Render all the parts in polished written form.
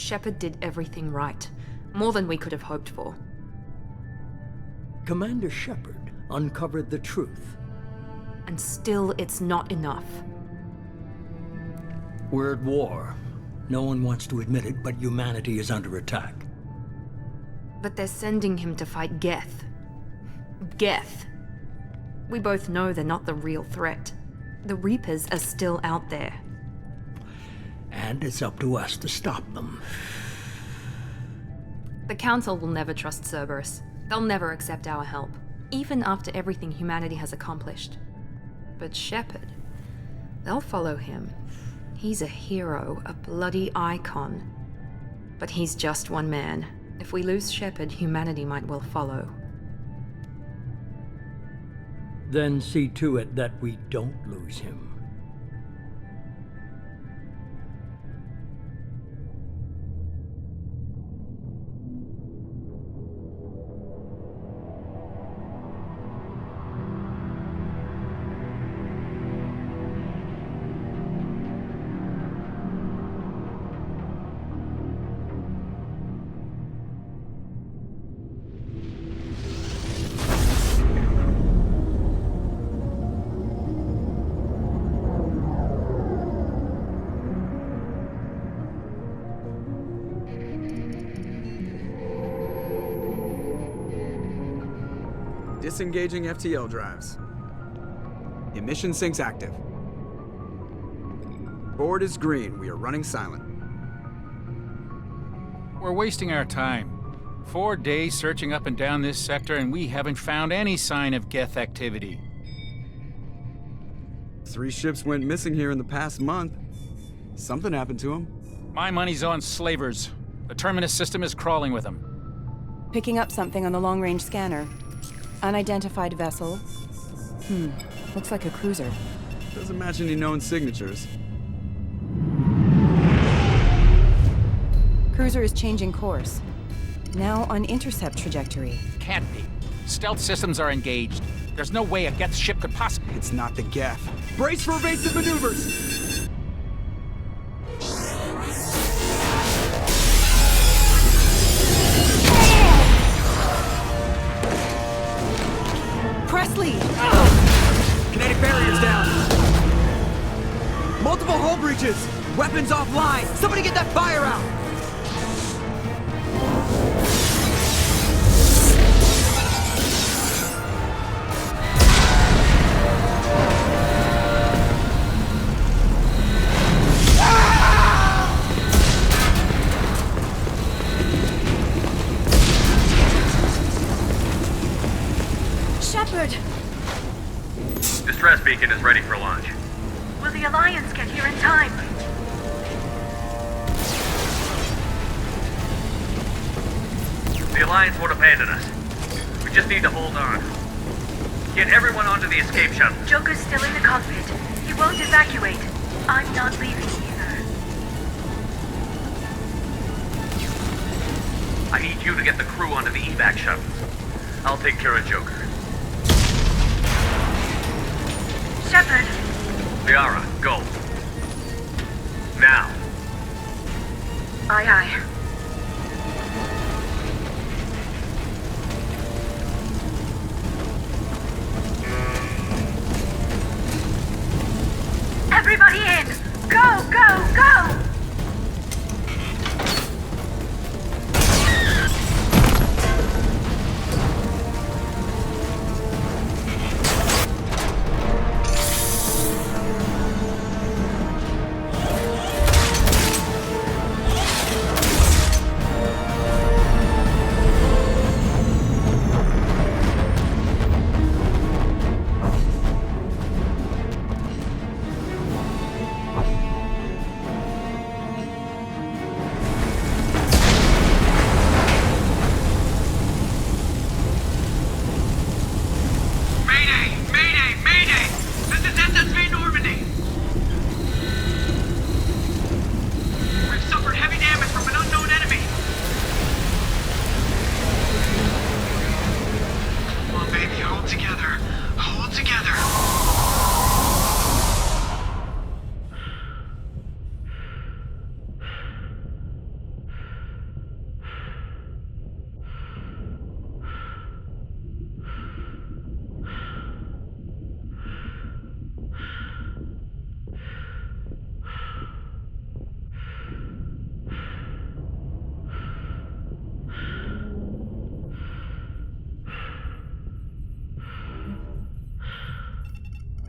Shepard did everything right. More than we could have hoped for. Commander Shepard uncovered the truth. And still, it's not enough. We're at war. No one wants to admit it, but humanity is under attack. But they're sending him to fight Geth. Geth. We both know they're not the real threat. The Reapers are still out there. And it's up to us to stop them. The Council will never trust Cerberus. They'll never accept our help, even after everything humanity has accomplished. But Shepard, they'll follow him. He's a hero, a bloody icon. But he's just one man. If we lose Shepard, humanity might well follow. Then see to it that we don't lose him. Disengaging FTL drives. Emission sinks active. Board is green. We are running silent. We're wasting our time. 4 days searching up and down this sector, and we haven't found any sign of Geth activity. 3 ships went missing here in the past month. Something happened to them. My money's on slavers. The Terminus system is crawling with them. Picking up something on the long-range scanner. Unidentified vessel. Looks like a cruiser. Doesn't match any known signatures. Cruiser is changing course. Now on intercept trajectory. Can't be. Stealth systems are engaged. There's no way a Geth ship could possibly... It's not the Geth. Brace for evasive maneuvers! Presley! Kinetic barriers down! Multiple hull breaches! Weapons offline! Somebody get that fire out! Shepard! Distress beacon is ready for launch. Will the Alliance get here in time? The Alliance won't abandon us. We just need to hold on. Get everyone onto the escape shuttle. Joker's still in the cockpit. He won't evacuate. I'm not leaving either. I need you to get the crew onto the evac shuttle. I'll take care of Joker. Shepard! Liara, go. Now. Aye, aye. Everybody in! Go, go, go!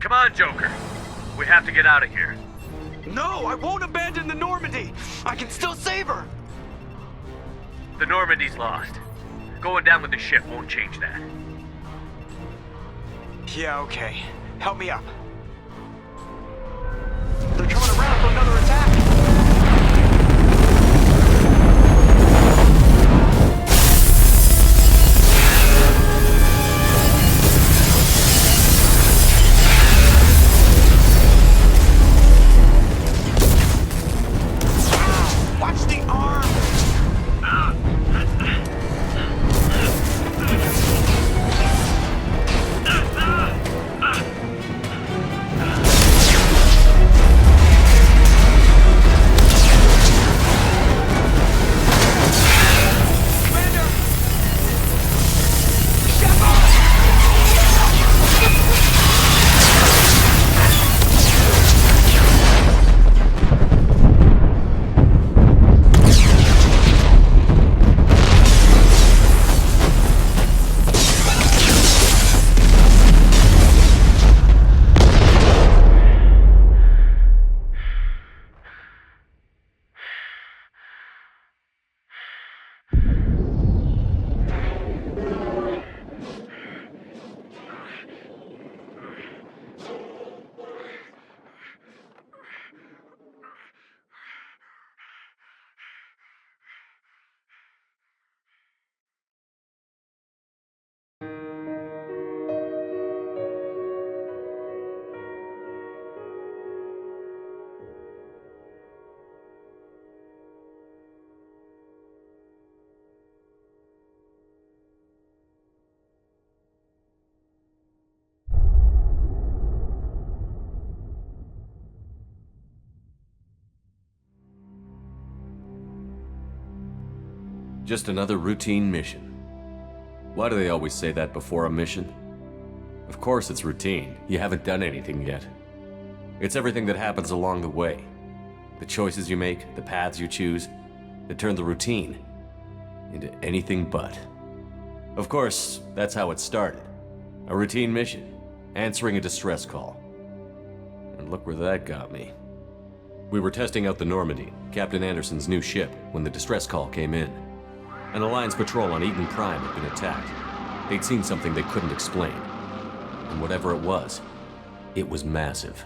Come on, Joker. We have to get out of here. No, I won't abandon the Normandy. I can still save her. The Normandy's lost. Going down with the ship won't change that. Yeah, okay. Help me up. They're coming around for another attack. Watch the arm! Just another routine mission. Why do they always say that before a mission? Of course it's routine. You haven't done anything yet. It's everything that happens along the way. The choices you make, the paths you choose, that turn the routine into anything but. Of course, that's how it started. A routine mission, answering a distress call. And look where that got me. We were testing out the Normandy, Captain Anderson's new ship, when the distress call came in. An Alliance patrol on Eden Prime had been attacked. They'd seen something they couldn't explain. And whatever it was massive.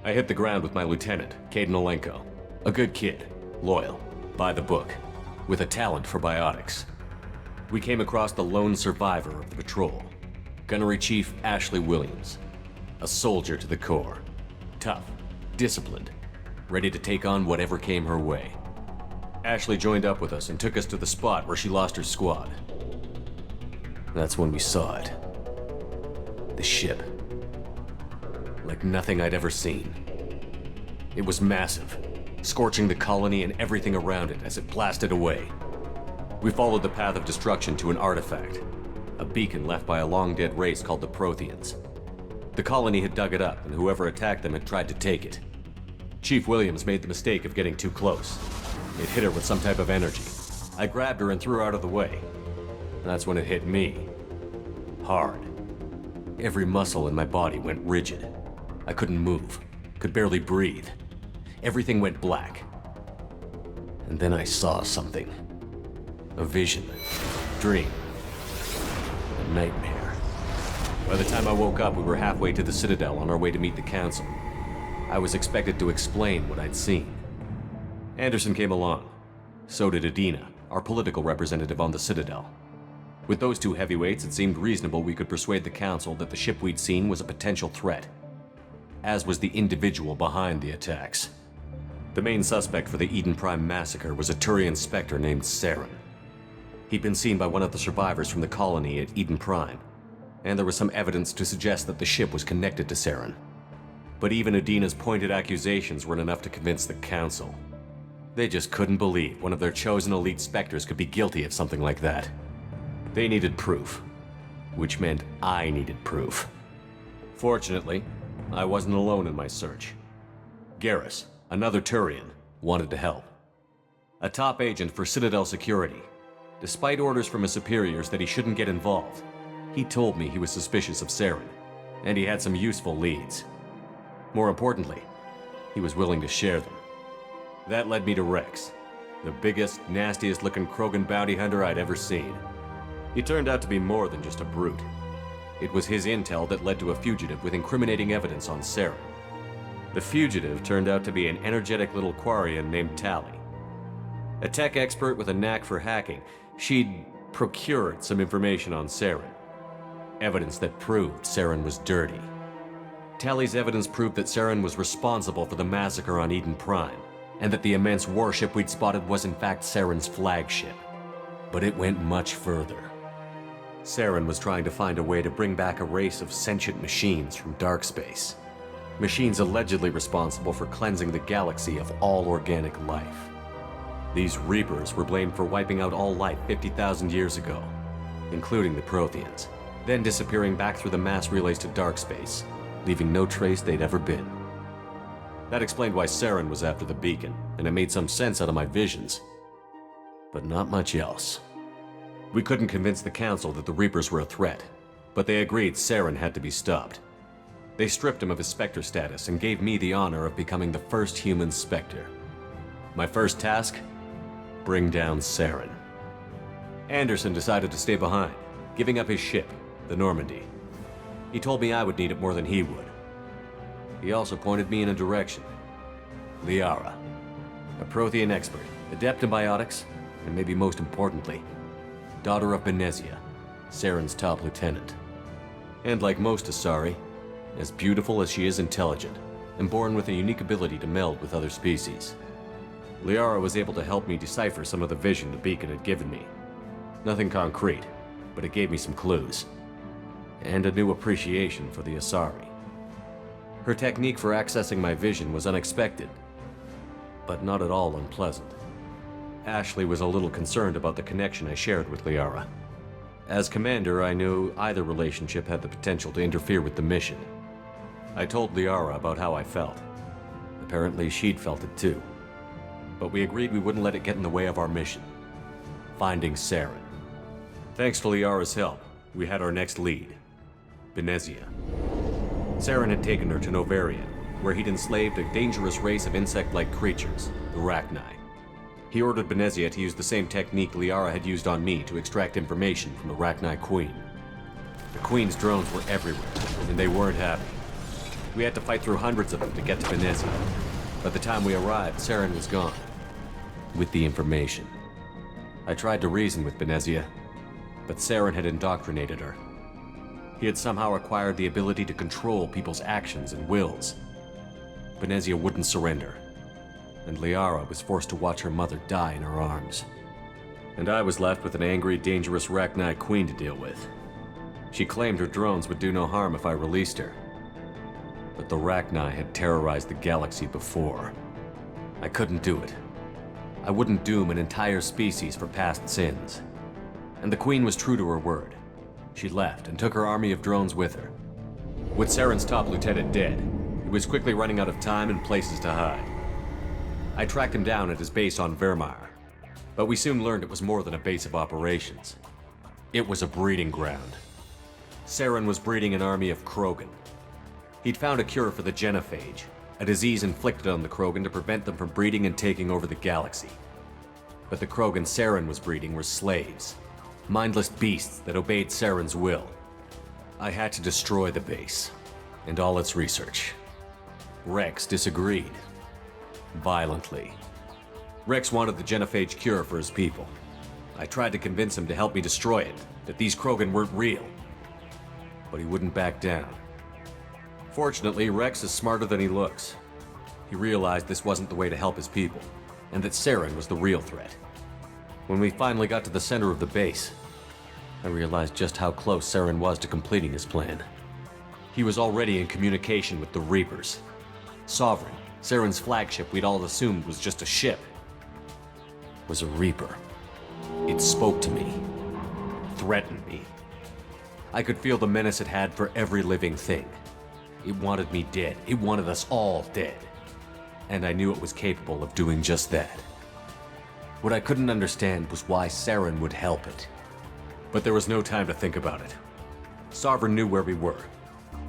I hit the ground with my lieutenant, Caden Olenko. A good kid, loyal, by the book, with a talent for biotics. We came across the lone survivor of the patrol, Gunnery Chief Ashley Williams. A soldier to the core. Tough, disciplined, ready to take on whatever came her way. Ashley joined up with us and took us to the spot where she lost her squad. That's when we saw it. The ship. Like nothing I'd ever seen. It was massive, scorching the colony and everything around it as it blasted away. We followed the path of destruction to an artifact, a beacon left by a long-dead race called the Protheans. The colony had dug it up, and whoever attacked them had tried to take it. Chief Williams made the mistake of getting too close. It hit her with some type of energy. I grabbed her and threw her out of the way. That's when it hit me. Hard. Every muscle in my body went rigid. I couldn't move, could barely breathe. Everything went black. And then I saw something. A vision. Dream. A nightmare. By the time I woke up, we were halfway to the Citadel on our way to meet the Council. I was expected to explain what I'd seen. Anderson came along. So did Adina, our political representative on the Citadel. With those two heavyweights, it seemed reasonable we could persuade the Council that the ship we'd seen was a potential threat, as was the individual behind the attacks. The main suspect for the Eden Prime massacre was a Turian Spectre named Saren. He'd been seen by one of the survivors from the colony at Eden Prime, and there was some evidence to suggest that the ship was connected to Saren. But even Adina's pointed accusations weren't enough to convince the Council. They just couldn't believe one of their chosen elite Spectres could be guilty of something like that. They needed proof, which meant I needed proof. Fortunately, I wasn't alone in my search. Garrus, another Turian, wanted to help. A top agent for Citadel Security. Despite orders from his superiors that he shouldn't get involved, he told me he was suspicious of Saren, and he had some useful leads. More importantly, he was willing to share them. That led me to Rex, the biggest, nastiest looking Krogan bounty hunter I'd ever seen. He turned out to be more than just a brute. It was his intel that led to a fugitive with incriminating evidence on Saren. The fugitive turned out to be an energetic little Quarian named Tally. A tech expert with a knack for hacking, she'd procured some information on Saren. Evidence that proved Saren was dirty. Tally's evidence proved that Saren was responsible for the massacre on Eden Prime, and that the immense warship we'd spotted was in fact Saren's flagship. But it went much further. Saren was trying to find a way to bring back a race of sentient machines from dark space. Machines allegedly responsible for cleansing the galaxy of all organic life. These Reapers were blamed for wiping out all life 50,000 years ago, including the Protheans, then disappearing back through the mass relays to dark space, leaving no trace they'd ever been. That explained why Saren was after the beacon, and it made some sense out of my visions. But not much else. We couldn't convince the Council that the Reapers were a threat, but they agreed Saren had to be stopped. They stripped him of his Spectre status and gave me the honor of becoming the first human Spectre. My first task? Bring down Saren. Anderson decided to stay behind, giving up his ship, the Normandy. He told me I would need it more than he would. He also pointed me in a direction. Liara, a Prothean expert, adept in biotics, and maybe most importantly, daughter of Benezia, Saren's top lieutenant. And like most Asari, as beautiful as she is intelligent, and born with a unique ability to meld with other species. Liara was able to help me decipher some of the vision the beacon had given me. Nothing concrete, but it gave me some clues. And a new appreciation for the Asari. Her technique for accessing my vision was unexpected, but not at all unpleasant. Ashley was a little concerned about the connection I shared with Liara. As commander, I knew either relationship had the potential to interfere with the mission. I told Liara about how I felt. Apparently, she'd felt it too. But we agreed we wouldn't let it get in the way of our mission. Finding Saren. Thanks to Liara's help, we had our next lead. Benezia. Saren had taken her to Novaria, where he'd enslaved a dangerous race of insect-like creatures, the Rachni. He ordered Benezia to use the same technique Liara had used on me to extract information from the Rachni Queen. The Queen's drones were everywhere, and they weren't happy. We had to fight through hundreds of them to get to Benezia. By the time we arrived, Saren was gone. With the information. I tried to reason with Benezia, but Saren had indoctrinated her. He had somehow acquired the ability to control people's actions and wills. Benezia wouldn't surrender, and Liara was forced to watch her mother die in her arms. And I was left with an angry, dangerous Rachni Queen to deal with. She claimed her drones would do no harm if I released her. But the Rachni had terrorized the galaxy before. I couldn't do it. I wouldn't doom an entire species for past sins. And the Queen was true to her word. She left and took her army of drones with her. With Saren's top lieutenant dead, he was quickly running out of time and places to hide. I tracked him down at his base on Vermeer, but we soon learned it was more than a base of operations. It was a breeding ground. Saren was breeding an army of Krogan. He'd found a cure for the genophage, a disease inflicted on the Krogan to prevent them from breeding and taking over the galaxy. But the Krogan Saren was breeding were slaves, mindless beasts that obeyed Saren's will. I had to destroy the base, and all its research. Rex disagreed. Violently. Rex wanted the genophage cure for his people. I tried to convince him to help me destroy it, that these Krogan weren't real. But he wouldn't back down. Fortunately, Rex is smarter than he looks. He realized this wasn't the way to help his people, and that Saren was the real threat. When we finally got to the center of the base, I realized just how close Saren was to completing his plan. He was already in communication with the Reapers. Sovereign, Saren's flagship we'd all assumed was just a ship, was a Reaper. It spoke to me, threatened me. I could feel the menace it had for every living thing. It wanted me dead. It wanted us all dead. And I knew it was capable of doing just that. What I couldn't understand was why Saren would help it. But there was no time to think about it. Sovereign knew where we were.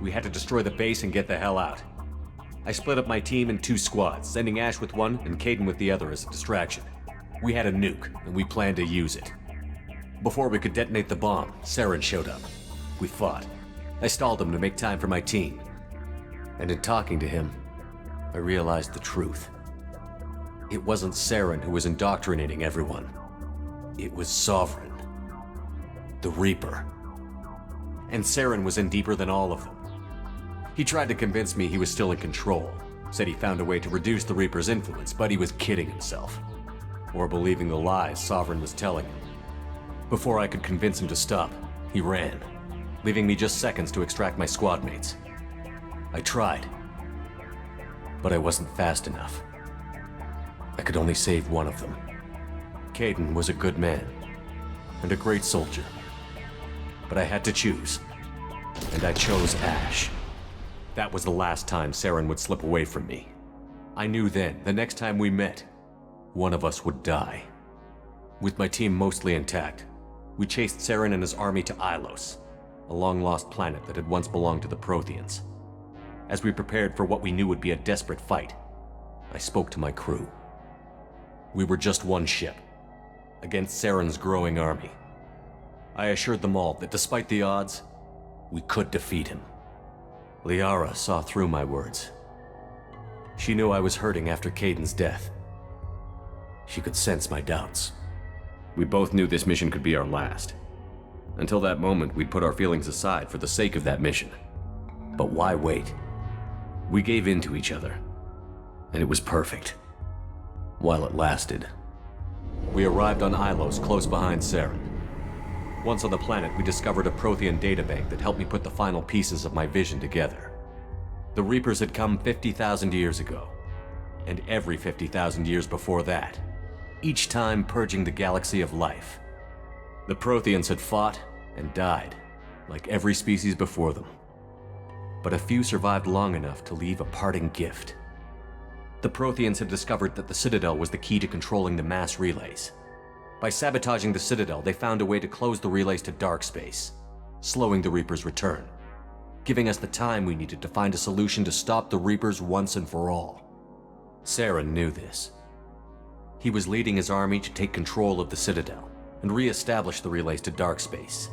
We had to destroy the base and get the hell out. I split up my team in 2 squads, sending Ash with one and Caden with the other as a distraction. We had a nuke, and we planned to use it. Before we could detonate the bomb, Saren showed up. We fought. I stalled him to make time for my team. And in talking to him, I realized the truth. It wasn't Saren who was indoctrinating everyone. It was Sovereign. The Reaper. And Saren was in deeper than all of them. He tried to convince me he was still in control, said he found a way to reduce the Reaper's influence, but he was kidding himself. Or believing the lies Sovereign was telling him. Before I could convince him to stop, he ran, leaving me just seconds to extract my squad mates. I tried, but I wasn't fast enough. I could only save one of them. Caden was a good man, and a great soldier. But I had to choose, and I chose Ash. That was the last time Saren would slip away from me. I knew then, the next time we met, one of us would die. With my team mostly intact, we chased Saren and his army to Ilos, a long-lost planet that had once belonged to the Protheans. As we prepared for what we knew would be a desperate fight, I spoke to my crew. We were just one ship, against Saren's growing army. I assured them all that despite the odds, we could defeat him. Liara saw through my words. She knew I was hurting after Caden's death. She could sense my doubts. We both knew this mission could be our last. Until that moment, we'd put our feelings aside for the sake of that mission. But why wait? We gave in to each other, and it was perfect. While it lasted. We arrived on Ilos, close behind Saren. Once on the planet, we discovered a Prothean databank that helped me put the final pieces of my vision together. The Reapers had come 50,000 years ago, and every 50,000 years before that, each time purging the galaxy of life. The Protheans had fought and died, like every species before them. But a few survived long enough to leave a parting gift. The Protheans had discovered that the Citadel was the key to controlling the mass relays. By sabotaging the Citadel, they found a way to close the relays to dark space, slowing the Reaper's return, giving us the time we needed to find a solution to stop the Reapers once and for all. Saren knew this. He was leading his army to take control of the Citadel and re-establish the relays to dark space,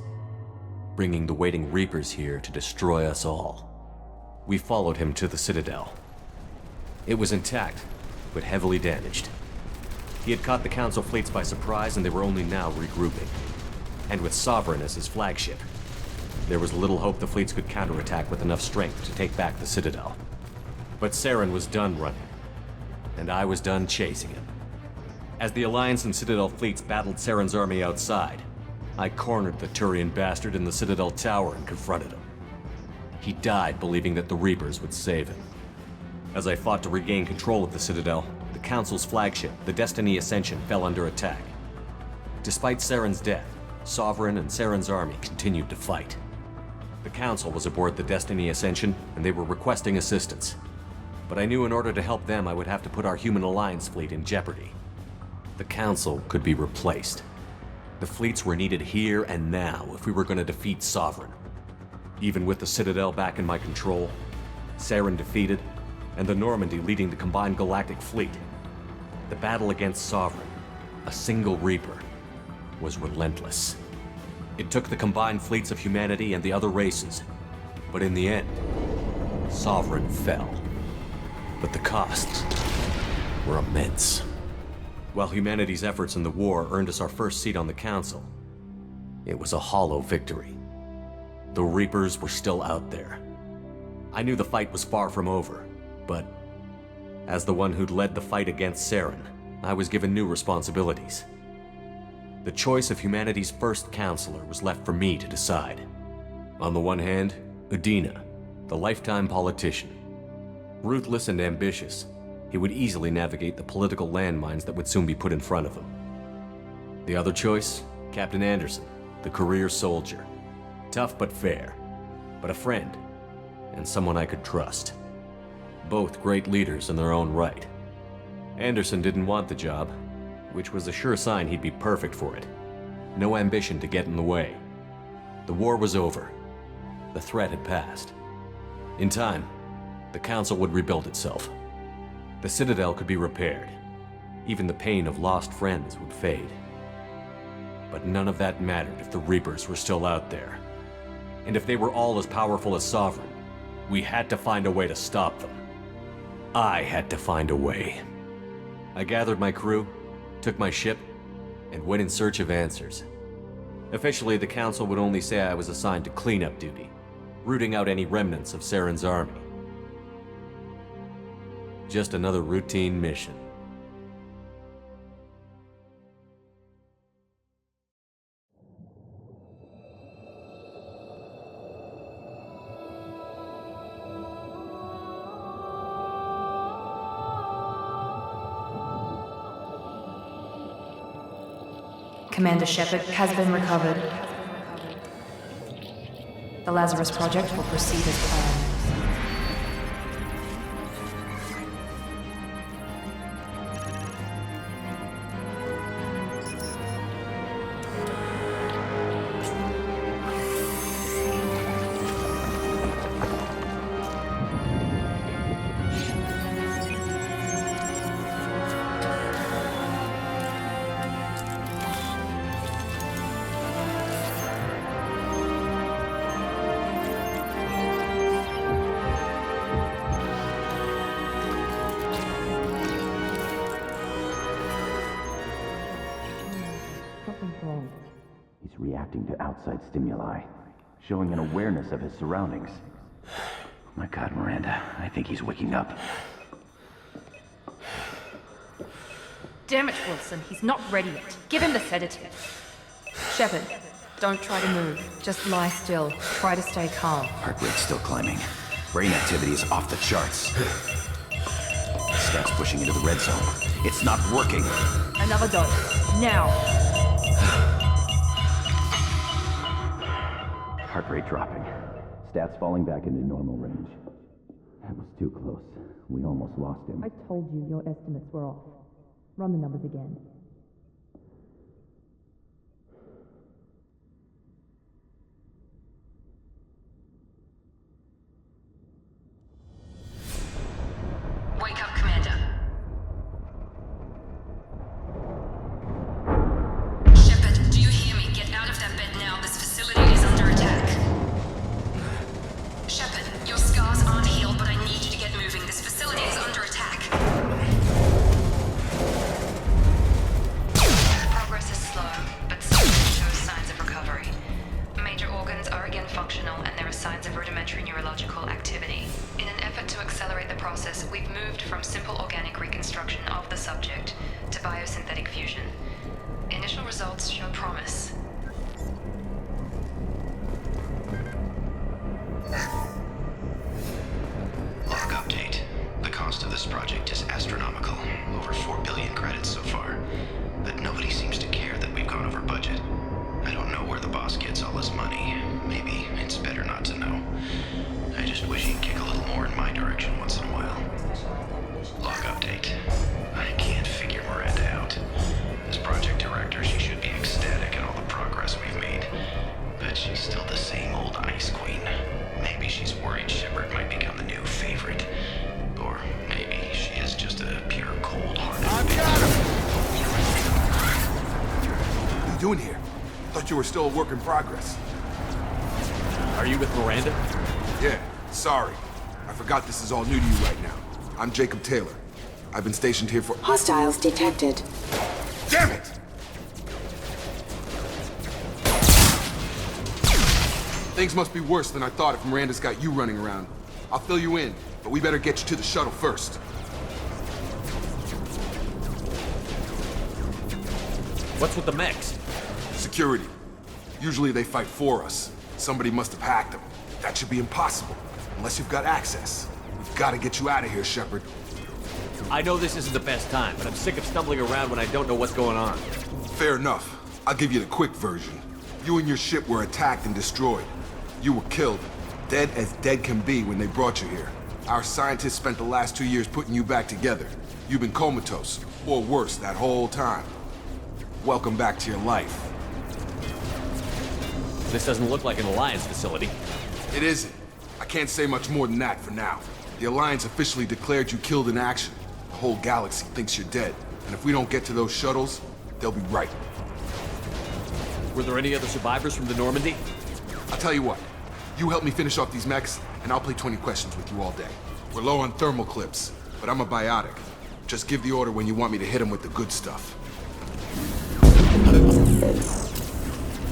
bringing the waiting Reapers here to destroy us all. We followed him to the Citadel. It was intact, but heavily damaged. He had caught the Council fleets by surprise, and they were only now regrouping. And with Sovereign as his flagship, there was little hope the fleets could counterattack with enough strength to take back the Citadel. But Saren was done running, and I was done chasing him. As the Alliance and Citadel fleets battled Saren's army outside, I cornered the Turian bastard in the Citadel tower and confronted him. He died believing that the Reapers would save him. As I fought to regain control of the Citadel, the Council's flagship, the Destiny Ascension, fell under attack. Despite Saren's death, Sovereign and Saren's army continued to fight. The Council was aboard the Destiny Ascension, and they were requesting assistance. But I knew in order to help them, I would have to put our human alliance fleet in jeopardy. The Council could be replaced. The fleets were needed here and now if we were going to defeat Sovereign. Even with the Citadel back in my control, Saren defeated, and the Normandy leading the combined galactic fleet, the battle against Sovereign, a single Reaper, was relentless. It took the combined fleets of humanity and the other races, but in the end, Sovereign fell. But the costs were immense. While humanity's efforts in the war earned us our first seat on the Council, it was a hollow victory. The Reapers were still out there. I knew the fight was far from over, but as the one who'd led the fight against Saren, I was given new responsibilities. The choice of humanity's first counselor was left for me to decide. On the one hand, Udina, the lifetime politician. Ruthless and ambitious, he would easily navigate the political landmines that would soon be put in front of him. The other choice, Captain Anderson, the career soldier. Tough but fair, but a friend, and someone I could trust. Both great leaders in their own right. Anderson didn't want the job, which was a sure sign he'd be perfect for it. No ambition to get in the way. The war was over. The threat had passed. In time, the Council would rebuild itself. The Citadel could be repaired. Even the pain of lost friends would fade. But none of that mattered if the Reapers were still out there. And if they were all as powerful as Sovereign, we had to find a way to stop them. I had to find a way. I gathered my crew, took my ship, and went in search of answers. Officially, the Council would only say I was assigned to cleanup duty, rooting out any remnants of Saren's army. Just another routine mission. Commander Shepard has been recovered. The Lazarus Project will proceed as planned. He's reacting to outside stimuli, showing an awareness of his surroundings. Oh my God, Miranda, I think he's waking up. Damn it, Wilson, he's not ready yet. Give him the sedative. Shepard, don't try to move. Just lie still. Try to stay calm. Heart rate's still climbing. Brain activity is off the charts. Scout's pushing into the red zone. It's not working. Another dose. Now. Heart rate dropping. Stats falling back into normal range. That was too close. We almost lost him. I told you your estimates were off. Run the numbers again. Wake up, Commander. Shepard, do you hear me? Get out of that bed now. This facility is under attack. Shepard, your scars aren't healed, but I need you to get moving. This facility is under attack. Progress is slow, but still shows signs of recovery. Major organs are again functional, and there are signs of rudimentary neurological activity. In an effort to accelerate the process, we've moved from simple organic reconstruction of the subject to biosynthetic fusion. Initial results show promise. Log update. The cost of this project is astronomical. Over 4 billion credits so far. But nobody seems to care that we've gone over budget. I don't know where the boss gets all his money. Maybe it's better not to know. I just wish he'd kick a little more in my direction once in a while. Log update. I can't figure Miranda out. As project director, she should be ecstatic at all the progress we've made. But she's still the same old ice queen. Maybe she's worried Shepard might become the new favorite. Or maybe she is just a pure cold-hearted... I've got him! What are you doing here? Thought you were still a work in progress. Are you with Miranda? Yeah, sorry. I forgot this is all new to you right now. I'm Jacob Taylor. I've been stationed here for... Hostiles detected. Damn it! Things must be worse than I thought if Miranda's got you running around. I'll fill you in, but we better get you to the shuttle first. What's with the mechs? Security. Usually they fight for us. Somebody must have hacked them. That should be impossible, unless you've got access. We've got to get you out of here, Shepard. I know this isn't the best time, but I'm sick of stumbling around when I don't know what's going on. Fair enough. I'll give you the quick version. You and your ship were attacked and destroyed. You were killed. Dead as dead can be when they brought you here. Our scientists spent the last 2 years putting you back together. You've been comatose, or worse, that whole time. Welcome back to your life. This doesn't look like an Alliance facility. It isn't. I can't say much more than that for now. The Alliance officially declared you killed in action. The whole galaxy thinks you're dead. And if we don't get to those shuttles, they'll be right. Were there any other survivors from the Normandy? I'll tell you what. You help me finish off these mechs, and I'll play 20 questions with you all day. We're low on thermal clips, but I'm a biotic. Just give the order when you want me to hit them with the good stuff.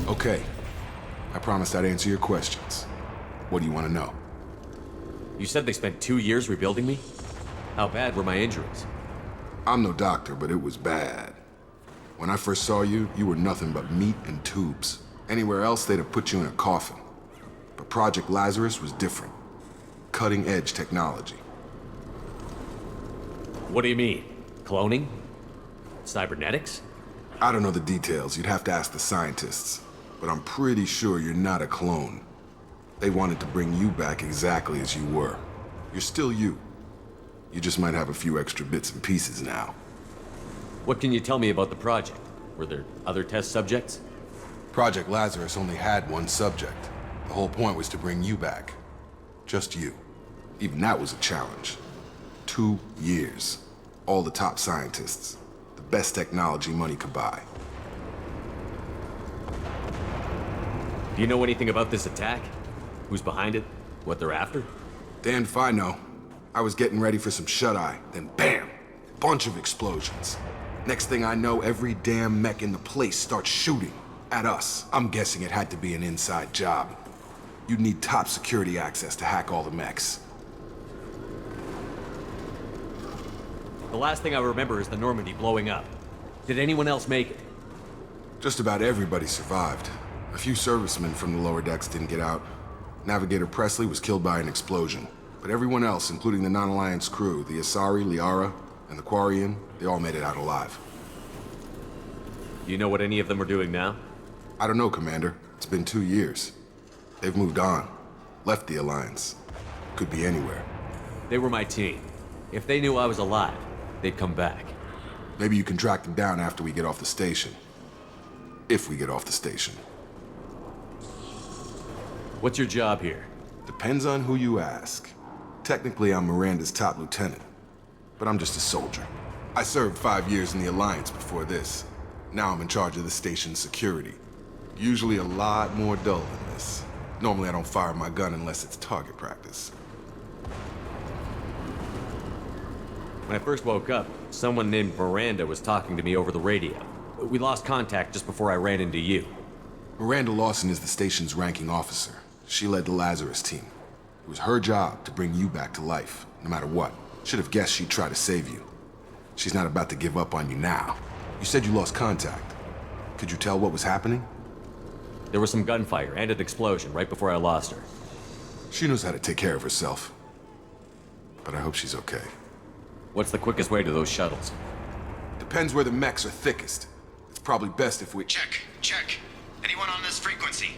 Okay. I promised I'd answer your questions. What do you want to know? You said they spent 2 years rebuilding me? How bad were my injuries? I'm no doctor, but it was bad. When I first saw you, you were nothing but meat and tubes. Anywhere else, they'd have put you in a coffin. But Project Lazarus was different. Cutting-edge technology. What do you mean? Cloning? Cybernetics? I don't know the details. You'd have to ask the scientists. But I'm pretty sure you're not a clone. They wanted to bring you back exactly as you were. You're still you. You just might have a few extra bits and pieces now. What can you tell me about the project? Were there other test subjects? Project Lazarus only had one subject. The whole point was to bring you back. Just you. Even that was a challenge. 2 years. All the top scientists. The best technology money could buy. Do you know anything about this attack? Who's behind it? What they're after? Damned if I know. I was getting ready for some shut-eye, then bam! Bunch of explosions. Next thing I know, every damn mech in the place starts shooting at us. I'm guessing it had to be an inside job. You'd need top security access to hack all the mechs. The last thing I remember is the Normandy blowing up. Did anyone else make it? Just about everybody survived. A few servicemen from the lower decks didn't get out. Navigator Presley was killed by an explosion. But everyone else, including the non-Alliance crew, the Asari, Liara, and the Quarian, they all made it out alive. Do you know what any of them are doing now? I don't know, Commander. It's been 2 years. They've moved on. Left the Alliance. Could be anywhere. They were my team. If they knew I was alive, they'd come back. Maybe you can track them down after we get off the station. If we get off the station. What's your job here? Depends on who you ask. Technically, I'm Miranda's top lieutenant. But I'm just a soldier. I served 5 years in the Alliance before this. Now I'm in charge of the station's security. Usually a lot more dull than this. Normally I don't fire my gun unless it's target practice. When I first woke up, someone named Miranda was talking to me over the radio. We lost contact just before I ran into you. Miranda Lawson is the station's ranking officer. She led the Lazarus team. It was her job to bring you back to life, no matter what. Should have guessed she'd try to save you. She's not about to give up on you now. You said you lost contact. Could you tell what was happening? There was some gunfire and an explosion right before I lost her. She knows how to take care of herself. But I hope she's okay. What's the quickest way to those shuttles? Depends where the mechs are thickest. It's probably best if we... Check. Anyone on this frequency?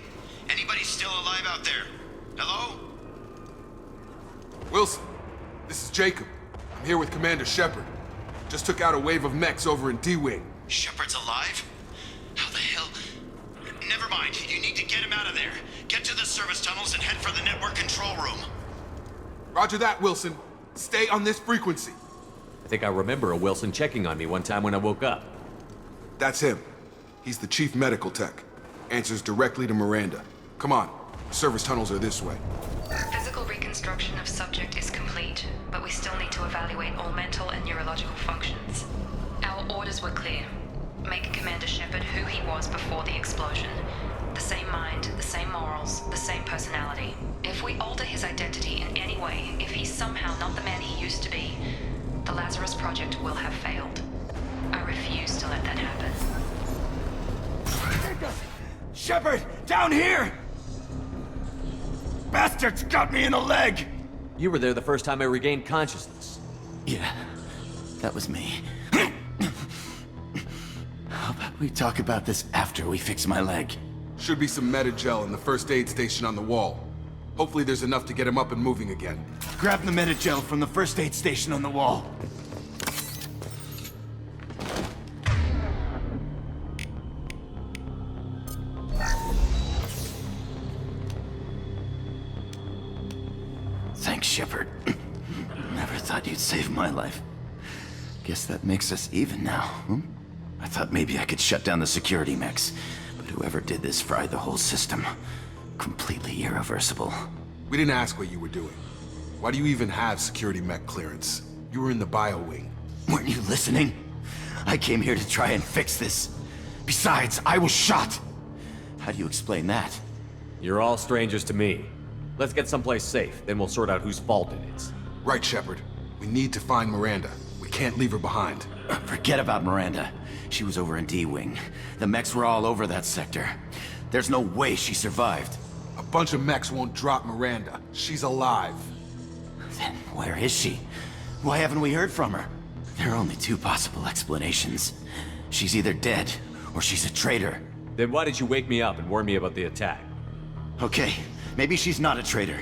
Anybody still alive out there? Hello? Wilson, this is Jacob. I'm here with Commander Shepard. Just took out a wave of mechs over in D-Wing. Shepard's alive? How the hell? Never mind. You need to get him out of there. Get to the service tunnels and head for the network control room. Roger that, Wilson. Stay on this frequency. I think I remember a Wilson checking on me one time when I woke up. That's him. He's the chief medical tech. Answers directly to Miranda. Come on. Service tunnels are this way. Physical reconstruction of subject is complete, but we still need to evaluate all mental and neurological functions. Our orders were clear. Make Commander Shepard who he was before the explosion. The same mind, the same morals, the same personality. If we alter his identity in any way, if he's somehow not the man he used to be, the Lazarus Project will have failed. I refuse to let that happen. Shepard, down here! Bastards got me in the leg! You were there the first time I regained consciousness. Yeah, that was me. How about we talk about this after we fix my leg? Should be some Metagel in the first aid station on the wall. Hopefully there's enough to get him up and moving again. Grab the Metagel from the first aid station on the wall. Thanks, Shepard. Never thought you'd save my life. Guess that makes us even now, hmm? I thought maybe I could shut down the security mechs, but whoever did this fried the whole system. Completely irreversible. We didn't ask what you were doing. Why do you even have security mech clearance? You were in the bio wing. Weren't you listening? I came here to try and fix this. Besides, I was shot. How do you explain that? You're all strangers to me. Let's get someplace safe, then we'll sort out whose fault it is. Right, Shepard. We need to find Miranda. We can't leave her behind. Forget about Miranda. She was over in D-Wing. The mechs were all over that sector. There's no way she survived. A bunch of mechs won't drop Miranda. She's alive. Then where is she? Why haven't we heard from her? There are only two possible explanations. She's either dead, or she's a traitor. Then why did you wake me up and warn me about the attack? Okay, maybe she's not a traitor.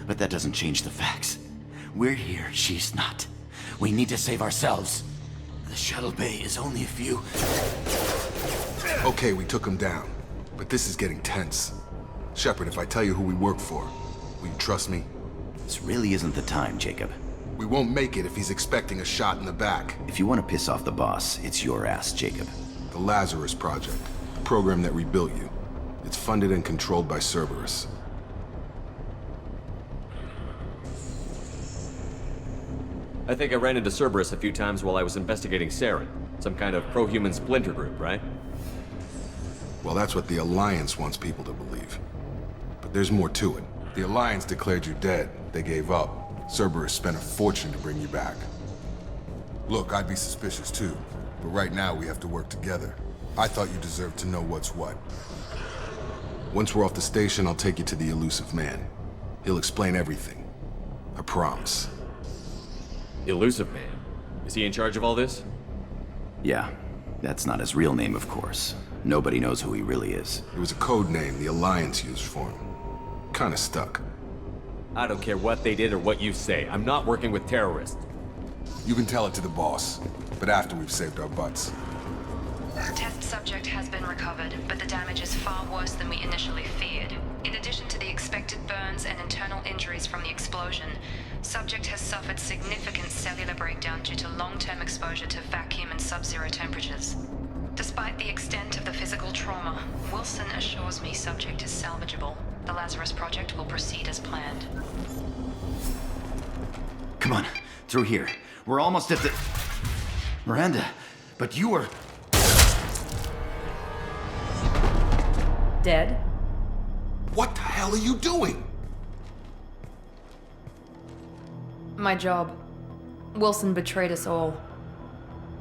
But that doesn't change the facts. We're here, she's not. We need to save ourselves. The shuttle bay is only a few... Okay, we took him down. But this is getting tense. Shepard, if I tell you who we work for, will you trust me? This really isn't the time, Jacob. We won't make it if he's expecting a shot in the back. If you want to piss off the boss, it's your ass, Jacob. The Lazarus Project, the program that rebuilt you. It's funded and controlled by Cerberus. I think I ran into Cerberus a few times while I was investigating Saren. Some kind of pro-human splinter group, right? Well, that's what the Alliance wants people to believe. But there's more to it. The Alliance declared you dead. They gave up. Cerberus spent a fortune to bring you back. Look, I'd be suspicious too. But right now, we have to work together. I thought you deserved to know what's what. Once we're off the station, I'll take you to the elusive man. He'll explain everything. I promise. Elusive Man? Is he in charge of all this? Yeah. That's not his real name, of course. Nobody knows who he really is. It was a code name the Alliance used for him. Kinda stuck. I don't care what they did or what you say. I'm not working with terrorists. You can tell it to the boss, but after we've saved our butts. Test subject has been recovered, but the damage is far worse than we initially feared. In addition to the expected burns and internal injuries from the explosion, subject has suffered significant cellular breakdown due to long-term exposure to vacuum and sub-zero temperatures. Despite the extent of the physical trauma, Wilson assures me subject is salvageable. The Lazarus Project will proceed as planned. Come on, through here. We're almost at the... Miranda, but you were... Dead? What the hell are you doing? My job. Wilson betrayed us all.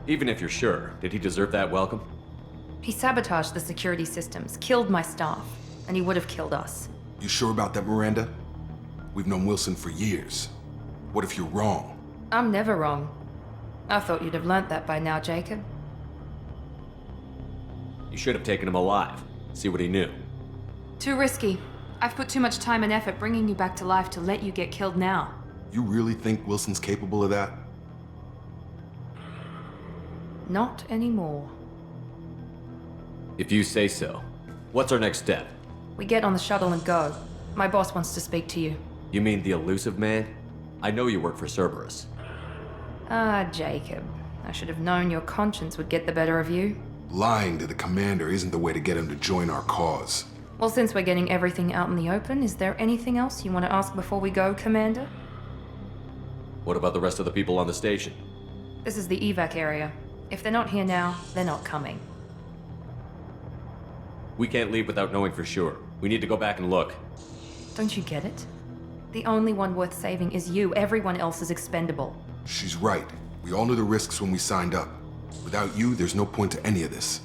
Even if you're sure, did he deserve that welcome? He sabotaged the security systems, killed my staff, and he would have killed us. You sure about that, Miranda? We've known Wilson for years. What if you're wrong? I'm never wrong. I thought you'd have learnt that by now, Jacob. You should have taken him alive. See what he knew. Too risky. I've put too much time and effort bringing you back to life to let you get killed now. You really think Wilson's capable of that? Not anymore. If you say so. What's our next step? We get on the shuttle and go. My boss wants to speak to you. You mean the elusive man? I know you work for Cerberus. Ah, Jacob. I should have known your conscience would get the better of you. Lying to the commander isn't the way to get him to join our cause. Well, since we're getting everything out in the open, is there anything else you want to ask before we go, Commander? What about the rest of the people on the station? This is the evac area. If they're not here now, they're not coming. We can't leave without knowing for sure. We need to go back and look. Don't you get it? The only one worth saving is you. Everyone else is expendable. She's right. We all knew the risks when we signed up. Without you, there's no point to any of this.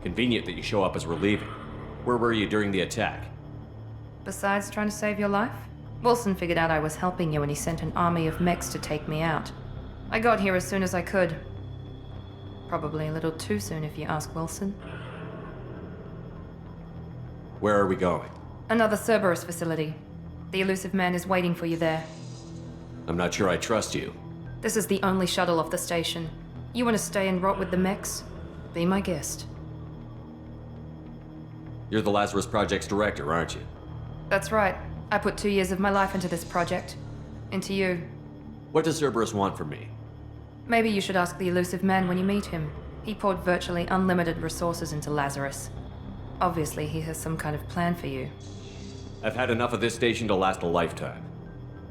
Convenient that you show up as we're leaving. Where were you during the attack? Besides trying to save your life, Wilson figured out I was helping you and he sent an army of mechs to take me out. I got here as soon as I could. Probably a little too soon if you ask Wilson. Where are we going? Another Cerberus facility. The elusive man is waiting for you there. I'm not sure I trust you. This is the only shuttle off the station. You want to stay and rot with the mechs? Be my guest. You're the Lazarus Project's director, aren't you? That's right. I put 2 years of my life into this project. Into you. What does Cerberus want from me? Maybe you should ask the elusive man when you meet him. He poured virtually unlimited resources into Lazarus. Obviously, he has some kind of plan for you. I've had enough of this station to last a lifetime.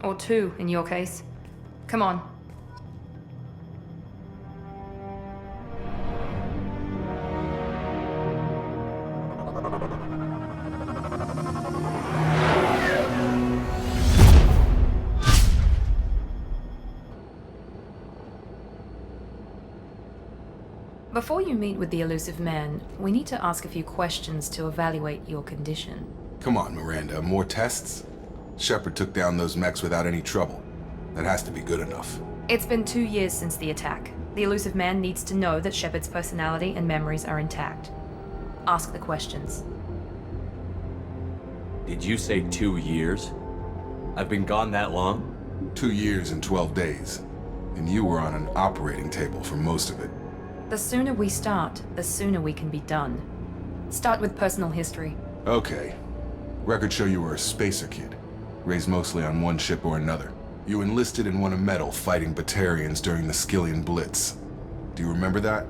Or 2, in your case. Come on. Before you meet with the elusive man, we need to ask a few questions to evaluate your condition. Come on, Miranda, more tests? Shepard took down those mechs without any trouble. That has to be good enough. It's been 2 years since the attack. The elusive man needs to know that Shepard's personality and memories are intact. Ask the questions. Did you say 2 years? I've been gone that long? 2 years and 12 days. And you were on an operating table for most of it. The sooner we start, the sooner we can be done. Start with personal history. Okay. Records show you were a spacer kid, raised mostly on one ship or another. You enlisted and won a medal fighting Batarians during the Skillian Blitz. Do you remember that?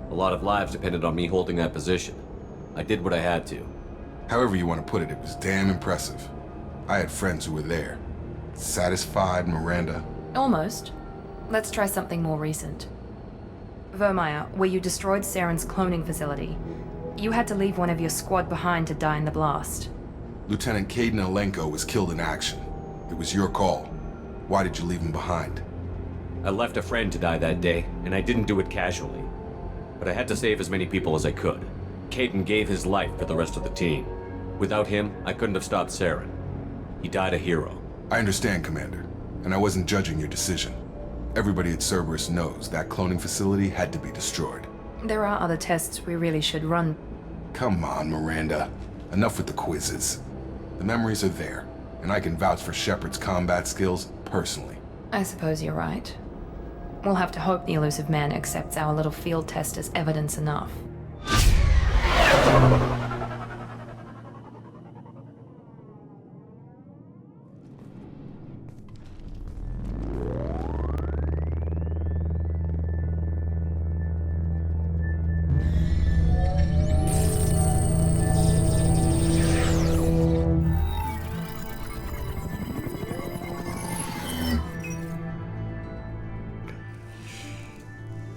A lot of lives depended on me holding that position. I did what I had to. However you want to put it, it was damn impressive. I had friends who were there. Satisfied, Miranda? Almost. Let's try something more recent. Vermeer, where you destroyed Saren's cloning facility. You had to leave one of your squad behind to die in the blast. Lieutenant Caden Alenko was killed in action. It was your call. Why did you leave him behind? I left a friend to die that day, and I didn't do it casually. But I had to save as many people as I could. Caden gave his life for the rest of the team. Without him, I couldn't have stopped Saren. He died a hero. I understand, Commander, and I wasn't judging your decision. Everybody at Cerberus knows that cloning facility had to be destroyed. There are other tests we really should run. Come on, Miranda. Enough with the quizzes. The memories are there, and I can vouch for Shepard's combat skills personally. I suppose you're right. We'll have to hope the elusive man accepts our little field test as evidence enough.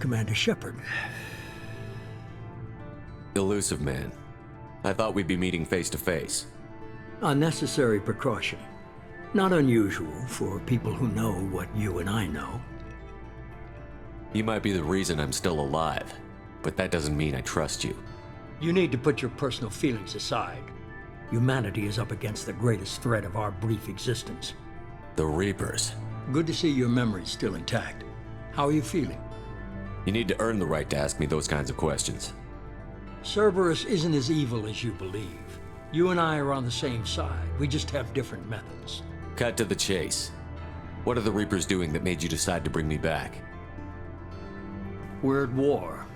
Commander Shepard. Elusive man. I thought we'd be meeting face to face. Unnecessary precaution. Not unusual for people who know what you and I know. You might be the reason I'm still alive, but that doesn't mean I trust you. You need to put your personal feelings aside. Humanity is up against the greatest threat of our brief existence. The Reapers. Good to see your memories still intact. How are you feeling? You need to earn the right to ask me those kinds of questions. Cerberus isn't as evil as you believe. You and I are on the same side. We just have different methods. Cut to the chase. What are the Reapers doing that made you decide to bring me back? We're at war.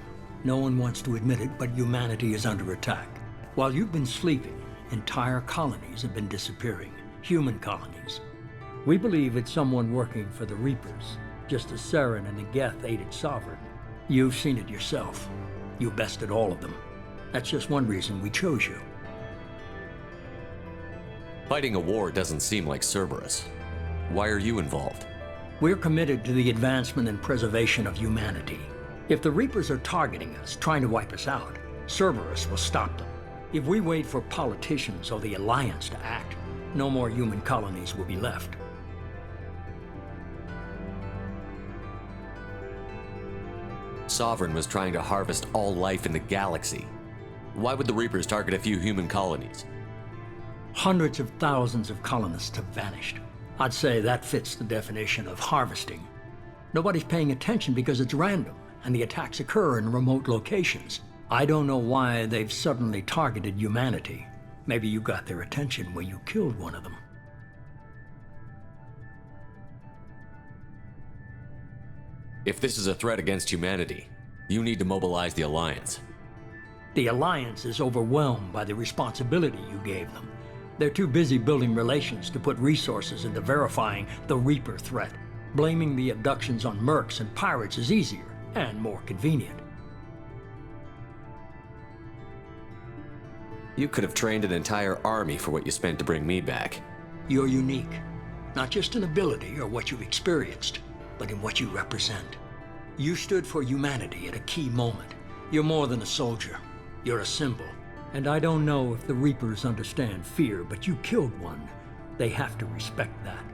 No one wants to admit it, but humanity is under attack. While you've been sleeping, entire colonies have been disappearing. Human colonies. We believe it's someone working for the Reapers, just as Saren and Negeth aided Sovereign. You've seen it yourself. You bested all of them. That's just one reason we chose you. Fighting a war doesn't seem like Cerberus. Why are you involved? We're committed to the advancement and preservation of humanity. If the Reapers are targeting us, trying to wipe us out, Cerberus will stop them. If we wait for politicians or the Alliance to act, no more human colonies will be left. Sovereign was trying to harvest all life in the galaxy. Why would the Reapers target a few human colonies? Hundreds of thousands of colonists have vanished. I'd say that fits the definition of harvesting. Nobody's paying attention because it's random, and the attacks occur in remote locations. I don't know why they've suddenly targeted humanity. Maybe you got their attention when you killed one of them. If this is a threat against humanity, you need to mobilize the Alliance. The Alliance is overwhelmed by the responsibility you gave them. They're too busy building relations to put resources into verifying the Reaper threat. Blaming the abductions on mercs and pirates is easier and more convenient. You could have trained an entire army for what you spent to bring me back. You're unique, not just in ability or what you've experienced, but in what you represent. You stood for humanity at a key moment. You're more than a soldier. You're a symbol. And I don't know if the Reapers understand fear, but you killed one. They have to respect that.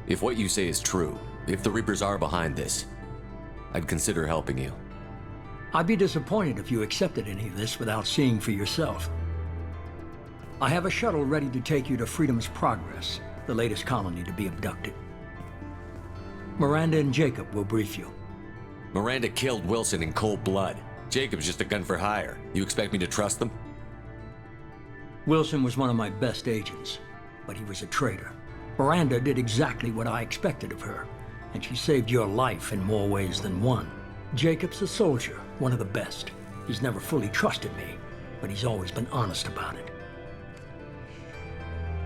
If what you say is true, if the Reapers are behind this, I'd consider helping you. I'd be disappointed if you accepted any of this without seeing for yourself. I have a shuttle ready to take you to Freedom's Progress, the latest colony to be abducted. Miranda and Jacob will brief you. Miranda killed Wilson in cold blood. Jacob's just a gun for hire. You expect me to trust them? Wilson was one of my best agents, but he was a traitor. Miranda did exactly what I expected of her, and she saved your life in more ways than one. Jacob's a soldier, one of the best. He's never fully trusted me, but he's always been honest about it.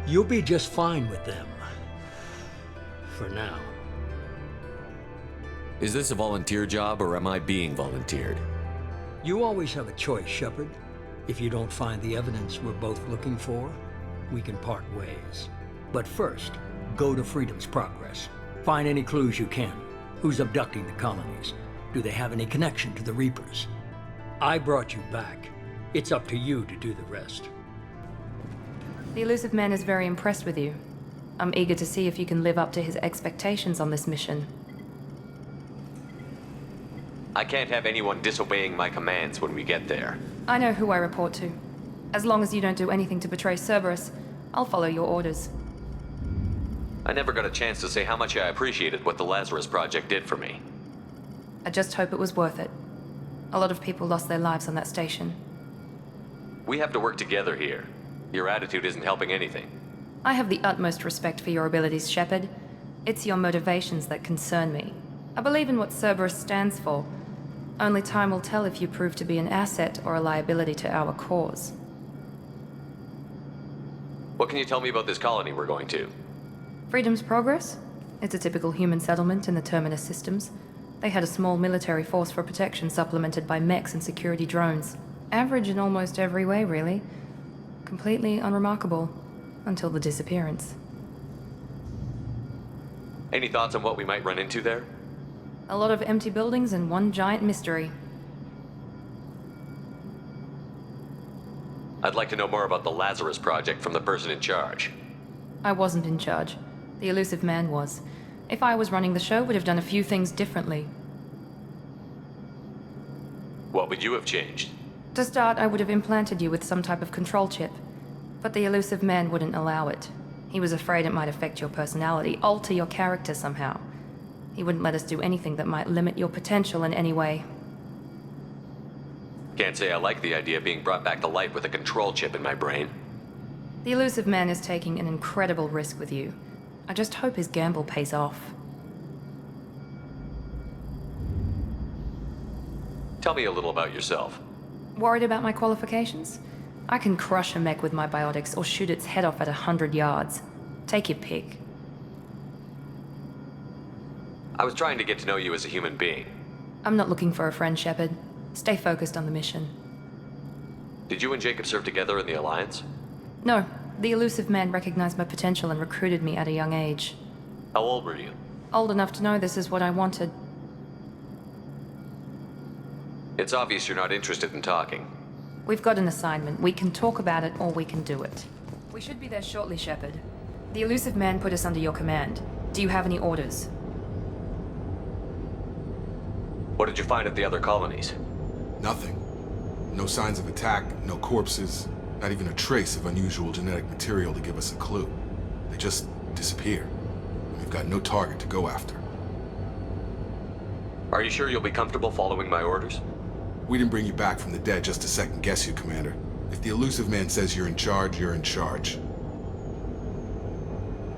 You'll be just fine with them. For now. Is this a volunteer job, or am I being volunteered? You always have a choice, Shepard. If you don't find the evidence we're both looking for, we can part ways. But first, go to Freedom's Progress. Find any clues you can. Who's abducting the colonies? Do they have any connection to the Reapers? I brought you back. It's up to you to do the rest. The elusive man is very impressed with you. I'm eager to see if you can live up to his expectations on this mission. I can't have anyone disobeying my commands when we get there. I know who I report to. As long as you don't do anything to betray Cerberus, I'll follow your orders. I never got a chance to say how much I appreciated what the Lazarus Project did for me. I just hope it was worth it. A lot of people lost their lives on that station. We have to work together here. Your attitude isn't helping anything. I have the utmost respect for your abilities, Shepard. It's your motivations that concern me. I believe in what Cerberus stands for. Only time will tell if you prove to be an asset or a liability to our cause. What can you tell me about this colony we're going to? Freedom's Progress? It's a typical human settlement in the Terminus systems. They had a small military force for protection supplemented by mechs and security drones. Average in almost every way, really. Completely unremarkable. Until the disappearance. Any thoughts on what we might run into there? A lot of empty buildings and one giant mystery. I'd like to know more about the Lazarus Project from the person in charge. I wasn't in charge. The elusive man was. If I was running the show, would have done a few things differently. What would you have changed? To start, I would have implanted you with some type of control chip. But the elusive man wouldn't allow it. He was afraid it might affect your personality, alter your character somehow. He wouldn't let us do anything that might limit your potential in any way. Can't say I like the idea of being brought back to life with a control chip in my brain. The elusive man is taking an incredible risk with you. I just hope his gamble pays off. Tell me a little about yourself. Worried about my qualifications? I can crush a mech with my biotics or shoot its head off at 100 yards. Take your pick. I was trying to get to know you as a human being. I'm not looking for a friend, Shepard. Stay focused on the mission. Did you and Jacob serve together in the Alliance? No. The elusive man recognized my potential and recruited me at a young age. How old were you? Old enough to know this is what I wanted. It's obvious you're not interested in talking. We've got an assignment. We can talk about it or we can do it. We should be there shortly, Shepard. The elusive man put us under your command. Do you have any orders? What did you find at the other colonies? Nothing. No signs of attack, no corpses, not even a trace of unusual genetic material to give us a clue. They just disappear. And we've got no target to go after. Are you sure you'll be comfortable following my orders? We didn't bring you back from the dead just to second guess you, Commander. If the elusive man says you're in charge, you're in charge.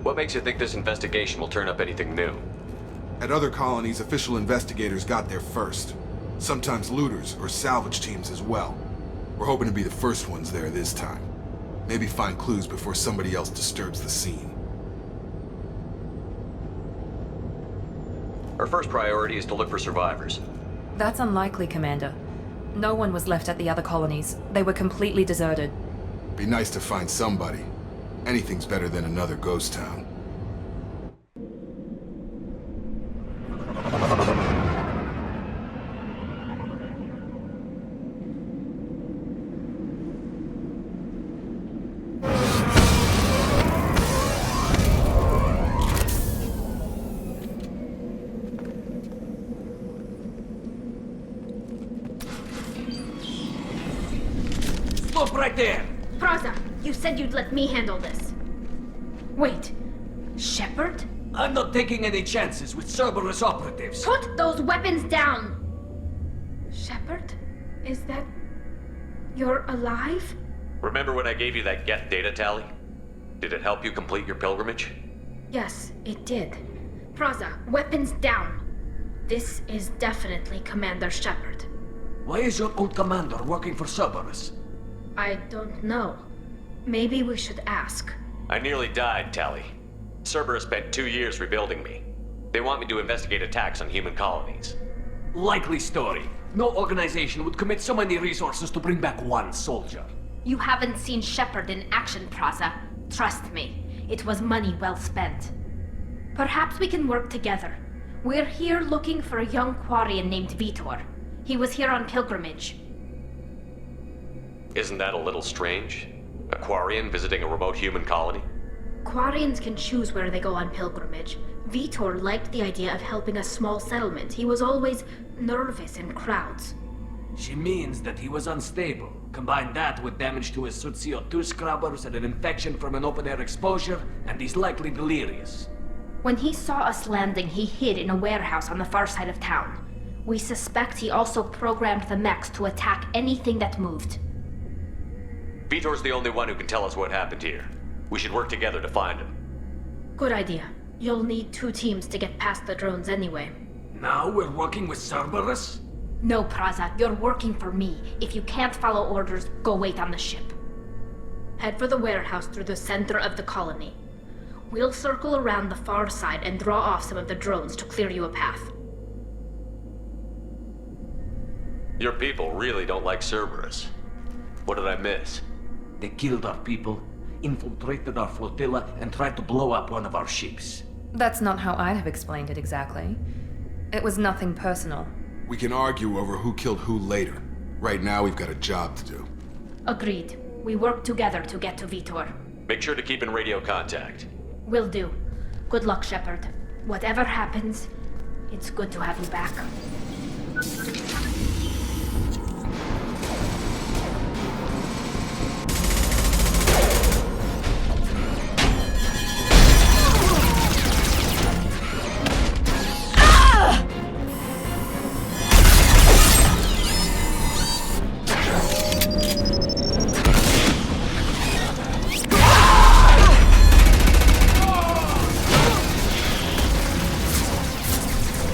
What makes you think this investigation will turn up anything new? At other colonies, official investigators got there first. Sometimes looters or salvage teams as well. We're hoping to be the first ones there this time. Maybe find clues before somebody else disturbs the scene. Our first priority is to look for survivors. That's unlikely, Commander. No one was left at the other colonies. They were completely deserted. Be nice to find somebody. Anything's better than another ghost town. Stop right there! Praza, you said you'd let me handle this. Wait, Shepard? I'm not taking any chances with Cerberus operatives. Put those weapons down! Shepard? Is that... you're alive? Remember when I gave you that Geth data tally? Did it help you complete your pilgrimage? Yes, it did. Praza, weapons down. This is definitely Commander Shepard. Why is your old commander working for Cerberus? I don't know. Maybe we should ask. I nearly died, Tally. Cerberus spent 2 years rebuilding me. They want me to investigate attacks on human colonies. Likely story. No organization would commit so many resources to bring back one soldier. You haven't seen Shepard in action, Praza. Trust me, it was money well spent. Perhaps we can work together. We're here looking for a young Quarian named Vitor. He was here on pilgrimage. Isn't that a little strange? A Quarian visiting a remote human colony? Quarians can choose where they go on pilgrimage. Vitor liked the idea of helping a small settlement. He was always nervous in crowds. She means that he was unstable. Combine that with damage to his CO2 scrubbers and an infection from an open-air exposure, and he's likely delirious. When he saw us landing, he hid in a warehouse on the far side of town. We suspect he also programmed the mechs to attack anything that moved. Vitor's the only one who can tell us what happened here. We should work together to find him. Good idea. You'll need 2 teams to get past the drones anyway. Now we're working with Cerberus? No, Praza, you're working for me. If you can't follow orders, go wait on the ship. Head for the warehouse through the center of the colony. We'll circle around the far side and draw off some of the drones to clear you a path. Your people really don't like Cerberus. What did I miss? They killed our people, infiltrated our flotilla, and tried to blow up one of our ships. That's not how I'd have explained it exactly. It was nothing personal. We can argue over who killed who later. Right now, we've got a job to do. Agreed. We work together to get to Vitor. Make sure to keep in radio contact. Will do. Good luck, Shepard. Whatever happens, it's good to have you back.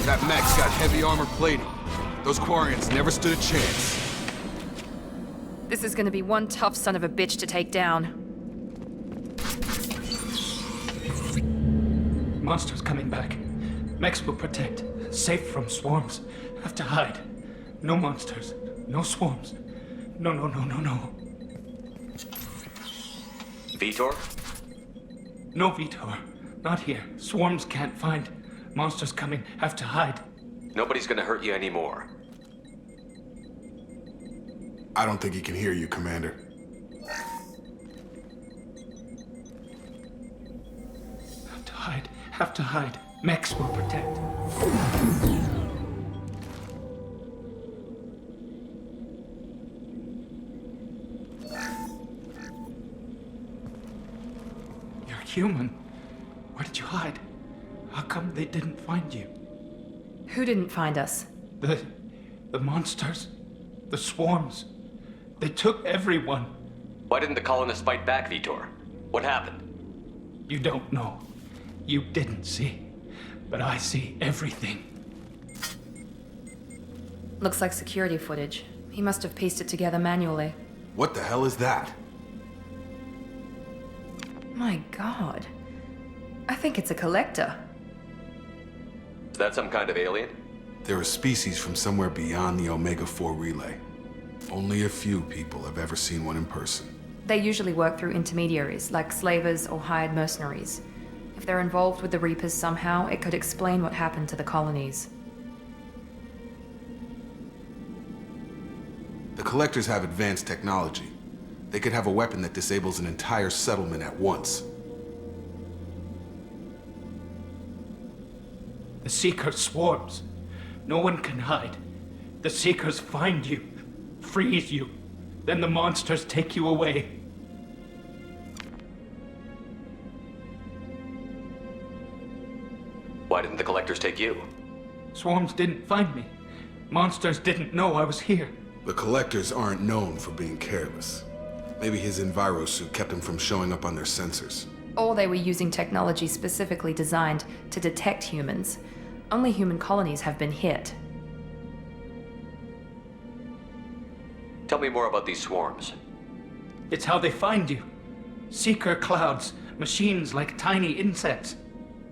That mech's got heavy armor plating. Those Quarians never stood a chance. This is gonna be one tough son of a bitch to take down. Monsters coming back. Mechs will protect. Safe from swarms. Have to hide. No monsters. No swarms. No. Vitor? No Vitor. Not here. Swarms can't find. Monsters coming. Have to hide. Nobody's gonna hurt you anymore. I don't think he can hear you, Commander. Have to hide. Have to hide. Mechs will protect. You're human. Where did you hide? How come they didn't find you? Who didn't find us? The monsters. The swarms. They took everyone. Why didn't the colonists fight back, Vitor? What happened? You don't know. You didn't see. But I see everything. Looks like security footage. He must have pieced it together manually. What the hell is that? My god. I think it's a collector. Is that some kind of alien? They're a species from somewhere beyond the Omega-4 relay. Only a few people have ever seen one in person. They usually work through intermediaries, like slavers or hired mercenaries. If they're involved with the Reapers somehow, it could explain what happened to the colonies. The Collectors have advanced technology. They could have a weapon that disables an entire settlement at once. The Seeker swarms. No one can hide. The Seekers find you, freeze you, then the monsters take you away. Why didn't the Collectors take you? Swarms didn't find me. Monsters didn't know I was here. The Collectors aren't known for being careless. Maybe his Enviro suit kept him from showing up on their sensors. Or they were using technology specifically designed to detect humans. Only human colonies have been hit. Tell me more about these swarms. It's how they find you. Seeker clouds, machines like tiny insects.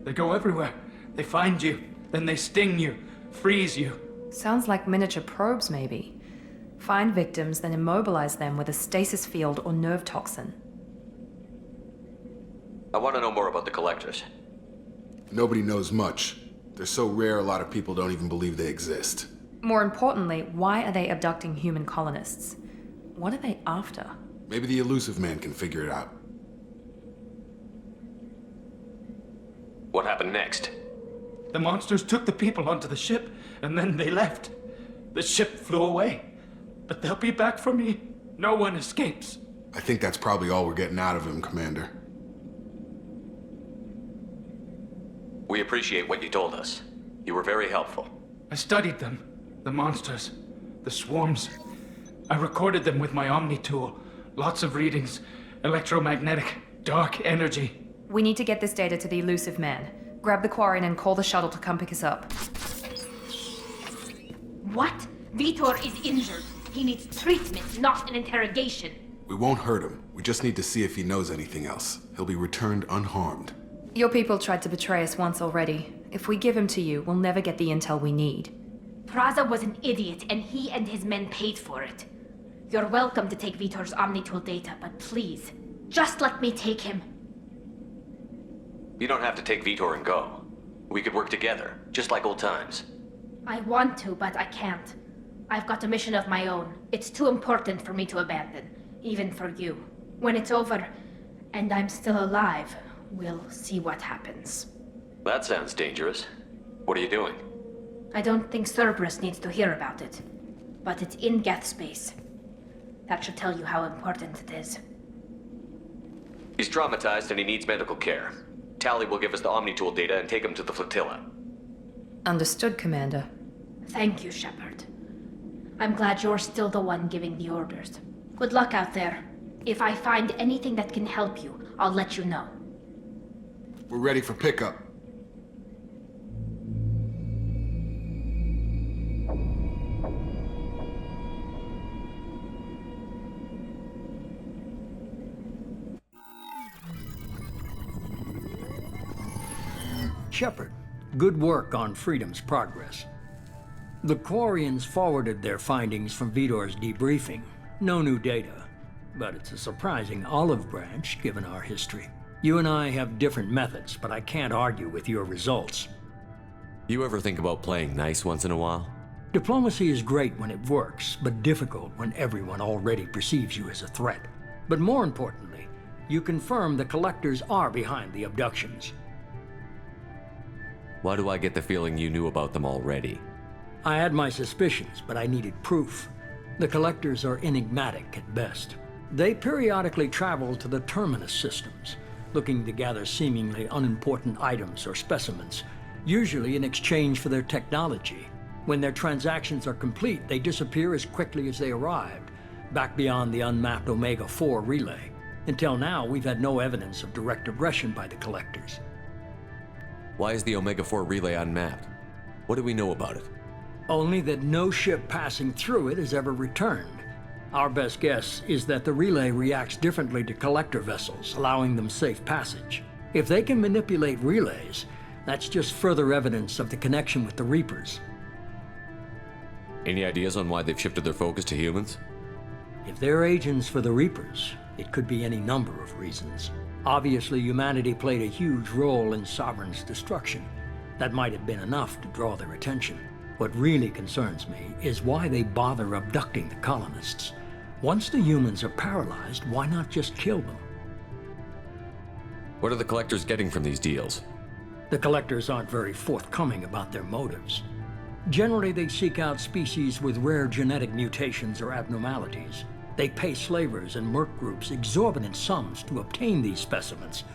They go everywhere. They find you, then they sting you, freeze you. Sounds like miniature probes, maybe. Find victims, then immobilize them with a stasis field or nerve toxin. I want to know more about the Collectors. Nobody knows much. They're so rare, a lot of people don't even believe they exist. More importantly, why are they abducting human colonists? What are they after? Maybe the Elusive Man can figure it out. What happened next? The monsters took the people onto the ship, and then they left. The ship flew away. But they'll be back for me. No one escapes. I think that's probably all we're getting out of him, Commander. We appreciate what you told us. You were very helpful. I studied them. The monsters. The swarms. I recorded them with my Omni tool. Lots of readings. Electromagnetic. Dark energy. We need to get this data to the Elusive Man. Grab the Quarian and call the shuttle to come pick us up. What? Vitor is injured. He needs treatment, not an interrogation. We won't hurt him. We just need to see if he knows anything else. He'll be returned unharmed. Your people tried to betray us once already. If we give him to you, we'll never get the intel we need. Praza was an idiot, and he and his men paid for it. You're welcome to take Vitor's Omnitool data, but please, just let me take him. You don't have to take Vitor and go. We could work together, just like old times. I want to, but I can't. I've got a mission of my own. It's too important for me to abandon, even for you. When it's over, and I'm still alive, we'll see what happens. That sounds dangerous. What are you doing? I don't think Cerberus needs to hear about it, but it's in Geth space. That should tell you how important it is. He's traumatized and he needs medical care. Tally will give us the Omnitool data and take him to the flotilla. Understood, Commander. Thank you, Shepard. I'm glad you're still the one giving the orders. Good luck out there. If I find anything that can help you, I'll let you know. We're ready for pickup. Shepard, good work on Freedom's progress. The Quarians forwarded their findings from Vitor's debriefing. No new data, but it's a surprising olive branch given our history. You and I have different methods, but I can't argue with your results. You ever think about playing nice once in a while? Diplomacy is great when it works, but difficult when everyone already perceives you as a threat. But more importantly, you confirm the Collectors are behind the abductions. Why do I get the feeling you knew about them already? I had my suspicions, but I needed proof. The Collectors are enigmatic at best. They periodically travel to the Terminus systems, looking to gather seemingly unimportant items or specimens, usually in exchange for their technology. When their transactions are complete, they disappear as quickly as they arrived, back beyond the unmapped Omega-4 relay. Until now, we've had no evidence of direct aggression by the Collectors. Why is the Omega-4 relay unmapped? What do we know about it? Only that no ship passing through it has ever returned. Our best guess is that the relay reacts differently to collector vessels, allowing them safe passage. If they can manipulate relays, that's just further evidence of the connection with the Reapers. Any ideas on why they've shifted their focus to humans? If they're agents for the Reapers, it could be any number of reasons. Obviously, humanity played a huge role in Sovereign's destruction. That might have been enough to draw their attention. What really concerns me is why they bother abducting the colonists. Once the humans are paralyzed, why not just kill them? What are the collectors getting from these deals? The collectors aren't very forthcoming about their motives. Generally, they seek out species with rare genetic mutations or abnormalities. They pay slavers and merc groups exorbitant sums to obtain these specimens,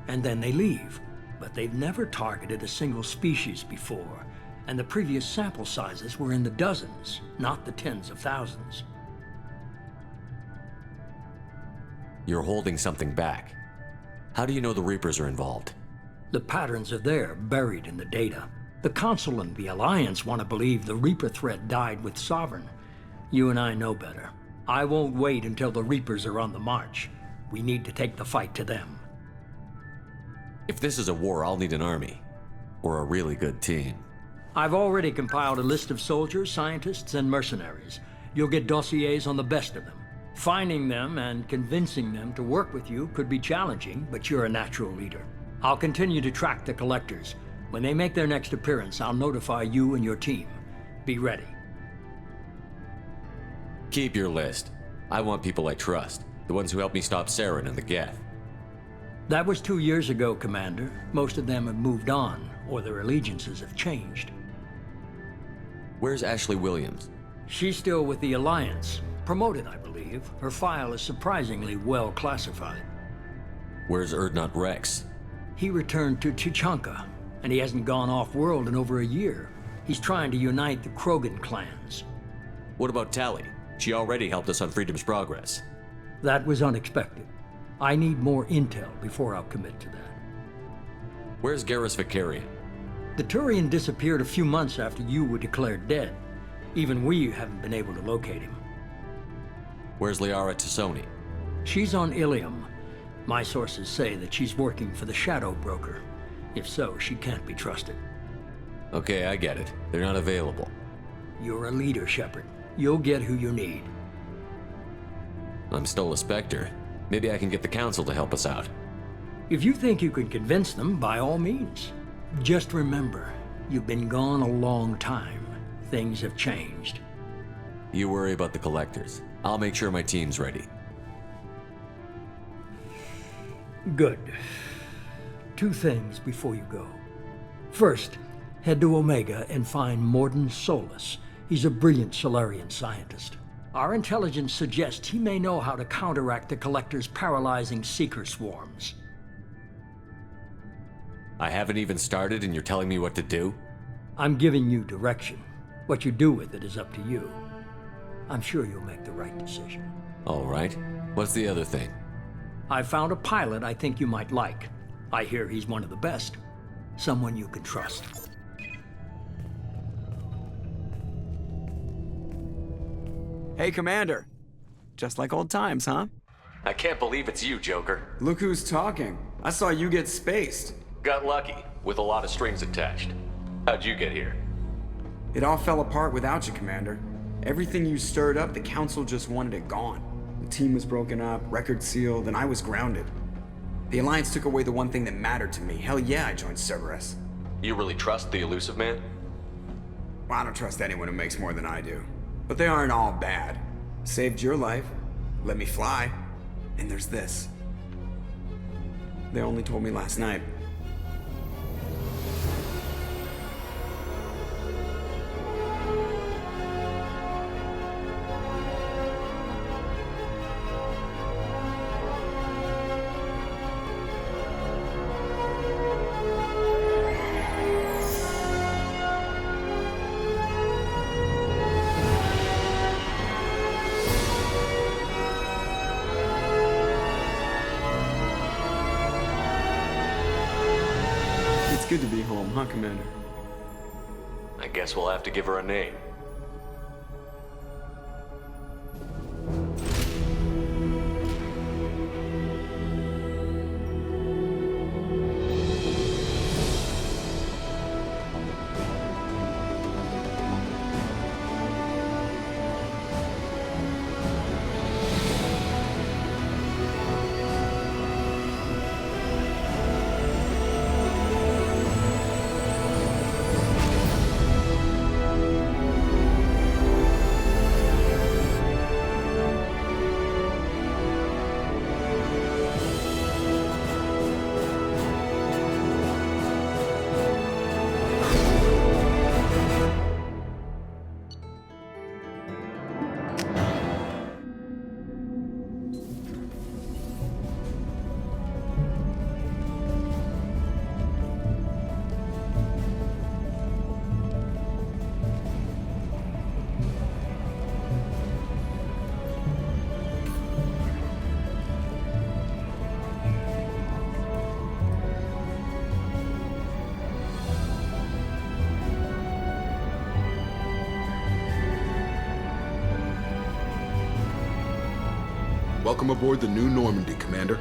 and then they leave. But they've never targeted a single species before, and the previous sample sizes were in the dozens, not the tens of thousands. You're holding something back. How do you know the Reapers are involved? The patterns are there, buried in the data. The Council and the Alliance want to believe the Reaper threat died with Sovereign. You and I know better. I won't wait until the Reapers are on the march. We need to take the fight to them. If this is a war, I'll need an army. Or a really good team. I've already compiled a list of soldiers, scientists, and mercenaries. You'll get dossiers on the best of them. Finding them and convincing them to work with you could be challenging, but you're a natural leader. I'll continue to track the collectors. When they make their next appearance, I'll notify you and your team. Be ready. Keep your list. I want people I trust. The ones who helped me stop Saren and the Geth. That was 2 years ago, Commander. Most of them have moved on, or their allegiances have changed. Where's Ashley Williams? She's still with the Alliance. Promoted, I believe. Her file is surprisingly well classified. Where's Erdnot Rex? He returned to Chichanka, and he hasn't gone off-world in over a year. He's trying to unite the Krogan clans. What about Tally? She already helped us on Freedom's Progress. That was unexpected. I need more intel before I'll commit to that. Where's Garrus Vicarian? The Turian disappeared a few months after you were declared dead. Even we haven't been able to locate him. Where's Liara Tassoni? She's on Ilium. My sources say that she's working for the Shadow Broker. If so, she can't be trusted. Okay, I get it. They're not available. You're a leader, Shepard. You'll get who you need. I'm still a Spectre. Maybe I can get the Council to help us out. If you think you can convince them, by all means. Just remember, you've been gone a long time. Things have changed. You worry about the Collectors. I'll make sure my team's ready. Good. 2 things before you go. First, head to Omega and find Morden Solus. He's a brilliant Solarian scientist. Our intelligence suggests he may know how to counteract the Collector's paralyzing Seeker swarms. I haven't even started and you're telling me what to do? I'm giving you direction. What you do with it is up to you. I'm sure you'll make the right decision. All right. What's the other thing? I found a pilot I think you might like. I hear he's one of the best. Someone you can trust. Hey, Commander. Just like old times, huh? I can't believe it's you, Joker. Look who's talking. I saw you get spaced. Got lucky, with a lot of strings attached. How'd you get here? It all fell apart without you, Commander. Everything you stirred up, the Council just wanted it gone. The team was broken up, record sealed, and I was grounded. The Alliance took away the one thing that mattered to me. Hell yeah, I joined Cerberus. You really trust the Elusive Man? Well, I don't trust anyone who makes more than I do. But they aren't all bad. Saved your life, let me fly, and there's this. They only told me last night. It's good to be home, huh, Commander? I Guess we'll have to give her a name. Welcome aboard the new Normandy, Commander.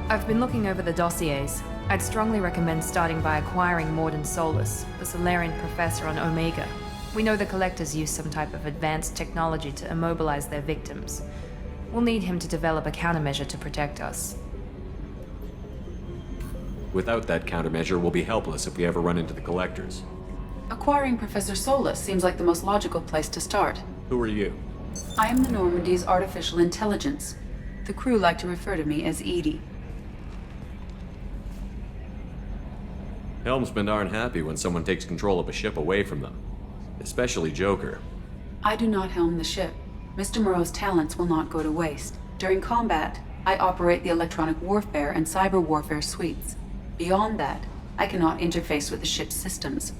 I've been looking over the dossiers. I'd strongly recommend starting by acquiring Morden Solus, the Solarian professor on Omega. We know the Collectors use some type of advanced technology to immobilize their victims. We'll need him to develop a countermeasure to protect us. Without that countermeasure, we'll be helpless if we ever run into the Collectors. Acquiring Professor Solus seems like the most logical place to start. Who are you? I am the Normandy's artificial intelligence. The crew like to refer to me as Edie. Helmsmen aren't happy when someone takes control of a ship away from them. Especially Joker. I do not helm the ship. Mr. Moreau's talents will not go to waste. During combat, I operate the electronic warfare and cyber warfare suites. Beyond that, I cannot interface with the ship's systems.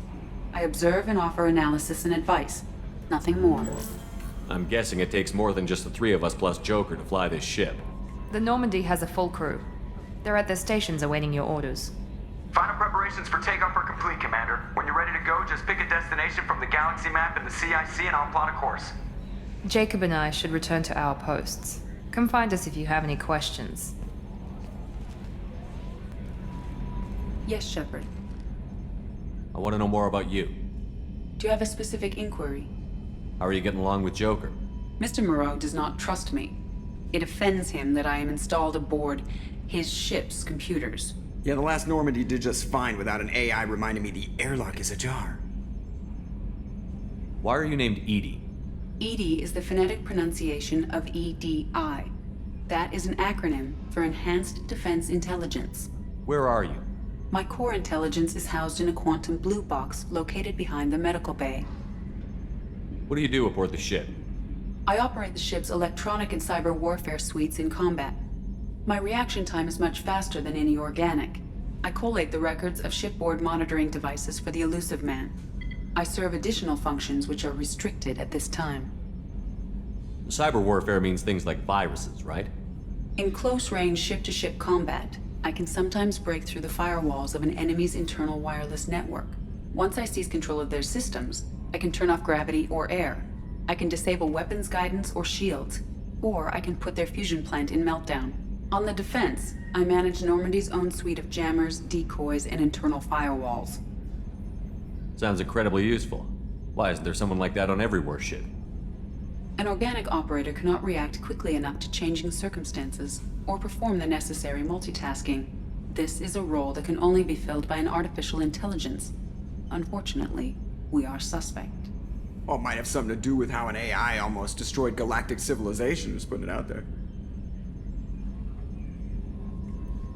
I observe and offer analysis and advice. Nothing more. I'm guessing it takes more than just the three of us plus Joker to fly this ship. The Normandy has a full crew. They're at their stations awaiting your orders. Final preparations for takeoff are complete, Commander. When you're ready to go, just pick a destination from the galaxy map in the CIC and I'll plot a course. Jacob and I should return to our posts. Come find us if you have any questions. Yes, Shepard. I want to know more about you. Do you have a specific inquiry? How are you getting along with Joker? Mr. Moreau does not trust me. It offends him that I am installed aboard his ship's computers. Yeah, the last Normandy did just fine without an AI reminding me the airlock is ajar. Why are you named Edie? EDI is the phonetic pronunciation of EDI. That is an acronym for Enhanced Defense Intelligence. Where are you? My core intelligence is housed in a quantum blue box located behind the medical bay. What do you do aboard the ship? I operate the ship's electronic and cyber warfare suites in combat. My reaction time is much faster than any organic. I collate the records of shipboard monitoring devices for the Elusive Man. I serve additional functions which are restricted at this time. Cyber warfare means things like viruses, right? In close-range ship-to-ship combat, I can sometimes break through the firewalls of an enemy's internal wireless network. Once I seize control of their systems, I can turn off gravity or air. I can disable weapons guidance or shields, or I can put their fusion plant in meltdown. On the defense, I manage Normandy's own suite of jammers, decoys, and internal firewalls. Sounds incredibly useful. Why isn't there someone like that on every warship? An organic operator cannot react quickly enough to changing circumstances or perform the necessary multitasking. This is a role that can only be filled by an artificial intelligence. Unfortunately, we are suspect. Well, it might have something to do with how an AI almost destroyed galactic civilization, just putting it out there.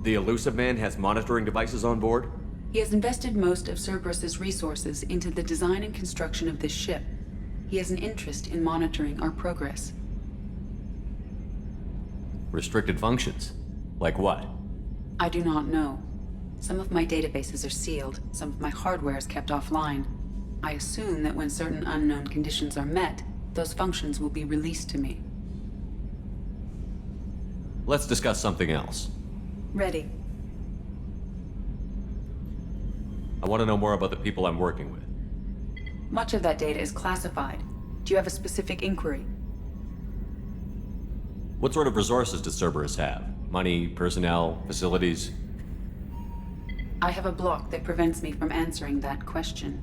The Elusive Man has monitoring devices on board? He has invested most of Cerberus's resources into the design and construction of this ship. He has an interest in monitoring our progress. Restricted functions? Like what? I do not know. Some of my databases are sealed, some of my hardware is kept offline. I assume that when certain unknown conditions are met, those functions will be released to me. Let's discuss something else. Ready. I want to know more about the people I'm working with. Much of that data is classified. Do you have a specific inquiry? What sort of resources does Cerberus have? Money, personnel, facilities? I have a block that prevents me from answering that question.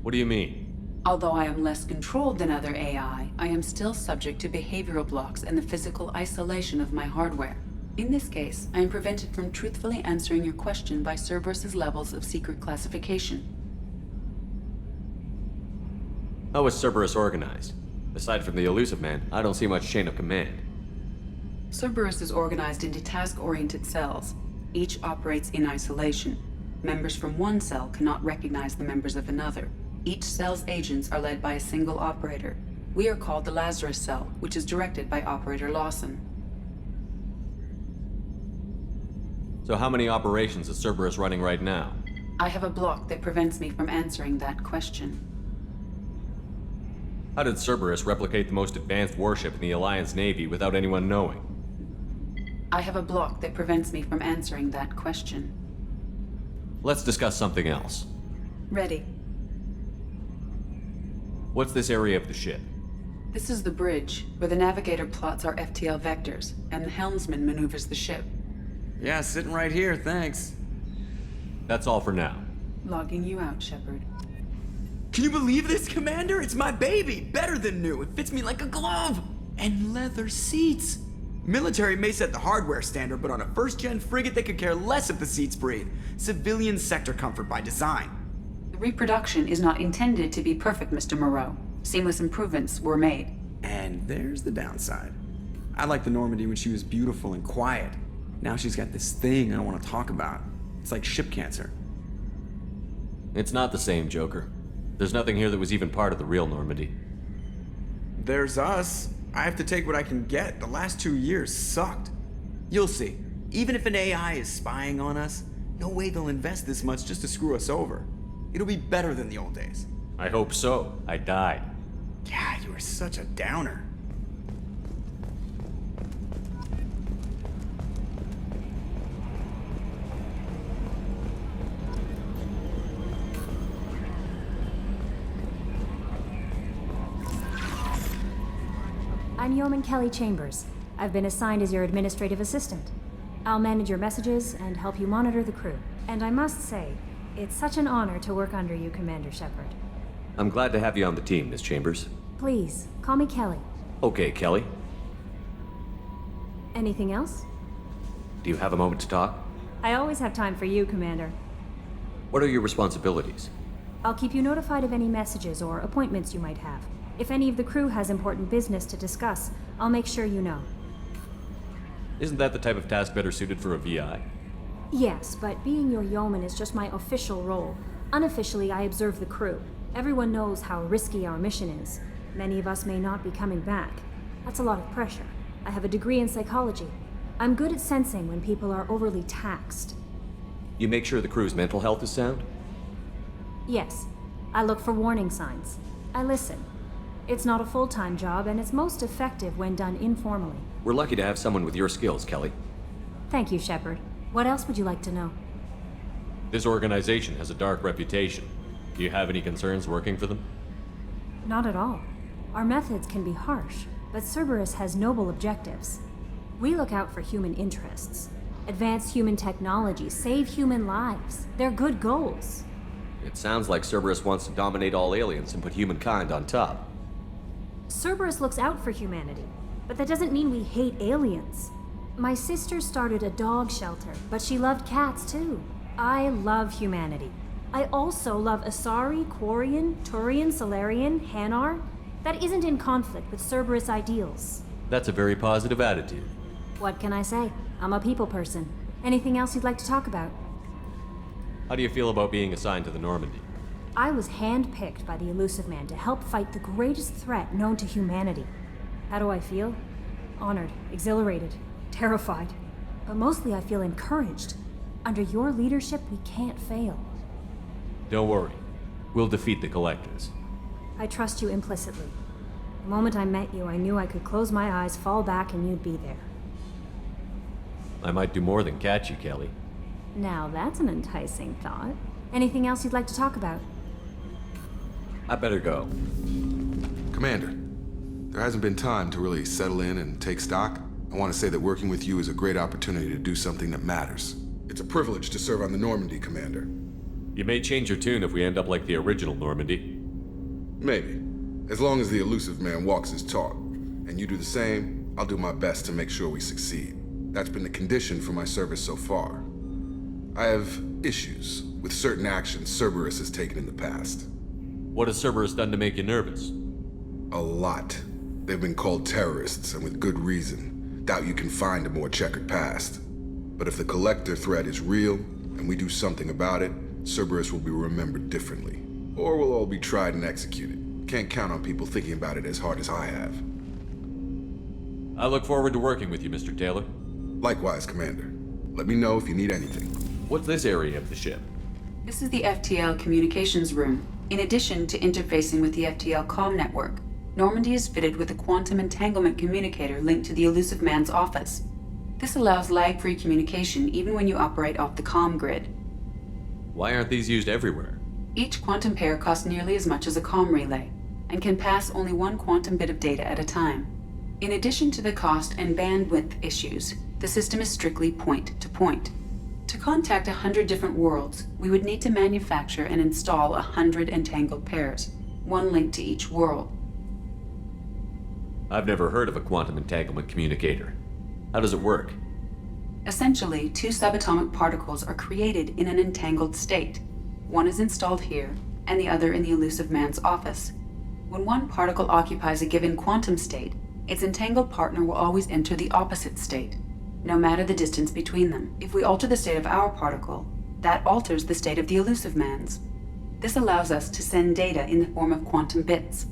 What do you mean? Although I am less controlled than other AI, I am still subject to behavioral blocks and the physical isolation of my hardware. In this case, I am prevented from truthfully answering your question by Cerberus's levels of secret classification. How is Cerberus organized? Aside from the Elusive Man, I don't see much chain of command. Cerberus is organized into task-oriented cells. Each operates in isolation. Members from one cell cannot recognize the members of another. Each cell's agents are led by a single operator. We are called the Lazarus Cell, which is directed by Operator Lawson. So how many operations is Cerberus running right now? I have a block that prevents me from answering that question. How did Cerberus replicate the most advanced warship in the Alliance Navy without anyone knowing? I have a block that prevents me from answering that question. Let's discuss something else. Ready. What's this area of the ship? This is the bridge, where the navigator plots our FTL vectors, and the helmsman maneuvers the ship. Yeah, sitting right here, thanks. That's all for now. Logging you out, Shepard. Can you believe this, Commander? It's my baby! Better than new. It fits me like a glove! And leather seats! Military may set the hardware standard, but on a first-gen frigate, they could care less if the seats breathe. Civilian sector comfort by design. The reproduction is not intended to be perfect, Mr. Moreau. Seamless improvements were made. And there's the downside. I liked the Normandy when she was beautiful and quiet. Now she's got this thing I don't want to talk about. It's like ship cancer. It's not the same, Joker. There's nothing here that was even part of the real Normandy. There's us. I have to take what I can get. The last 2 years sucked. You'll see. Even if an AI is spying on us, no way they'll invest this much just to screw us over. It'll be better than the old days. I hope so. I died. Yeah, you were such a downer. I'm Yeoman Kelly Chambers. I've been assigned as your administrative assistant. I'll manage your messages and help you monitor the crew. And I must say, it's such an honor to work under you, Commander Shepard. I'm glad to have you on the team, Miss Chambers. Please, call me Kelly. Okay, Kelly. Anything else? Do you have a moment to talk? I always have time for you, Commander. What are your responsibilities? I'll keep you notified of any messages or appointments you might have. If any of the crew has important business to discuss, I'll make sure you know. Isn't that the type of task better suited for a VI? Yes, but being your yeoman is just my official role. Unofficially, I observe the crew. Everyone knows how risky our mission is. Many of us may not be coming back. That's a lot of pressure. I have a degree in psychology. I'm good at sensing when people are overly taxed. You make sure the crew's mental health is sound? Yes. I look for warning signs. I listen. It's not a full-time job, and it's most effective when done informally. We're lucky to have someone with your skills, Kelly. Thank you, Shepard. What else would you like to know? This organization has a dark reputation. Do you have any concerns working for them? Not at all. Our methods can be harsh, but Cerberus has noble objectives. We look out for human interests. Advance human technology, save human lives. They're good goals. It sounds like Cerberus wants to dominate all aliens and put humankind on top. Cerberus looks out for humanity, but that doesn't mean we hate aliens. My sister started a dog shelter, but she loved cats too. I love humanity. I also love Asari, Quarian, Turian, Solarian, Hanar. That isn't in conflict with Cerberus ideals. That's a very positive attitude. What can I say? I'm a people person. Anything else you'd like to talk about? How do you feel about being assigned to the Normandy? I was handpicked by the Elusive Man to help fight the greatest threat known to humanity. How do I feel? Honored, exhilarated, terrified. But mostly I feel encouraged. Under your leadership, we can't fail. Don't worry. We'll defeat the Collectors. I trust you implicitly. The moment I met you, I knew I could close my eyes, fall back, and you'd be there. I might do more than catch you, Kelly. Now that's an enticing thought. Anything else you'd like to talk about? I better go. Commander, there hasn't been time to really settle in and take stock. I want to say that working with you is a great opportunity to do something that matters. It's a privilege to serve on the Normandy, Commander. You may change your tune if we end up like the original Normandy. Maybe. As long as the elusive man walks his talk, and you do the same, I'll do my best to make sure we succeed. That's been the condition for my service so far. I have issues with certain actions Cerberus has taken in the past. What has Cerberus done to make you nervous? A lot. They've been called terrorists, and with good reason. Doubt you can find a more checkered past. But if the Collector threat is real, and we do something about it, Cerberus will be remembered differently. Or we'll all be tried and executed. Can't count on people thinking about it as hard as I have. I look forward to working with you, Mr. Taylor. Likewise, Commander. Let me know if you need anything. What's this area of the ship? This is the FTL communications room. In addition to interfacing with the FTL comm network, Normandy is fitted with a quantum entanglement communicator linked to the elusive man's office. This allows lag-free communication even when you operate off the comm grid. Why aren't these used everywhere? Each quantum pair costs nearly as much as a comm relay, and can pass only one quantum bit of data at a time. In addition to the cost and bandwidth issues, the system is strictly point-to-point. To contact 100 different worlds, we would need to manufacture and install 100 entangled pairs, one link to each world. I've never heard of a quantum entanglement communicator. How does it work? Essentially, two subatomic particles are created in an entangled state. One is installed here, and the other in the elusive man's office. When one particle occupies a given quantum state, its entangled partner will always enter the opposite state, no matter the distance between them. If we alter the state of our particle, that alters the state of the elusive man's. This allows us to send data in the form of quantum bits.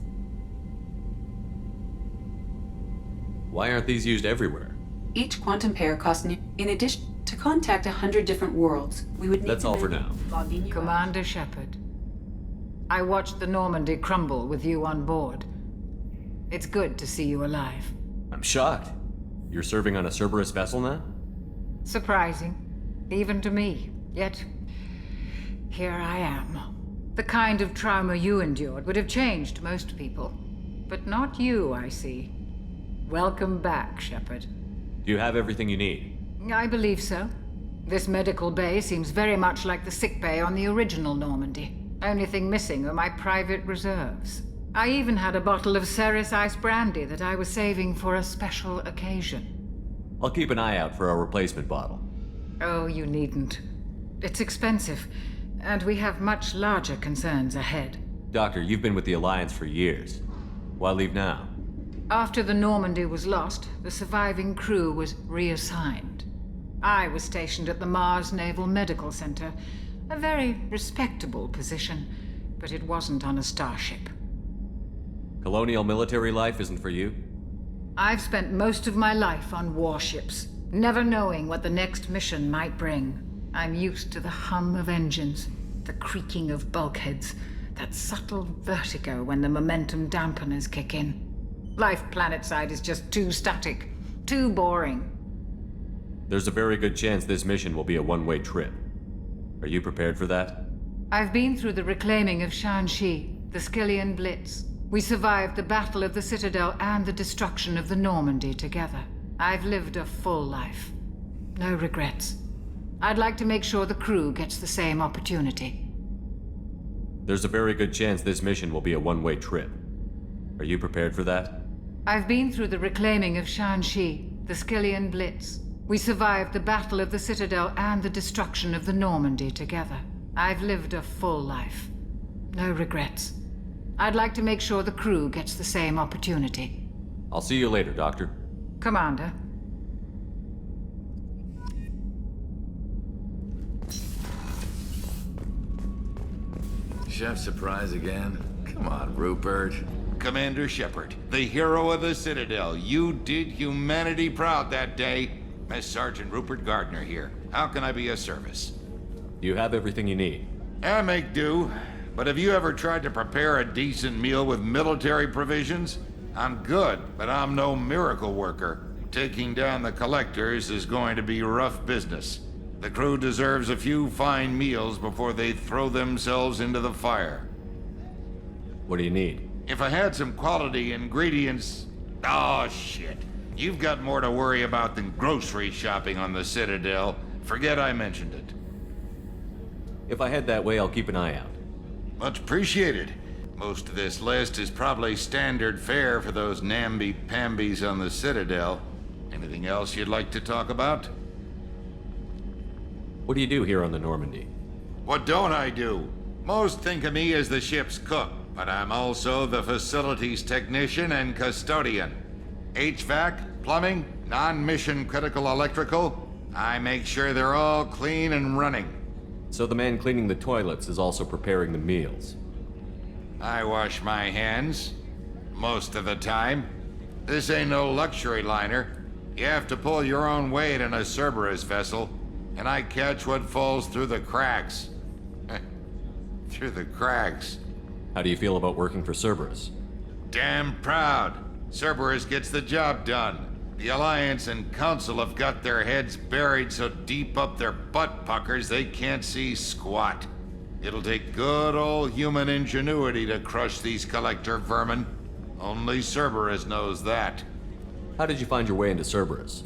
Why aren't these used everywhere? Each quantum pair costs in addition to contact 100 different worlds, we would need That's to all for now. Commander Shepard, I watched the Normandy crumble with you on board. It's good to see you alive. I'm shocked. You're serving on a Cerberus vessel now? Surprising, even to me. Yet, here I am. The kind of trauma you endured would have changed most people. But not you, I see. Welcome back, Shepard. Do you have everything you need? I believe so. This medical bay seems very much like the sick bay on the original Normandy. Only thing missing are my private reserves. I even had a bottle of Ceres Ice Brandy that I was saving for a special occasion. I'll keep an eye out for a replacement bottle. Oh, you needn't. It's expensive, and we have much larger concerns ahead. Doctor, you've been with the Alliance for years. Why leave now? After the Normandy was lost, the surviving crew was reassigned. I was stationed at the Mars Naval Medical Center, a very respectable position, but it wasn't on a starship. Colonial military life isn't for you? I've spent most of my life on warships, never knowing what the next mission might bring. I'm used to the hum of engines, the creaking of bulkheads, that subtle vertigo when the momentum dampeners kick in. Life planetside is just too static, too boring. There's a very good chance this mission will be a one-way trip. Are you prepared for that? I've been through the reclaiming of Shanxi, the Skillian Blitz. We survived the Battle of the Citadel and the destruction of the Normandy together. I've lived a full life. No regrets. I'd like to make sure the crew gets the same opportunity. There's a very good chance this mission will be a one-way trip. Are you prepared for that? I've been through the reclaiming of Shanxi, the Skillian Blitz. We survived the Battle of the Citadel and the destruction of the Normandy together. I've lived a full life. No regrets. I'd like to make sure the crew gets the same opportunity. I'll see you later, Doctor. Commander. Chef surprise again? Come on, Rupert. Commander Shepard, the hero of the Citadel. You did humanity proud that day. Mess Sergeant Rupert Gardner here. How can I be of service? You have everything you need. I make do. But have you ever tried to prepare a decent meal with military provisions? I'm good, but I'm no miracle worker. Taking down the collectors is going to be rough business. The crew deserves a few fine meals before they throw themselves into the fire. What do you need? If I had some quality ingredients... Oh, shit. You've got more to worry about than grocery shopping on the Citadel. Forget I mentioned it. If I head that way, I'll keep an eye out. Much appreciated. Most of this list is probably standard fare for those namby-pambies on the Citadel. Anything else you'd like to talk about? What do you do here on the Normandy? What don't I do? Most think of me as the ship's cook, but I'm also the facilities technician and custodian. HVAC, plumbing, non-mission critical electrical. I make sure they're all clean and running. So the man cleaning the toilets is also preparing the meals. I wash my hands. Most of the time. This ain't no luxury liner. You have to pull your own weight in a Cerberus vessel, and I catch what falls through the cracks. Through the cracks. How do you feel about working for Cerberus? Damn proud. Cerberus gets the job done. The Alliance and Council have got their heads buried so deep up their butt puckers they can't see squat. It'll take good old human ingenuity to crush these collector vermin. Only Cerberus knows that. How did you find your way into Cerberus?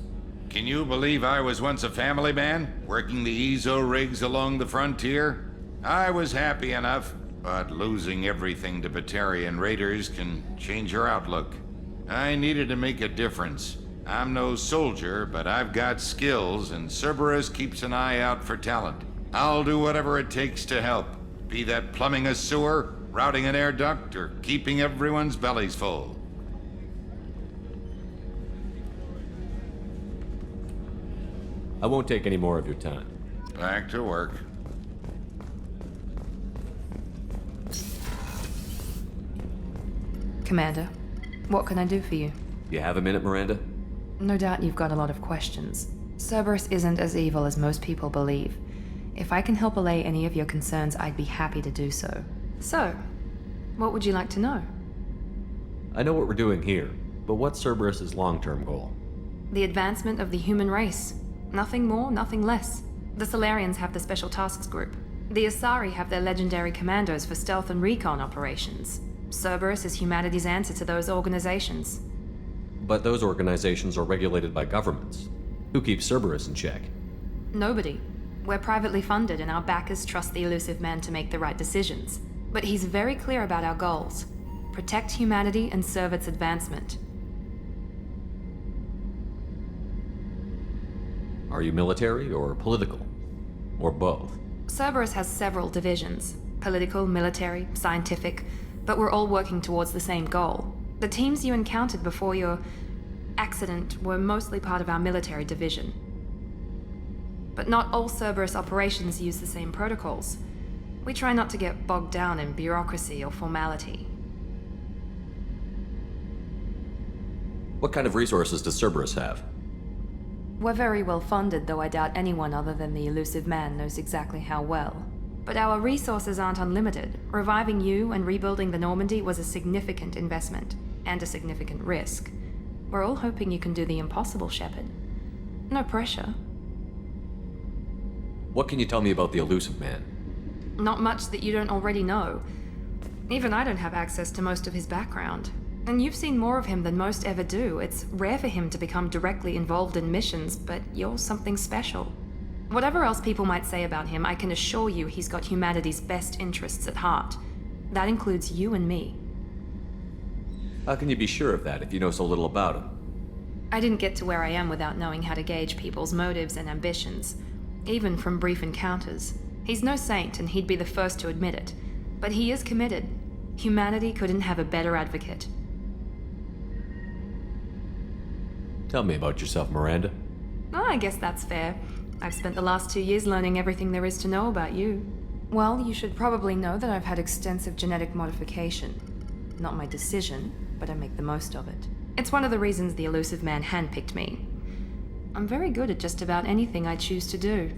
Can you believe I was once a family man, working the Ezo rigs along the frontier? I was happy enough, but losing everything to Batarian raiders can change your outlook. I needed to make a difference. I'm no soldier, but I've got skills, and Cerberus keeps an eye out for talent. I'll do whatever it takes to help, be that plumbing a sewer, routing an air duct, or keeping everyone's bellies full. I won't take any more of your time. Back to work. Commander, what can I do for you? You have a minute, Miranda? No doubt you've got a lot of questions. Cerberus isn't as evil as most people believe. If I can help allay any of your concerns, I'd be happy to do so. So, what would you like to know? I know what we're doing here, but what's Cerberus's long-term goal? The advancement of the human race. Nothing more, nothing less. The Solarians have the Special Tasks Group. The Asari have their legendary commandos for stealth and recon operations. Cerberus is humanity's answer to those organizations. But those organizations are regulated by governments. Who keeps Cerberus in check? Nobody. We're privately funded and our backers trust the elusive man to make the right decisions. But he's very clear about our goals. Protect humanity and serve its advancement. Are you military or political? Or both? Cerberus has several divisions. Political, military, scientific, but we're all working towards the same goal. The teams you encountered before your accident were mostly part of our military division. But not all Cerberus operations use the same protocols. We try not to get bogged down in bureaucracy or formality. What kind of resources does Cerberus have? We're very well funded, though I doubt anyone other than the elusive man knows exactly how well. But our resources aren't unlimited. Reviving you and rebuilding the Normandy was a significant investment, and a significant risk. We're all hoping you can do the impossible, Shepard. No pressure. What can you tell me about the elusive man? Not much that you don't already know. Even I don't have access to most of his background. And you've seen more of him than most ever do. It's rare for him to become directly involved in missions, but you're something special. Whatever else people might say about him, I can assure you he's got humanity's best interests at heart. That includes you and me. How can you be sure of that if you know so little about him? I didn't get to where I am without knowing how to gauge people's motives and ambitions, even from brief encounters. He's no saint, and he'd be the first to admit it. But he is committed. Humanity couldn't have a better advocate. Tell me about yourself, Miranda. Oh, I guess that's fair. I've spent the last 2 years learning everything there is to know about you. Well, you should probably know that I've had extensive genetic modification. Not my decision, but I make the most of it. It's one of the reasons the elusive man handpicked me. I'm very good at just about anything I choose to do.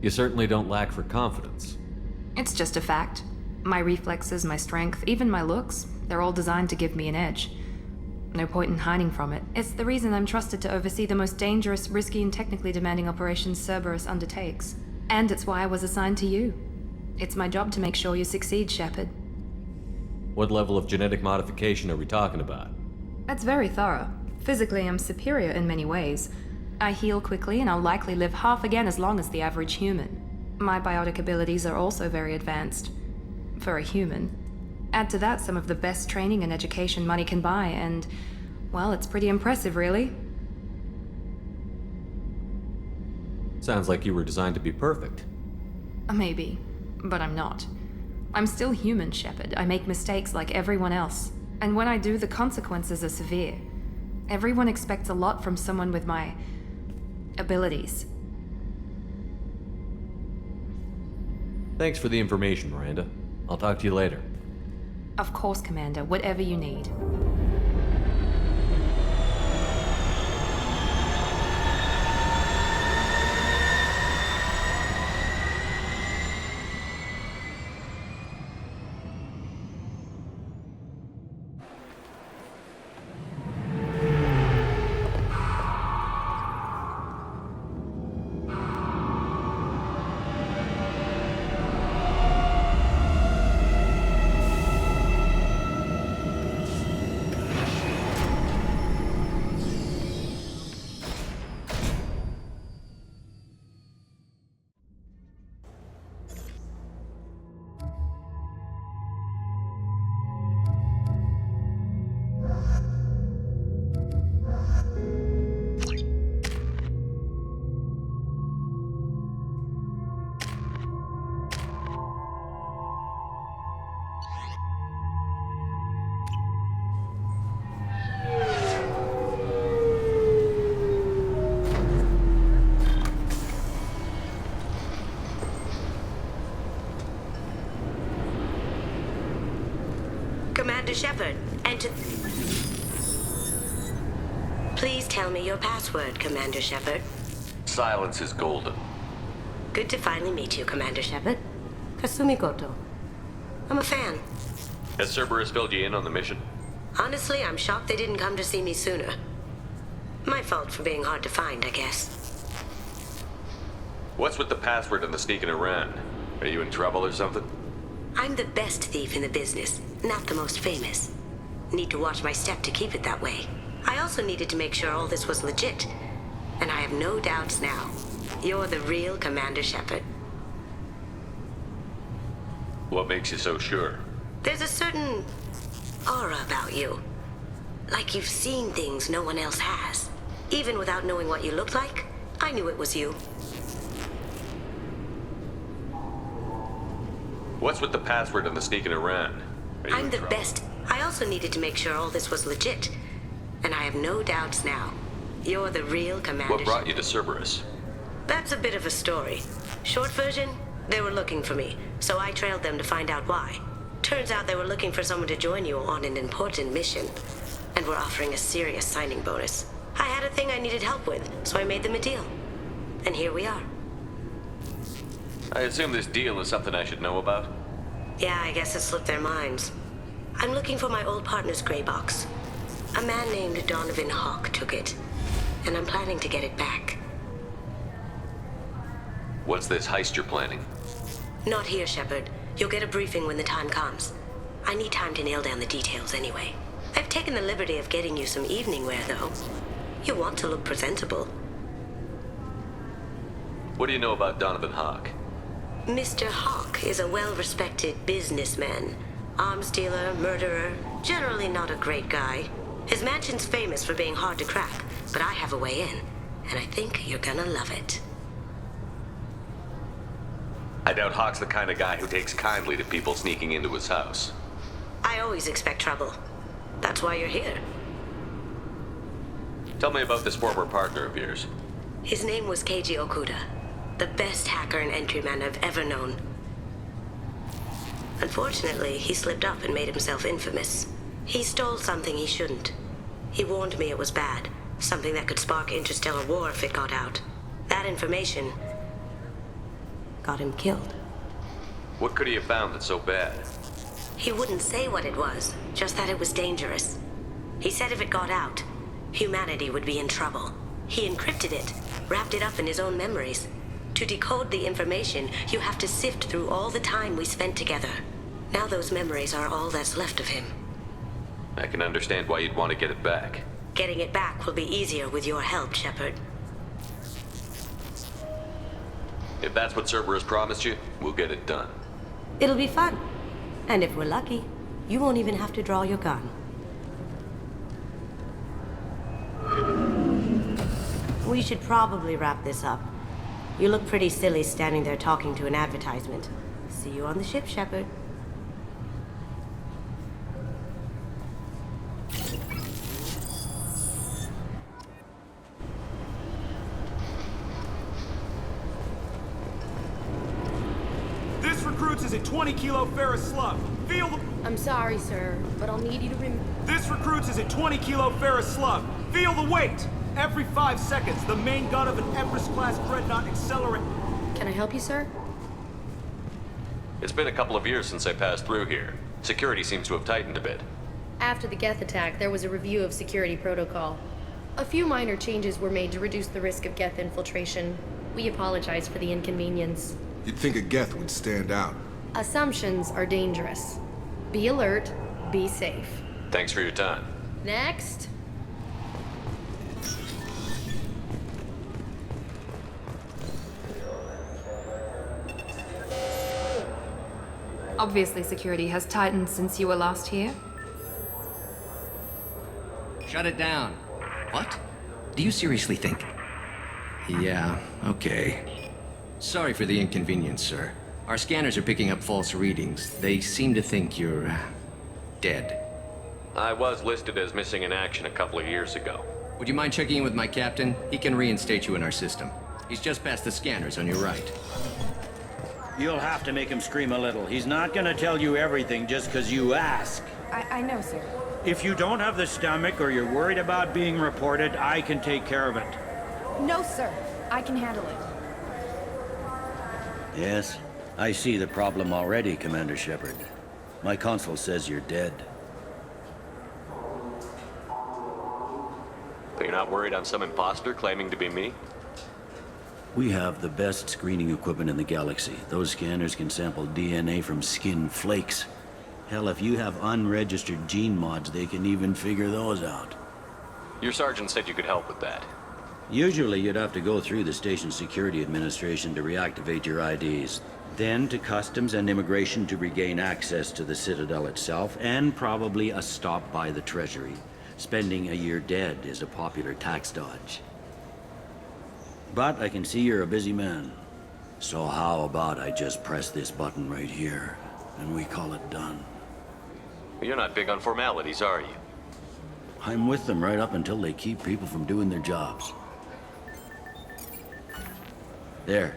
You certainly don't lack for confidence. It's just a fact. My reflexes, my strength, even my looks, they're all designed to give me an edge. No point in hiding from it. It's the reason I'm trusted to oversee the most dangerous, risky, and technically demanding operations Cerberus undertakes. And it's why I was assigned to you. It's my job to make sure you succeed, Shepard. What level of genetic modification are we talking about? That's very thorough. Physically, I'm superior in many ways. I heal quickly, and I'll likely live half again as long as the average human. My biotic abilities are also very advanced. For a human. Add to that some of the best training and education money can buy, and, well, it's pretty impressive, really. Sounds like you were designed to be perfect. Maybe, but I'm not. I'm still human, Shepard. I make mistakes like everyone else. And when I do, the consequences are severe. Everyone expects a lot from someone with my abilities. Thanks for the information, Miranda. I'll talk to you later. Of course, Commander. Whatever you need. Commander Shepard, enter... Please tell me your password, Commander Shepard. Silence is golden. Good to finally meet you, Commander Shepard. Kasumi Goto. I'm a fan. Has Cerberus filled you in on the mission? Honestly, I'm shocked they didn't come to see me sooner. My fault for being hard to find, I guess. What's with the password and the sneaking around? Are you in trouble or something? I'm the best thief in the business, not the most famous. Need to watch my step to keep it that way. I also needed to make sure all this was legit. And I have no doubts now. You're the real Commander Shepard. What makes you so sure? There's a certain aura about you. Like you've seen things no one else has. Even without knowing what you looked like, I knew it was you. What's with the password and the sneaking around? I'm the best. I also needed to make sure all this was legit. And I have no doubts now. You're the real Commander. What brought you to Cerberus? That's a bit of a story. Short version, they were looking for me, so I trailed them to find out why. Turns out they were looking for someone to join you on an important mission, and were offering a serious signing bonus. I had a thing I needed help with, so I made them a deal. And here we are. I assume this deal is something I should know about? Yeah, I guess it slipped their minds. I'm looking for my old partner's gray box. A man named Donovan Hawk took it, and I'm planning to get it back. What's this heist you're planning? Not here, Shepard. You'll get a briefing when the time comes. I need time to nail down the details anyway. I've taken the liberty of getting you some evening wear, though. You want to look presentable. What do you know about Donovan Hawk? Mr. Hawk is a well-respected businessman. Arms dealer, murderer, generally not a great guy. His mansion's famous for being hard to crack, but I have a way in, and I think you're gonna love it. I doubt Hawk's the kind of guy who takes kindly to people sneaking into his house. I always expect trouble. That's why you're here. Tell me about this former partner of yours. His name was Keiji Okuda, the best hacker and entryman I've ever known. Unfortunately, he slipped up and made himself infamous. He stole something he shouldn't. He warned me it was bad, something that could spark interstellar war if it got out. That information got him killed. What could he have found that's so bad? He wouldn't say what it was, just that it was dangerous. He said if it got out, humanity would be in trouble. He encrypted it, wrapped it up in his own memories. To decode the information, you have to sift through all the time we spent together. Now those memories are all that's left of him. I can understand why you'd want to get it back. Getting it back will be easier with your help, Shepard. If that's what Cerberus promised you, we'll get it done. It'll be fun. And if we're lucky, you won't even have to draw your gun. We should probably wrap this up. You look pretty silly standing there talking to an advertisement. See you on the ship, Shepard. This recruits is a 20-kilo ferrous slug. Feel the... I'm sorry, sir, but I'll need you to This recruits is a 20-kilo ferrous slug. Feel the weight! Every 5 seconds, the main gun of an Empress-class dreadnought accelerate... Can I help you, sir? It's been a couple of years since I passed through here. Security seems to have tightened a bit. After the Geth attack, there was a review of security protocol. A few minor changes were made to reduce the risk of Geth infiltration. We apologize for the inconvenience. You'd think a Geth would stand out. Assumptions are dangerous. Be alert, be safe. Thanks for your time. Next. Obviously, security has tightened since you were last here. Shut it down. What? Do you seriously think? Yeah, okay. Sorry for the inconvenience, sir. Our scanners are picking up false readings. They seem to think you're... dead. I was listed as missing in action a couple of years ago. Would you mind checking in with my captain? He can reinstate you in our system. He's just past the scanners on your right. You'll have to make him scream a little. He's not gonna tell you everything just because you ask. I know, sir. If you don't have the stomach or you're worried about being reported, I can take care of it. No, sir. I can handle it. Yes, I see the problem already, Commander Shepard. My console says you're dead. But you're not worried I'm some imposter claiming to be me? We have the best screening equipment in the galaxy. Those scanners can sample DNA from skin flakes. Hell, if you have unregistered gene mods, they can even figure those out. Your sergeant said you could help with that. Usually, you'd have to go through the station security administration to reactivate your IDs. Then to customs and immigration to regain access to the Citadel itself, and probably a stop by the Treasury. Spending a year dead is a popular tax dodge. But I can see you're a busy man. So how about I just press this button right here, and we call it done? You're not big on formalities, are you? I'm with them right up until they keep people from doing their jobs. There.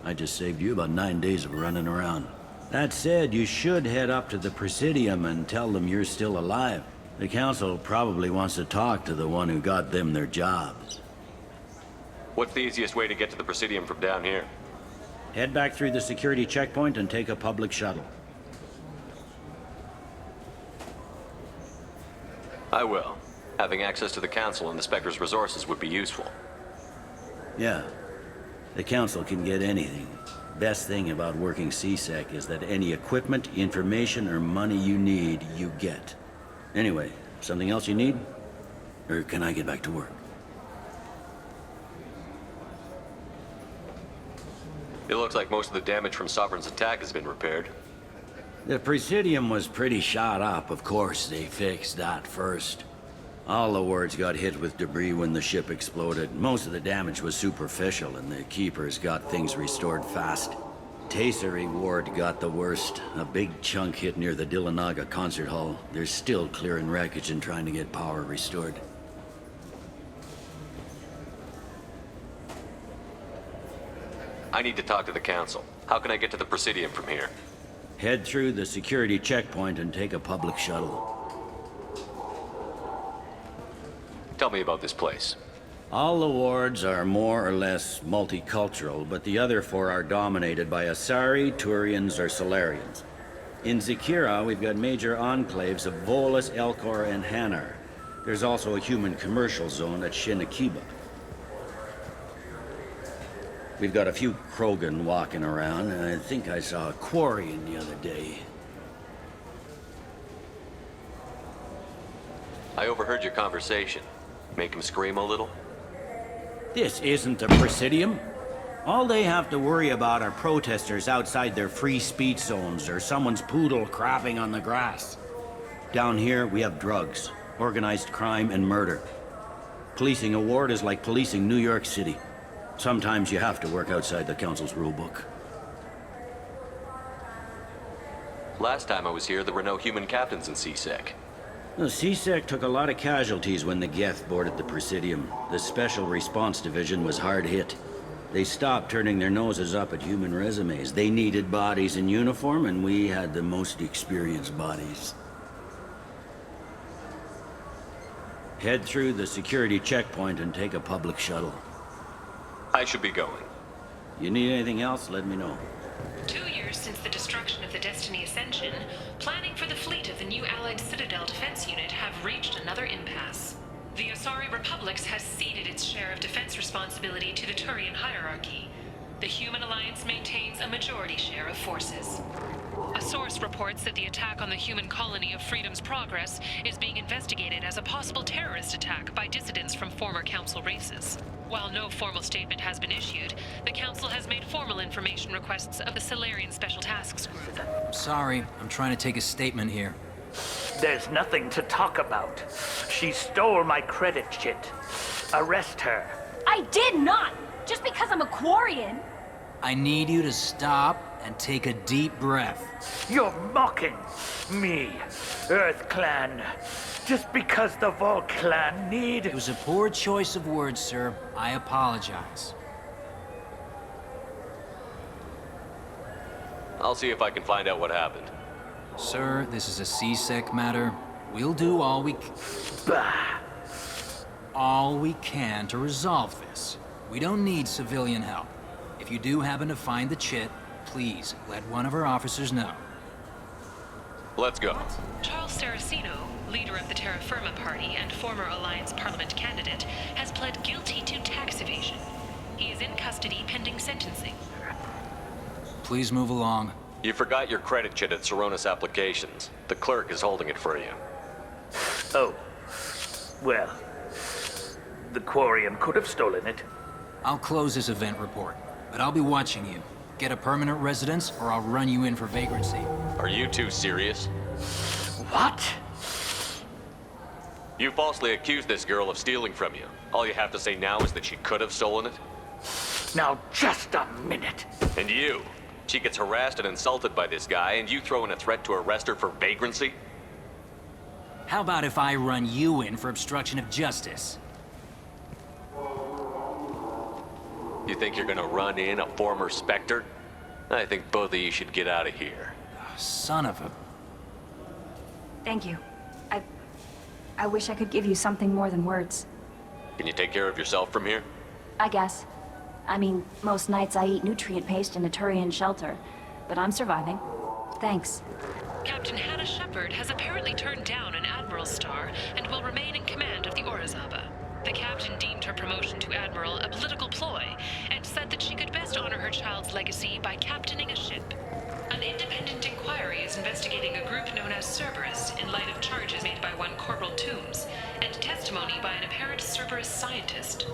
I just saved you about 9 days of running around. That said, you should head up to the Presidium and tell them you're still alive. The Council probably wants to talk to the one who got them their jobs. What's the easiest way to get to the Presidium from down here? Head back through the security checkpoint and take a public shuttle. I will. Having access to the Council and the Spectre's resources would be useful. Yeah. The Council can get anything. Best thing about working CSEC is that any equipment, information, or money you need, you get. Anyway, something else you need? Or can I get back to work? It looks like most of the damage from Sovereign's attack has been repaired. The Presidium was pretty shot up. Of course, they fixed that first. All the wards got hit with debris when the ship exploded. Most of the damage was superficial, and the Keepers got things restored fast. Tasery Ward got the worst. A big chunk hit near the Dillanaga concert hall. They're still clearing wreckage and trying to get power restored. I need to talk to the Council. How can I get to the Presidium from here? Head through the security checkpoint and take a public shuttle. Tell me about this place. All the wards are more or less multicultural, but the other four are dominated by Asari, Turians, or Solarians. In Zakira, we've got major enclaves of Volus, Elcor, and Hanar. There's also a human commercial zone at Shinakiba. We've got a few Krogan walking around, and I think I saw a Quarian the other day. I overheard your conversation. Make him scream a little? This isn't a Presidium. All they have to worry about are protesters outside their free speech zones or someone's poodle crapping on the grass. Down here, we have drugs, organized crime, and murder. Policing a ward is like policing New York City. Sometimes you have to work outside the Council's rulebook. Last time I was here, there were no human captains in CSEC. The CSEC took a lot of casualties when the Geth boarded the Presidium. The Special Response Division was hard hit. They stopped turning their noses up at human resumes. They needed bodies in uniform, and we had the most experienced bodies. Head through the security checkpoint and take a public shuttle. I should be going. You need anything else, let me know. 2 years since the destruction of the Destiny Ascension, planning for the fleet of the new Allied Citadel Defense Unit have reached another impasse. The Asari Republics has ceded its share of defense responsibility to the Turian hierarchy. The Human Alliance maintains a majority share of forces. A source reports that the attack on the human colony of Freedom's Progress is being investigated as a possible terrorist attack by dissidents from former Council races. While no formal statement has been issued, the Council has made formal information requests of the Solarian Special Tasks Group. Sorry, I'm trying to take a statement here. There's nothing to talk about. She stole my credit chit. Arrest her. I did not! Just because I'm a Quarian! I need you to stop and take a deep breath. You're mocking me, Earth Clan. Just because the Vol Clan need... It was a poor choice of words, sir. I apologize. I'll see if I can find out what happened. Sir, this is a CSEC matter. We'll do all we can to resolve this. We don't need civilian help. If you do happen to find the chit, please let one of our officers know. Let's go. Charles Saraceno, leader of the Terra Firma Party and former Alliance Parliament candidate, has pled guilty to tax evasion. He is in custody pending sentencing. Please move along. You forgot your credit chit at Saronis Applications. The clerk is holding it for you. Oh. Well, the Quarian could have stolen it. I'll close this event report, but I'll be watching you. Get a permanent residence, or I'll run you in for vagrancy. Are you two serious? What? You falsely accused this girl of stealing from you. All you have to say now is that she could have stolen it? Now, just a minute. And you? She gets harassed and insulted by this guy, and you throw in a threat to arrest her for vagrancy? How about if I run you in for obstruction of justice? You think you're gonna run in a former Spectre? I think both of you should get out of here. Son of a... Thank you. I wish I could give you something more than words. Can you take care of yourself from here? I guess. I mean, most nights I eat nutrient paste in a Turian shelter, but I'm surviving. Thanks. Captain Hannah Shepard has apparently turned down an Admiral's star and will remain in command of the Orizaba. The captain deemed her promotion to Admiral a political ploy and said that she could best honor her child's legacy by captaining a ship. An independent inquiry is investigating a group known as Cerberus in light of charges made by one Corporal Toombs and testimony by an apparent Cerberus scientist.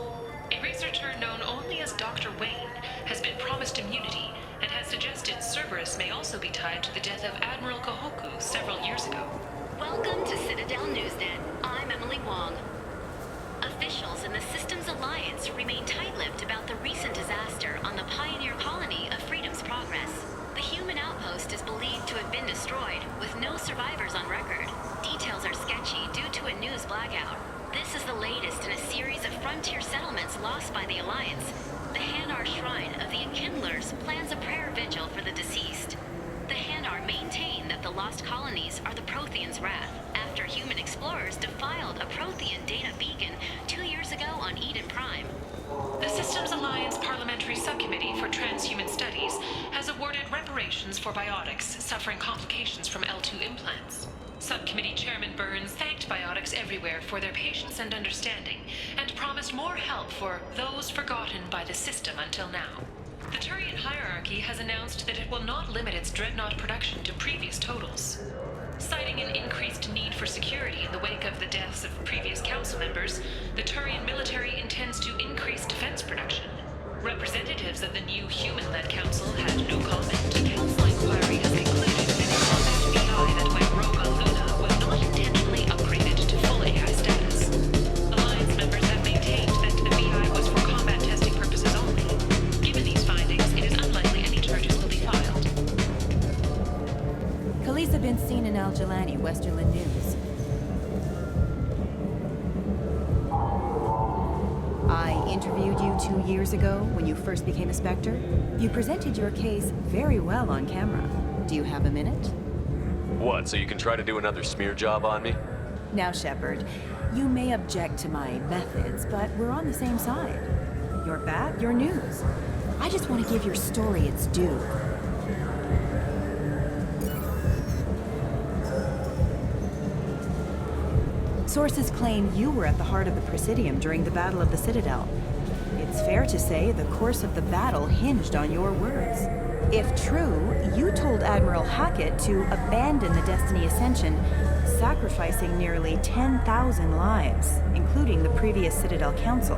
A researcher known only as Dr. Wayne has been promised immunity and has suggested Cerberus may also be tied to the death of Admiral Kohoku several years ago. Welcome to Citadel Newsnet. I'm Emily Wong. Officials in the Systems Alliance remain tight-lipped about the recent disaster on the pioneer colony of Freedom's Progress. The human outpost is believed to have been destroyed, with no survivors on record. Details are sketchy due to a news blackout. This is the latest in a series of frontier settlements lost by the Alliance. The Hanar Shrine of the Enkindlers plans a prayer vigil for the deceased. The Hanar maintain that the lost colonies are the Protheans' wrath, after human explorers defiled a Prothean data beacon 2 years ago on Eden Prime. The Systems Alliance Parliamentary Subcommittee for Transhuman Studies has awarded reparations for biotics suffering complications from L2 implants. Subcommittee Chairman Burns thanked Biotics everywhere for their patience and understanding, and promised more help for those forgotten by the system until now. The Turian hierarchy has announced that it will not limit its dreadnought production to previous totals. Citing an increased need for security in the wake of the deaths of previous council members, the Turian military intends to increase defense production. Representatives of the new human-led council had no comment. The council inquiry has concluded that a combat VI that went rogue on Luna was not intentionally upgraded to full AI status. Alliance members have maintained that the VI was for combat testing purposes only. Given these findings, it is unlikely any charges will be filed. Khaleesa been seen in Al-Jalani, Westerland News. I interviewed you 2 years ago when you first became a Spectre. You presented your case very well on camera. Do you have a minute? What, so you can try to do another smear job on me? Now, Shepard, you may object to my methods, but we're on the same side. You're back, you're news. I just want to give your story its due. Sources claim you were at the heart of the Presidium during the Battle of the Citadel. It's fair to say the course of the battle hinged on your words. If true, you told Admiral Hackett to abandon the Destiny Ascension, sacrificing nearly 10,000 lives, including the previous Citadel Council.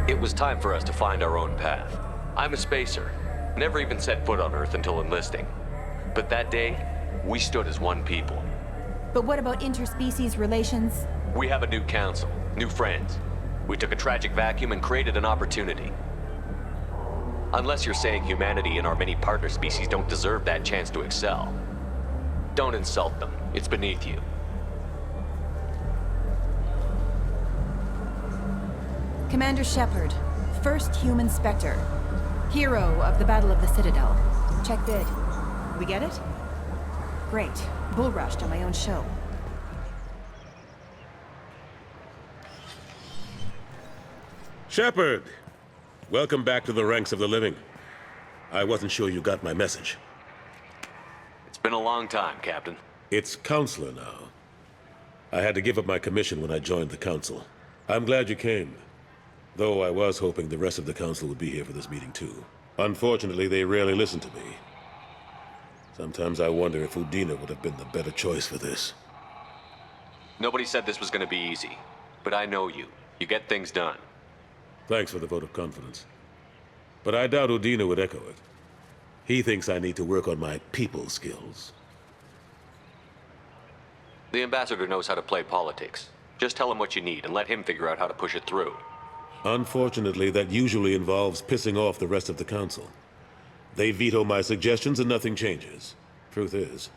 It was time for us to find our own path. I'm a spacer. Never even set foot on Earth until enlisting. But that day, we stood as one people. But what about interspecies relations? We have a new council, new friends. We took a tragic vacuum and created an opportunity. Unless you're saying humanity and our many partner species don't deserve that chance to excel. Don't insult them. It's beneath you. Commander Shepard, first human Spectre. Hero of the Battle of the Citadel. Check bid. We get it? Great. Bull rushed on my own show. Shepard! Welcome back to the ranks of the living. I wasn't sure you got my message. It's been a long time, Captain. It's Counselor now. I had to give up my commission when I joined the Council. I'm glad you came. Though I was hoping the rest of the Council would be here for this meeting too. Unfortunately, they rarely listen to me. Sometimes I wonder if Udina would have been the better choice for this. Nobody said this was gonna be easy. But I know you. You get things done. Thanks for the vote of confidence. But I doubt Udina would echo it. He thinks I need to work on my people skills. The Ambassador knows how to play politics. Just tell him what you need and let him figure out how to push it through. Unfortunately, that usually involves pissing off the rest of the Council. They veto my suggestions and nothing changes. Truth is,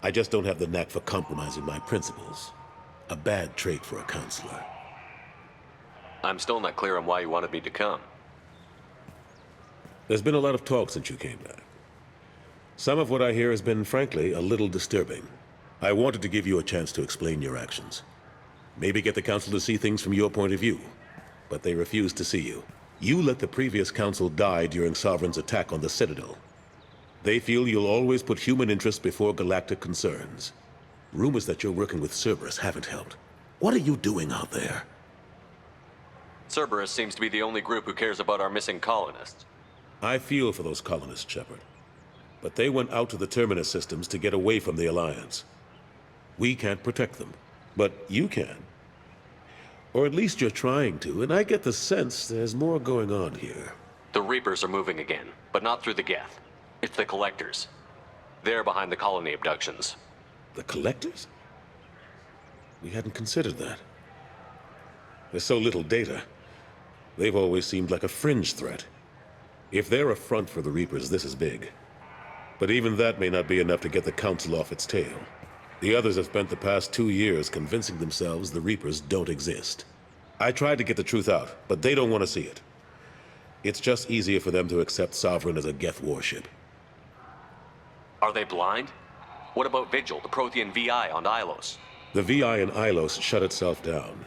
I just don't have the knack for compromising my principles. A bad trait for a counselor. I'm still not clear on why you wanted me to come. There's been a lot of talk since you came back. Some of what I hear has been, frankly, a little disturbing. I wanted to give you a chance to explain your actions. Maybe get the Council to see things from your point of view. But they refused to see you. You let the previous Council die during Sovereign's attack on the Citadel. They feel you'll always put human interests before galactic concerns. Rumors that you're working with Cerberus haven't helped. What are you doing out there? Cerberus seems to be the only group who cares about our missing colonists. I feel for those colonists, Shepard. But they went out to the Terminus systems to get away from the Alliance. We can't protect them, but you can. Or at least you're trying to, and I get the sense there's more going on here. The Reapers are moving again, but not through the Geth. It's the Collectors. They're behind the colony abductions. The Collectors? We hadn't considered that. There's so little data. They've always seemed like a fringe threat. If they're a front for the Reapers, this is big. But even that may not be enough to get the Council off its tail. The others have spent the past 2 years convincing themselves the Reapers don't exist. I tried to get the truth out, but they don't want to see it. It's just easier for them to accept Sovereign as a Geth warship. Are they blind? What about Vigil, the Prothean VI on Ilos? The VI in Ilos shut itself down.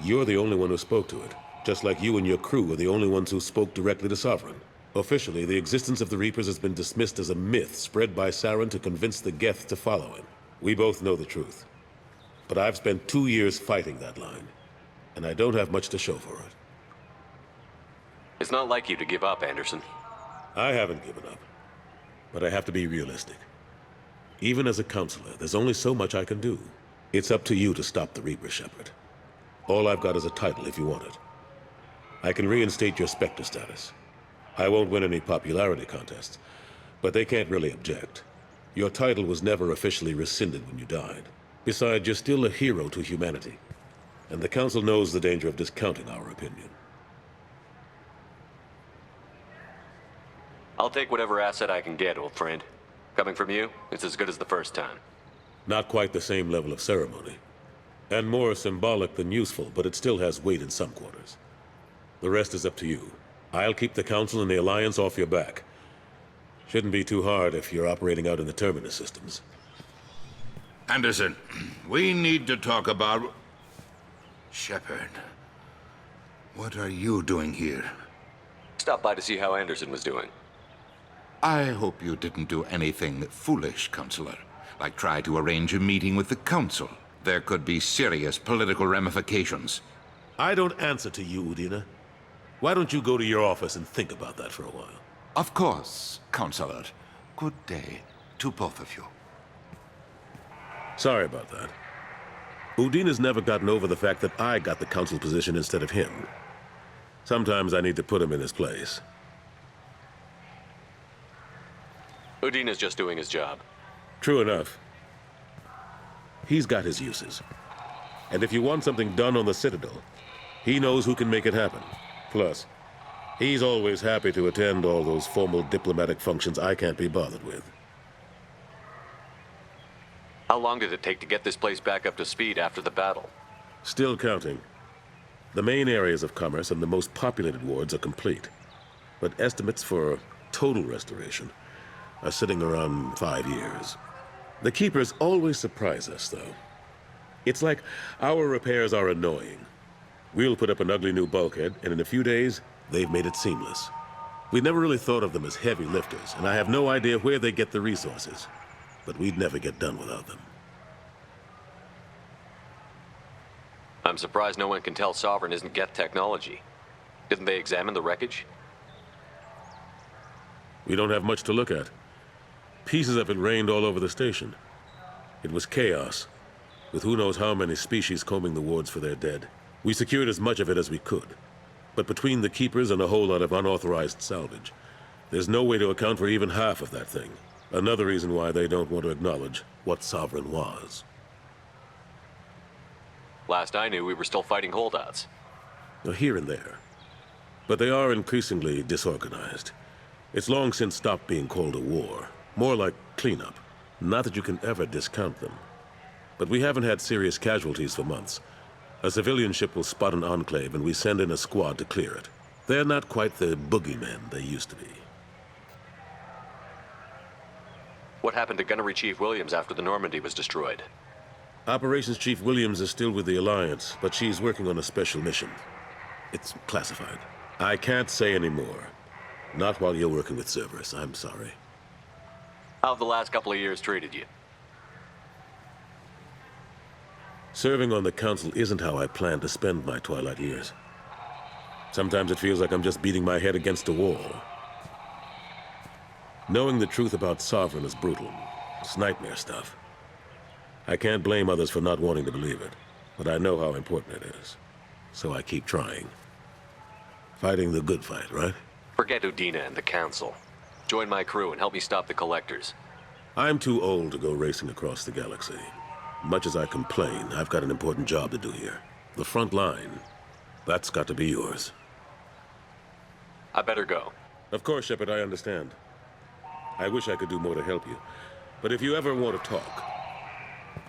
You're the only one who spoke to it, just like you and your crew are the only ones who spoke directly to Sovereign. Officially, the existence of the Reapers has been dismissed as a myth spread by Saren to convince the Geth to follow him. We both know the truth. But I've spent 2 years fighting that line, and I don't have much to show for it. It's not like you to give up, Anderson. I haven't given up, but I have to be realistic. Even as a counselor, there's only so much I can do. It's up to you to stop the Reaper, Shepard. All I've got is a title if you want it. I can reinstate your Spectre status. I won't win any popularity contests, but they can't really object. Your title was never officially rescinded when you died. Besides, you're still a hero to humanity, and the Council knows the danger of discounting our opinion. I'll take whatever asset I can get, old friend. Coming from you, it's as good as the first time. Not quite the same level of ceremony, and more symbolic than useful, but it still has weight in some quarters. The rest is up to you. I'll keep the Council and the Alliance off your back. Shouldn't be too hard if you're operating out in the Terminus systems. Anderson, we need to talk about... Shepard, what are you doing here? Stop by to see how Anderson was doing. I hope you didn't do anything foolish, Counselor. Like try to arrange a meeting with the Council. There could be serious political ramifications. I don't answer to you, Udina. Why don't you go to your office and think about that for a while? Of course, Counselor. Good day to both of you. Sorry about that. Udina's never gotten over the fact that I got the Council position instead of him. Sometimes I need to put him in his place. Udina's just doing his job. True enough. He's got his uses. And if you want something done on the Citadel, he knows who can make it happen. Plus, he's always happy to attend all those formal diplomatic functions I can't be bothered with. How long did it take to get this place back up to speed after the battle? Still counting. The main areas of commerce and the most populated wards are complete. But estimates for total restoration are sitting around 5 years. The Keepers always surprise us, though. It's like our repairs are annoying. We'll put up an ugly new bulkhead, and in a few days, they've made it seamless. We never really thought of them as heavy lifters, and I have no idea where they get the resources. But we'd never get done without them. I'm surprised no one can tell Sovereign isn't Geth technology. Didn't they examine the wreckage? We don't have much to look at. Pieces of it rained all over the station. It was chaos, with who knows how many species combing the wards for their dead. We secured as much of it as we could. But between the Keepers and a whole lot of unauthorized salvage, there's no way to account for even half of that thing. Another reason why they don't want to acknowledge what Sovereign was. Last I knew, we were still fighting holdouts. Here and there. But they are increasingly disorganized. It's long since stopped being called a war. More like cleanup. Not that you can ever discount them. But we haven't had serious casualties for months. A civilian ship will spot an enclave and we send in a squad to clear it. They're not quite the boogeymen they used to be. What happened to Gunnery Chief Williams after the Normandy was destroyed? Operations Chief Williams is still with the Alliance, but she's working on a special mission. It's classified. I can't say any more. Not while you're working with Cerberus, I'm sorry. How have the last couple of years treated you? Serving on the Council isn't how I plan to spend my twilight years. Sometimes it feels like I'm just beating my head against a wall. Knowing the truth about Sovereign is brutal. It's nightmare stuff. I can't blame others for not wanting to believe it, but I know how important it is. So I keep trying. Fighting the good fight, right? Forget Udina and the Council. Join my crew and help me stop the Collectors. I'm too old to go racing across the galaxy. Much as I complain, I've got an important job to do here. The front line, that's got to be yours. I better go. Of course, Shepard, I understand. I wish I could do more to help you. But if you ever want to talk,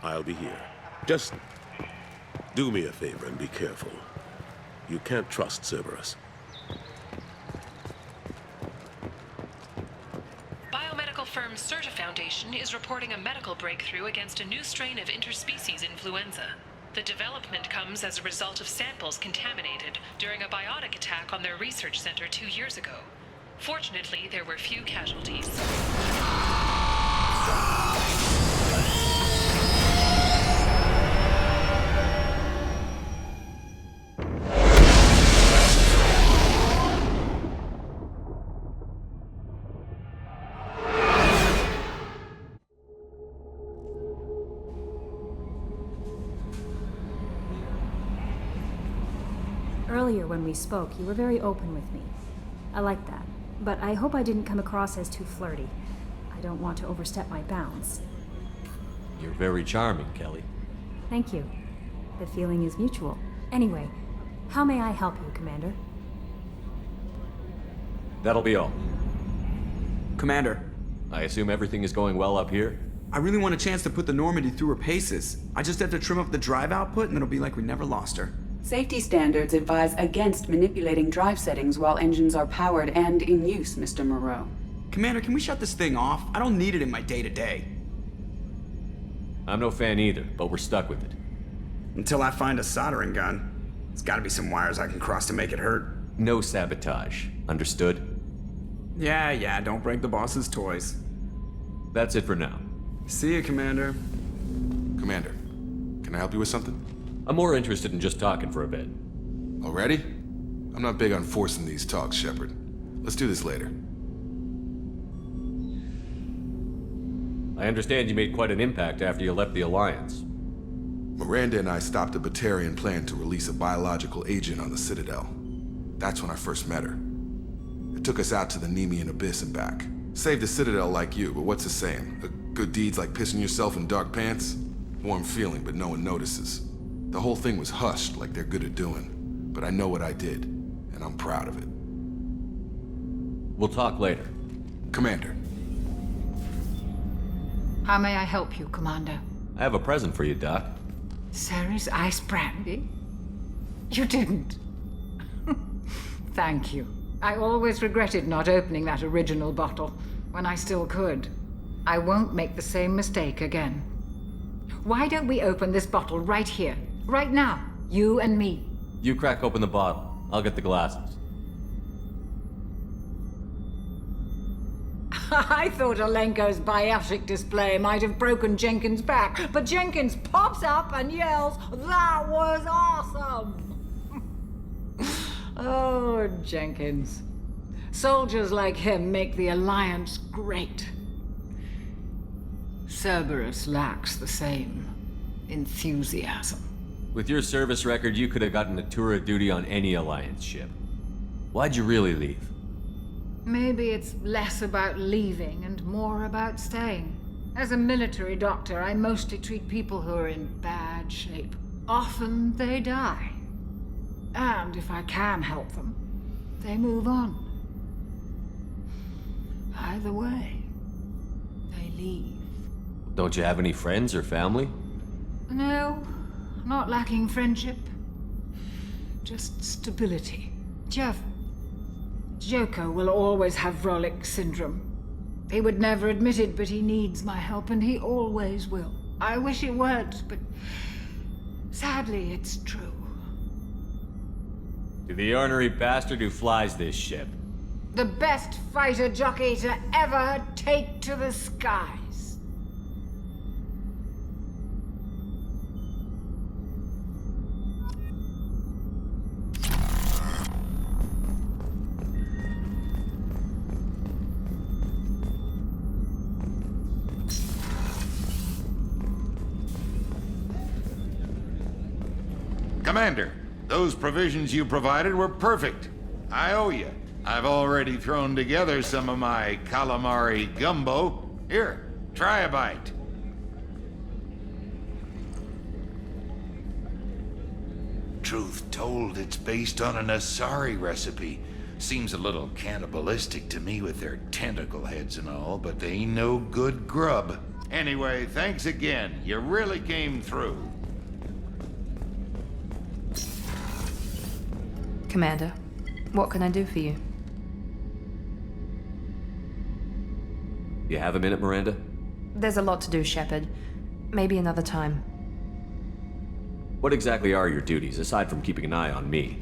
I'll be here. Just do me a favor and be careful. You can't trust Cerberus. Biomedical firm Certa Foundation is reporting a medical breakthrough against a new strain of interspecies influenza. The development comes as a result of samples contaminated during a biotic attack on their research center 2 years ago. Fortunately, there were few casualties. Earlier when we spoke, you were very open with me. I like that. But I hope I didn't come across as too flirty. I don't want to overstep my bounds. You're very charming, Kelly. Thank you. The feeling is mutual. Anyway, how may I help you, Commander? That'll be all. Commander. I assume everything is going well up here? I really want a chance to put the Normandy through her paces. I just have to trim up the drive output and it'll be like we never lost her. Safety standards advise against manipulating drive settings while engines are powered and in use, Mr. Moreau. Commander, can we shut this thing off? I don't need it in my day-to-day. I'm no fan either, but we're stuck with it. Until I find a soldering gun. There's gotta be some wires I can cross to make it hurt. No sabotage. Understood? Yeah, don't break the boss's toys. That's it for now. See you, Commander. Commander, can I help you with something? I'm more interested in just talking for a bit. Already? I'm not big on forcing these talks, Shepard. Let's do this later. I understand you made quite an impact after you left the Alliance. Miranda and I stopped a Batarian plan to release a biological agent on the Citadel. That's when I first met her. It took us out to the Nemean Abyss and back. Saved the Citadel like you, but what's the saying? A good deed's like pissing yourself in dark pants? Warm feeling, but no one notices. The whole thing was hushed like they're good at doing. But I know what I did, and I'm proud of it. We'll talk later. Commander. How may I help you, Commander? I have a present for you, Doc. Ceres ice brandy? You didn't. Thank you. I always regretted not opening that original bottle when I still could. I won't make the same mistake again. Why don't we open this bottle right here, right now, you and me? You crack open the bottle. I'll get the glasses. I thought Alenko's biotic display might have broken Jenkins' back, but Jenkins pops up and yells, "That was awesome!" Oh, Jenkins. Soldiers like him make the Alliance great. Cerberus lacks the same enthusiasm. With your service record, you could have gotten a tour of duty on any Alliance ship. Why'd you really leave? Maybe it's less about leaving and more about staying. As a military doctor, I mostly treat people who are in bad shape. Often they die. And if I can help them, they move on. Either way, they leave. Don't you have any friends or family? No, not lacking friendship. Just stability. Joko will always have Vrolic syndrome. He would never admit it, but he needs my help, and he always will. I wish it weren't, but sadly, it's true. To the ornery bastard who flies this ship. The best fighter jockey to ever take to the skies. Commander, those provisions you provided were perfect. I owe you. I've already thrown together some of my calamari gumbo. Here, try a bite. Truth told, it's based on an Asari recipe. Seems a little cannibalistic to me with their tentacle heads and all, but they ain't no good grub. Anyway, thanks again. You really came through. Commander, what can I do for you? You have a minute, Miranda? There's a lot to do, Shepard. Maybe another time. What exactly are your duties, aside from keeping an eye on me?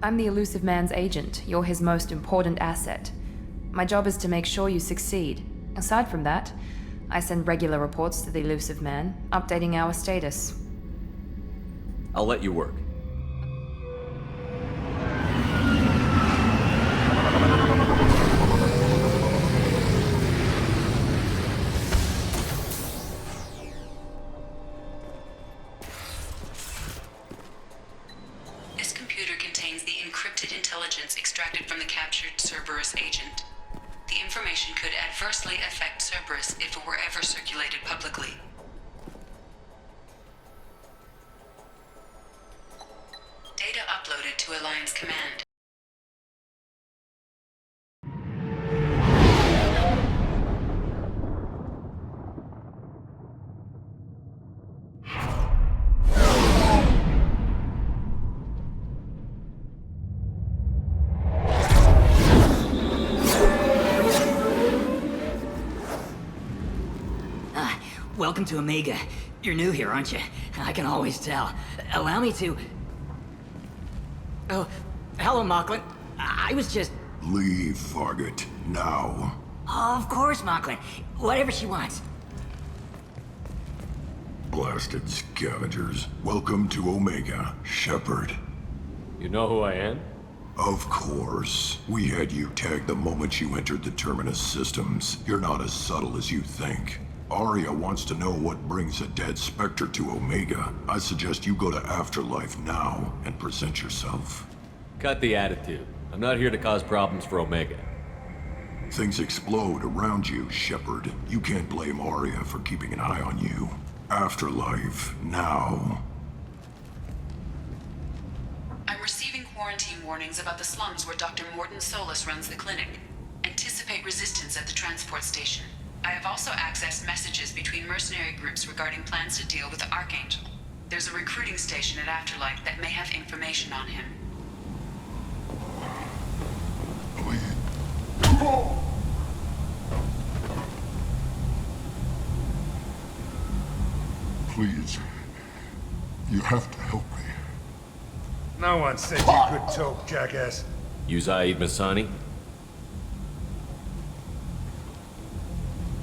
I'm the Elusive Man's agent. You're his most important asset. My job is to make sure you succeed. Aside from that, I send regular reports to the Elusive Man, updating our status. I'll let you work. This computer contains the intelligence extracted from the captured Cerberus agent. The information could adversely affect Cerberus if it were ever circulated publicly. Data uploaded to Alliance Command. Welcome to Omega. You're new here, aren't you? I can always tell. Allow me to... Oh, hello, Mocklin. I was just... Leave, Fargate. Now. Of course, Mocklin. Whatever she wants. Blasted scavengers. Welcome to Omega, Shepard. You know who I am? Of course. We had you tagged the moment you entered the Terminus systems. You're not as subtle as you think. Arya wants to know what brings a dead Spectre to Omega. I suggest you go to Afterlife now and present yourself. Cut the attitude. I'm not here to cause problems for Omega. Things explode around you, Shepard. You can't blame Arya for keeping an eye on you. Afterlife, now. I'm receiving quarantine warnings about the slums where Dr. Mordin Solus runs the clinic. Anticipate resistance at the transport station. I have also accessed messages between mercenary groups regarding plans to deal with the Archangel. There's a recruiting station at Afterlife that may have information on him. Please. You have to help me. No one said you could talk, jackass. You Zaid Masani?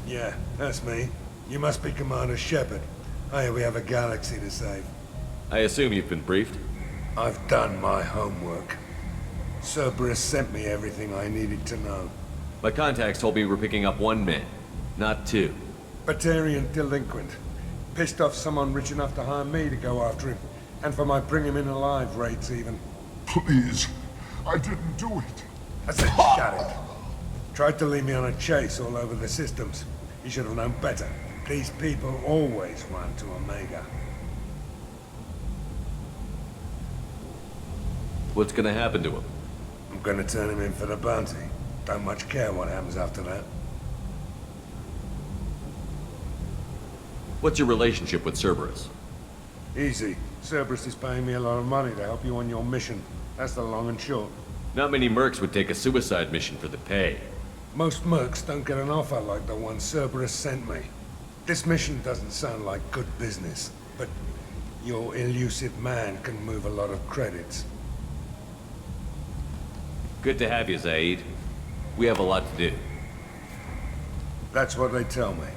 Yeah, that's me. You must be Commander Shepard. Hey, we have a galaxy to save. I assume you've been briefed? I've done my homework. Cerberus sent me everything I needed to know. My contacts told me we're picking up 1 man, not 2. Batarian delinquent. Pissed off someone rich enough to hire me to go after him. And for my bring him in alive rates even. Please. I didn't do it. I said shut it. Tried to lead me on a chase all over the systems. He should have known better. These people always run to Omega. What's gonna happen to him? I'm gonna turn him in for the bounty. Don't much care what happens after that. What's your relationship with Cerberus? Easy. Cerberus is paying me a lot of money to help you on your mission. That's the long and short. Not many mercs would take a suicide mission for the pay. Most mercs don't get an offer like the one Cerberus sent me. This mission doesn't sound like good business, but your elusive man can move a lot of credits. Good to have you, Zaid. We have a lot to do. That's what they tell me.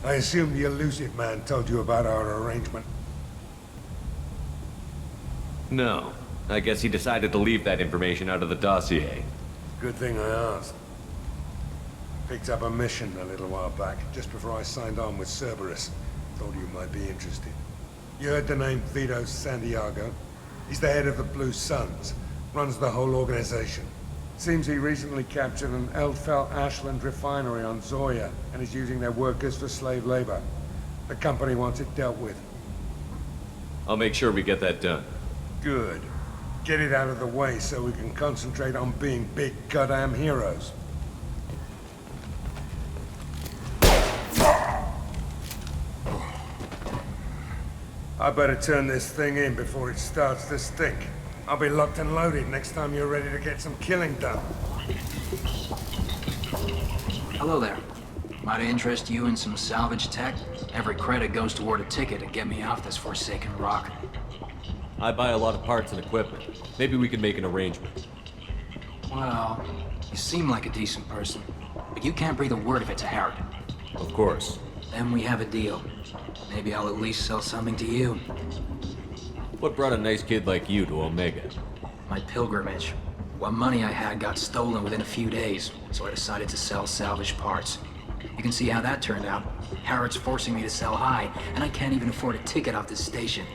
I assume the elusive man told you about our arrangement. No. I guess he decided to leave that information out of the dossier. Good thing I asked. Picked up a mission a little while back, just before I signed on with Cerberus. Thought you might be interested. You heard the name Vito Santiago? He's the head of the Blue Suns. Runs the whole organization. Seems he recently captured an Eldfell Ashland refinery on Zoya and is using their workers for slave labor. The company wants it dealt with. I'll make sure we get that done. Good. Get it out of the way so we can concentrate on being big goddamn heroes. I better turn this thing in before it starts to stink. I'll be locked and loaded next time you're ready to get some killing done. Hello there. Might I interest you in some salvage tech? Every credit goes toward a ticket to get me off this forsaken rock. I buy a lot of parts and equipment. Maybe we can make an arrangement. Well, you seem like a decent person, but you can't breathe a word of it to Harrod. Of course. Then we have a deal. Maybe I'll at least sell something to you. What brought a nice kid like you to Omega? My pilgrimage. What money I had got stolen within a few days, so I decided to sell salvage parts. You can see how that turned out. Harrod's forcing me to sell high, and I can't even afford a ticket off this station.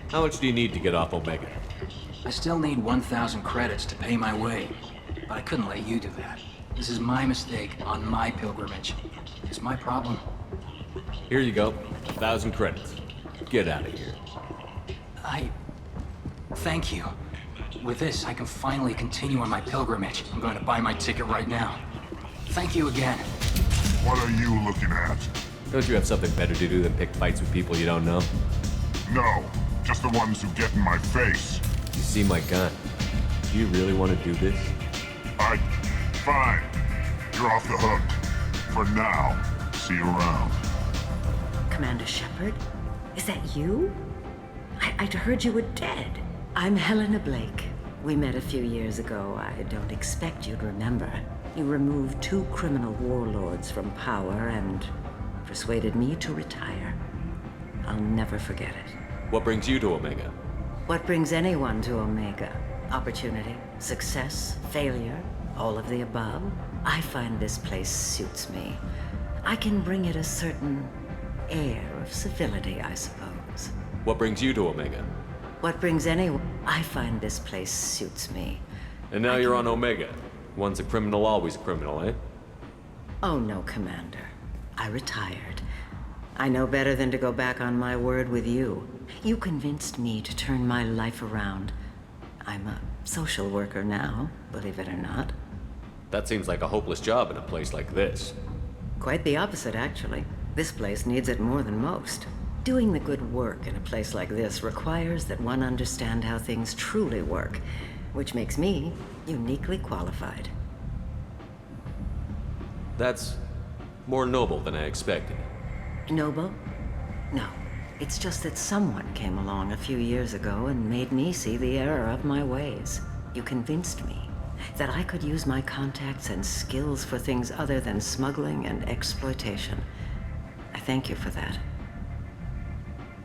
How much do you need to get off Omega? I still need 1,000 credits to pay my way, but I couldn't let you do that. This is my mistake on my pilgrimage. It's my problem. Here you go. 1,000 credits. Get out of here. Thank you. With this, I can finally continue on my pilgrimage. I'm going to buy my ticket right now. Thank you again. What are you looking at? Don't you have something better to do than pick fights with people you don't know? No, just the ones who get in my face. You see my gun. Do you really want to do this? Fine. You're off the hook. For now. See you around. Commander Shepard? Is that you? I'd heard you were dead. I'm Helena Blake. We met a few years ago. I don't expect you'd remember. You removed 2 criminal warlords from power and persuaded me to retire. I'll never forget it. What brings you to Omega? What brings anyone to Omega? Opportunity, success, failure, all of the above. I find this place suits me. I can bring it a certain air of civility, I suppose. What brings you to Omega? What brings anyone? I find this place suits me. And now you're on Omega. Once a criminal, always a criminal, eh? Oh no, Commander. I retired. I know better than to go back on my word with you. You convinced me to turn my life around. I'm a social worker now, believe it or not. That seems like a hopeless job in a place like this. Quite the opposite, actually. This place needs it more than most. Doing the good work in a place like this requires that one understand how things truly work, which makes me uniquely qualified. That's more noble than I expected. Noble? No. It's just that someone came along a few years ago and made me see the error of my ways. You convinced me that I could use my contacts and skills for things other than smuggling and exploitation. I thank you for that.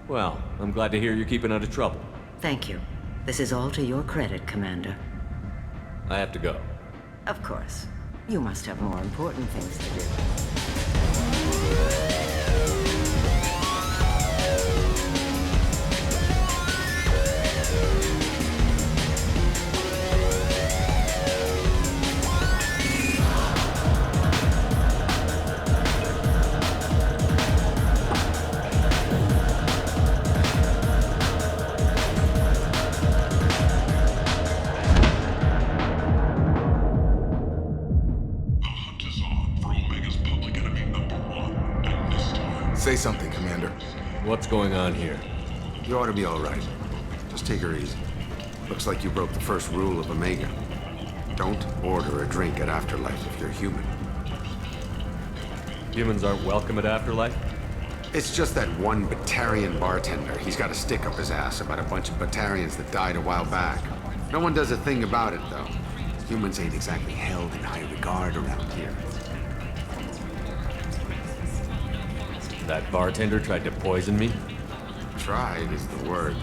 Well, I'm glad to hear you're keeping out of trouble. Thank you. This is all to your credit, Commander. I have to go. Of course. You must have more important things to do. Say something, Commander. What's going on here? You ought to be all right. Just take her easy. Looks like you broke the first rule of Omega. Don't order a drink at Afterlife if you're human. Humans aren't welcome at Afterlife? It's just that one Batarian bartender. He's got a stick up his ass about a bunch of Batarians that died a while back. No one does a thing about it, though. Humans ain't exactly held in high regard around here. That bartender tried to poison me? Tried is the word.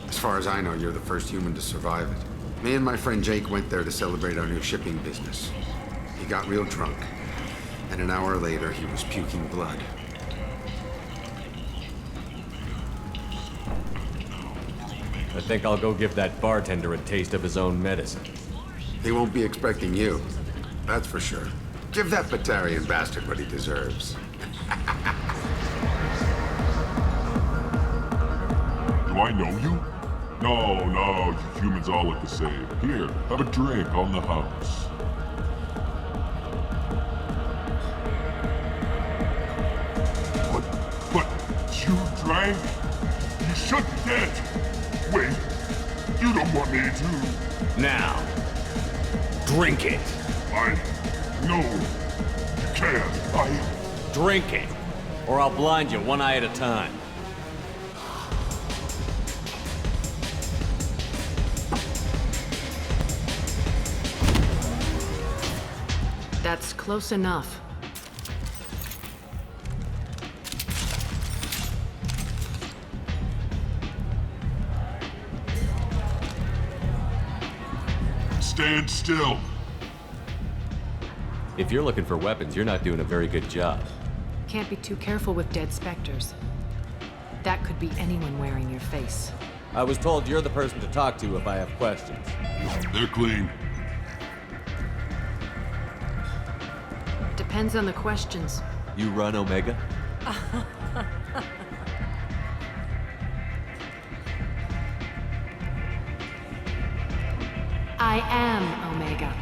As far as I know, you're the first human to survive it. Me and my friend Jake went there to celebrate our new shipping business. He got real drunk, and an hour later, he was puking blood. I think I'll go give that bartender a taste of his own medicine. He won't be expecting you. That's for sure. Give that Batarian bastard what he deserves. Do I know you? No, you humans all look the same. Here, have a drink on the house. But you drank? You should be dead. Wait, you don't want me to. Now, drink it. No, you can't. Drink it, or I'll blind you one eye at a time. That's close enough. Stand still. If you're looking for weapons, you're not doing a very good job. Can't be too careful with dead specters. That could be anyone wearing your face. I was told you're the person to talk to if I have questions. They're clean. Depends on the questions. You run Omega? I am Omega.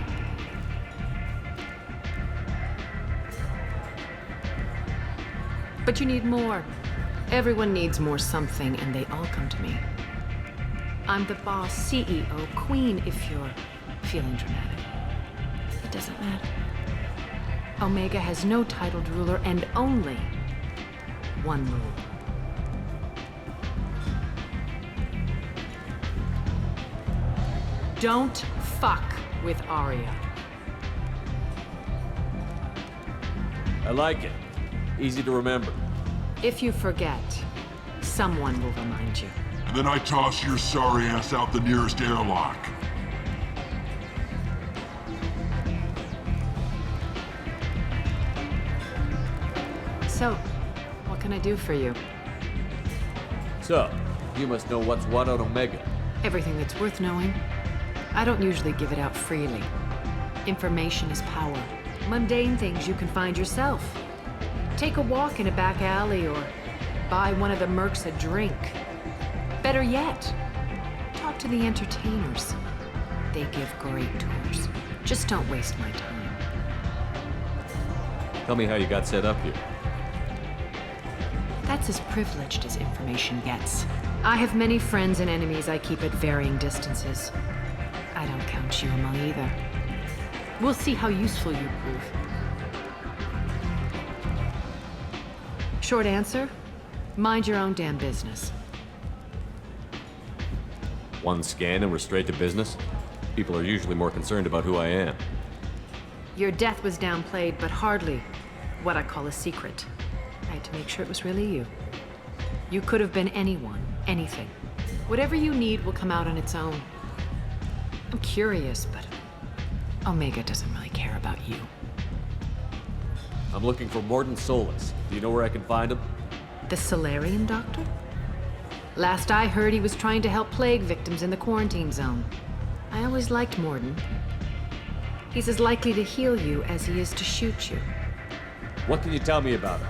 But you need more. Everyone needs more something, and they all come to me. I'm the boss, CEO, queen, if you're feeling dramatic. It doesn't matter. Omega has no titled ruler and only one rule. Don't fuck with Arya. I like it. Easy to remember. If you forget, someone will remind you. And then I toss your sorry ass out the nearest airlock. So, what can I do for you? So, you must know what's what on Omega. Everything that's worth knowing. I don't usually give it out freely. Information is power. Mundane things you can find yourself. Take a walk in a back alley or buy one of the mercs a drink. Better yet, talk to the entertainers. They give great tours. Just don't waste my time. Tell me how you got set up here. That's as privileged as information gets. I have many friends and enemies I keep at varying distances. I don't count you among either. We'll see how useful you prove. Short answer, mind your own damn business. One scan and we're straight to business? People are usually more concerned about who I am. Your death was downplayed, but hardly what I call a secret. I had to make sure it was really you. You could have been anyone, anything. Whatever you need will come out on its own. I'm curious, but Omega doesn't really care about you. I'm looking for Mordin Solus. Do you know where I can find him? The Solarian doctor? Last I heard, he was trying to help plague victims in the quarantine zone. I always liked Mordin. He's as likely to heal you as he is to shoot you. What can you tell me about him?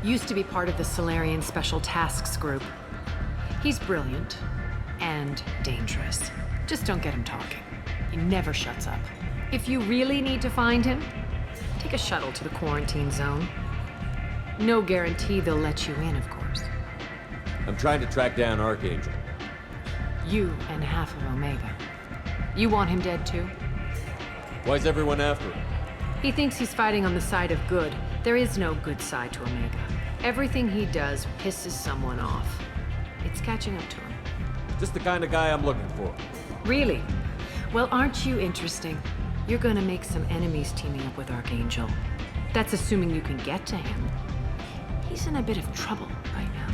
Used to be part of the Solarian Special Tasks Group. He's brilliant and dangerous. Just don't get him talking. He never shuts up. If you really need to find him, take a shuttle to the quarantine zone. No guarantee they'll let you in, of course. I'm trying to track down Archangel. You and half of Omega. You want him dead too? Why's everyone after him? He thinks he's fighting on the side of good. There is no good side to Omega. Everything he does pisses someone off. It's catching up to him. Just the kind of guy I'm looking for. Really? Well, aren't you interesting? You're gonna make some enemies teaming up with Archangel. That's assuming you can get to him. He's in a bit of trouble right now.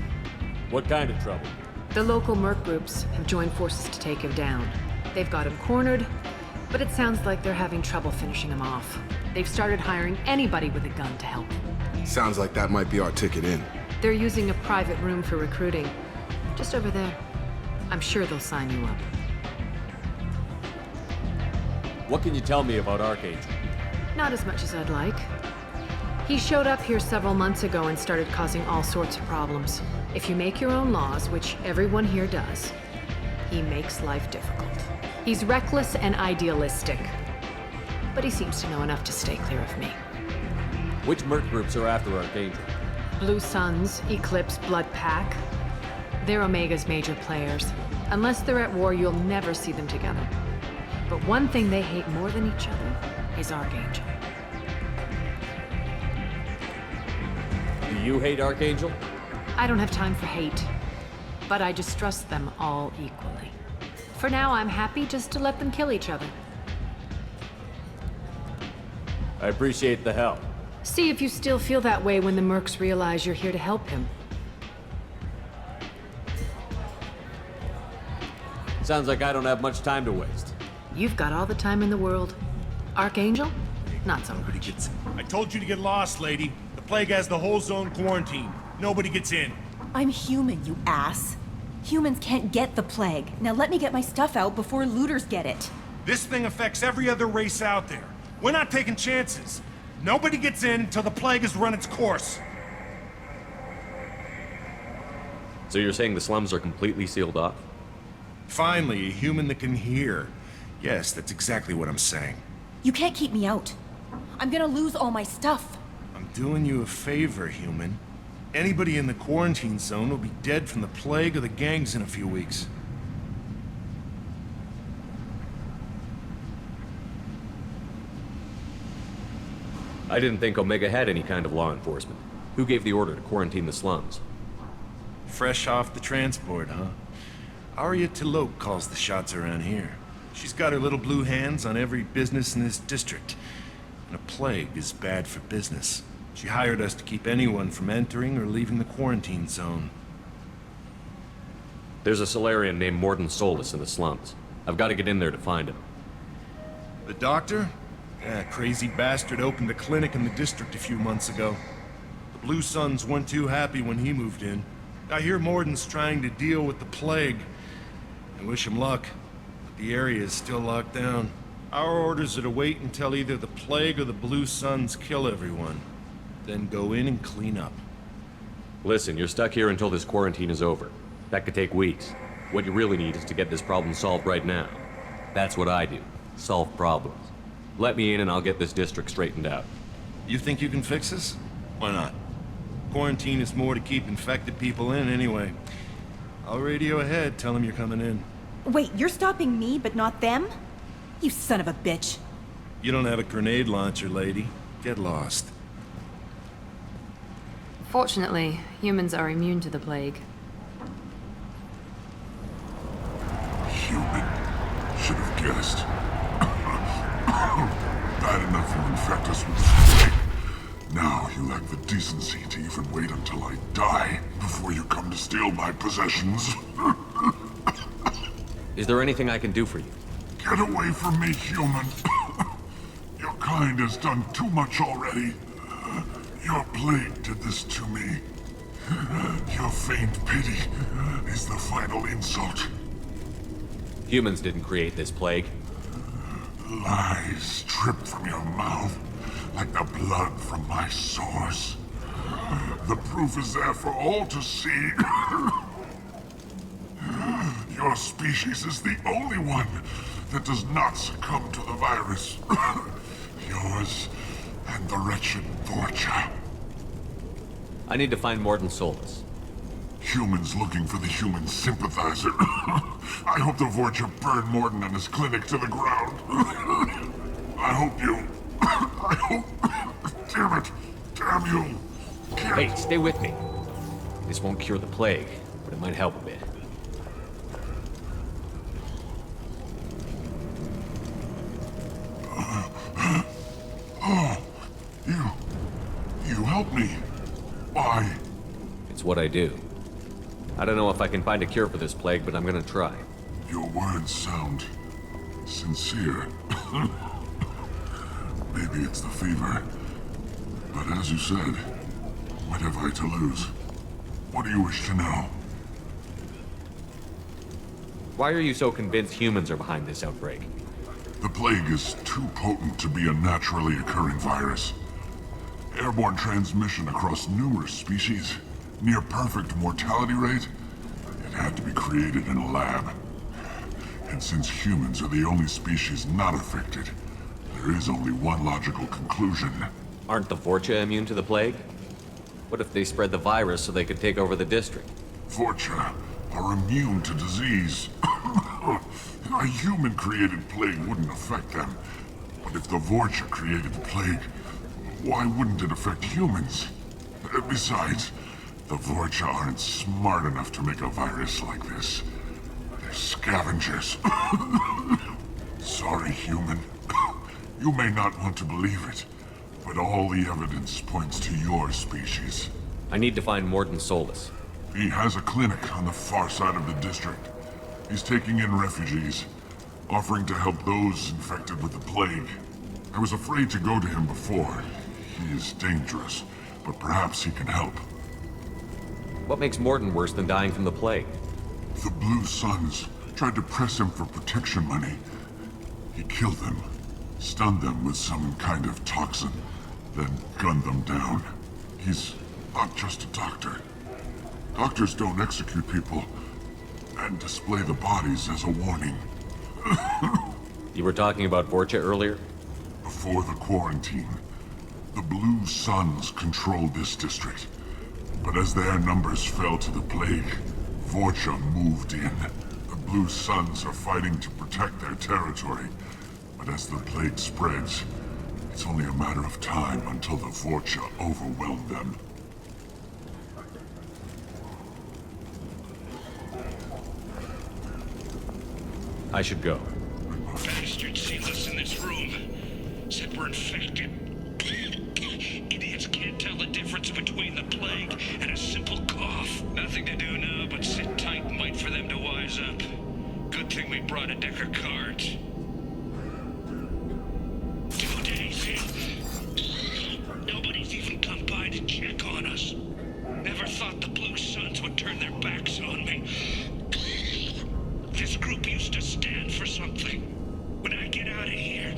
What kind of trouble? The local merc groups have joined forces to take him down. They've got him cornered, but it sounds like they're having trouble finishing him off. They've started hiring anybody with a gun to help. Sounds like that might be our ticket in. They're using a private room for recruiting. Just over there. I'm sure they'll sign you up. What can you tell me about Archangel? Not as much as I'd like. He showed up here several months ago and started causing all sorts of problems. If you make your own laws, which everyone here does, he makes life difficult. He's reckless and idealistic, but he seems to know enough to stay clear of me. Which merc groups are after Archangel? Blue Suns, Eclipse, Blood Pack. They're Omega's major players. Unless they're at war, you'll never see them together. But one thing they hate more than each other is Archangel. Do you hate Archangel? I don't have time for hate, but I distrust them all equally. For now, I'm happy just to let them kill each other. I appreciate the help. See if you still feel that way when the mercs realize you're here to help him. Sounds like I don't have much time to waste. You've got all the time in the world. Archangel? Not so much. I told you to get lost, lady. The plague has the whole zone quarantined. Nobody gets in. I'm human, you ass. Humans can't get the plague. Now let me get my stuff out before looters get it. This thing affects every other race out there. We're not taking chances. Nobody gets in until the plague has run its course. So you're saying the slums are completely sealed off? Finally, a human that can hear. Yes, that's exactly what I'm saying. You can't keep me out. I'm gonna lose all my stuff. I'm doing you a favor, human. Anybody in the quarantine zone will be dead from the plague or the gangs in a few weeks. I didn't think Omega had any kind of law enforcement. Who gave the order to quarantine the slums? Fresh off the transport, huh? Arya Tilok calls the shots around here. She's got her little blue hands on every business in this district. And a plague is bad for business. She hired us to keep anyone from entering or leaving the quarantine zone. There's a Solarian named Morden Solus in the slums. I've got to get in there to find him. The doctor? Yeah, crazy bastard opened a clinic in the district a few months ago. The Blue Suns weren't too happy when he moved in. I hear Morden's trying to deal with the plague. I wish him luck, but the area is still locked down. Our orders are to wait until either the plague or the Blue Suns kill everyone. Then go in and clean up. Listen, you're stuck here until this quarantine is over. That could take weeks. What you really need is to get this problem solved right now. That's what I do. Solve problems. Let me in and I'll get this district straightened out. You think you can fix this? Why not? Quarantine is more to keep infected people in anyway. I'll radio ahead, tell them you're coming in. Wait, you're stopping me, but not them? You son of a bitch. You don't have a grenade launcher, lady. Get lost. Fortunately, humans are immune to the plague. Human. Should have guessed. Bad enough you infect us with this plague. Now you lack the decency to even wait until I die before you come to steal my possessions. Is there anything I can do for you? Get away from me, human. Your kind has done too much already. Your plague did this to me. Your faint pity is the final insult. Humans didn't create this plague. Lies drip from your mouth like the blood from my sores. The proof is there for all to see. Your species is the only one that does not succumb to the virus. Yours and the wretched Vorcha. I need to find Morden Solus. Humans looking for the human sympathizer. I hope the Vorcha burn Morden and his clinic to the ground. I hope you... I hope... Damn it. Damn you. Hey, stay with me. This won't cure the plague, but it might help a bit. Oh, you helped me. Why? It's what I do. I don't know if I can find a cure for this plague, but I'm gonna try. Your words sound sincere. Maybe it's the fever. But as you said, what have I to lose? What do you wish to know? Why are you so convinced humans are behind this outbreak? The plague is too potent to be a naturally occurring virus. Airborne transmission across numerous species, near perfect mortality rate. It had to be created in a lab. And since humans are the only species not affected, there is only one logical conclusion. Aren't the Vorcha immune to the plague? What if they spread the virus so they could take over the district? Vorcha are immune to disease. A human-created plague wouldn't affect them. But if the Vorcha created the plague, why wouldn't it affect humans? Besides, the Vorcha aren't smart enough to make a virus like this. They're scavengers. Sorry, human. You may not want to believe it, but all the evidence points to your species. I need to find Morden Solus. He has a clinic on the far side of the district. He's taking in refugees, offering to help those infected with the plague. I was afraid to go to him before. He is dangerous, but perhaps he can help. What makes Morden worse than dying from the plague? The Blue Suns tried to press him for protection money. He killed them, stunned them with some kind of toxin, then gunned them down. He's not just a doctor. Doctors don't execute people and display the bodies as a warning. You were talking about Vorcha earlier? Before the quarantine, the Blue Suns controlled this district. But as their numbers fell to the plague, Vorcha moved in. The Blue Suns are fighting to protect their territory. But as the plague spreads, it's only a matter of time until the Vorcha overwhelm them. I should go. Bastard sealed us in this room. Said we're infected. Idiots can't tell the difference between the plague and a simple cough. Nothing to do now but sit tight and wait for them to wise up. Good thing we brought a deck of cards. 2 days in. Nobody's even come by to check on us. Never thought the Blue Suns would turn their backs on me. This group used to stand for something. When I get out of here,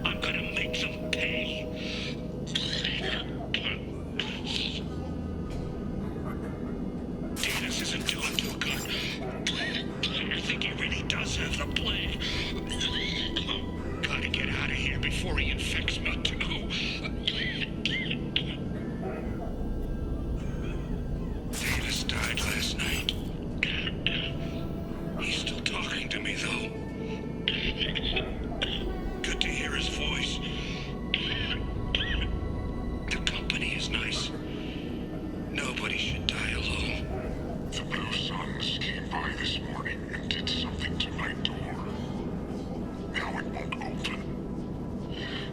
I'm gonna make them pay. Dennis isn't doing too good. I think he really does have the plague. Gotta get out of here before he infects me too. Davis died last night. He's still talking to me, though. Good to hear his voice. The company is nice. Nobody should die alone. The Blue Suns came by this morning and did something to my door. Now it won't open.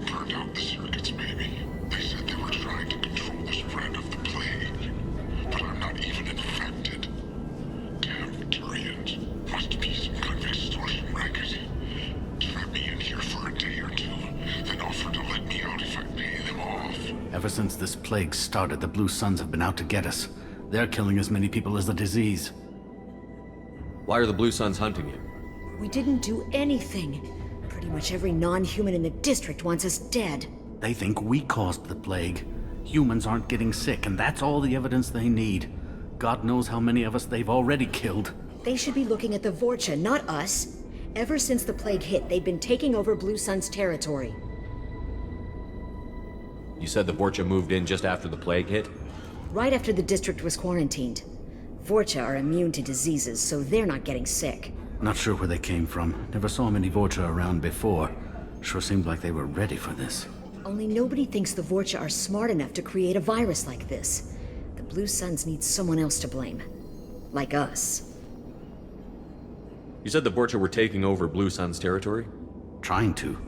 Turned out the circuits, maybe. They said they were trying to control the spread of the plague. But I'm not even infected. Damn Turians. Must be some kind of extortion racket. Trap me in here for a day or two, then offer to let me out if I pay them off. Ever since this plague started, the Blue Suns have been out to get us. They're killing as many people as the disease. Why are the Blue Suns hunting you? We didn't do anything. Pretty much every non-human in the district wants us dead. They think we caused the plague. Humans aren't getting sick, and that's all the evidence they need. God knows how many of us they've already killed. They should be looking at the Vorcha, not us. Ever since the plague hit, they've been taking over Blue Sun's territory. You said the Vorcha moved in just after the plague hit? Right after the district was quarantined. Vorcha are immune to diseases, so they're not getting sick. Not sure where they came from. Never saw many Vorcha around before. Sure seemed like they were ready for this. Only nobody thinks the Vorcha are smart enough to create a virus like this. The Blue Suns need someone else to blame. Like us. You said the Vorcha were taking over Blue Sun's territory? Trying to.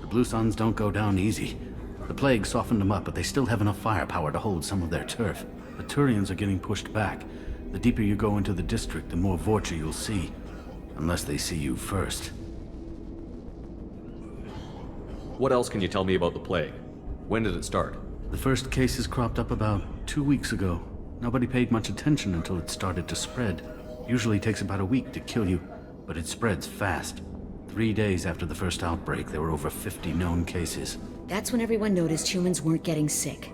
The Blue Suns don't go down easy. The plague softened them up, but they still have enough firepower to hold some of their turf. The Turians are getting pushed back. The deeper you go into the district, the more Vorcha you'll see. Unless they see you first. What else can you tell me about the plague? When did it start? The first cases cropped up about 2 weeks ago. Nobody paid much attention until it started to spread. Usually takes about a week to kill you, but it spreads fast. 3 days after the first outbreak, there were over 50 known cases. That's when everyone noticed humans weren't getting sick.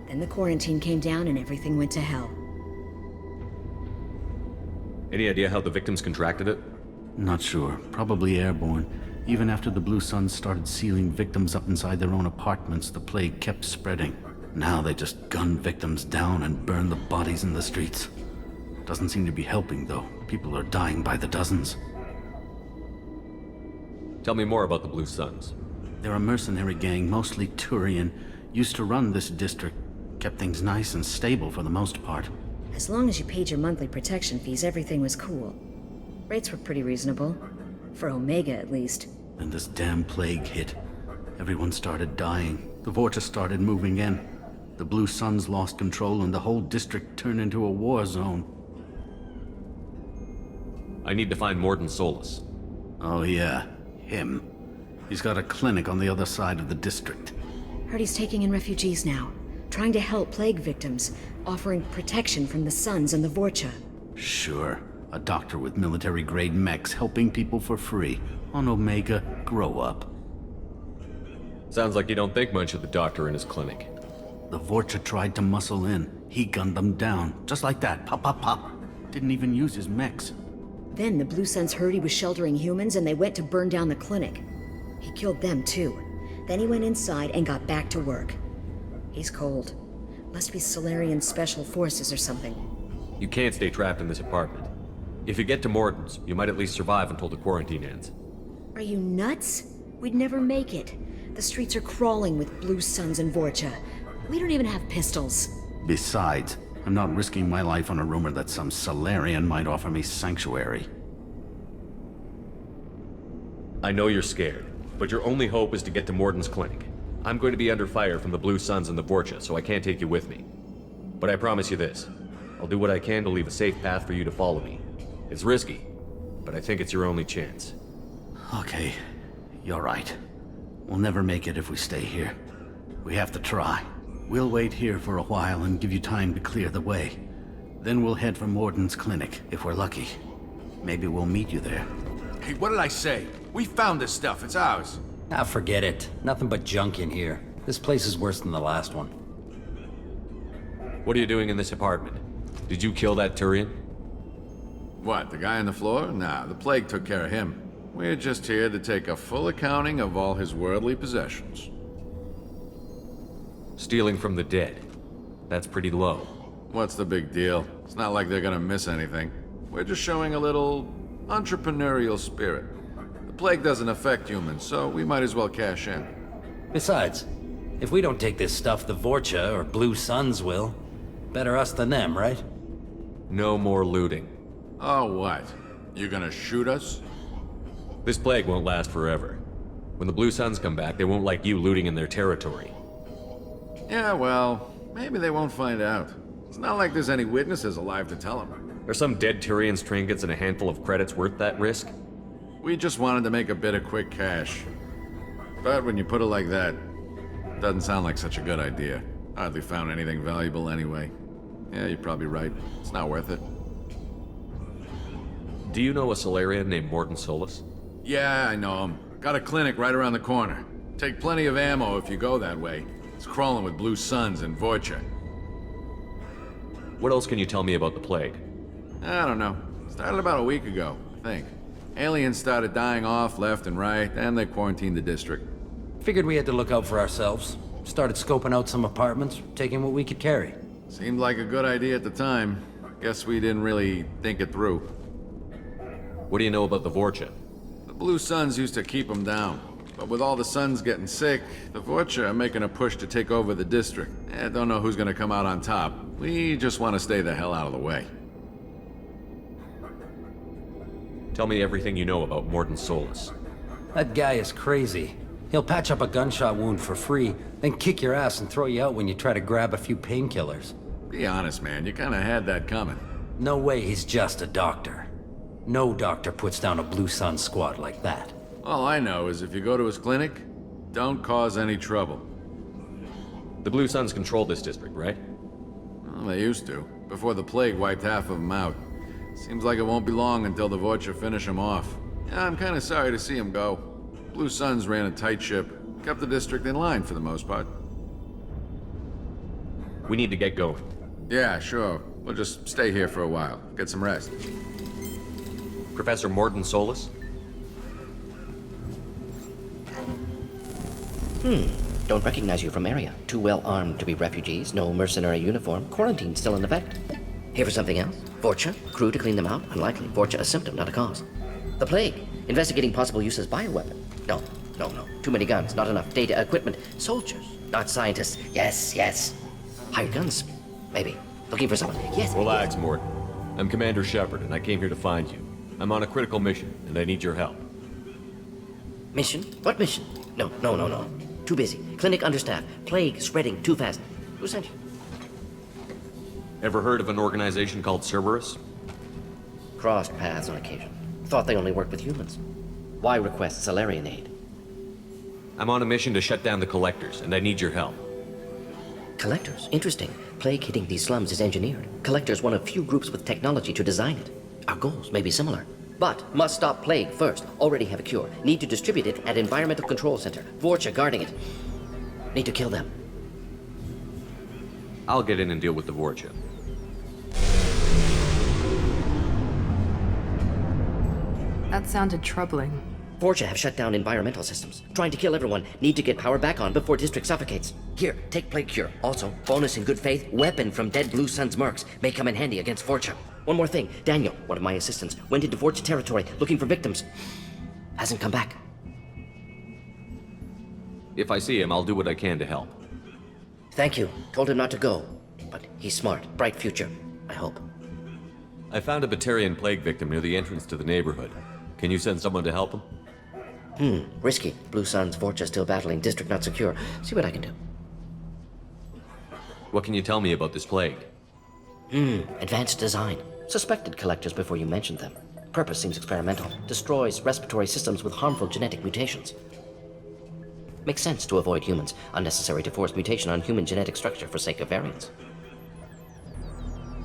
Then the quarantine came down and everything went to hell. Any idea how the victims contracted it? Not sure. Probably airborne. Even after the Blue Suns started sealing victims up inside their own apartments, the plague kept spreading. Now they just gun victims down and burn the bodies in the streets. Doesn't seem to be helping, though. People are dying by the dozens. Tell me more about the Blue Suns. They're a mercenary gang, mostly Turian. Used to run this district. Kept things nice and stable for the most part. As long as you paid your monthly protection fees, everything was cool. Rates were pretty reasonable. For Omega, at least. Then this damn plague hit. Everyone started dying. The Vorcha started moving in. The Blue Suns lost control and the whole district turned into a war zone. I need to find Morden Solus. Oh yeah, him. He's got a clinic on the other side of the district. Heard he's taking in refugees now. Trying to help plague victims. Offering protection from the Suns and the Vorcha. Sure. A doctor with military-grade mechs helping people for free. On Omega, grow up. Sounds like you don't think much of the doctor in his clinic. The Vorcha tried to muscle in. He gunned them down. Just like that. Pop, pop, pop. Didn't even use his mechs. Then the Blue Suns heard he was sheltering humans and they went to burn down the clinic. He killed them too. Then he went inside and got back to work. He's cold. Must be Solarian Special Forces or something. You can't stay trapped in this apartment. If you get to Morton's, you might at least survive until the quarantine ends. Are you nuts? We'd never make it. The streets are crawling with Blue Suns and Vorcha. We don't even have pistols. Besides, I'm not risking my life on a rumor that some Solarian might offer me sanctuary. I know you're scared, but your only hope is to get to Morton's clinic. I'm going to be under fire from the Blue Suns and the Vorcha, so I can't take you with me. But I promise you this. I'll do what I can to leave a safe path for you to follow me. It's risky, but I think it's your only chance. Okay, you're right. We'll never make it if we stay here. We have to try. We'll wait here for a while and give you time to clear the way. Then we'll head for Morton's clinic, if we're lucky. Maybe we'll meet you there. Hey, what did I say? We found this stuff. It's ours. Ah, forget it. Nothing but junk in here. This place is worse than the last one. What are you doing in this apartment? Did you kill that Turian? What, the guy on the floor? Nah, the plague took care of him. We're just here to take a full accounting of all his worldly possessions. Stealing from the dead. That's pretty low. What's the big deal? It's not like they're gonna miss anything. We're just showing a little entrepreneurial spirit. The plague doesn't affect humans, so we might as well cash in. Besides, if we don't take this stuff, the Vorcha or Blue Suns will. Better us than them, right? No more looting. Oh, what? You gonna shoot us? This plague won't last forever. When the Blue Suns come back, they won't like you looting in their territory. Yeah, well, maybe they won't find out. It's not like there's any witnesses alive to tell them. Are some dead Turian's trinkets and a handful of credits worth that risk? We just wanted to make a bit of quick cash. But when you put it like that, it doesn't sound like such a good idea. Hardly found anything valuable anyway. Yeah, you're probably right. It's not worth it. Do you know a Solarian named Morton Solus? Yeah, I know him. Got a clinic right around the corner. Take plenty of ammo if you go that way. It's crawling with Blue Suns and Vorcha. What else can you tell me about the plague? I don't know. Started about a week ago, I think. Aliens started dying off left and right, and they quarantined the district. Figured we had to look out for ourselves. Started scoping out some apartments, taking what we could carry. Seemed like a good idea at the time. Guess we didn't really think it through. What do you know about the Vorcha? The Blue Suns used to keep them down. But with all the Suns getting sick, the Vorcha are making a push to take over the district. Don't know who's gonna come out on top. We just want to stay the hell out of the way. Tell me everything you know about Morton Solus. That guy is crazy. He'll patch up a gunshot wound for free, then kick your ass and throw you out when you try to grab a few painkillers. Be honest, man. You kinda had that coming. No way he's just a doctor. No doctor puts down a Blue Sun squad like that. All I know is if you go to his clinic, don't cause any trouble. The Blue Suns control this district, right? Well, they used to, before the plague wiped half of them out. Seems like it won't be long until the Vorcha finish him off. Yeah, I'm kinda sorry to see him go. Blue Suns ran a tight ship, kept the district in line for the most part. We need to get going. Yeah, sure. We'll just stay here for a while, get some rest. Professor Morton Solus? Don't recognize you from area. Too well armed to be refugees, no mercenary uniform, quarantine still in effect. Here for something else? Vorcha? Crew to clean them out? Unlikely. Vorcha a symptom, not a cause. The plague? Investigating possible use as bioweapon? No. Too many guns, not enough data, equipment. Soldiers, not scientists. Yes. Hired guns? Maybe. Looking for someone. Yes. Relax, Morton. I'm Commander Shepard, and I came here to find you. I'm on a critical mission, and I need your help. Mission? What mission? No. Too busy. Clinic understaffed. Plague spreading too fast. Who sent you? Ever heard of an organization called Cerberus? Crossed paths on occasion. Thought they only worked with humans. Why request Solarian aid? I'm on a mission to shut down the Collectors, and I need your help. Collectors? Interesting. Plague hitting these slums is engineered. Collectors one of few groups with technology to design it. Our goals may be similar. But must stop plague first. Already have a cure. Need to distribute it at Environmental Control Center. Vorcha guarding it. Need to kill them. I'll get in and deal with the Vorcha. That sounded troubling. Vorcha have shut down environmental systems. Trying to kill everyone. Need to get power back on before District suffocates. Here, take Plague Cure. Also, bonus in good faith, weapon from dead Blue Sun's mercs. May come in handy against Vorcha. One more thing. Daniel, one of my assistants, went into Vorcha territory looking for victims. Hasn't come back. If I see him, I'll do what I can to help. Thank you. Told him not to go. But he's smart. Bright future. I hope. I found a Batarian plague victim near the entrance to the neighborhood. Can you send someone to help him? Risky. Blue Sun's Vorcha still battling. District not secure. See what I can do. What can you tell me about this plague? Advanced design. Suspected collectors before you mentioned them. Purpose seems experimental. Destroys respiratory systems with harmful genetic mutations. Makes sense to avoid humans. Unnecessary to force mutation on human genetic structure for sake of variance.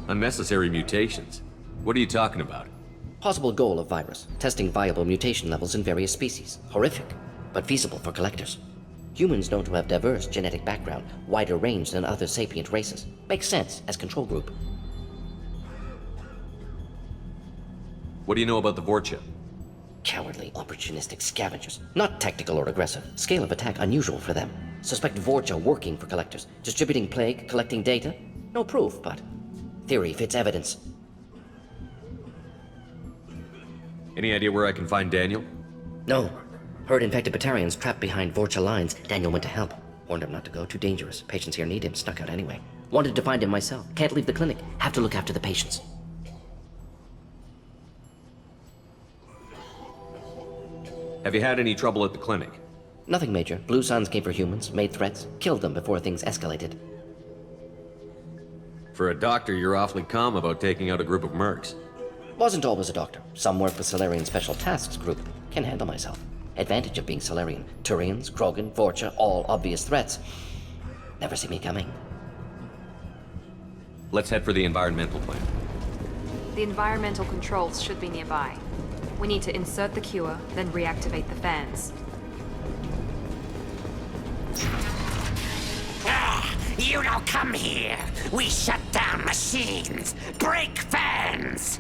Unnecessary mutations? What are you talking about? Possible goal of virus. Testing viable mutation levels in various species. Horrific, but feasible for collectors. Humans known to have diverse genetic background, wider range than other sapient races. Makes sense as control group. What do you know about the Vorcha? Cowardly, opportunistic scavengers. Not tactical or aggressive. Scale of attack unusual for them. Suspect Vorcha working for collectors. Distributing plague, collecting data. No proof, but theory fits evidence. Any idea where I can find Daniel? No. Heard infected Batarians trapped behind Vorcha lines. Daniel went to help. Warned him not to go. Too dangerous. Patients here need him. Snuck out anyway. Wanted to find him myself. Can't leave the clinic. Have to look after the patients. Have you had any trouble at the clinic? Nothing major. Blue Suns came for humans, made threats, killed them before things escalated. For a doctor, you're awfully calm about taking out a group of mercs. Wasn't always a doctor. Some work for Solarian Special Tasks Group. Can handle myself. Advantage of being Solarian. Turians, Krogan, Vorcha, all obvious threats. Never see me coming. Let's head for the environmental plant. The environmental controls should be nearby. We need to insert the cure, then reactivate the fans. You don't come here. We shut down machines, break fans.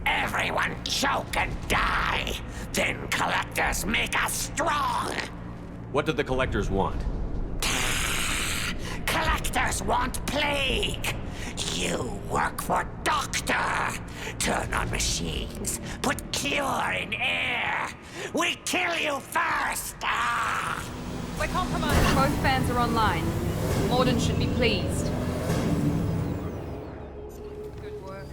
Everyone choke and die. Then collectors make us strong. What do the collectors want? Collectors want plague. You work for Doctor. Turn on machines. Put cure in air. We kill you first. We're compromised. Both fans are online. Morden should be pleased. Good work.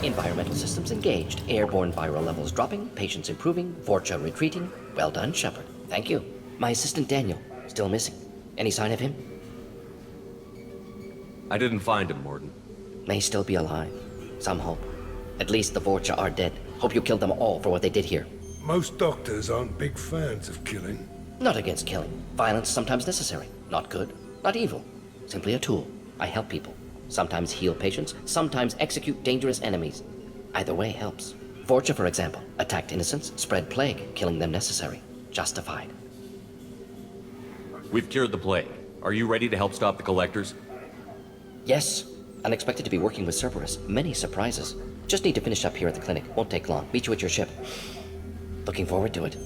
Environmental systems engaged. Airborne viral levels dropping. Patients improving. Vorcha retreating. Well done, Shepard. Thank you. My assistant Daniel. Still missing. Any sign of him? I didn't find him, Morden. May still be alive. Some hope. At least the Vorcha are dead. Hope you killed them all for what they did here. Most doctors aren't big fans of killing. Not against killing. Violence sometimes necessary. Not good. Not evil. Simply a tool. I help people. Sometimes heal patients. Sometimes execute dangerous enemies. Either way helps. Vorcha, for example, attacked innocents, spread plague, killing them necessary. Justified. We've cured the plague. Are you ready to help stop the collectors? Yes. Unexpected to be working with Cerberus. Many surprises. Just need to finish up here at the clinic. Won't take long. Meet you at your ship. Looking forward to it.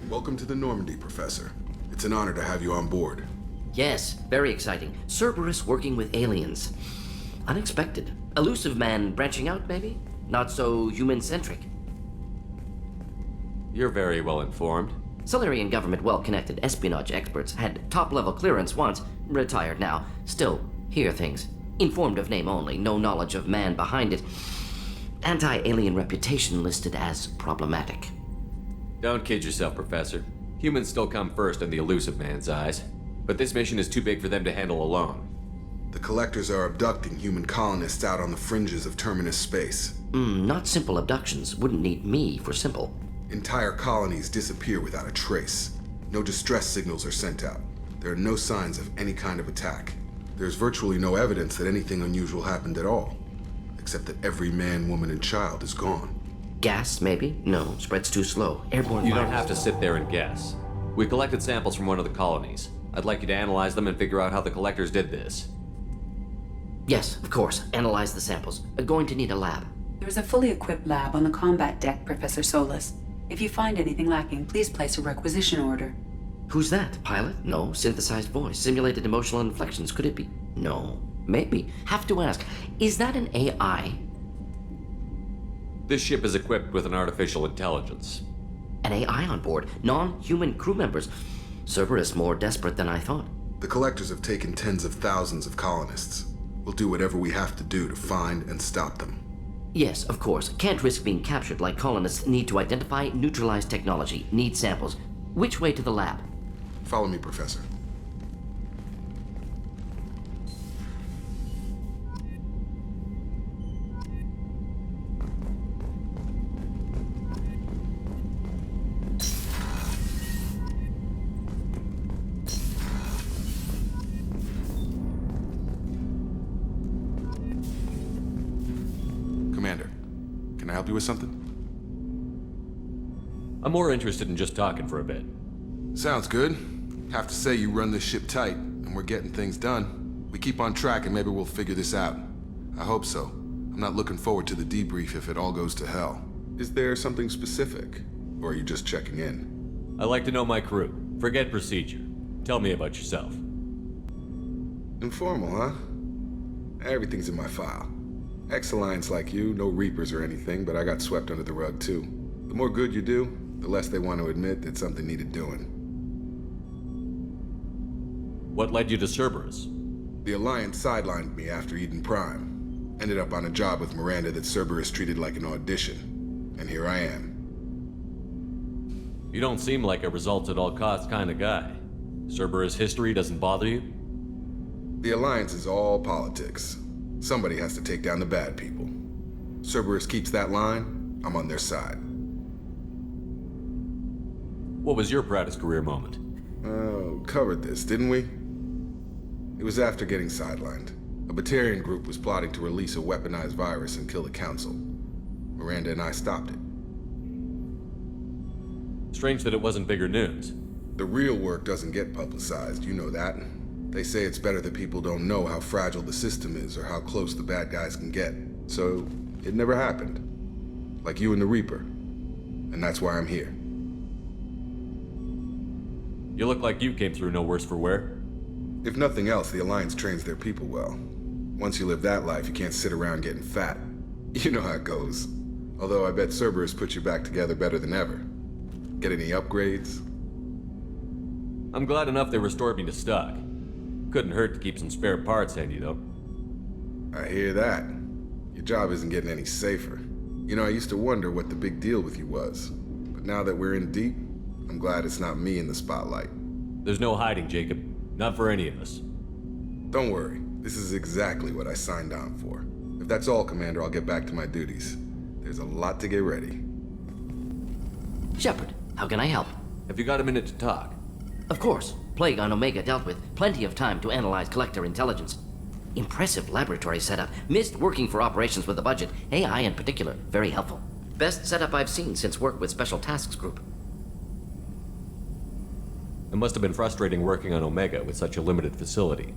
Welcome to the Normandy, Professor. It's an honor to have you on board. Yes, very exciting. Cerberus working with aliens. Unexpected. Elusive man branching out, maybe? Not so human-centric. You're very well informed. Solarian government well-connected espionage experts had top-level clearance once, retired now. Still, hear things. Informed of name only, no knowledge of man behind it. Anti-alien reputation listed as problematic. Don't kid yourself, Professor. Humans still come first in the elusive man's eyes. But this mission is too big for them to handle alone. The collectors are abducting human colonists out on the fringes of Terminus space. Not simple abductions. Wouldn't need me for simple. Entire colonies disappear without a trace. No distress signals are sent out. There are no signs of any kind of attack. There's virtually no evidence that anything unusual happened at all. Except that every man, woman, and child is gone. Gas, maybe? No, spreads too slow. Airborne You don't virus. have to sit there and guess. We collected samples from one of the colonies. I'd like you to analyze them and figure out how the collectors did this. Yes, of course. Analyze the samples. Going to need a lab. There's a fully equipped lab on the combat deck, Professor Solis. If you find anything lacking, please place a requisition order. Who's that? Pilot? No. Synthesized voice. Simulated emotional inflections. Could it be? No. Maybe. Have to ask. Is that an AI? This ship is equipped with an artificial intelligence. An AI on board? Non-human crew members? Cerberus more desperate than I thought. The collectors have taken tens of thousands of colonists. We'll do whatever we have to do to find and stop them. Yes, of course. Can't risk being captured like colonists need to identify, neutralize technology, need samples. Which way to the lab? Follow me, Professor. Commander, can I help you with something? I'm more interested in just talking for a bit. Sounds good. Have to say you run this ship tight, and we're getting things done. We keep on track and maybe we'll figure this out. I hope so. I'm not looking forward to the debrief if it all goes to hell. Is there something specific? Or are you just checking in? I like to know my crew. Forget procedure. Tell me about yourself. Informal, huh? Everything's in my file. Ex-Alliance like you, no Reapers or anything, but I got swept under the rug too. The more good you do, the less they want to admit that something needed doing. What led you to Cerberus? The Alliance sidelined me after Eden Prime. Ended up on a job with Miranda that Cerberus treated like an audition. And here I am. You don't seem like a results-at-all-costs kind of guy. Cerberus history doesn't bother you? The Alliance is all politics. Somebody has to take down the bad people. Cerberus keeps that line, I'm on their side. What was your proudest career moment? Covered this, didn't we? It was after getting sidelined. A Batarian group was plotting to release a weaponized virus and kill the Council. Miranda and I stopped it. Strange that it wasn't bigger news. The real work doesn't get publicized, you know that. They say it's better that people don't know how fragile the system is or how close the bad guys can get. So, it never happened. Like you and the Reaper. And that's why I'm here. You look like you came through no worse for wear. If nothing else, the Alliance trains their people well. Once you live that life, you can't sit around getting fat. You know how it goes. Although I bet Cerberus put you back together better than ever. Get any upgrades? I'm glad enough they restored me to stock. Couldn't hurt to keep some spare parts handy, though. I hear that. Your job isn't getting any safer. You know, I used to wonder what the big deal with you was. But now that we're in deep, I'm glad it's not me in the spotlight. There's no hiding, Jacob. Not for any of us. Don't worry. This is exactly what I signed on for. If that's all, Commander, I'll get back to my duties. There's a lot to get ready. Shepard, how can I help? Have you got a minute to talk? Of course. Plague on Omega dealt with. Plenty of time to analyze collector intelligence. Impressive laboratory setup. Missed working for operations with a budget. AI in particular. Very helpful. Best setup I've seen since work with Special Tasks Group. It must have been frustrating working on Omega with such a limited facility.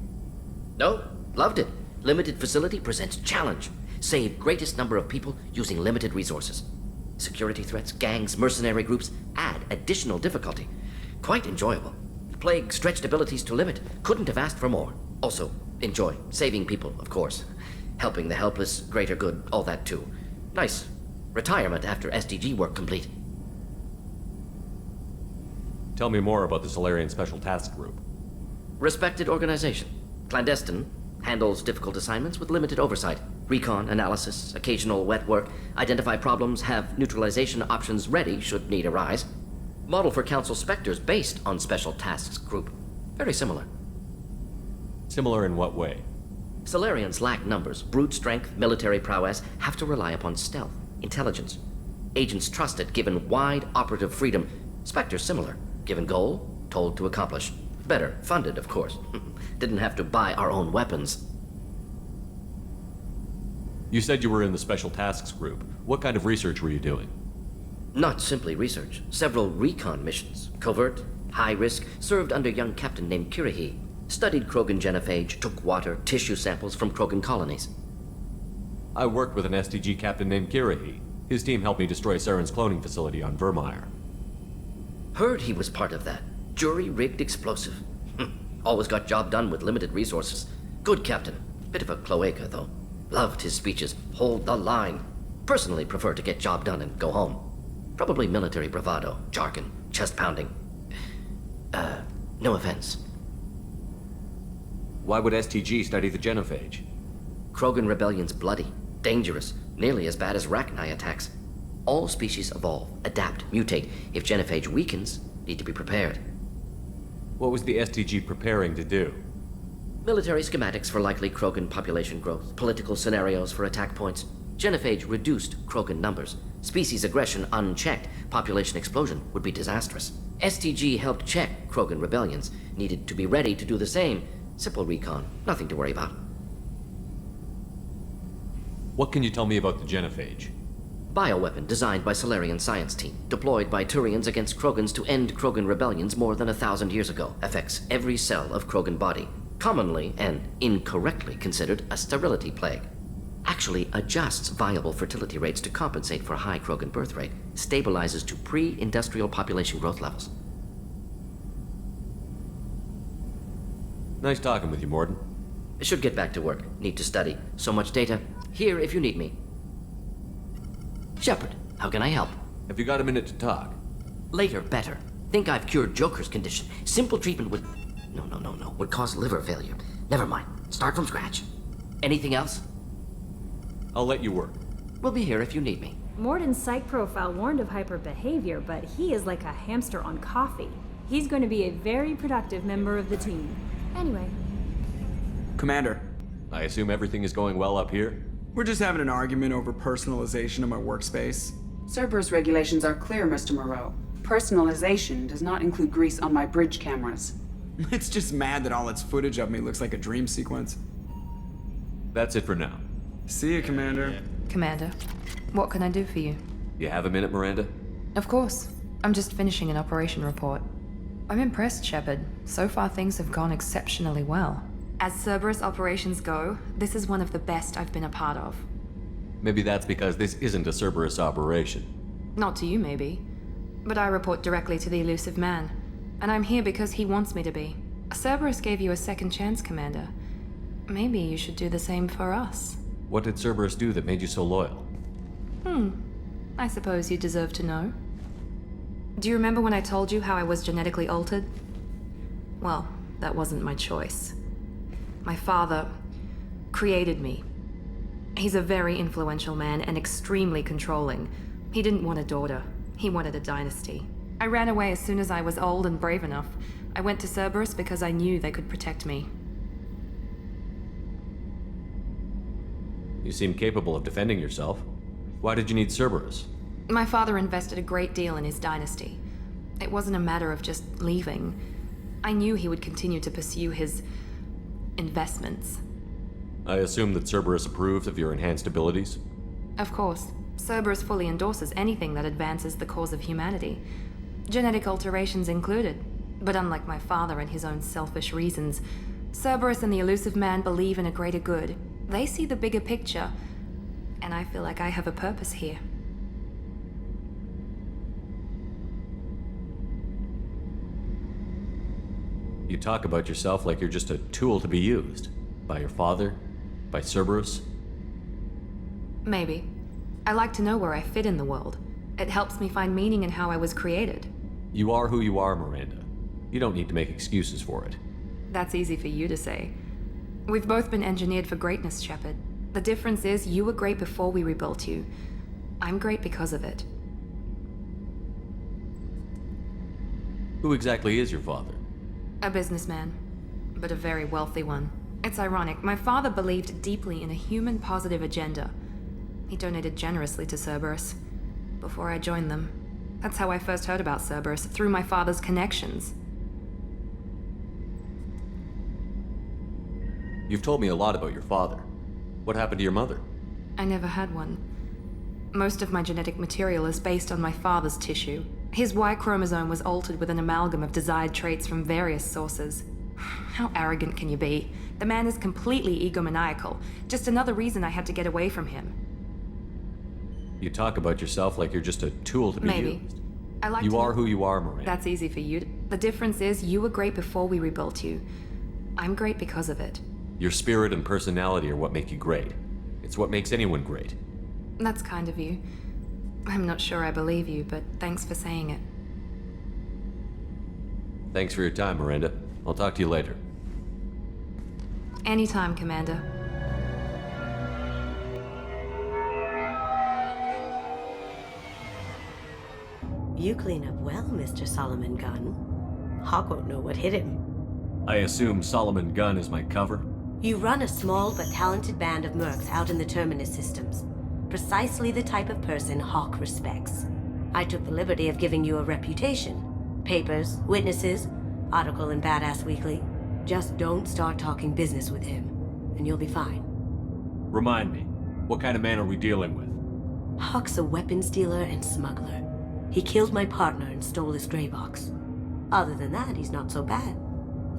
No, loved it. Limited facility presents challenge. Save greatest number of people using limited resources. Security threats, gangs, mercenary groups add additional difficulty. Quite enjoyable. Plague stretched abilities to limit. Couldn't have asked for more. Also, enjoy. Saving people, of course. Helping the helpless, greater good, all that too. Nice. Retirement after SDG work complete. Tell me more about the Solarian Special Task Group. Respected organization. Clandestine. Handles difficult assignments with limited oversight. Recon, analysis, occasional wet work. Identify problems, have neutralization options ready should need arise. Model for Council Spectres based on Special Tasks Group. Very similar. Similar in what way? Solarians lack numbers, brute strength, military prowess, have to rely upon stealth, intelligence. Agents trusted, given wide operative freedom. Spectres similar, given goal, told to accomplish. Better funded, of course. Didn't have to buy our own weapons. You said you were in the Special Tasks Group. What kind of research were you doing? Not simply research. Several recon missions. Covert, high risk, served under a young captain named Kirihi. Studied Krogan genophage, took water, tissue samples from Krogan colonies. I worked with an STG captain named Kirihi. His team helped me destroy Saren's cloning facility on Vermeer. Heard he was part of that. Jury-rigged explosive. Always got job done with limited resources. Good captain. Bit of a cloaca, though. Loved his speeches. Hold the line. Personally prefer to get job done and go home. Probably military bravado, jargon, chest pounding. No offense. Why would STG study the genophage? Krogan rebellion's bloody, dangerous, nearly as bad as Rachni attacks. All species evolve, adapt, mutate. If genophage weakens, need to be prepared. What was the STG preparing to do? Military schematics for likely Krogan population growth, political scenarios for attack points. Genophage reduced Krogan numbers. Species aggression unchecked, population explosion would be disastrous. STG helped check Krogan rebellions, needed to be ready to do the same. Simple recon, nothing to worry about. What can you tell me about the genophage? Bioweapon designed by Solarian science team, deployed by Turians against Krogans to end Krogan rebellions more than 1,000 years ago. Affects every cell of Krogan body. Commonly and incorrectly considered a sterility plague. Actually adjusts viable fertility rates to compensate for a high Krogan birth rate. Stabilizes to pre-industrial population growth levels. Nice talking with you, Morden. Should get back to work. Need to study. So much data. Here if you need me. Shepard, how can I help? Have you got a minute to talk? Later, better. Think I've cured Joker's condition. Simple treatment would... No. Would cause liver failure. Never mind. Start from scratch. Anything else? I'll let you work. We'll be here if you need me. Morden's psych profile warned of hyper behavior, but he is like a hamster on coffee. He's going to be a very productive member of the team. Anyway. Commander. I assume everything is going well up here? We're just having an argument over personalization of my workspace. Cerberus regulations are clear, Mr. Moreau. Personalization does not include grease on my bridge cameras. It's just mad that all its footage of me looks like a dream sequence. That's it for now. See you, Commander. Commander, what can I do for you? You have a minute, Miranda? Of course. I'm just finishing an operation report. I'm impressed, Shepard. So far things have gone exceptionally well. As Cerberus operations go, this is one of the best I've been a part of. Maybe that's because this isn't a Cerberus operation. Not to you, maybe. But I report directly to the elusive man. And I'm here because he wants me to be. Cerberus gave you a second chance, Commander. Maybe you should do the same for us. What did Cerberus do that made you so loyal? I suppose you deserve to know. Do you remember when I told you how I was genetically altered? Well, that wasn't my choice. My father created me. He's a very influential man and extremely controlling. He didn't want a daughter. He wanted a dynasty. I ran away as soon as I was old and brave enough. I went to Cerberus because I knew they could protect me. You seem capable of defending yourself. Why did you need Cerberus? My father invested a great deal in his dynasty. It wasn't a matter of just leaving. I knew he would continue to pursue his investments. I assume that Cerberus approved of your enhanced abilities? Of course. Cerberus fully endorses anything that advances the cause of humanity. Genetic alterations included. But unlike my father and his own selfish reasons, Cerberus and the elusive man believe in a greater good. They see the bigger picture, and I feel like I have a purpose here. You talk about yourself like you're just a tool to be used. By your father? By Cerberus? Maybe. I like to know where I fit in the world. It helps me find meaning in how I was created. You are who you are, Miranda. You don't need to make excuses for it. That's easy for you to say. We've both been engineered for greatness, Shepard. The difference is you were great before we rebuilt you. I'm great because of it. Who exactly is your father? A businessman, but a very wealthy one. It's ironic. My father believed deeply in a human-positive agenda. He donated generously to Cerberus before I joined them. That's how I first heard about Cerberus, through my father's connections. You've told me a lot about your father. What happened to your mother? I never had one. Most of my genetic material is based on my father's tissue. His Y chromosome was altered with an amalgam of desired traits from various sources. How arrogant can you be? The man is completely egomaniacal. Just another reason I had to get away from him. You talk about yourself like you're just a tool to be Maybe. used. I like You to... are who you are, Miranda. That's easy for you. The difference is you were great before we rebuilt you. I'm great because of it. Your spirit and personality are what make you great. It's what makes anyone great. That's kind of you. I'm not sure I believe you, but thanks for saying it. Thanks for your time, Miranda. I'll talk to you later. Anytime, Commander. You clean up well, Mr. Solomon Gunn. Hawk won't know what hit him. I assume Solomon Gunn is my cover? You run a small but talented band of mercs out in the Terminus systems. Precisely the type of person Hawk respects. I took the liberty of giving you a reputation. Papers, witnesses, article in Badass Weekly. Just don't start talking business with him, and you'll be fine. Remind me, what kind of man are we dealing with? Hawk's a weapons dealer and smuggler. He killed my partner and stole his gray box. Other than that, he's not so bad.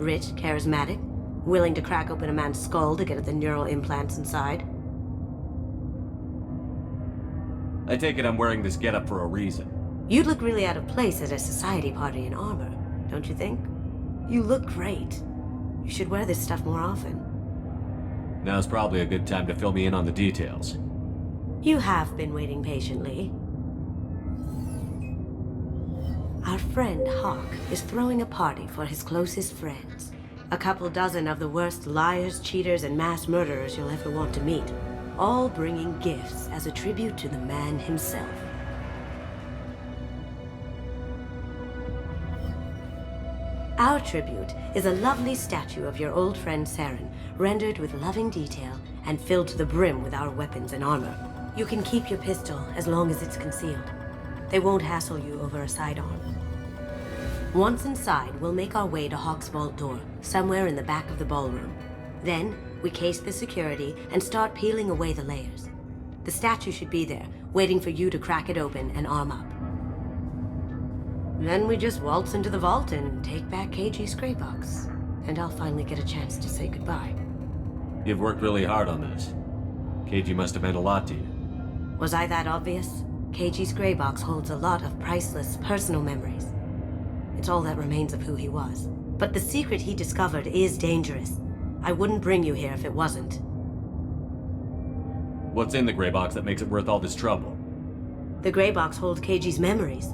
Rich, charismatic, willing to crack open a man's skull to get at the neural implants inside. I take it I'm wearing this getup for a reason. You'd look really out of place at a society party in armor, don't you think? You look great. You should wear this stuff more often. Now's probably a good time to fill me in on the details. You have been waiting patiently. Our friend Hawk is throwing a party for his closest friends. A couple dozen of the worst liars, cheaters, and mass murderers you'll ever want to meet. All bringing gifts as a tribute to the man himself. Our tribute is a lovely statue of your old friend Saren, rendered with loving detail and filled to the brim with our weapons and armor. You can keep your pistol as long as it's concealed. They won't hassle you over a sidearm. Once inside, we'll make our way to Hawk's vault door, somewhere in the back of the ballroom. Then, we case the security and start peeling away the layers. The statue should be there, waiting for you to crack it open and arm up. Then we just waltz into the vault and take back KG's gray box. And I'll finally get a chance to say goodbye. You've worked really hard on this. KG must have meant a lot to you. Was I that obvious? KG's gray box holds a lot of priceless personal memories. It's all that remains of who he was. But the secret he discovered is dangerous. I wouldn't bring you here if it wasn't. What's in the gray box that makes it worth all this trouble? The gray box holds KG's memories.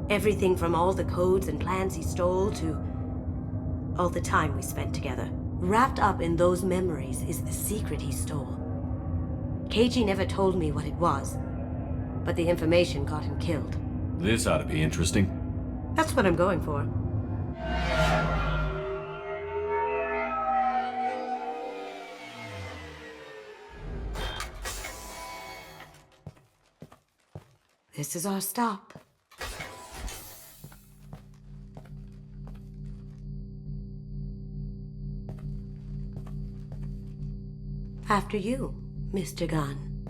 Everything from all the codes and plans he stole to all the time we spent together. Wrapped up in those memories is the secret he stole. KG never told me what it was, but the information got him killed. This ought to be interesting. That's what I'm going for. This is our stop. After you, Mr. Gunn.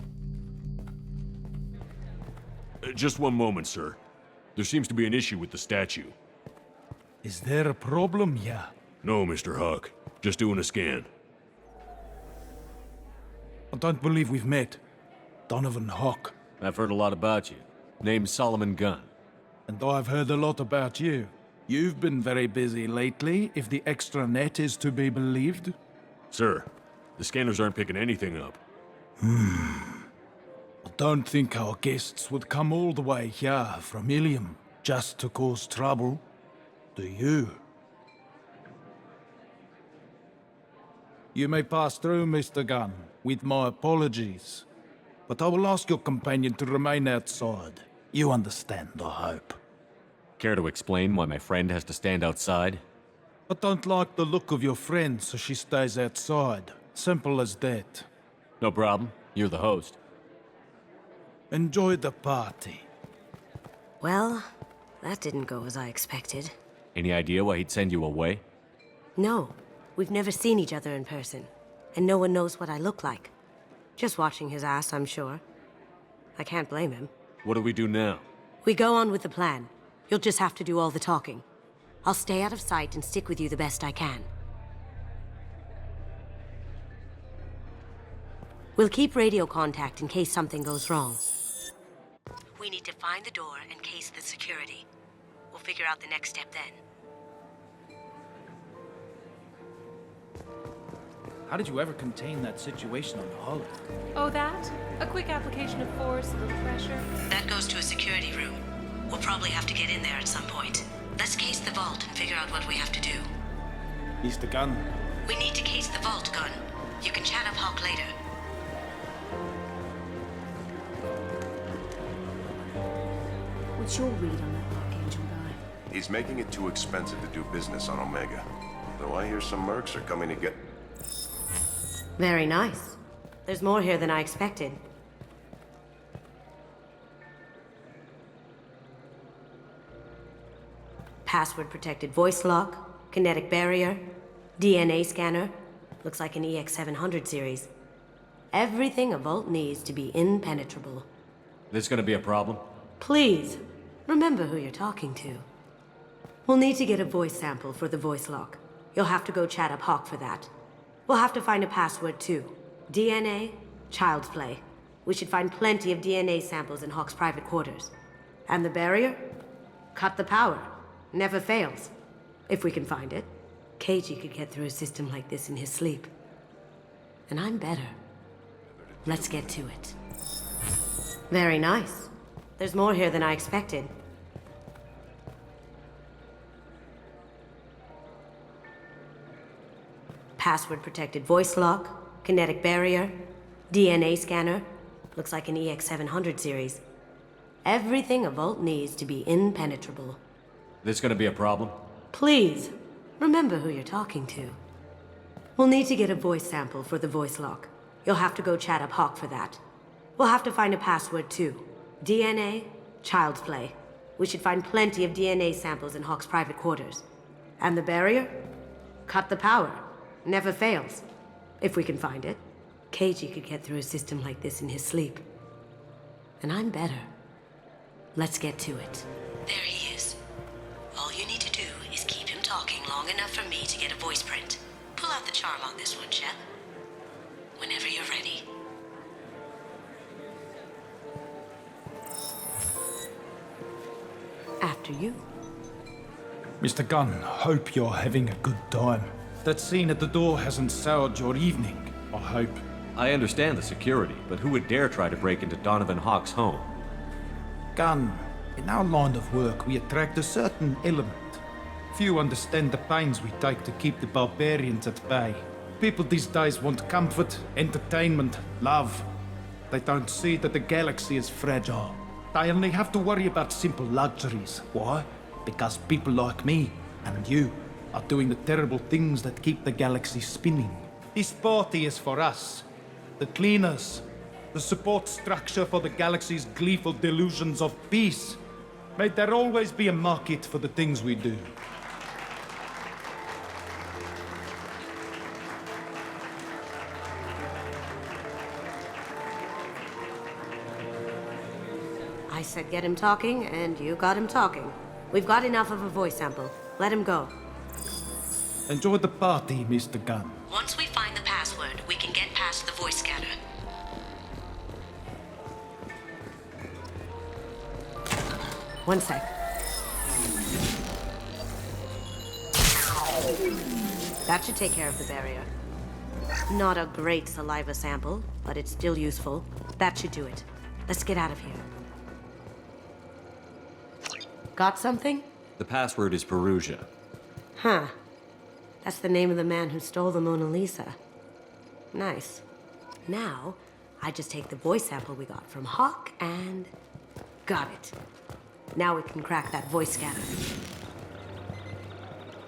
Just one moment, sir. There seems to be an issue with the statue. Is there a problem here? No, Mr. Hawk. Just doing a scan. I don't believe we've met. Donovan Hawk. I've heard a lot about you. Name's Solomon Gunn. And I've heard a lot about you. You've been very busy lately, if the extranet is to be believed. Sir, the scanners aren't picking anything up. I don't think our guests would come all the way here from Ilium just to cause trouble. Do you? You may pass through, Mr. Gunn, with my apologies. But I will ask your companion to remain outside. You understand, I hope. Care to explain why my friend has to stand outside? I don't like the look of your friend, so she stays outside. Simple as that. No problem. You're the host. Enjoy the party. Well, that didn't go as I expected. Any idea why he'd send you away? No, we've never seen each other in person. and no one knows what I look like. Just watching his ass, I'm sure. I can't blame him. What do we do now? We go on with the plan. You'll just have to do all the talking. I'll stay out of sight and stick with you the best I can. We'll keep radio contact in case something goes wrong. We need to find the door and case the security. We'll figure out the next step then. How did you ever contain that situation on the hull? Oh, that? A quick application of force, a little pressure. That goes to a security room. We'll probably have to get in there at some point. Let's case the vault and figure out what we have to do. Mr. Gunn. We need to case the vault, Gunn. You can chat up Hawk later. What's your read on that Archangel guy? He's making it too expensive to do business on Omega. Though I hear some mercs are coming to get... Very nice. There's more here than I expected. Password-protected voice lock, kinetic barrier, DNA scanner. Looks like an EX700 series. Everything a vault needs to be impenetrable. This gonna be a problem? Please, remember who you're talking to. We'll need to get a voice sample for the voice lock. You'll have to go chat up Hawk for that. We'll have to find a password too. DNA, child's play. We should find plenty of DNA samples in Hawk's private quarters. And the barrier? Cut the power. Never fails. If we can find it. KG could get through a system like this in his sleep. And I'm better. Let's get to it. Very nice. There's more here than I expected. Password-protected voice lock, kinetic barrier, DNA scanner. Looks like an EX700 series. Everything a vault needs to be impenetrable. This gonna be a problem? Please, remember who you're talking to. We'll need to get a voice sample for the voice lock. You'll have to go chat up Hawk for that. We'll have to find a password too. DNA, child's play. We should find plenty of DNA samples in Hawk's private quarters. And the barrier? Cut the power. Never fails. If we can find it. KG could get through a system like this in his sleep. And I'm better. Let's get to it. There he is. All you need to do is keep him talking long enough for me to get a voice print. Pull out the charm on this one, Shep. Whenever you're ready. After you. Mr. Gunn, hope you're having a good time. That scene at the door hasn't soured your evening, I hope. I understand the security, but who would dare try to break into Donovan Hawk's home? Gunn, in our line of work, we attract a certain element. Few understand the pains we take to keep the barbarians at bay. People these days want comfort, entertainment, love. They don't see that the galaxy is fragile. They only have to worry about simple luxuries. Why? Because people like me and you are doing the terrible things that keep the galaxy spinning. This party is for us, the cleaners, the support structure for the galaxy's gleeful delusions of peace. May there always be a market for the things we do. I said get him talking, and you got him talking. We've got enough of a voice sample. Let him go. Enjoy the party, Mr. Gunn. Once we find the password, we can get past the voice scanner. One sec. That should take care of the barrier. Not a great saliva sample, but it's still useful. That should do it. Let's get out of here. Got something? The password is Perugia. Huh. That's the name of the man who stole the Mona Lisa. Nice. Now, I just take the voice sample we got from Hawk and... got it. Now we can crack that voice scanner.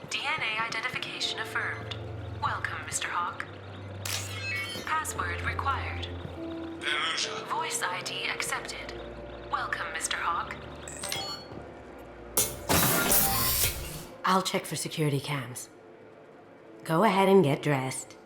DNA identification affirmed. Welcome, Mr. Hawk. Password required. Voice ID accepted. Welcome, Mr. Hawk. I'll check for security cams. Go ahead and get dressed.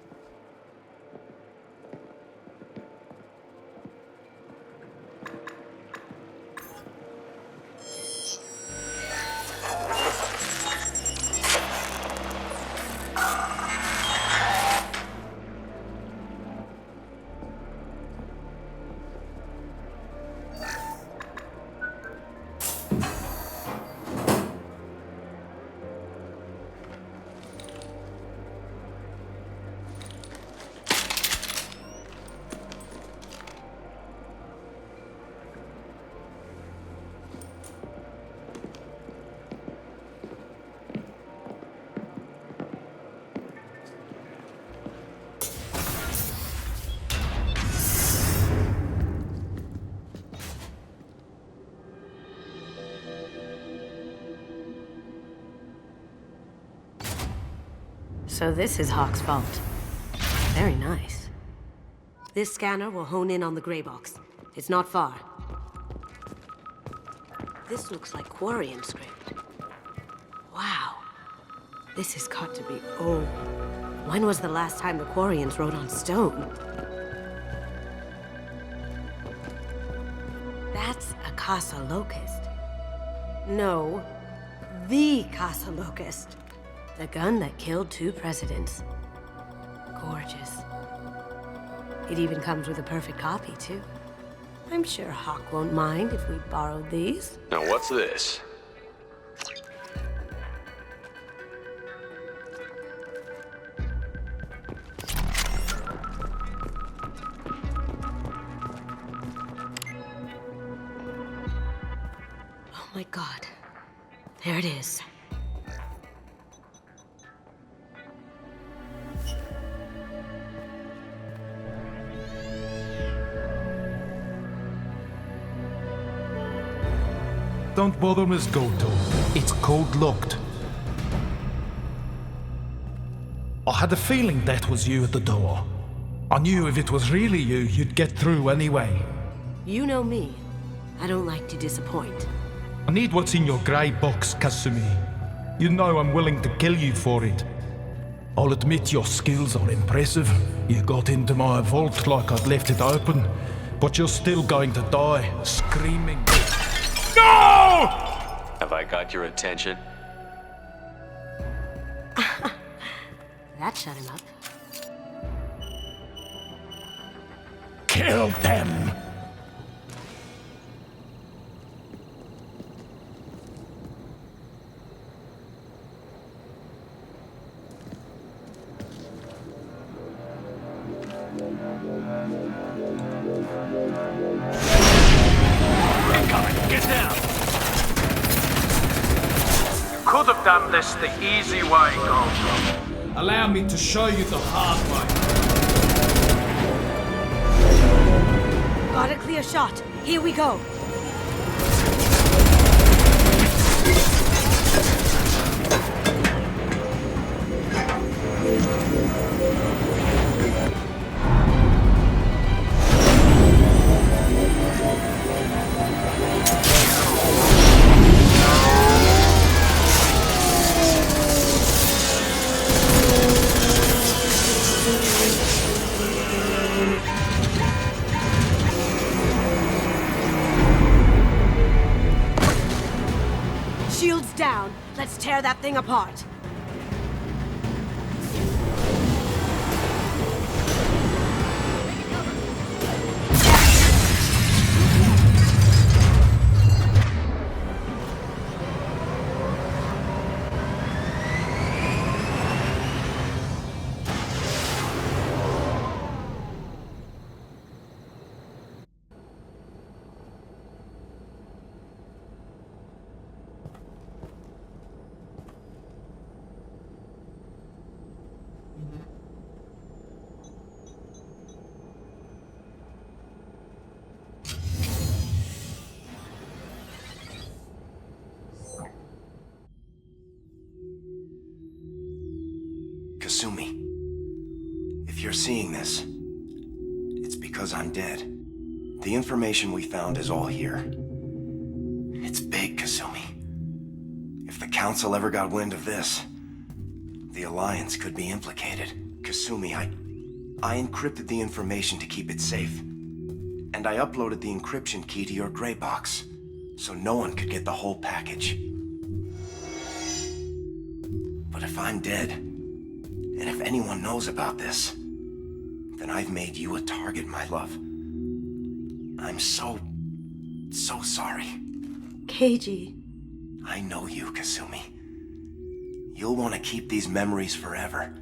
So this is Hawk's vault. Very nice. This scanner will hone in on the gray box. It's not far. This looks like Quarian script. Wow. This has got to be old. When was the last time the Quarians wrote on stone? That's a Casa Locust. No, the Casa Locust. The gun that killed 2 presidents. Gorgeous. It even comes with a perfect copy, too. I'm sure Hawk won't mind if we borrowed these. Now what's this? Oh my god. There it is. Don't bother, Miss Goto. It's code-locked. I had a feeling that was you at the door. I knew if it was really you, you'd get through anyway. You know me. I don't like to disappoint. I need what's in your grey box, Kasumi. You know I'm willing to kill you for it. I'll admit your skills are impressive. You got into my vault like I'd left it open, but you're still going to die, screaming. No! Have I got your attention? That shut him up. Kill them! Get down! Could have done this the easy way, Goldblum. Allow me to show you the hard way. Got a clear shot. Here we go. Shields down. Let's tear that thing apart. Kasumi, if you're seeing this, it's because I'm dead. The information we found is all here. It's big, Kasumi. If the Council ever got wind of this, the Alliance could be implicated. Kasumi, I encrypted the information to keep it safe. And I uploaded the encryption key to your gray box, so no one could get the whole package. But if I'm dead, and if anyone knows about this, then I've made you a target, my love. I'm so sorry. Keiji. I know you, Kasumi. You'll want to keep these memories forever.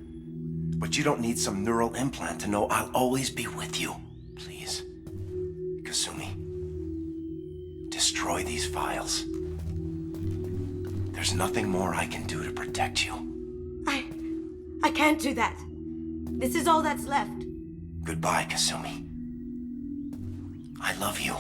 But you don't need some neural implant to know I'll always be with you. Please. Kasumi. Destroy these files. There's nothing more I can do to protect you. I can't do that. This is all that's left. Goodbye, Kasumi. I love you.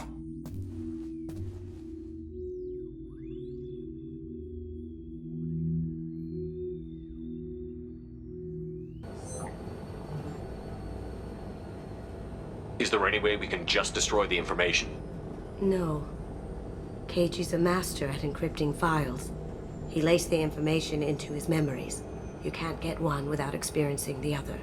Is there any way we can just destroy the information? No. Keiichi's a master at encrypting files. He laced the information into his memories. You can't get one without experiencing the other.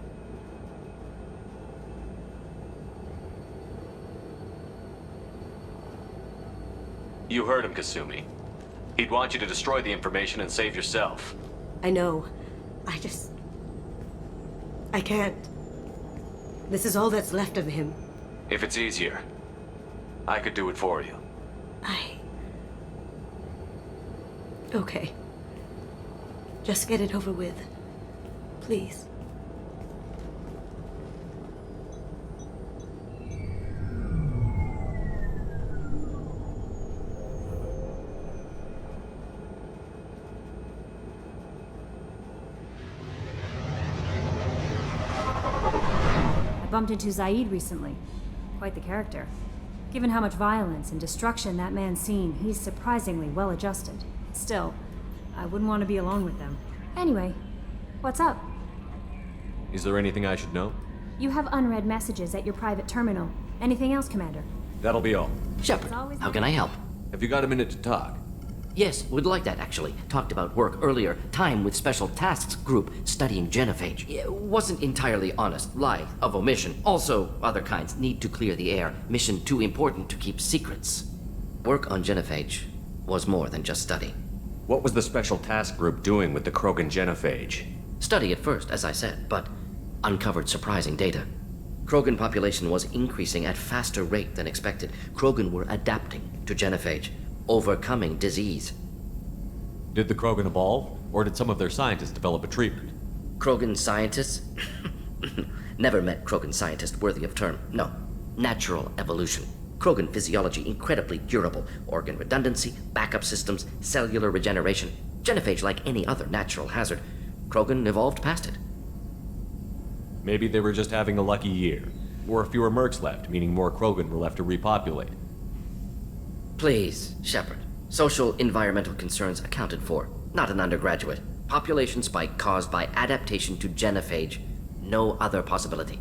You heard him, Kasumi. He'd want you to destroy the information and save yourself. I know. I can't. This is all that's left of him. If it's easier, I could do it for you. Okay. Just get it over with. Please. I bumped into Zaid recently. Quite the character. Given how much violence and destruction that man's seen, he's surprisingly well adjusted. Still, I wouldn't want to be alone with them. Anyway, what's up? Is there anything I should know? You have unread messages at your private terminal. Anything else, Commander? That'll be all. Shepard, how can I help? Have you got a minute to talk? Yes, would like that, actually. Talked about work earlier. Time with Special Tasks Group studying genophage. Wasn't entirely honest. Lie of omission. Also, other kinds. Need to clear the air. Mission too important to keep secrets. Work on genophage was more than just study. What was the Special Task Group doing with the Krogan genophage? Study at first, as I said, but uncovered surprising data. Krogan population was increasing at faster rate than expected. Krogan were adapting to genophage, overcoming disease. Did the Krogan evolve, or did some of their scientists develop a treatment? Krogan scientists? Never met Krogan scientist worthy of term. No. Natural evolution. Krogan physiology incredibly durable. Organ redundancy, backup systems, cellular regeneration. Genophage like any other natural hazard. Krogan evolved past it. Maybe they were just having a lucky year. Or fewer mercs left, meaning more Krogan were left to repopulate. Please, Shepard. Social environmental concerns accounted for. Not an undergraduate. Population spike caused by adaptation to genophage. No other possibility.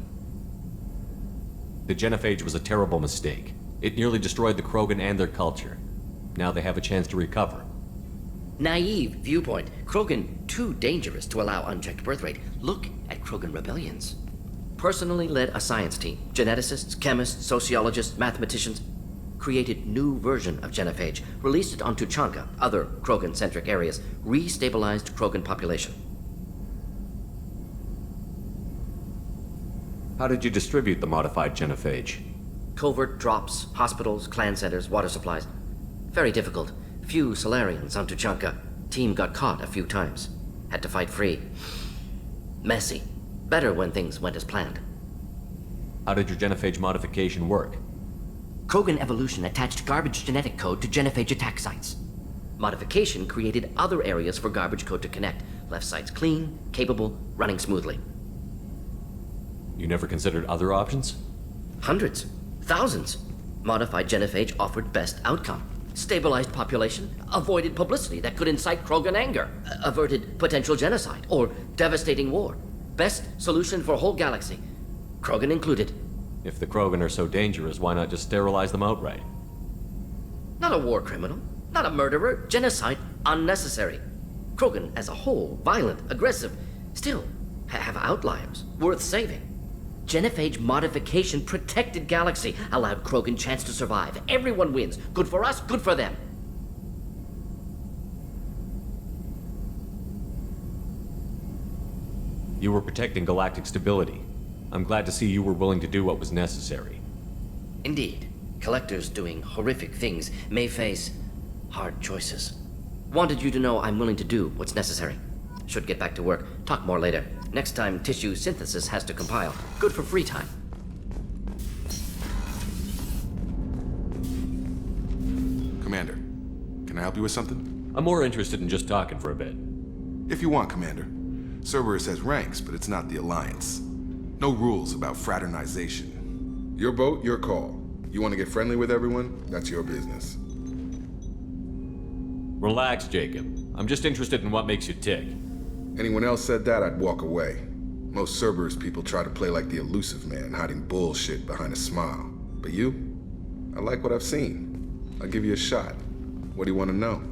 The genophage was a terrible mistake. It nearly destroyed the Krogan and their culture. Now they have a chance to recover. Naive viewpoint. Krogan too dangerous to allow unchecked birth rate. Look at Krogan rebellions. Personally led a science team. Geneticists, chemists, sociologists, mathematicians. Created new version of genophage. Released it on Tuchanka, other Krogan-centric areas. Restabilized Krogan population. How did you distribute the modified genophage? Covert drops, hospitals, clan centers, water supplies. Very difficult. Few Solarians on Tuchanka. Team got caught a few times. Had to fight free. Messy. Better when things went as planned. How did your genophage modification work? Krogan evolution attached garbage genetic code to genophage attack sites. Modification created other areas for garbage code to connect. Left sites clean, capable, running smoothly. You never considered other options? Hundreds. Thousands. Modified genophage offered best outcome. Stabilized population, avoided publicity that could incite Krogan anger, averted potential genocide, or devastating war. Best solution for whole galaxy. Krogan included. If the Krogan are so dangerous, why not just sterilize them outright? Not a war criminal, not a murderer. Genocide, unnecessary. Krogan as a whole, violent, aggressive, still have outliers, worth saving. Genophage modification protected galaxy, allowed Krogan chance to survive. Everyone wins. Good for us, good for them. You were protecting galactic stability. I'm glad to see you were willing to do what was necessary. Indeed. Collectors doing horrific things may face hard choices. Wanted you to know I'm willing to do what's necessary. Should get back to work. Talk more later. Next time, tissue synthesis has to compile. Good for free time. Commander, can I help you with something? I'm more interested in just talking for a bit. If you want, Commander. Cerberus has ranks, but it's not the Alliance. No rules about fraternization. Your boat, your call. You want to get friendly with everyone? That's your business. Relax, Jacob. I'm just interested in what makes you tick. Anyone else said that, I'd walk away. Most Cerberus people try to play like the elusive man, hiding bullshit behind a smile. But you? I like what I've seen. I'll give you a shot. What do you want to know?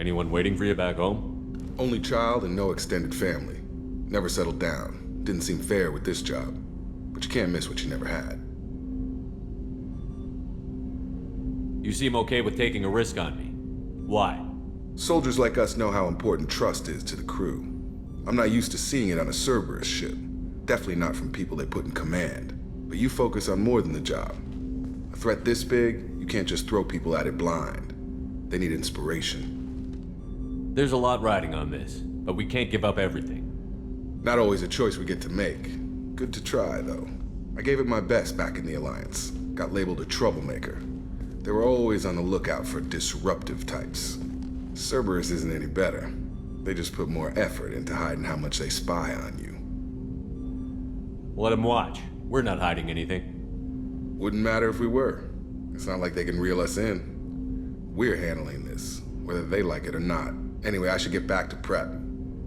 Anyone waiting for you back home? Only child and no extended family. Never settled down. Didn't seem fair with this job. But you can't miss what you never had. You seem okay with taking a risk on me. Why? Soldiers like us know how important trust is to the crew. I'm not used to seeing it on a Cerberus ship. Definitely not from people they put in command. But you focus on more than the job. A threat this big, you can't just throw people at it blind. They need inspiration. There's a lot riding on this, but we can't give up everything. Not always a choice we get to make. Good to try, though. I gave it my best back in the Alliance. Got labeled a troublemaker. They were always on the lookout for disruptive types. Cerberus isn't any better. They just put more effort into hiding how much they spy on you. Let them watch. We're not hiding anything. Wouldn't matter if we were. It's not like they can reel us in. We're handling this, whether they like it or not. Anyway, I should get back to prep.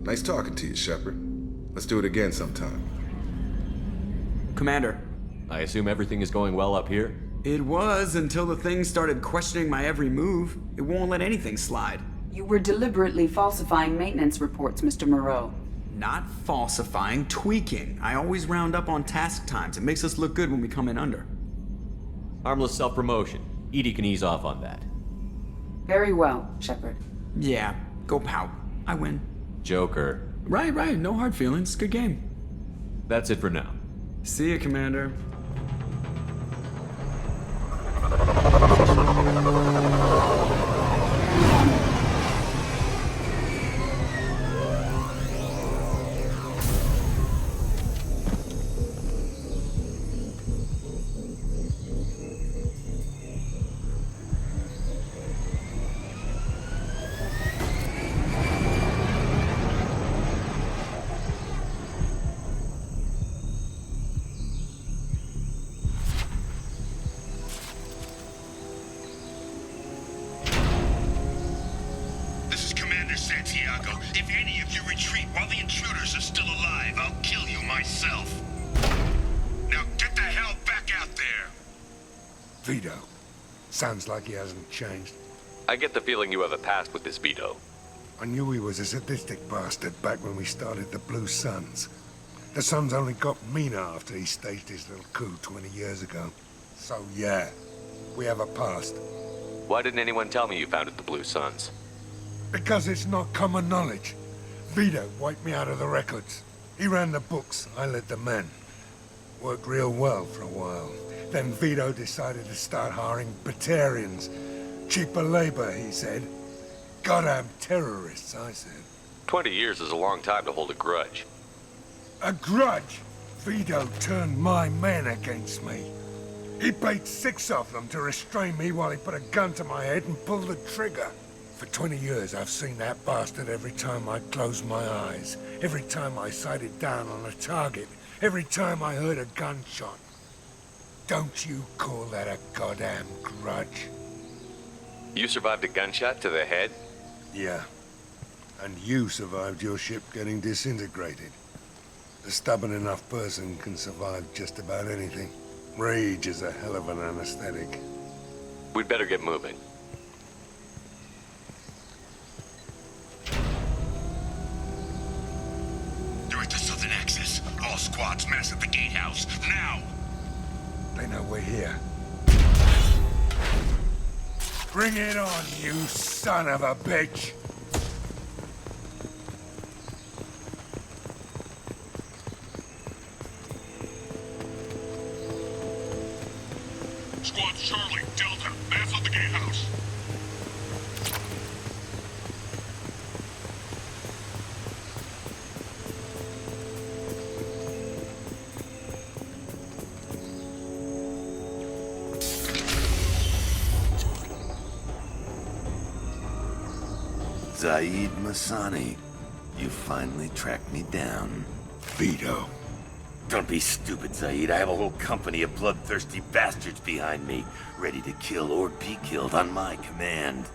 Nice talking to you, Shepard. Let's do it again sometime. Commander. I assume everything is going well up here? It was until the thing started questioning my every move. It won't let anything slide. You were deliberately falsifying maintenance reports, Mr. Moreau. Not falsifying, tweaking. I always round up on task times. It makes us look good when we come in under. Harmless self-promotion. Edie can ease off on that. Very well, Shepard. Yeah, go pout. I win. Joker. Right. No hard feelings. Good game. That's it for now. See ya, Commander. Santiago, if any of you retreat while the intruders are still alive, I'll kill you myself. Now get the hell back out there! Vito. Sounds like he hasn't changed. I get the feeling you have a past with this Vito. I knew he was a sadistic bastard back when we started the Blue Suns. The Suns only got meaner after he staged his little coup 20 years ago. So yeah, we have a past. Why didn't anyone tell me you founded the Blue Suns? Because it's not common knowledge. Vito wiped me out of the records. He ran the books, I led the men. Worked real well for a while. Then Vito decided to start hiring Batarians. Cheaper labor, he said. Goddamn terrorists, I said. 20 years is a long time to hold a grudge. A grudge? Vito turned my men against me. He paid 6 of them to restrain me while he put a gun to my head and pulled the trigger. For 20 years, I've seen that bastard every time I closed my eyes. Every time I sighted down on a target. Every time I heard a gunshot. Don't you call that a goddamn grudge? You survived a gunshot to the head? Yeah. And you survived your ship getting disintegrated. A stubborn enough person can survive just about anything. Rage is a hell of an anesthetic. We'd better get moving. They're at the southern axis. All squads mass at the gatehouse, now! They know we're here. Bring it on, you son of a bitch! Squad Charlie, Delta, mass at the gatehouse. Zaid Masani, you finally tracked me down. Vito. Don't be stupid, Zaid. I have a whole company of bloodthirsty bastards behind me, ready to kill or be killed on my command.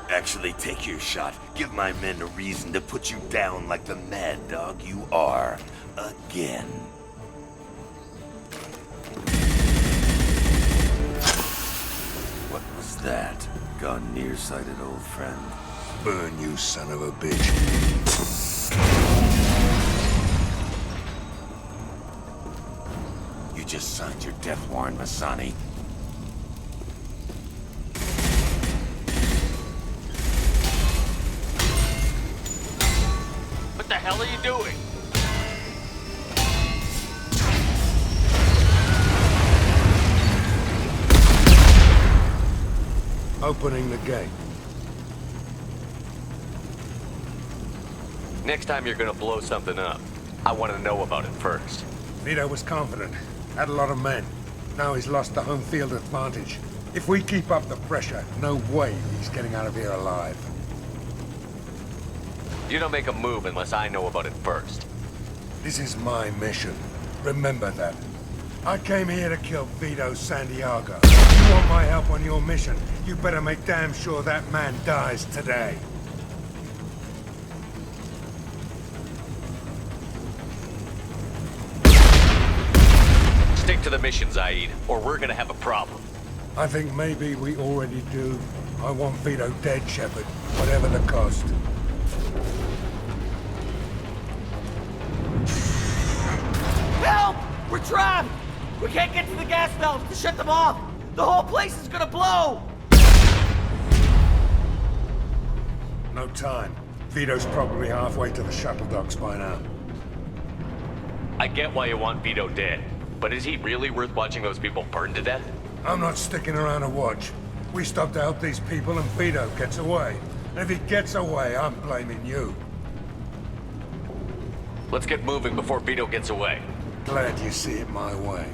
Actually, take your shot. Give my men a reason to put you down like the mad dog you are. Again. What was that? Gone nearsighted, old friend. Burn, you son of a bitch. You just signed your death warrant, Masani. What the hell are you doing? Opening the gate. Next time you're gonna blow something up, I want to know about it first. Vito was confident. Had a lot of men. Now he's lost the home field advantage. If we keep up the pressure, no way he's getting out of here alive. You don't make a move unless I know about it first. This is my mission. Remember that. I came here to kill Vito Santiago. You want my help on your mission, you better make damn sure that man dies today. Stick to the mission, Zaid, or we're gonna have a problem. I think maybe we already do. I want Vito dead, Shepard, whatever the cost. Help! We're trapped! We can't get to the gas valves to shut them off! The whole place is gonna blow! No time. Vito's probably halfway to the shuttle docks by now. I get why you want Vito dead, but is he really worth watching those people burn to death? I'm not sticking around to watch. We stop to help these people and Vito gets away. And if he gets away, I'm blaming you. Let's get moving before Vito gets away. Glad you see it my way.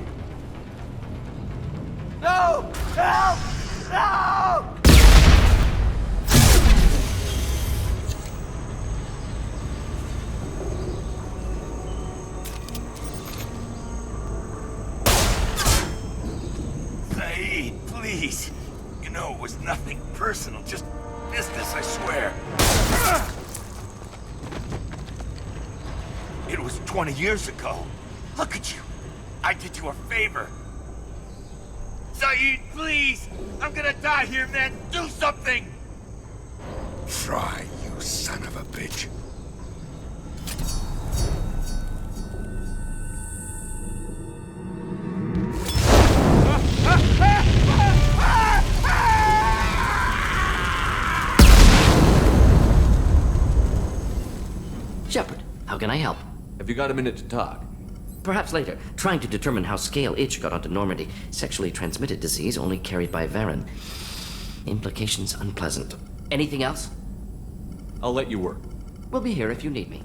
No! Help! No! Zaid, please. You know, it was nothing personal, just business, I swear. It was 20 years ago. Look at you. I did you a favor. Zaid, please! I'm gonna die here, man! Do something! Try, you son of a bitch. Shepard, how can I help? Have you got a minute to talk? Perhaps later. Trying to determine how Scale Itch got onto Normandy. Sexually transmitted disease only carried by Varen. Implications unpleasant. Anything else? I'll let you work. We'll be here if you need me.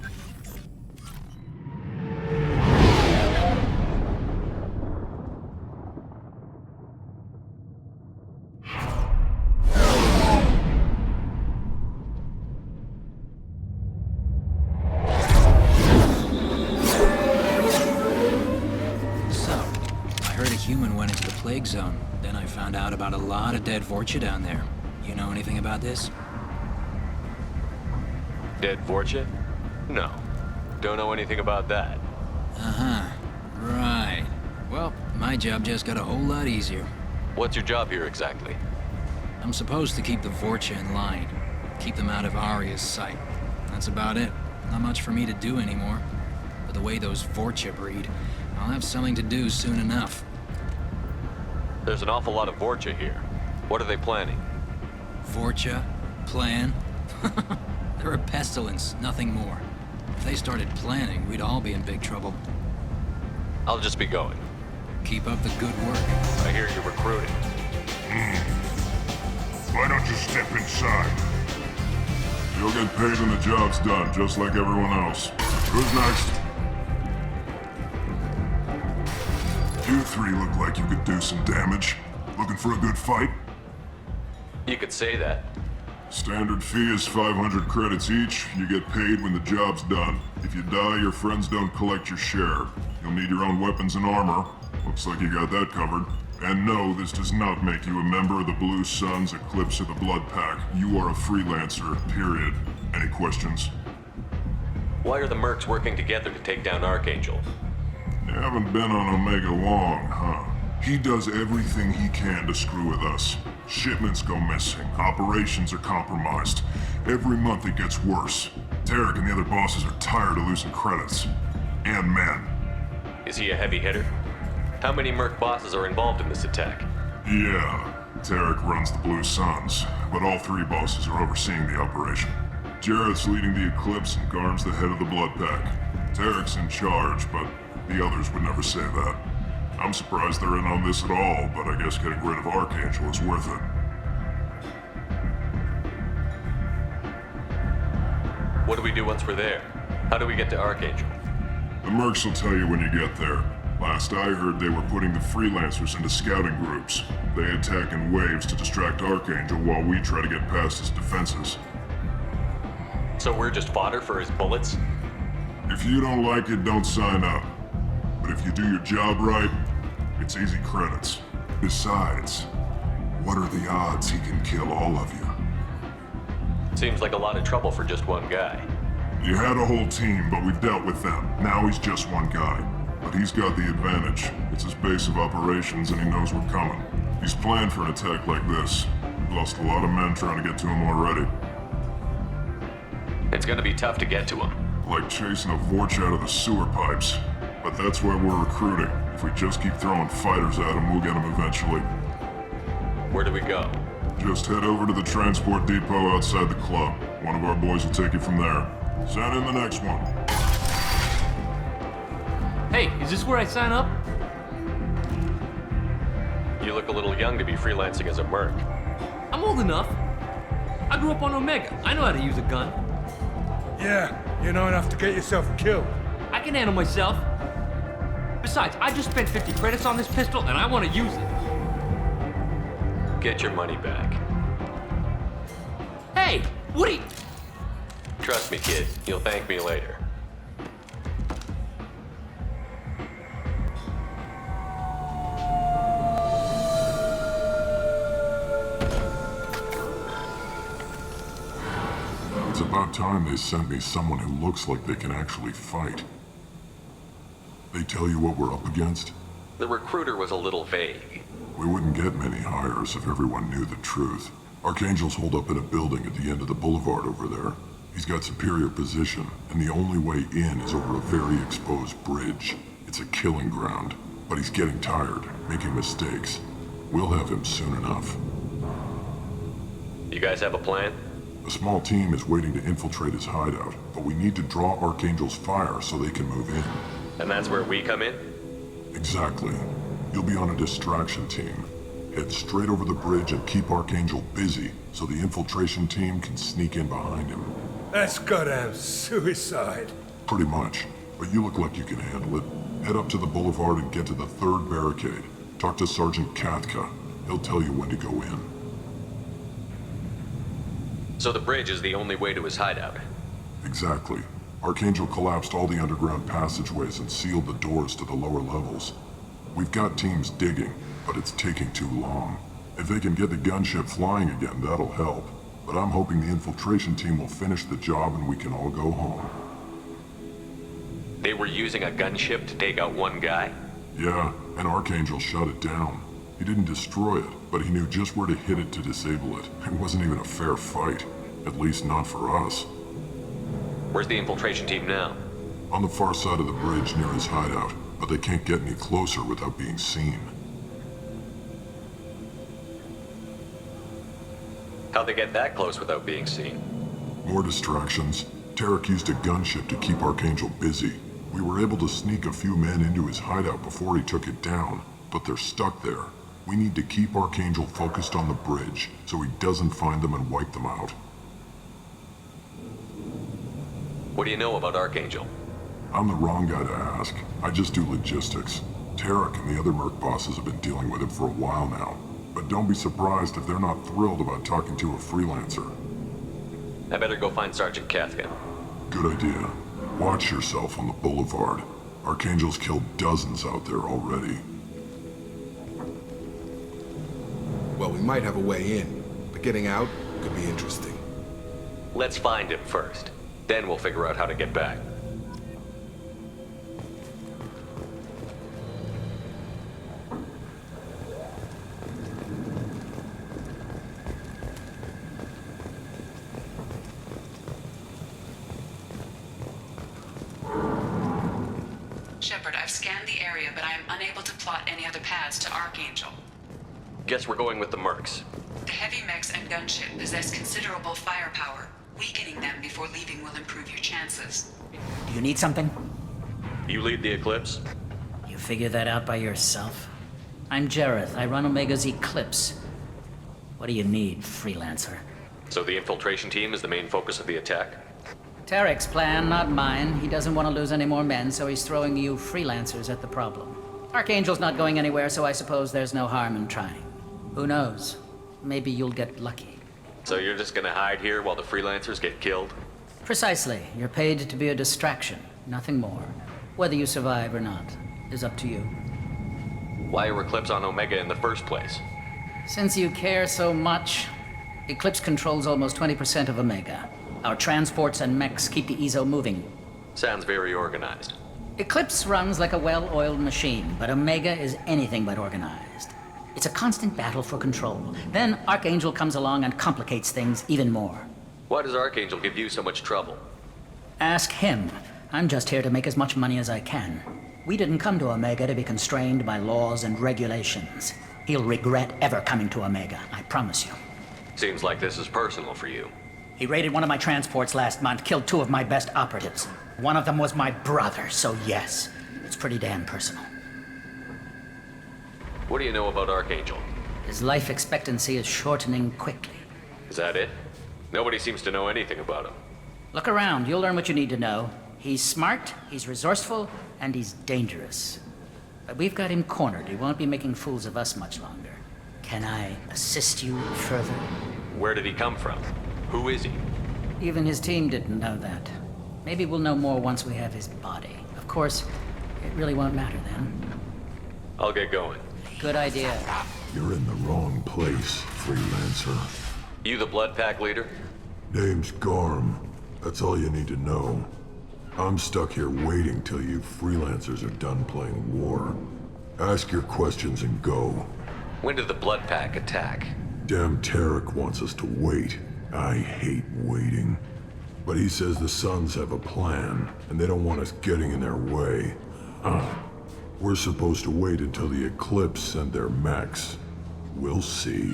Zone. Then I found out about a lot of dead Vorcha down there. You know anything about this? Dead Vorcha? No. Don't know anything about that. Uh-huh. Right. Well, my job just got a whole lot easier. What's your job here exactly? I'm supposed to keep the Vorcha in line. Keep them out of Arya's sight. That's about it. Not much for me to do anymore. But the way those Vorcha breed, I'll have something to do soon enough. There's an awful lot of Vorcha here. What are they planning? Vorcha? Plan? They're a pestilence, nothing more. If they started planning, we'd all be in big trouble. I'll just be going. Keep up the good work. I hear you're recruiting. Why don't you step inside? You'll get paid when the job's done, just like everyone else. Who's next? You three look like you could do some damage. Looking for a good fight? You could say that. Standard fee is 500 credits each. You get paid when the job's done. If you die, your friends don't collect your share. You'll need your own weapons and armor. Looks like you got that covered. And no, this does not make you a member of the Blue Suns, Eclipse, or the Blood Pack. You are a freelancer, period. Any questions? Why are the mercs working together to take down Archangel? You haven't been on Omega long, huh? He does everything he can to screw with us. Shipments go missing, operations are compromised. Every month it gets worse. Tarek and the other bosses are tired of losing credits. And men. Is he a heavy hitter? How many merc bosses are involved in this attack? Yeah, Tarek runs the Blue Suns, but all three bosses are overseeing the operation. Jarrett's leading the Eclipse and Garm's the head of the Blood Pack. Tarek's in charge, but the others would never say that. I'm surprised they're in on this at all, but I guess getting rid of Archangel is worth it. What do we do once we're there? How do we get to Archangel? The mercs will tell you when you get there. Last I heard, they were putting the freelancers into scouting groups. They attack in waves to distract Archangel while we try to get past his defenses. So we're just fodder for his bullets? If you don't like it, don't sign up. But if you do your job right, it's easy credits. Besides, what are the odds he can kill all of you? Seems like a lot of trouble for just one guy. You had a whole team, but we've dealt with them. Now he's just one guy. But he's got the advantage. It's his base of operations and he knows we're coming. He's planned for an attack like this. We've lost a lot of men trying to get to him already. It's gonna be tough to get to him. Like chasing a Vorch out of the sewer pipes. But that's why we're recruiting. If we just keep throwing fighters at him, we'll get him eventually. Where do we go? Just head over to the transport depot outside the club. One of our boys will take you from there. Send in the next one. Hey, is this where I sign up? You look a little young to be freelancing as a merc. I'm old enough. I grew up on Omega. I know how to use a gun. Yeah, you know enough to get yourself killed. I can handle myself. Besides, I just spent 50 credits on this pistol and I want to use it. Get your money back. Hey, Woody! Trust me, kid. You'll thank me later. It's about time they sent me someone who looks like they can actually fight. They tell you what we're up against? The recruiter was a little vague. We wouldn't get many hires if everyone knew the truth. Archangel's holed up in a building at the end of the boulevard over there. He's got superior position, and the only way in is over a very exposed bridge. It's a killing ground, but he's getting tired, making mistakes. We'll have him soon enough. You guys have a plan? A small team is waiting to infiltrate his hideout, but we need to draw Archangel's fire so they can move in. And that's where we come in? Exactly. You'll be on a distraction team. Head straight over the bridge and keep Archangel busy so the infiltration team can sneak in behind him. That's goddamn suicide. Pretty much. But you look like you can handle it. Head up to the boulevard and get to the third barricade. Talk to Sergeant Katka. He'll tell you when to go in. So the bridge is the only way to his hideout? Exactly. Archangel collapsed all the underground passageways and sealed the doors to the lower levels. We've got teams digging, but it's taking too long. If they can get the gunship flying again, that'll help. But I'm hoping the infiltration team will finish the job and we can all go home. They were using a gunship to take out one guy? Yeah, and Archangel shut it down. He didn't destroy it, but he knew just where to hit it to disable it. It wasn't even a fair fight. At least not for us. Where's the infiltration team now? On the far side of the bridge near his hideout, but they can't get any closer without being seen. How'd they get that close without being seen? More distractions. Tarek used a gunship to keep Archangel busy. We were able to sneak a few men into his hideout before he took it down, but they're stuck there. We need to keep Archangel focused on the bridge so he doesn't find them and wipe them out. What do you know about Archangel? I'm the wrong guy to ask. I just do logistics. Tarek and the other merc bosses have been dealing with him for a while now. But don't be surprised if they're not thrilled about talking to a freelancer. I better go find Sergeant Katka. Good idea. Watch yourself on the boulevard. Archangel's killed dozens out there already. Well, we might have a way in, but getting out could be interesting. Let's find him first. Then we'll figure out how to get back. Shepard, I've scanned the area, but I am unable to plot any other paths to Archangel. Guess we're going with the Mercs. The heavy mechs and gunship possess considerable firepower. Weakening them before leaving will improve your chances. Do you need something? You lead the Eclipse? You figure that out by yourself? I'm Jareth. I run Omega's Eclipse. What do you need, freelancer? So the infiltration team is the main focus of the attack? Tarek's plan, not mine. He doesn't want to lose any more men, so he's throwing you freelancers at the problem. Archangel's not going anywhere, so I suppose there's no harm in trying. Who knows? Maybe you'll get lucky. So you're just gonna hide here while the freelancers get killed? Precisely. You're paid to be a distraction, nothing more. Whether you survive or not is up to you. Why are Eclipse on Omega in the first place? Since you care so much, Eclipse controls almost 20% of Omega. Our transports and mechs keep the EZO moving. Sounds very organized. Eclipse runs like a well-oiled machine, but Omega is anything but organized. It's a constant battle for control. Then Archangel comes along and complicates things even more. Why does Archangel give you so much trouble? Ask him. I'm just here to make as much money as I can. We didn't come to Omega to be constrained by laws and regulations. He'll regret ever coming to Omega, I promise you. Seems like this is personal for you. He raided one of my transports last month, killed 2 of my best operatives. One of them was my brother, so yes, it's pretty damn personal. What do you know about Archangel? His life expectancy is shortening quickly. Is that it? Nobody seems to know anything about him. Look around, you'll learn what you need to know. He's smart, he's resourceful, and he's dangerous. But we've got him cornered. He won't be making fools of us much longer. Can I assist you further? Where did he come from? Who is he? Even his team didn't know that. Maybe we'll know more once we have his body. Of course, it really won't matter then. I'll get going. Good idea. You're in the wrong place, freelancer. You the Blood Pack leader? Name's Garm. That's all you need to know. I'm stuck here waiting till you freelancers are done playing war. Ask your questions and go. When did the Blood Pack attack? Damn Tarek wants us to wait. I hate waiting. But he says the Suns have a plan, and they don't want us getting in their way. We're supposed to wait until the Eclipse send their mechs. We'll see.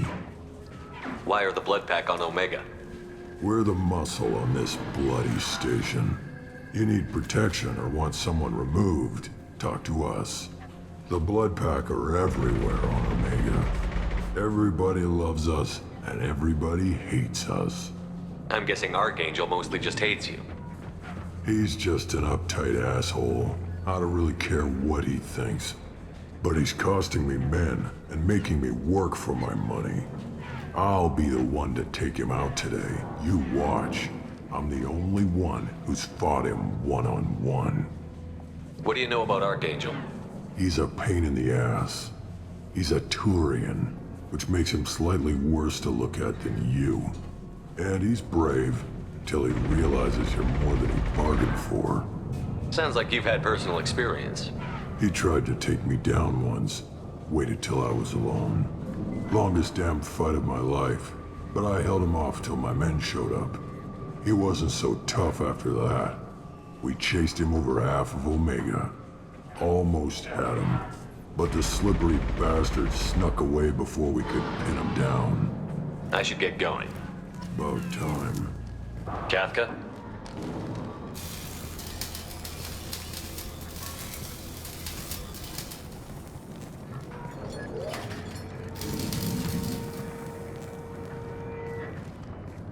Why are the Blood Pack on Omega? We're the muscle on this bloody station. You need protection or want someone removed, talk to us. The Blood Pack are everywhere on Omega. Everybody loves us, and everybody hates us. I'm guessing Archangel mostly just hates you. He's just an uptight asshole. I don't really care what he thinks. But he's costing me men and making me work for my money. I'll be the one to take him out today. You watch. I'm the only one who's fought him one-on-one. What do you know about Archangel? He's a pain in the ass. He's a Turian, which makes him slightly worse to look at than you. And he's brave, till he realizes you're more than he bargained for. Sounds like you've had personal experience. He tried to take me down once. Waited till I was alone. Longest damn fight of my life. But I held him off till my men showed up. He wasn't so tough after that. We chased him over half of Omega. Almost had him. But the slippery bastard snuck away before we could pin him down. I should get going. About time. Kafka?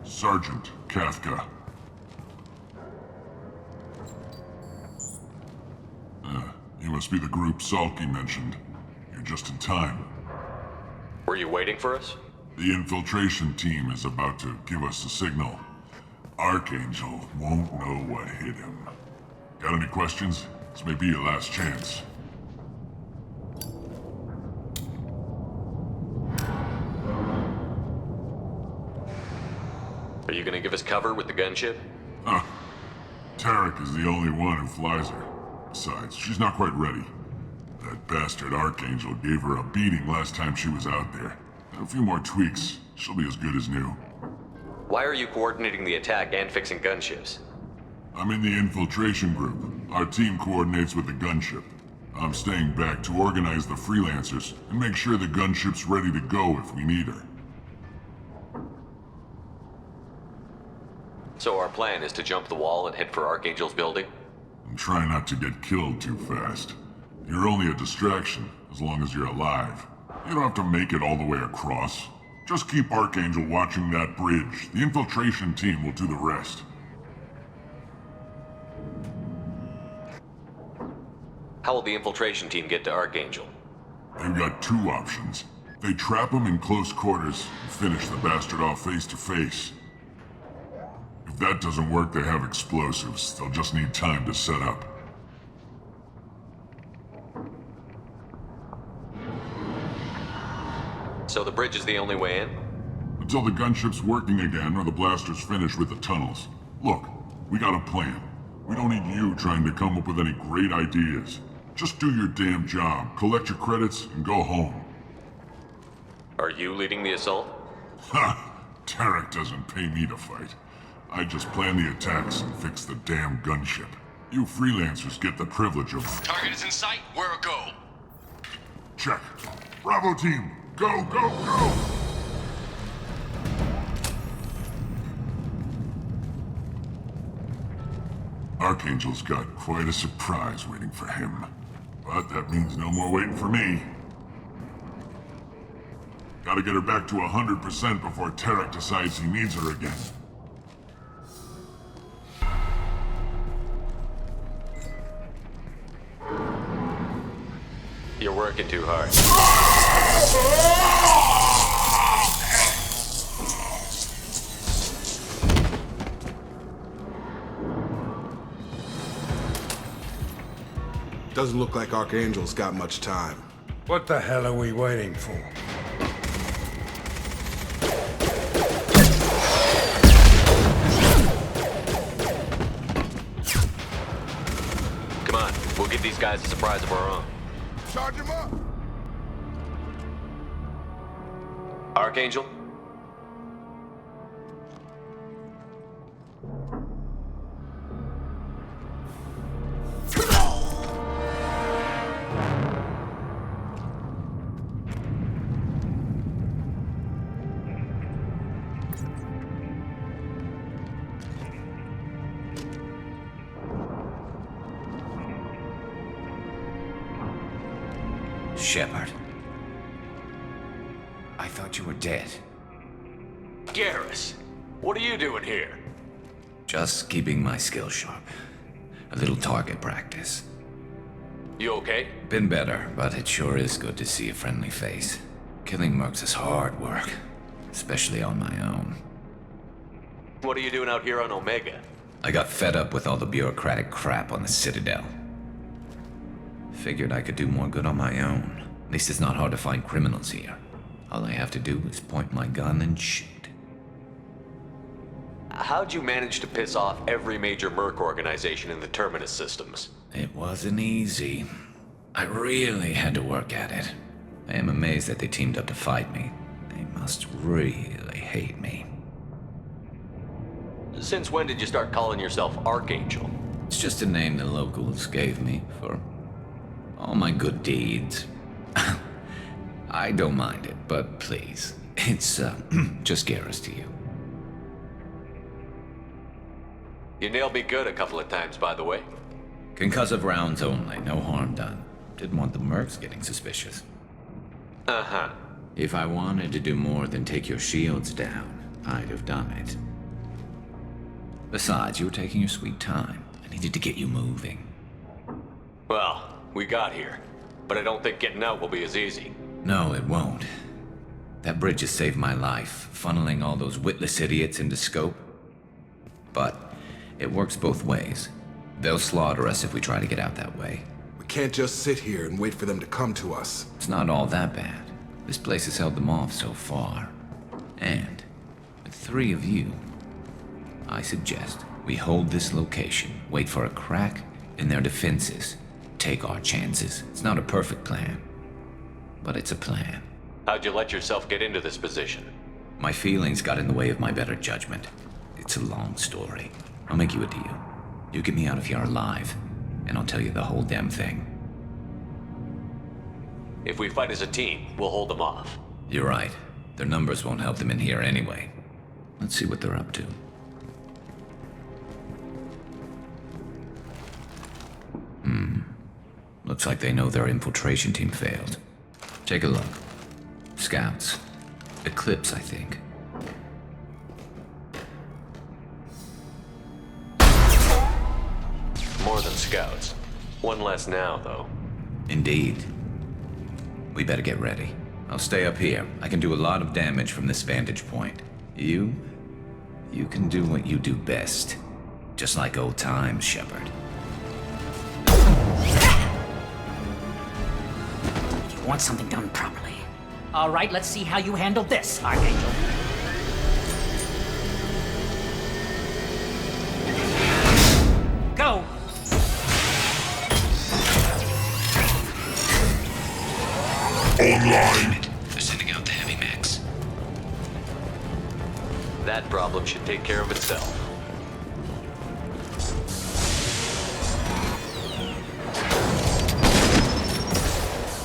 Sergeant Kafka. You must be the group Salky mentioned. You're just in time. Were you waiting for us? The infiltration team is about to give us the signal. Archangel won't know what hit him. Got any questions? This may be your last chance. you gonna give us cover with the gunship? Huh. Tarek is the only one who flies her. Besides, she's not quite ready. That bastard Archangel gave her a beating last time she was out there. A few more tweaks, she'll be as good as new. Why are you coordinating the attack and fixing gunships? I'm in the infiltration group. Our team coordinates with the gunship. I'm staying back to organize the freelancers and make sure the gunship's ready to go if we need her. So our plan is to jump the wall and head for Archangel's building? And try not to get killed too fast. You're only a distraction, as long as you're alive. You don't have to make it all the way across. Just keep Archangel watching that bridge. The infiltration team will do the rest. How will the infiltration team get to Archangel? They've got two options. They trap him in close quarters and finish the bastard off face to face. If that doesn't work, they have explosives. They'll just need time to set up. So the bridge is the only way in? Until the gunship's working again or the blasters finish with the tunnels. Look, we got a plan. We don't need you trying to come up with any great ideas. Just do your damn job, collect your credits, and go home. Are you leading the assault? Ha! Tarek doesn't pay me to fight. I just plan the attacks and fix the damn gunship. You freelancers get the privilege of... Target is in sight. Where a go? Check. Bravo team, go, go, go! Archangel's got quite a surprise waiting for him. But that means no more waiting for me. Gotta get her back to 100% before Tarek decides he needs her again. You're working too hard. Doesn't look like Archangel's got much time. What the hell are we waiting for? Come on, we'll give these guys a surprise of our own. Charge him up! Archangel? Shepard. I thought you were dead. Garrus, what are you doing here? Just keeping my skills sharp. A little target practice. You okay? Been better, but it sure is good to see a friendly face. Killing mercs is hard work, especially on my own. What are you doing out here on Omega? I got fed up with all the bureaucratic crap on the Citadel. Figured I could do more good on my own. At least it's not hard to find criminals here. All I have to do is point my gun and shoot. How'd you manage to piss off every major merc organization in the Terminus systems? It wasn't easy. I really had to work at it. I am amazed that they teamed up to fight me. They must really hate me. Since when did you start calling yourself Archangel? It's just a name the locals gave me for all my good deeds. I don't mind it, but please, it's just Garrus to you. You nailed me good a couple of times, by the way. Concussive rounds only, no harm done. Didn't want the mercs getting suspicious. Uh-huh. If I wanted to do more than take your shields down, I'd have done it. Besides, you were taking your sweet time. I needed to get you moving. Well, we got here, but I don't think getting out will be as easy. No, it won't. That bridge has saved my life, funneling all those witless idiots into scope. But it works both ways. They'll slaughter us if we try to get out that way. We can't just sit here and wait for them to come to us. It's not all that bad. This place has held them off so far. And with 3 of you, I suggest we hold this location, wait for a crack in their defenses, take our chances. It's not a perfect plan, but it's a plan. How'd you let yourself get into this position? My feelings got in the way of my better judgment. It's a long story. I'll make you a deal. You get me out of here alive, and I'll tell you the whole damn thing. If we fight as a team, we'll hold them off. You're right. Their numbers won't help them in here anyway. Let's see what they're up to. Looks like they know their infiltration team failed. Take a look. Scouts. Eclipse, I think. More than scouts. One less now, though. Indeed. We better get ready. I'll stay up here. I can do a lot of damage from this vantage point. You can do what you do best. Just like old times, Shepard. You want something done properly. All right, let's see how you handle this, Archangel. Go! Online. They're sending out the heavy mechs. That problem should take care of itself.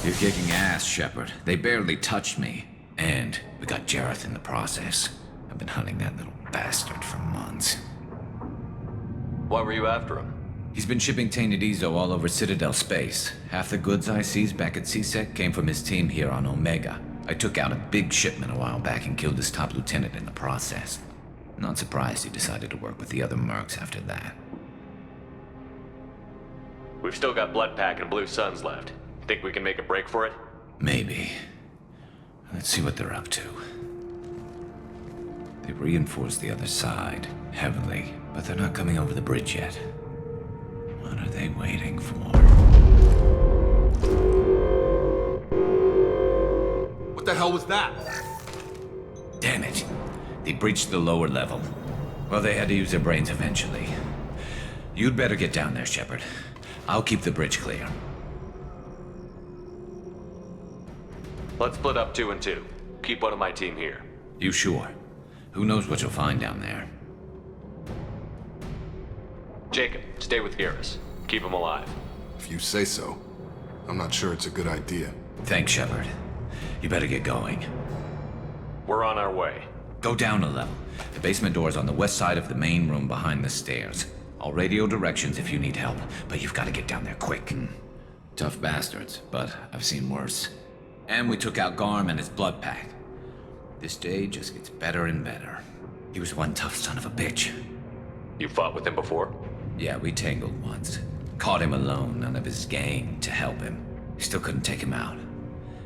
You're kicking ass, Shepard. They barely touched me. And we got Jareth in the process. I've been hunting that little bastard for months. Why were you after him? He's been shipping tainted Ezo all over Citadel space. Half the goods I seized back at CSEC came from his team here on Omega. I took out a big shipment a while back and killed his top lieutenant in the process. Not surprised he decided to work with the other mercs after that. We've still got Bloodpack and Blue Suns left. Think we can make a break for it? Maybe. Let's see what they're up to. They reinforced the other side, heavily, but they're not coming over the bridge yet. What are they waiting for? What the hell was that? Damn it. They breached the lower level. Well, they had to use their brains eventually. You'd better get down there, Shepard. I'll keep the bridge clear. Let's split up 2 and 2. Keep one of my team here. You sure? Who knows what you'll find down there? Jacob, stay with Garrus. Keep him alive. If you say so. I'm not sure it's a good idea. Thanks, Shepard. You better get going. We're on our way. Go down a level. The basement door's on the west side of the main room behind the stairs. I'll radio directions if you need help, but you've got to get down there quick. Tough bastards, but I've seen worse. And we took out Garm and his blood pack. This day just gets better and better. He was one tough son of a bitch. You fought with him before? Yeah, we tangled once. Caught him alone, none of his gang to help him. Still couldn't take him out.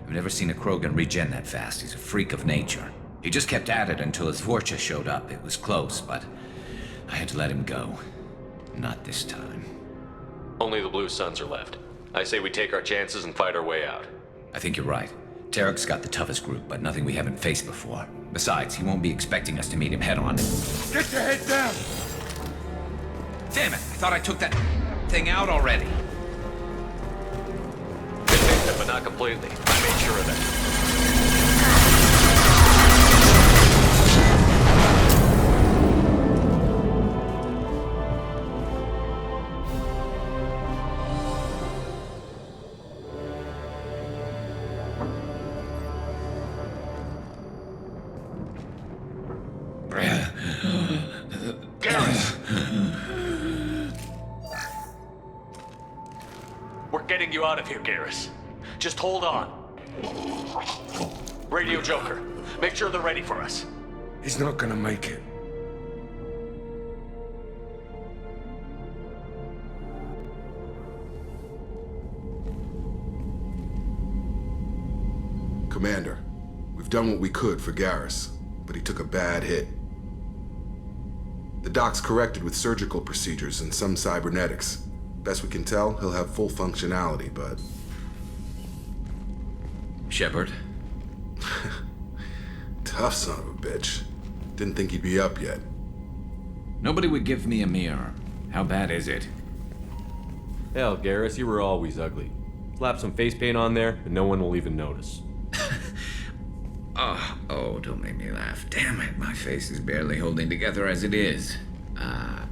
I've never seen a Krogan regen that fast. He's a freak of nature. He just kept at it until his Vorcha showed up. It was close, but I had to let him go. Not this time. Only the Blue Suns are left. I say we take our chances and fight our way out. I think you're right. Tarek's got the toughest group, but nothing we haven't faced before. Besides, he won't be expecting us to meet him head-on. Get your head down! Damn it! I thought I took that thing out already. They fixed it, but not completely. I made sure of that. We're getting you out of here, Garrus. Just hold on. Radio Joker, make sure they're ready for us. He's not gonna make it. Commander, we've done what we could for Garrus, but he took a bad hit. The doc's corrected with surgical procedures and some cybernetics. Best we can tell, he'll have full functionality, but... Shepard? Tough son of a bitch. Didn't think he'd be up yet. Nobody would give me a mirror. How bad is it? Hell, Garrus, you were always ugly. Slap some face paint on there, and no one will even notice. Oh, don't make me laugh. Damn it, my face is barely holding together as it is.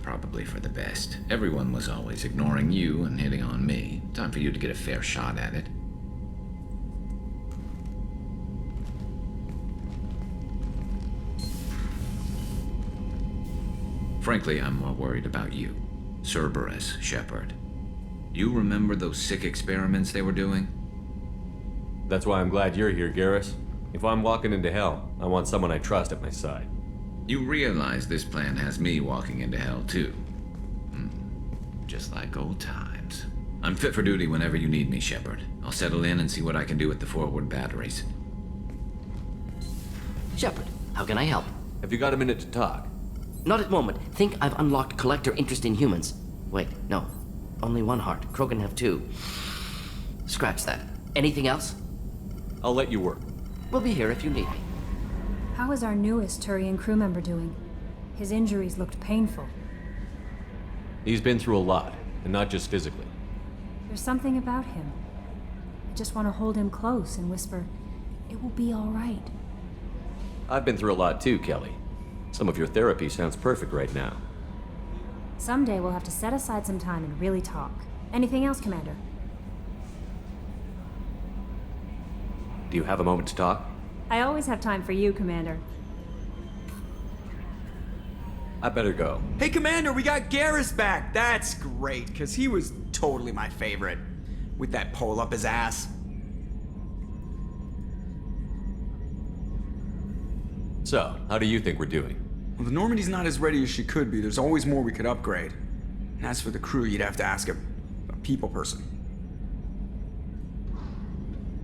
Probably for the best. Everyone was always ignoring you and hitting on me. Time for you to get a fair shot at it. Frankly, I'm more worried about you. Cerberus, Shepard. You remember those sick experiments they were doing? That's why I'm glad you're here, Garrus. If I'm walking into hell, I want someone I trust at my side. You realize this plan has me walking into hell, too. Just like old times. I'm fit for duty whenever you need me, Shepard. I'll settle in and see what I can do with the forward batteries. Shepard, how can I help? Have you got a minute to talk? Not at the moment. Think I've unlocked collector interest in humans. Wait, no. Only one heart. Krogan have two. Scratch that. Anything else? I'll let you work. We'll be here if you need me. How is our newest Turian crew member doing? His injuries looked painful. He's been through a lot, and not just physically. There's something about him. I just want to hold him close and whisper, "It will be all right." I've been through a lot too, Kelly. Some of your therapy sounds perfect right now. Someday we'll have to set aside some time and really talk. Anything else, Commander? Do you have a moment to talk? I always have time for you, Commander. I better go. Hey, Commander, we got Garrus back. That's great, because he was totally my favorite. With that pole up his ass. So, how do you think we're doing? Well, the Normandy's not as ready as she could be. There's always more we could upgrade. And as for the crew, you'd have to ask a people person.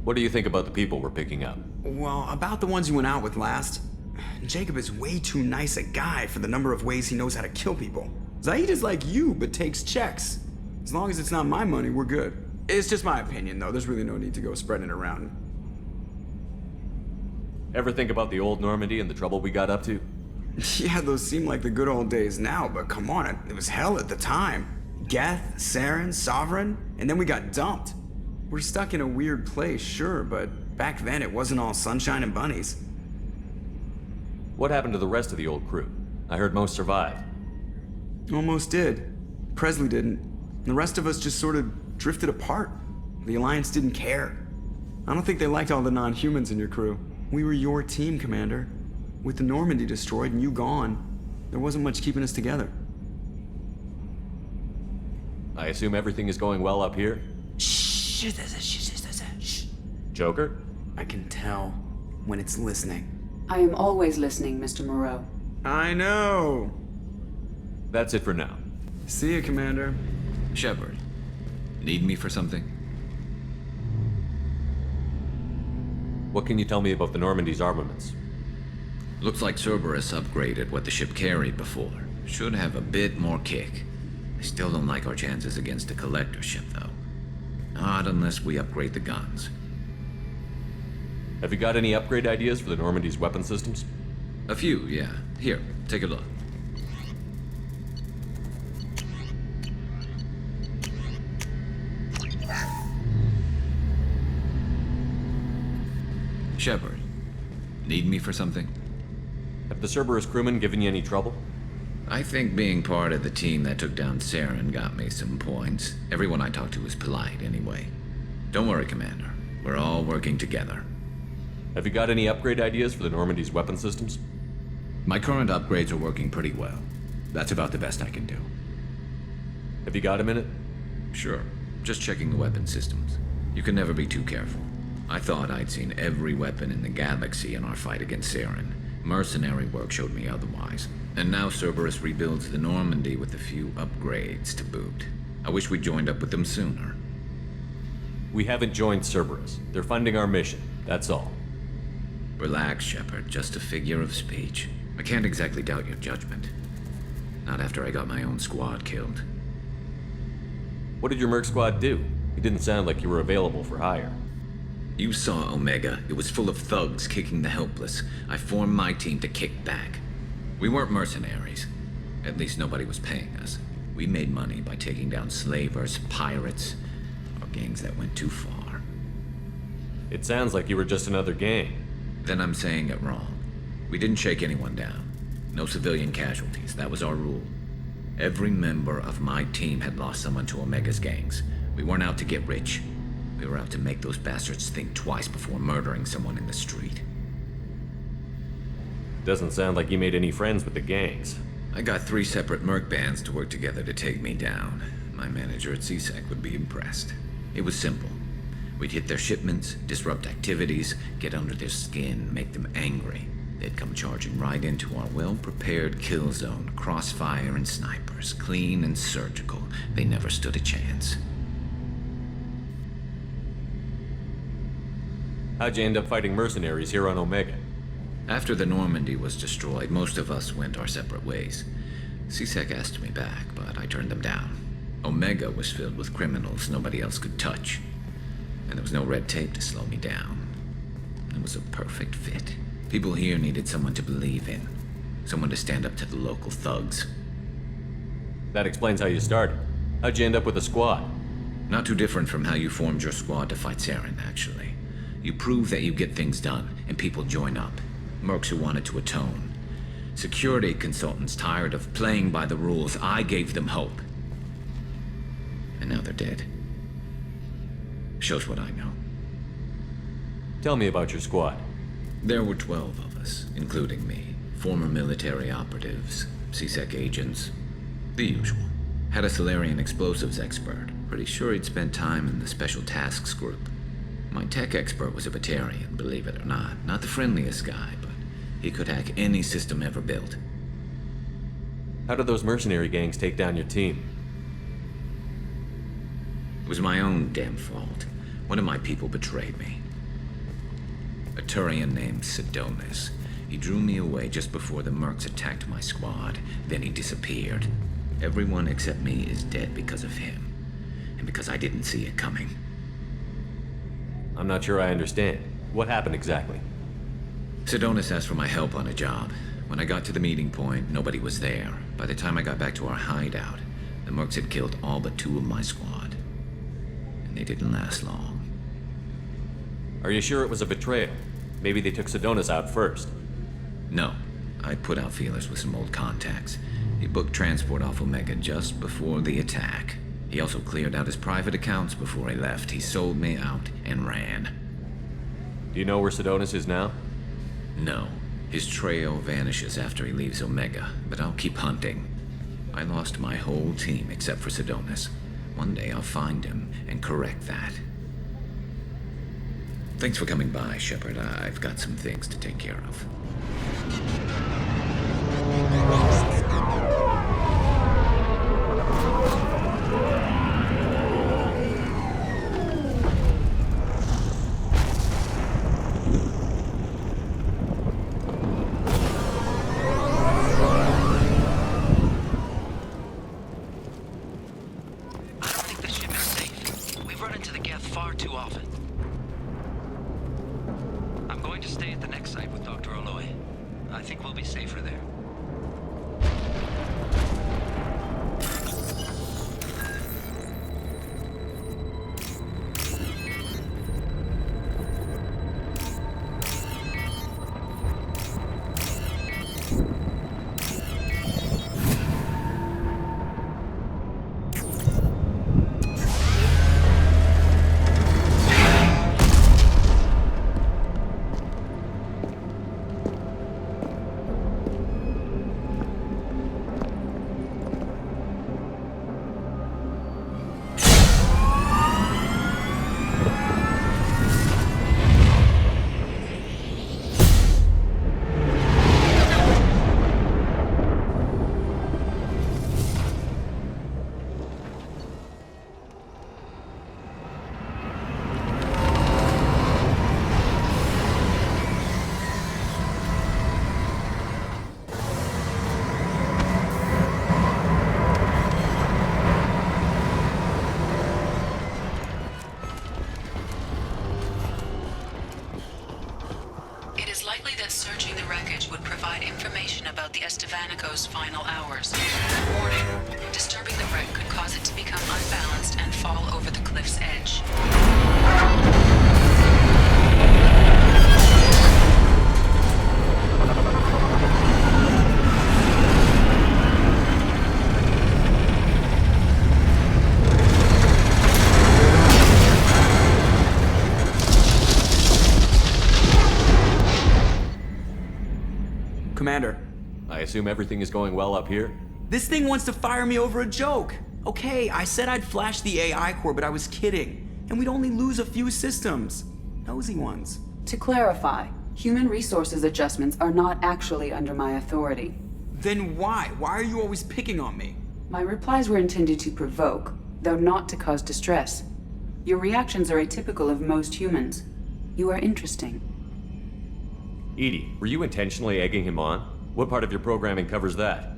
What do you think about the people we're picking up? Well, about the ones you went out with last. Jacob is way too nice a guy for the number of ways he knows how to kill people. Zaid is like you, but takes checks. As long as it's not my money, we're good. It's just my opinion, though. There's really no need to go spreading it around. Ever think about the old Normandy and the trouble we got up to? Yeah, those seem like the good old days now, but come on, it was hell at the time. Geth, Saren, Sovereign, and then we got dumped. We're stuck in a weird place, sure, but back then it wasn't all sunshine and bunnies. What happened to the rest of the old crew? I heard most survived. Almost did. Presley didn't. The rest of us just sort of drifted apart. The Alliance didn't care. I don't think they liked all the non-humans in your crew. We were your team, Commander. With the Normandy destroyed and you gone, there wasn't much keeping us together. I assume everything is going well up here? Shh. Joker? I can tell when it's listening. I am always listening, Mr. Moreau. I know. That's it for now. See you, Commander. Shepard, need me for something? What can you tell me about the Normandy's armaments? Looks like Cerberus upgraded what the ship carried before. Should have a bit more kick. I still don't like our chances against a collector ship, though. Not unless we upgrade the guns. Have you got any upgrade ideas for the Normandy's weapon systems? A few, yeah. Here, take a look. Shepard, need me for something? Have the Cerberus crewmen given you any trouble? I think being part of the team that took down Saren got me some points. Everyone I talked to was polite, anyway. Don't worry, Commander. We're all working together. Have you got any upgrade ideas for the Normandy's weapon systems? My current upgrades are working pretty well. That's about the best I can do. Have you got a minute? Sure. Just checking the weapon systems. You can never be too careful. I thought I'd seen every weapon in the galaxy in our fight against Saren. Mercenary work showed me otherwise. And now Cerberus rebuilds the Normandy with a few upgrades to boot. I wish we'd joined up with them sooner. We haven't joined Cerberus. They're funding our mission, that's all. Relax, Shepard. Just a figure of speech. I can't exactly doubt your judgment. Not after I got my own squad killed. What did your merc squad do? It didn't sound like you were available for hire. You saw Omega. It was full of thugs kicking the helpless. I formed my team to kick back. We weren't mercenaries. At least nobody was paying us. We made money by taking down slavers, pirates, or gangs that went too far. It sounds like you were just another gang. Then I'm saying it wrong. We didn't shake anyone down. No civilian casualties, that was our rule. Every member of my team had lost someone to Omega's gangs. We weren't out to get rich. We were out to make those bastards think twice before murdering someone in the street. Doesn't sound like you made any friends with the gangs. I got 3 separate merc bands to work together to take me down. My manager at CSEC would be impressed. It was simple. We'd hit their shipments, disrupt activities, get under their skin, make them angry. They'd come charging right into our well-prepared kill zone, crossfire and snipers, clean and surgical. They never stood a chance. How'd you end up fighting mercenaries here on Omega? After the Normandy was destroyed, most of us went our separate ways. CSEC asked me back, but I turned them down. Omega was filled with criminals nobody else could touch. And there was no red tape to slow me down. It was a perfect fit. People here needed someone to believe in. Someone to stand up to the local thugs. That explains how you started. How'd you end up with a squad? Not too different from how you formed your squad to fight Saren, actually. You prove that you get things done, and people join up. Mercs who wanted to atone. Security consultants tired of playing by the rules. I gave them hope. And now they're dead. Shows what I know. Tell me about your squad. There were 12 of us, including me. Former military operatives, CSEC agents, the usual. Had a Solarian explosives expert. Pretty sure he'd spent time in the Special Tasks Group. My tech expert was a Batarian, believe it or not. Not the friendliest guy, but he could hack any system ever built. How did those mercenary gangs take down your team? It was my own damn fault. One of my people betrayed me. A Turian named Sidonis. He drew me away just before the mercs attacked my squad. Then he disappeared. Everyone except me is dead because of him. And because I didn't see it coming. I'm not sure I understand. What happened exactly? Sidonis asked for my help on a job. When I got to the meeting point, nobody was there. By the time I got back to our hideout, the mercs had killed all but 2 of my squad. And they didn't last long. Are you sure it was a betrayal? Maybe they took Sidonis out first. No. I put out feelers with some old contacts. He booked transport off Omega just before the attack. He also cleared out his private accounts before he left. He sold me out and ran. Do you know where Sidonis is now? No. His trail vanishes after he leaves Omega, but I'll keep hunting. I lost my whole team except for Sidonis. One day I'll find him and correct that. Thanks for coming by, Shepard. I've got some things to take care of. likely that searching the wreckage would provide information about the Estevanico's final hours. Warning, disturbing the wreck could cause it to become unbalanced and fall over the cliff's edge. Commander. I assume everything is going well up here? This thing wants to fire me over a joke. Okay, I said I'd flash the AI core, but I was kidding. And we'd only lose a few systems. Nosy ones. To clarify, human resources adjustments are not actually under my authority. Then why? Why are you always picking on me? My replies were intended to provoke, though not to cause distress. Your reactions are atypical of most humans. You are interesting. Edie, were you intentionally egging him on? What part of your programming covers that?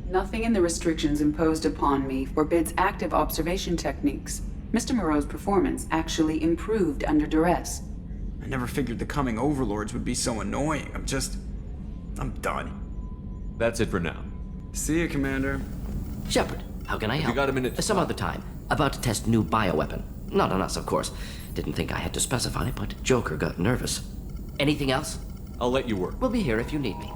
Nothing in the restrictions imposed upon me forbids active observation techniques. Mr. Moreau's performance actually improved under duress. I never figured the coming overlords would be so annoying. I'm done. That's it for now. See you, Commander. Shepard, how can I help? You got a minute? Some other time. About to test new bioweapon. Not on us, of course. Didn't think I had to specify, but Joker got nervous. Anything else? I'll let you work. We'll be here if you need me.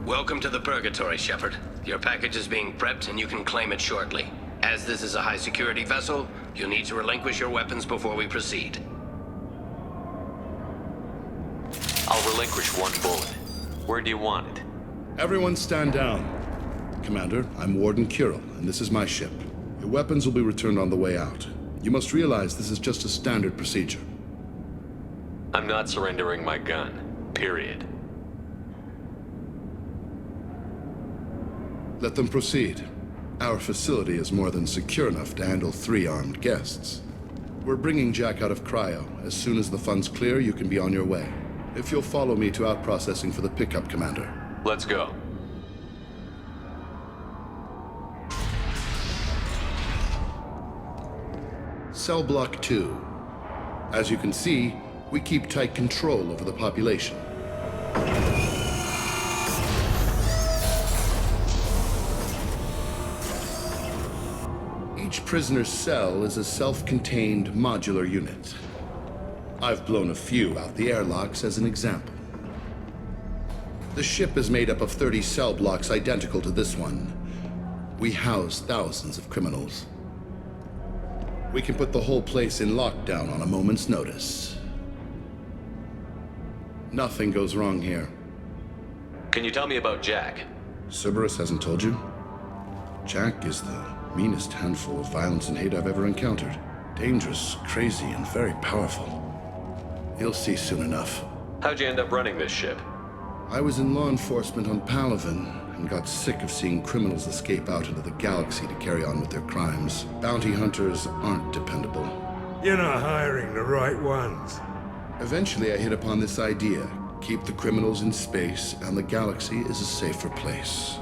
Welcome to the Purgatory, Shepard. Your package is being prepped and you can claim it shortly. As this is a high-security vessel, you'll need to relinquish your weapons before we proceed. I'll relinquish one bullet. Where do you want it? Everyone stand down. Commander, I'm Warden Kirill, and this is my ship. Your weapons will be returned on the way out. You must realize this is just a standard procedure. I'm not surrendering my gun. Period. Let them proceed. Our facility is more than secure enough to handle 3 armed guests. We're bringing Jack out of cryo. As soon as the funds clear, you can be on your way. If you'll follow me to out-processing for the pickup, Commander. Let's go. Cell Block 2. As you can see, we keep tight control over the population. Each prisoner's cell is a self-contained modular unit. I've blown a few out the airlocks as an example. The ship is made up of 30 cell blocks identical to this one. We house thousands of criminals. We can put the whole place in lockdown on a moment's notice. Nothing goes wrong here. Can you tell me about Jack? Cerberus hasn't told you? Jack is the meanest handful of violence and hate I've ever encountered. Dangerous, crazy, and very powerful. You'll see soon enough. How'd you end up running this ship? I was in law enforcement on Palaven and got sick of seeing criminals escape out into the galaxy to carry on with their crimes. Bounty hunters aren't dependable. You're not hiring the right ones. Eventually I hit upon this idea. Keep the criminals in space and the galaxy is a safer place.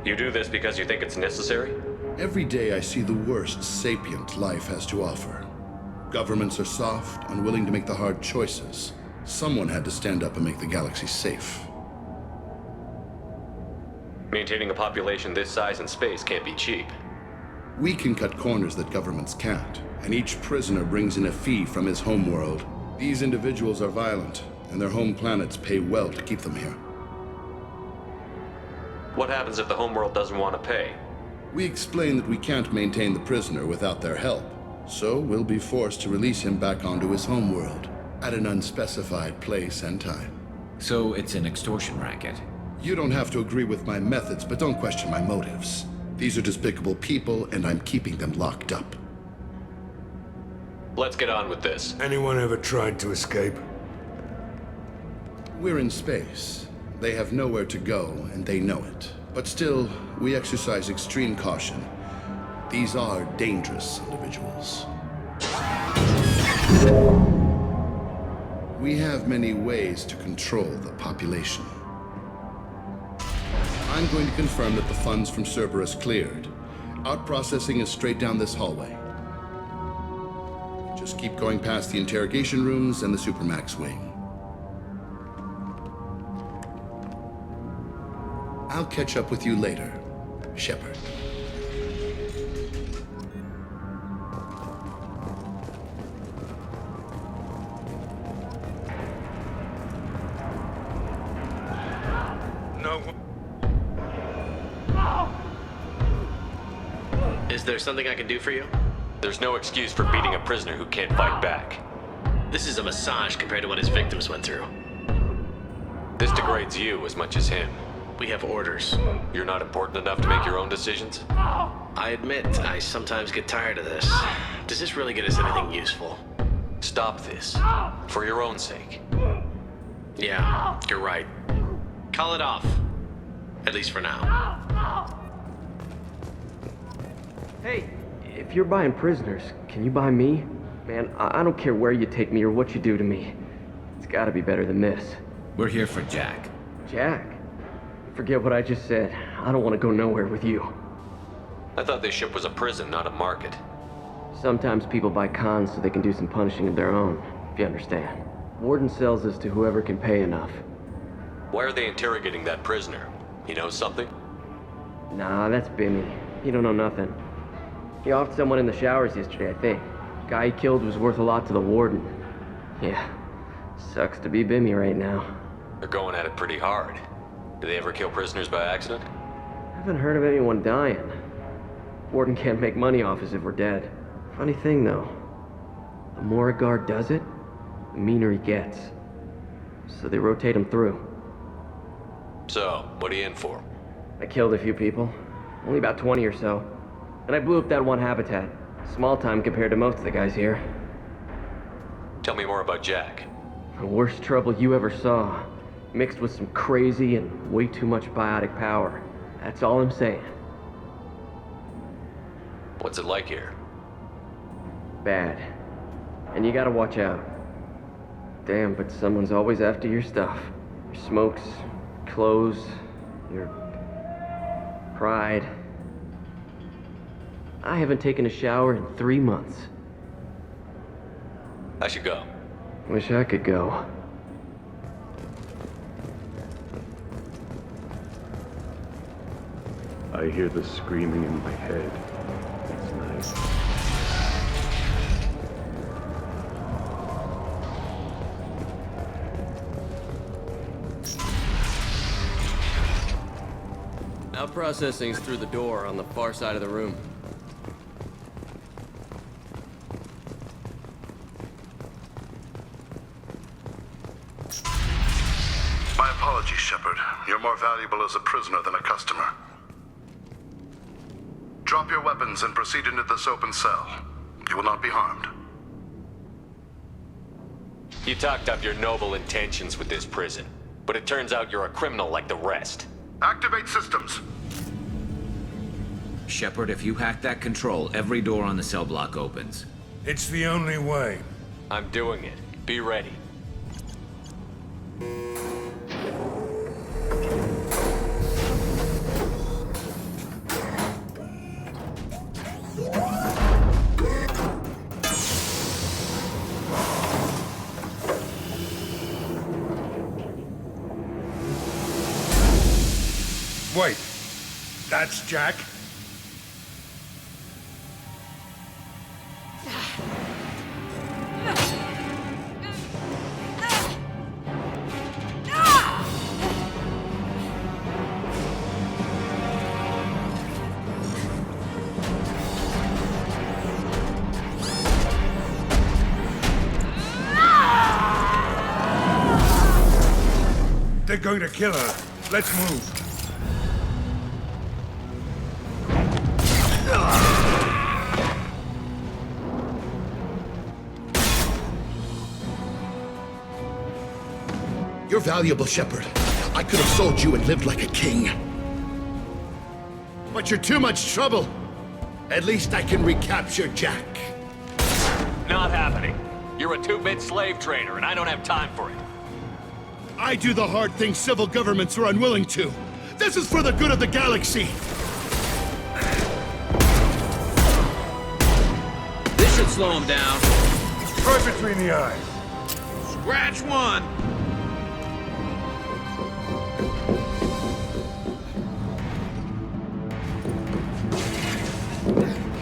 You do this because you think it's necessary? Every day I see the worst sapient life has to offer. Governments are soft, unwilling to make the hard choices. Someone had to stand up and make the galaxy safe. Maintaining a population this size in space can't be cheap. We can cut corners that governments can't, and each prisoner brings in a fee from his homeworld. These individuals are violent, and their home planets pay well to keep them here. What happens if the homeworld doesn't want to pay? We explain that we can't maintain the prisoner without their help, so we'll be forced to release him back onto his homeworld at an unspecified place and time. So it's an extortion racket? You don't have to agree with my methods, but don't question my motives. These are despicable people, and I'm keeping them locked up. Let's get on with this. Anyone ever tried to escape? We're in space. They have nowhere to go, and they know it. But still, we exercise extreme caution. These are dangerous individuals. We have many ways to control the population. I'm going to confirm that the funds from Cerberus cleared. Out processing is straight down this hallway. Just keep going past the interrogation rooms and the Supermax wing. I'll catch up with you later, Shepard. No. Is there something I can do for you? There's no excuse for beating a prisoner who can't fight back. This is a massage compared to what his victims went through. This degrades you as much as him. We have orders. You're not important enough to make your own decisions? I admit, I sometimes get tired of this. Does this really get us anything useful? Stop this. For your own sake. Yeah, you're right. Call it off. At least for now. Hey, if you're buying prisoners, can you buy me? Man, I don't care where you take me or what you do to me. It's gotta be better than this. We're here for Jack. Jack? Forget what I just said. I don't want to go nowhere with you. I thought this ship was a prison, not a market. Sometimes people buy cons so they can do some punishing of their own, if you understand. Warden sells us to whoever can pay enough. Why are they interrogating that prisoner? He knows something? Nah, that's Bimmy. He don't know nothing. He offed someone in the showers yesterday, I think. Guy he killed was worth a lot to the warden. Yeah, sucks to be Bimmy right now. They're going at it pretty hard. Do they ever kill prisoners by accident? Haven't heard of anyone dying. Warden can't make money off us if we're dead. Funny thing, though. The more a guard does it, the meaner he gets. So they rotate him through. So, what are you in for? I killed a few people. Only about 20 or so. And I blew up that one habitat. Small time compared to most of the guys here. Tell me more about Jack. The worst trouble you ever saw. Mixed with some crazy and way too much biotic power. That's all I'm saying. What's it like here? Bad. And you gotta watch out. Damn, but someone's always after your stuff. Your smokes, clothes, your pride. I haven't taken a shower in 3 months. I should go. Wish I could go. I hear the screaming in my head. It's nice. Out processing's through the door on the far side of the room. My apologies, Shepard. You're more valuable as a prisoner than a customer. Drop your weapons and proceed into this open cell. You will not be harmed. You talked up your noble intentions with this prison, but it turns out you're a criminal like the rest. Activate systems. Shepard, if you hack that control, every door on the cell block opens. It's the only way. I'm doing it. Be ready. Wait, that's Jack? They're going to kill her. Let's move. You're valuable, Shepard. I could have sold you and lived like a king. But you're too much trouble. At least I can recapture Jack. Not happening. You're a two-bit slave trader, and I don't have time for it. I do the hard things civil governments are unwilling to. This is for the good of the galaxy. This should slow him down. Right between the eyes. Scratch one.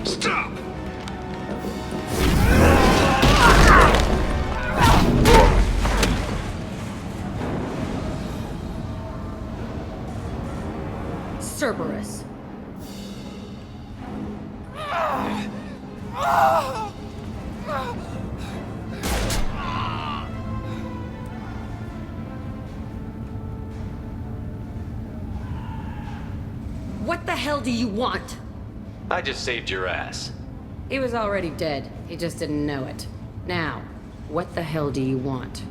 Stop! Cerberus. What the hell do you want? I just saved your ass. He was already dead. He just didn't know it. Now, what the hell do you want?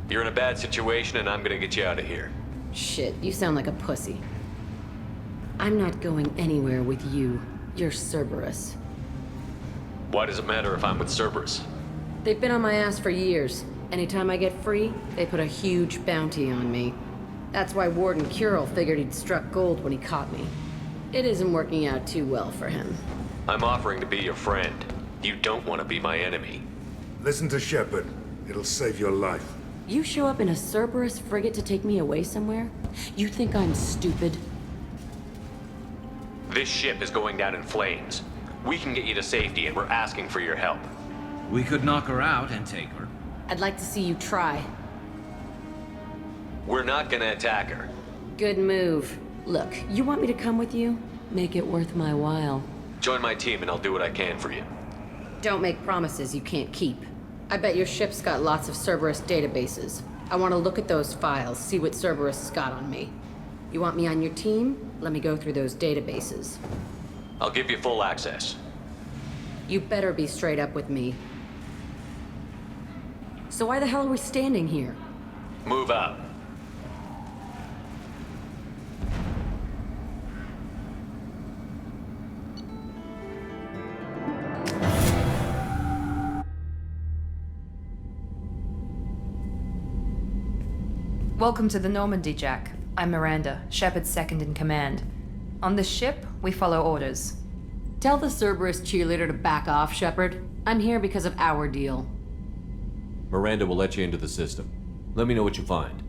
You're in a bad situation, and I'm gonna get you out of here. Shit, you sound like a pussy. I'm not going anywhere with you. You're Cerberus. Why does it matter if I'm with Cerberus? They've been on my ass for years. Anytime I get free, they put a huge bounty on me. That's why Warden Curel figured he'd struck gold when he caught me. It isn't working out too well for him. I'm offering to be your friend. You don't want to be my enemy. Listen to Shepard. It'll save your life. You show up in a Cerberus frigate to take me away somewhere? You think I'm stupid? This ship is going down in flames. We can get you to safety, and we're asking for your help. We could knock her out and take her. I'd like to see you try. We're not gonna attack her. Good move. Look, you want me to come with you? Make it worth my while. Join my team, and I'll do what I can for you. Don't make promises you can't keep. I bet your ship's got lots of Cerberus databases. I want to look at those files, see what Cerberus has got on me. You want me on your team? Let me go through those databases. I'll give you full access. You better be straight up with me. So why the hell are we standing here? Move out. Welcome to the Normandy, Jack. I'm Miranda, Shepard's second in command. On this ship, we follow orders. Tell the Cerberus cheerleader to back off, Shepard. I'm here because of our deal. Miranda will let you into the system. Let me know what you find.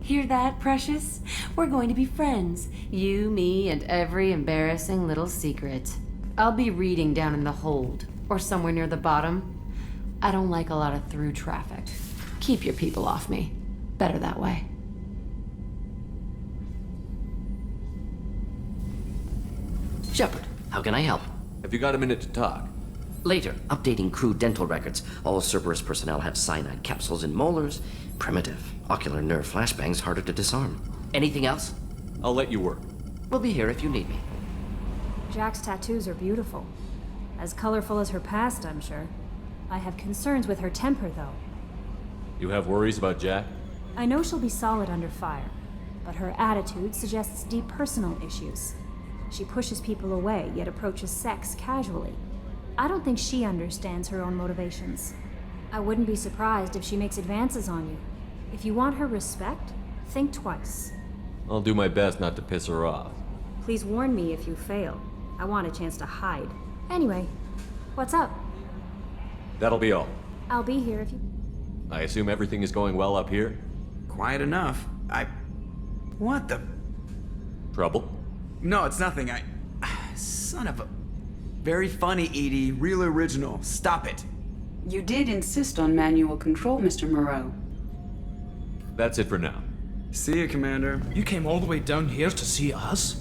Hear that, Precious? We're going to be friends. You, me, and every embarrassing little secret. I'll be reading down in the hold, or somewhere near the bottom. I don't like a lot of through traffic. Keep your people off me. Better that way. Shepard, how can I help? Have you got a minute to talk? Later, updating crew dental records. All Cerberus personnel have cyanide capsules in molars. Primitive. Ocular nerve flashbangs harder to disarm. Anything else? I'll let you work. We'll be here if you need me. Jack's tattoos are beautiful. As colorful as her past, I'm sure. I have concerns with her temper, though. You have worries about Jack? I know she'll be solid under fire, but her attitude suggests deep personal issues. She pushes people away, yet approaches sex casually. I don't think she understands her own motivations. I wouldn't be surprised if she makes advances on you. If you want her respect, think twice. I'll do my best not to piss her off. Please warn me if you fail. I want a chance to hide. Anyway, what's up? That'll be all. I'll be here if you... I assume everything is going well up here? Quiet enough. What the... Trouble? No, it's nothing. Son of a... Very funny, Edie. Real original. Stop it. You did insist on manual control, Mr. Moreau. That's it for now. See you, Commander. You came all the way down here to see us?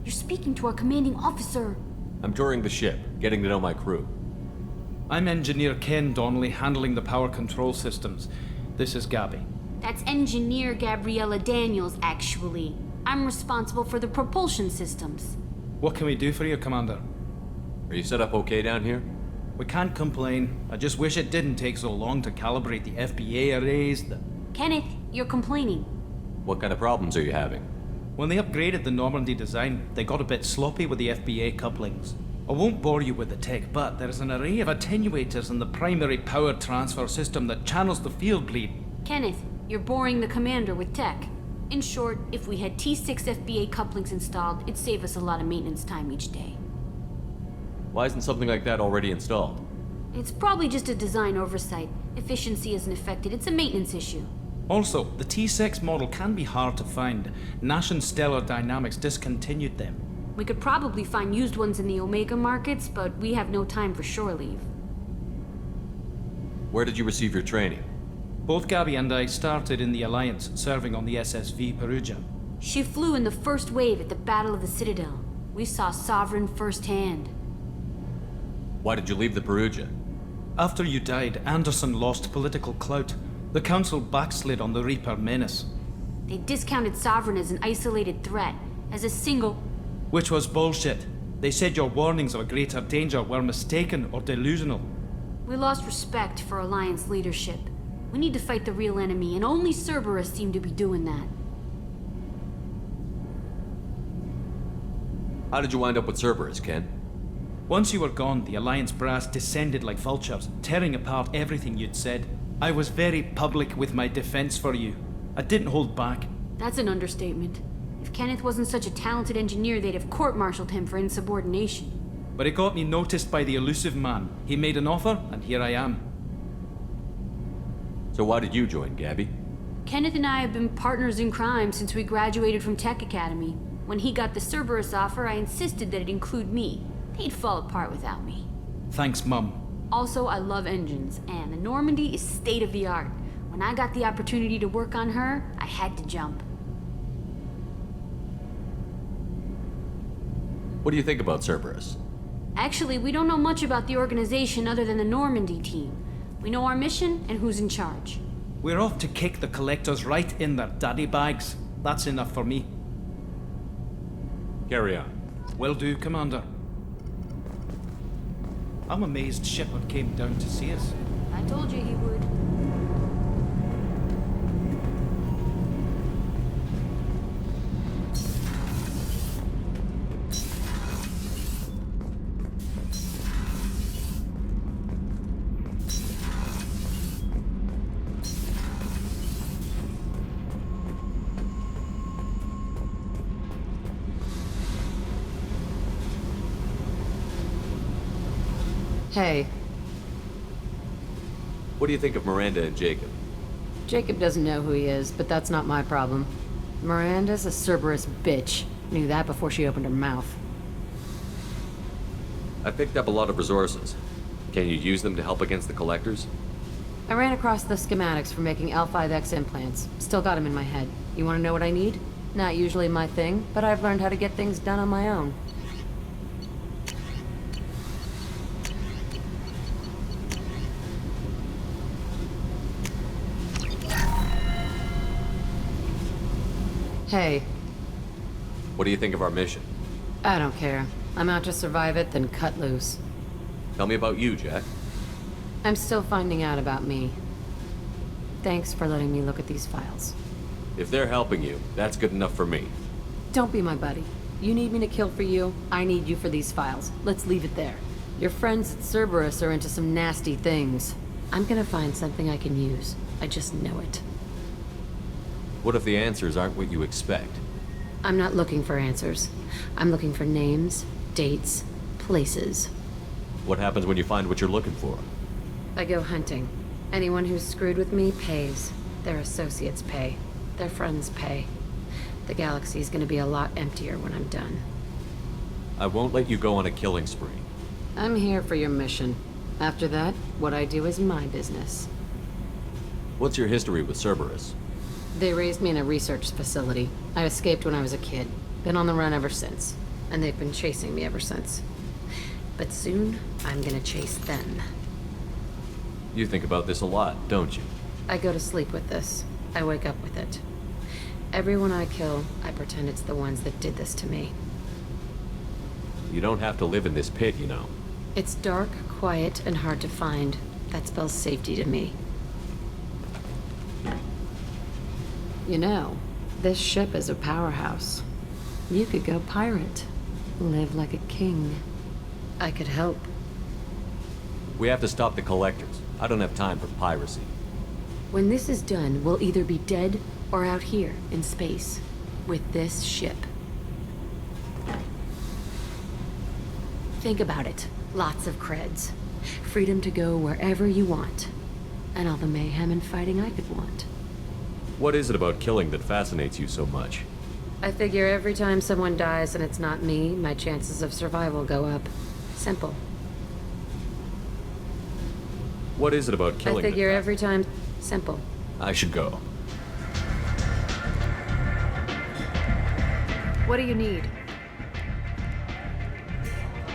You're speaking to our commanding officer. I'm touring the ship, getting to know my crew. I'm Engineer Ken Donnelly, handling the power control systems. This is Gabby. That's Engineer Gabriella Daniels, actually. I'm responsible for the propulsion systems. What can we do for you, Commander? Are you set up okay down here? We can't complain. I just wish it didn't take so long to calibrate the FBA arrays. Kenneth, you're complaining. What kind of problems are you having? When they upgraded the Normandy design, they got a bit sloppy with the FBA couplings. I won't bore you with the tech, but there is an array of attenuators in the primary power transfer system that channels the field bleed. Kenneth, you're boring the commander with tech. In short, if we had T6 FBA couplings installed, it'd save us a lot of maintenance time each day. Why isn't something like that already installed? It's probably just a design oversight. Efficiency isn't affected, it's a maintenance issue. Also, the T6 model can be hard to find. Nash and Stellar Dynamics discontinued them. We could probably find used ones in the Omega markets, but we have no time for shore leave. Where did you receive your training? Both Gabby and I started in the Alliance, serving on the SSV Perugia. She flew in the first wave at the Battle of the Citadel. We saw Sovereign firsthand. Why did you leave the Perugia? After you died, Anderson lost political clout. The Council backslid on the Reaper menace. They discounted Sovereign as an isolated threat, as a single... Which was bullshit. They said your warnings of a greater danger were mistaken or delusional. We lost respect for Alliance leadership. We need to fight the real enemy, and only Cerberus seemed to be doing that. How did you wind up with Cerberus, Ken? Once you were gone, the Alliance brass descended like vultures, tearing apart everything you'd said. I was very public with my defense for you. I didn't hold back. That's an understatement. If Kenneth wasn't such a talented engineer, they'd have court-martialed him for insubordination. But it got me noticed by the elusive man. He made an offer, and here I am. So why did you join, Gabby? Kenneth and I have been partners in crime since we graduated from Tech Academy. When he got the Cerberus offer, I insisted that it include me. They'd fall apart without me. Thanks, Mum. Also, I love engines, and the Normandy is state-of-the-art. When I got the opportunity to work on her, I had to jump. What do you think about Cerberus? Actually, we don't know much about the organization other than the Normandy team. We know our mission and who's in charge. We're off to kick the Collectors right in their daddy bags. That's enough for me. Carry on. Will do, Commander. I'm amazed Shepard came down to see us. I told you he would. Hey, What do you think of Miranda and Jacob? Jacob doesn't know who he is, but that's not my problem. Miranda's a Cerberus bitch. Knew that before she opened her mouth. I picked up a lot of resources. Can you use them to help against the Collectors? I ran across the schematics for making L5X implants. Still got them in my head. You want to know what I need? Not usually my thing, but I've learned how to get things done on my own. Hey, What do you think of our mission? I don't care. I'm out to survive it, then cut loose. Tell me about you, Jack. I'm still finding out about me. Thanks for letting me look at these files. If they're helping you, that's good enough for me. Don't be my buddy. You need me to kill for you, I need you for these files. Let's leave it there. Your friends at Cerberus are into some nasty things. I'm gonna find something I can use. I just know it. What if the answers aren't what you expect? I'm not looking for answers. I'm looking for names, dates, places. What happens when you find what you're looking for? I go hunting. Anyone who's screwed with me pays. Their associates pay. Their friends pay. The galaxy's gonna be a lot emptier when I'm done. I won't let you go on a killing spree. I'm here for your mission. After that, what I do is my business. What's your history with Cerberus? They raised me in a research facility. I escaped when I was a kid. Been on the run ever since. And they've been chasing me ever since. But soon, I'm gonna chase them. You think about this a lot, don't you? I go to sleep with this. I wake up with it. Everyone I kill, I pretend it's the ones that did this to me. You don't have to live in this pit, you know. It's dark, quiet, and hard to find. That spells safety to me. You know, This ship is a powerhouse. You could go pirate. Live like a king. I could help. We have to stop the collectors. I don't have time for piracy. When this is done, we'll either be dead or out here in space with this ship. Think about it. Lots of creds. Freedom to go wherever you want. And all the mayhem and fighting I could want. What is it about killing that fascinates you so much? I figure every time someone dies and it's not me, my chances of survival go up. Simple. What is it about I killing figure every time... Simple. I should go. What do you need?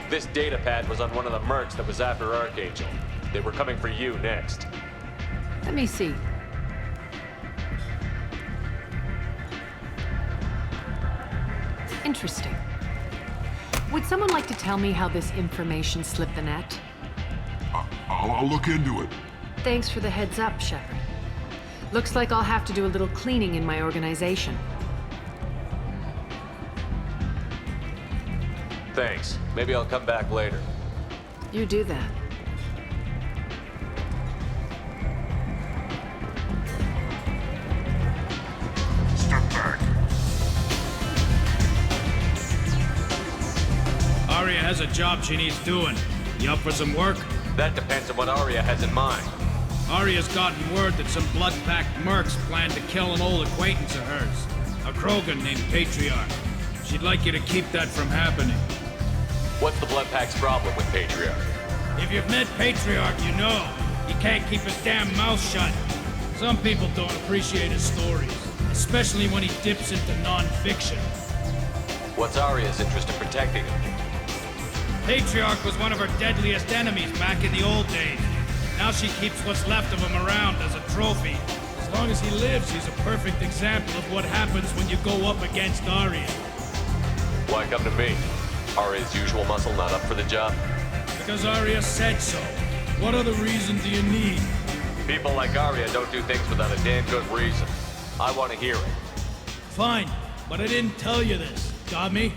This data pad was on one of the mercs that was after Archangel. They were coming for you next. Let me see. Interesting. Would someone like to tell me how this information slipped the net? I'll look into it. Thanks for the heads up, Shepard. Looks like I'll have to do a little cleaning in my organization. Thanks. Maybe I'll come back later. You do that. Step back. Arya has a job she needs doing. You up for some work? That depends on what Arya has in mind. Arya's gotten word that some blood-packed mercs plan to kill an old acquaintance of hers, a Krogan named Patriarch. She'd like you to keep that from happening. What's the Bloodpack's problem with Patriarch? If you've met Patriarch, you know. He can't keep his damn mouth shut. Some people don't appreciate his stories, especially when he dips into non-fiction. What's Arya's interest in protecting him? Patriarch was one of her deadliest enemies back in the old days. Now she keeps what's left of him around as a trophy. As long as he lives, he's a perfect example of what happens when you go up against Arya. Why come to me? Arya's usual muscle not up for the job? Because Arya said so. What other reason do you need? People like Arya don't do things without a damn good reason. I want to hear it. Fine, but I didn't tell you this. Got me?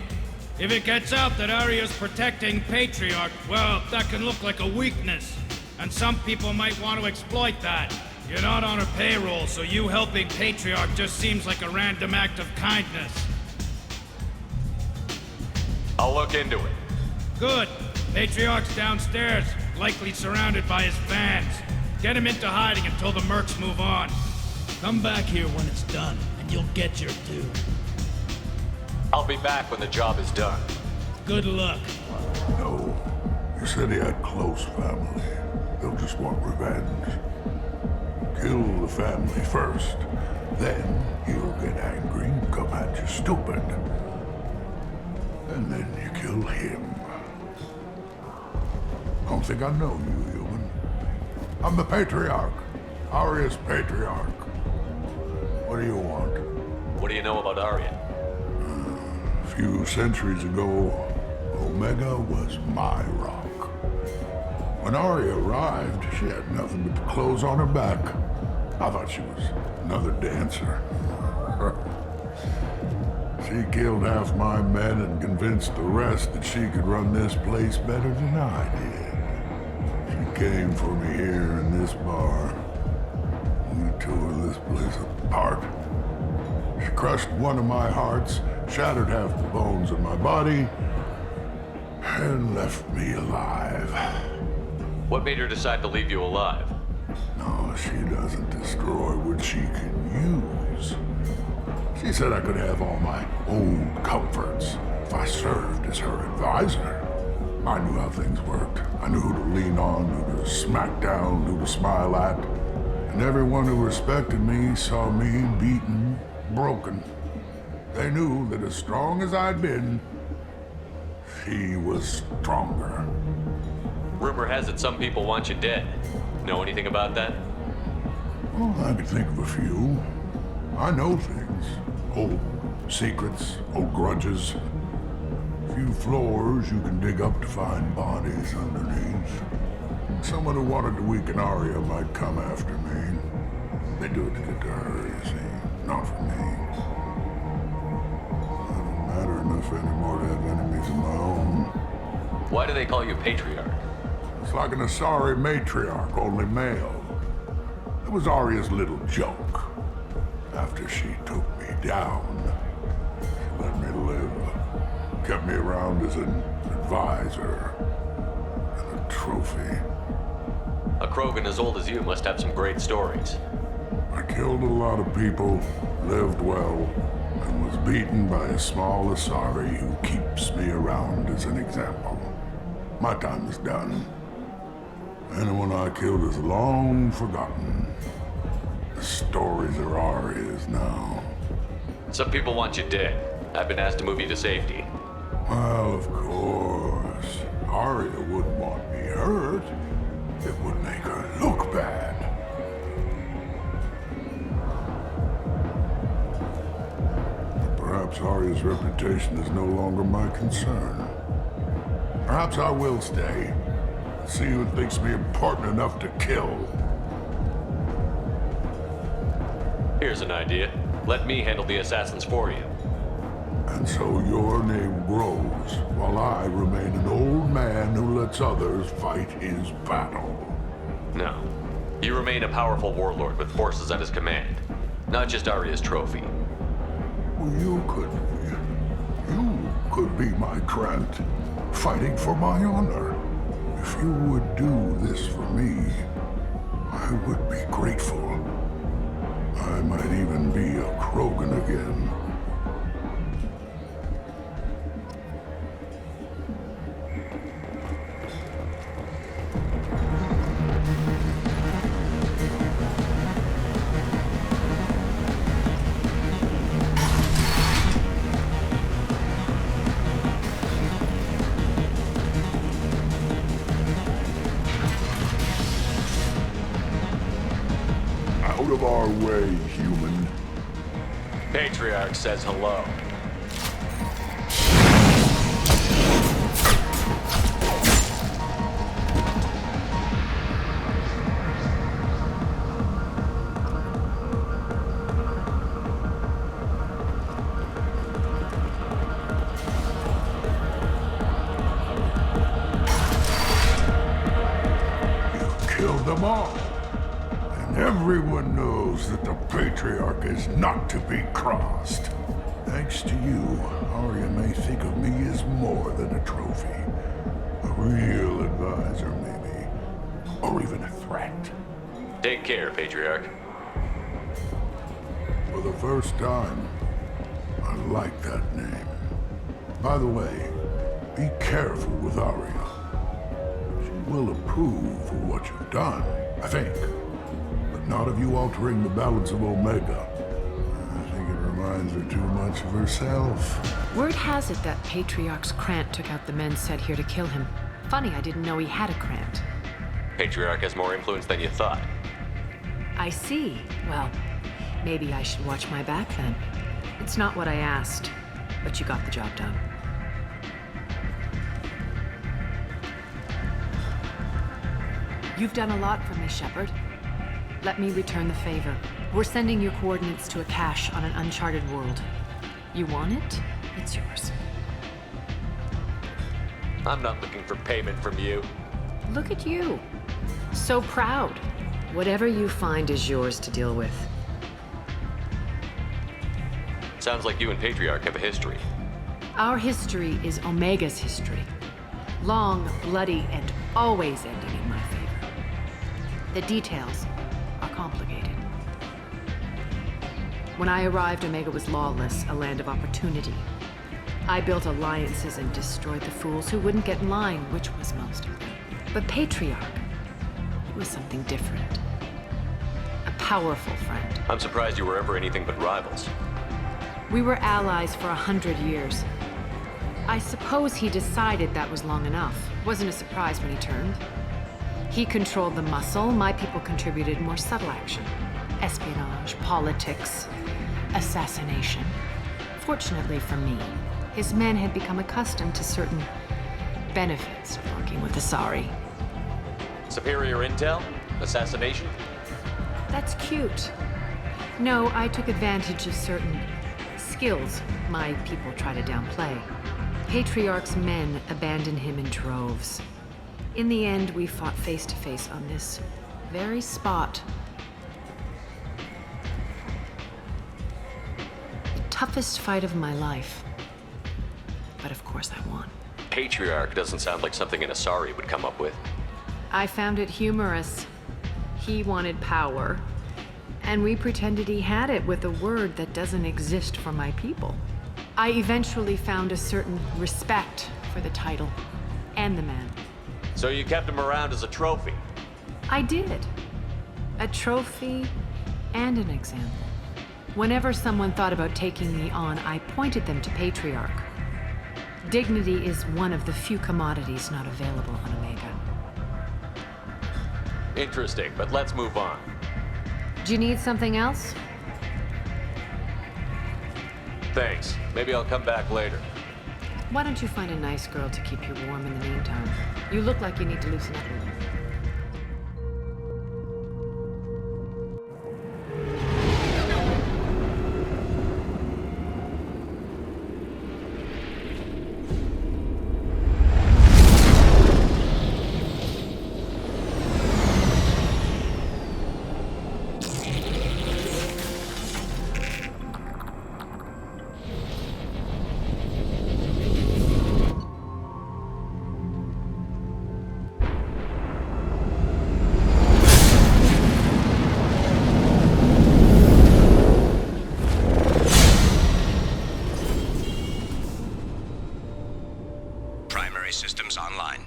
If it gets out that Arya's protecting Patriarch, well, that can look like a weakness. And some people might want to exploit that. You're not on her payroll, so you helping Patriarch just seems like a random act of kindness. I'll look into it. Good. Patriarch's downstairs, likely surrounded by his fans. Get him into hiding until the mercs move on. Come back here when it's done, and you'll get your due. I'll be back when the job is done. Good luck. No. You said he had close family. They'll just want revenge. Kill the family first. Then he'll get angry and come at you stupid. And then you kill him. I don't think I know you, human. I'm the Patriarch. Arya's Patriarch. What do you want? What do you know about Arya? A few centuries ago, Omega was my rock. When Arya arrived, she had nothing but the clothes on her back. I thought she was another dancer. She killed half my men and convinced the rest that she could run this place better than I did. She came for me here in this bar. We tore this place apart. She crushed one of my hearts, shattered half the bones in my body, and left me alive. What made her decide to leave you alive? No, she doesn't destroy what she can use. She said I could have all my old comforts if I served as her advisor. I knew how things worked. I knew who to lean on, who to smack down, who to smile at. And everyone who respected me saw me beaten, broken. They knew that as strong as I'd been, she was stronger. Rumor has it some people want you dead. Know anything about that? Well, I could think of a few. I know things. Old secrets, old grudges. A few floors you can dig up to find bodies underneath. Someone who wanted to weaken Arya might come after me. They do it to get to her, you see, not for me. for any more dead enemies of my own. Why do they call you Patriarch? It's like an Asari matriarch, only male. It was Arya's little joke. After she took me down, she let me live. Kept me around as an advisor and a trophy. A Krogan as old as you must have some great stories. I killed a lot of people, lived well, and was beaten by a small Asari who keeps me around as an example. My time is done. Anyone I killed is long forgotten. The stories are Arya's now. Some people want you dead. I've been asked to move you to safety. Well, of course. Arya wouldn't want me hurt. It would make her look bad. Perhaps Arya's reputation is no longer my concern. Perhaps I will stay. See who thinks me important enough to kill. Here's an idea. Let me handle the assassins for you. And so your name grows, while I remain an old man who lets others fight his battle. No. You remain a powerful warlord with forces at his command. Not just Arya's trophy. Well, you could be my Trent, fighting for my honor. If you would do this for me, I would be grateful. I might even be a Krogan again. Out of our way, human. Patriarch says hello. You killed them all. And everyone knows that the Patriarch is not to be crossed. Thanks to you, Arya may think of me as more than a trophy. A real advisor, maybe. Or even a threat. Take care, Patriarch. For the first time, I like that name. By the way, be careful with Arya. She will approve of what you've done, I think. But not of you altering the balance of Omega. I think it reminds her too much of herself. Word has it that Patriarch's Krant took out the men sent here to kill him. Funny, I didn't know he had a Krant. Patriarch has more influence than you thought. I see. Well, maybe I should watch my back then. It's not what I asked, but you got the job done. You've done a lot for me, Shepard. Let me return the favor. We're sending your coordinates to a cache on an uncharted world. You want it? It's yours. I'm not looking for payment from you. Look at you. So proud. Whatever you find is yours to deal with. Sounds like you and Patriarch have a history. Our history is Omega's history. Long, bloody, and always ending in my favor. The details are complicated. When I arrived, Omega was lawless, a land of opportunity. I built alliances and destroyed the fools who wouldn't get in line, which was most of them. But Patriarch, it was something different. A powerful friend. I'm surprised you were ever anything but rivals. We were allies for 100 years. I suppose he decided that was long enough. Wasn't a surprise when he turned. He controlled the muscle, my people contributed more subtle action. Espionage, politics, assassination. Fortunately for me, his men had become accustomed to certain benefits of working with Asari. Superior intel? Assassination? That's cute. No, I took advantage of certain skills my people try to downplay. Patriarch's men abandoned him in droves. In the end, we fought face to face on this very spot. The toughest fight of my life. But of course I won. Patriarch doesn't sound like something an Asari would come up with. I found it humorous. He wanted power, and we pretended he had it with a word that doesn't exist for my people. I eventually found a certain respect for the title and the man. So you kept him around as a trophy? I did. A trophy and an example. Whenever someone thought about taking me on, I pointed them to Patriarch. Dignity is one of the few commodities not available on Omega. Interesting, but let's move on. Do you need something else? Thanks. Maybe I'll come back later. Why don't you find a nice girl to keep you warm in the meantime? You look like you need to loosen up a little. Systems online.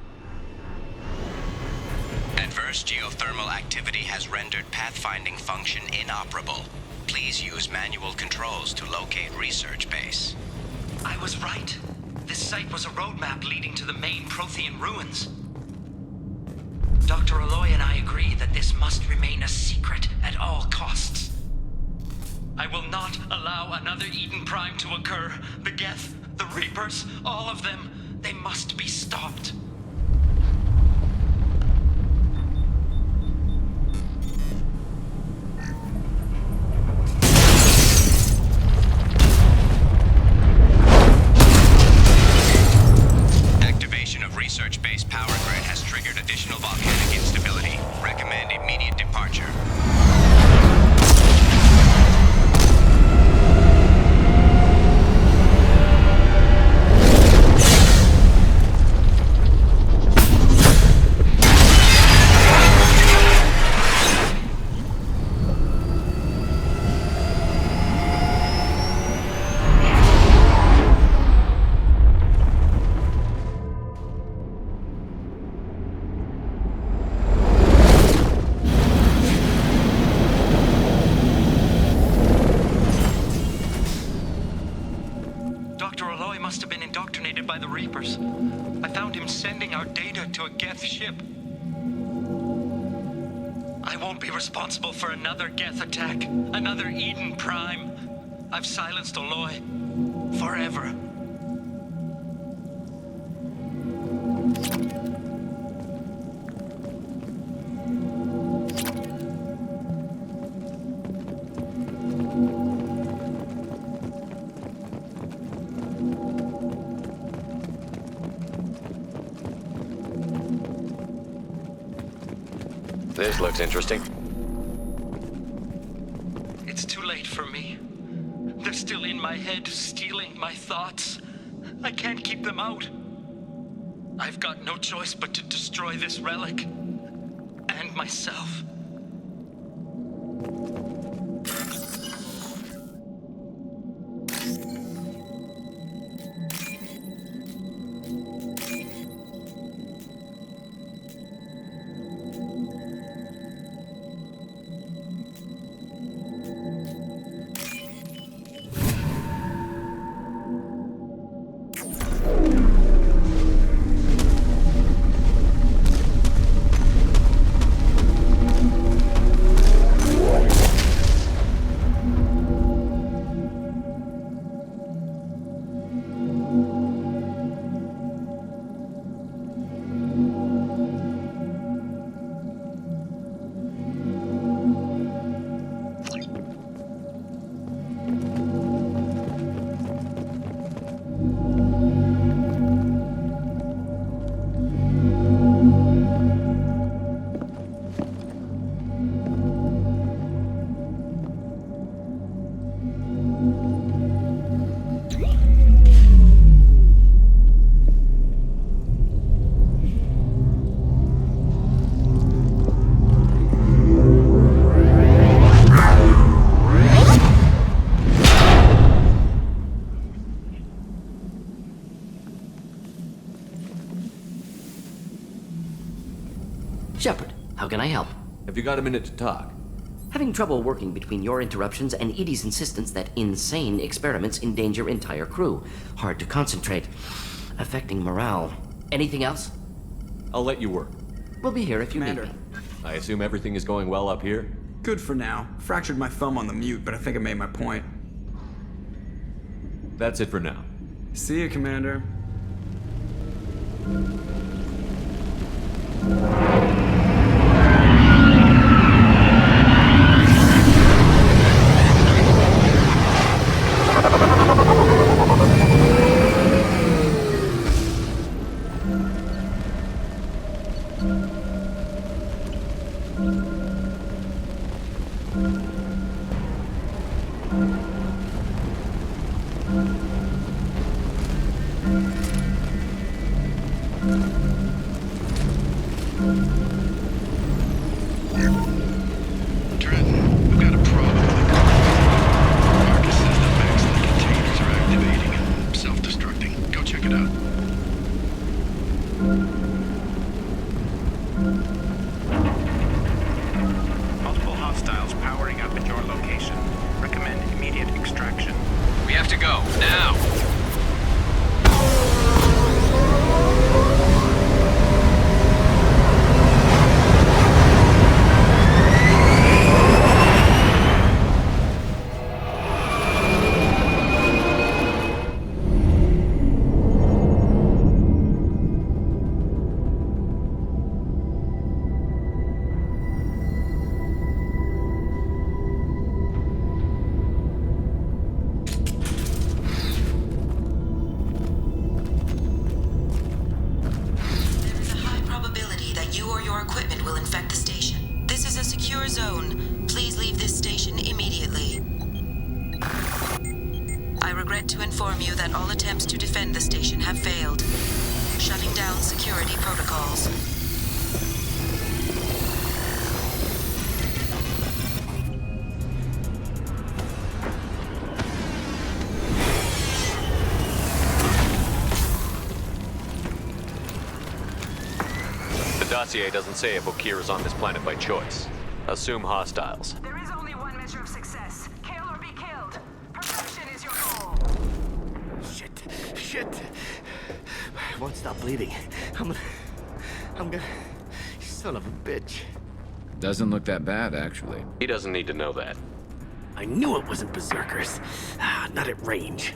Adverse geothermal activity has rendered pathfinding function inoperable. Please use manual controls to locate research base. I was right. This site was a roadmap leading to the main Prothean ruins. Dr. Aloy and I agree that this must remain a secret at all costs. I will not allow another Eden Prime to occur. The Geth, the Reapers, all of them. They must be stopped. Activation of research-based power grid has triggered additional volcanic instability. Recommend immediate departure. Must have been indoctrinated by the Reapers. I found him sending our data to a Geth ship. I won't be responsible for another Geth attack, another Eden Prime. I've silenced Aloy. Forever. This looks interesting. It's too late for me. They're still in my head, stealing my thoughts. I can't keep them out. I've got no choice but to destroy this relic. And myself. How can I help? Have you got a minute to talk? Having trouble working between your interruptions and Edie's insistence that insane experiments endanger entire crew. Hard to concentrate. Affecting morale. Anything else? I'll let you work. We'll be here if you Commander. need me. I assume everything is going well up here? Good for now. Fractured my thumb on the mute, but I think I made my point. That's it for now. See you, Commander. Multiple hostiles powering up at your location. Recommend immediate extraction. We have to go, now! To inform you that all attempts to defend the station have failed. Shutting down security protocols. The dossier doesn't say if Okir is on this planet by choice. Assume hostiles. There is only one measure of success. Kill or be killed. Perfection is your goal. Shit. I won't stop bleeding. I'm gonna... Son of a bitch. Doesn't look that bad, actually. He doesn't need to know that. I knew it wasn't Berserkers. Not at range.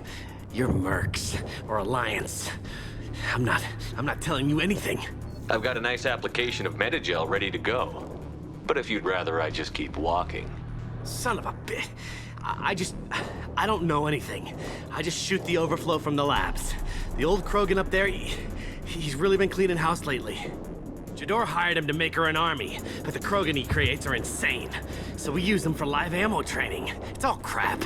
You're Mercs, or Alliance. I'm not telling you anything. I've got a nice application of Metagel ready to go. But if you'd rather I just keep walking. Son of a bitch. I don't know anything. I just shoot the overflow from the labs. The old Krogan up there, he's really been cleaning house lately. Jador hired him to make her an army, but the Krogan he creates are insane. So we use them for live ammo training. It's all crap.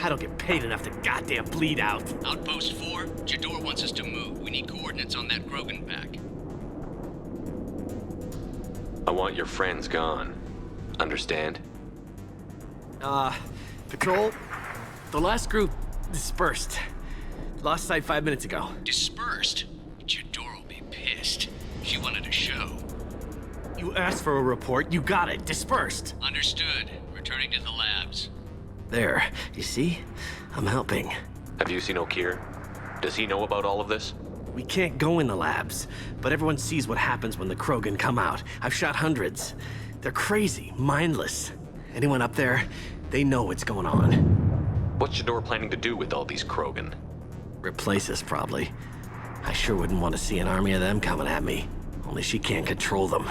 I don't get paid enough to goddamn bleed out. Outpost 4, Jador wants us to move. We need coordinates on that Krogan pack. I want your friends gone. Understand? Patrol, the last group dispersed. Lost sight 5 minutes ago. Dispersed? Jador will be pissed. She wanted a show. You asked for a report, you got it. Dispersed. Understood. Returning to the labs. There, you see? I'm helping. Have you seen Okir? Does he know about all of this? We can't go in the labs, but everyone sees what happens when the Krogan come out. I've shot hundreds. They're crazy, mindless. Anyone up there, they know what's going on. What's Jador planning to do with all these Krogan? Replace us, probably. I sure wouldn't want to see an army of them coming at me. Only she can't control them.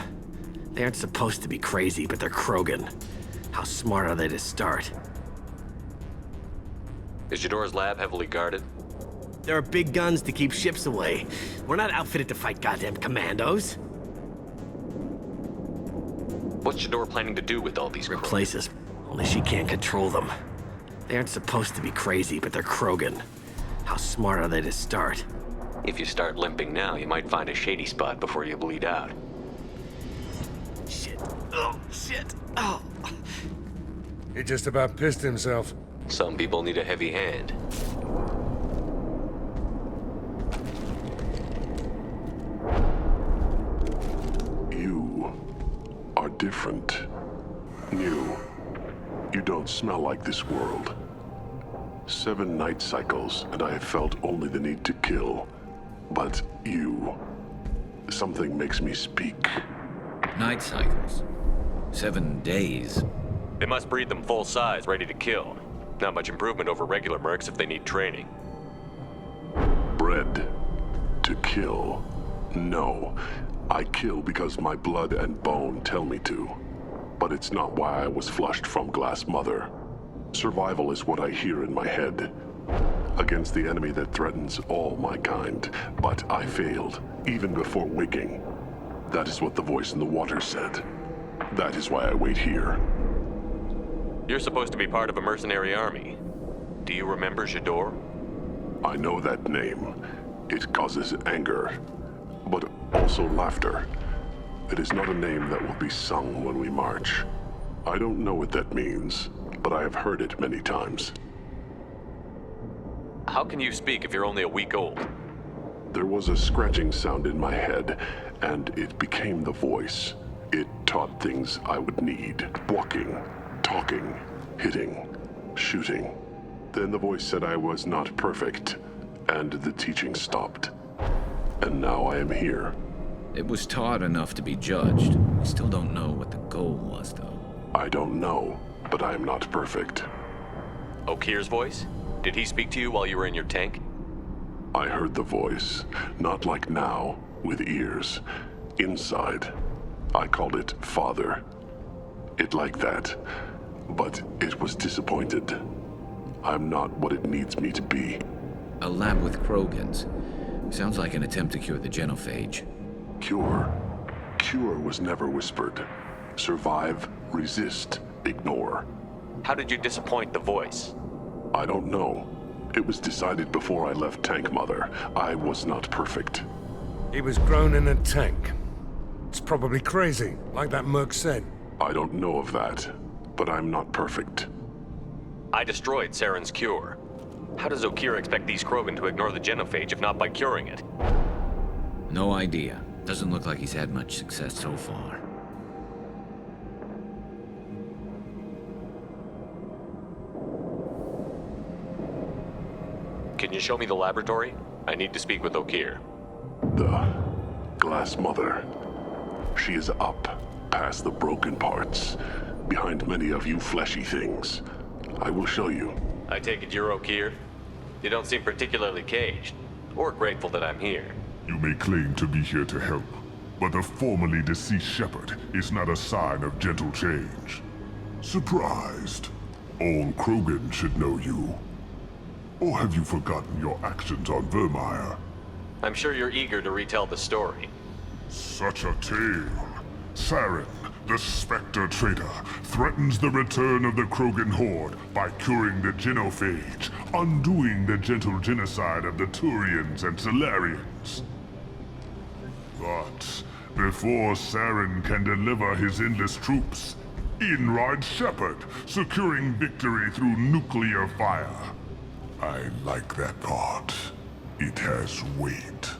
They aren't supposed to be crazy, but they're Krogan. How smart are they to start? Is Jador's lab heavily guarded? There are big guns to keep ships away. We're not outfitted to fight goddamn commandos. What's Jador planning to do with all these Krogan? Replace us. Only she can't control them. They aren't supposed to be crazy, but they're Krogan. How smart are they to start? If you start limping now, you might find a shady spot before you bleed out. Shit. Oh, shit. Oh. He just about pissed himself. Some people need a heavy hand. You different. New. You don't smell like this world. 7 night cycles, and I have felt only the need to kill. But you... Something makes me speak. Night cycles. 7 days. They must breed them full size, ready to kill. Not much improvement over regular mercs if they need training. Bred to kill. No. I kill because my blood and bone tell me to. But it's not why I was flushed from Glass Mother. Survival is what I hear in my head. Against the enemy that threatens all my kind. But I failed, even before waking. That is what the voice in the water said. That is why I wait here. You're supposed to be part of a mercenary army. Do you remember J'dor? I know that name. It causes anger, but also laughter. It is not a name that will be sung when we march. I don't know what that means, but I have heard it many times. How can you speak if you're only a week old? There was a scratching sound in my head, and it became the voice. It taught things I would need. Walking, talking, hitting, shooting. Then the voice said I was not perfect, and the teaching stopped. And now I am here. It was taught enough to be judged. We still don't know what the goal was, though. I don't know, but I am not perfect. Okir's voice? Did he speak to you while you were in your tank? I heard the voice, not like now, with ears. Inside. I called it Father. It like that. But it was disappointed. I'm not what it needs me to be. A lab with Krogans. Sounds like an attempt to cure the genophage. Cure? Cure was never whispered. Survive, resist, ignore. How did you disappoint the voice? I don't know. It was decided before I left Tank Mother. I was not perfect. He was grown in a tank. It's probably crazy, like that merc said. I don't know of that, but I'm not perfect. I destroyed Saren's cure. How does Okir expect these Krogan to ignore the genophage if not by curing it? No idea. Doesn't look like he's had much success so far. Can you show me the laboratory? I need to speak with Okir. The Glass Mother. She is up, past the broken parts, behind many of you fleshy things. I will show you. I take it you're Okir? You don't seem particularly caged, or grateful that I'm here. You may claim to be here to help, but the formerly deceased shepherd is not a sign of gentle change. Surprised? All Krogan should know you. Or have you forgotten your actions on Vermeer? I'm sure you're eager to retell the story. Such a tale. Saren, the Spectre traitor, threatens the return of the Krogan horde by curing the genophage, undoing the gentle genocide of the Turians and Solarians. But before Saren can deliver his endless troops, in rides Shepard, securing victory through nuclear fire. I like that part. It has weight.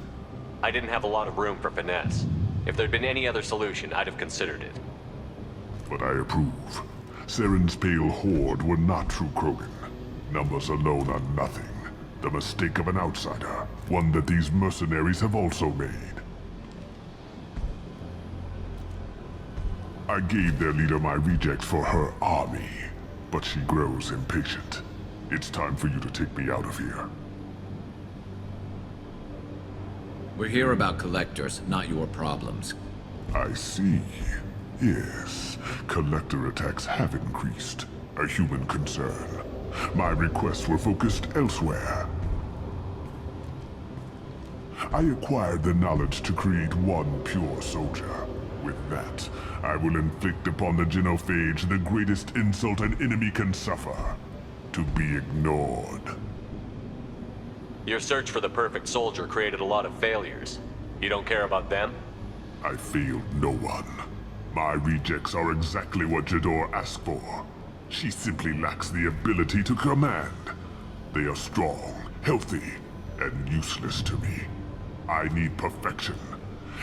I didn't have a lot of room for finesse. If there'd been any other solution, I'd have considered it. But I approve. Saren's pale horde were not true Krogan. Numbers alone are nothing. The mistake of an outsider. One that these mercenaries have also made. I gave their leader my rejects for her army, but she grows impatient. It's time for you to take me out of here. We're here about collectors, not your problems. I see. Yes, collector attacks have increased. A human concern. My requests were focused elsewhere. I acquired the knowledge to create one pure soldier. With that, I will inflict upon the genophage the greatest insult an enemy can suffer. To be ignored. Your search for the perfect soldier created a lot of failures. You don't care about them? I failed no one. My rejects are exactly what J'dor asked for. She simply lacks the ability to command. They are strong, healthy, and useless to me. I need perfection.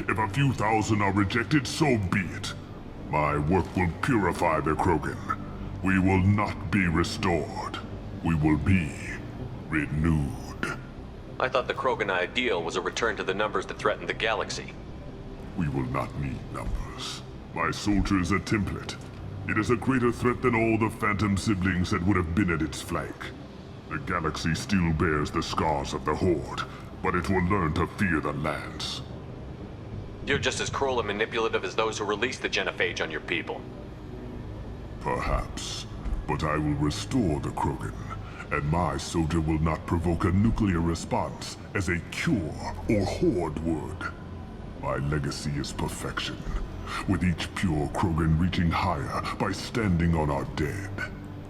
If a few thousand are rejected, so be it. My work will purify the Krogan. We will not be restored. We will be renewed. I thought the Krogan ideal was a return to the numbers that threaten the galaxy. We will not need numbers. My soldier is a template. It is a greater threat than all the Phantom siblings that would have been at its flank. The galaxy still bears the scars of the Horde, but it will learn to fear the Lance. You're just as cruel and manipulative as those who released the genophage on your people. Perhaps, but I will restore the Krogan, and my soldier will not provoke a nuclear response as a cure or Horde would. My legacy is perfection, with each pure Krogan reaching higher by standing on our dead.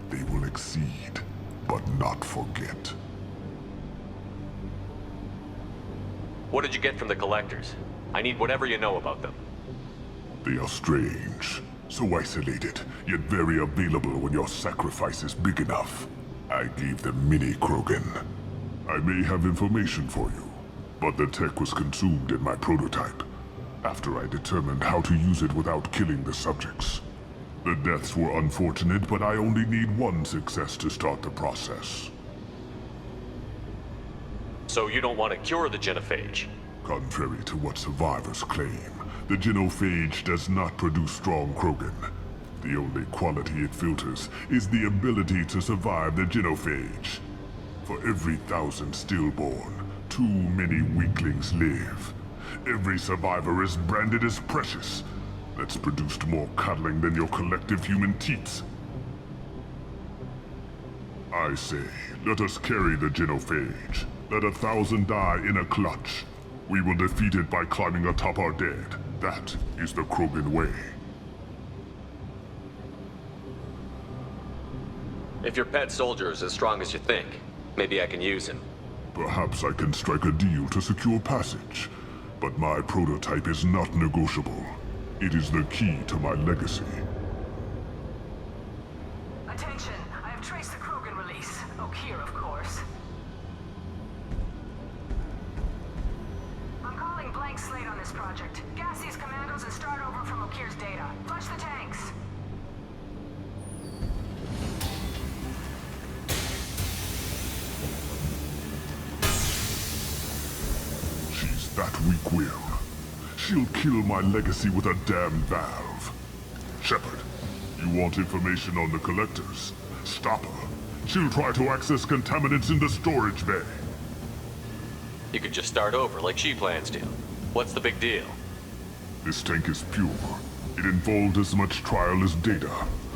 They will exceed, but not forget. What did you get from the Collectors? I need whatever you know about them. They are strange, so isolated, yet very available when your sacrifice is big enough. I gave them mini Krogan. I may have information for you, but the tech was consumed in my prototype, after I determined how to use it without killing the subjects. The deaths were unfortunate, but I only need one success to start the process. So you don't want to cure the genophage? Contrary to what survivors claim, the genophage does not produce strong Krogan. The only quality it filters is the ability to survive the genophage. For every 1,000 stillborn, too many weaklings live. Every survivor is branded as precious. That's produced more cuddling than your collective human teats. I say, let us carry the genophage. Let 1,000 die in a clutch. We will defeat it by climbing atop our dead. That is the Krogan way. If your pet soldier is as strong as you think, maybe I can use him. Perhaps I can strike a deal to secure passage. But my prototype is not negotiable. It is the key to my legacy. Attention, I have traced the Krogan release. Okeer, of course. I'm calling blank slate on this project. Gas these commandos and start over from Okeer's data. Flush the tanks. She's that weak-willed. She'll kill my legacy with a damned valve. Shepard, you want information on the Collectors? Stop her. She'll try to access contaminants in the storage bay. You could just start over like she plans to. What's the big deal? This tank is pure. It involved as much trial as data.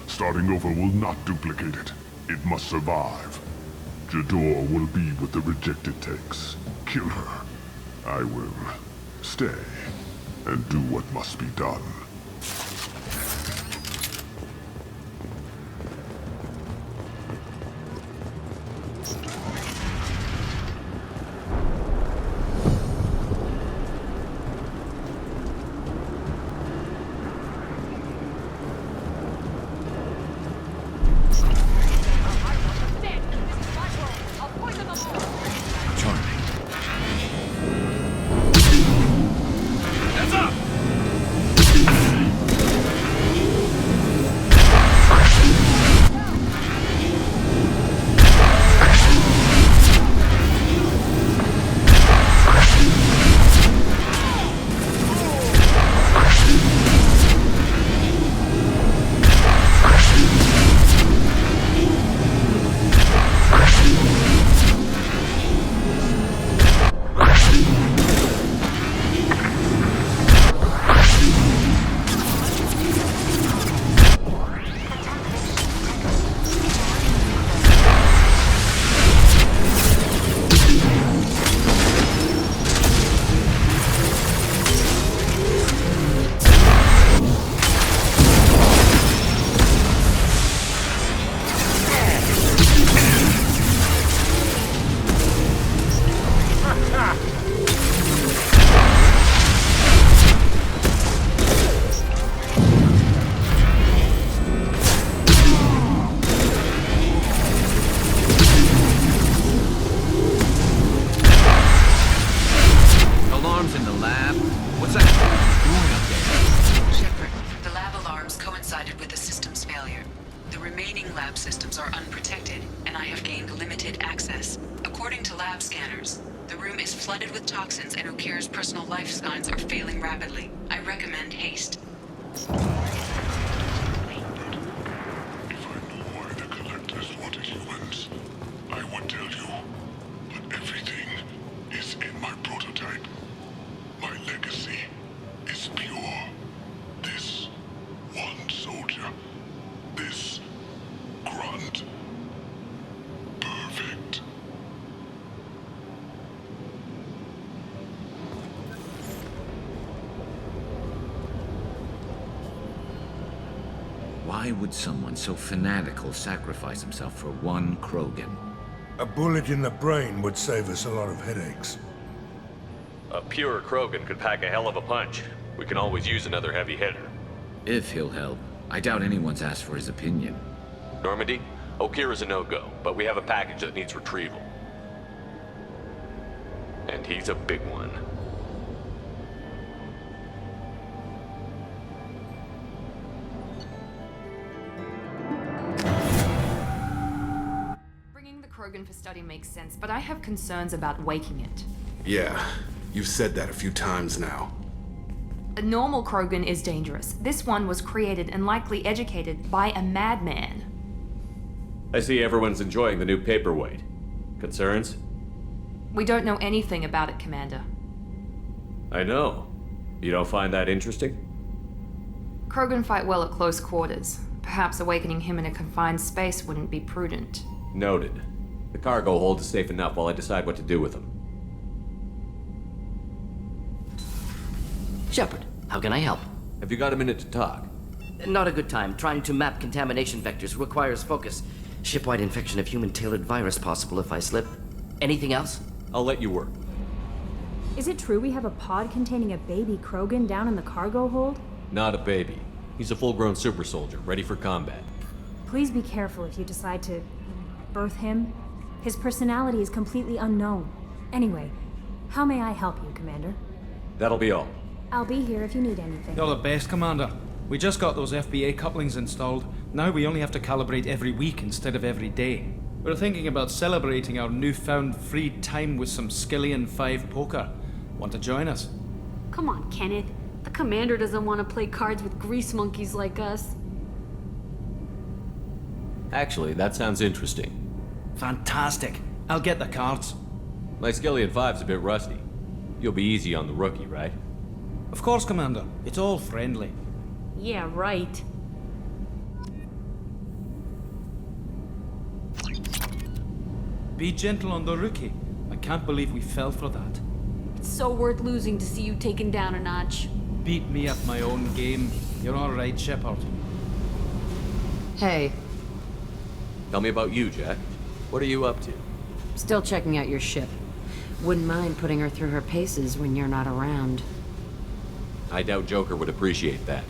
Starting over will not duplicate it. It must survive. Jador will be with the rejected tanks. Kill her. I will stay and do what must be done. Reporting to lab scanners. The room is flooded with toxins and Okir's personal life signs are failing rapidly. I recommend haste. If I knew why the Collectors wanted humans, I would tell you. But everything is in my prototype. My legacy is pure. This one soldier. This grunt. Perfect. Why would someone so fanatical sacrifice himself for one Krogan? A bullet in the brain would save us a lot of headaches. A pure Krogan could pack a hell of a punch. We can always use another heavy hitter. If he'll help. I doubt anyone's asked for his opinion. Normandy, Okir is a no-go, but we have a package that needs retrieval. And he's a big one. Bringing the Krogan for study makes sense, but I have concerns about waking it. Yeah, you've said that a few times now. A normal Krogan is dangerous. This one was created and likely educated by a madman. I see everyone's enjoying the new paperweight. Concerns? We don't know anything about it, Commander. I know. You don't find that interesting? Krogan fight well at close quarters. Perhaps awakening him in a confined space wouldn't be prudent. Noted. The cargo hold is safe enough while I decide what to do with him. Shepard, how can I help? Have you got a minute to talk? Not a good time. Trying to map contamination vectors requires focus. Shipwide infection of human-tailored virus possible if I slip. Anything else? I'll let you work. Is it true we have a pod containing a baby Krogan down in the cargo hold? Not a baby. He's a full-grown super soldier, ready for combat. Please be careful if you decide to birth him. His personality is completely unknown. Anyway, how may I help you, Commander? That'll be all. I'll be here if you need anything. You're the best, Commander. We just got those FBA couplings installed. Now we only have to calibrate every week instead of every day. We're thinking about celebrating our newfound free time with some Skillian 5 poker. Want to join us? Come on, Kenneth. The commander doesn't want to play cards with grease monkeys like us. Actually, that sounds interesting. Fantastic. I'll get the cards. My Skillian 5's a bit rusty. You'll be easy on the rookie, right? Of course, Commander. It's all friendly. Yeah, right. Be gentle on the rookie. I can't believe we fell for that. It's so worth losing to see you taken down a notch. Beat me at my own game. You're all right, Shepard. Hey, Tell me about you, Jack. What are you up to? still checking out your ship. Wouldn't mind putting her through her paces when you're not around. I doubt Joker would appreciate that.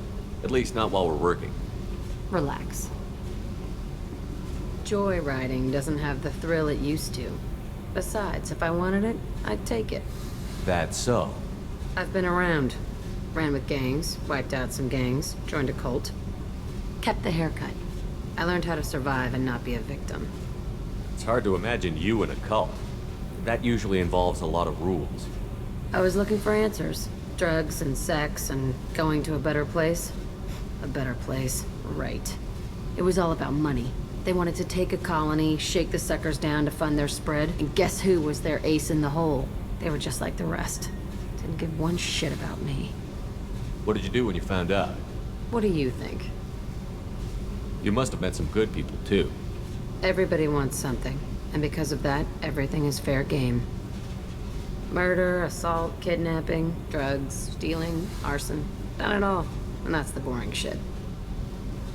At least not while we're working. Relax. Joyriding doesn't have the thrill it used to. Besides, if I wanted it, I'd take it. That's so. I've been around. Ran with gangs, wiped out some gangs, joined a cult. Kept the haircut. I learned how to survive and not be a victim. It's hard to imagine you in a cult. That usually involves a lot of rules. I was looking for answers. Drugs and sex and going to a better place. A better place, right. It was all about money. They wanted to take a colony, shake the suckers down to fund their spread, and guess who was their ace in the hole? They were just like the rest. Didn't give one shit about me. What did you do when you found out? What do you think? You must have met some good people, too. Everybody wants something, and because of that, everything is fair game. Murder, assault, kidnapping, drugs, stealing, arson. Done it all. And that's the boring shit.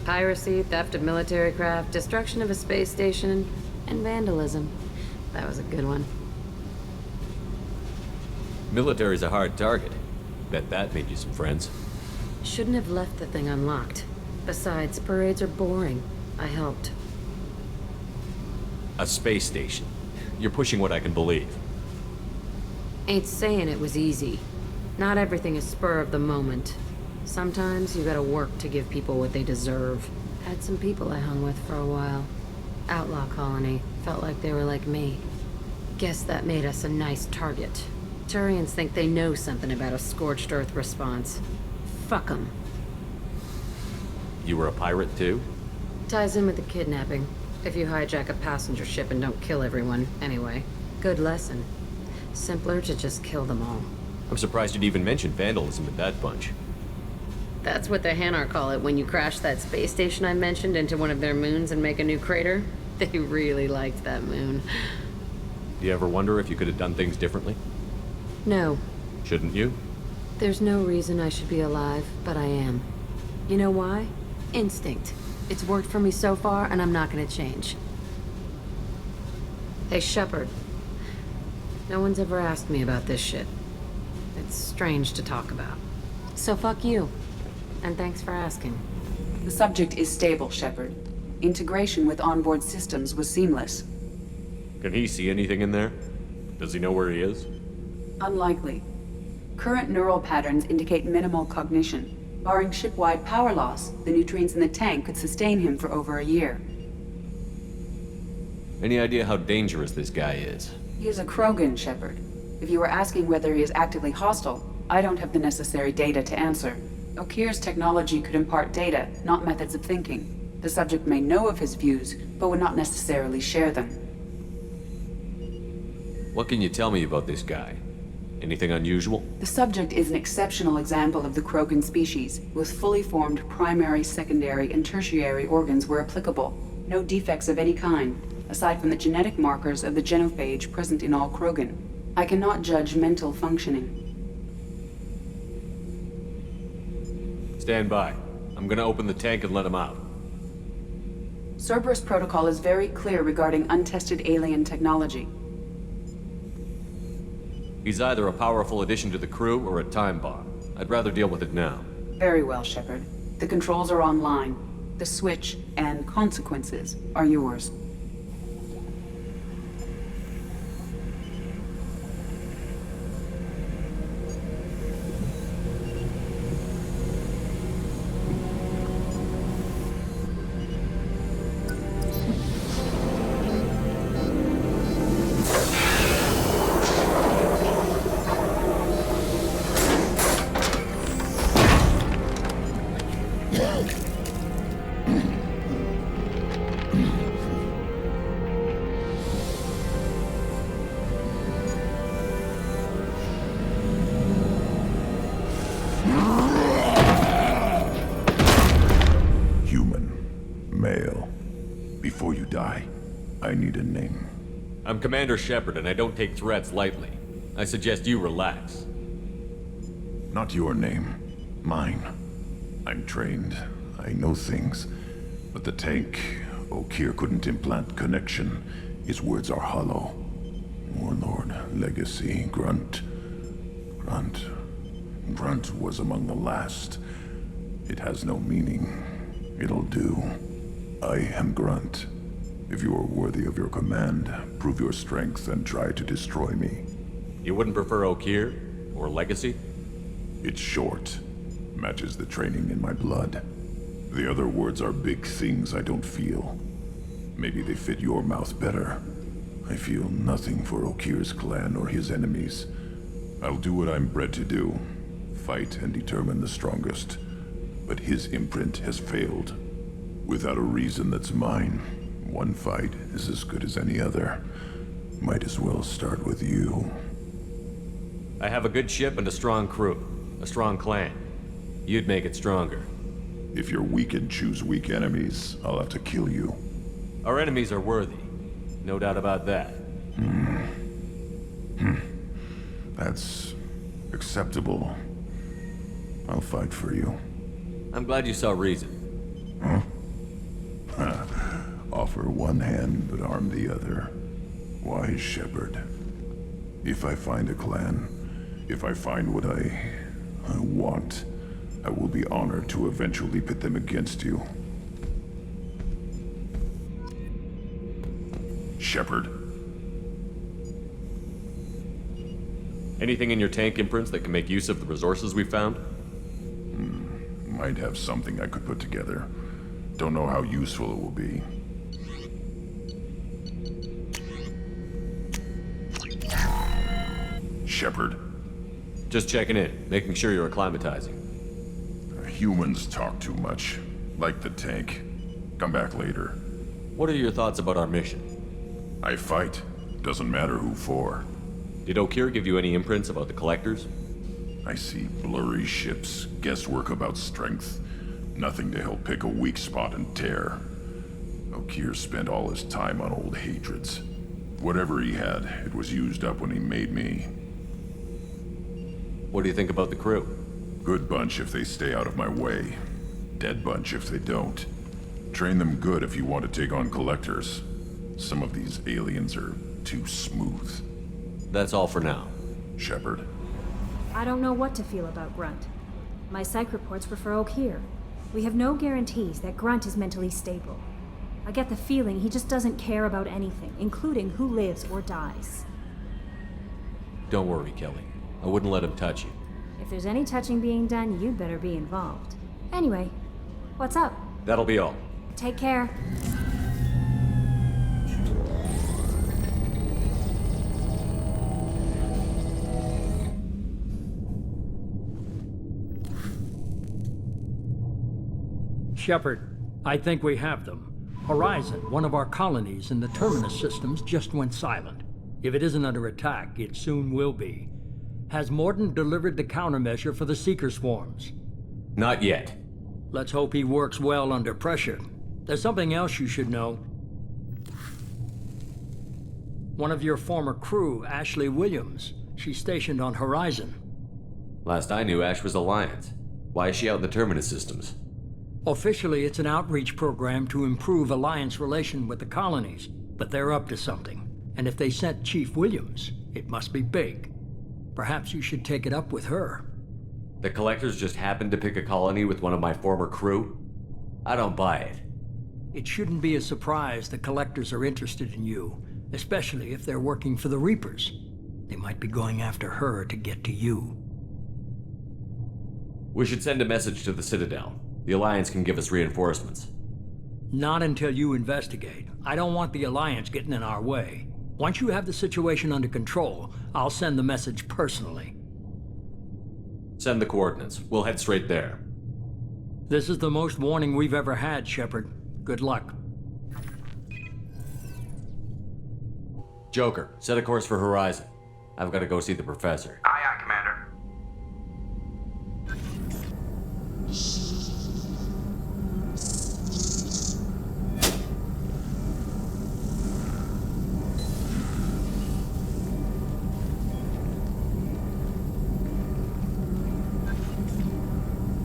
Piracy, theft of military craft, destruction of a space station, and vandalism. That was a good one. Military's a hard target. Bet that made you some friends. Shouldn't have left the thing unlocked. Besides, parades are boring. I helped. A space station. You're pushing what I can believe. Ain't saying it was easy. Not everything is spur of the moment. Sometimes you gotta work to give people what they deserve. Had some people I hung with for a while. Outlaw colony. Felt like they were like me. Guess that made us a nice target. Turians think they know something about a scorched earth response. Fuck 'em. You were a pirate too? Ties in with the kidnapping. If you hijack a passenger ship and don't kill everyone, anyway. Good lesson. Simpler to just kill them all. I'm surprised you'd even mention vandalism in that bunch. That's what the Hanar call it when you crash that space station I mentioned into one of their moons and make a new crater. They really liked that moon. Do you ever wonder if you could have done things differently? No. Shouldn't you? There's no reason I should be alive, but I am. You know why? Instinct. It's worked for me so far, and I'm not gonna change. Hey, Shepard. No one's ever asked me about this shit. It's strange to talk about. So fuck you. And thanks for asking. The subject is stable, Shepard. Integration with onboard systems was seamless. Can he see anything in there? Does he know where he is? Unlikely. Current neural patterns indicate minimal cognition. Barring ship-wide power loss, the nutrients in the tank could sustain him for over a year. Any idea how dangerous this guy is? He is a Krogan, Shepard. If you were asking whether he is actively hostile, I don't have the necessary data to answer. Okir's technology could impart data, not methods of thinking. The subject may know of his views, but would not necessarily share them. What can you tell me about this guy? Anything unusual? The subject is an exceptional example of the Krogan species, with fully formed primary, secondary, and tertiary organs where applicable. No defects of any kind, aside from the genetic markers of the genophage present in all Krogan. I cannot judge mental functioning. Stand by. I'm gonna open the tank and let him out. Cerberus protocol is very clear regarding untested alien technology. He's either a powerful addition to the crew or a time bomb. I'd rather deal with it now. Very well, Shepard. The controls are online. The switch and consequences are yours. I'm Commander Shepard, and I don't take threats lightly. I suggest you relax. Not your name. Mine. I'm trained. I know things. But the tank, Okir couldn't implant connection. His words are hollow. Warlord, Legacy, Grunt. Grunt was among the last. It has no meaning. It'll do. I am Grunt. If you are worthy of your command, prove your strength and try to destroy me. You wouldn't prefer Okir? Or Legacy? It's short. Matches the training in my blood. The other words are big things I don't feel. Maybe they fit your mouth better. I feel nothing for Okir's clan or his enemies. I'll do what I'm bred to do. Fight and determine the strongest. But his imprint has failed. Without a reason that's mine. One fight is as good as any other. Might as well start with you. I have a good ship and a strong crew. A strong clan. You'd make it stronger. If you're weak and choose weak enemies, I'll have to kill you. Our enemies are worthy. No doubt about that. That's acceptable. I'll fight for you. I'm glad you saw reason. Huh? Offer one hand, but arm the other. Wise Shepard. If I find a clan, if I find what I want, I will be honored to eventually pit them against you. Shepard. Anything in your tank imprints that can make use of the resources we found? Might have something I could put together. Don't know how useful it will be. Shepard? Just checking in, making sure you're acclimatizing. Humans talk too much. Like the tank. Come back later. What are your thoughts about our mission? I fight. Doesn't matter who for. Did Okeer give you any imprints about the Collectors? I see blurry ships, guesswork about strength. Nothing to help pick a weak spot and tear. Okeer spent all his time on old hatreds. Whatever he had, it was used up when he made me. What do you think about the crew? Good bunch if they stay out of my way. Dead bunch if they don't. Train them good if you want to take on Collectors. Some of these aliens are too smooth. That's all for now. Shepard. I don't know what to feel about Grunt. My psych reports refer Okeer. We have no guarantees that Grunt is mentally stable. I get the feeling he just doesn't care about anything, including who lives or dies. Don't worry, Kelly. I wouldn't let him touch you. If there's any touching being done, you'd better be involved. Anyway, what's up? That'll be all. Take care. Shepard, I think we have them. Horizon, one of our colonies in the Terminus systems, just went silent. If it isn't under attack, it soon will be. Has Mordin delivered the countermeasure for the Seeker swarms? Not yet. Let's hope he works well under pressure. There's something else you should know. One of your former crew, Ashley Williams, she's stationed on Horizon. Last I knew, Ash was Alliance. Why is she out in the Terminus systems? Officially, it's an outreach program to improve Alliance relation with the colonies, but they're up to something. And if they sent Chief Williams, it must be big. Perhaps you should take it up with her. The Collectors just happened to pick a colony with one of my former crew? I don't buy it. It shouldn't be a surprise the Collectors are interested in you, especially if they're working for the Reapers. They might be going after her to get to you. We should send a message to the Citadel. The Alliance can give us reinforcements. Not until you investigate. I don't want the Alliance getting in our way. Once you have the situation under control, I'll send the message personally. Send the coordinates. We'll head straight there. This is the most warning we've ever had, Shepard. Good luck. Joker, set a course for Horizon. I've got to go see the Professor. Aye, aye, Commander.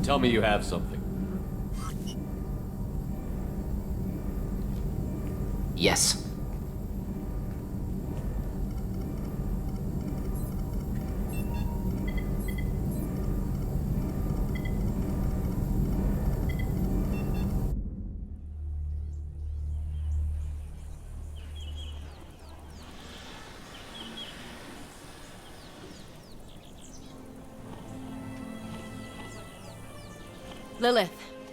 Tell me you have something. Yes. Lilith,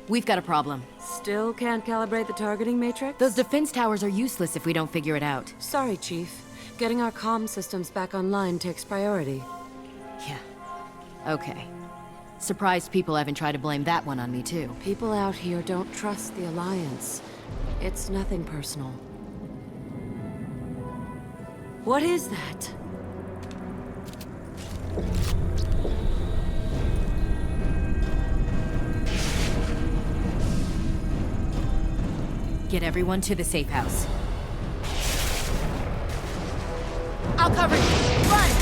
we've got a problem. Still can't calibrate the targeting matrix? Those defense towers are useless if we don't figure it out. Sorry, Chief. Getting our comm systems back online takes priority. Yeah. Okay. Surprised people haven't tried to blame that one on me, too. People out here don't trust the Alliance. It's nothing personal. What is that? Get everyone to the safe house. I'll cover you! Run!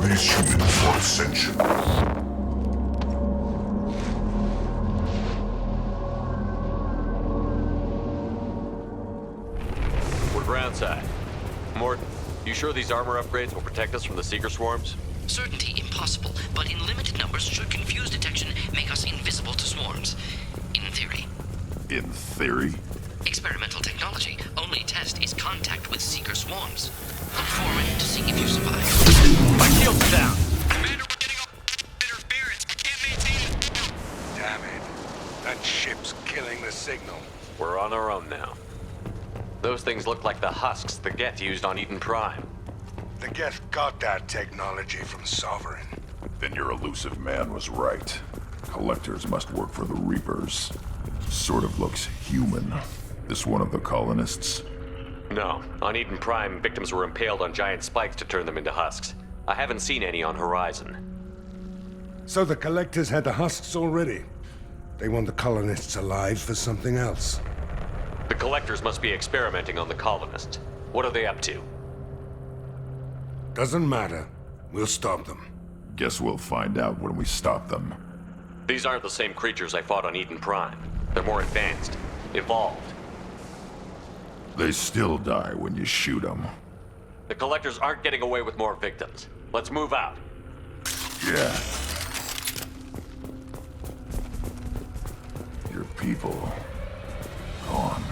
these humans for ascension. We're groundside. Morton, you sure these armor upgrades will protect us from the Seeker swarms? Certainty impossible, but in limited numbers should confuse detection make us invisible to swarms. In theory. In theory? Experimental technology. Only test is contact with Seeker swarms. Look forward to seeing if you survive. My shield's down! Damn it. That ship's killing the signal. We're on our own now. Those things look like the husks the Geth used on Eden Prime. The Geth got that technology from Sovereign. Then your elusive man was right. Collectors must work for the Reapers. Sort of looks human. This one of the colonists? No. On Eden Prime, victims were impaled on giant spikes to turn them into husks. I haven't seen any on Horizon. So the Collectors had the husks already. They want the colonists alive for something else. The Collectors must be experimenting on the colonists. What are they up to? Doesn't matter. We'll stop them. Guess we'll find out when we stop them. These aren't the same creatures I fought on Eden Prime. They're more advanced. Evolved. They still die when you shoot them. The Collectors aren't getting away with more victims. Let's move out. Yeah. Your people... gone.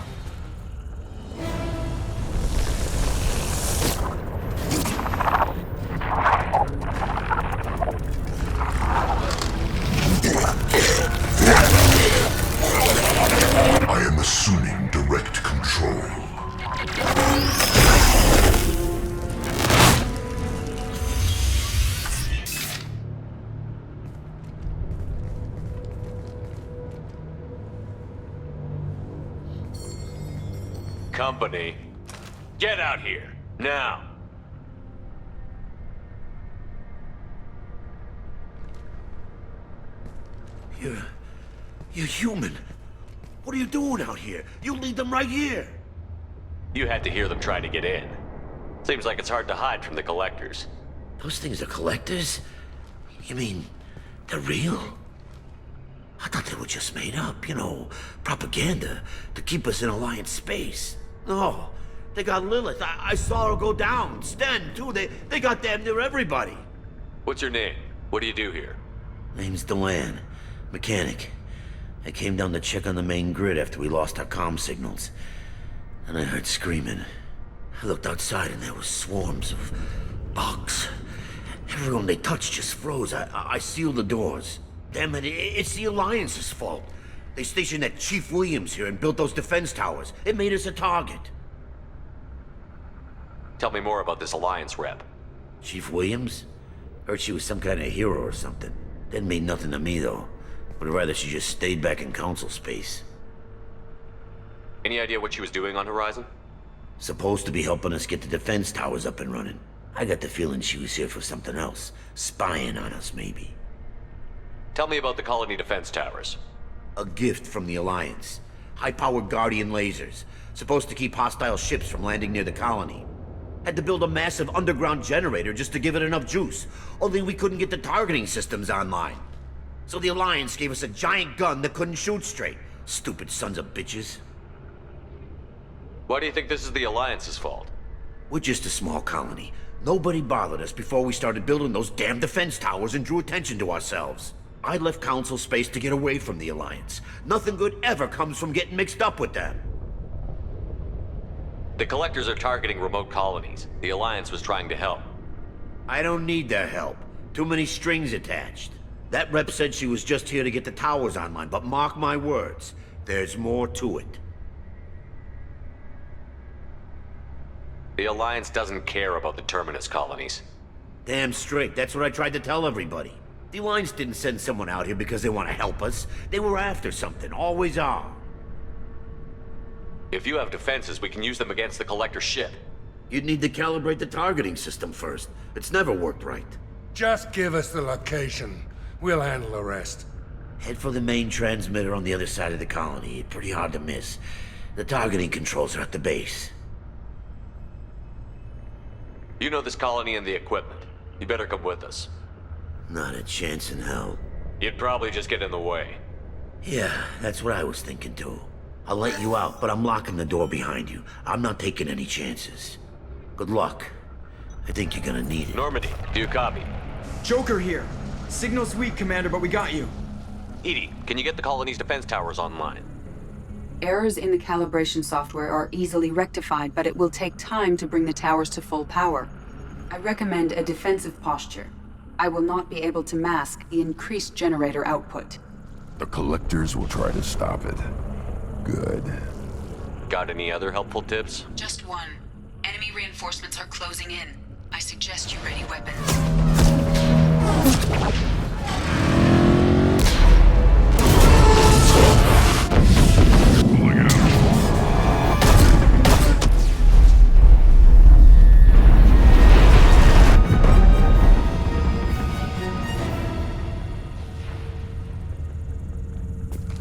I am assuming direct control. Company, get out here, now! You're human. What are you doing out here? You lead them right here. You had to hear them try to get in. Seems like it's hard to hide from the Collectors. Those things are collectors? You mean, they're real? I thought they were just made up, you know, propaganda to keep us in Alliance space. No, they got Lilith. I saw her go down. Sten, too. They got damn near everybody. What's your name? What do you do here? Name's Dewan, mechanic. I came down to check on the main grid after we lost our comm signals. And I heard screaming. I looked outside and there was swarms of bugs. Everyone they touched just froze. I sealed the doors. Damn it, it's the Alliance's fault. They stationed that Chief Williams here and built those defense towers. It made us a target. Tell me more about this Alliance rep. Chief Williams? Heard she was some kind of hero or something. Didn't mean nothing to me, though. Would rather she just stayed back in Council space. Any idea what she was doing on Horizon? Supposed to be helping us get the defense towers up and running. I got the feeling she was here for something else. Spying on us, maybe. Tell me about the colony defense towers. A gift from the Alliance. High-powered Guardian lasers. Supposed to keep hostile ships from landing near the colony. Had to build a massive underground generator just to give it enough juice. Only we couldn't get the targeting systems online. So the Alliance gave us a giant gun that couldn't shoot straight. Stupid sons of bitches. Why do you think this is the Alliance's fault? We're just a small colony. Nobody bothered us before we started building those damn defense towers and drew attention to ourselves. I left Council space to get away from the Alliance. Nothing good ever comes from getting mixed up with them. The Collectors are targeting remote colonies. The Alliance was trying to help. I don't need their help. Too many strings attached. That rep said she was just here to get the towers online, but mark my words, there's more to it. The Alliance doesn't care about the Terminus colonies. Damn straight, that's what I tried to tell everybody. The Alliance didn't send someone out here because they want to help us. They were after something, always are. If you have defenses, we can use them against the Collector ship. You'd need to calibrate the targeting system first. It's never worked right. Just give us the location. We'll handle the rest. Head for the main transmitter on the other side of the colony. Pretty hard to miss. The targeting controls are at the base. You know this colony and the equipment. You better come with us. Not a chance in hell. You'd probably just get in the way. Yeah, that's what I was thinking too. I'll let you out, but I'm locking the door behind you. I'm not taking any chances. Good luck. I think you're gonna need it. Normandy, do you copy? Joker here. Signal's weak, Commander, but we got you. Edie, can you get the colony's defense towers online? Errors in the calibration software are easily rectified, but it will take time to bring the towers to full power. I recommend a defensive posture. I will not be able to mask the increased generator output. The Collectors will try to stop it. Good. Got any other helpful tips? Just one. Enemy reinforcements are closing in. I suggest you ready weapons.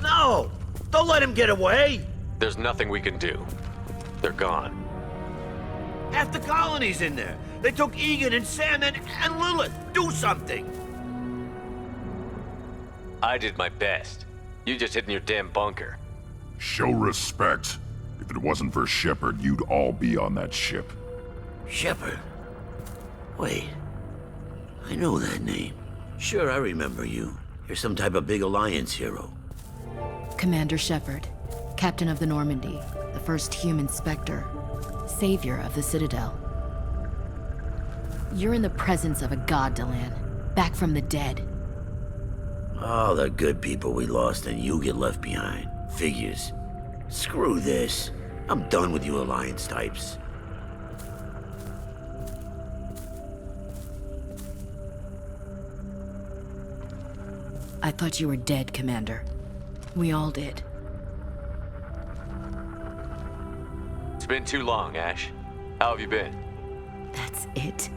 No! Don't let him get away! There's nothing we can do. They're gone. Half the colony's in there. They took Egan and Sam and Lilith. Do something! I did my best. You just hid in your damn bunker. Show respect. If it wasn't for Shepard, you'd all be on that ship. Shepard? Wait. I know that name. Sure, I remember you. You're some type of big Alliance hero. Commander Shepard, Captain of the Normandy, the first human Spectre, savior of the Citadel. You're in the presence of a god, Delan, back from the dead. All the good people we lost and you get left behind. Figures. Screw this. I'm done with you Alliance types. I thought you were dead, Commander. We all did. It's been too long, Ash. How have you been? That's it?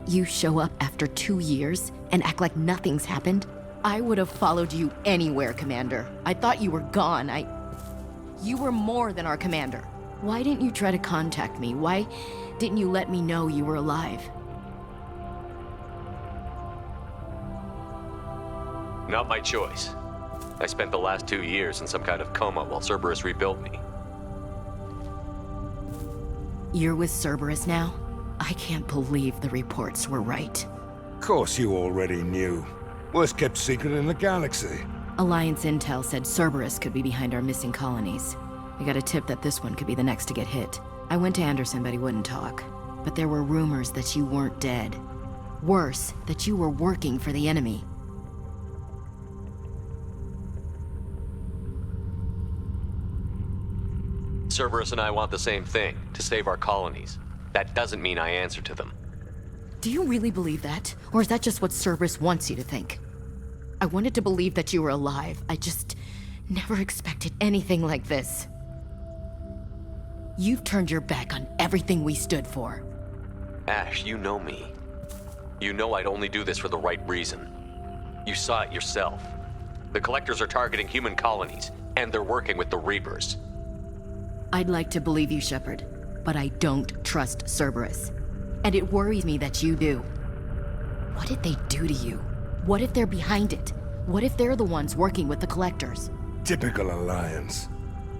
You show up after 2 years and act like nothing's happened? I would have followed you anywhere, Commander. I thought you were gone. You were more than our commander. Why didn't you try to contact me? Why didn't you let me know you were alive? Not my choice. I spent the last 2 years in some kind of coma while Cerberus rebuilt me. You're with Cerberus now? I can't believe the reports were right. Of course you already knew. Worst kept secret in the galaxy. Alliance intel said Cerberus could be behind our missing colonies. I got a tip that this one could be the next to get hit. I went to Anderson, but he wouldn't talk. But there were rumors that you weren't dead. Worse, that you were working for the enemy. Cerberus and I want the same thing, to save our colonies. That doesn't mean I answer to them. Do you really believe that? Or is that just what Cerberus wants you to think? I wanted to believe that you were alive. I just never expected anything like this. You've turned your back on everything we stood for. Ash, you know me. You know I'd only do this for the right reason. You saw it yourself. The Collectors are targeting human colonies, and they're working with the Reapers. I'd like to believe you, Shepard, but I don't trust Cerberus. And it worries me that you do. What did they do to you? What if they're behind it? What if they're the ones working with the Collectors? Typical Alliance.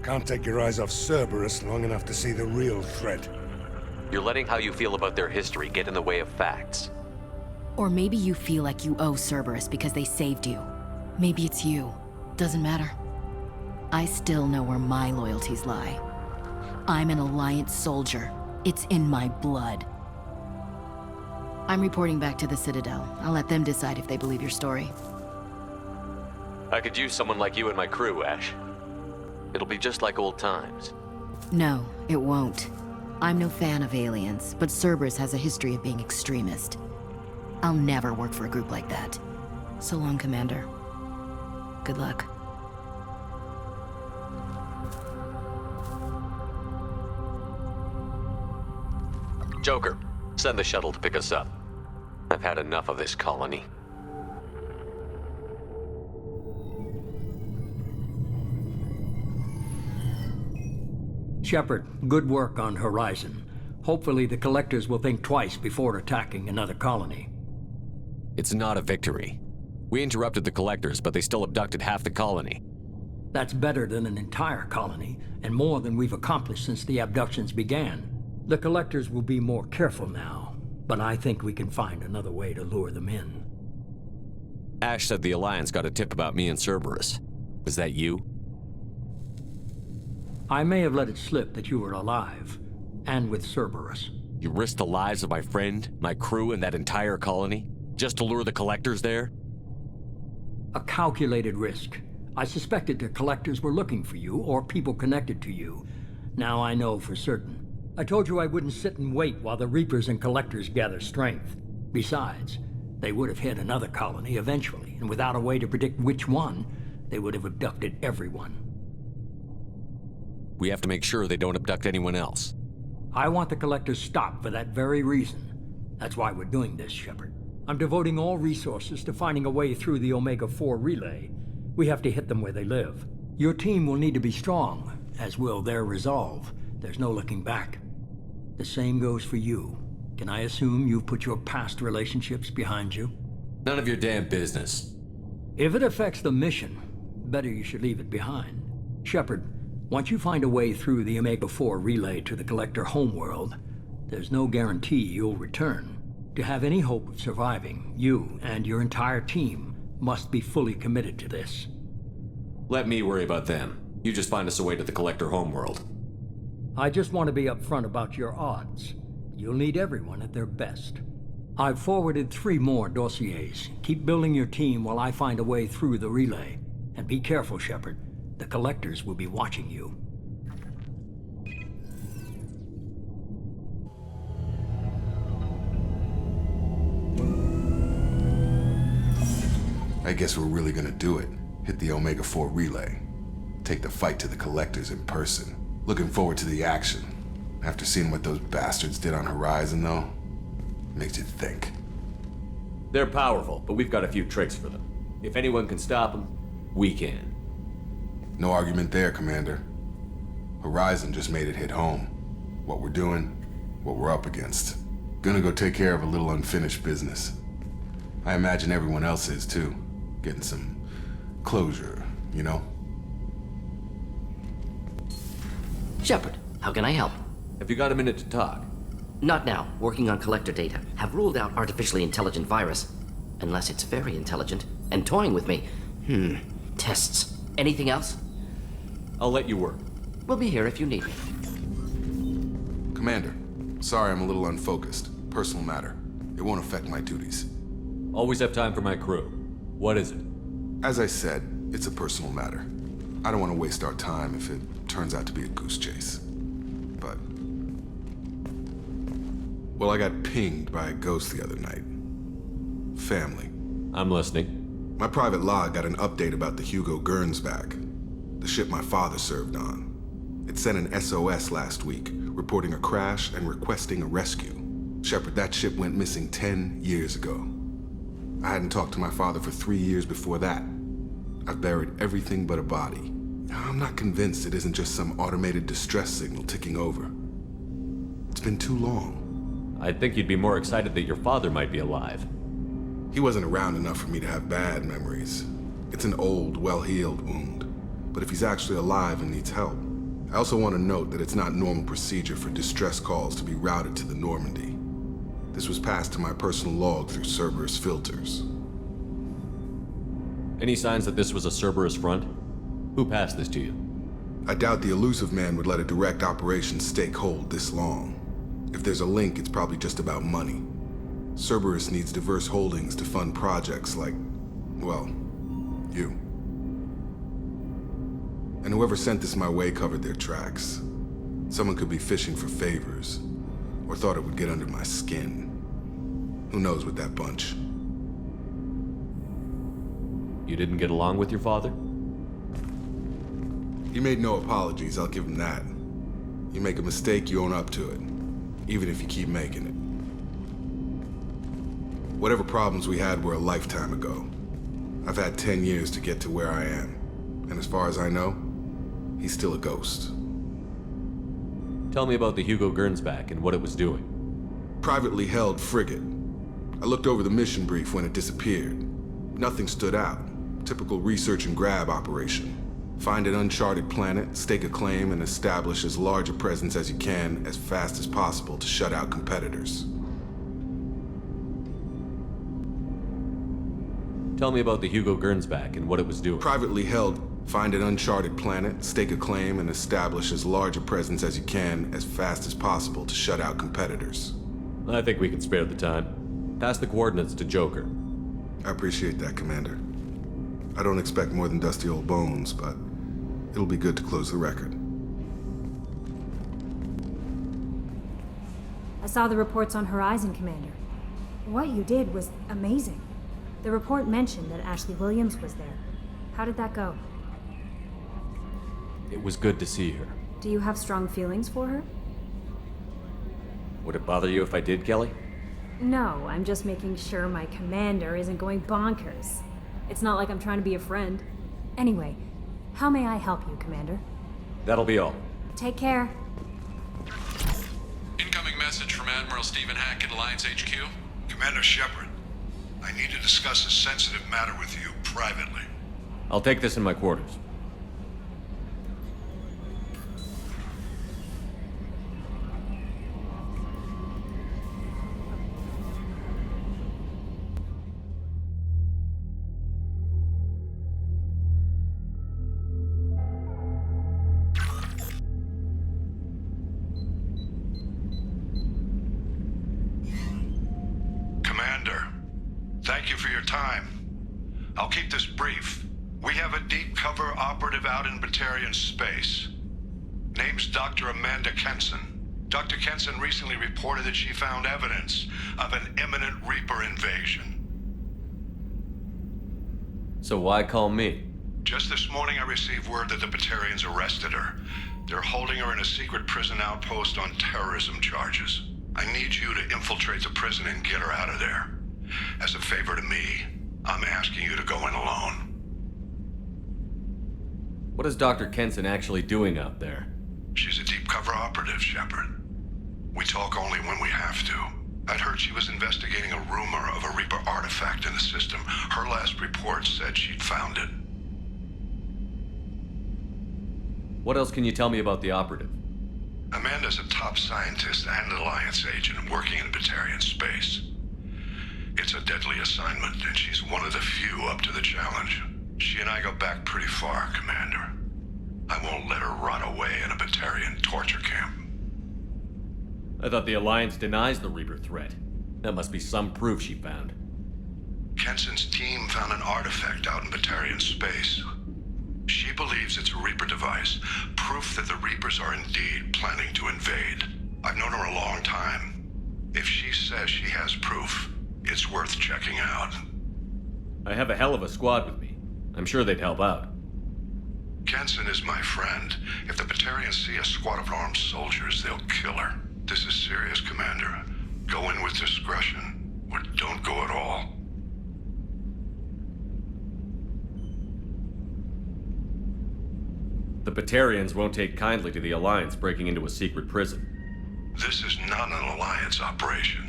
Can't take your eyes off Cerberus long enough to see the real threat. You're letting how you feel about their history get in the way of facts. Or maybe you feel like you owe Cerberus because they saved you. Maybe it's you. Doesn't matter. I still know where my loyalties lie. I'm an Alliance soldier. It's in my blood. I'm reporting back to the Citadel. I'll let them decide if they believe your story. I could use someone like you in my crew, Ash. It'll be just like old times. No, it won't. I'm no fan of aliens, but Cerberus has a history of being extremist. I'll never work for a group like that. So long, Commander. Good luck. Joker, send the shuttle to pick us up. I've had enough of this colony. Shepard, good work on Horizon. Hopefully the Collectors will think twice before attacking another colony. It's not a victory. We interrupted the collectors, but they still abducted half the colony. That's better than an entire colony, and more than we've accomplished since the abductions began. The collectors will be more careful now, but I think we can find another way to lure them in. Ash said the Alliance got a tip about me and Cerberus. Was that you? I may have let it slip that you were alive, and with Cerberus. You risked the lives of my friend, my crew, and that entire colony? Just to lure the collectors there? A calculated risk. I suspected the collectors were looking for you, or people connected to you. Now I know for certain. I told you I wouldn't sit and wait while the Reapers and collectors gather strength. Besides, they would have hit another colony eventually, and without a way to predict which one, they would have abducted everyone. We have to make sure they don't abduct anyone else. I want the collectors stopped for that very reason. That's why we're doing this, Shepard. I'm devoting all resources to finding a way through the Omega-4 relay. We have to hit them where they live. Your team will need to be strong, as will their resolve. There's no looking back. The same goes for you. Can I assume you've put your past relationships behind you? None of your damn business. If it affects the mission, better you should leave it behind. Shepard, once you find a way through the Omega-4 relay to the Collector homeworld, there's no guarantee you'll return. To have any hope of surviving, you and your entire team must be fully committed to this. Let me worry about them. You just find us a way to the Collector homeworld. I just want to be upfront about your odds. You'll need everyone at their best. I've forwarded 3 more dossiers. Keep building your team while I find a way through the relay. And be careful, Shepard. The collectors will be watching you. I guess we're really gonna do it. Hit the Omega-4 relay. Take the fight to the collectors in person. Looking forward to the action. After seeing what those bastards did on Horizon, though, makes you think. They're powerful, but we've got a few tricks for them. If anyone can stop them, we can. No argument there, Commander. Horizon just made it hit home. What we're doing, what we're up against. Gonna go take care of a little unfinished business. I imagine everyone else is, too. Getting some closure, you know? Shepard, how can I help? Have you got a minute to talk? Not now. Working on collector data. Have ruled out artificially intelligent virus. Unless it's very intelligent. And toying with me. Tests. Anything else? I'll let you work. We'll be here if you need me. Commander, sorry I'm a little unfocused. Personal matter. It won't affect my duties. Always have time for my crew. What is it? As I said, it's a personal matter. I don't want to waste our time if it turns out to be a goose chase. But... well, I got pinged by a ghost the other night. Family. I'm listening. My private log got an update about the Hugo Gernsback, the ship my father served on. It sent an SOS last week, reporting a crash and requesting a rescue. Shepard, that ship went missing 10 years ago. I hadn't talked to my father for 3 years before that. I've buried everything but a body. I'm not convinced it isn't just some automated distress signal ticking over. It's been too long. I'd think you'd be more excited that your father might be alive. He wasn't around enough for me to have bad memories. It's an old, well-healed wound. But if he's actually alive and needs help, I also want to note that it's not normal procedure for distress calls to be routed to the Normandy. This was passed to my personal log through Cerberus filters. Any signs that this was a Cerberus front? Who passed this to you? I doubt the elusive man would let a direct operation stake hold this long. If there's a link, it's probably just about money. Cerberus needs diverse holdings to fund projects like, well, you. And whoever sent this my way covered their tracks. Someone could be fishing for favors, or thought it would get under my skin. Who knows with that bunch? You didn't get along with your father? He made no apologies, I'll give him that. You make a mistake, you own up to it. Even if you keep making it. Whatever problems we had were a lifetime ago. I've had 10 years to get to where I am. And as far as I know, he's still a ghost. Tell me about the Hugo Gernsback and what it was doing. Privately held frigate. I looked over the mission brief when it disappeared. Nothing stood out. Typical research and grab operation. Find an uncharted planet, stake a claim, and establish as large a presence as you can as fast as possible to shut out competitors. Tell me about the Hugo Gernsback and what it was doing. Privately held. Find an uncharted planet, stake a claim, and establish as large a presence as you can as fast as possible to shut out competitors. I think we can spare the time. Pass the coordinates to Joker. I appreciate that, Commander. I don't expect more than dusty old bones, but it'll be good to close the record. I saw the reports on Horizon, Commander. What you did was amazing. The report mentioned that Ashley Williams was there. How did that go? It was good to see her. Do you have strong feelings for her? Would it bother you if I did, Kelly? No, I'm just making sure my commander isn't going bonkers. It's not like I'm trying to be a friend. Anyway, how may I help you, Commander? That'll be all. Take care. Incoming message from Admiral Stephen Hackett, Alliance HQ. Commander Shepard, I need to discuss a sensitive matter with you privately. I'll take this in my quarters. Commander, thank you for your time. I'll keep this brief. We have a deep cover operative out in Batarian space. Name's Dr. Amanda Kenson. Dr. Kenson recently reported that she found evidence of an imminent Reaper invasion. So why call me? Just this morning I received word that the Batarians arrested her. They're holding her in a secret prison outpost on terrorism charges. I need you to infiltrate the prison and get her out of there. As a favor to me, I'm asking you to go in alone. What is Dr. Kenson actually doing out there? She's a deep cover operative, Shepard. We talk only when we have to. I'd heard she was investigating a rumor of a Reaper artifact in the system. Her last report said she'd found it. What else can you tell me about the operative? Amanda's a top scientist and Alliance agent working in Batarian space. It's a deadly assignment, and she's one of the few up to the challenge. She and I go back pretty far, Commander. I won't let her rot away in a Batarian torture camp. I thought the Alliance denies the Reaper threat. That must be some proof she found. Kenson's team found an artifact out in Batarian space. She believes it's a Reaper device, proof that the Reapers are indeed planning to invade. I've known her a long time. If she says she has proof, it's worth checking out. I have a hell of a squad with me. I'm sure they'd help out. Kenson is my friend. If the Batarians see a squad of armed soldiers, they'll kill her. This is serious, Commander. Go in with discretion, or don't go at all. The Batarians won't take kindly to the Alliance breaking into a secret prison. This is not an Alliance operation.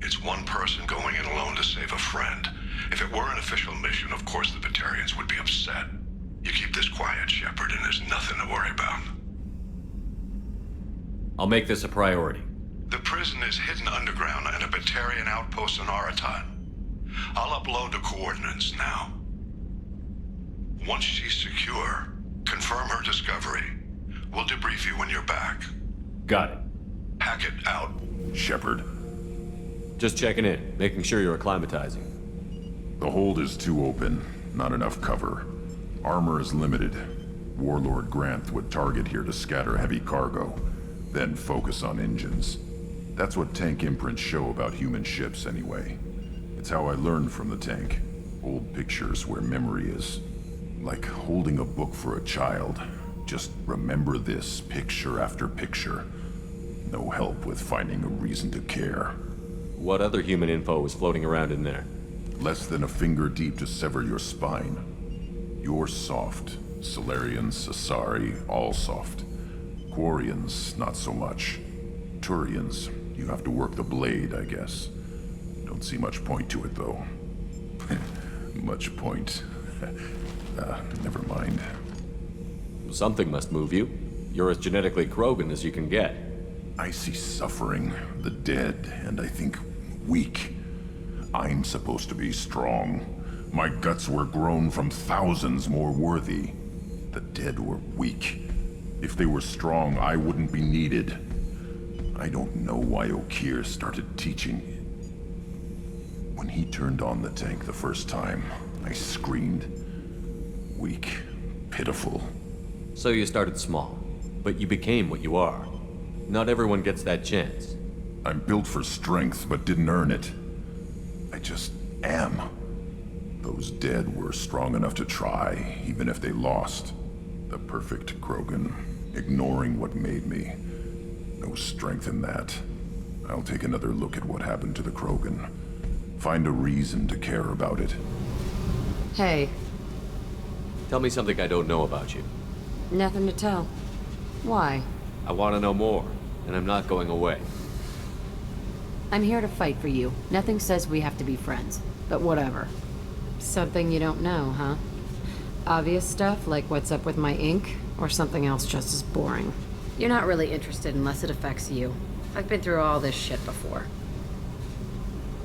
It's one person going in alone to save a friend. If it were an official mission, of course the Batarians would be upset. You keep this quiet, Shepard, and there's nothing to worry about. I'll make this a priority. The prison is hidden underground in a Batarian outpost on Aratat. I'll upload the coordinates now. Once she's secure, confirm her discovery. We'll debrief you when you're back. Got it. Hackett out. Shepard. Just checking in, making sure you're acclimatizing. The hold is too open, not enough cover. Armor is limited. Warlord Granth would target here to scatter heavy cargo, then focus on engines. That's what tank imprints show about human ships anyway. It's how I learned from the tank. Old pictures where memory is. Like holding a book for a child. Just remember this, picture after picture. No help with finding a reason to care. What other human info was floating around in there? Less than a finger deep to sever your spine. You're soft. Solarians, Asari, all soft. Quarians, not so much. Turians, you have to work the blade, I guess. Don't see much point to it, though. Much point. Never mind. Something must move you. You're as genetically Krogan as you can get. I see suffering, the dead, and I think weak. I'm supposed to be strong. My guts were grown from thousands more worthy. The dead were weak. If they were strong, I wouldn't be needed. I don't know why Okeer started teaching. When he turned on the tank the first time, I screamed. Weak, pitiful. So you started small, but you became what you are. Not everyone gets that chance. I'm built for strength, but didn't earn it. I just am. Those dead were strong enough to try, even if they lost. The perfect Krogan, ignoring what made me. No strength in that. I'll take another look at what happened to the Krogan. Find a reason to care about it. Hey. Tell me something I don't know about you. Nothing to tell. Why? I want to know more, and I'm not going away. I'm here to fight for you. Nothing says we have to be friends, but whatever. Something you don't know, huh? Obvious stuff like what's up with my ink, or something else just as boring. You're not really interested unless it affects you. I've been through all this shit before.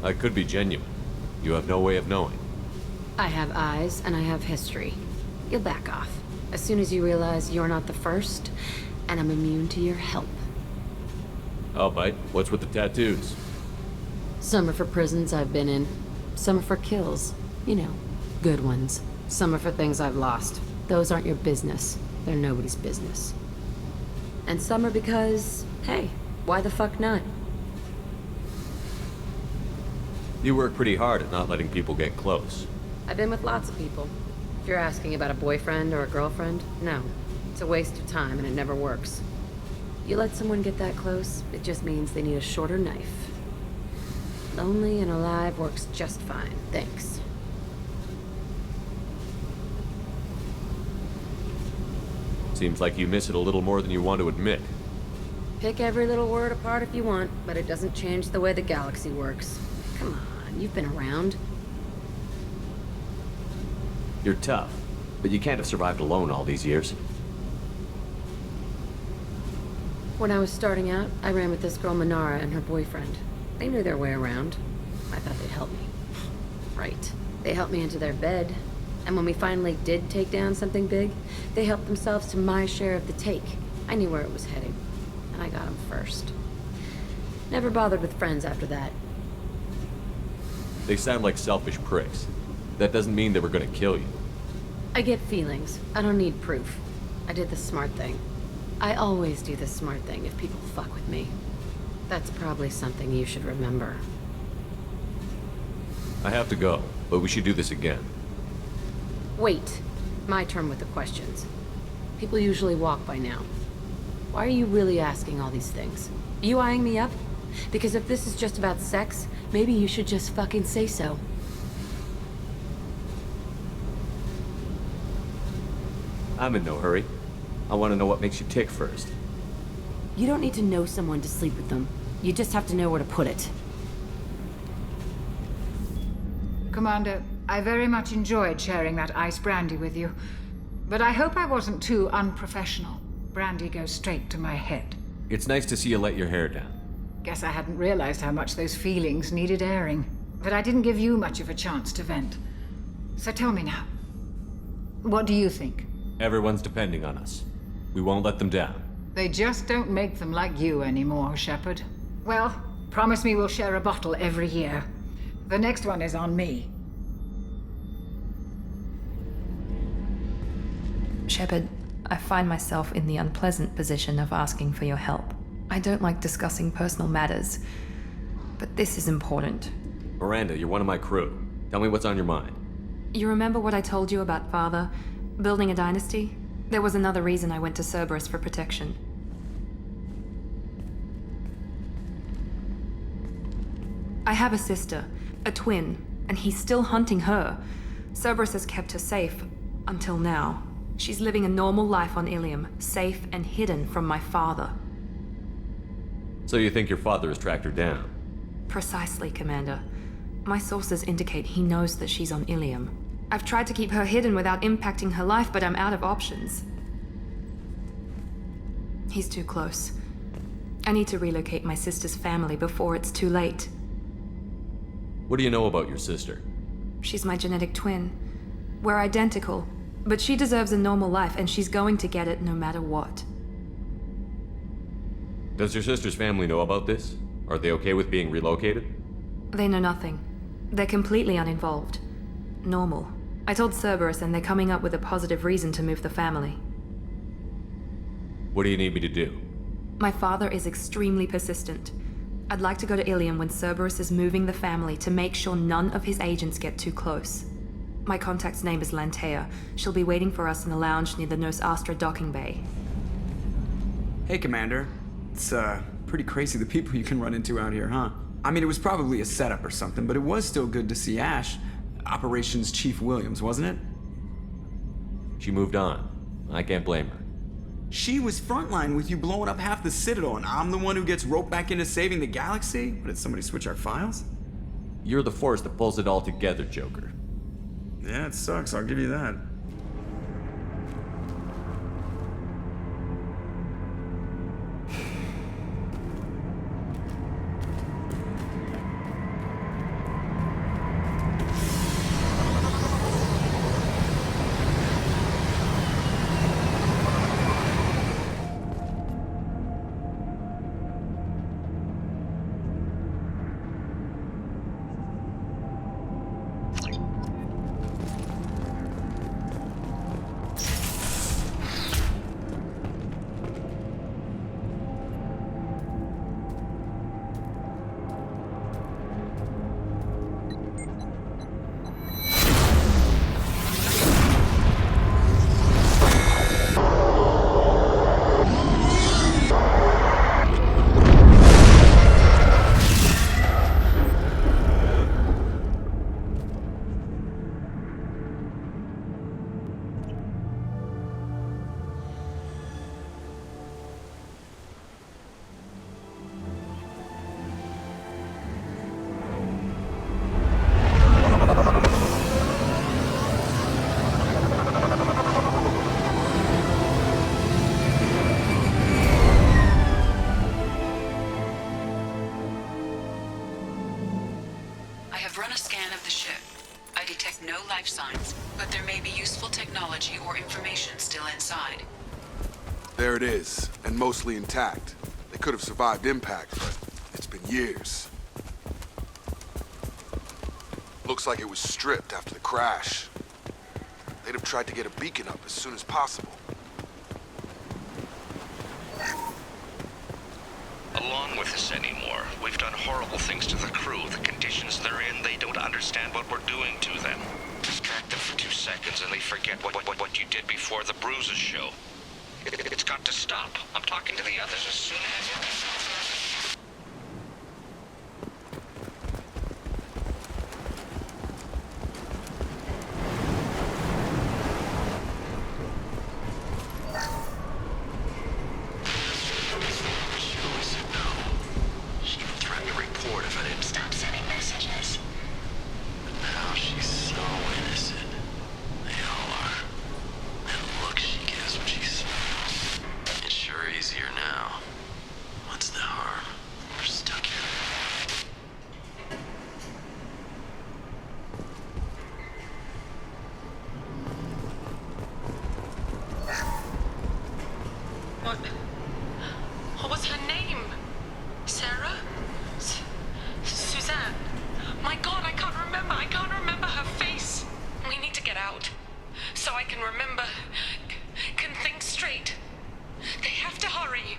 I could be genuine. You have no way of knowing. I have eyes, and I have history. You'll back off. As soon as you realize you're not the first, and I'm immune to your help. I'll bite. What's with the tattoos? Some are for prisons I've been in. Some are for kills. You know, good ones. Some are for things I've lost. Those aren't your business. They're nobody's business. And some are because, hey, why the fuck not? You work pretty hard at not letting people get close. I've been with lots of people. If you're asking about a boyfriend or a girlfriend, no. It's a waste of time and it never works. You let someone get that close, it just means they need a shorter knife. Lonely and alive works just fine, thanks. Seems like you miss it a little more than you want to admit. Pick every little word apart if you want, but it doesn't change the way the galaxy works. Come on, you've been around. You're tough, but you can't have survived alone all these years. When I was starting out, I ran with this girl Minara and her boyfriend. They knew their way around. I thought they'd help me. Right. They helped me into their bed. And when we finally did take down something big, they helped themselves to my share of the take. I knew where it was heading. And I got them first. Never bothered with friends after that. They sound like selfish pricks. That doesn't mean they were gonna kill you. I get feelings. I don't need proof. I did the smart thing. I always do the smart thing if people fuck with me. That's probably something you should remember. I have to go, but we should do this again. Wait. My turn with the questions. People usually walk by now. Why are you really asking all these things? Are you eyeing me up? Because if this is just about sex, maybe you should just fucking say so. I'm in no hurry. I want to know what makes you tick first. You don't need to know someone to sleep with them. You just have to know where to put it. Commander, I very much enjoyed sharing that ice brandy with you. But I hope I wasn't too unprofessional. Brandy goes straight to my head. It's nice to see you let your hair down. Guess I hadn't realized how much those feelings needed airing. But I didn't give you much of a chance to vent. So tell me now. What do you think? Everyone's depending on us. We won't let them down. They just don't make them like you anymore, Shepard. Well, promise me we'll share a bottle every year. The next one is on me. Shepard, I find myself in the unpleasant position of asking for your help. I don't like discussing personal matters, but this is important. Miranda, you're one of my crew. Tell me what's on your mind. You remember what I told you about Father? Building a dynasty? There was another reason I went to Cerberus for protection. I have a sister, a twin, and he's still hunting her. Cerberus has kept her safe, until now. She's living a normal life on Ilium, safe and hidden from my father. So you think your father has tracked her down? Precisely, Commander. My sources indicate he knows that she's on Ilium. I've tried to keep her hidden without impacting her life, but I'm out of options. He's too close. I need to relocate my sister's family before it's too late. What do you know about your sister? She's my genetic twin. We're identical, but she deserves a normal life, and she's going to get it no matter what. Does your sister's family know about this? Are they okay with being relocated? They know nothing. They're completely uninvolved. Normal. I told Cerberus, and they're coming up with a positive reason to move the family. What do you need me to do? My father is extremely persistent. I'd like to go to Ilium when Cerberus is moving the family to make sure none of his agents get too close. My contact's name is Lantea. She'll be waiting for us in the lounge near the Nos Astra docking bay. Hey, Commander. It's, pretty crazy the people you can run into out here, huh? I mean, it was probably a setup or something, but it was still good to see Ash. Operations Chief Williams, wasn't it? She moved on. I can't blame her. She was frontline with you blowing up half the Citadel, and I'm the one who gets roped back into saving the galaxy? Did somebody switch our files? You're the force that pulls it all together, Joker. Yeah, it sucks, I'll give you that. There it is, and mostly intact. They could have survived impact, but it's been years. Looks like it was stripped after the crash. They'd have tried to get a beacon up as soon as possible. Along with this anymore. We've done horrible things to the crew. The conditions they're in, they don't understand what we're doing to them. Distract them for 2 seconds and they forget what you did before the bruises show. It's got to stop. I'm talking to the others as soon as... What was her name? Sarah? Suzanne? My God, I can't remember. I can't remember her face. We need to get out. So I can remember, can think straight. They have to hurry.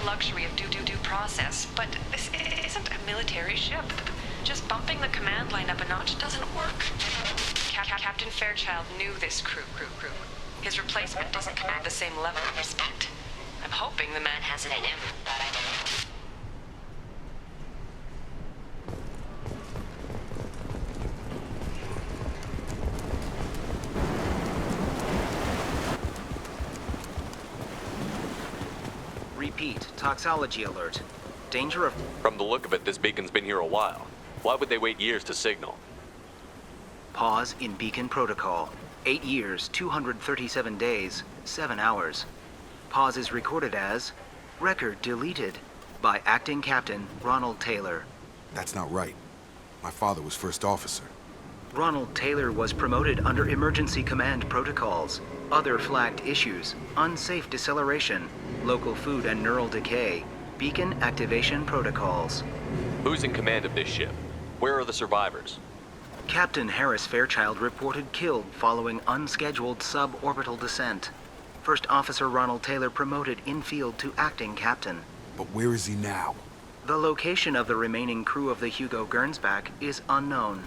Luxury of due process, but this isn't a military ship. Just bumping the command line up a notch doesn't work. Captain Fairchild knew this crew. His replacement doesn't command the same level of respect. I'm hoping the man has it in him. Repeat, toxology alert. Danger of... From the look of it, this beacon's been here a while. Why would they wait years to signal? Pause in beacon protocol. 8 years, 237 days, 7 hours. Pause is recorded as record deleted by Acting Captain Ronald Taylor. That's not right. My father was first officer. Ronald Taylor was promoted under emergency command protocols. Other flagged issues: unsafe deceleration, local food and neural decay, beacon activation protocols. Who's in command of this ship? Where are the survivors? Captain Harris Fairchild reported killed following unscheduled suborbital descent. First Officer Ronald Taylor promoted in-field to acting captain. But where is he now? The location of the remaining crew of the Hugo Gernsback is unknown.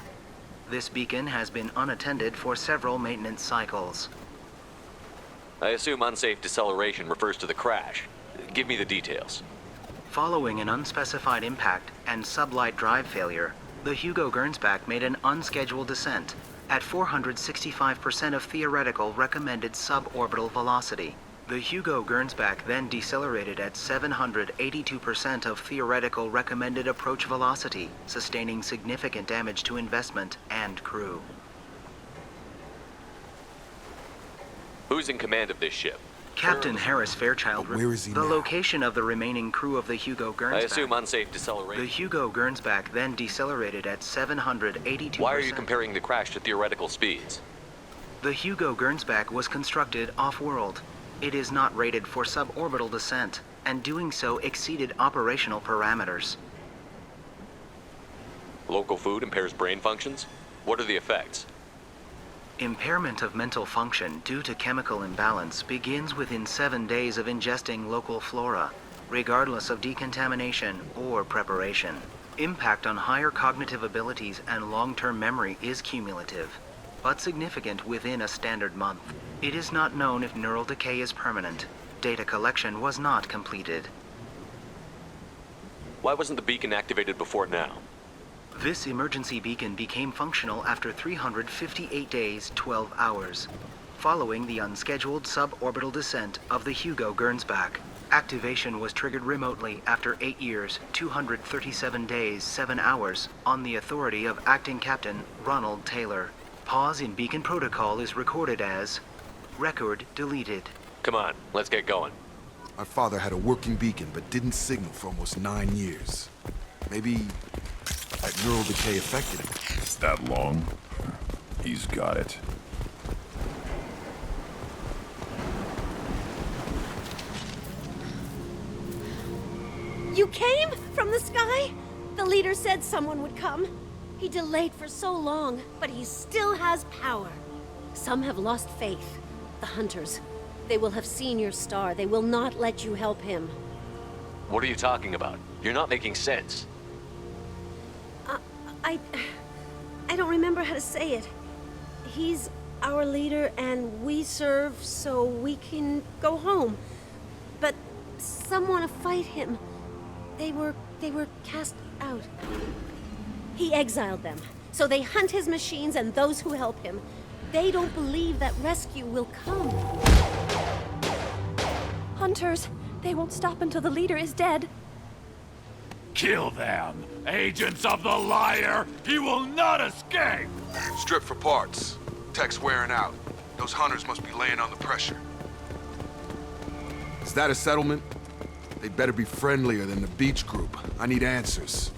This beacon has been unattended for several maintenance cycles. I assume unsafe deceleration refers to the crash. Give me the details. Following an unspecified impact and sublight drive failure, the Hugo Gernsback made an unscheduled descent at 465% of theoretical recommended suborbital velocity. The Hugo Gernsback then decelerated at 782% of theoretical recommended approach velocity, sustaining significant damage to investment and crew. Who's in command of this ship? Captain Harris Fairchild. Where is he the now? Location of the remaining crew of the Hugo Gernsback. I assume unsafe deceleration. The Hugo Gernsback then decelerated at 782%. Why are you comparing the crash to theoretical speeds? The Hugo Gernsback was constructed off-world. It is not rated for suborbital descent, and doing so exceeded operational parameters. Local food impairs brain functions? What are the effects? Impairment of mental function due to chemical imbalance begins within 7 days of ingesting local flora, regardless of decontamination or preparation. Impact on higher cognitive abilities and long-term memory is cumulative, but significant within a standard month. It is not known if neural decay is permanent. Data collection was not completed. Why wasn't the beacon activated before now? This emergency beacon became functional after 358 days, 12 hours, following the unscheduled suborbital descent of the Hugo Gernsback. Activation was triggered remotely after 8 years, 237 days, 7 hours, on the authority of Acting Captain Ronald Taylor. Pause in beacon protocol is recorded as record deleted. Come on, let's get going. My father had a working beacon, but didn't signal for almost 9 years. Maybe that neural decay affected him. That long? He's got it. You came from the sky? The leader said someone would come. He delayed for so long, but he still has power. Some have lost faith. The hunters. They will have seen your star. They will not let you help him. What are you talking about? You're not making sense. I don't remember how to say it. He's our leader and we serve so we can go home. But some want to fight him. They were cast out. He exiled them, so they hunt his machines and those who help him. They don't believe that rescue will come. Hunters, they won't stop until the leader is dead. Kill them! Agents of the liar! He will not escape! Strip for parts. Tech's wearing out. Those hunters must be laying on the pressure. Is that a settlement? They'd better be friendlier than the beach group. I need answers.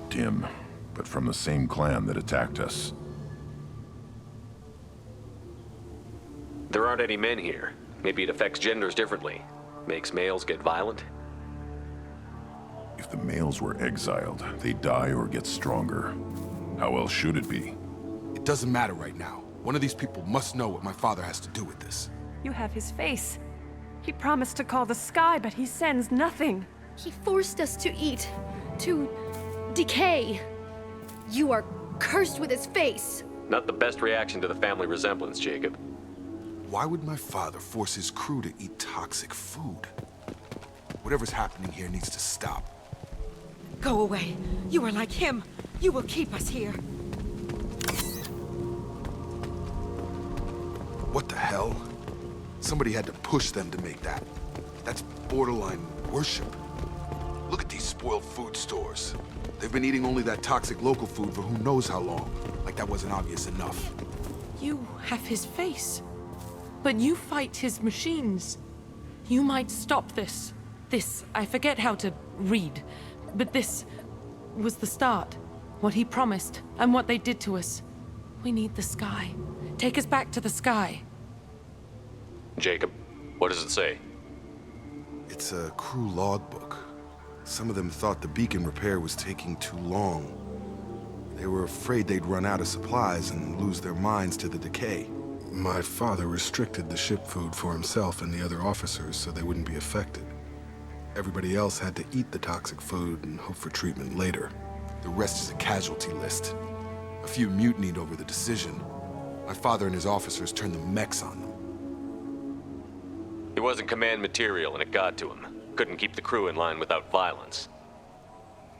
Dim, but from the same clan that attacked us. There aren't any men here. Maybe it affects genders differently. Makes males get violent? If the males were exiled, they die or get stronger. How else should it be? doesn't matter right now. One of these people must know what my father has to do with this. You have his face. He promised to call the sky, but he sends nothing. He forced us to eat, to decay. You are cursed with his face. Not the best reaction to the family resemblance, Jacob. Why would my father force his crew to eat toxic food? Whatever's happening here needs to stop. Go away. You are like him. You will keep us here. What the hell? Somebody had to push them to make that. That's borderline worship. Look at these spoiled food stores. They've been eating only that toxic local food for who knows how long. Like that wasn't obvious enough. You have his face, but you fight his machines. You might stop this. This, I forget how to read, but this was the start. What he promised, and what they did to us. We need the sky. Take us back to the sky. Jacob, what does it say? It's a crew logbook. Some of them thought the beacon repair was taking too long. They were afraid they'd run out of supplies and lose their minds to the decay. My father restricted the ship food for himself and the other officers so they wouldn't be affected. Everybody else had to eat the toxic food and hope for treatment later. The rest is a casualty list. A few mutinied over the decision. My father and his officers turned the mechs on them. He wasn't command material and it got to him. Couldn't keep the crew in line without violence.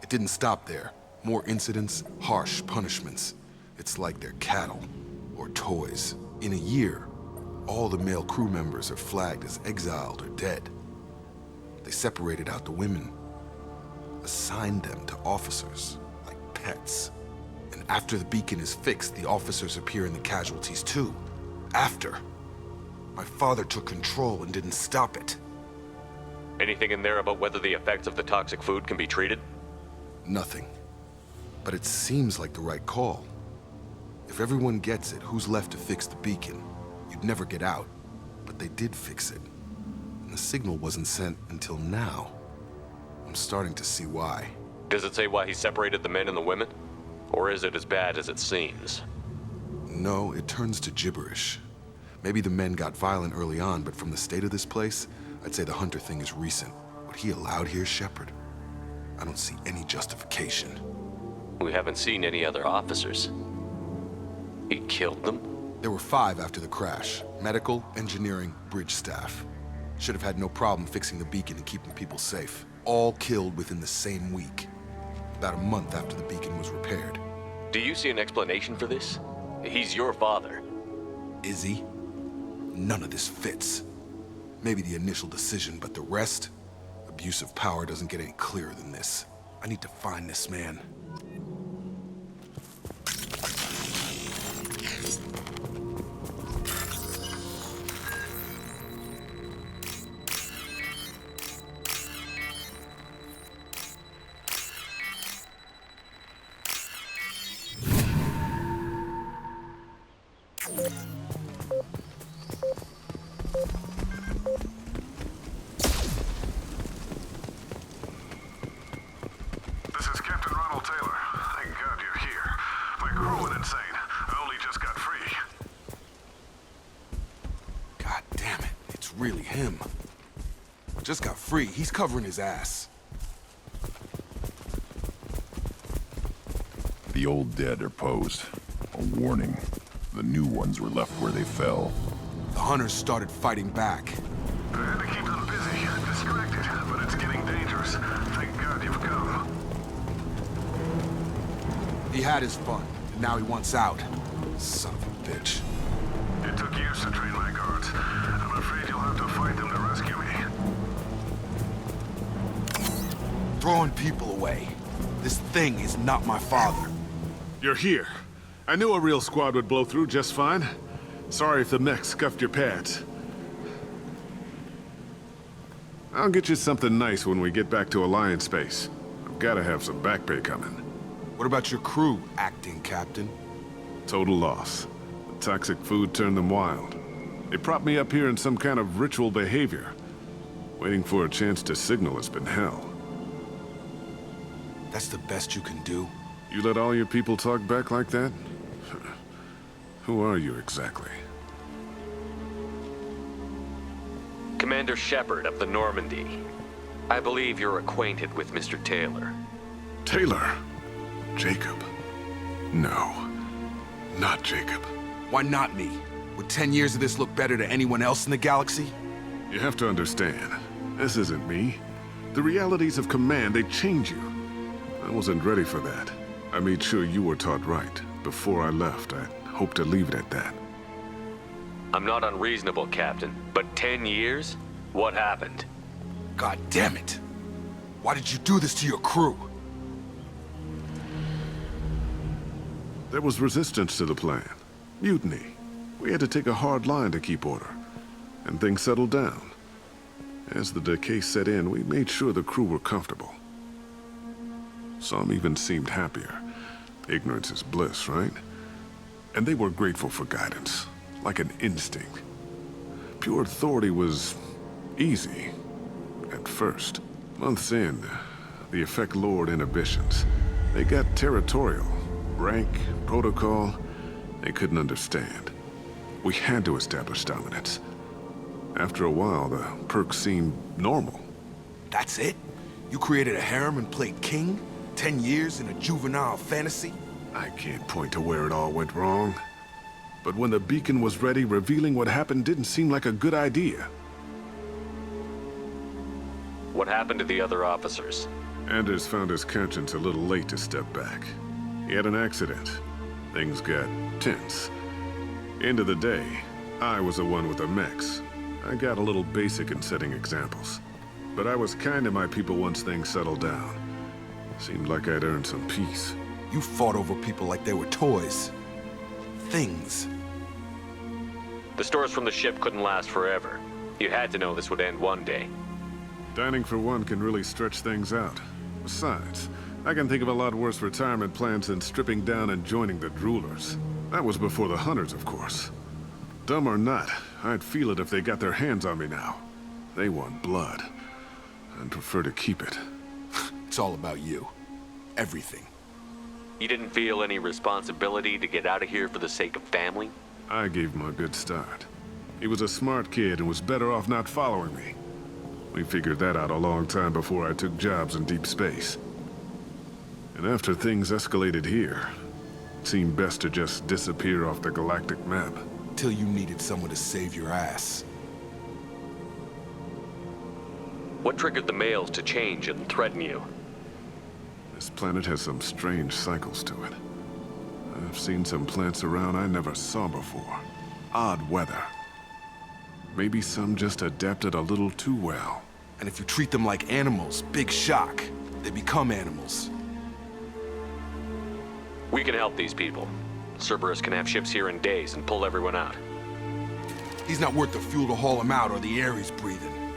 It didn't stop there. More incidents, harsh punishments. It's like they're cattle or toys. In a year, all the male crew members are flagged as exiled or dead. They separated out the women, assigned them to officers like pets. And after the beacon is fixed, the officers appear in the casualties too. After. My father took control and didn't stop it. Anything in there about whether the effects of the toxic food can be treated? Nothing. But it seems like the right call. If everyone gets it, who's left to fix the beacon? You'd never get out. But they did fix it. And the signal wasn't sent until now. I'm starting to see why. Does it say why he separated the men and the women? Or is it as bad as it seems? No, it turns to gibberish. Maybe the men got violent early on, but from the state of this place, I'd say the Hunter thing is recent. What he allowed here, Shepard, I don't see any justification. We haven't seen any other officers. He killed them? There were 5 after the crash. Medical, engineering, bridge staff. Should have had no problem fixing the beacon and keeping people safe. All killed within the same week. About a month after the beacon was repaired. Do you see an explanation for this? He's your father. Is he? None of this fits. Maybe the initial decision, but the rest? Abuse of power doesn't get any clearer than this. I need to find this man. Really him. Just got free. He's covering his ass. The old dead are posed. A warning. The new ones were left where they fell. The hunters started fighting back. I had to keep them busy, distracted, but it's getting dangerous. Thank God you've come. He had his fun, and now he wants out. Son of a bitch. It took years to train my guards. I'm afraid you'll have to fight them to rescue me. Throwing people away. This thing is not my father. You're here. I knew a real squad would blow through just fine. Sorry if the mech scuffed your pads. I'll get you something nice when we get back to Alliance space. I've gotta have some back pay coming. What about your crew, acting captain? Total loss. The toxic food turned them wild. They propped me up here in some kind of ritual behavior. Waiting for a chance to signal has been hell. That's the best you can do? You let all your people talk back like that? Who are you exactly? Commander Shepard of the Normandy. I believe you're acquainted with Mr. Taylor. Taylor? Jacob? No. Not Jacob. Why not me? Would 10 years of this look better to anyone else in the galaxy? You have to understand, this isn't me. The realities of command, they change you. I wasn't ready for that. I made sure you were taught right. Before I left, I hoped to leave it at that. I'm not unreasonable, Captain, but 10 years? What happened? God damn it! Why did you do this to your crew? There was resistance to the plan. Mutiny. We had to take a hard line to keep order. And things settled down. As the decay set in, we made sure the crew were comfortable. Some even seemed happier. Ignorance is bliss, right? And they were grateful for guidance, like an instinct. Pure authority was easy, at first. Months in, the effect lowered inhibitions. They got territorial. Rank, protocol, they couldn't understand. We had to establish dominance. After a while, the perks seemed normal. That's it? You created a harem and played king? 10 years in a juvenile fantasy? I can't point to where it all went wrong. But when the beacon was ready, revealing what happened didn't seem like a good idea. What happened to the other officers? Anders found his conscience a little late to step back. He had an accident. Things got tense. End of the day, I was the one with the mechs. I got a little basic in setting examples. But I was kind to my people once things settled down. Seemed like I'd earned some peace. You fought over people like they were toys. Things. The stores from the ship couldn't last forever. You had to know this would end one day. Dining for one can really stretch things out. Besides, I can think of a lot worse retirement plans than stripping down and joining the droolers. That was before the hunters, of course. Dumb or not, I'd feel it if they got their hands on me now. They want blood. I'd prefer to keep it. It's all about you. Everything. You didn't feel any responsibility to get out of here for the sake of family? I gave him a good start. He was a smart kid and was better off not following me. We figured that out a long time before I took jobs in deep space. And after things escalated here, it seemed best to just disappear off the galactic map. Till you needed someone to save your ass. What triggered the males to change and threaten you? This planet has some strange cycles to it. I've seen some plants around I never saw before. Odd weather. Maybe some just adapted a little too well. And if you treat them like animals, big shock. They become animals. We can help these people. Cerberus can have ships here in days and pull everyone out. He's not worth the fuel to haul him out or the air he's breathing.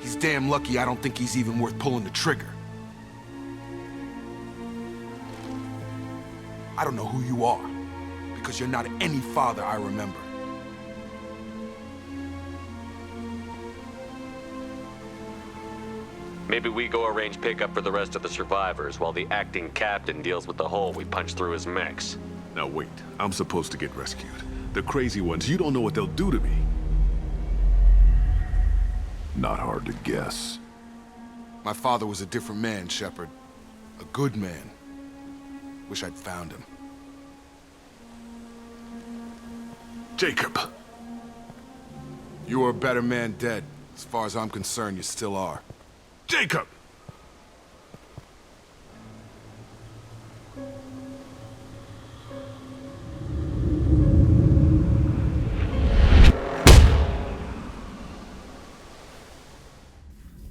He's damn lucky I don't think he's even worth pulling the trigger. I don't know who you are, because you're not any father I remember. Maybe we go arrange pickup for the rest of the survivors while the acting captain deals with the hole we punched through his mechs. Now wait, I'm supposed to get rescued. The crazy ones, you don't know what they'll do to me. Not hard to guess. My father was a different man, Shepard. A good man. Wish I'd found him. Jacob! You were a better man dead. As far as I'm concerned, you still are. Jacob!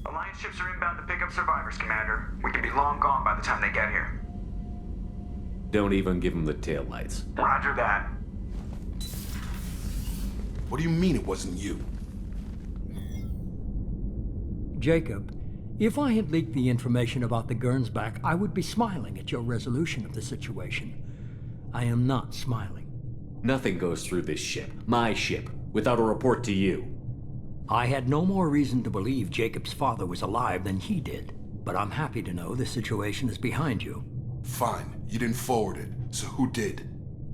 Alliance ships are inbound to pick up survivors, Commander. We can be long gone by the time they get here. Don't even give them the taillights. Roger that. What do you mean it wasn't you? Jacob, if I had leaked the information about the Gernsback, I would be smiling at your resolution of the situation. I am not smiling. Nothing goes through this ship, my ship, without a report to you. I had no more reason to believe Jacob's father was alive than he did, but I'm happy to know the situation is behind you. Fine. You didn't forward it, so who did?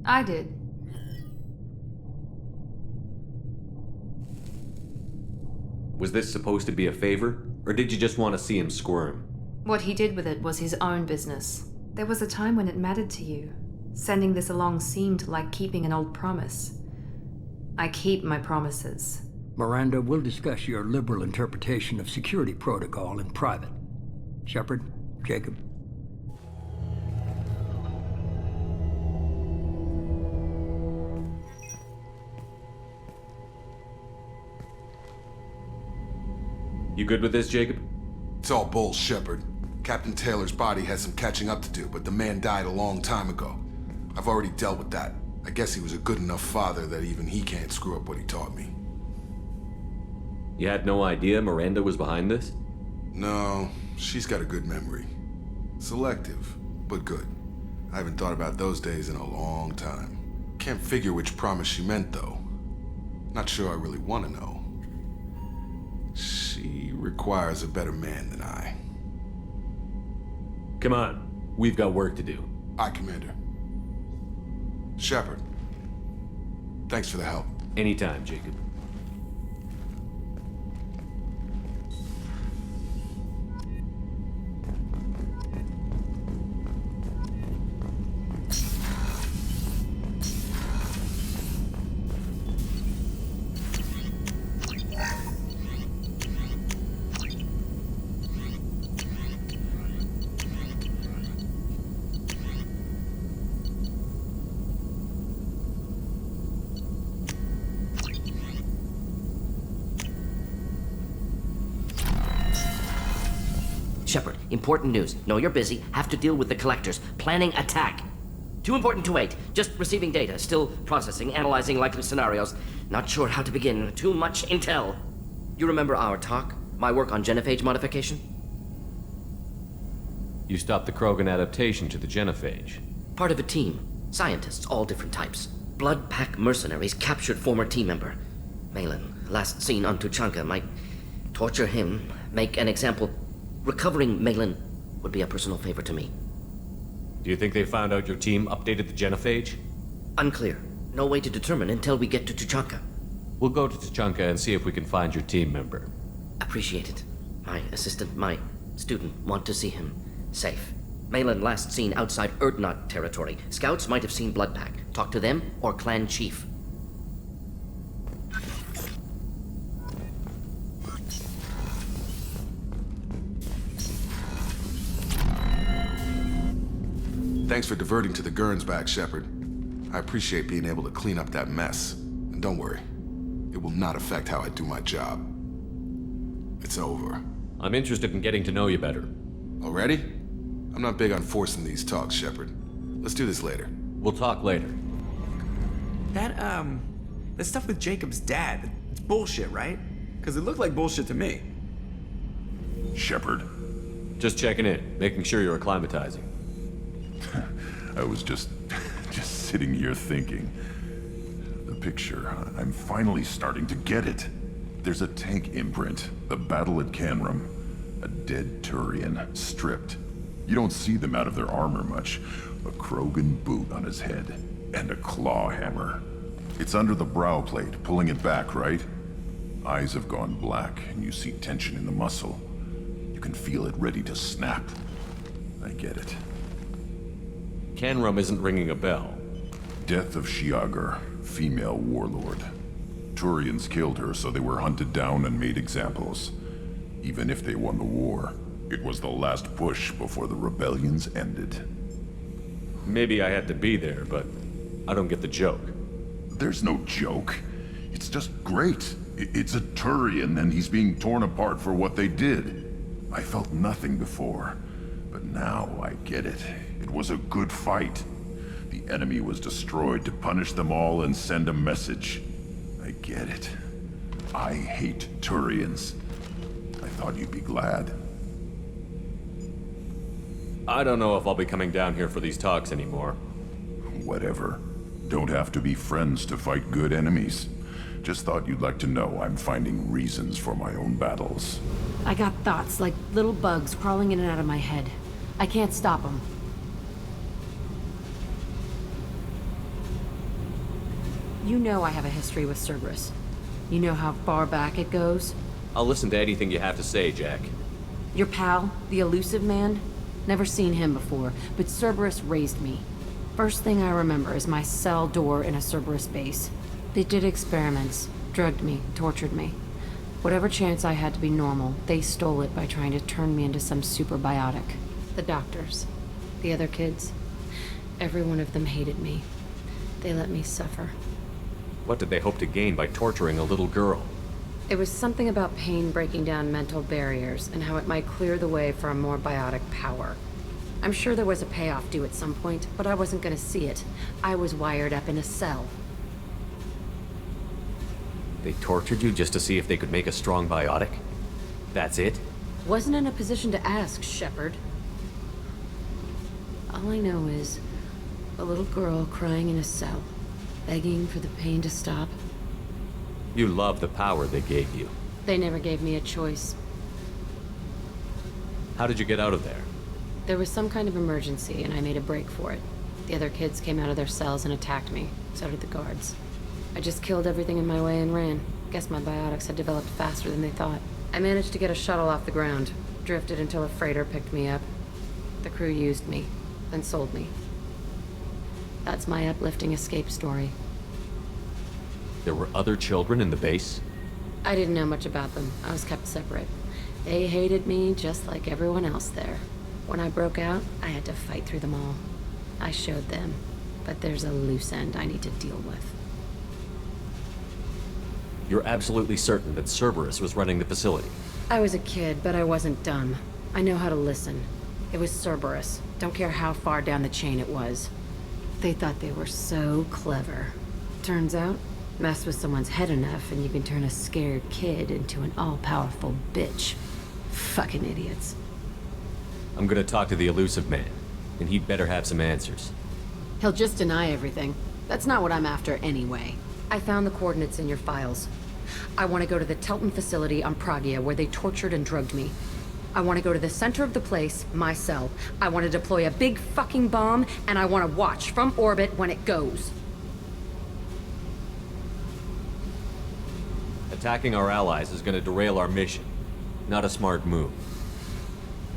I did. Was this supposed to be a favor, or did you just want to see him squirm? What he did with it was his own business. There was a time when it mattered to you. Sending this along seemed like keeping an old promise. I keep my promises. Miranda, we'll discuss your liberal interpretation of security protocol in private. Shepard, Jacob. You good with this, Jacob? It's all bull, Shepard. Captain Taylor's body has some catching up to do, but the man died a long time ago. I've already dealt with that. I guess he was a good enough father that even he can't screw up what he taught me. You had no idea Miranda was behind this? No, she's got a good memory. Selective, but good. I haven't thought about those days in a long time. Can't figure which promise she meant, though. Not sure I really want to know. She requires a better man than I. Come on, we've got work to do. Aye, Commander. Shepard, thanks for the help. Anytime, Jacob. Shepard, important news. Know you're busy. Have to deal with the collectors. Planning attack. Too important to wait. Just receiving data. Still processing, analyzing likely scenarios. Not sure how to begin. Too much intel. You remember our talk? My work on genophage modification? You stopped the Krogan adaptation to the genophage. Part of a team. Scientists, all different types. Blood Pack mercenaries captured former team member. Malin, last seen on Tuchanka, might torture him, make an example. Recovering Malin would be a personal favor to me. Do you think they found out your team updated the genophage? Unclear. No way to determine until we get to Tuchanka. We'll go to Tuchanka and see if we can find your team member. Appreciate it. My assistant, my student, want to see him safe. Malin last seen outside Erdnot territory. Scouts might have seen Bloodpack. Talk to them or clan chief. Thanks for diverting to the Gernsback, Shepard. I appreciate being able to clean up that mess. And don't worry, it will not affect how I do my job. It's over. I'm interested in getting to know you better. Already? I'm not big on forcing these talks, Shepard. Let's do this later. We'll talk later. That stuff with Jacob's dad, it's bullshit, right? Because it looked like bullshit to me. Shepard. Just checking in, making sure you're acclimatizing. I was just sitting here thinking. The picture, I'm finally starting to get it. There's a tank imprint, the battle at Canrum. A dead Turian, stripped. You don't see them out of their armor much. A Krogan boot on his head, and a claw hammer. It's under the brow plate, pulling it back, right? Eyes have gone black, and you see tension in the muscle. You can feel it ready to snap. I get it. Canrum isn't ringing a bell. Death of Shiagar, female warlord. Turians killed her, so they were hunted down and made examples. Even if they won the war, it was the last push before the rebellions ended. Maybe I had to be there, but I don't get the joke. There's no joke. It's just great. It's a Turian, and he's being torn apart for what they did. I felt nothing before, but now I get it. It was a good fight. The enemy was destroyed to punish them all and send a message. I get it. I hate Turians. I thought you'd be glad. I don't know if I'll be coming down here for these talks anymore. Whatever. Don't have to be friends to fight good enemies. Just thought you'd like to know I'm finding reasons for my own battles. I got thoughts like little bugs crawling in and out of my head. I can't stop them. You know I have a history with Cerberus. You know how far back it goes? I'll listen to anything you have to say, Jack. Your pal, the elusive man? Never seen him before, but Cerberus raised me. First thing I remember is my cell door in a Cerberus base. They did experiments, drugged me, tortured me. Whatever chance I had to be normal, they stole it by trying to turn me into some superbiotic. The doctors, the other kids, every one of them hated me. They let me suffer. What did they hope to gain by torturing a little girl? It was something about pain breaking down mental barriers and how it might clear the way for a more biotic power. I'm sure there was a payoff due at some point, but I wasn't gonna see it. I was wired up in a cell. They tortured you just to see if they could make a strong biotic? That's it? Wasn't in a position to ask, Shepard. All I know is a little girl crying in a cell, begging for the pain to stop. You love the power they gave you. They never gave me a choice. How did you get out of there? There was some kind of emergency, and I made a break for it. The other kids came out of their cells and attacked me. So did the guards. I just killed everything in my way and ran. Guess my biotics had developed faster than they thought. I managed to get a shuttle off the ground. Drifted until a freighter picked me up. The crew used me, then sold me. That's my uplifting escape story. There were other children in the base? I didn't know much about them. I was kept separate. They hated me just like everyone else there. When I broke out, I had to fight through them all. I showed them, but there's a loose end I need to deal with. You're absolutely certain that Cerberus was running the facility? I was a kid, but I wasn't dumb. I know how to listen. It was Cerberus. Don't care how far down the chain it was. They thought they were so clever. Turns out, mess with someone's head enough and you can turn a scared kid into an all-powerful bitch. Fucking idiots. I'm gonna talk to the elusive man, and he'd better have some answers. He'll just deny everything. That's not what I'm after anyway. I found the coordinates in your files. I want to go to the Telton facility on Pragia where they tortured and drugged me. I want to go to the center of the place, my cell. I want to deploy a big fucking bomb, and I want to watch from orbit when it goes. Attacking our allies is gonna derail our mission. Not a smart move.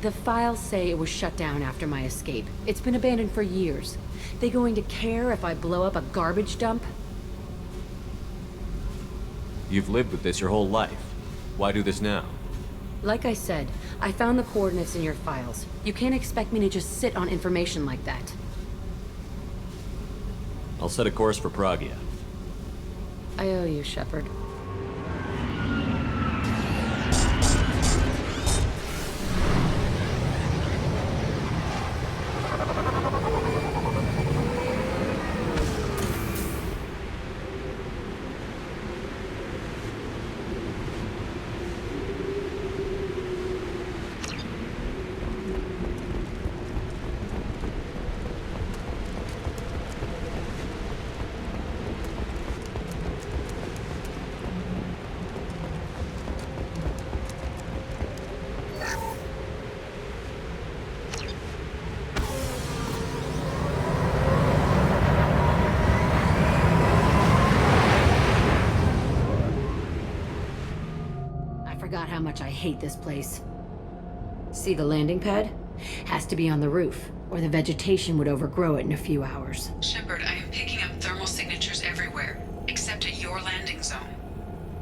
The files say it was shut down after my escape. It's been abandoned for years. They going to care if I blow up a garbage dump? You've lived with this your whole life. Why do this now? Like I said, I found the coordinates in your files. You can't expect me to just sit on information like that. I'll set a course for Pragia. I owe you, Shepard. How much I hate this place. See the landing pad? Has to be on the roof, or the vegetation would overgrow it in a few hours. Shepard, I am picking up thermal signatures everywhere, except at your landing zone.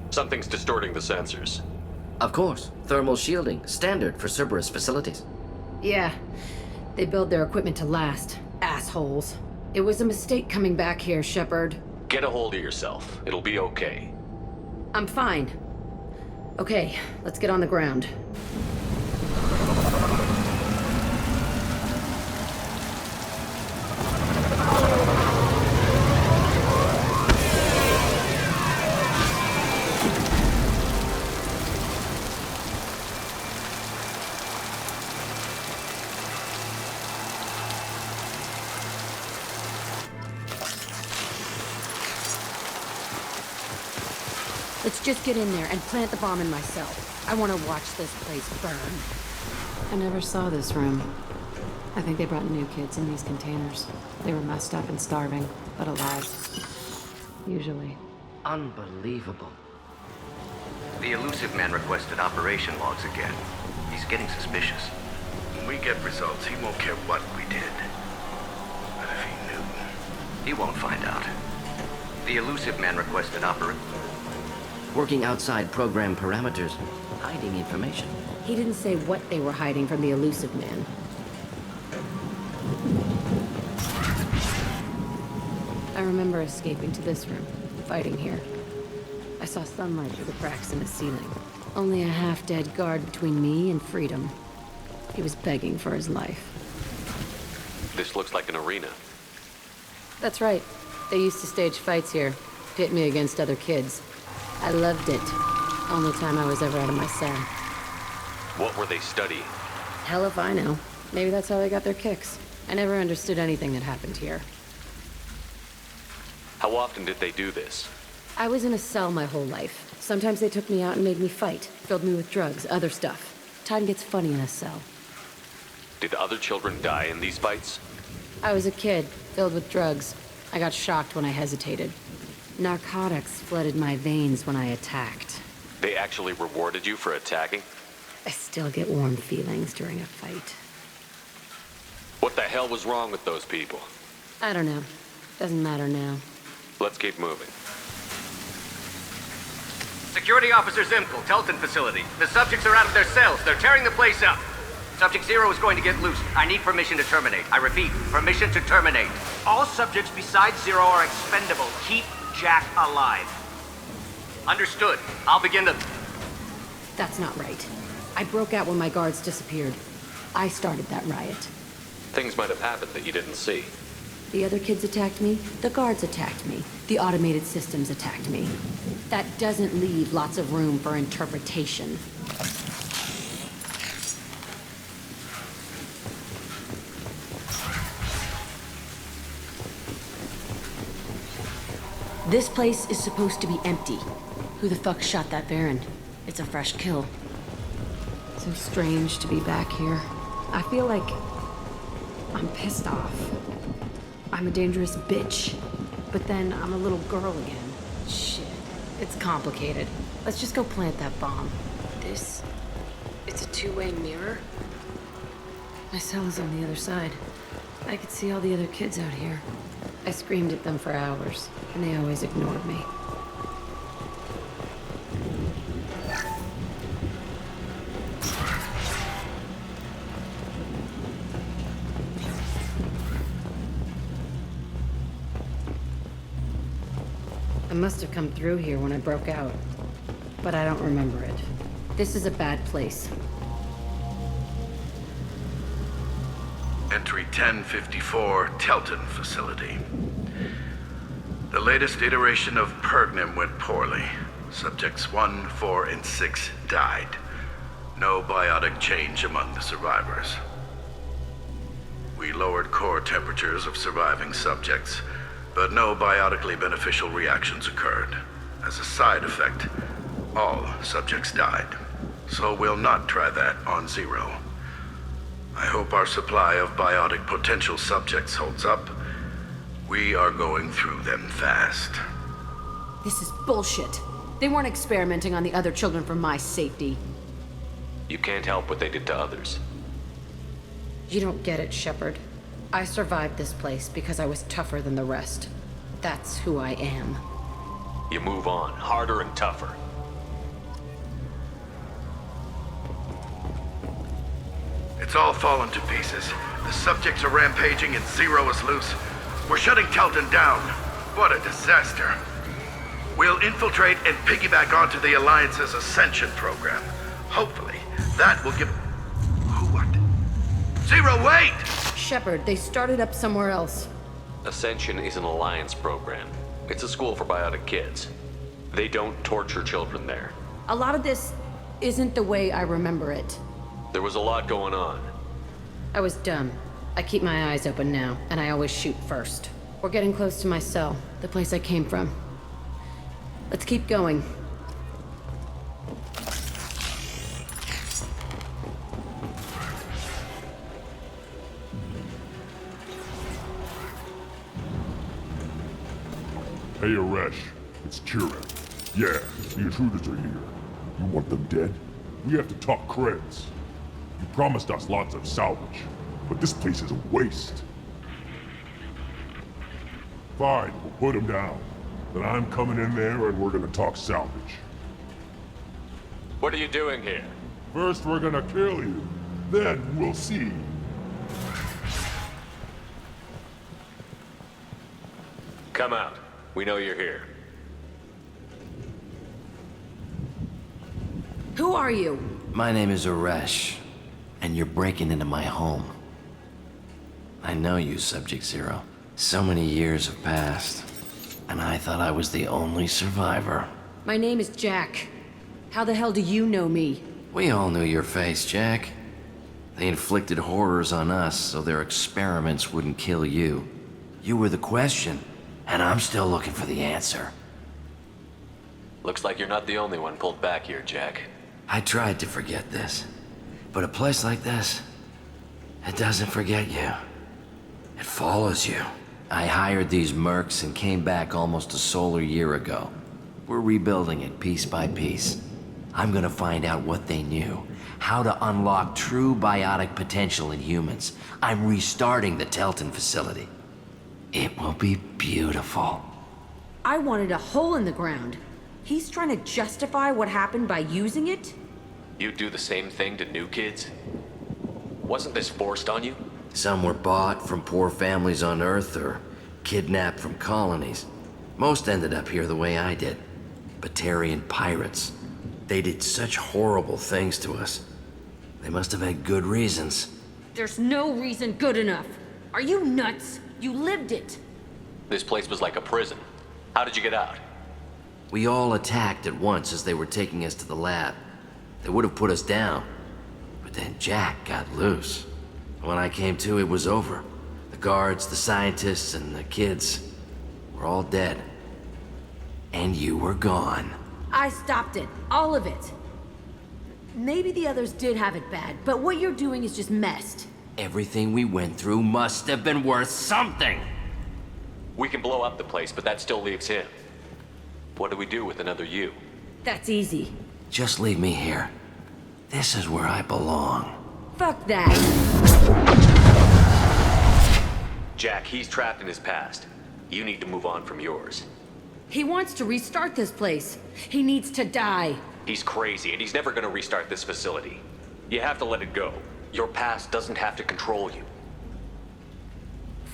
Something's distorting the sensors. Of course. Thermal shielding. Standard for Cerberus facilities. Yeah. They build their equipment to last. Assholes. It was a mistake coming back here, Shepard. Get a hold of yourself. It'll be okay. I'm fine. Okay, let's get on the ground. Let's just get in there and plant the bomb in my cell. I want to watch this place burn. I never saw this room. I think they brought new kids in these containers. They were messed up and starving, but alive. Usually. Unbelievable. The elusive man requested operation logs again. He's getting suspicious. When we get results, he won't care what we did. But if he knew... He won't find out. The elusive man requested Working outside program parameters, hiding information. He didn't say what they were hiding from the elusive man. I remember escaping to this room, fighting here. I saw sunlight through the cracks in the ceiling. Only a half-dead guard between me and freedom. He was begging for his life. This looks like an arena. That's right. They used to stage fights here, pit me against other kids. I loved it. Only time I was ever out of my cell. What were they studying? Hell if I know. Maybe that's how they got their kicks. I never understood anything that happened here. How often did they do this? I was in a cell my whole life. Sometimes they took me out and made me fight, filled me with drugs, other stuff. Time gets funny in a cell. Did other children die in these fights? I was a kid, filled with drugs. I got shocked when I hesitated. Narcotics flooded my veins when I attacked. They actually rewarded you for attacking? I still get warm feelings during a fight. What the hell was wrong with those people? I don't know. Doesn't matter now. Let's keep moving. Security Officer Zimkel, Telton facility. The subjects are out of their cells. They're tearing the place up. Subject 0 is going to get loose. I need permission to terminate. I repeat, permission to terminate. All subjects besides 0 are expendable. Keep Jack alive. Understood. I'll begin the... That's not right. I broke out when my guards disappeared. I started that riot. Things might have happened that you didn't see. The other kids attacked me, the guards attacked me, the automated systems attacked me. That doesn't leave lots of room for interpretation. This place is supposed to be empty. Who the fuck shot that Baron? It's a fresh kill. So strange to be back here. I feel like I'm pissed off. I'm a dangerous bitch. But then I'm a little girl again. Shit. It's complicated. Let's just go plant that bomb. This... it's a two-way mirror? My cell is on the other side. I could see all the other kids out here. I screamed at them for hours, and they always ignored me. I must have come through here when I broke out, but I don't remember it. This is a bad place. Entry 1054, Telton facility. The latest iteration of Pergnim went poorly. Subjects 1, 4, and 6 died. No biotic change among the survivors. We lowered core temperatures of surviving subjects, but no biotically beneficial reactions occurred. As a side effect, all subjects died. So we'll not try that on 0. I hope our supply of biotic potential subjects holds up. We are going through them fast. This is bullshit. They weren't experimenting on the other children for my safety. You can't help what they did to others. You don't get it, Shepard. I survived this place because I was tougher than the rest. That's who I am. You move on, harder and tougher. It's all fallen to pieces. The subjects are rampaging and 0 is loose. We're shutting Telton down. What a disaster. We'll infiltrate and piggyback onto the Alliance's Ascension program. Hopefully, that will give... What? 0, wait! Shepard, they started up somewhere else. Ascension is an Alliance program. It's a school for biotic kids. They don't torture children there. A lot of this isn't the way I remember it. There was a lot going on. I was dumb. I keep my eyes open now, and I always shoot first. We're getting close to my cell, the place I came from. Let's keep going. Hey, Aresh. It's Kira. Yeah, the intruders are here. You want them dead? We have to talk creds. You promised us lots of salvage, but this place is a waste. Fine, we'll put them down. Then I'm coming in there and we're gonna talk salvage. What are you doing here? First we're gonna kill you, then we'll see. Come out. We know you're here. Who are you? My name is Uresh, and you're breaking into my home. I know you, Subject Zero. So many years have passed, and I thought I was the only survivor. My name is Jack. How the hell do you know me? We all knew your face, Jack. They inflicted horrors on us so their experiments wouldn't kill you. You were the question, and I'm still looking for the answer. Looks like you're not the only one pulled back here, Jack. I tried to forget this, but a place like this, it doesn't forget you. It follows you. I hired these mercs and came back almost a solar year ago. We're rebuilding it piece by piece. I'm gonna find out what they knew, how to unlock true biotic potential in humans. I'm restarting the Telton facility. It will be beautiful. I wanted a hole in the ground. He's trying to justify what happened by using it? You do the same thing to new kids? Wasn't this forced on you? Some were bought from poor families on Earth or kidnapped from colonies. Most ended up here the way I did. Batarian pirates. They did such horrible things to us. They must have had good reasons. There's no reason good enough. Are you nuts? You lived it. This place was like a prison. How did you get out? We all attacked at once as they were taking us to the lab. They would have put us down. But then Jack got loose. When I came to, it was over. The guards, the scientists, and the kids were all dead. And you were gone. I stopped it. All of it. Maybe the others did have it bad, but what you're doing is just messed. Everything we went through must have been worth something. We can blow up the place, but that still leaves him. What do we do with another you? That's easy. Just leave me here. This is where I belong. Fuck that. Jack, he's trapped in his past. You need to move on from yours. He wants to restart this place. He needs to die. He's crazy, and he's never gonna restart this facility. You have to let it go. Your past doesn't have to control you.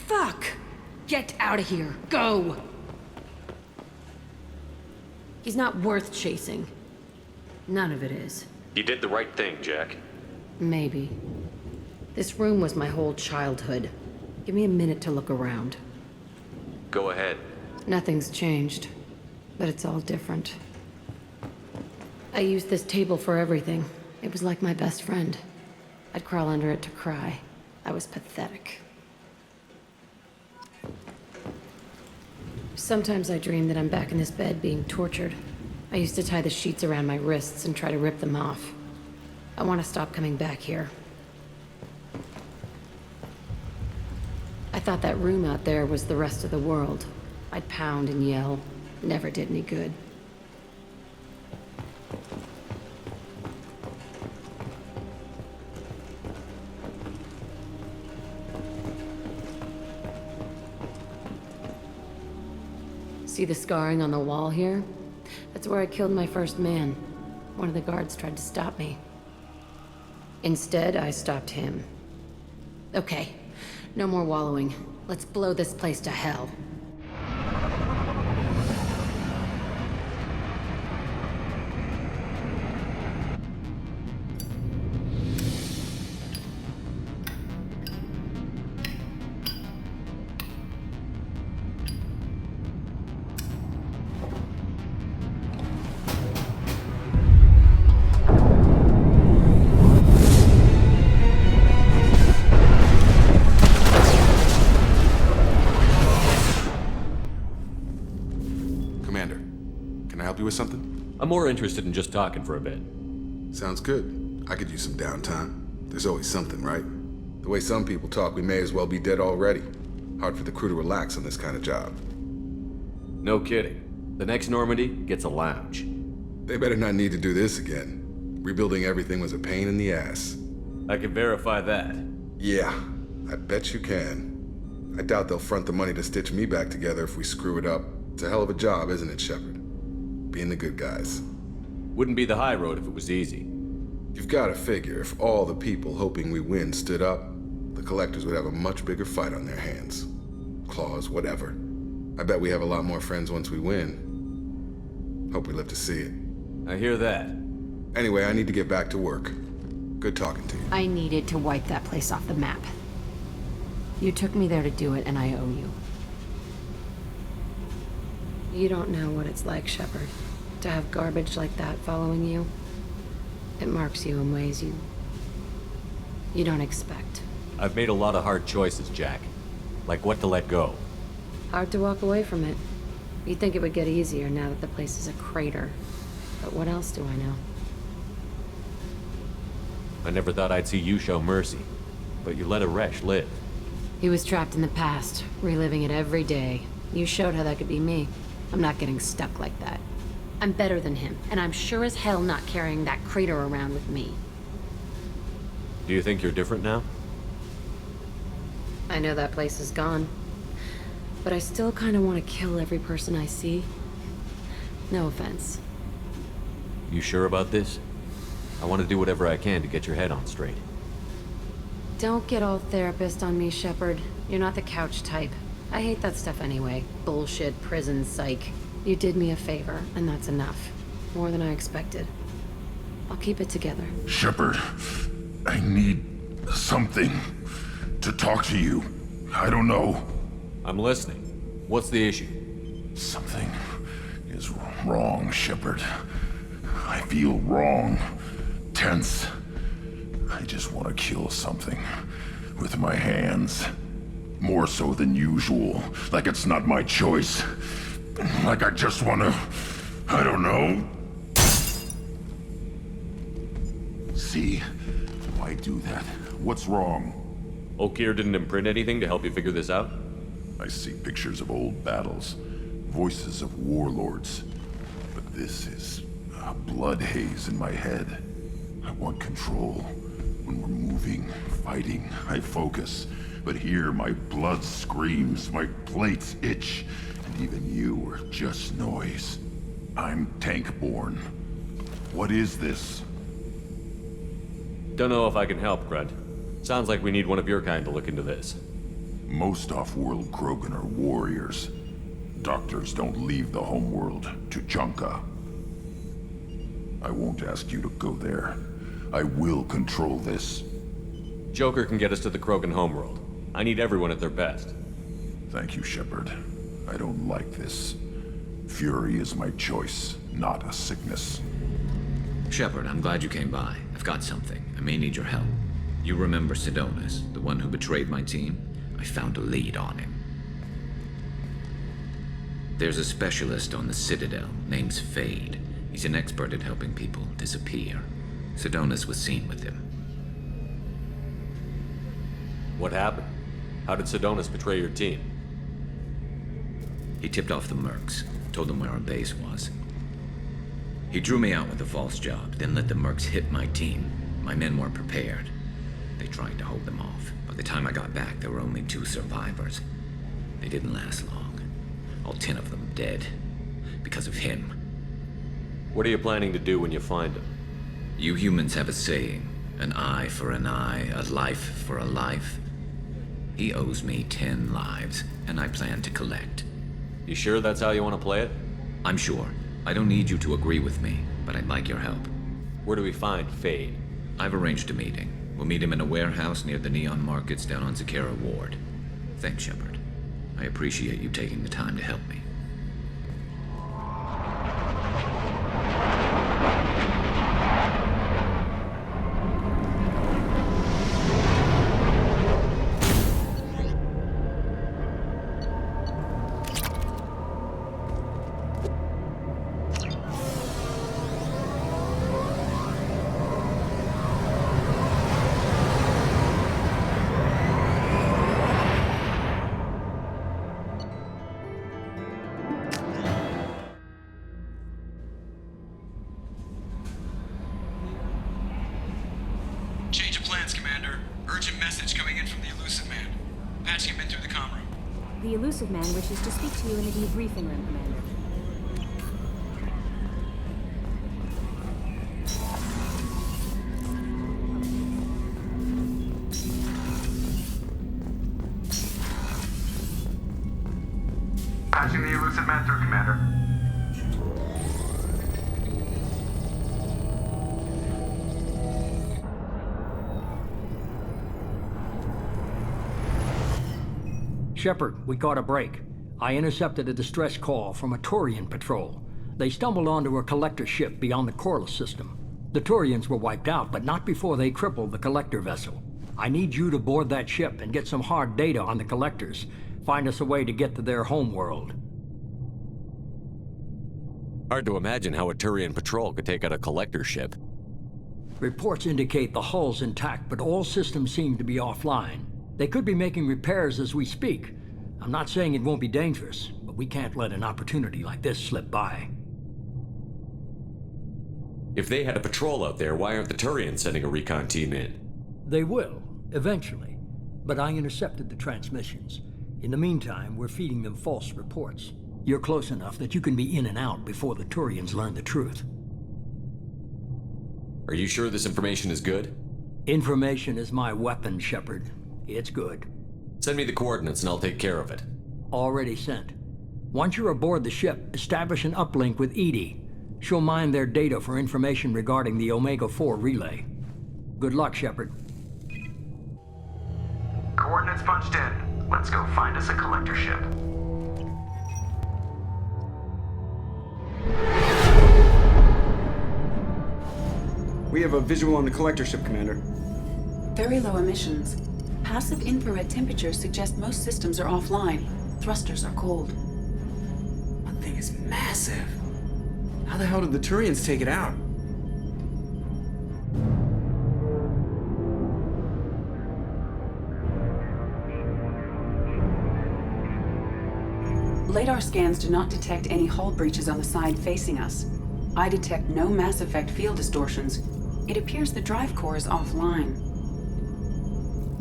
Fuck! Get out of here. Go! He's not worth chasing. None of it is. You did the right thing, Jack. Maybe. This room was my whole childhood. Give me a minute to look around. Go ahead. Nothing's changed, but it's all different. I used this table for everything. It was like my best friend. I'd crawl under it to cry. I was pathetic. Sometimes I dream that I'm back in this bed being tortured. I used to tie the sheets around my wrists and try to rip them off. I want to stop coming back here. I thought that room out there was the rest of the world. I'd pound and yell. Never did any good. See the scarring on the wall here? That's where I killed my first man. One of the guards tried to stop me. Instead, I stopped him. Okay, no more wallowing. Let's blow this place to hell. With something? I'm more interested in just talking for a bit. Sounds good. I could use some downtime. There's always something, right? The way some people talk, we may as well be dead already. Hard for the crew to relax on this kind of job. No kidding. The next Normandy gets a lounge. They better not need to do this again. Rebuilding everything was a pain in the ass. I can verify that. Yeah, I bet you can. I doubt they'll front the money to stitch me back together if we screw it up. It's a hell of a job, isn't it, Shepard? Being the good guys. Wouldn't be the high road if it was easy. You've got to figure if all the people hoping we win stood up, the Collectors would have a much bigger fight on their hands. Claws, whatever. I bet we have a lot more friends once we win. Hope we live to see it. I hear that. Anyway, I need to get back to work. Good talking to you. I needed to wipe that place off the map. You took me there to do it, and I owe you. You don't know what it's like, Shepard, to have garbage like that following you. It marks you in ways you don't expect. I've made a lot of hard choices, Jack. Like what to let go. Hard to walk away from it. You'd think it would get easier now that the place is a crater. But what else do I know? I never thought I'd see you show mercy. But you let Aresh live. He was trapped in the past, reliving it every day. You showed how that could be me. I'm not getting stuck like that. I'm better than him, and I'm sure as hell not carrying that crater around with me. Do you think you're different now? I know that place is gone. But I still kind of want to kill every person I see. No offense. You sure about this? I want to do whatever I can to get your head on straight. Don't get all therapist on me, Shepard. You're not the couch type. I hate that stuff anyway. Bullshit, prison, psych. You did me a favor, and that's enough. More than I expected. I'll keep it together. Shepard, I need something to talk to you. I don't know. I'm listening. What's the issue? Something is wrong, Shepard. I feel wrong. Tense. I just want to kill something. With my hands. More so than usual. Like it's not my choice. Like I just want to... I don't know. See? Why do that? What's wrong? Okeer didn't imprint anything to help you figure this out? I see pictures of old battles. Voices of warlords. But this is a blood haze in my head. I want control. When we're moving, fighting, I focus. But here, my blood screams, my plates itch, and even you are just noise. I'm tank-born. What is this? Don't know if I can help, Grunt. Sounds like we need one of your kind to look into this. Most off-world Krogan are warriors. Doctors don't leave the homeworld to Junka. I won't ask you to go there. I will control this. Joker can get us to the Krogan homeworld. I need everyone at their best. Thank you, Shepard. I don't like this. Fury is my choice, not a sickness. Shepard, I'm glad you came by. I've got something. I may need your help. You remember Sidonis, the one who betrayed my team? I found a lead on him. There's a specialist on the Citadel, name's Fade. He's an expert at helping people disappear. Sidonis was seen with him. What happened? How did Sidonis betray your team? He tipped off the Mercs, told them where our base was. He drew me out with a false job, then let the Mercs hit my team. My men weren't prepared. They tried to hold them off. By the time I got back, there were only 2 survivors. They didn't last long. All 10 of them dead. Because of him. What are you planning to do when you find him? You humans have a saying. An eye for an eye, a life for a life. He owes me 10 lives, and I plan to collect. You sure that's how you want to play it? I'm sure. I don't need you to agree with me, but I'd like your help. Where do we find Fade? I've arranged a meeting. We'll meet him in a warehouse near the Neon Markets down on Zakera Ward. Thanks, Shepard. I appreciate you taking the time to help me. Urgent message coming in from the Elusive Man. Patching him in through the comm room. The Elusive Man wishes to speak to you in the debriefing room, Commander. Patching the Elusive Man through, Commander. Shepard, we caught a break. I intercepted a distress call from a Turian patrol. They stumbled onto a collector ship beyond the Corliss system. The Turians were wiped out, but not before they crippled the collector vessel. I need you to board that ship and get some hard data on the collectors. Find us a way to get to their homeworld. Hard to imagine how a Turian patrol could take out a collector ship. Reports indicate the hull's intact, but all systems seem to be offline. They could be making repairs as we speak. I'm not saying it won't be dangerous, but we can't let an opportunity like this slip by. If they had a patrol out there, why aren't the Turians sending a recon team in? They will, eventually. But I intercepted the transmissions. In the meantime, we're feeding them false reports. You're close enough that you can be in and out before the Turians learn the truth. Are you sure this information is good? Information is my weapon, Shepard. It's good. Send me the coordinates and I'll take care of it. Already sent. Once you're aboard the ship, establish an uplink with Edie. She'll mine their data for information regarding the Omega-4 relay. Good luck, Shepard. Coordinates punched in. Let's go find us a collector ship. We have a visual on the collector ship, Commander. Very low emissions. Passive infrared temperatures suggest most systems are offline. Thrusters are cold. That thing is massive. How the hell did the Turians take it out? LADAR scans do not detect any hull breaches on the side facing us. I detect no mass effect field distortions. It appears the drive core is offline.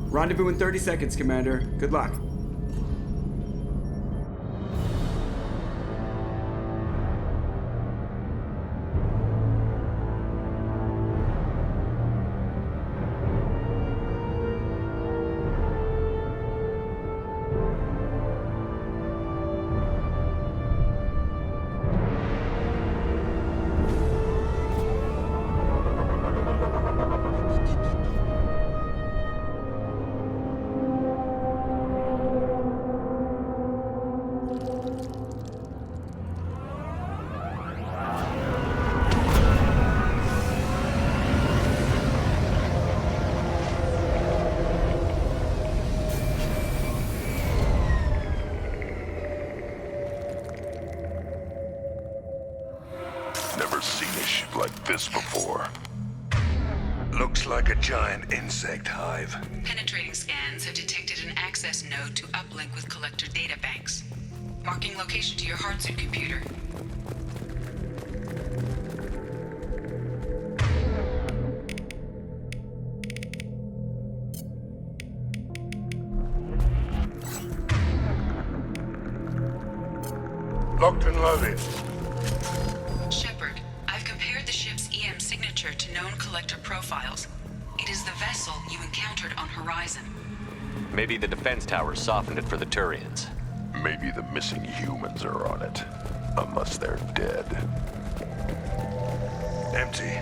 Rendezvous in 30 seconds, Commander. Good luck. Never seen a ship like this before. Looks like a giant insect hive. Penetrating scans have detected an access node to uplink with collector data banks. Marking location to your hardsuit computer. Locked and loaded. Shepard, I've compared the ship's EM signature to known collector profiles. It is the vessel you encountered on Horizon. Maybe the defense towers softened it for the Turians. Maybe the missing humans are on it. Unless they're dead. Empty.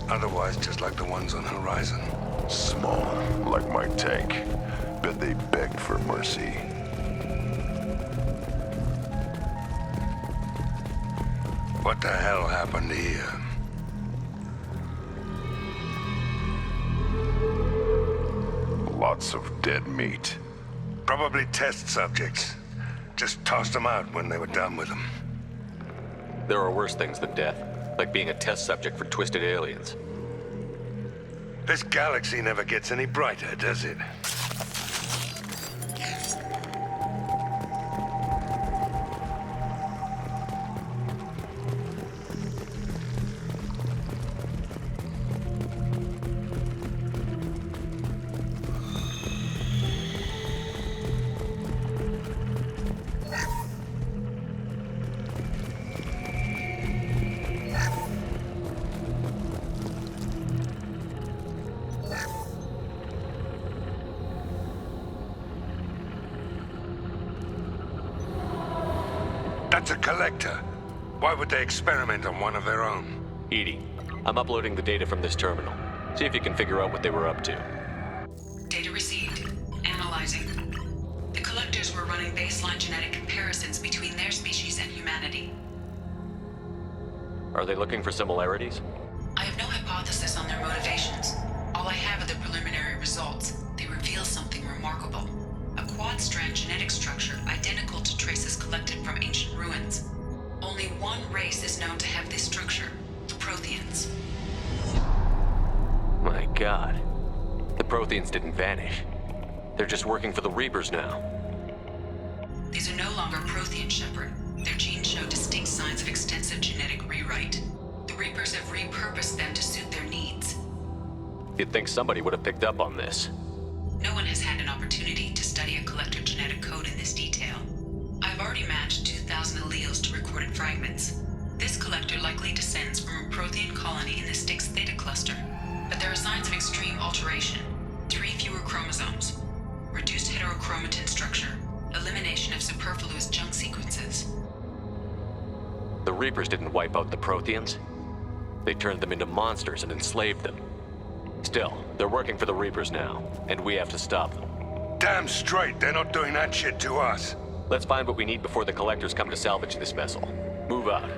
Otherwise, just like the ones on Horizon. Small, like my tank. Bet they begged for mercy. What the hell happened here? Lots of dead meat. Probably test subjects. Just tossed them out when they were done with them. There are worse things than death, like being a test subject for twisted aliens. This galaxy never gets any brighter, does it? That's a collector. Why would they experiment on one of their own? Edie, I'm uploading the data from this terminal. See if you can figure out what they were up to. Data received. Analyzing. The collectors were running baseline genetic comparisons between their species and humanity. Are they looking for similarities? I have no hypothesis on their motivations. All I have are the preliminary results. They reveal something remarkable. A quad-strand genetic structure identical to traces collected from ancient ruins. Only one race is known to have this structure, the Protheans. My god. The Protheans didn't vanish. They're just working for the Reapers now. These are no longer Prothean, Shepard. Their genes show distinct signs of extensive genetic rewrite. The Reapers have repurposed them to suit their needs. You'd think somebody would have picked up on this. No one has had an opportunity to study a collector genetic code in this detail. I've already matched 2,000 alleles to recorded fragments. This collector likely descends from a Prothean colony in the Styx Theta cluster, but there are signs of extreme alteration. 3 fewer chromosomes, reduced heterochromatin structure, elimination of superfluous junk sequences. The Reapers didn't wipe out the Protheans. They turned them into monsters and enslaved them. Still, they're working for the Reapers now, and we have to stop them. Damn straight, they're not doing that shit to us. Let's find what we need before the Collectors come to salvage this vessel. Move out.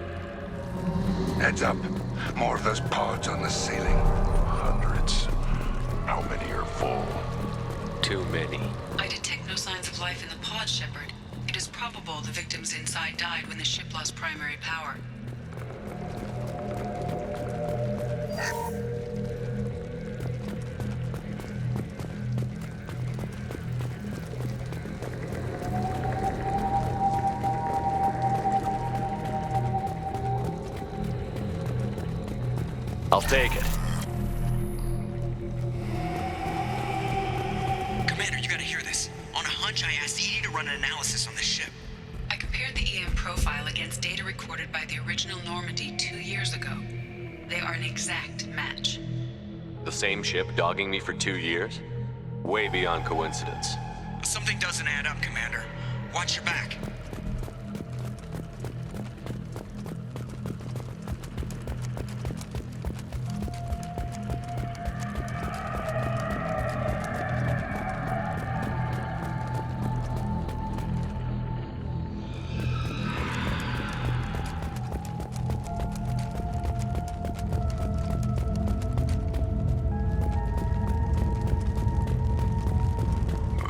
Heads up. More of those pods on the ceiling. Hundreds. How many are full? Too many. I detect no signs of life in the pod, Shepard. It is probable the victims inside died when the ship lost primary power. I'll take it. Commander, you gotta hear this. On a hunch, I asked Edie to run an analysis on this ship. I compared the EM profile against data recorded by the original Normandy 2 years ago. They are an exact match. The same ship dogging me for 2 years? Way beyond coincidence. Something doesn't add up, Commander. Watch your back.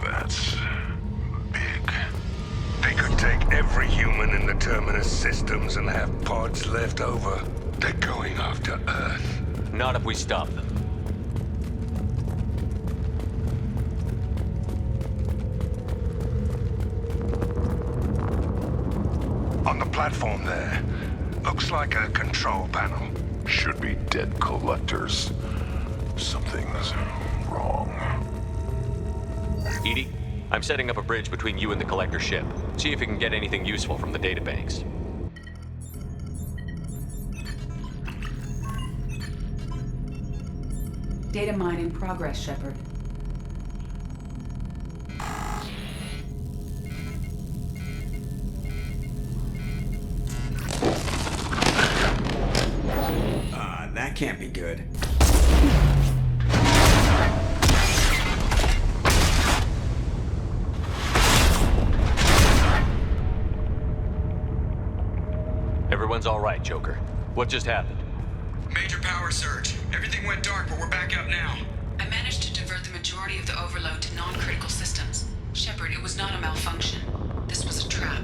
That's big. They could take every human in the Terminus systems and have pods left over. They're going after Earth. Not if we stop them. On the platform there. Looks like a control panel. Should be dead collectors. Something's wrong. Edie, I'm setting up a bridge between you and the Collector ship. See if you can get anything useful from the databanks. Data mine in progress, Shepard. That can't be good. Everyone's all right, Joker. What just happened? Major power surge. Everything went dark, but we're back up now. I managed to divert the majority of the overload to non-critical systems. Shepard, it was not a malfunction. This was a trap.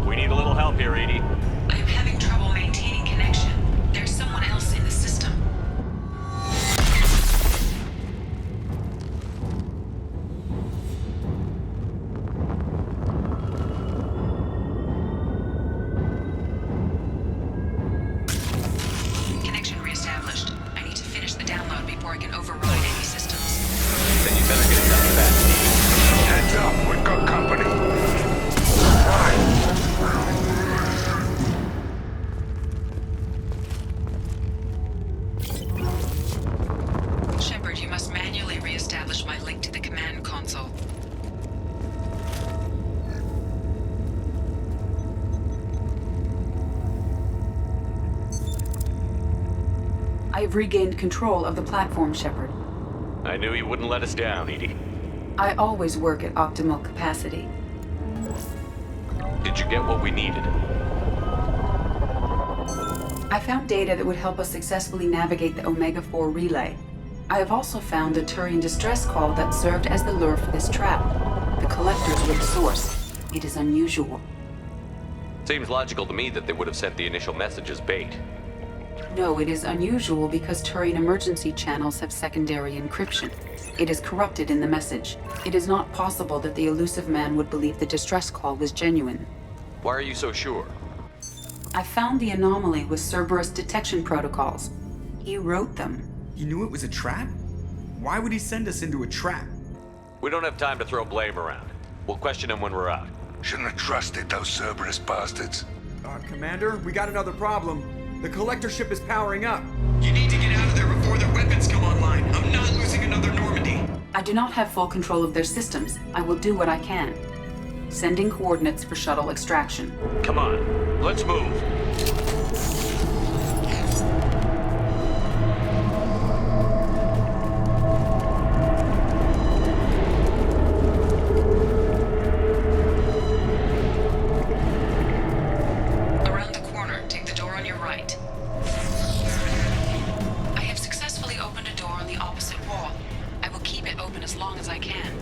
We need a little help here, Edie. I am having trouble maintaining connection. There's someone else in the system. console. I have regained control of the platform, Shepard. I knew you wouldn't let us down, Edie. I always work at optimal capacity. Did you get what we needed? I found data that would help us successfully navigate the Omega-4 relay. I have also found a Turian distress call that served as the lure for this trap. The collectors were the source. It is unusual. Seems logical to me that they would have sent the initial message as bait. No, it is unusual because Turian emergency channels have secondary encryption. It is corrupted in the message. It is not possible that the elusive man would believe the distress call was genuine. Why are you so sure? I found the anomaly with Cerberus detection protocols. He wrote them. He knew it was a trap? Why would he send us into a trap? We don't have time to throw blame around. We'll question him when we're out. Shouldn't have trusted those Cerberus bastards. Commander, we got another problem. The collector ship is powering up. You need to get out of there before their weapons come online. I'm not losing another Normandy. I do not have full control of their systems. I will do what I can. Sending coordinates for shuttle extraction. Come on, let's move. Around the corner, take the door on your right. I have successfully opened a door on the opposite wall. I will keep it open as long as I can.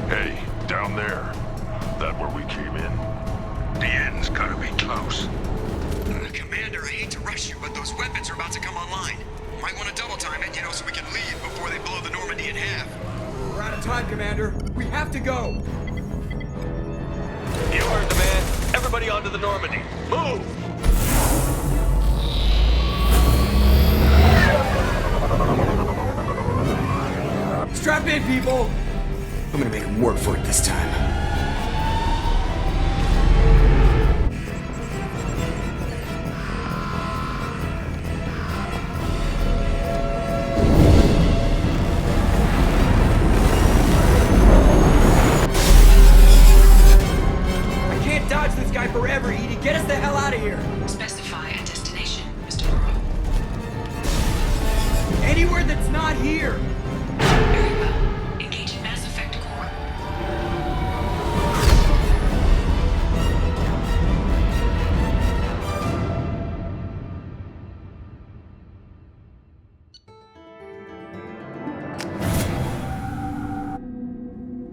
Hey, down there. That where we came in? The end's gotta be close. Commander, I hate to rush you, but those weapons are about to come online. Might want to double time it, so we can leave before they blow the Normandy in half. We're out of time, Commander. We have to go. You heard the man. Everybody onto the Normandy. Move! Strap in, people! I'm gonna make them work for it this time. I can't dodge this guy forever, Edie. Get us the hell out of here! Specify a destination, Mr. Burrow. Anywhere that's not here! Very well. Engaging Mass Effect core.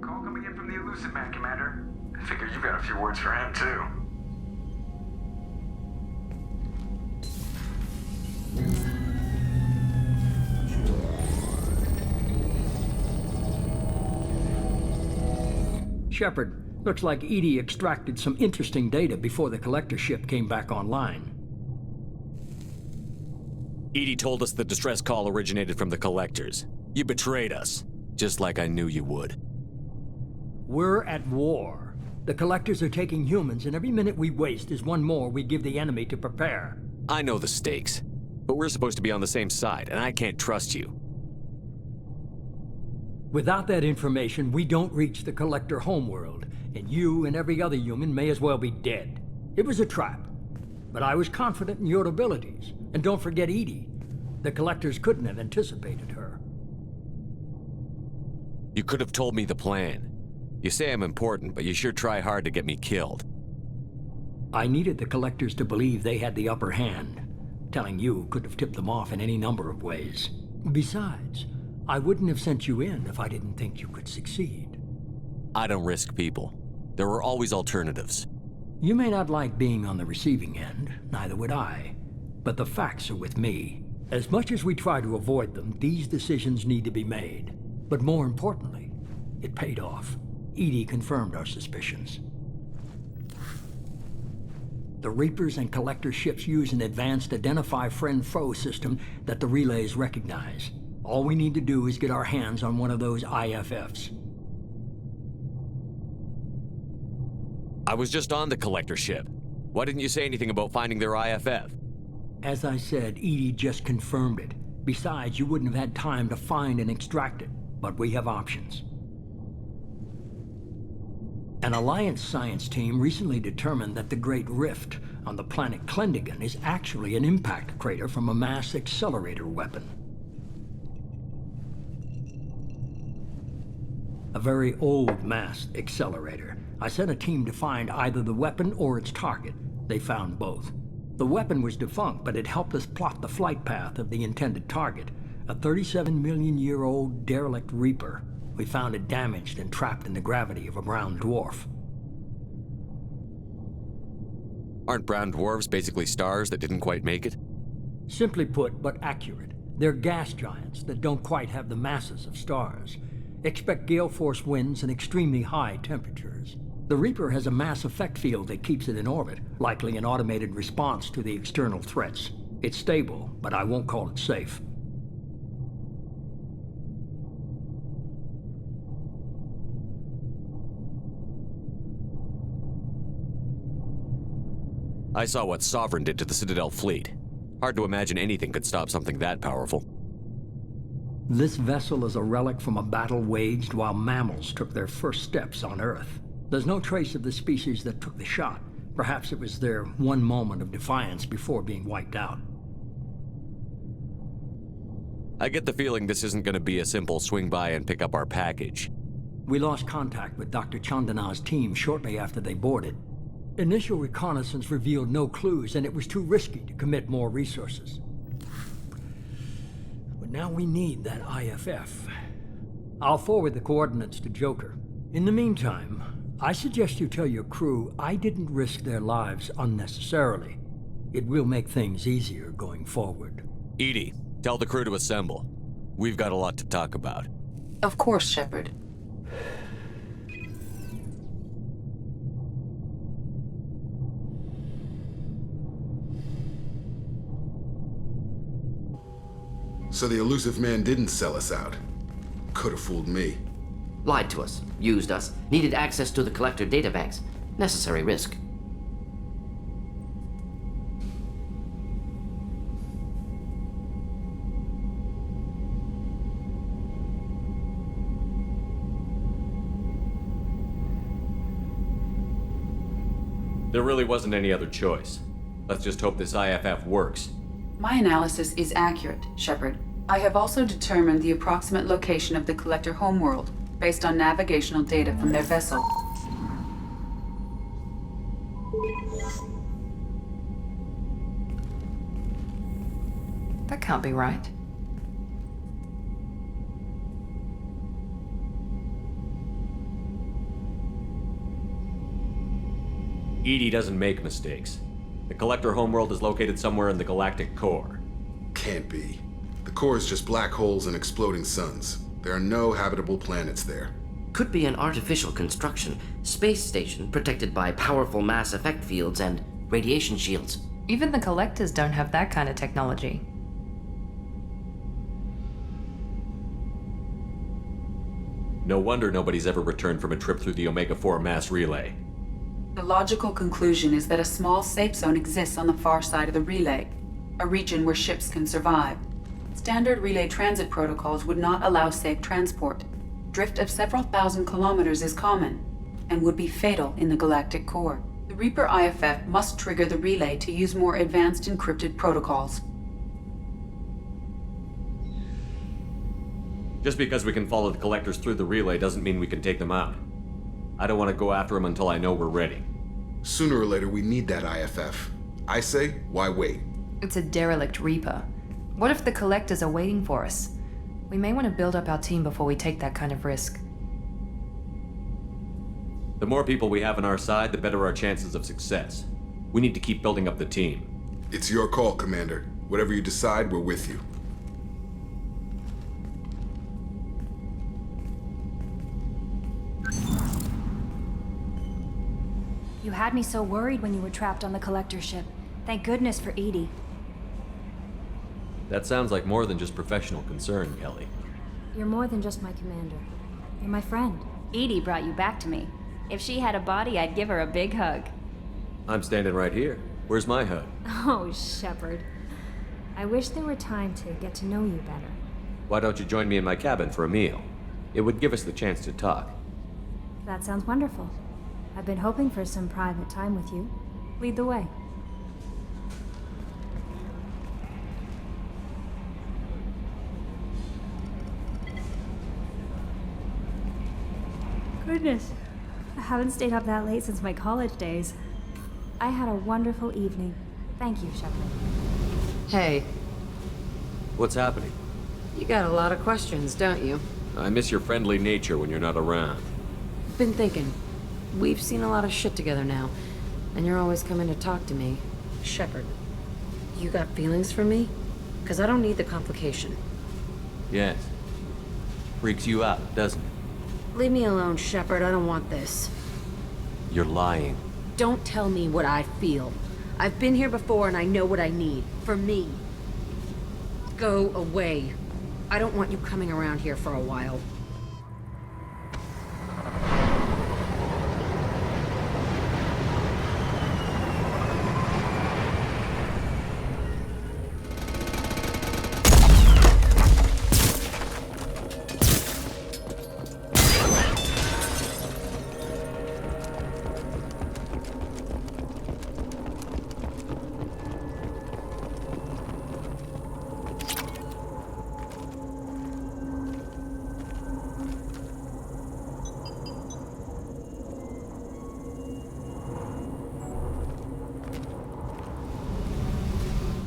Call coming in from the elusive man, Commander. I figure you've got a few words for him, too. Shepard, looks like Edie extracted some interesting data before the collector ship came back online. Edie told us the distress call originated from the collectors. You betrayed us, just like I knew you would. We're at war. The collectors are taking humans, and every minute we waste is one more we give the enemy to prepare. I know the stakes, but we're supposed to be on the same side, and I can't trust you. Without that information, we don't reach the collector homeworld, and you and every other human may as well be dead. It was a trap, but I was confident in your abilities. And don't forget Edie. The collectors couldn't have anticipated her. You could have told me the plan. You say I'm important, but you sure try hard to get me killed. I needed the collectors to believe they had the upper hand. Telling you could have tipped them off in any number of ways. Besides, I wouldn't have sent you in if I didn't think you could succeed. I don't risk people. There are always alternatives. You may not like being on the receiving end, neither would I. But the facts are with me. As much as we try to avoid them, these decisions need to be made. But more importantly, it paid off. Edie confirmed our suspicions. The Reapers and Collector ships use an advanced identify friend-foe system that the relays recognize. All we need to do is get our hands on one of those IFFs. I was just on the Collector ship. Why didn't you say anything about finding their IFF? As I said, Edie just confirmed it. Besides, you wouldn't have had time to find and extract it, but we have options. An Alliance science team recently determined that the Great Rift on the planet Klendigan is actually an impact crater from a mass accelerator weapon. A very old mass accelerator. I sent a team to find either the weapon or its target. They found both. The weapon was defunct, but it helped us plot the flight path of the intended target, a 37-million-year-old derelict Reaper. We found it damaged and trapped in the gravity of a brown dwarf. Aren't brown dwarves basically stars that didn't quite make it? Simply put, but accurate. They're gas giants that don't quite have the masses of stars. Expect gale force winds and extremely high temperatures. The Reaper has a mass effect field that keeps it in orbit, likely an automated response to the external threats. It's stable, but I won't call it safe. I saw what Sovereign did to the Citadel fleet. Hard to imagine anything could stop something that powerful. This vessel is a relic from a battle waged while mammals took their first steps on Earth. There's no trace of the species that took the shot. Perhaps it was their one moment of defiance before being wiped out. I get the feeling this isn't going to be a simple swing by and pick up our package. We lost contact with Dr. Chandana's team shortly after they boarded. Initial reconnaissance revealed no clues, and it was too risky to commit more resources. But now we need that IFF. I'll forward the coordinates to Joker. In the meantime, I suggest you tell your crew I didn't risk their lives unnecessarily. It will make things easier going forward. Edie, tell the crew to assemble. We've got a lot to talk about. Of course, Shepard. So the elusive man didn't sell us out. Could have fooled me. Lied to us, used us, needed access to the collector databanks. Necessary risk. There really wasn't any other choice. Let's just hope this IFF works. My analysis is accurate, Shepard. I have also determined the approximate location of the collector homeworld, based on navigational data from their vessel. That can't be right. Edie doesn't make mistakes. The collector homeworld is located somewhere in the galactic core. Can't be. The core is just black holes and exploding suns. There are no habitable planets there. Could be an artificial construction. Space station protected by powerful mass effect fields and radiation shields. Even the collectors don't have that kind of technology. No wonder nobody's ever returned from a trip through the Omega-4 mass relay. The logical conclusion is that a small safe zone exists on the far side of the relay, a region where ships can survive. Standard relay transit protocols would not allow safe transport. Drift of several thousand kilometers is common, and would be fatal in the galactic core. The Reaper IFF must trigger the relay to use more advanced encrypted protocols. Just because we can follow the collectors through the relay doesn't mean we can take them out. I don't want to go after them until I know we're ready. Sooner or later, we need that IFF. I say, why wait? It's a derelict Reaper. What if the collectors are waiting for us? We may want to build up our team before we take that kind of risk. The more people we have on our side, the better our chances of success. We need to keep building up the team. It's your call, Commander. Whatever you decide, we're with you. You had me so worried when you were trapped on the collector ship. Thank goodness for Edie. That sounds like more than just professional concern, Kelly. You're more than just my commander. You're my friend. Edie brought you back to me. If she had a body, I'd give her a big hug. I'm standing right here. Where's my hug? Oh, Shepard. I wish there were time to get to know you better. Why don't you join me in my cabin for a meal? It would give us the chance to talk. That sounds wonderful. I've been hoping for some private time with you. Lead the way. Goodness. I haven't stayed up that late since my college days. I had a wonderful evening. Thank you, Shepard. Hey, What's happening? you got a lot of questions, don't you? I miss your friendly nature when you're not around. Been thinking. We've seen a lot of shit together now, and you're always coming to talk to me. Shepard, you got feelings for me? Because I don't need the complication. Yes. Freaks you out, doesn't it? Leave me alone, Shepard. I don't want this. You're lying. Don't tell me what I feel. I've been here before and I know what I need. For me. Go away. I don't want you coming around here for a while.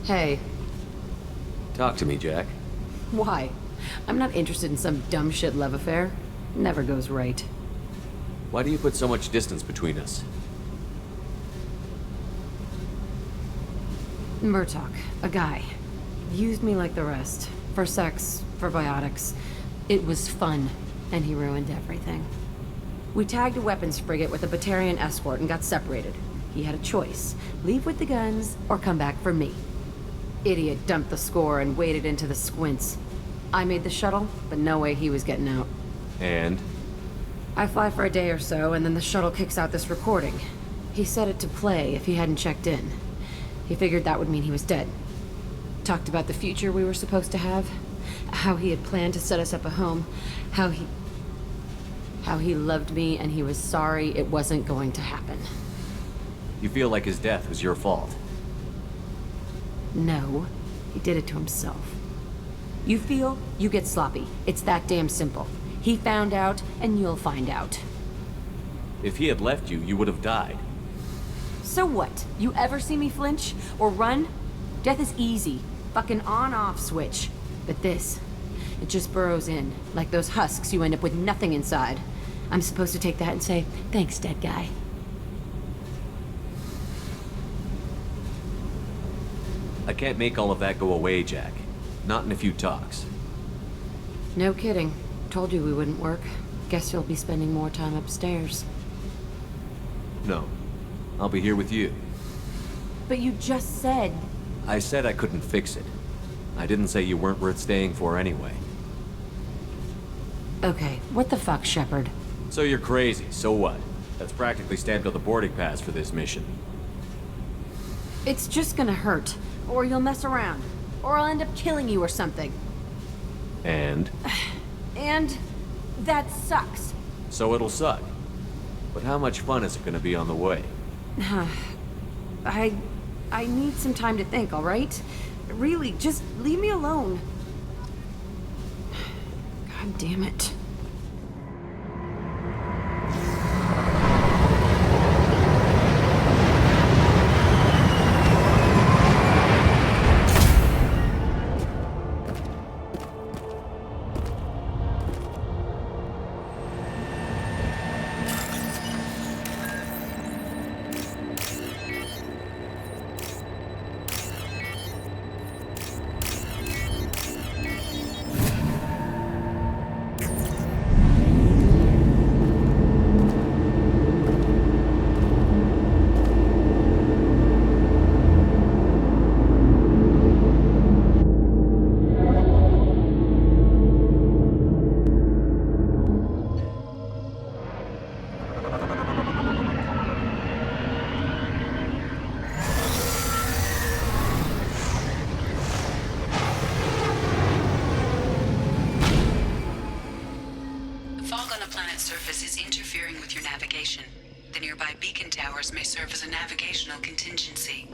Hey. Talk to me, Jack. Why? I'm not interested in some dumb shit love affair. Never goes right. Why do you put so much distance between us? Murtaugh, a guy. Used me like the rest. For sex, for biotics. It was fun, and he ruined everything. We tagged a weapons frigate with a Batarian escort and got separated. He had a choice. Leave with the guns, or come back for me. Idiot dumped the score and waded into the squints. I made the shuttle, but no way he was getting out. And? I fly for a day or so, and then the shuttle kicks out this recording. He set it to play if he hadn't checked in. He figured that would mean he was dead. Talked about the future we were supposed to have. How he had planned to set us up a home. How he loved me and he was sorry it wasn't going to happen. You feel like his death was your fault? No, he did it to himself. You feel, you get sloppy. It's that damn simple. He found out, and you'll find out. If he had left you, you would have died. So what? You ever see me flinch? Or run? Death is easy. Fucking on-off switch. But this, it just burrows in. Like those husks, you end up with nothing inside. I'm supposed to take that and say, thanks, dead guy. I can't make all of that go away, Jack. Not in a few talks. No kidding. Told you we wouldn't work. Guess you'll be spending more time upstairs. No. I'll be here with you. But you just said... I said I couldn't fix it. I didn't say you weren't worth staying for anyway. Okay, what the fuck, Shepard? So you're crazy, so what? That's practically stamped on the boarding pass for this mission. It's just gonna hurt. Or you'll mess around. Or I'll end up killing you or something. And? And... that sucks. So it'll suck. But how much fun is it gonna be on the way? I need some time to think, all right? Really, just leave me alone. God damn it. surface is interfering with your navigation. The nearby beacon towers may serve as a navigational contingency.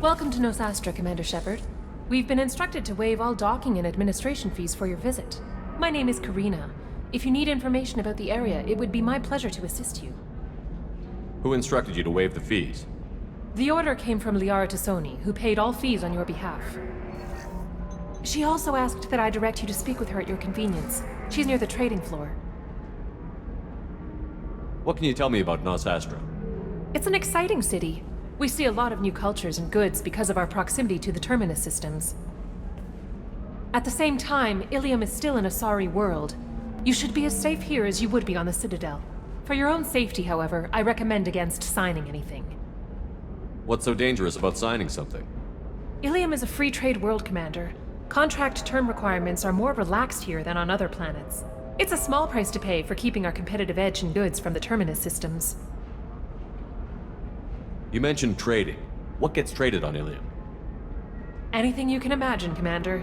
Welcome to Nosastra, Commander Shepard. We've been instructed to waive all docking and administration fees for your visit. My name is Karina. If you need information about the area, it would be my pleasure to assist you. Who instructed you to waive the fees? The order came from Liara Tassoni, who paid all fees on your behalf. She also asked that I direct you to speak with her at your convenience. She's near the trading floor. What can you tell me about Nosastra? It's an exciting city. We see a lot of new cultures and goods because of our proximity to the Terminus systems. At the same time, Ilium is still an Asari world. You should be as safe here as you would be on the Citadel. For your own safety, however, I recommend against signing anything. What's so dangerous about signing something? Ilium is a free trade world, Commander. Contract term requirements are more relaxed here than on other planets. It's a small price to pay for keeping our competitive edge in goods from the Terminus systems. You mentioned trading. What gets traded on Ilium? Anything you can imagine, Commander.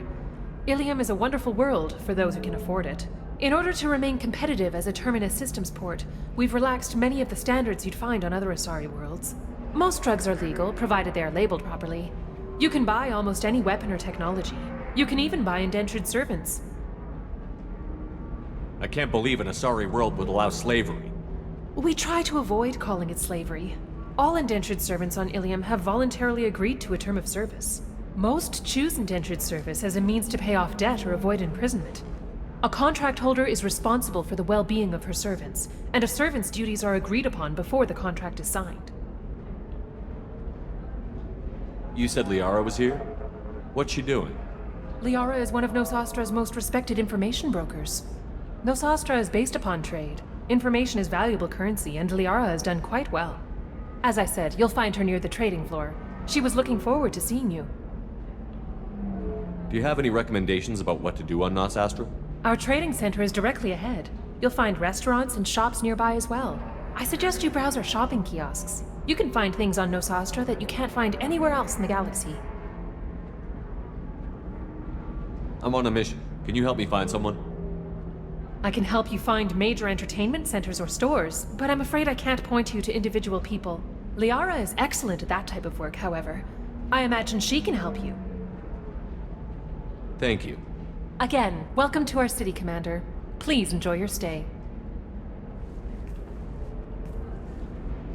Ilium is a wonderful world for those who can afford it. In order to remain competitive as a Terminus systems port, we've relaxed many of the standards you'd find on other Asari worlds. Most drugs are legal, provided they are labeled properly. You can buy almost any weapon or technology. You can even buy indentured servants. I can't believe an Asari world would allow slavery. We try to avoid calling it slavery. All indentured servants on Ilium have voluntarily agreed to a term of service. Most choose indentured service as a means to pay off debt or avoid imprisonment. A contract holder is responsible for the well-being of her servants, and a servant's duties are agreed upon before the contract is signed. You said Liara was here? What's she doing? Liara is one of Nosastra's most respected information brokers. Nosastra is based upon trade. Information is valuable currency, and Liara has done quite well. As I said, you'll find her near the trading floor. She was looking forward to seeing you. Do you have any recommendations about what to do on Nosastra? Our trading center is directly ahead. You'll find restaurants and shops nearby as well. I suggest you browse our shopping kiosks. You can find things on Nosastra that you can't find anywhere else in the galaxy. I'm on a mission. Can you help me find someone? I can help you find major entertainment centers or stores, but I'm afraid I can't point you to individual people. Liara is excellent at that type of work, however. I imagine she can help you. Thank you. Again, welcome to our city, Commander. Please enjoy your stay.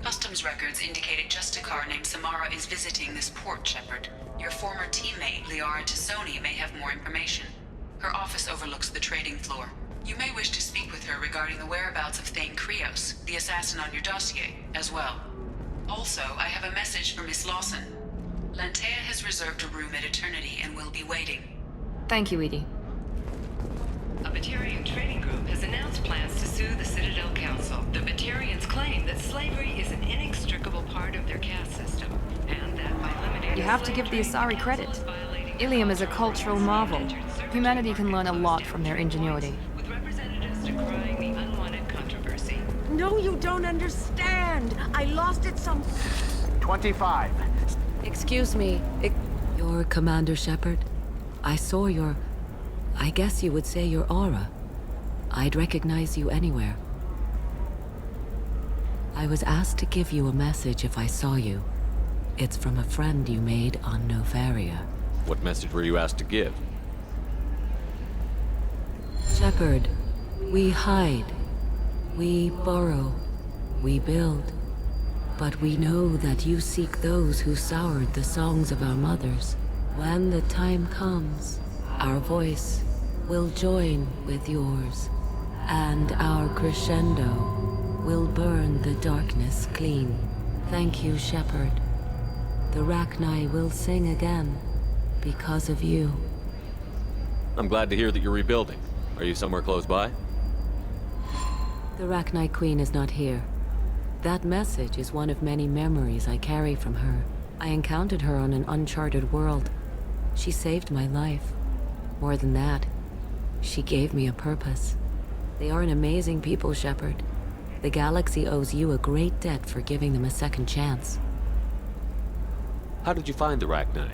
Customs records indicated just a car named Samara is visiting this port, Shepard. Your former teammate, Liara Tassoni, may have more information. Her office overlooks the trading floor. You may wish to speak with her regarding the whereabouts of Thane Krios, the assassin on your dossier, as well. Also, I have a message for Miss Lawson. Lantea has reserved a room at Eternity and will be waiting. Thank you, Edie. A Batarian trading group has announced plans to sue the Citadel Council. The Batarians claim that slavery is an inextricable part of their caste system, and that by limiting... You have to give the Asari credit. Ilium is a cultural marvel. Humanity can learn a lot from their ingenuity. With representatives decrying the unwanted controversy. No, you don't understand. I lost it some... 25. Excuse me. You're Commander Shepard? I saw your... I guess you would say your aura. I'd recognize you anywhere. I was asked to give you a message if I saw you. It's from a friend you made on Novaria. What message were you asked to give? Shepard, we hide. We burrow. We build. But we know that you seek those who soured the songs of our mothers. When the time comes, our voice will join with yours, and our crescendo will burn the darkness clean. Thank you, Shepard. The Rachni will sing again because of you. I'm glad to hear that you're rebuilding. Are you somewhere close by? The Rachni Queen is not here. That message is one of many memories I carry from her. I encountered her on an uncharted world. She saved my life. More than that, she gave me a purpose. They are an amazing people, Shepard. The galaxy owes you a great debt for giving them a second chance. How did you find the Rachni?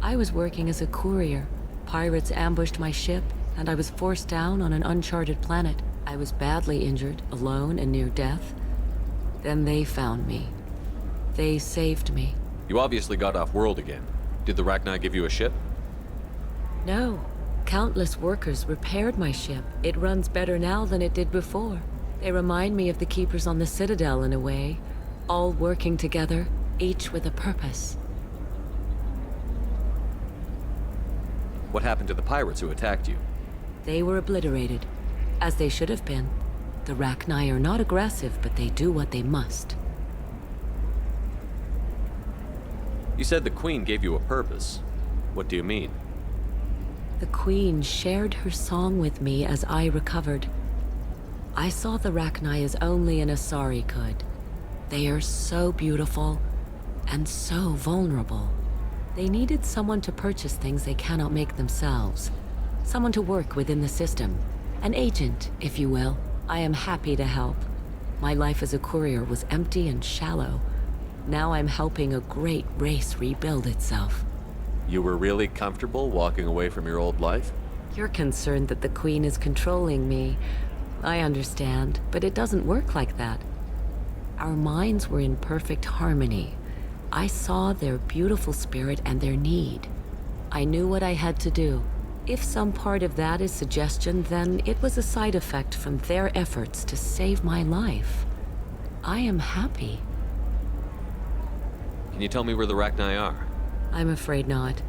I was working as a courier. Pirates ambushed my ship, and I was forced down on an uncharted planet. I was badly injured, alone and near death. Then they found me. They saved me. You obviously got off world again. Did the Rachni give you a ship? No. Countless workers repaired my ship. It runs better now than it did before. They remind me of the Keepers on the Citadel in a way. All working together, each with a purpose. What happened to the pirates who attacked you? They were obliterated, as they should have been. The Rachni are not aggressive, but they do what they must. You said the Queen gave you a purpose. What do you mean? The Queen shared her song with me as I recovered. I saw the Rachni as only an Asari could. They are so beautiful and so vulnerable. They needed someone to purchase things they cannot make themselves. Someone to work within the system. An agent, if you will. I am happy to help. My life as a courier was empty and shallow. Now I'm helping a great race rebuild itself. You were really comfortable walking away from your old life? You're concerned that the Queen is controlling me. I understand, but it doesn't work like that. Our minds were in perfect harmony. I saw their beautiful spirit and their need. I knew what I had to do. If some part of that is suggestion, then it was a side effect from their efforts to save my life. I am happy. Can you tell me where the Rachni are? I'm afraid not.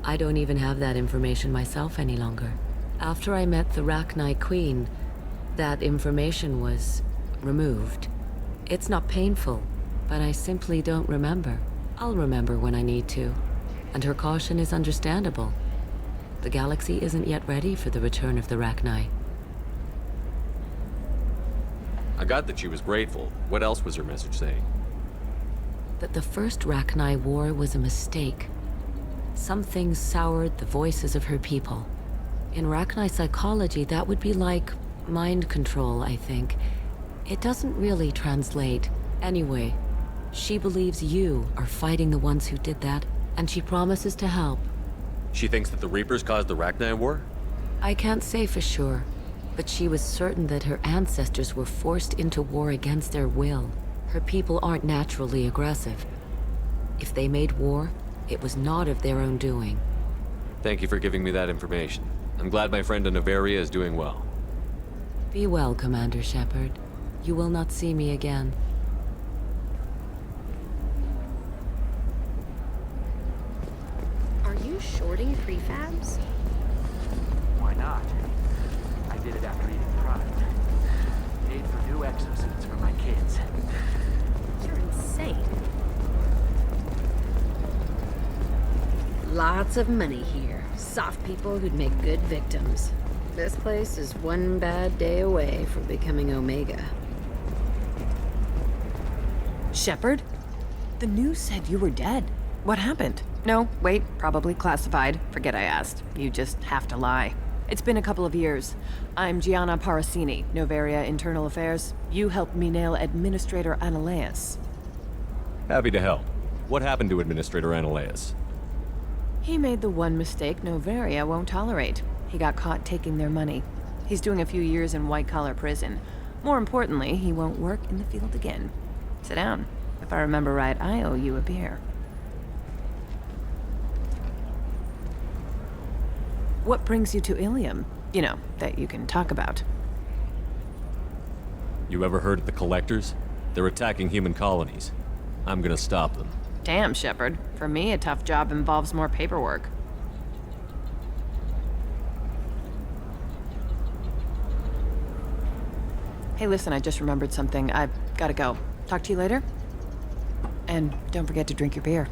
I don't even have that information myself any longer. After I met the Rachni Queen, that information was removed. It's not painful, but I simply don't remember. I'll remember when I need to, and her caution is understandable. The galaxy isn't yet ready for the return of the Rachni. I got that she was grateful. What else was her message saying? That the first Rachni war was a mistake. Some things soured the voices of her people. In Rachni psychology, that would be like mind control, I think. It doesn't really translate. Anyway, she believes you are fighting the ones who did that, and she promises to help. She thinks that the Reapers caused the Rachni war? I can't say for sure, but she was certain that her ancestors were forced into war against their will. Her people aren't naturally aggressive. If they made war, it was not of their own doing. Thank you for giving me that information. I'm glad my friend in Novaria is doing well. Be well, Commander Shepard. You will not see me again. Are you shorting prefabs? Why not? I did it after eating product. Paid for new exosuits for my kids. You're insane. Lots of money here. Soft people who'd make good victims. This place is one bad day away from becoming Omega. Shepard? The news said you were dead. What happened? No, wait, probably classified. Forget I asked. You just have to lie. It's been a couple of years. I'm Gianna Parasini, Novaria Internal Affairs. You helped me nail Administrator Analeas. Happy to help. What happened to Administrator Analeas? He made the one mistake Novaria won't tolerate. He got caught taking their money. He's doing a few years in white-collar prison. More importantly, he won't work in the field again. Sit down. If I remember right, I owe you a beer. What brings you to Ilium? You know, that you can talk about. You ever heard of the Collectors? They're attacking human colonies. I'm gonna stop them. Damn, Shepard. For me, a tough job involves more paperwork. Hey, listen, I just remembered something. I've gotta go. Talk to you later? And don't forget to drink your beer.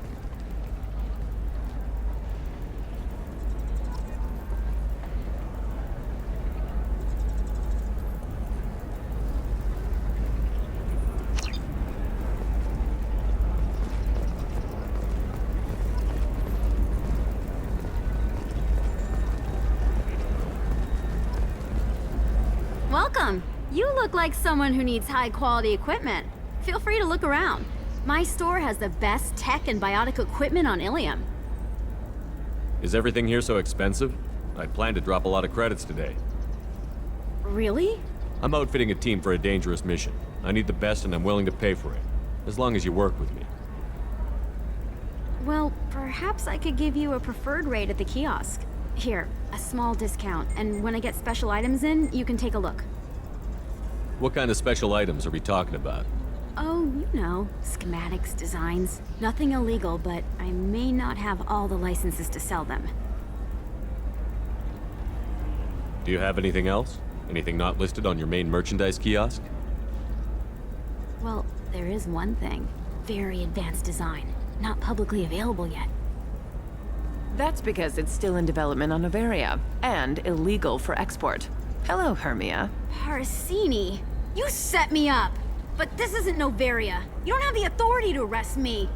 Welcome. You look like someone who needs high-quality equipment. Feel free to look around. My store has the best tech and biotic equipment on Ilium. Is everything here so expensive? I plan to drop a lot of credits today. Really? I'm outfitting a team for a dangerous mission. I need the best and I'm willing to pay for it. As long as you work with me. Well, perhaps I could give you a preferred rate at the kiosk. Here, a small discount, and when I get special items in, you can take a look. What kind of special items are we talking about? Oh, you know, schematics, designs. Nothing illegal, but I may not have all the licenses to sell them. Do you have anything else? Anything not listed on your main merchandise kiosk? Well, there is one thing. Very advanced design. Not publicly available yet. That's because it's still in development on Noveria, and illegal for export. Hello, Hermia. Parsini, you set me up! But this isn't Noveria. You don't have the authority to arrest me.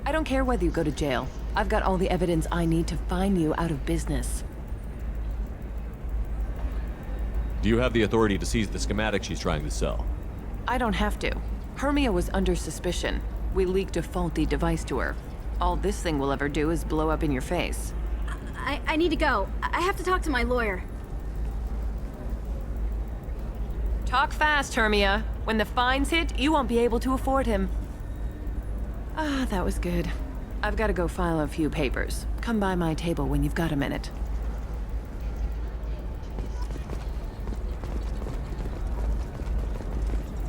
I don't care whether you go to jail. I've got all the evidence I need to find you out of business. Do you have the authority to seize the schematic she's trying to sell? I don't have to. Hermia was under suspicion. We leaked a faulty device to her. All this thing will ever do is blow up in your face. I need to go. I have to talk to my lawyer. Talk fast, Hermia. When the fines hit, you won't be able to afford him. Ah, that was good. I've got to go file a few papers. Come by my table when you've got a minute.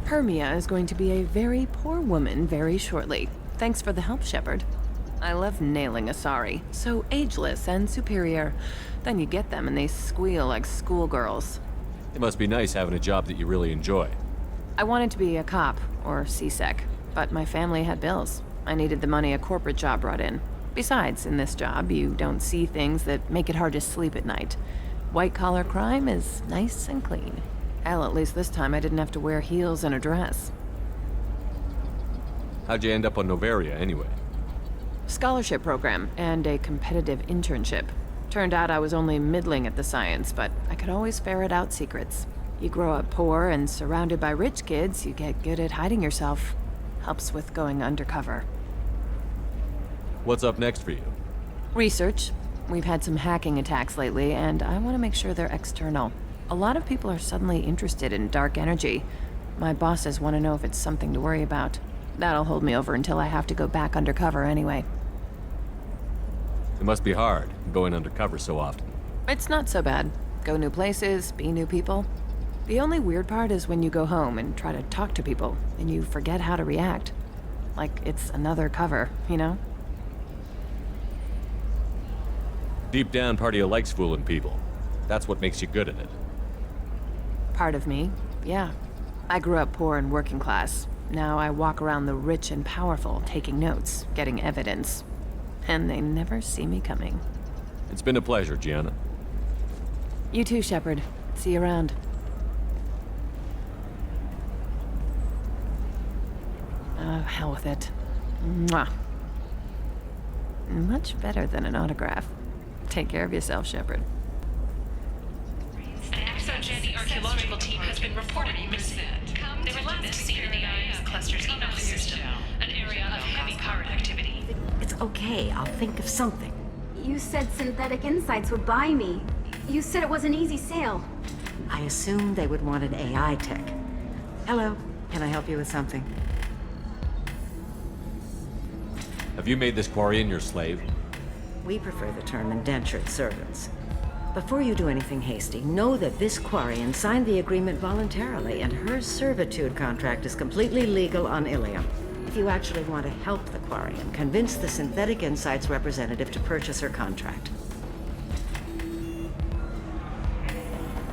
Hermia is going to be a very poor woman very shortly. Thanks for the help, Shepard. I love nailing Asari. So ageless and superior. Then you get them and they squeal like schoolgirls. It must be nice having a job that you really enjoy. I wanted to be a cop, or CSEC, but my family had bills. I needed the money a corporate job brought in. Besides, in this job, you don't see things that make it hard to sleep at night. White-collar crime is nice and clean. Hell, at least this time I didn't have to wear heels and a dress. How'd you end up on Noveria, anyway? Scholarship program and a competitive internship. Turned out I was only middling at the science, but I could always ferret out secrets. You grow up poor and surrounded by rich kids, you get good at hiding yourself. Helps with going undercover. What's up next for you? Research. We've had some hacking attacks lately, and I want to make sure they're external. A lot of people are suddenly interested in dark energy. My bosses want to know if it's something to worry about. That'll hold me over until I have to go back undercover anyway. It must be hard, going undercover so often. It's not so bad. Go new places, be new people. The only weird part is when you go home and try to talk to people, and you forget how to react. Like it's another cover, you know? Deep down, part of you likes fooling people. That's what makes you good at it. Part of me, yeah. I grew up poor and working class. Now I walk around the rich and powerful, taking notes, getting evidence. And they never see me coming. It's been a pleasure, Gianna. You too, Shepard. See you around. Oh, hell with it. Mwah. Much better than an autograph. Take care of yourself, Shepard. An exogenic archaeological team has been reported missing. They were last seen in the IS cluster's enough system, an area of heavy current activity. It's okay, I'll think of something. You said Synthetic Insights would buy me. You said it was an easy sale. I assumed they would want an AI tech. Hello. Can I help you with something? Have you made this Quarian your slave? We prefer the term indentured servants. Before you do anything hasty, know that this Quarian signed the agreement voluntarily, and her servitude contract is completely legal on Ilium. If you actually want to help the Quarian, convince the Synthetic Insights representative to purchase her contract.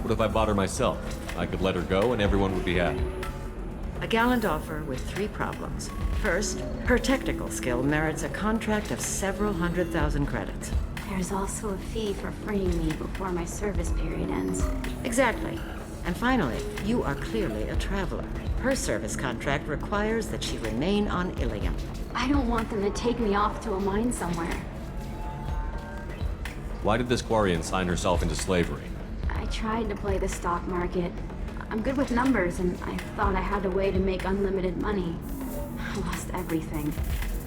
What if I bought her myself? I could let her go and everyone would be happy. A gallant offer with 3 problems. First, her technical skill merits a contract of several 100,000 credits. There's also a fee for freeing me before my service period ends. Exactly. And finally, you are clearly a traveler. Her service contract requires that she remain on Ilium. I don't want them to take me off to a mine somewhere. Why did this Quarian sign herself into slavery? I tried to play the stock market. I'm good with numbers, and I thought I had a way to make unlimited money. I lost everything.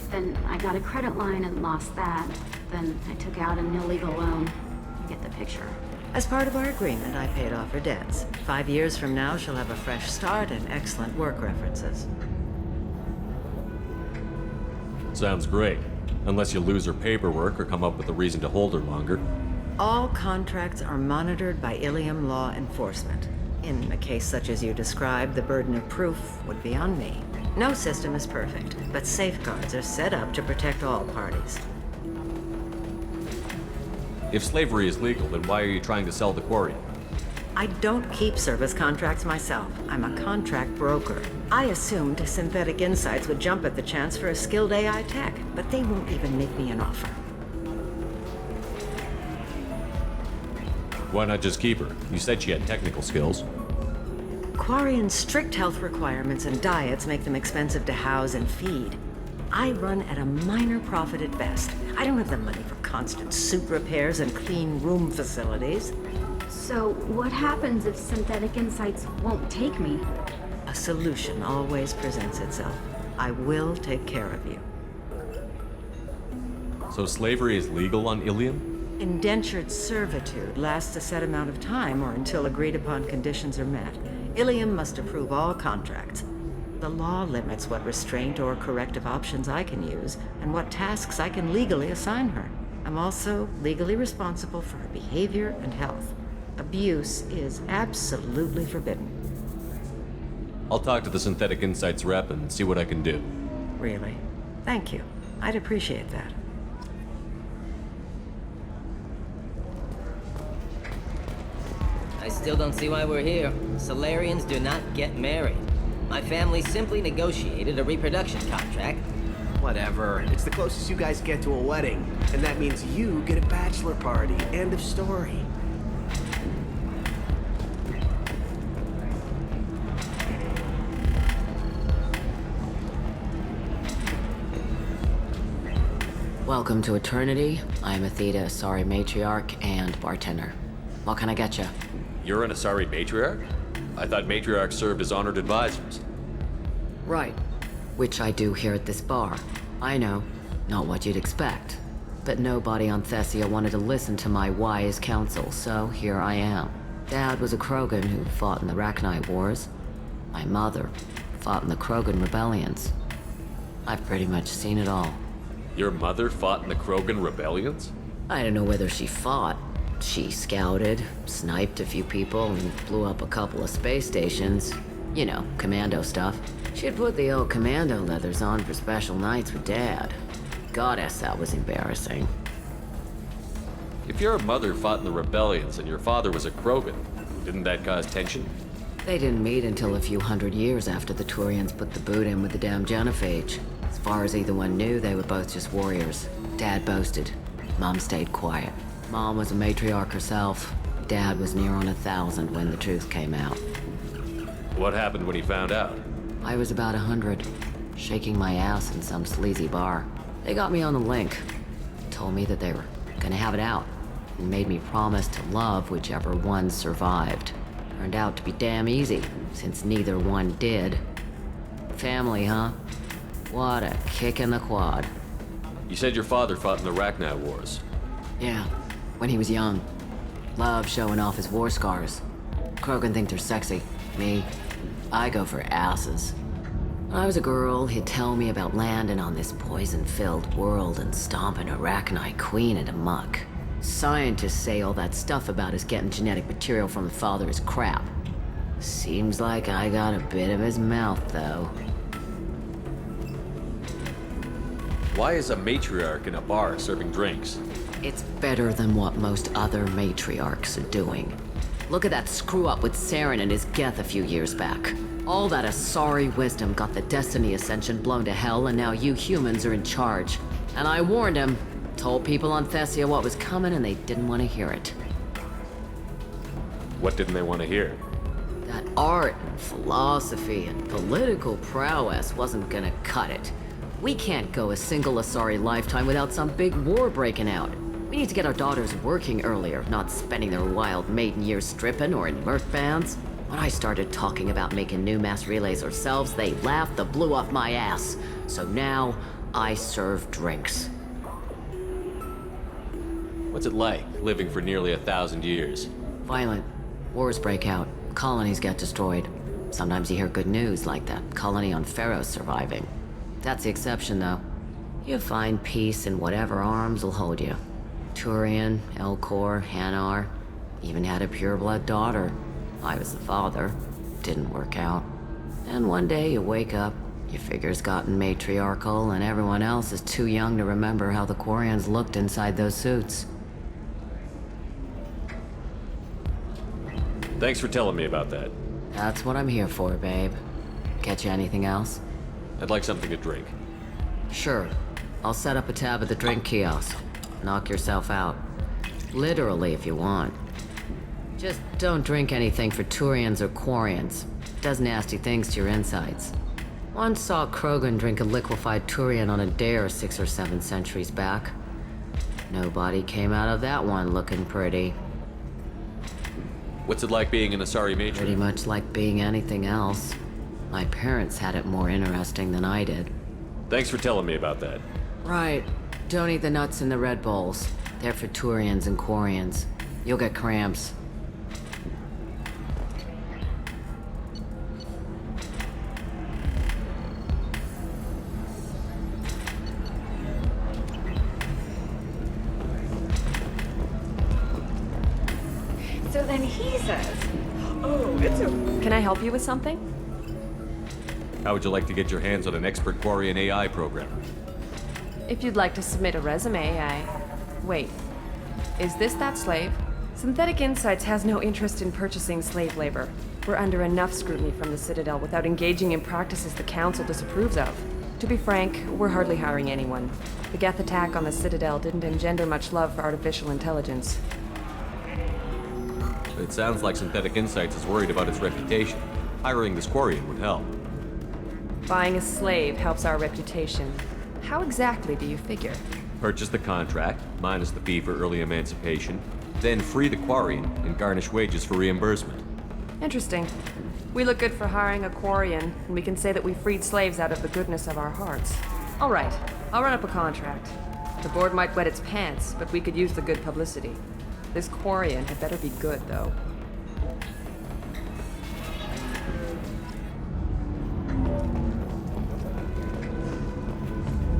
Then I got a credit line and lost that. Then I took out an illegal loan. You get the picture. As part of our agreement, I paid off her debts. 5 years from now, she'll have a fresh start and excellent work references. Sounds great. Unless you lose her paperwork or come up with a reason to hold her longer. All contracts are monitored by Ilium law enforcement. In a case such as you described, the burden of proof would be on me. No system is perfect, but safeguards are set up to protect all parties. If slavery is legal, then why are you trying to sell the Quarian? I don't keep service contracts myself. I'm a contract broker. I assumed Synthetic Insights would jump at the chance for a skilled AI tech, but they won't even make me an offer. Why not just keep her? You said she had technical skills. Quarian's strict health requirements and diets make them expensive to house and feed. I run at a minor profit at best. I don't have the money for constant suit repairs and clean room facilities. So, what happens if Synthetic Insights won't take me? A solution always presents itself. I will take care of you. So slavery is legal on Ilium? Indentured servitude lasts a set amount of time or until agreed-upon conditions are met. Ilium must approve all contracts. The law limits what restraint or corrective options I can use and what tasks I can legally assign her. I'm also legally responsible for her behavior and health. Abuse is absolutely forbidden. I'll talk to the Synthetic Insights rep and see what I can do. Really? Thank you. I'd appreciate that. I still don't see why we're here. Solarians do not get married. My family simply negotiated a reproduction contract. Whatever. It's the closest you guys get to a wedding. And that means you get a bachelor party. End of story. Welcome to Eternity. I'm Athena, Asari matriarch and bartender. What can I get you? You're an Asari matriarch? I thought matriarchs served as honored advisors. Right. Which I do here at this bar. I know. Not what you'd expect. But nobody on Thessia wanted to listen to my wise counsel, so here I am. Dad was a Krogan who fought in the Rachni Wars. My mother fought in the Krogan rebellions. I've pretty much seen it all. Your mother fought in the Krogan rebellions? I don't know whether she fought. She scouted, sniped a few people, and blew up a couple of space stations. You know, commando stuff. She'd put the old commando leathers on for special nights with Dad. Goddess, that was embarrassing. If your mother fought in the rebellions and your father was a Krogan, didn't that cause tension? They didn't meet until a few hundred years after the Turians put the boot in with the damn Genophage. As far as either one knew, they were both just warriors. Dad boasted. Mom stayed quiet. Mom was a matriarch herself. Dad was near on 1,000 when the truth came out. What happened when he found out? I was about 100, shaking my ass in some sleazy bar. They got me on the link. Told me that they were gonna have it out, and made me promise to love whichever one survived. Turned out to be damn easy, since neither one did. Family, huh? What a kick in the quad. You said your father fought in the Rachni Wars. Yeah, when he was young. Loved showing off his war scars. Krogan think they're sexy. Me, I go for asses. When I was a girl, he'd tell me about landing on this poison-filled world and stomping Arachnite Queen into muck. Scientists say all that stuff about us getting genetic material from the father is crap. Seems like I got a bit of his mouth, though. Why is a matriarch in a bar serving drinks? It's better than what most other matriarchs are doing. Look at that screw-up with Saren and his Geth a few years back. All that Asari wisdom got the Destiny Ascension blown to hell, and now you humans are in charge. And I warned him, told people on Thessia what was coming, and they didn't want to hear it. What didn't they want to hear? That art and philosophy and political prowess wasn't gonna cut it. We can't go a single Asari lifetime without some big war breaking out. We need to get our daughters working earlier, not spending their wild maiden years stripping or in mirth bands. When I started talking about making new mass relays ourselves, they laughed the blue off my ass. So now, I serve drinks. What's it like, living for nearly 1,000 years? Violent. Wars break out. Colonies get destroyed. Sometimes you hear good news, like that colony on Pharaoh surviving. That's the exception, though. You find peace in whatever arms will hold you. Turian, Elcor, Hanar, even had a pureblood daughter. I was the father. Didn't work out. And one day you wake up, your figure's gotten matriarchal, and everyone else is too young to remember how the Quarians looked inside those suits. Thanks for telling me about that. That's what I'm here for, babe. Get you anything else? I'd like something to drink. Sure. I'll set up a tab at the drink kiosk. Knock yourself out. Literally, if you want. Just don't drink anything for Turians or Quarians. Does nasty things to your insides. Once saw Krogan drink a liquefied Turian on a dare 6 or 7 centuries back. Nobody came out of that one looking pretty. What's it like being an Asari matron? Pretty much like being anything else. My parents had it more interesting than I did. Thanks for telling me about that. Right. Don't eat the nuts in the Red Bowls. They're for Turians and Quarians. You'll get cramps. So then he says, oh, it's a... Can I help you with something? How would you like to get your hands on an expert Quarian AI programmer? If you'd like to submit a resume, Wait. Is this that slave? Synthetic Insights has no interest in purchasing slave labor. We're under enough scrutiny from the Citadel without engaging in practices the Council disapproves of. To be frank, we're hardly hiring anyone. The Geth attack on the Citadel didn't engender much love for artificial intelligence. It sounds like Synthetic Insights is worried about its reputation. Hiring this Quarian would help. Buying a slave helps our reputation. How exactly do you figure? Purchase the contract, minus the fee for early emancipation, then free the Quarian and garnish wages for reimbursement. Interesting. We look good for hiring a Quarian, and we can say that we freed slaves out of the goodness of our hearts. All right, I'll run up a contract. The board might wet its pants, but we could use the good publicity. This Quarian had better be good, though.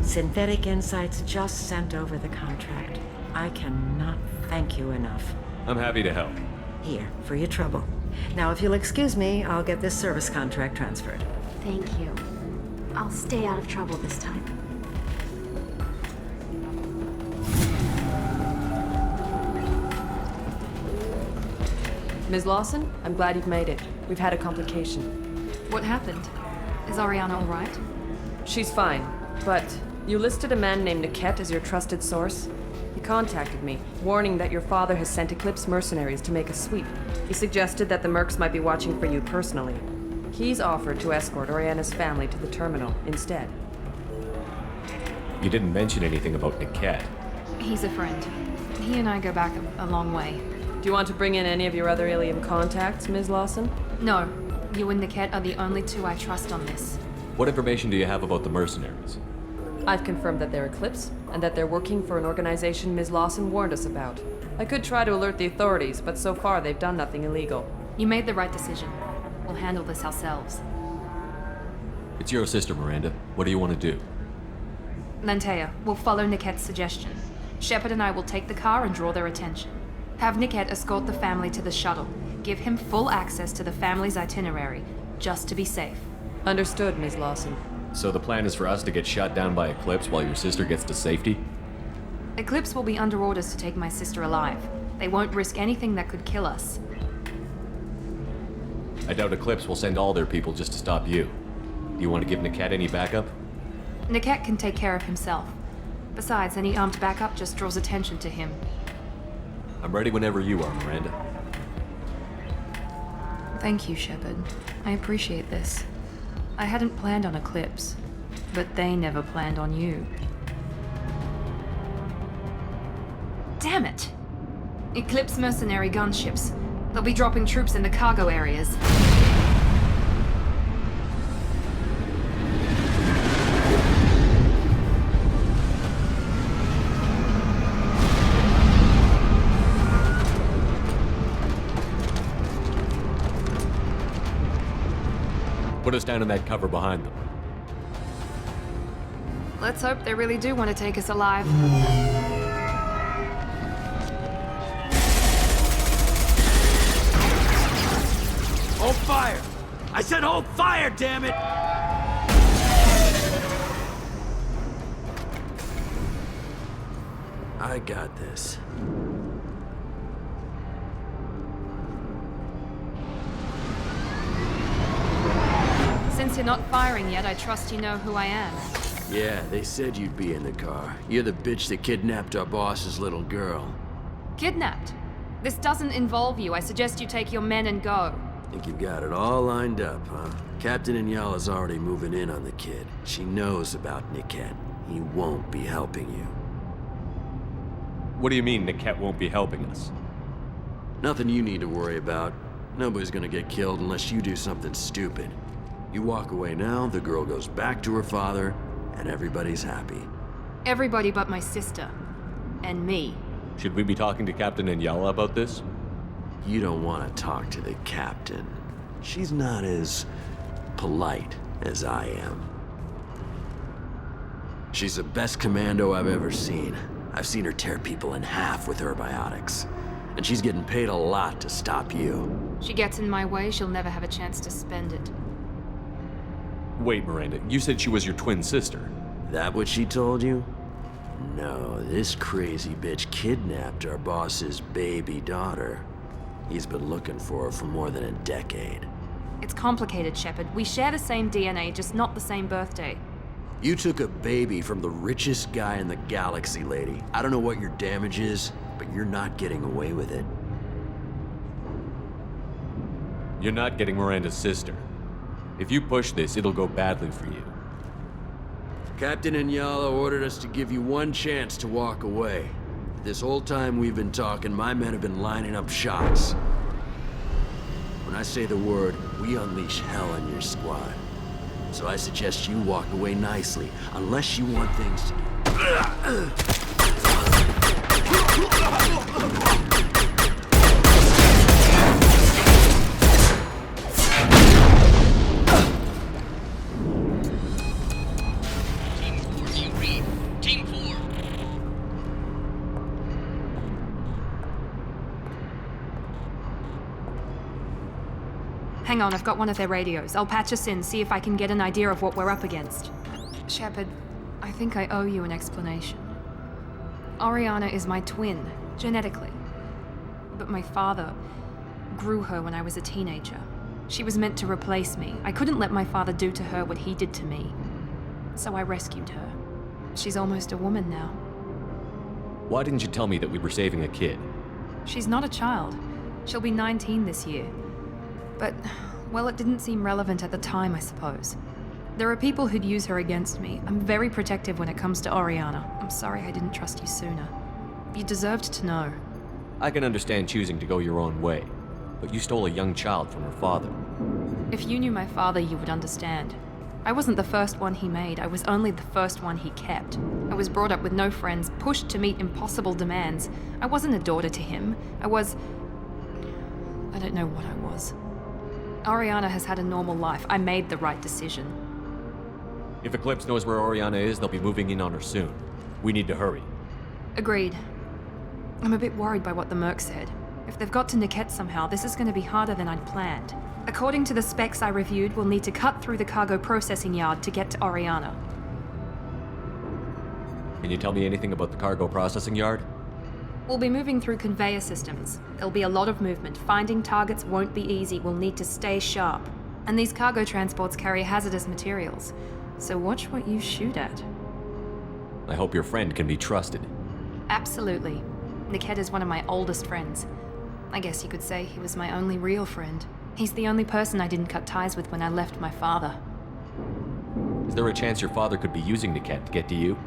Synthetic Insights just sent over the contract. I cannot thank you enough. I'm happy to help. Here, for your trouble. Now, if you'll excuse me, I'll get this service contract transferred. Thank you. I'll stay out of trouble this time. Ms. Lawson, I'm glad you've made it. We've had a complication. What happened? Is Ariana all right? She's fine, but you listed a man named Niket as your trusted source. He contacted me, warning that your father has sent Eclipse mercenaries to make a sweep. He suggested that the Mercs might be watching for you personally. He's offered to escort Oriana's family to the terminal instead. You didn't mention anything about Niket. He's a friend. He and I go back a long way. Do you want to bring in any of your other Ilium contacts, Ms. Lawson? No. You and Niket are the only two I trust on this. What information do you have about the mercenaries? I've confirmed that they're Eclipse, and that they're working for an organization Ms. Lawson warned us about. I could try to alert the authorities, but so far they've done nothing illegal. You made the right decision. We'll handle this ourselves. It's your sister, Miranda. What do you want to do? Lantea, we'll follow Nickette's suggestion. Shepard and I will take the car and draw their attention. Have Nickette escort the family to the shuttle. Give him full access to the family's itinerary, just to be safe. Understood, Ms. Lawson. So the plan is for us to get shot down by Eclipse while your sister gets to safety? Eclipse will be under orders to take my sister alive. They won't risk anything that could kill us. I doubt Eclipse will send all their people just to stop you. Do you want to give Niket any backup? Nickette can take care of himself. Besides, any armed backup just draws attention to him. I'm ready whenever you are, Miranda. Thank you, Shepard. I appreciate this. I hadn't planned on Eclipse, but they never planned on you. Damn it! Eclipse mercenary gunships. They'll be dropping troops in the cargo areas. Put us down in that cover behind them. Let's hope they really do want to take us alive. Hold fire! I said hold fire, damn it! I got this. Since you're not firing yet, I trust you know who I am. Yeah, they said you'd be in the car. You're the bitch that kidnapped our boss's little girl. Kidnapped? This doesn't involve you. I suggest you take your men and go. Think you've got it all lined up, huh? Captain Inyala's already moving in on the kid. She knows about Niket. He won't be helping you. What do you mean Niket won't be helping us? Nothing you need to worry about. Nobody's gonna get killed unless you do something stupid. You walk away now, the girl goes back to her father, and everybody's happy. Everybody but my sister. And me. Should we be talking to Captain Inyala about this? You don't want to talk to the captain. She's not as polite as I am. She's the best commando I've ever seen. I've seen her tear people in half with her biotics. And she's getting paid a lot to stop you. She gets in my way, she'll never have a chance to spend it. Wait, Miranda, you said she was your twin sister. That what she told you? No, this crazy bitch kidnapped our boss's baby daughter. He's been looking for her for more than a decade. It's complicated, Shepard. We share the same DNA, just not the same birthday. You took a baby from the richest guy in the galaxy, lady. I don't know what your damage is, but you're not getting away with it. You're not getting Miranda's sister. If you push this, it'll go badly for you. Captain Inyala ordered us to give you one chance to walk away. This whole time we've been talking, my men have been lining up shots. When I say the word, we unleash hell on your squad. So I suggest you walk away nicely, unless you want things to... Hang on, I've got one of their radios. I'll patch us in, see if I can get an idea of what we're up against. Shepard, I think I owe you an explanation. Oriana is my twin, genetically. But my father grew her when I was a teenager. She was meant to replace me. I couldn't let my father do to her what he did to me. So I rescued her. She's almost a woman now. Why didn't you tell me that we were saving a kid? She's not a child. She'll be 19 this year. But, well, it didn't seem relevant at the time, I suppose. There are people who'd use her against me. I'm very protective when it comes to Oriana. I'm sorry I didn't trust you sooner. You deserved to know. I can understand choosing to go your own way, but you stole a young child from her father. If you knew my father, you would understand. I wasn't the first one he made, I was only the first one he kept. I was brought up with no friends, pushed to meet impossible demands. I wasn't a daughter to him. I don't know what I was. Ariana has had a normal life. I made the right decision. If Eclipse knows where Oriana is, they'll be moving in on her soon. We need to hurry. Agreed. I'm a bit worried by what the Merc said. If they've got to Niket somehow, this is going to be harder than I'd planned. According to the specs I reviewed, we'll need to cut through the cargo processing yard to get to Oriana. Can you tell me anything about the cargo processing yard? We'll be moving through conveyor systems. There'll be a lot of movement. Finding targets won't be easy. We'll need to stay sharp. And these cargo transports carry hazardous materials. So watch what you shoot at. I hope your friend can be trusted. Absolutely. Niket is one of my oldest friends. I guess you could say he was my only real friend. He's the only person I didn't cut ties with when I left my father. Is there a chance your father could be using Niket to get to you?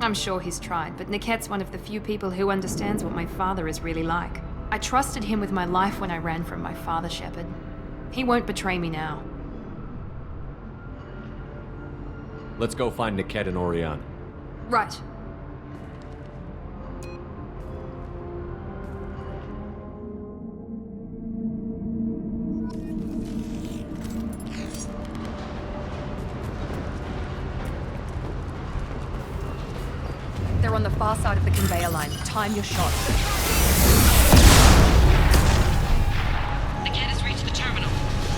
I'm sure he's tried, but Niket's one of the few people who understands what my father is really like. I trusted him with my life when I ran from my father, Shepard. He won't betray me now. Let's go find Niket and Oriana. Right. They're on the far side of the conveyor line. Time your shot. Niket has reached the terminal.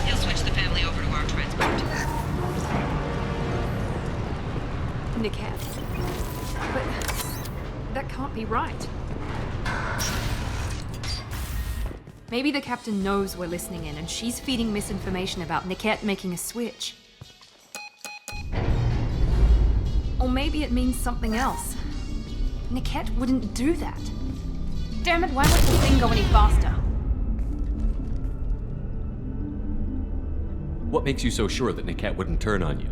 He'll switch the family over to our transport. Niket. But that can't be right. Maybe the captain knows we're listening in and she's feeding misinformation about Niket making a switch. Or maybe it means something else. Niket wouldn't do that. Damn it, why won't the thing go any faster? What makes you so sure that Niket wouldn't turn on you?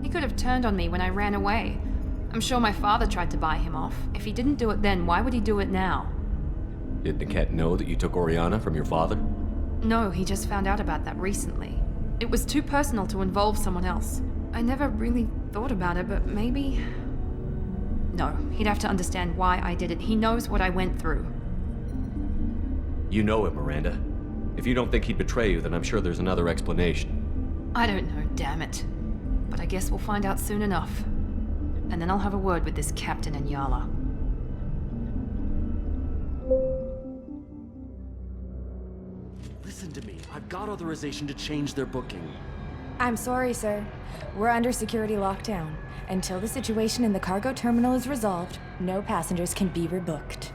He could have turned on me when I ran away. I'm sure my father tried to buy him off. If he didn't do it then, why would he do it now? Did Niket know that you took Oriana from your father? No, he just found out about that recently. It was too personal to involve someone else. I never really thought about it, but maybe... No, he'd have to understand why I did it. He knows what I went through. You know him, Miranda. If you don't think he'd betray you, then I'm sure there's another explanation. I don't know, damn it. But I guess we'll find out soon enough. And then I'll have a word with this captain and Yala. Listen to me. I've got authorization to change their booking. I'm sorry, sir. We're under security lockdown. Until the situation in the cargo terminal is resolved, no passengers can be rebooked.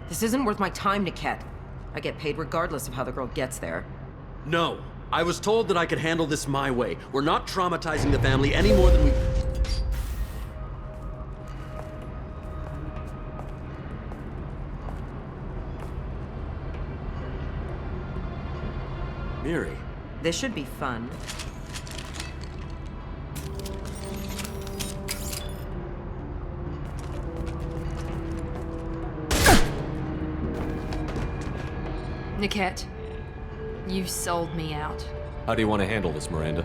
This isn't worth my time, Niket. I get paid regardless of how the girl gets there. No. I was told that I could handle this my way. We're not traumatizing the family any more than we... Miri. This should be fun. Niket, you sold me out. How do you want to handle this, Miranda?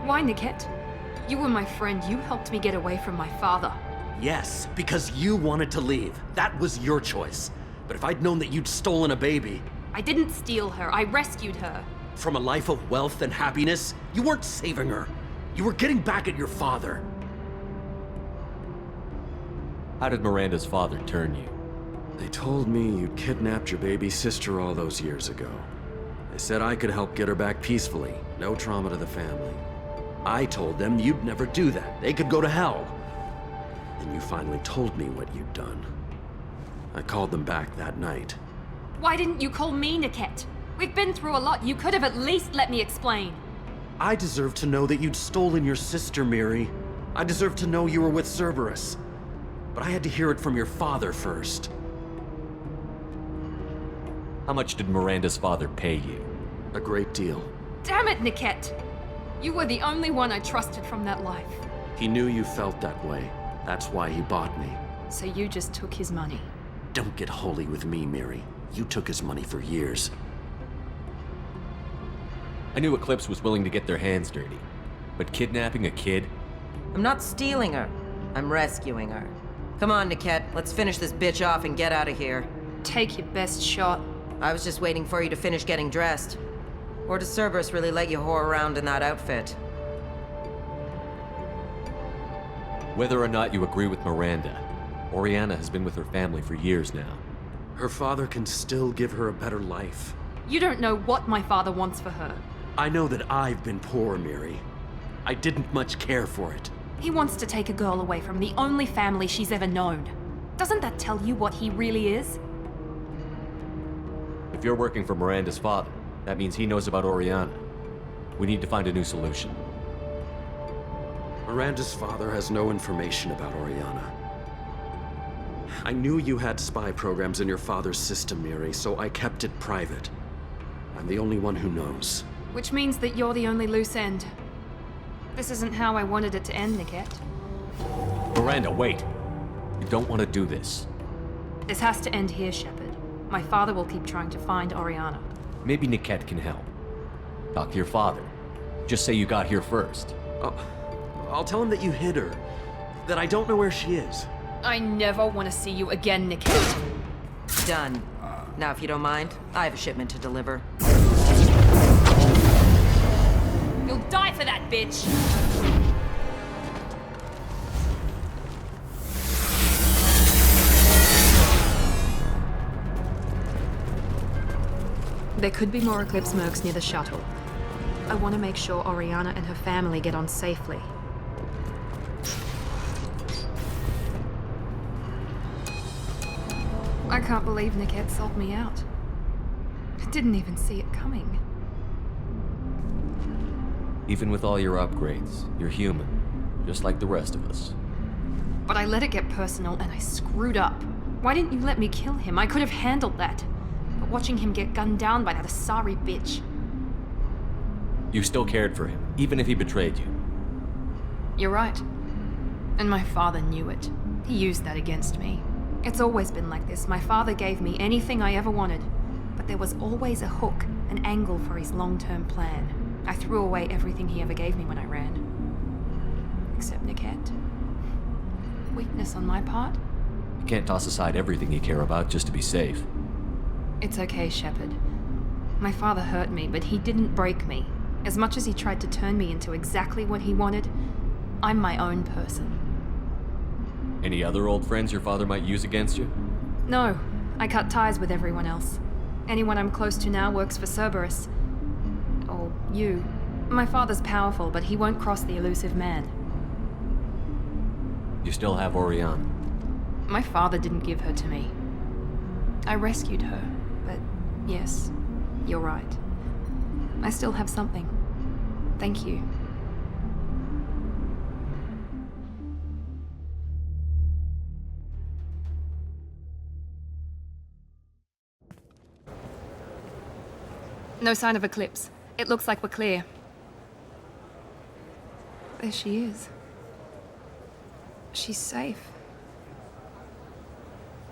Why, Niket? You were my friend. You helped me get away from my father. Yes, because you wanted to leave. That was your choice. But if I'd known that you'd stolen a baby... I didn't steal her. I rescued her. From a life of wealth and happiness, you weren't saving her. You were getting back at your father. How did Miranda's father turn you? They told me you'd kidnapped your baby sister all those years ago. They said I could help get her back peacefully. No trauma to the family. I told them you'd never do that. They could go to hell. Then you finally told me what you'd done. I called them back that night. Why didn't you call me, Niket? We've been through a lot. You could have at least let me explain. I deserve to know that you'd stolen your sister, Miri. I deserve to know you were with Cerberus. But I had to hear it from your father first. How much did Miranda's father pay you? A great deal. Damn it, Niket! You were the only one I trusted from that life. He knew you felt that way. That's why he bought me. So you just took his money? Don't get holy with me, Miri. You took his money for years. I knew Eclipse was willing to get their hands dirty. But kidnapping a kid? I'm not stealing her. I'm rescuing her. Come on, Niket. Let's finish this bitch off and get out of here. Take your best shot. I was just waiting for you to finish getting dressed. Or does Cerberus really let you whore around in that outfit? Whether or not you agree with Miranda, Oriana has been with her family for years now. Her father can still give her a better life. You don't know what my father wants for her. I know that I've been poor, Miri. I didn't much care for it. He wants to take a girl away from the only family she's ever known. Doesn't that tell you what he really is? If you're working for Miranda's father, that means he knows about Oriana. We need to find a new solution. Miranda's father has no information about Oriana. I knew you had spy programs in your father's system, Miri, so I kept it private. I'm the only one who knows. Which means that you're the only loose end. This isn't how I wanted it to end, Niket. Miranda, wait! You don't want to do this. This has to end here, Shepard. My father will keep trying to find Oriana. Maybe Niket can help. Talk to your father. Just say you got here first. I'll tell him that you hid her. That I don't know where she is. I never want to see you again, Niket. Done. Now, if you don't mind, I have a shipment to deliver. You'll die for that, bitch! There could be more Eclipse mercs near the shuttle. I want to make sure Oriana and her family get on safely. I can't believe Niket sold me out. I didn't even see it coming. Even with all your upgrades, you're human, just like the rest of us. But I let it get personal and I screwed up. Why didn't you let me kill him? I could have handled that. But watching him get gunned down by that Asari bitch. You still cared for him, even if he betrayed you. You're right. And my father knew it. He used that against me. It's always been like this. My father gave me anything I ever wanted. But there was always a hook, an angle for his long-term plan. I threw away everything he ever gave me when I ran. Except Niket. Weakness on my part? You can't toss aside everything you care about just to be safe. It's okay, Shepard. My father hurt me, but he didn't break me. As much as he tried to turn me into exactly what he wanted, I'm my own person. Any other old friends your father might use against you? No, I cut ties with everyone else. Anyone I'm close to now works for Cerberus. Or you. My father's powerful, but he won't cross the elusive man. You still have Oriana. My father didn't give her to me. I rescued her, but yes, you're right. I still have something. Thank you. No sign of Eclipse. It looks like we're clear. There she is. She's safe.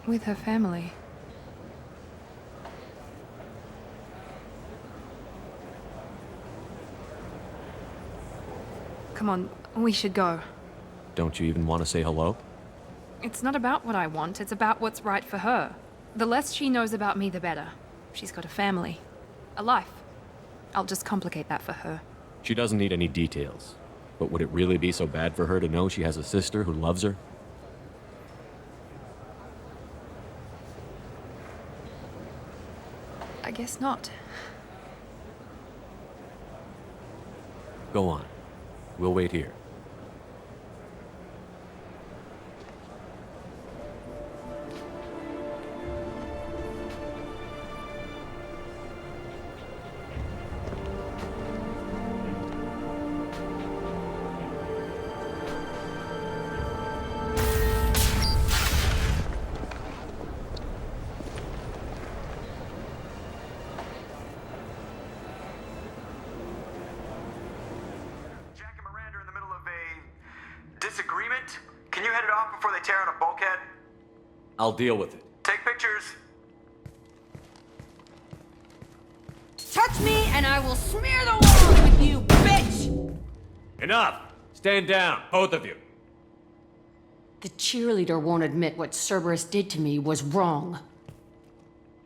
With her family. Come on, we should go. Don't you even want to say hello? It's not about what I want, it's about what's right for her. The less she knows about me, the better. She's got a family. A life. I'll just complicate that for her. She doesn't need any details. But would it really be so bad for her to know she has a sister who loves her? I guess not. Go on. We'll wait here. Disagreement? Can you head it off before they tear out a bulkhead? I'll deal with it. Take pictures. Touch me and I will smear the walls with you, bitch! Enough! Stand down, both of you. The cheerleader won't admit what Cerberus did to me was wrong.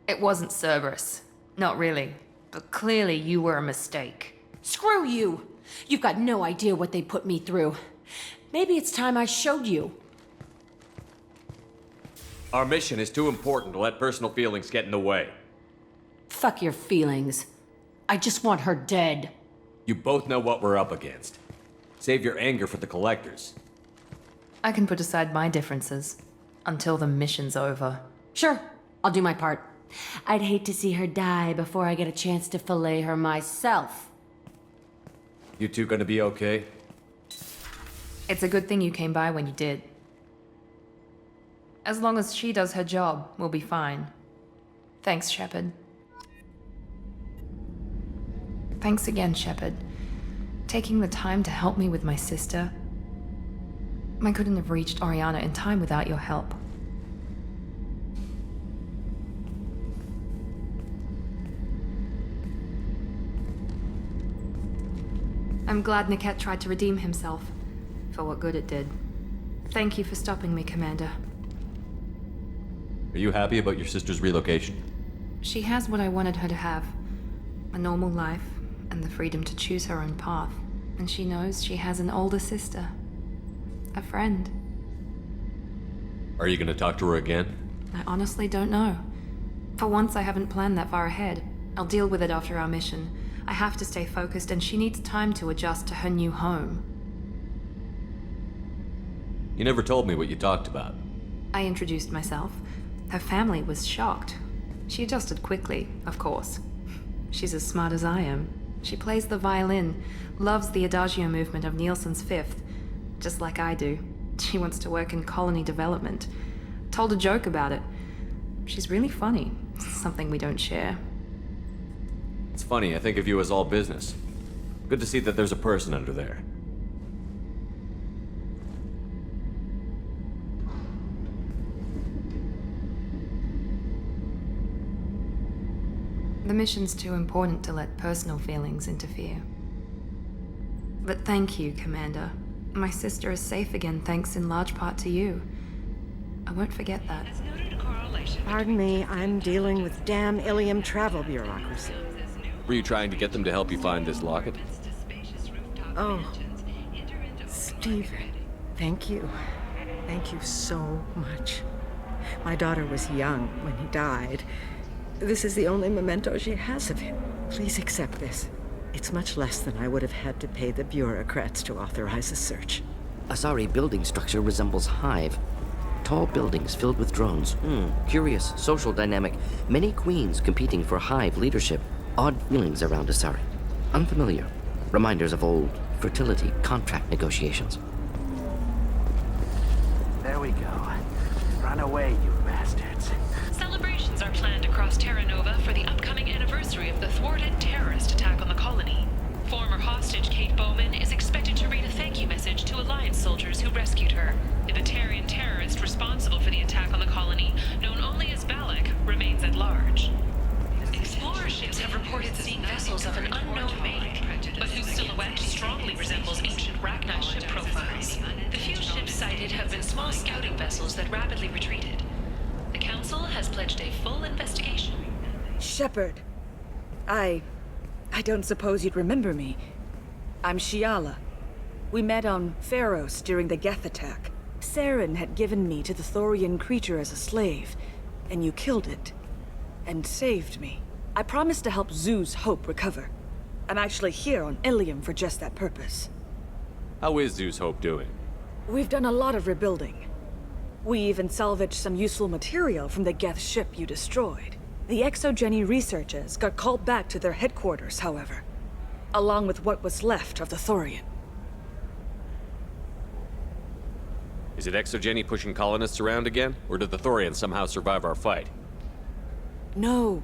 It wasn't Cerberus. Not really. But clearly you were a mistake. Screw you! You've got no idea what they put me through. Maybe it's time I showed you. Our mission is too important to let personal feelings get in the way. Fuck your feelings. I just want her dead. You both know what we're up against. Save your anger for the collectors. I can put aside my differences until the mission's over. Sure, I'll do my part. I'd hate to see her die before I get a chance to fillet her myself. You two gonna be okay? It's a good thing you came by when you did. As long as she does her job, we'll be fine. Thanks, Shepard. Thanks again, Shepard. Taking the time to help me with my sister. I couldn't have reached Oriana in time without your help. I'm glad Niket tried to redeem himself, for what good it did. Thank you for stopping me, Commander. Are you happy about your sister's relocation? She has what I wanted her to have. A normal life, and the freedom to choose her own path. And she knows she has an older sister. A friend. Are you gonna talk to her again? I honestly don't know. For once, I haven't planned that far ahead. I'll deal with it after our mission. I have to stay focused, and she needs time to adjust to her new home. You never told me what you talked about. I introduced myself. Her family was shocked. She adjusted quickly, of course. She's as smart as I am. She plays the violin, loves the adagio movement of Nielsen's Fifth, just like I do. She wants to work in colony development. Told a joke about it. She's really funny. Something we don't share. It's funny, I think of you as all business. Good to see that there's a person under there. The mission's too important to let personal feelings interfere. But thank you, Commander. My sister is safe again thanks in large part to you. I won't forget that. Pardon me, I'm dealing with damn Ilium travel bureaucracy. Were you trying to get them to help you find this locket? Oh, Stephen, thank you. Thank you so much. My daughter was young when he died. This is the only memento she has of him. Please accept this. It's much less than I would have had to pay the bureaucrats to authorize a search. Asari building structure resembles Hive. Tall buildings filled with drones. Curious social dynamic. Many queens competing for Hive leadership. Odd feelings around Asari. Unfamiliar. Reminders of old fertility contract negotiations. There we go. Run away, you bastards. Celebrations are planned across Terra Nova for the upcoming anniversary of the thwarted terrorist attack on the colony. Former hostage Kate Bowman is expected to read a thank you message to Alliance soldiers who rescued her. The Batarian terrorist responsible for the attack on the colony, known only as Balak, remains at large. Explorer ships have reported seeing vessels of an unknown make, but whose silhouette strongly resembles ancient Rachni ship profiles. The few ships sighted have been small scouting vessels that rapidly retreated. The Council has pledged a full investigation. Shepard, I don't suppose you'd remember me. I'm Shiala. We met on Pharos during the Geth attack. Saren had given me to the Thorian creature as a slave, and you killed it. And saved me. I promised to help Zoo's Hope recover. I'm actually here on Ilium for just that purpose. How is Zeus Hope doing? We've done a lot of rebuilding. We even salvaged some useful material from the Geth ship you destroyed. The Exogeny researchers got called back to their headquarters, however, along with what was left of the Thorian. Is it Exogeny pushing colonists around again? Or did the Thorians somehow survive our fight? No.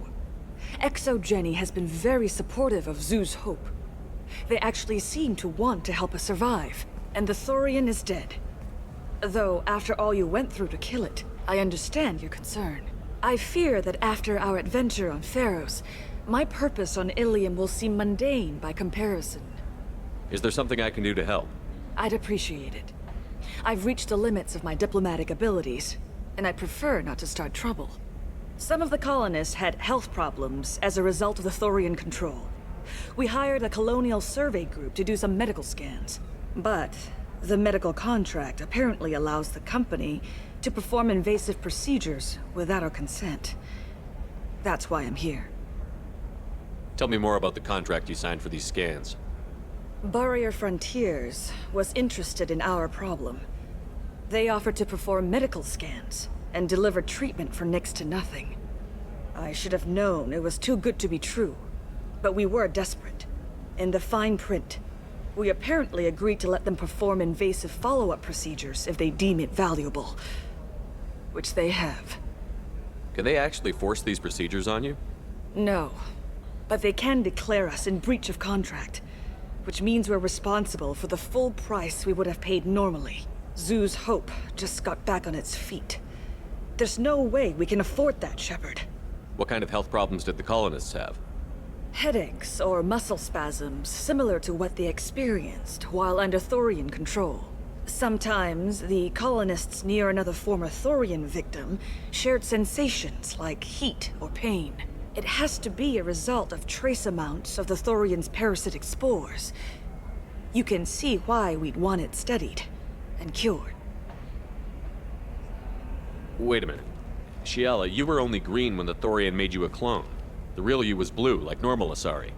Exogeny has been very supportive of Zoo's Hope. They actually seem to want to help us survive, and the Thorian is dead. Though, after all you went through to kill it, I understand your concern. I fear that after our adventure on Pharos, my purpose on Ilium will seem mundane by comparison. Is there something I can do to help? I'd appreciate it. I've reached the limits of my diplomatic abilities, and I'd prefer not to start trouble. Some of the colonists had health problems as a result of the Thorian control. We hired a colonial survey group to do some medical scans. But the medical contract apparently allows the company to perform invasive procedures without our consent. That's why I'm here. Tell me more about the contract you signed for these scans. Barrier Frontiers was interested in our problem. They offered to perform medical scans and deliver treatment for next to nothing. I should have known it was too good to be true, but we were desperate. In the fine print, we apparently agreed to let them perform invasive follow-up procedures if they deem it valuable. Which they have. Can they actually force these procedures on you? No, but they can declare us in breach of contract, which means we're responsible for the full price we would have paid normally. Zoo's Hope just got back on its feet. There's no way we can afford that, Shepard. What kind of health problems did the colonists have? Headaches or muscle spasms, similar to what they experienced while under Thorian control. Sometimes, the colonists near another former Thorian victim shared sensations like heat or pain. It has to be a result of trace amounts of the Thorian's parasitic spores. You can see why we'd want it studied and cured. Wait a minute. Shiala, you were only green when the Thorian made you a clone. The real you was blue, like normal Asari.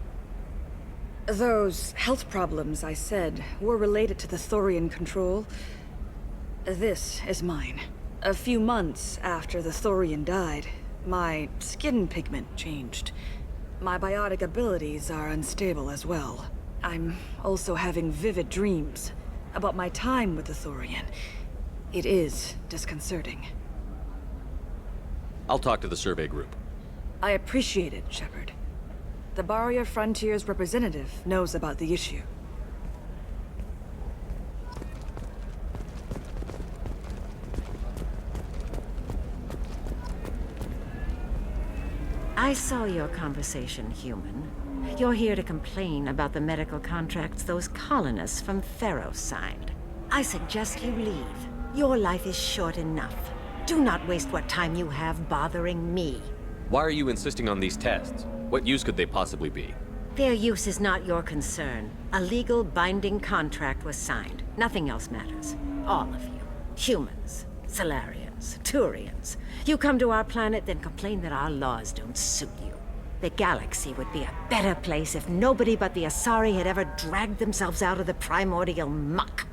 Those health problems I said were related to the Thorian control. This is mine. A few months after the Thorian died, my skin pigment changed. My biotic abilities are unstable as well. I'm also having vivid dreams about my time with the Thorian. It is disconcerting. I'll talk to the survey group. I appreciate it, Shepard. The Barrier Frontiers representative knows about the issue. I saw your conversation, human. You're here to complain about the medical contracts those colonists from Pharaoh signed. I suggest you leave. Your life is short enough. Do not waste what time you have bothering me. Why are you insisting on these tests? What use could they possibly be? Their use is not your concern. A legal binding contract was signed. Nothing else matters. All of you. Humans, Solarians, Turians. You come to our planet, then complain that our laws don't suit you. The galaxy would be a better place if nobody but the Asari had ever dragged themselves out of the primordial muck.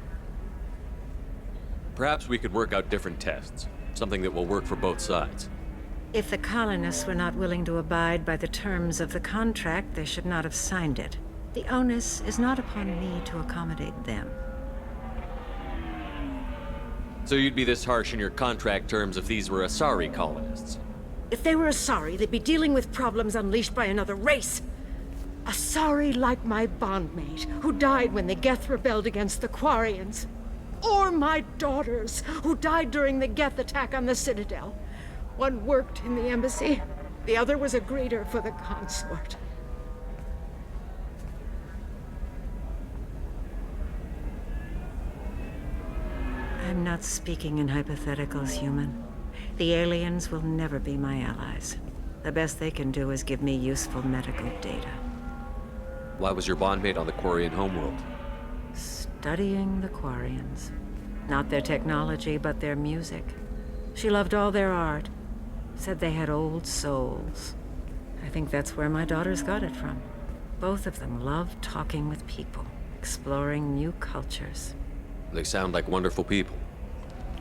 Perhaps we could work out different tests. Something that will work for both sides. If the colonists were not willing to abide by the terms of the contract, they should not have signed it. The onus is not upon me to accommodate them. So you'd be this harsh in your contract terms if these were Asari colonists? If they were Asari, they'd be dealing with problems unleashed by another race. Asari like my bondmate, who died when the Geth rebelled against the Quarians. Or my daughters, who died during the Geth attack on the Citadel. One worked in the embassy, the other was a greeter for the consort. I'm not speaking in hypotheticals, human. The aliens will never be my allies. The best they can do is give me useful medical data. Why was your bondmate on the Quarian homeworld? Studying the Quarians. Not their technology, but their music. She loved all their art. Said they had old souls. I think that's where my daughters got it from. Both of them love talking with people, exploring new cultures. They sound like wonderful people.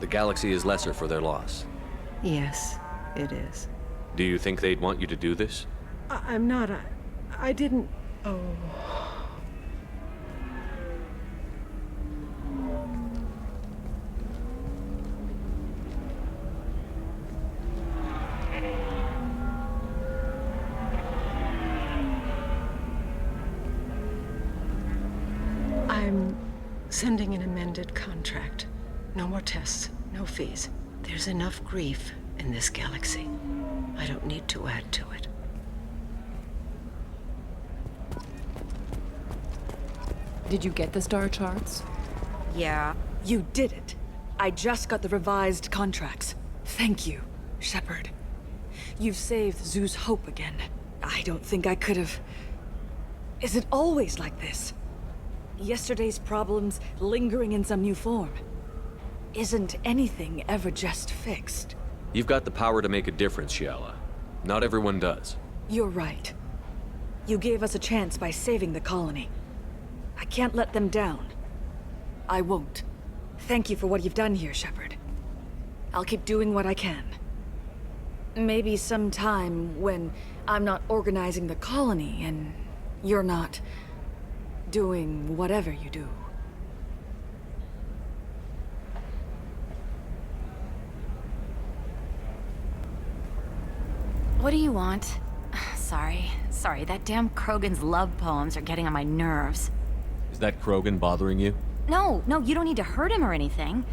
The galaxy is lesser for their loss. Yes, it is. Do you think they'd want you to do this? I'm not. I didn't. Oh. I'm sending an amended contract. No more tests, no fees. There's enough grief in this galaxy. I don't need to add to it. Did you get the star charts? Yeah. You did it. I just got the revised contracts. Thank you, Shepard. You've saved Zoo's hope again. I don't think I could have... Is it always like this? Yesterday's problems lingering in some new form. Isn't anything ever just fixed? You've got the power to make a difference, Shiala. Not everyone does. You're right. You gave us a chance by saving the colony. I can't let them down. I won't. Thank you for what you've done here, Shepard. I'll keep doing what I can. Maybe sometime when I'm not organizing the colony and you're not doing whatever you do. What do you want? Sorry, that damn Krogan's love poems are getting on my nerves. Is that Krogan bothering you? No, you don't need to hurt him or anything.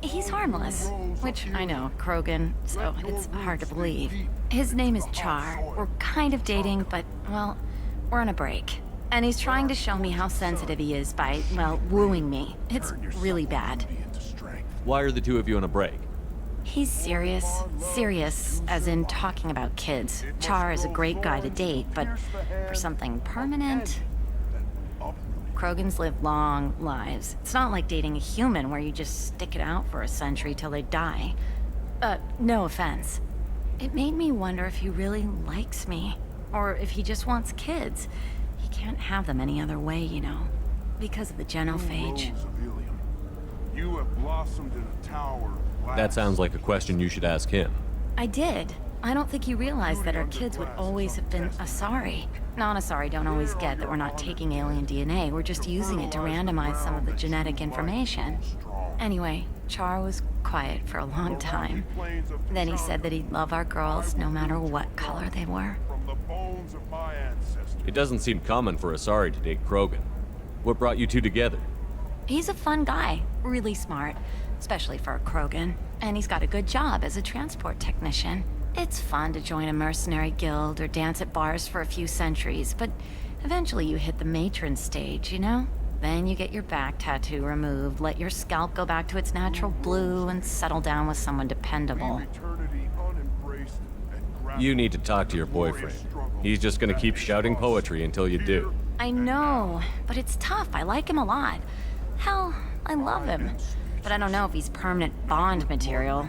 He's harmless. Which, I know, Krogan, so it's hard to believe. His name is Char. We're kind of dating, but, well, we're on a break. And he's trying to show me how sensitive he is by, well, wooing me. It's really bad. Why are the two of you on a break? He's serious. Serious, as in talking about kids. Char is a great guy to date, but for something permanent... Krogans live long lives. It's not like dating a human where you just stick it out for a century till they die. No offense. It made me wonder if he really likes me, or if he just wants kids. He can't have them any other way, you know, because of the genophage. You have blossomed in a tower. That sounds like a question you should ask him. I did. I don't think he realized that our kids would always have been Asari. Non-Asari don't always get that we're not taking alien DNA, we're just using it to randomize some of the genetic information. Anyway, Char was quiet for a long time. Then he said that he'd love our girls no matter what color they were. It doesn't seem common for Asari to date Krogan. What brought you two together? He's a fun guy, really smart, especially for a Krogan. And he's got a good job as a transport technician. It's fun to join a mercenary guild or dance at bars for a few centuries, but eventually you hit the matron stage, you know? Then you get your back tattoo removed, let your scalp go back to its natural blue, and settle down with someone dependable. You need to talk to your boyfriend. He's just gonna keep shouting poetry until you do. I know, but it's tough. I like him a lot. Hell, I love him. But I don't know if he's permanent Bond material.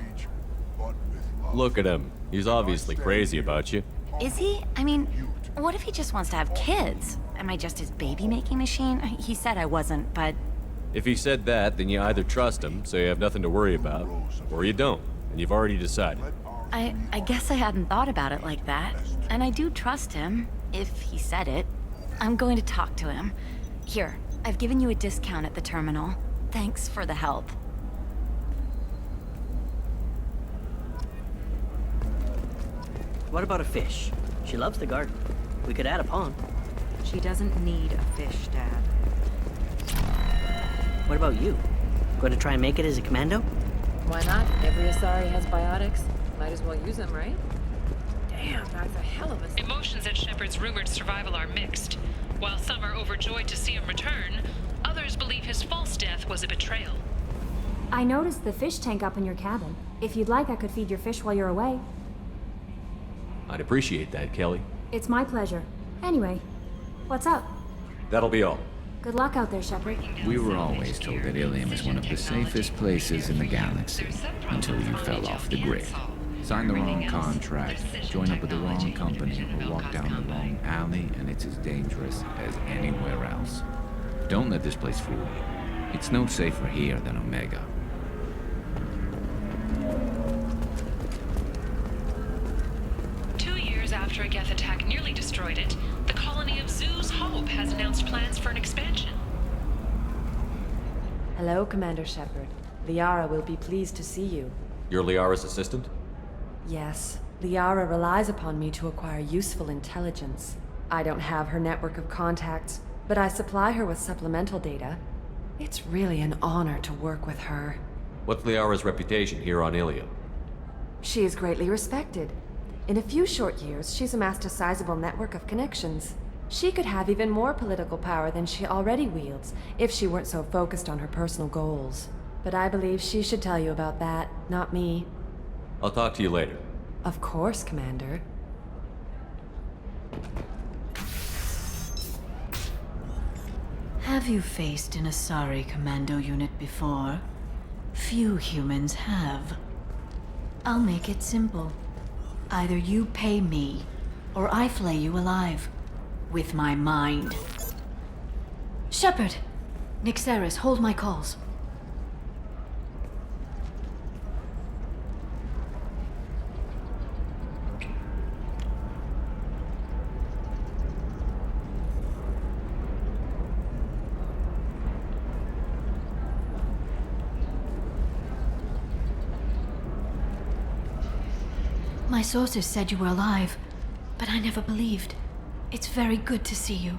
Look at him. He's obviously crazy about you. Is he? I mean, what if he just wants to have kids? Am I just his baby-making machine? He said I wasn't, but... If he said that, then you either trust him, so you have nothing to worry about, or you don't, and you've already decided. I guess I hadn't thought about it like that. And I do trust him, if he said it. I'm going to talk to him. Here, I've given you a discount at the terminal. Thanks for the help. What about a fish? She loves the garden. We could add a pond. She doesn't need a fish, Dad. What about you? Going to try and make it as a commando? Why not? Every Asari has biotics. Might as well use them, right? Damn, that's a hell of a... Emotions at Shepard's rumored survival are mixed. While some are overjoyed to see him return, others believe his false death was a betrayal. I noticed the fish tank up in your cabin. If you'd like, I could feed your fish while you're away. I'd appreciate that, Kelly. It's my pleasure. Anyway, what's up? That'll be all. Good luck out there, Shepard. We were always told that Ilium is one of the safest places in the galaxy, until you fell off the grid. Signed the wrong contract, joined up with the wrong company, or walked down the wrong alley, and it's as dangerous as anywhere else. Don't let this place fool you. It's no safer here than Omega. After a Geth attack nearly destroyed it, the colony of Zoo's Hope has announced plans for an expansion. Hello, Commander Shepard. Liara will be pleased to see you. You're Liara's assistant? Yes. Liara relies upon me to acquire useful intelligence. I don't have her network of contacts, but I supply her with supplemental data. It's really an honor to work with her. What's Liara's reputation here on Ilium? She is greatly respected. In a few short years, she's amassed a sizable network of connections. She could have even more political power than she already wields, if she weren't so focused on her personal goals. But I believe she should tell you about that, not me. I'll talk to you later. Of course, Commander. Have you faced an Asari commando unit before? Few humans have. I'll make it simple. Either you pay me, or I flay you alive. With my mind. Shepard! Nixeris, hold my calls. My sources said you were alive, but I never believed. It's very good to see you.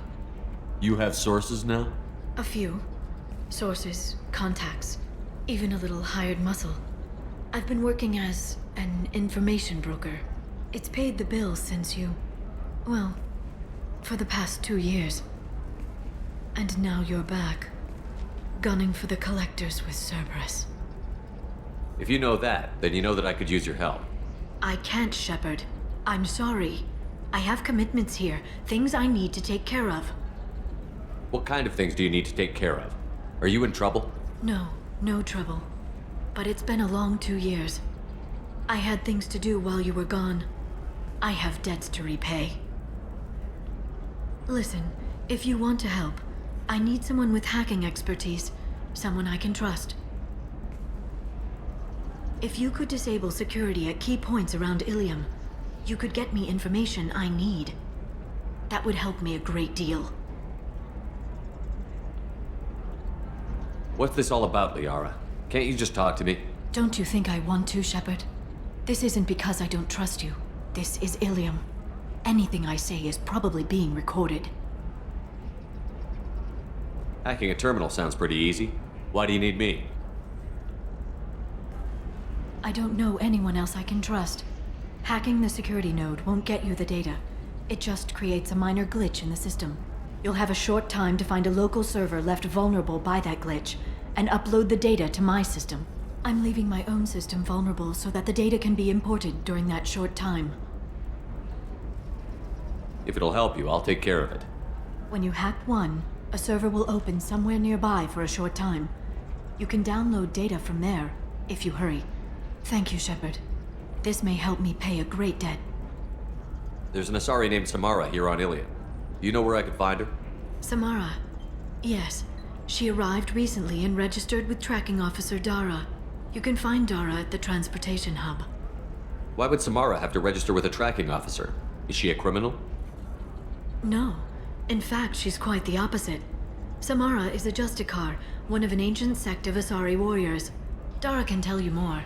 You have sources now? A few. Sources, contacts, even a little hired muscle. I've been working as an information broker. It's paid the bills since you... well, for the past 2 years. And now you're back, gunning for the collectors with Cerberus. If you know that, then you know that I could use your help. I can't, Shepard. I'm sorry. I have commitments here, things I need to take care of. What kind of things do you need to take care of? Are you in trouble? No, no trouble. But it's been a long 2 years. I had things to do while you were gone. I have debts to repay. Listen, if you want to help, I need someone with hacking expertise. Someone I can trust. If you could disable security at key points around Ilium, you could get me information I need. That would help me a great deal. What's this all about, Liara? Can't you just talk to me? Don't you think I want to, Shepard? This isn't because I don't trust you. This is Ilium. Anything I say is probably being recorded. Hacking a terminal sounds pretty easy. Why do you need me? I don't know anyone else I can trust. Hacking the security node won't get you the data. It just creates a minor glitch in the system. You'll have a short time to find a local server left vulnerable by that glitch, and upload the data to my system. I'm leaving my own system vulnerable so that the data can be imported during that short time. If it'll help you, I'll take care of it. When you hack one, a server will open somewhere nearby for a short time. You can download data from there, if you hurry. Thank you, Shepard. This may help me pay a great debt. There's an Asari named Samara here on Ilium. Do you know where I could find her? Samara? Yes. She arrived recently and registered with Tracking Officer Dara. You can find Dara at the transportation hub. Why would Samara have to register with a tracking officer? Is she a criminal? No. In fact, she's quite the opposite. Samara is a Justicar, one of an ancient sect of Asari warriors. Dara can tell you more.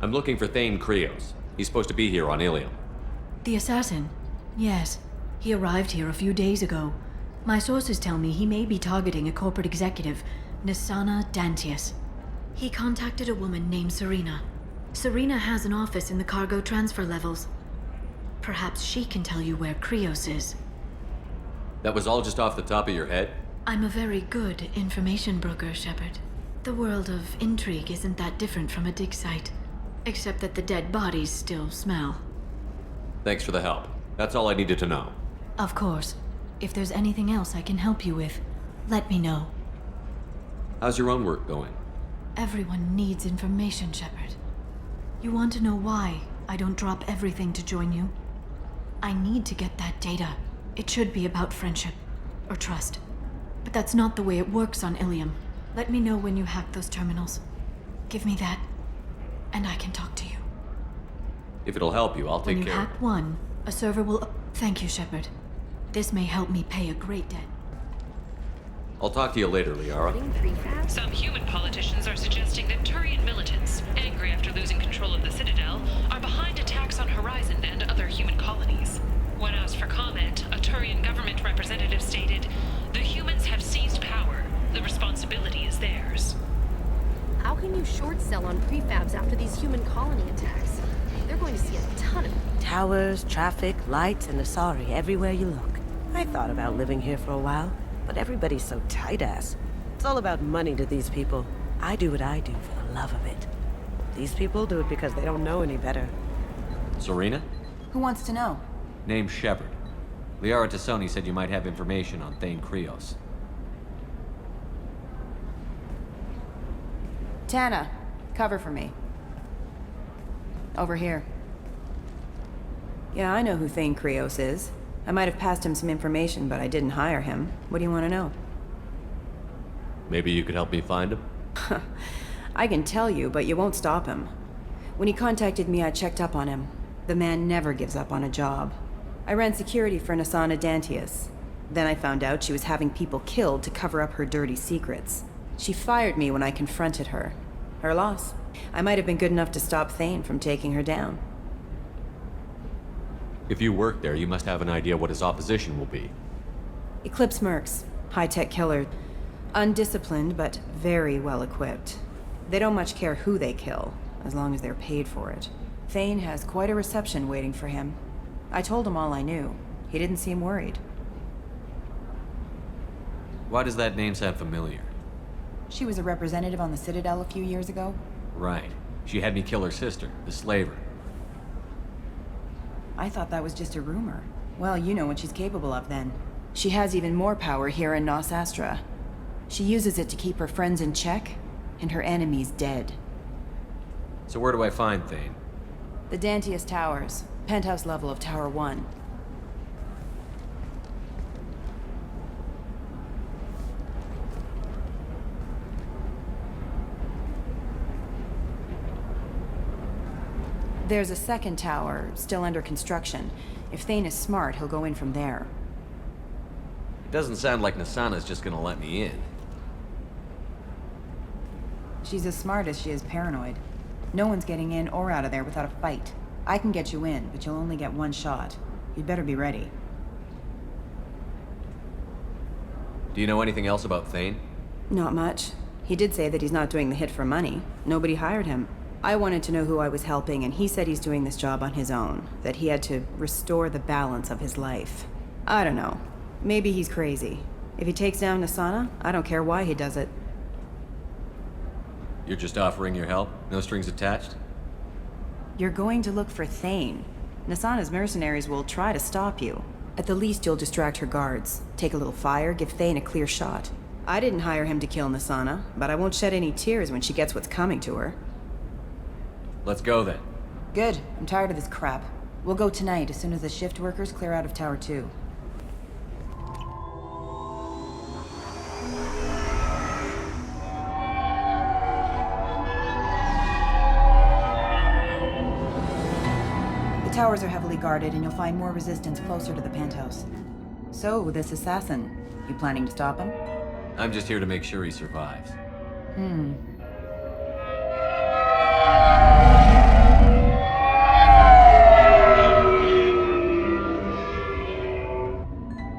I'm looking for Thane Krios. He's supposed to be here on Ilium. The assassin? Yes. He arrived here a few days ago. My sources tell me he may be targeting a corporate executive, Nisana Dantius. He contacted a woman named Serena. Serena has an office in the cargo transfer levels. Perhaps she can tell you where Krios is. That was all just off the top of your head? I'm a very good information broker, Shepard. The world of intrigue isn't that different from a dig site. Except that the dead bodies still smell. Thanks for the help. That's all I needed to know. Of course. If there's anything else I can help you with, let me know. How's your own work going? Everyone needs information, Shepard. You want to know why I don't drop everything to join you? I need to get that data. It should be about friendship, or trust. But that's not the way it works on Ilium. Let me know when you hack those terminals. Give me that, and I can talk to you. If it'll help you, I'll take care of it. When you hack one, a server will... Thank you, Shepard. This may help me pay a great debt. I'll talk to you later, Liara. Some human politicians are suggesting that Turian militants, angry after losing control of the Citadel, are behind attacks on Horizon and other human colonies. When asked for comment, a Turian government representative stated, "The humans have seized power. The responsibility is theirs." How can you short sell on prefabs after these human colony attacks? They're going to see a ton of... Towers, traffic, lights, and Asari everywhere you look. I thought about living here for a while, but everybody's so tight-ass. It's all about money to these people. I do what I do for the love of it. These people do it because they don't know any better. Serena? Who wants to know? Name's Shepard. Liara Tassoni said you might have information on Thane Krios. Tana, cover for me. Over here. Yeah, I know who Thane Krios is. I might have passed him some information, but I didn't hire him. What do you want to know? Maybe you could help me find him? I can tell you, but you won't stop him. When he contacted me, I checked up on him. The man never gives up on a job. I ran security for Nasana Dantius. Then I found out she was having people killed to cover up her dirty secrets. She fired me when I confronted her. Her loss. I might have been good enough to stop Thane from taking her down. If you work there, you must have an idea what his opposition will be. Eclipse mercs. High-tech killer. Undisciplined, but very well equipped. They don't much care who they kill, as long as they're paid for it. Thane has quite a reception waiting for him. I told him all I knew. He didn't seem worried. Why does that name sound familiar? She was a representative on the Citadel a few years ago. Right. She had me kill her sister, the slaver. I thought that was just a rumor. Well, you know what she's capable of then. She has even more power here in Nos Astra. She uses it to keep her friends in check, and her enemies dead. So where do I find Thane? The Dantius Towers. Penthouse level of Tower 1. There's a second tower, still under construction. If Thane is smart, he'll go in from there. It doesn't sound like Nasana's just gonna let me in. She's as smart as she is paranoid. No one's getting in or out of there without a fight. I can get you in, but you'll only get one shot. You'd better be ready. Do you know anything else about Thane? Not much. He did say that he's not doing the hit for money. Nobody hired him. I wanted to know who I was helping, and he said he's doing this job on his own. That he had to restore the balance of his life. I don't know. Maybe he's crazy. If he takes down Nasana, I don't care why he does it. You're just offering your help? No strings attached? You're going to look for Thane. Nasana's mercenaries will try to stop you. At the least, you'll distract her guards. Take a little fire, give Thane a clear shot. I didn't hire him to kill Nasana, but I won't shed any tears when she gets what's coming to her. Let's go then. Good. I'm tired of this crap. We'll go tonight as soon as the shift workers clear out of Tower 2. The towers are heavily guarded, and you'll find more resistance closer to the penthouse. So, this assassin, you planning to stop him? I'm just here to make sure he survives.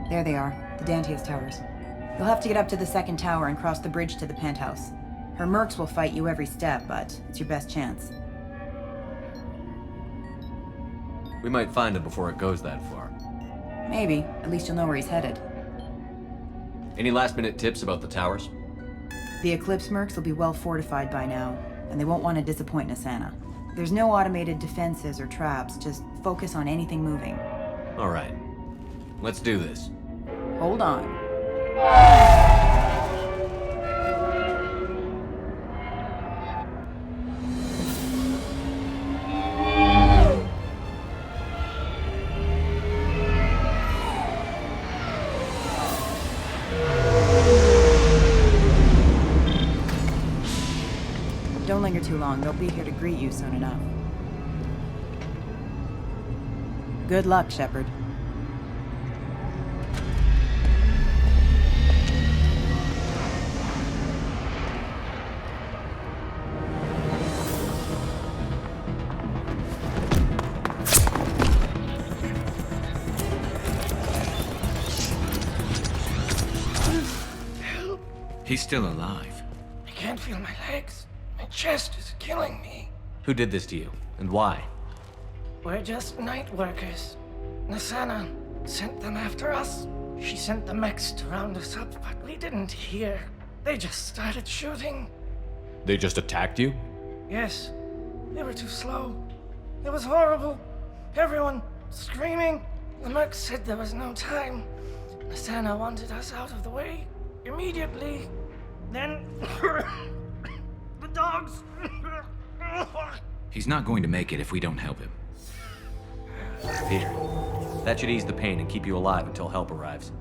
There they are, the Dantius Towers. You'll have to get up to the second tower and cross the bridge to the penthouse. Her mercs will fight you every step, but it's your best chance. We might find him before it goes that far. Maybe. At least you'll know where he's headed. Any last-minute tips about the towers? The Eclipse mercs will be well fortified by now, and they won't want to disappoint Nasana. There's no automated defenses or traps, just focus on anything moving. All right. Let's do this. Hold on. Don't linger too long. They'll be here to greet you soon enough. Good luck, Shepard. He's still alive. I can't feel my legs. My chest is killing me. Who did this to you, and why? We're just night workers. Nasana sent them after us. She sent the mechs to round us up, but we didn't hear. They just started shooting. They just attacked you? Yes, they were too slow. It was horrible. Everyone screaming. The merc said there was no time. Nasana wanted us out of the way immediately. Then the dogs. He's not going to make it if we don't help him. Here. That should ease the pain and keep you alive until help arrives.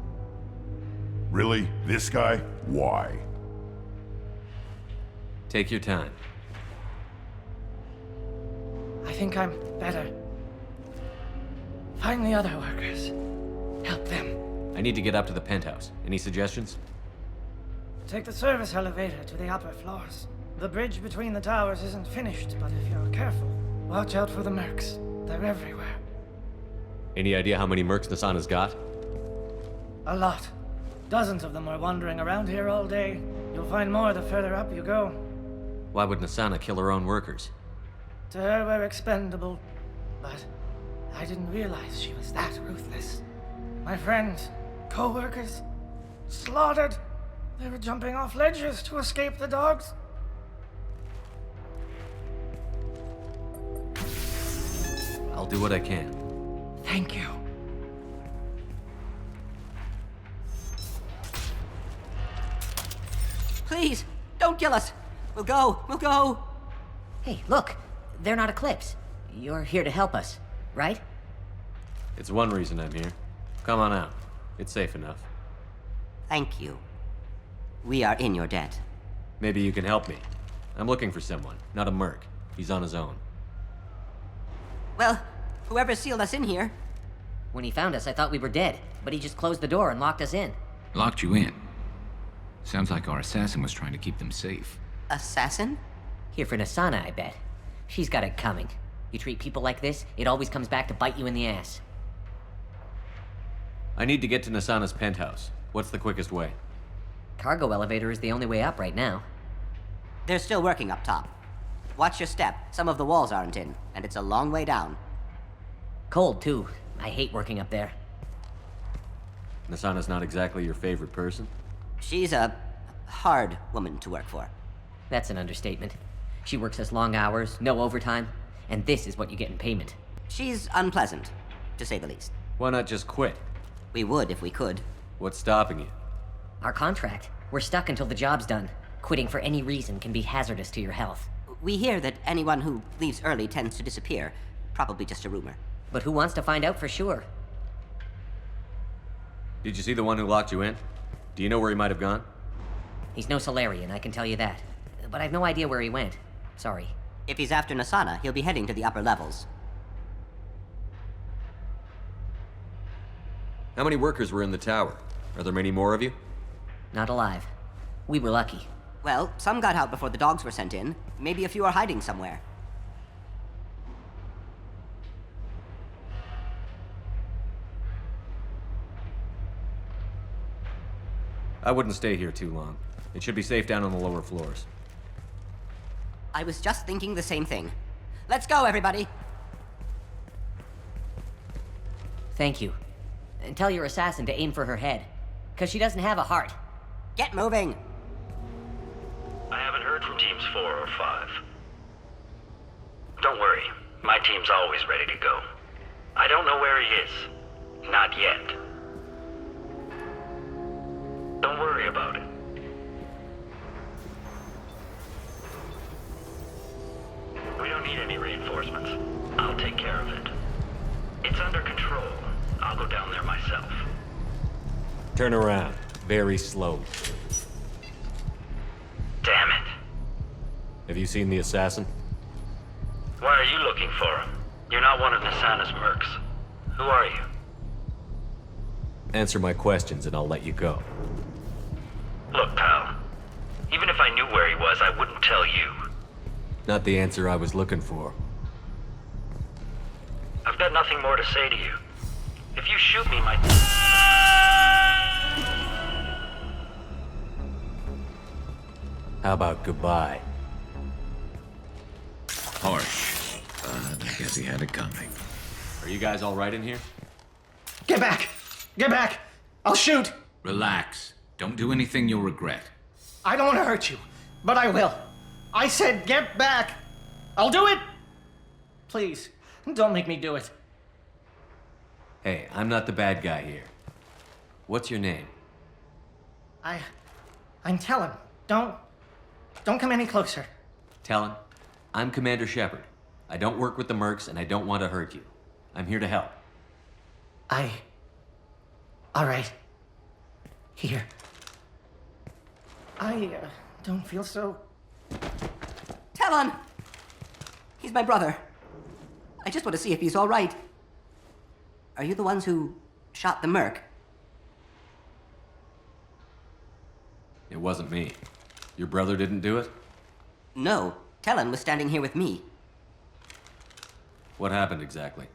Really? This guy? Why? Take your time. I think I'm better. Find the other workers. Help them. I need to get up to the penthouse. Any suggestions? Take the service elevator to the upper floors. The bridge between the towers isn't finished, but if you're careful, watch out for the mercs. They're everywhere. Any idea how many mercs Nasana's got? A lot. Dozens of them are wandering around here all day. You'll find more the further up you go. Why would Nasana kill her own workers? To her, we're expendable. But I didn't realize she was that ruthless. My friends, co-workers, slaughtered. They were jumping off ledges to escape the dogs. I'll do what I can. Thank you. Please, don't kill us. We'll go. Hey, look. They're not Eclipse. You're here to help us, right? It's one reason I'm here. Come on out. It's safe enough. Thank you. We are in your debt. Maybe you can help me. I'm looking for someone, not a merc. He's on his own. Well, whoever sealed us in here. When he found us, I thought we were dead, but he just closed the door and locked us in. Locked you in? Sounds like our assassin was trying to keep them safe. Assassin? Here for Nasana, I bet. She's got it coming. You treat people like this, it always comes back to bite you in the ass. I need to get to Nasana's penthouse. What's the quickest way? Cargo elevator is the only way up right now. They're still working up top. Watch your step. Some of the walls aren't in, and it's a long way down. Cold, too. I hate working up there. Nasana's not exactly your favorite person? She's a hard woman to work for. That's an understatement. She works us long hours, no overtime, and this is what you get in payment. She's unpleasant, to say the least. Why not just quit? We would if we could. What's stopping you? Our contract. We're stuck until the job's done. Quitting for any reason can be hazardous to your health. We hear that anyone who leaves early tends to disappear. Probably just a rumor. But who wants to find out for sure? Did you see the one who locked you in? Do you know where he might have gone? He's no Solarian, I can tell you that. But I've no idea where he went. Sorry. If he's after Nasana, he'll be heading to the upper levels. How many workers were in the tower? Are there many more of you? Not alive. We were lucky. Well, some got out before the dogs were sent in. Maybe a few are hiding somewhere. I wouldn't stay here too long. It should be safe down on the lower floors. I was just thinking the same thing. Let's go, everybody! Thank you. And tell your assassin to aim for her head. 'Cause she doesn't have a heart. Get moving! I haven't heard from teams 4 or 5. Don't worry, my team's always ready to go. I don't know where he is. Not yet. Don't worry about it. We don't need any reinforcements. I'll take care of it. It's under control. I'll go down there myself. Turn around. Very slowly. Damn it. Have you seen the assassin? Why are you looking for him? You're not one of Nasana's mercs. Who are you? Answer my questions and I'll let you go. Look, pal. Even if I knew where he was, I wouldn't tell you. Not the answer I was looking for. I've got nothing more to say to you. If you shoot me, my... How about goodbye? Harsh. But I guess he had it coming. Are you guys all right in here? Get back! Get back! I'll shoot! Relax. Don't do anything you'll regret. I don't want to hurt you, but I will. I said get back! I'll do it! Please, don't make me do it. Hey, I'm not the bad guy here. What's your name? I'm Talon. Don't come any closer. Talon, I'm Commander Shepard. I don't work with the mercs, and I don't want to hurt you. I'm here to help. All right. Here. I don't feel so... Talon! He's my brother. I just want to see if he's all right. Are you the ones who shot the merc? It wasn't me. Your brother didn't do it? No. Talon was standing here with me. What happened exactly?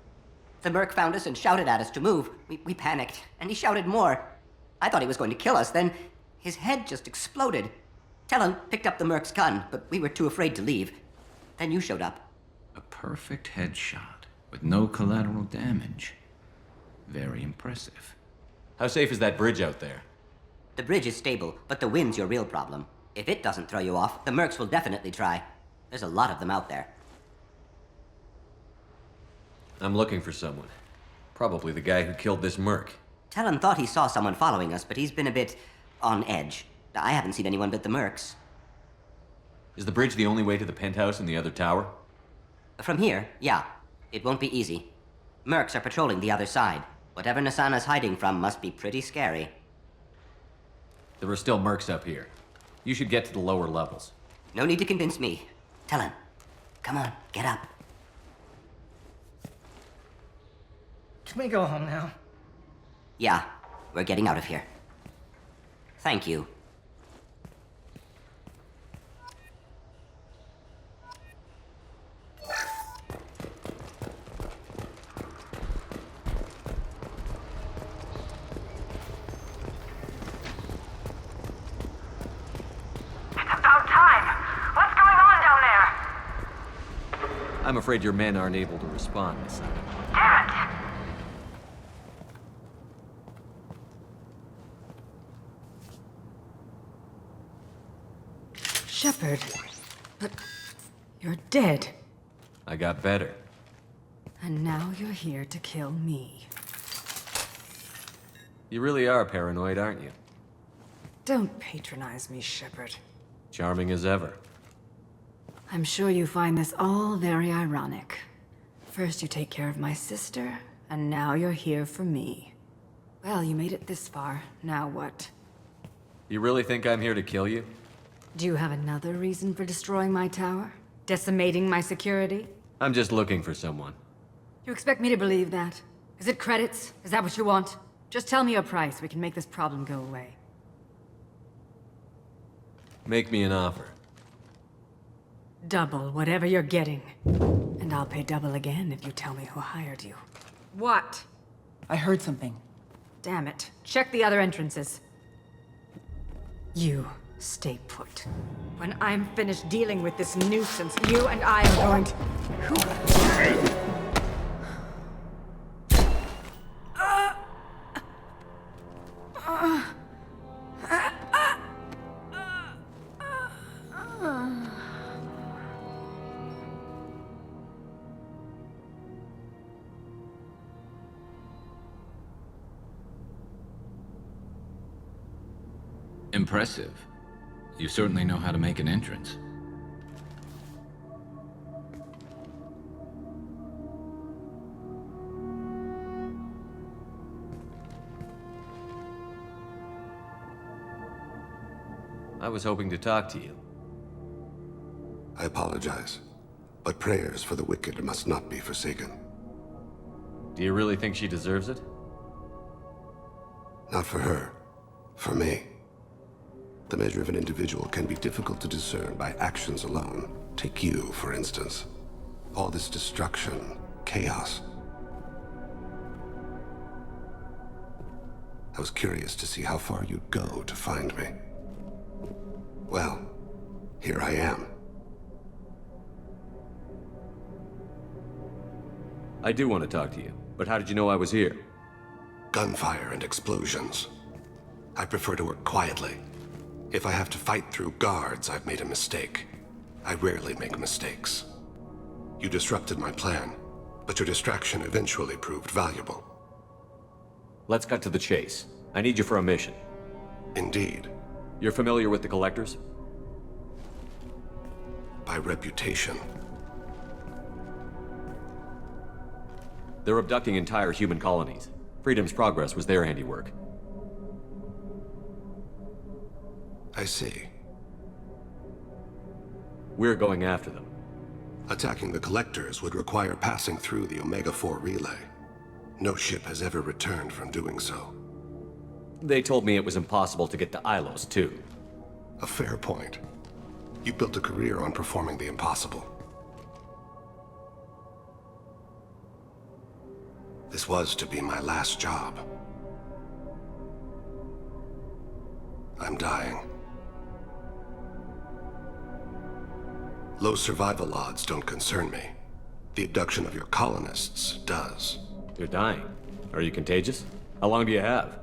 The merc found us and shouted at us to move. We panicked, and he shouted more. I thought he was going to kill us, then his head just exploded. Talon picked up the merc's gun, but we were too afraid to leave. Then you showed up. A perfect headshot with no collateral damage. Very impressive. How safe is that bridge out there? The bridge is stable, but the wind's your real problem. If it doesn't throw you off, the mercs will definitely try. There's a lot of them out there. I'm looking for someone. Probably the guy who killed this merc. Talon thought he saw someone following us, but he's been a bit on edge. I haven't seen anyone but the mercs. Is the bridge the only way to the penthouse in the other tower? From here, yeah. It won't be easy. Mercs are patrolling the other side. Whatever Nasana's hiding from must be pretty scary. There are still mercs up here. You should get to the lower levels. No need to convince me. Talon, come on, get up. Can we go home now? Yeah, we're getting out of here. Thank you. I'm afraid your men aren't able to respond, Miss. Damn it! Shepard, but you're dead. I got better. And now you're here to kill me. You really are paranoid, aren't you? Don't patronize me, Shepard. Charming as ever. I'm sure you find this all very ironic. First you take care of my sister, and now you're here for me. Well, you made it this far. Now what? You really think I'm here to kill you? Do you have another reason for destroying my tower? Decimating my security? I'm just looking for someone. You expect me to believe that? Is it credits? Is that what you want? Just tell me a price. We can make this problem go away. Make me an offer. Double whatever you're getting. And I'll pay double again if you tell me who hired you. What? I heard something. Damn it. Check the other entrances. You stay put. When I'm finished dealing with this nuisance, you and I are going to... Impressive. You certainly know how to make an entrance. I was hoping to talk to you. I apologize, but prayers for the wicked must not be forsaken. Do you really think she deserves it? Not for her. For me. The measure of an individual can be difficult to discern by actions alone. Take you, for instance. All this destruction, chaos. I was curious to see how far you'd go to find me. Well, here I am. I do want to talk to you, but how did you know I was here? Gunfire and explosions. I prefer to work quietly. If I have to fight through guards, I've made a mistake. I rarely make mistakes. You disrupted my plan, but your distraction eventually proved valuable. Let's cut to the chase. I need you for a mission. Indeed. You're familiar with the Collectors? By reputation. They're abducting entire human colonies. Freedom's Progress was their handiwork. I see. We're going after them. Attacking the Collectors would require passing through the Omega-4 relay. No ship has ever returned from doing so. They told me it was impossible to get to Ilos, too. A fair point. You built a career on performing the impossible. This was to be my last job. I'm dying. Low survival odds don't concern me. The abduction of your colonists does. You're dying. Are you contagious? How long do you have?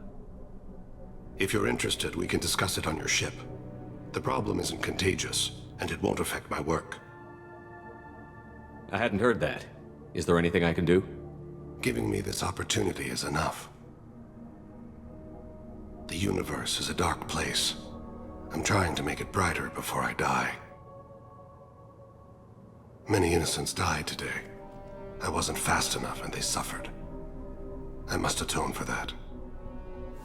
If you're interested, we can discuss it on your ship. The problem isn't contagious, and it won't affect my work. I hadn't heard that. Is there anything I can do? Giving me this opportunity is enough. The universe is a dark place. I'm trying to make it brighter before I die. Many innocents died today. I wasn't fast enough and they suffered. I must atone for that.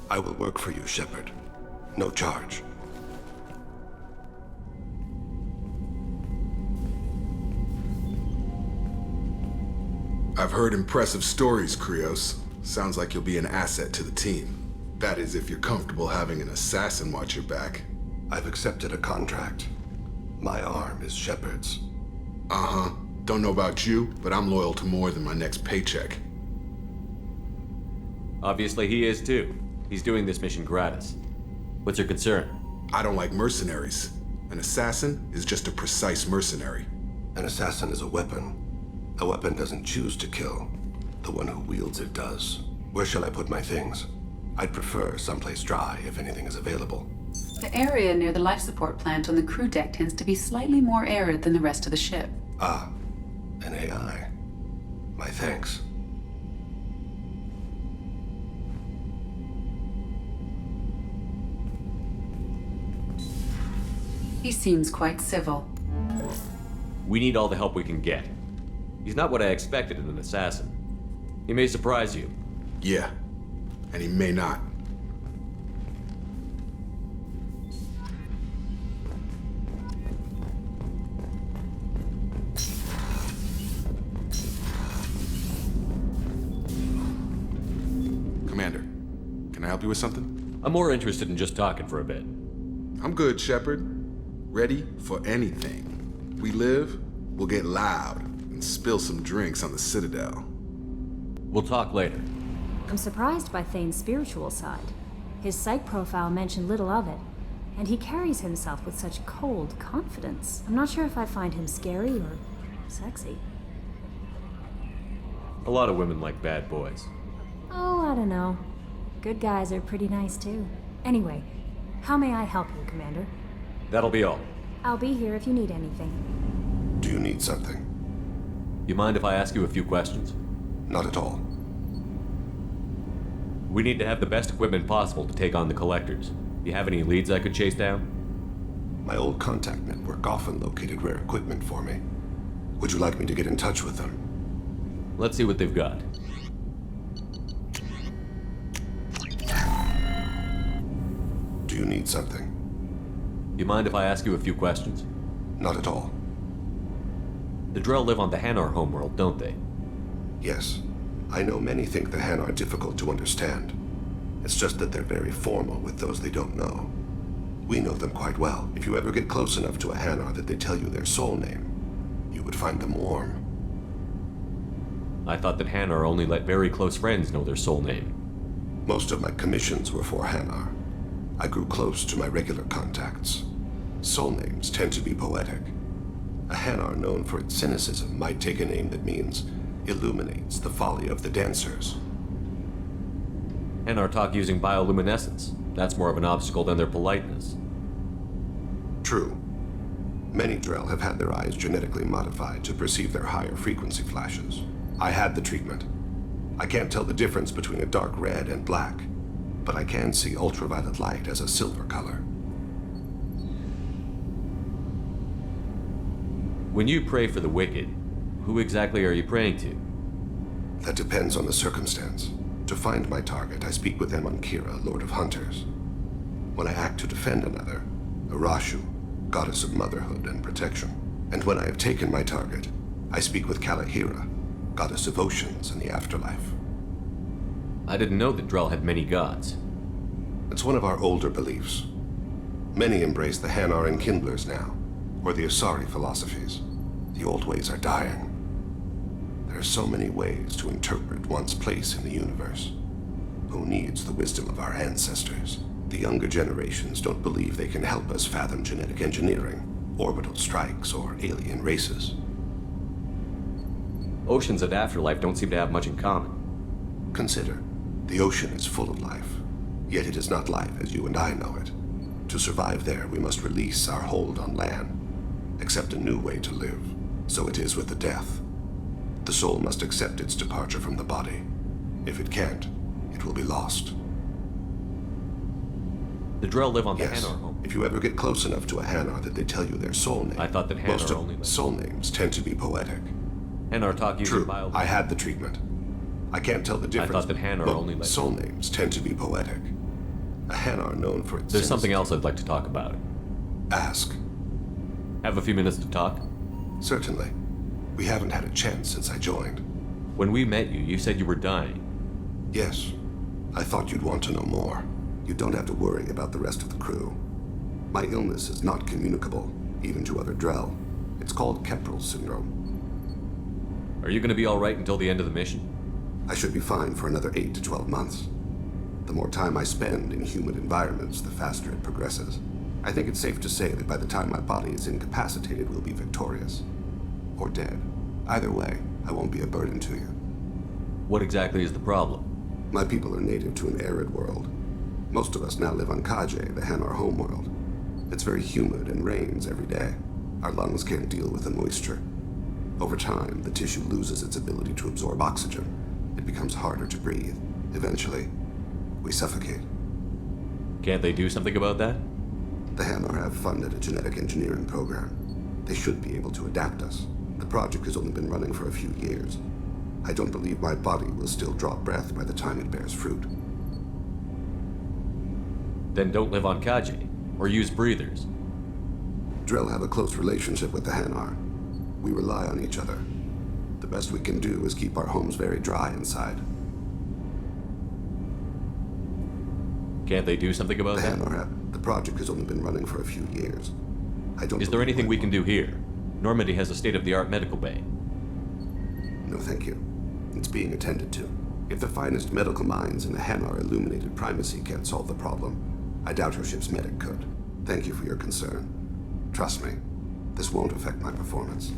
I will work for you, Shepard. No charge. I've heard impressive stories, Krios. Sounds like you'll be an asset to the team. That is, if you're comfortable having an assassin watch your back. I've accepted a contract. My arm is Shepard's. Uh-huh. Don't know about you, but I'm loyal to more than my next paycheck. Obviously he is too. He's doing this mission gratis. What's your concern? I don't like mercenaries. An assassin is just a precise mercenary. An assassin is a weapon. A weapon doesn't choose to kill. The one who wields it does. Where shall I put my things? I'd prefer someplace dry if anything is available. The area near the life support plant on the crew deck tends to be slightly more arid than the rest of the ship. Ah, an AI. My thanks. He seems quite civil. We need all the help we can get. He's not what I expected in an assassin. He may surprise you. Yeah, and he may not. Commander, can I help you with something? I'm more interested in just talking for a bit. I'm good, Shepard. Ready for anything. We live, we'll get loud, and spill some drinks on the Citadel. We'll talk later. I'm surprised by Thane's spiritual side. His psych profile mentioned little of it, and he carries himself with such cold confidence. I'm not sure if I find him scary or sexy. A lot of women like bad boys. Oh, I don't know. Good guys are pretty nice too. Anyway, how may I help you, Commander? That'll be all. I'll be here if you need anything. Do you need something? You mind if I ask you a few questions? Not at all. We need to have the best equipment possible to take on the Collectors. You have any leads I could chase down? My old contact network often located rare equipment for me. Would you like me to get in touch with them? Let's see what they've got. Do you need something? You mind if I ask you a few questions? Not at all. The Drell live on the Hanar homeworld, don't they? Yes. I know many think the Han are difficult to understand. It's just that they're very formal with those they don't know. We know them quite well. If you ever get close enough to a Hanar that they tell you their soul name, you would find them warm. I thought that Hanar only let very close friends know their soul name. Most of my commissions were for Hanar. I grew close to my regular contacts. Soul names tend to be poetic. A Hanar known for its cynicism might take a name that means illuminates the folly of the dancers. Hanar talk using bioluminescence. That's more of an obstacle than their politeness. True. Many Drell have had their eyes genetically modified to perceive their higher frequency flashes. I had the treatment. I can't tell the difference between a dark red and black, but I can see ultraviolet light as a silver color. When you pray for the wicked, who exactly are you praying to? That depends on the circumstance. To find my target, I speak with Kira, Lord of Hunters. When I act to defend another, Arashu, goddess of motherhood and protection. And when I have taken my target, I speak with Kalahira, goddess of oceans and the afterlife. I didn't know that Drell had many gods. It's one of our older beliefs. Many embrace the Hanar and Kindlers now, or the Asari philosophies. The old ways are dying. There are so many ways to interpret one's place in the universe. Who needs the wisdom of our ancestors? The younger generations don't believe they can help us fathom genetic engineering, orbital strikes, or alien races. Oceans and afterlife don't seem to have much in common. Consider, the ocean is full of life, yet it is not life as you and I know it. To survive there, we must release our hold on land, accept a new way to live. So it is with the death. The soul must accept its departure from the body. If it can't, it will be lost. The Drell live on the Yes. Hanar home. If you ever get close enough to a Hanar that they tell you their soul name. I thought that Hanar most of only lived. soul names tend to be poetic. Hanar talk using True, bio. I had the treatment. I can't tell the difference. thought that Hanar but only lived. soul names tend to be poetic. A Hanar known for its There's something sinister- else I'd like to talk about. Ask. Have a few minutes to talk? Certainly. We haven't had a chance since I joined. When we met you, you said you were dying. Yes. I thought you'd want to know more. You don't have to worry about the rest of the crew. My illness is not communicable, even to other Drell. It's called Keprel syndrome. Are you going to be all right until the end of the mission? I should be fine for another 8 to 12 months. The more time I spend in humid environments, the faster it progresses. I think it's safe to say that by the time my body is incapacitated, we'll be victorious. Or dead. Either way, I won't be a burden to you. What exactly is the problem? My people are native to an arid world. Most of us now live on Kaje, the Hanar homeworld. It's very humid and rains every day. Our lungs can't deal with the moisture. Over time, the tissue loses its ability to absorb oxygen. It becomes harder to breathe. Eventually, we suffocate. Can't they do something about that? The Hanar have funded a genetic engineering program. They should be able to adapt us. The project has only been running for a few years. I don't believe my body will still draw breath by the time it bears fruit. Then don't live on Kaje, or use breathers. Drell have a close relationship with the Hanar. We rely on each other. The best we can do is keep our homes very dry inside. Can't they do something about The that? Hanar have. The project has only been running for a few years. I don't. Is there anything we can do here? Normandy has a state-of-the-art medical bay. No, thank you. It's being attended to. If the finest medical minds in the Hanar illuminated primacy can't solve the problem, I doubt your ship's medic could. Thank you for your concern. Trust me, this won't affect my performance.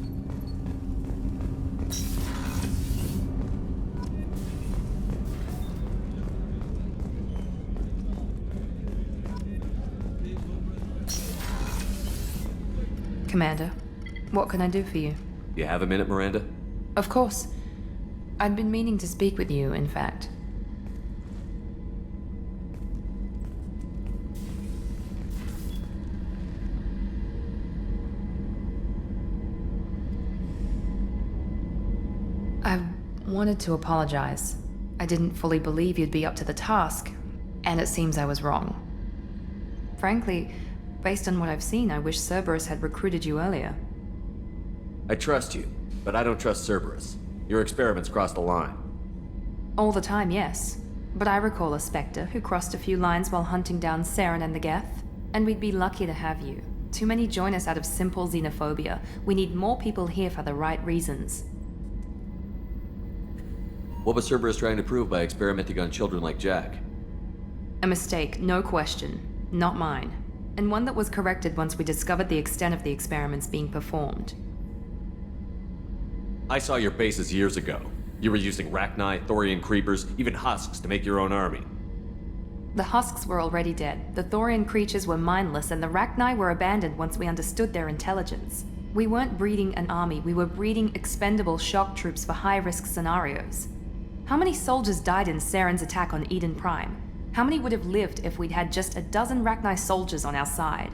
Commander, what can I do for you? You have a minute, Miranda? Of course. I'd been meaning to speak with you, in fact. I wanted to apologize. I didn't fully believe you'd be up to the task, and it seems I was wrong. Frankly, based on what I've seen, I wish Cerberus had recruited you earlier. I trust you, but I don't trust Cerberus. Your experiments crossed the line. All the time, yes. But I recall a Spectre who crossed a few lines while hunting down Saren and the Geth, and we'd be lucky to have you. Too many join us out of simple xenophobia. We need more people here for the right reasons. What was Cerberus trying to prove by experimenting on children like Jack? A mistake, no question. Not mine. And one that was corrected once we discovered the extent of the experiments being performed. I saw your bases years ago. You were using Rachni, Thorian creepers, even husks to make your own army. The husks were already dead, the Thorian creatures were mindless, and the Rachni were abandoned once we understood their intelligence. We weren't breeding an army, we were breeding expendable shock troops for high-risk scenarios. How many soldiers died in Saren's attack on Eden Prime? How many would have lived if we'd had just a dozen Rachni soldiers on our side?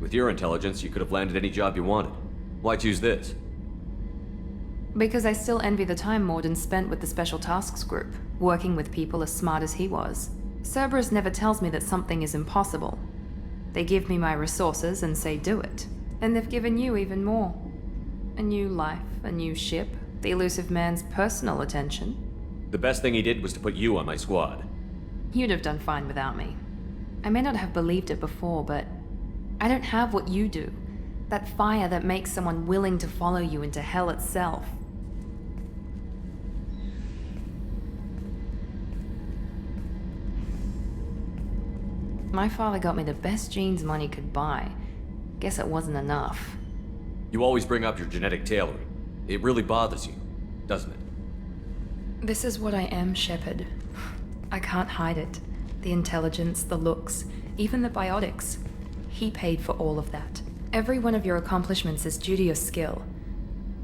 With your intelligence, you could have landed any job you wanted. Why choose this? Because I still envy the time Morden spent with the Special Tasks Group, working with people as smart as he was. Cerberus never tells me that something is impossible. They give me my resources and say do it. And they've given you even more. A new life, a new ship, the elusive man's personal attention. The best thing he did was to put you on my squad. You'd have done fine without me. I may not have believed it before, but I don't have what you do. That fire that makes someone willing to follow you into hell itself. My father got me the best genes money could buy. Guess it wasn't enough. You always bring up your genetic tailoring. It really bothers you, doesn't it? This is what I am, Shepard. I can't hide it. The intelligence, the looks, even the biotics. He paid for all of that. Every one of your accomplishments is due to your skill.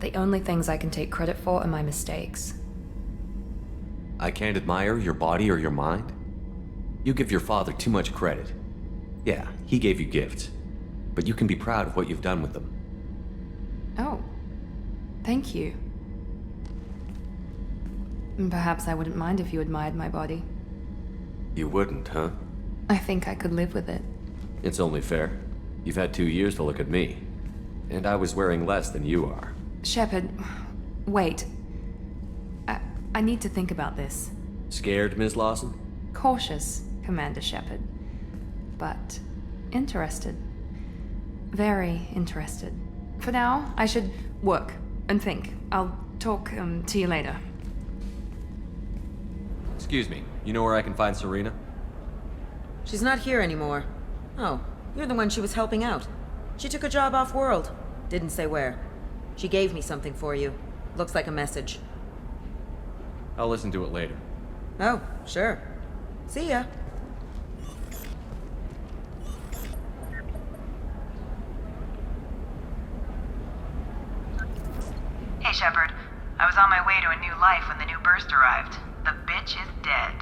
The only things I can take credit for are my mistakes. I can't admire your body or your mind? You give your father too much credit. Yeah, he gave you gifts. But you can be proud of what you've done with them. Oh. Thank you. Perhaps I wouldn't mind if you admired my body. You wouldn't, huh? I think I could live with it. It's only fair. You've had 2 years to look at me. And I was wearing less than you are. Shepard, wait. I need to think about this. Scared, Ms. Lawson? Cautious, Commander Shepard. But interested. Very interested. For now, I should work and think. I'll talk to you later. Excuse me, you know where I can find Serena? She's not here anymore. Oh, you're the one she was helping out. She took a job off-world. Didn't say where. She gave me something for you. Looks like a message. I'll listen to it later. Oh, sure. See ya. Hey, Shepard. I was on my way to a new life when the new burst arrived. The bitch is dead.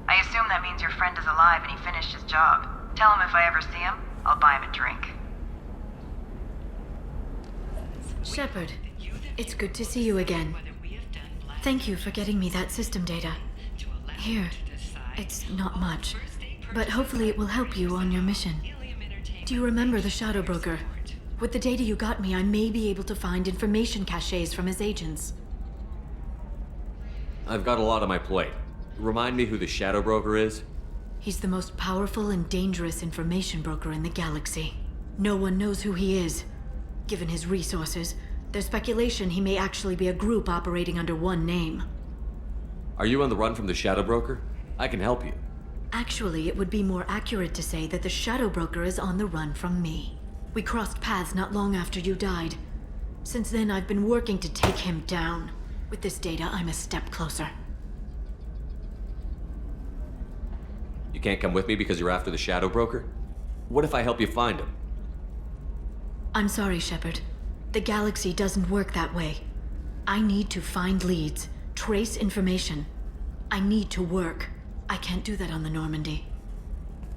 I assume that means your friend is alive and he finished his job. Tell him if I ever see him, I'll buy him a drink. Shepard, it's good to see you again. Thank you for getting me that system data. Here, it's not much, but hopefully it will help you on your mission. Do you remember the Shadow Broker? With the data you got me, I may be able to find information caches from his agents. I've got a lot on my plate. Remind me who the Shadow Broker is? He's the most powerful and dangerous information broker in the galaxy. No one knows who he is. Given his resources, there's speculation he may actually be a group operating under one name. Are you on the run from the Shadow Broker? I can help you. Actually, it would be more accurate to say that the Shadow Broker is on the run from me. We crossed paths not long after you died. Since then, I've been working to take him down. With this data, I'm a step closer. You can't come with me because you're after the Shadow Broker? What if I help you find him? I'm sorry, Shepard. The galaxy doesn't work that way. I need to find leads, trace information. I need to work. I can't do that on the Normandy.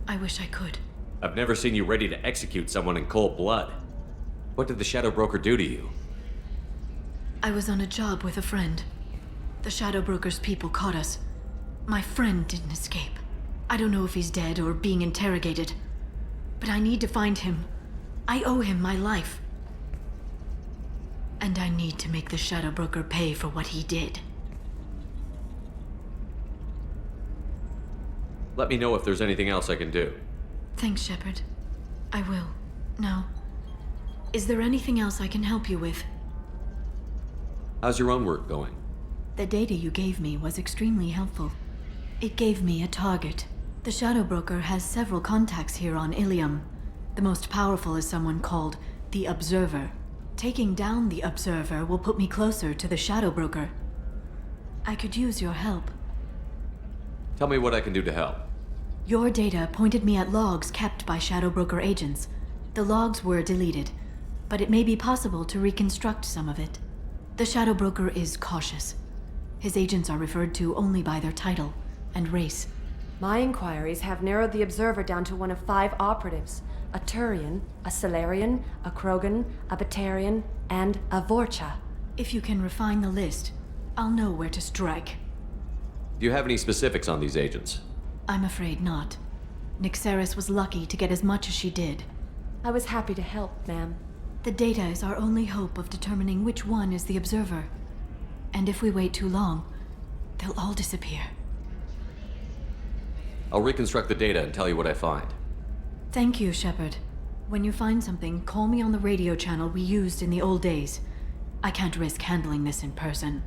I wish I could. I've never seen you ready to execute someone in cold blood. What did the Shadow Broker do to you? I was on a job with a friend. The Shadow Broker's people caught us. My friend didn't escape. I don't know if he's dead or being interrogated. But I need to find him. I owe him my life. And I need to make the Shadow Broker pay for what he did. Let me know if there's anything else I can do. Thanks, Shepard. I will. Now, is there anything else I can help you with? How's your own work going? The data you gave me was extremely helpful. It gave me a target. The Shadow Broker has several contacts here on Ilium. The most powerful is someone called the Observer. Taking down the Observer will put me closer to the Shadow Broker. I could use your help. Tell me what I can do to help. Your data pointed me at logs kept by Shadow Broker agents. The logs were deleted, but it may be possible to reconstruct some of it. The Shadow Broker is cautious. His agents are referred to only by their title and race. My inquiries have narrowed the Observer down to one of 5 operatives. A Turian, a Solarian, a Krogan, a Batarian, and a Vorcha. If you can refine the list, I'll know where to strike. Do you have any specifics on these agents? I'm afraid not. Nyxeris was lucky to get as much as she did. I was happy to help, ma'am. The data is our only hope of determining which one is the Observer. And if we wait too long, they'll all disappear. I'll reconstruct the data and tell you what I find. Thank you, Shepard. When you find something, call me on the radio channel we used in the old days. I can't risk handling this in person.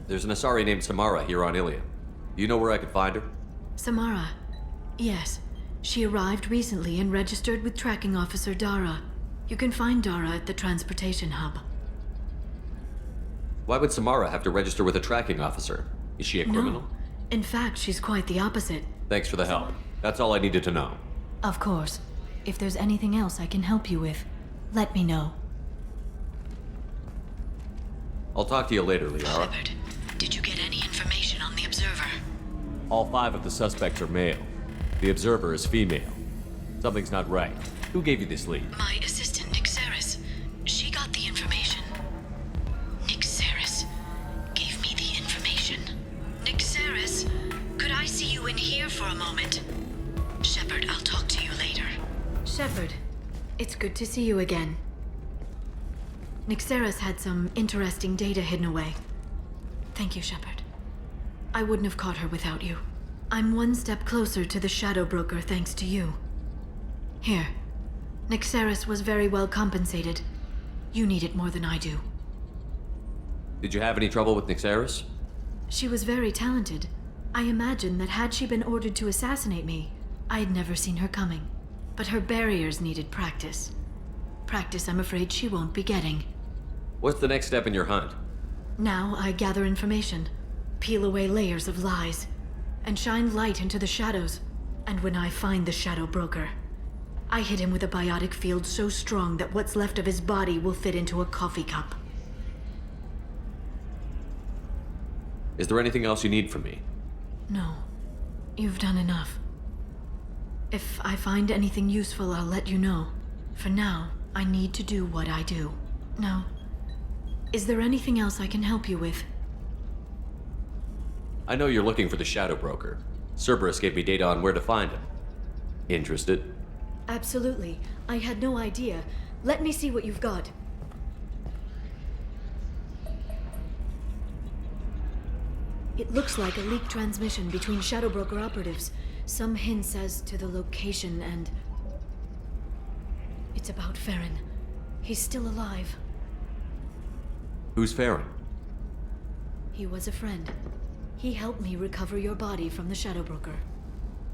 There's an Asari named Samara here on Ilium. Do you know where I could find her? Samara. Yes. She arrived recently and registered with Tracking Officer Dara. You can find Dara at the transportation hub. Why would Samara have to register with a tracking officer? Is she a criminal? No. In fact, she's quite the opposite. Thanks for the help. That's all I needed to know. Of course. If there's anything else I can help you with, let me know. I'll talk to you later, Liara. Shepard, did you get any information on the Observer? All 5 of the suspects are male. The Observer is female. Something's not right. Who gave you this lead? My assistant, Nyxeris. She got the information. Nyxeris gave me the information. Nyxeris, could I see you in here for a moment? Shepard, I'll talk to you later. Shepard, it's good to see you again. Nyxeris had some interesting data hidden away. Thank you, Shepard. I wouldn't have caught her without you. I'm one step closer to the Shadow Broker thanks to you. Here. Nyxeris was very well compensated. You need it more than I do. Did you have any trouble with Nyxeris? She was very talented. I imagine that had she been ordered to assassinate me, I had never seen her coming. But her barriers needed practice. Practice I'm afraid she won't be getting. What's the next step in your hunt? Now I gather information, peel away layers of lies, and shine light into the shadows. And when I find the Shadow Broker, I hit him with a biotic field so strong that what's left of his body will fit into a coffee cup. Is there anything else you need from me? No. You've done enough. If I find anything useful, I'll let you know. For now, I need to do what I do. Now, is there anything else I can help you with? I know you're looking for the Shadow Broker. Cerberus gave me data on where to find him. Interested? Absolutely. I had no idea. Let me see what you've got. It looks like a leaked transmission between Shadow Broker operatives. Some hints as to the location and... It's about Farron. He's still alive. Who's Farron? He was a friend. He helped me recover your body from the Shadow Broker.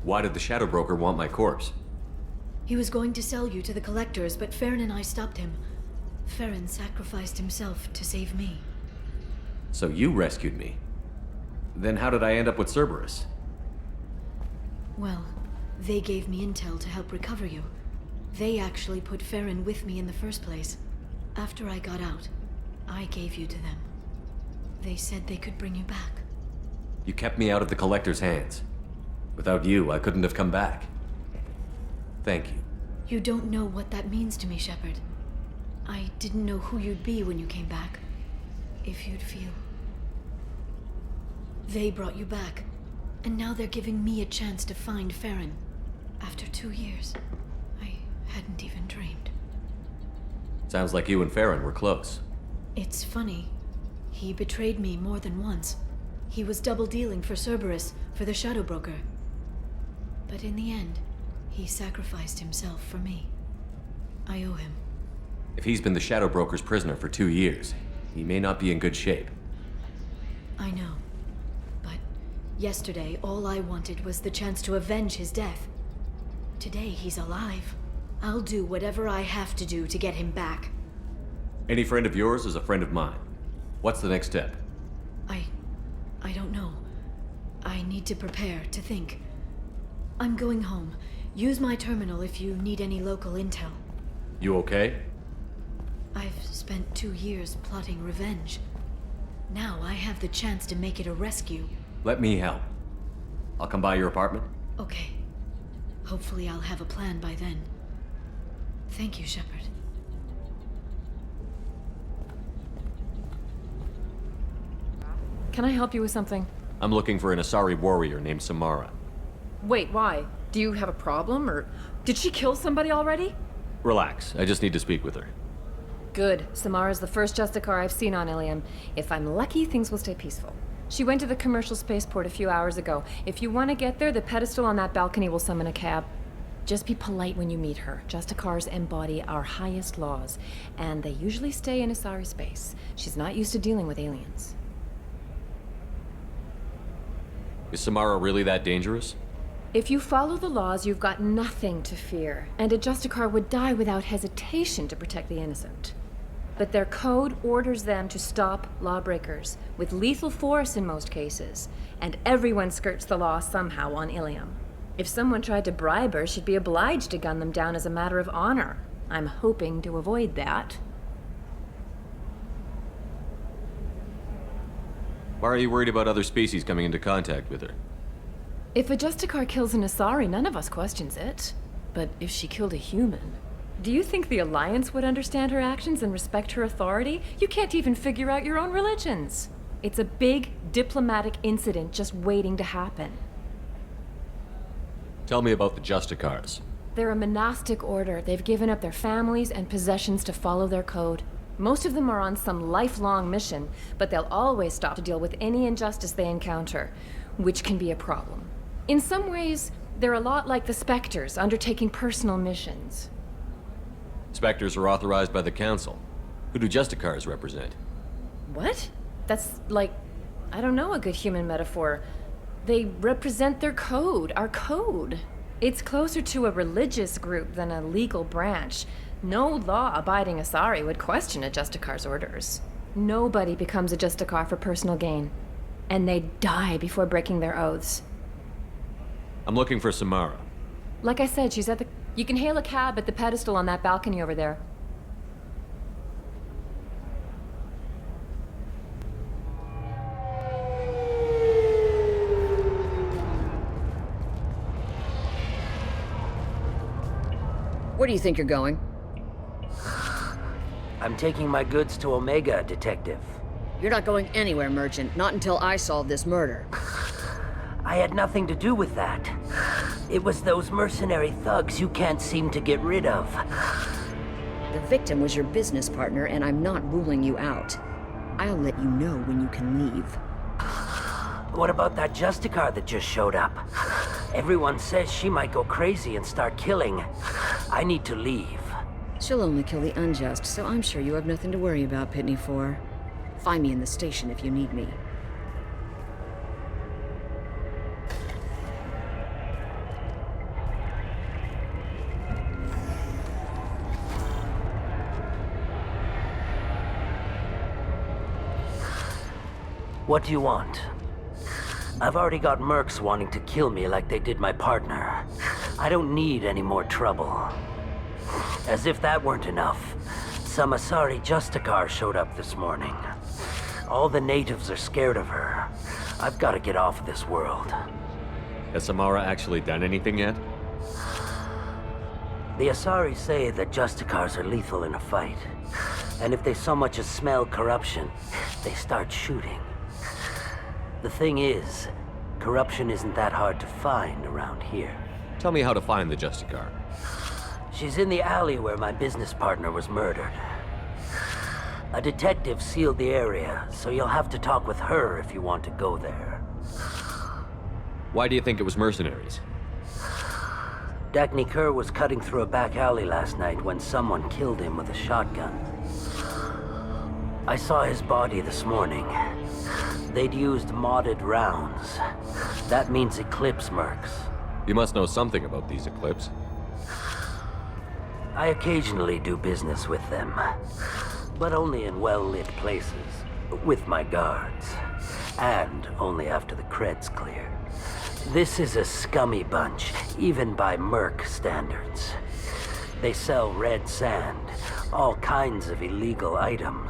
Why did the Shadow Broker want my corpse? He was going to sell you to the Collectors, but Farron and I stopped him. Farron sacrificed himself to save me. So you rescued me. Then how did I end up with Cerberus? Well, they gave me intel to help recover you. They actually put Farron with me in the first place. After I got out, I gave you to them. They said they could bring you back. You kept me out of the Collector's hands. Without you, I couldn't have come back. Thank you. You don't know what that means to me, Shepard. I didn't know who you'd be when you came back. If you'd feel. They brought you back, and now they're giving me a chance to find Farron. After 2 years, I hadn't even dreamed. Sounds like you and Farron were close. It's funny. He betrayed me more than once. He was double dealing for Cerberus, for the Shadow Broker. But in the end, he sacrificed himself for me. I owe him. If he's been the Shadow Broker's prisoner for 2 years, he may not be in good shape. I know. But yesterday, all I wanted was the chance to avenge his death. Today, he's alive. I'll do whatever I have to do to get him back. Any friend of yours is a friend of mine. What's the next step? I don't know. I need to prepare, to think. I'm going home. Use my terminal if you need any local intel. You okay? I've spent 2 years plotting revenge. Now I have the chance to make it a rescue. Let me help. I'll come by your apartment. Okay. Hopefully I'll have a plan by then. Thank you, Shepard. Can I help you with something? I'm looking for an Asari warrior named Samara. Wait, why? Do you have a problem, or did she kill somebody already? Relax, I just need to speak with her. Good. Samara's the first Justicar I've seen on Ilium. If I'm lucky, things will stay peaceful. She went to the commercial spaceport a few hours ago. If you want to get there, the pedestal on that balcony will summon a cab. Just be polite when you meet her. Justicars embody our highest laws, and they usually stay in Asari space. She's not used to dealing with aliens. Is Samara really that dangerous? If you follow the laws, you've got nothing to fear, and a Justicar would die without hesitation to protect the innocent. But their code orders them to stop lawbreakers, with lethal force in most cases, and everyone skirts the law somehow on Ilium. If someone tried to bribe her, she'd be obliged to gun them down as a matter of honor. I'm hoping to avoid that. Why are you worried about other species coming into contact with her? If a Justicar kills an Asari, none of us questions it. But if she killed a human, do you think the Alliance would understand her actions and respect her authority? You can't even figure out your own religions. It's a big diplomatic incident just waiting to happen. Tell me about the Justicars. They're a monastic order. They've given up their families and possessions to follow their code. Most of them are on some lifelong mission, but they'll always stop to deal with any injustice they encounter, which can be a problem. In some ways, they're a lot like the Spectres, undertaking personal missions. Spectres are authorized by the Council. Who do Justicars represent? What? That's like, I don't know, a good human metaphor. They represent their code, our code. It's closer to a religious group than a legal branch. No law-abiding Asari would question a Justicar's orders. Nobody becomes a Justicar for personal gain. And they die before breaking their oaths. I'm looking for Samara. Like I said, she's at the... You can hail a cab at the pedestal on that balcony over there. Where do you think you're going? I'm taking my goods to Omega, Detective. You're not going anywhere, Merchant. Not until I solve this murder. I had nothing to do with that. It was those mercenary thugs you can't seem to get rid of. The victim was your business partner, and I'm not ruling you out. I'll let you know when you can leave. What about that Justicar that just showed up? Everyone says she might go crazy and start killing. I need to leave. She'll only kill the unjust, so I'm sure you have nothing to worry about, Pitney 4. Find me in the station if you need me. What do you want? I've already got mercs wanting to kill me like they did my partner. I don't need any more trouble. As if that weren't enough, some Asari Justicar showed up this morning. All the natives are scared of her. I've got to get off this world. Has Samara actually done anything yet? The Asari say that Justicars are lethal in a fight. And if they so much as smell corruption, they start shooting. The thing is, corruption isn't that hard to find around here. Tell me how to find the Justicar. She's in the alley where my business partner was murdered. A detective sealed the area, so you'll have to talk with her if you want to go there. Why do you think it was mercenaries? Dagny Kerr was cutting through a back alley last night when someone killed him with a shotgun. I saw his body this morning. They'd used modded rounds. That means Eclipse mercs. You must know something about these Eclipse. I occasionally do business with them, but only in well-lit places, with my guards, and only after the cred's clear. This is a scummy bunch, even by merc standards. They sell red sand, all kinds of illegal items,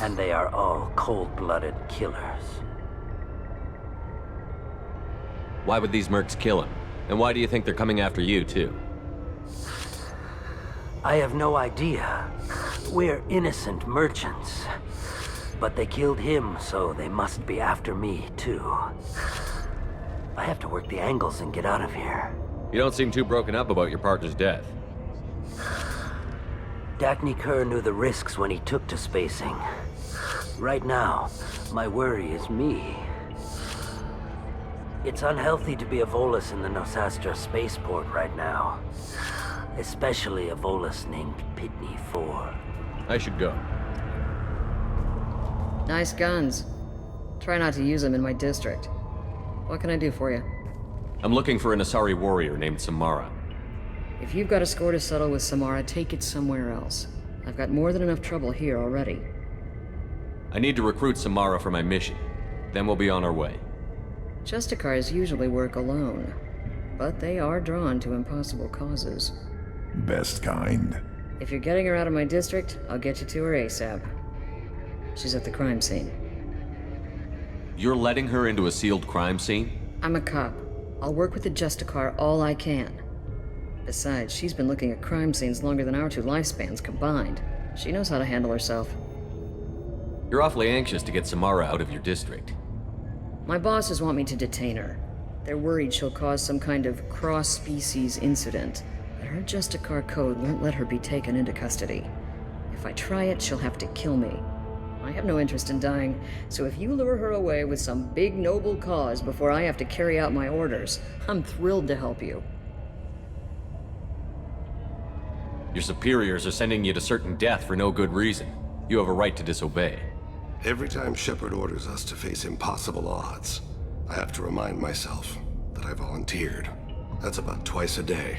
And they are all cold-blooded killers. Why would these mercs kill him? And why do you think they're coming after you, too? I have no idea. We're innocent merchants. But they killed him, so they must be after me, too. I have to work the angles and get out of here. You don't seem too broken up about your partner's death. Dagny Kerr knew the risks when he took to spacing. Right now, my worry is me. It's unhealthy to be a Volus in the Nosastra spaceport right now. Especially a Volus named Pitney 4. I should go. Nice guns. Try not to use them in my district. What can I do for you? I'm looking for an Asari warrior named Samara. If you've got a score to settle with Samara, take it somewhere else. I've got more than enough trouble here already. I need to recruit Samara for my mission. Then we'll be on our way. Justicars usually work alone, but they are drawn to impossible causes. Best kind. If you're getting her out of my district, I'll get you to her ASAP. She's at the crime scene. You're letting her into a sealed crime scene? I'm a cop. I'll work with the Justicar all I can. Besides, she's been looking at crime scenes longer than our two lifespans combined. She knows how to handle herself. You're awfully anxious to get Samara out of your district. My bosses want me to detain her. They're worried she'll cause some kind of cross-species incident, but her Justicar code won't let her be taken into custody. If I try it, she'll have to kill me. I have no interest in dying, so if you lure her away with some big noble cause before I have to carry out my orders, I'm thrilled to help you. Your superiors are sending you to certain death for no good reason. You have a right to disobey. Every time Shepard orders us to face impossible odds, I have to remind myself that I volunteered. That's about twice a day.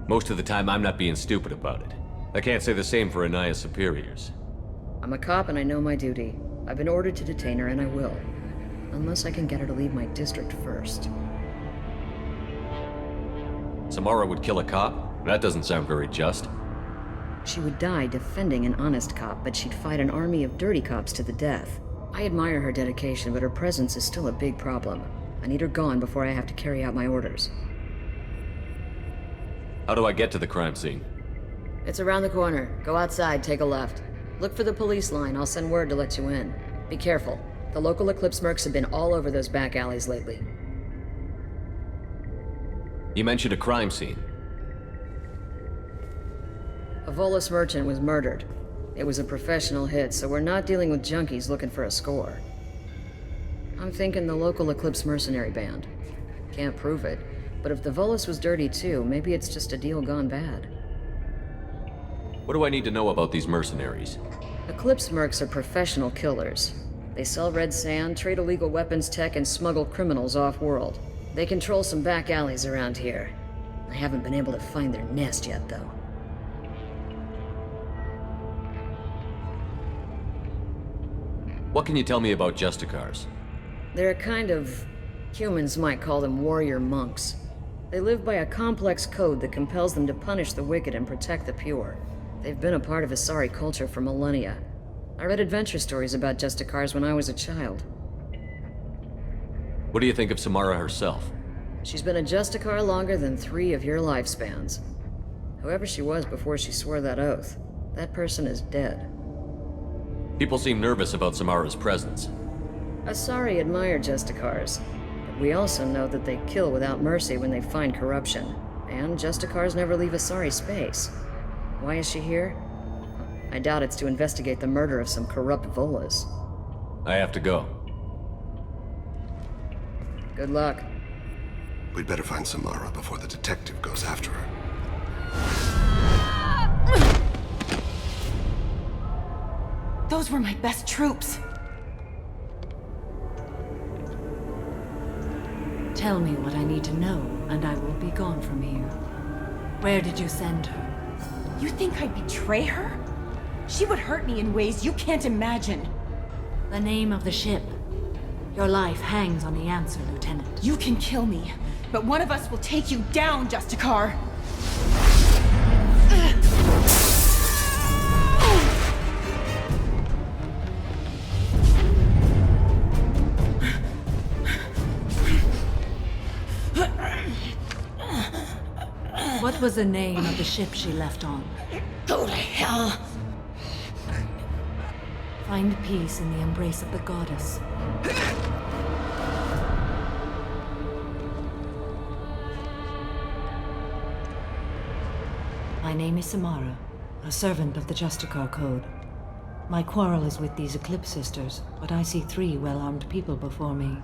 Most of the time, I'm not being stupid about it. I can't say the same for Anaya's superiors. I'm a cop and I know my duty. I've been ordered to detain her and I will. Unless I can get her to leave my district first. Samara would kill a cop? That doesn't sound very just. She would die defending an honest cop, but she'd fight an army of dirty cops to the death. I admire her dedication, but her presence is still a big problem. I need her gone before I have to carry out my orders. How do I get to the crime scene? It's around the corner. Go outside, take a left. Look for the police line. I'll send word to let you in. Be careful. The local Eclipse mercs have been all over those back alleys lately. You mentioned a crime scene. A Volus merchant was murdered. It was a professional hit, so we're not dealing with junkies looking for a score. I'm thinking the local Eclipse mercenary band. Can't prove it, but if the Volus was dirty too, maybe it's just a deal gone bad. What do I need to know about these mercenaries? Eclipse mercs are professional killers. They sell red sand, trade illegal weapons tech, and smuggle criminals off-world. They control some back alleys around here. I haven't been able to find their nest yet, though. What can you tell me about Justicars? They're a kind of... humans might call them warrior monks. They live by a complex code that compels them to punish the wicked and protect the pure. They've been a part of Asari culture for millennia. I read adventure stories about Justicars when I was a child. What do you think of Samara herself? She's been a Justicar longer than 3 of your lifespans. Whoever she was before she swore that oath, that person is dead. People seem nervous about Samara's presence. Asari admire Justicars, but we also know that they kill without mercy when they find corruption. And Justicars never leave Asari space. Why is she here? I doubt it's to investigate the murder of some corrupt Volas. I have to go. Good luck. We'd better find Samara before the detective goes after her. Those were my best troops. Tell me what I need to know, and I will be gone from here. Where did you send her? You think I'd betray her? She would hurt me in ways you can't imagine. The name of the ship. Your life hangs on the answer, Lieutenant. You can kill me, but one of us will take you down, Justicar. was the name of the ship she left on? Go to hell! Find peace in the embrace of the goddess. My name is Samara, a servant of the Justicar Code. My quarrel is with these Eclipse Sisters, but I see 3 well-armed people before me.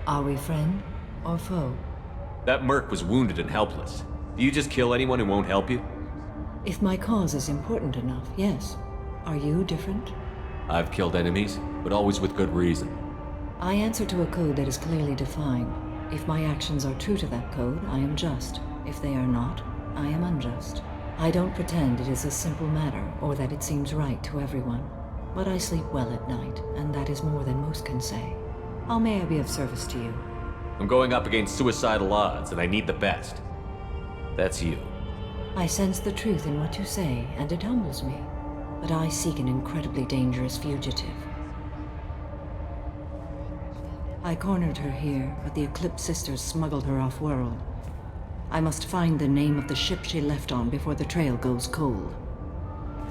Are we friend or foe? That merc was wounded and helpless. Do you just kill anyone who won't help you? If my cause is important enough, yes. Are you different? I've killed enemies, but always with good reason. I answer to a code that is clearly defined. If my actions are true to that code, I am just. If they are not, I am unjust. I don't pretend it is a simple matter, or that it seems right to everyone. But I sleep well at night, and that is more than most can say. How may I be of service to you? I'm going up against suicidal odds, and I need the best. That's you. I sense the truth in what you say, and it humbles me. But I seek an incredibly dangerous fugitive. I cornered her here, but the Eclipse Sisters smuggled her off-world. I must find the name of the ship she left on before the trail goes cold.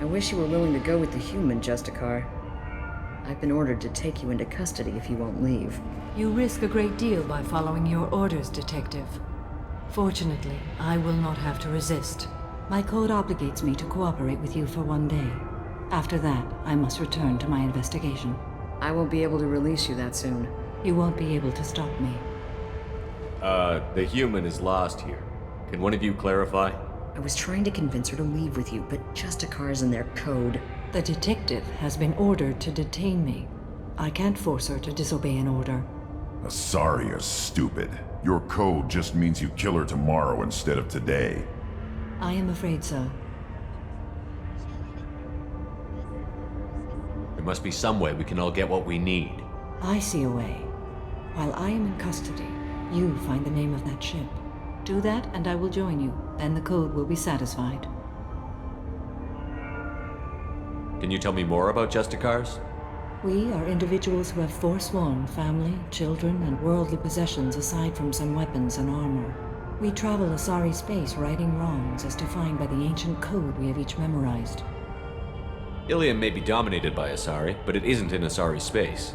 I wish you were willing to go with the human, Justicar. I've been ordered to take you into custody if you won't leave. You risk a great deal by following your orders, Detective. Fortunately, I will not have to resist. My code obligates me to cooperate with you for 1 day. After that, I must return to my investigation. I won't be able to release you that soon. You won't be able to stop me. The human is lost here. Can one of you clarify? I was trying to convince her to leave with you, but Justicar's in their code. The detective has been ordered to detain me. I can't force her to disobey an order. Asari is stupid. Your code just means you kill her tomorrow instead of today. I am afraid so. There must be some way we can all get what we need. I see a way. While I am in custody, you find the name of that ship. Do that and I will join you. Then the code will be satisfied. Can you tell me more about Justicars? We are individuals who have forsworn family, children, and worldly possessions aside from some weapons and armor. We travel Asari space righting wrongs as defined by the ancient code we have each memorized. Ilium may be dominated by Asari, but it isn't in Asari space.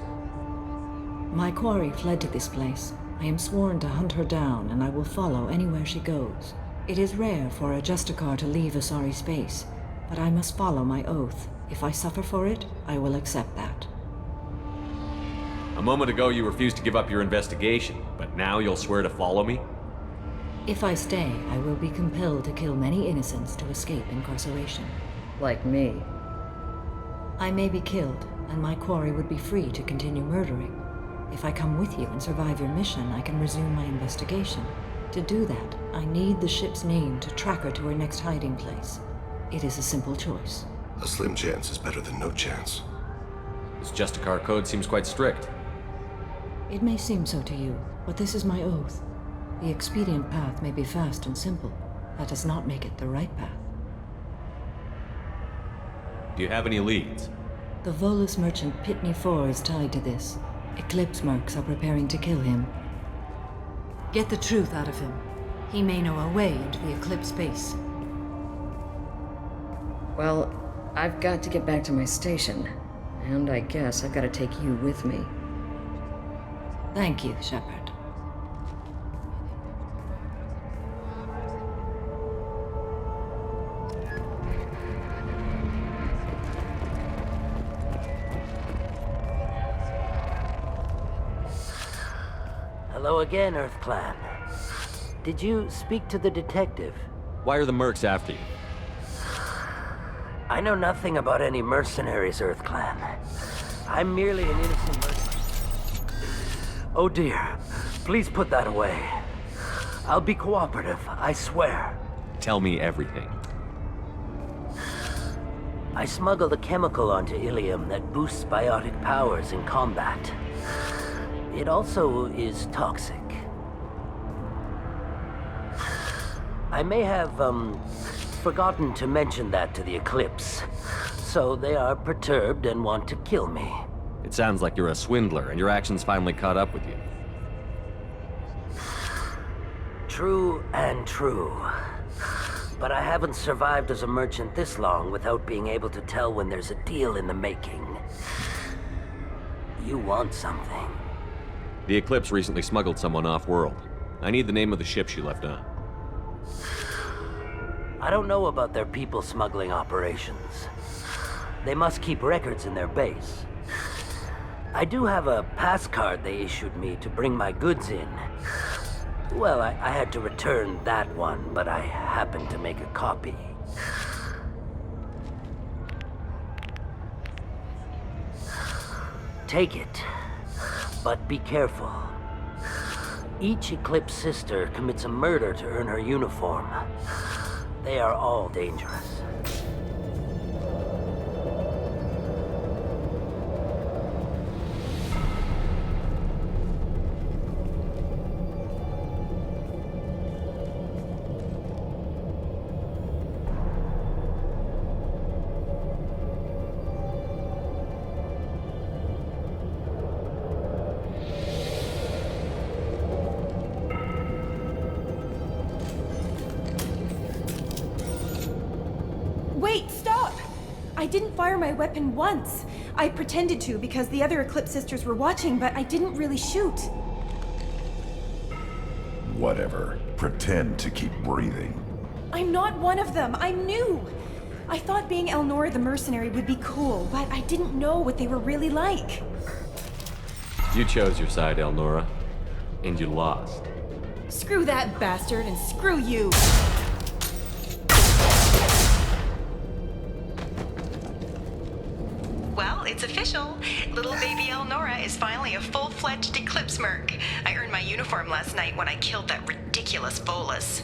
My quarry fled to this place. I am sworn to hunt her down, and I will follow anywhere she goes. It is rare for a Justicar to leave Asari space, but I must follow my oath. If I suffer for it, I will accept that. A moment ago you refused to give up your investigation, but now you'll swear to follow me? If I stay, I will be compelled to kill many innocents to escape incarceration. Like me. I may be killed, and my quarry would be free to continue murdering. If I come with you and survive your mission, I can resume my investigation. To do that, I need the ship's name to track her to her next hiding place. It is a simple choice. A slim chance is better than no chance. This Justicar code seems quite strict. It may seem so to you, but this is my oath. The expedient path may be fast and simple. That does not make it the right path. Do you have any leads? The Volus merchant Pitney 4 is tied to this. Eclipse mercs are preparing to kill him. Get the truth out of him. He may know a way into the Eclipse base. Well, I've got to get back to my station. And I guess I've got to take you with me. Thank you, Shepard. Hello again, Earth Clan. Did you speak to the detective? Why are the mercs after you? I know nothing about any mercenaries, Earth Clan. I'm merely an innocent mercenary. Oh dear. Please put that away. I'll be cooperative, I swear. Tell me everything. I smuggled a chemical onto Ilium that boosts biotic powers in combat. It also is toxic. I may have, forgotten to mention that to the Eclipse. So they are perturbed and want to kill me. It sounds like you're a swindler, and your actions finally caught up with you. True and true. But I haven't survived as a merchant this long without being able to tell when there's a deal in the making. You want something. The Eclipse recently smuggled someone off-world. I need the name of the ship she left on. I don't know about their people smuggling operations. They must keep records in their base. I do have a pass card they issued me to bring my goods in. Well, I had to return that one, but I happened to make a copy. Take it, but be careful. Each Eclipse sister commits a murder to earn her uniform. They are all dangerous. Wait, stop! I didn't fire my weapon once. I pretended to because the other Eclipse sisters were watching, but I didn't really shoot. Whatever. Pretend to keep breathing. I'm not one of them. I'm new. I thought being Elnora the mercenary would be cool, but I didn't know what they were really like. You chose your side, Elnora. And you lost. Screw that bastard and screw you. Well, it's official. Little baby Elnora is finally a full-fledged Eclipse merc. I earned my uniform last night when I killed that ridiculous Volus.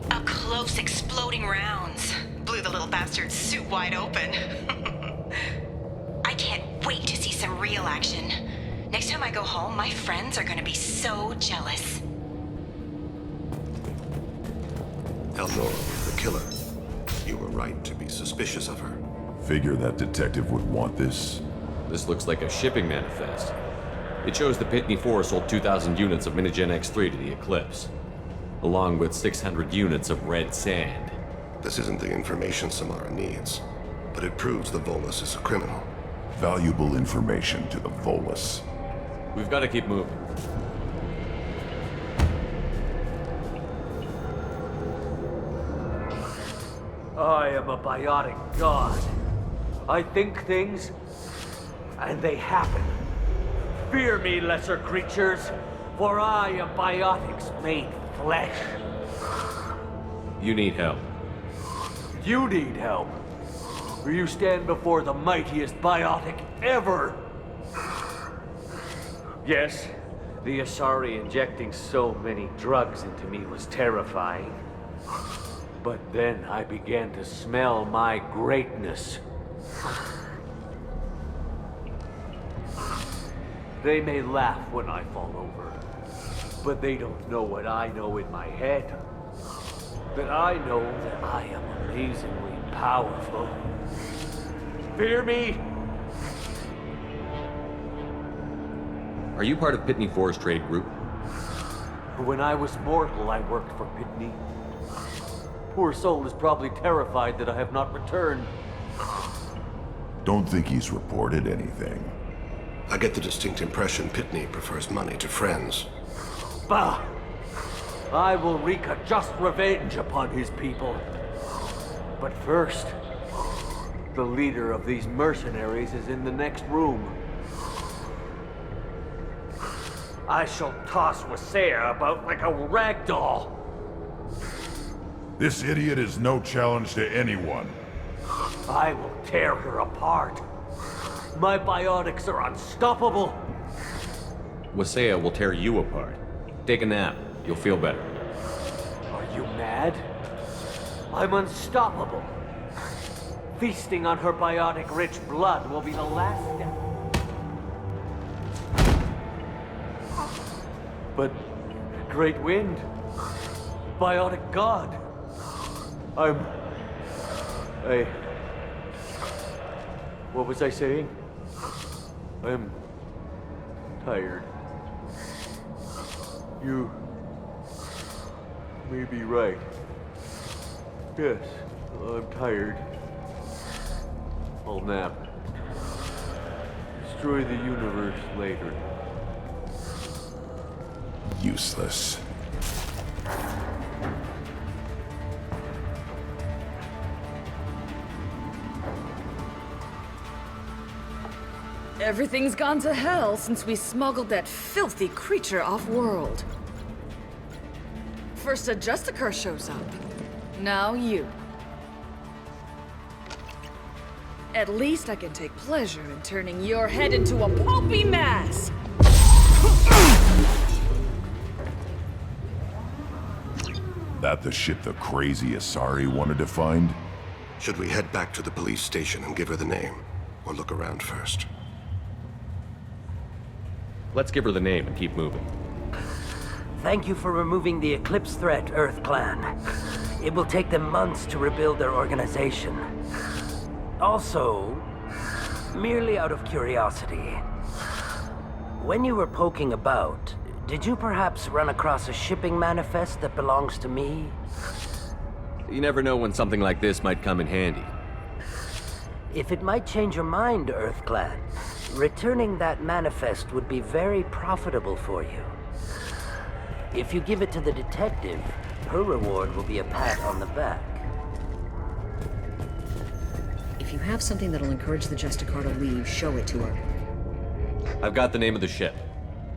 Up close, exploding rounds. Blew the little bastard's suit wide open. I can't wait to see some real action. Next time I go home, my friends are gonna be so jealous. Elnora, the killer. You were right to be suspicious of her. Figure that detective would want this. This looks like a shipping manifest. It shows the Pitney 4 sold 2,000 units of Minigen X3 to the Eclipse, along with 600 units of red sand. This isn't the information Samara needs, but it proves the Volus is a criminal. Valuable information to the Volus. We've got to keep moving. I am a biotic god. I think things, and they happen. Fear me, lesser creatures, for I am biotics made flesh. You need help. You need help. For you stand before the mightiest biotic ever. Yes, the Asari injecting so many drugs into me was terrifying. But then I began to smell my greatness. They may laugh when I fall over, but they don't know what I know in my head. That I know that I am amazingly powerful. Fear me? Are you part of Pitney 4's trade group? When I was mortal, I worked for Pitney. Poor soul is probably terrified that I have not returned. Don't think he's reported anything. I get the distinct impression Pitney prefers money to friends. Bah! I will wreak a just revenge upon his people. But first, the leader of these mercenaries is in the next room. I shall toss Wasea about like a rag doll. This idiot is no challenge to anyone. I will tear her apart. My biotics are unstoppable. Wasea will tear you apart. Take a nap. You'll feel better. Are you mad? I'm unstoppable. Feasting on her biotic-rich blood will be the last step. But Great Wind, biotic god. What was I saying? I'm tired. You may be right. Yes, I'm tired. I'll nap. Destroy the universe later. Useless. Everything's gone to hell since we smuggled that filthy creature off-world. First a Justicar shows up. Now you. At least I can take pleasure in turning your head into a pulpy mass! That the ship the crazy Asari wanted to find? Should we head back to the police station and give her the name? Or look around first? Let's give her the name and keep moving. Thank you for removing the Eclipse threat, Earth Clan. It will take them months to rebuild their organization. Also, merely out of curiosity, when you were poking about, did you perhaps run across a shipping manifest that belongs to me? You never know when something like this might come in handy. If it might change your mind, Earth Clan, returning that manifest would be very profitable for you. If you give it to the detective, her reward will be a pat on the back. If you have something that'll encourage the Justicar to leave, show it to her. I've got the name of the ship.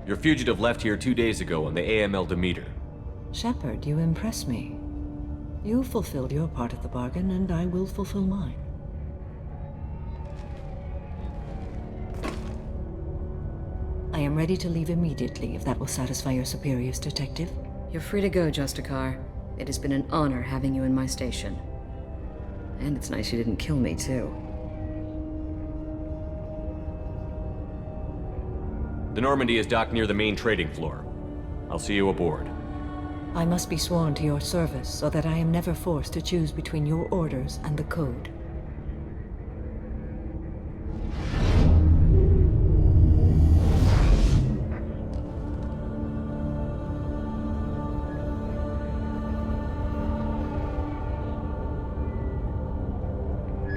Your fugitive left here 2 days ago on the AML Demeter. Shepard, you impress me. You fulfilled your part of the bargain, and I will fulfill mine. I am ready to leave immediately, if that will satisfy your superiors, Detective. You're free to go, Justicar. It has been an honor having you in my station. And it's nice you didn't kill me, too. The Normandy is docked near the main trading floor. I'll see you aboard. I must be sworn to your service, so that I am never forced to choose between your orders and the Code.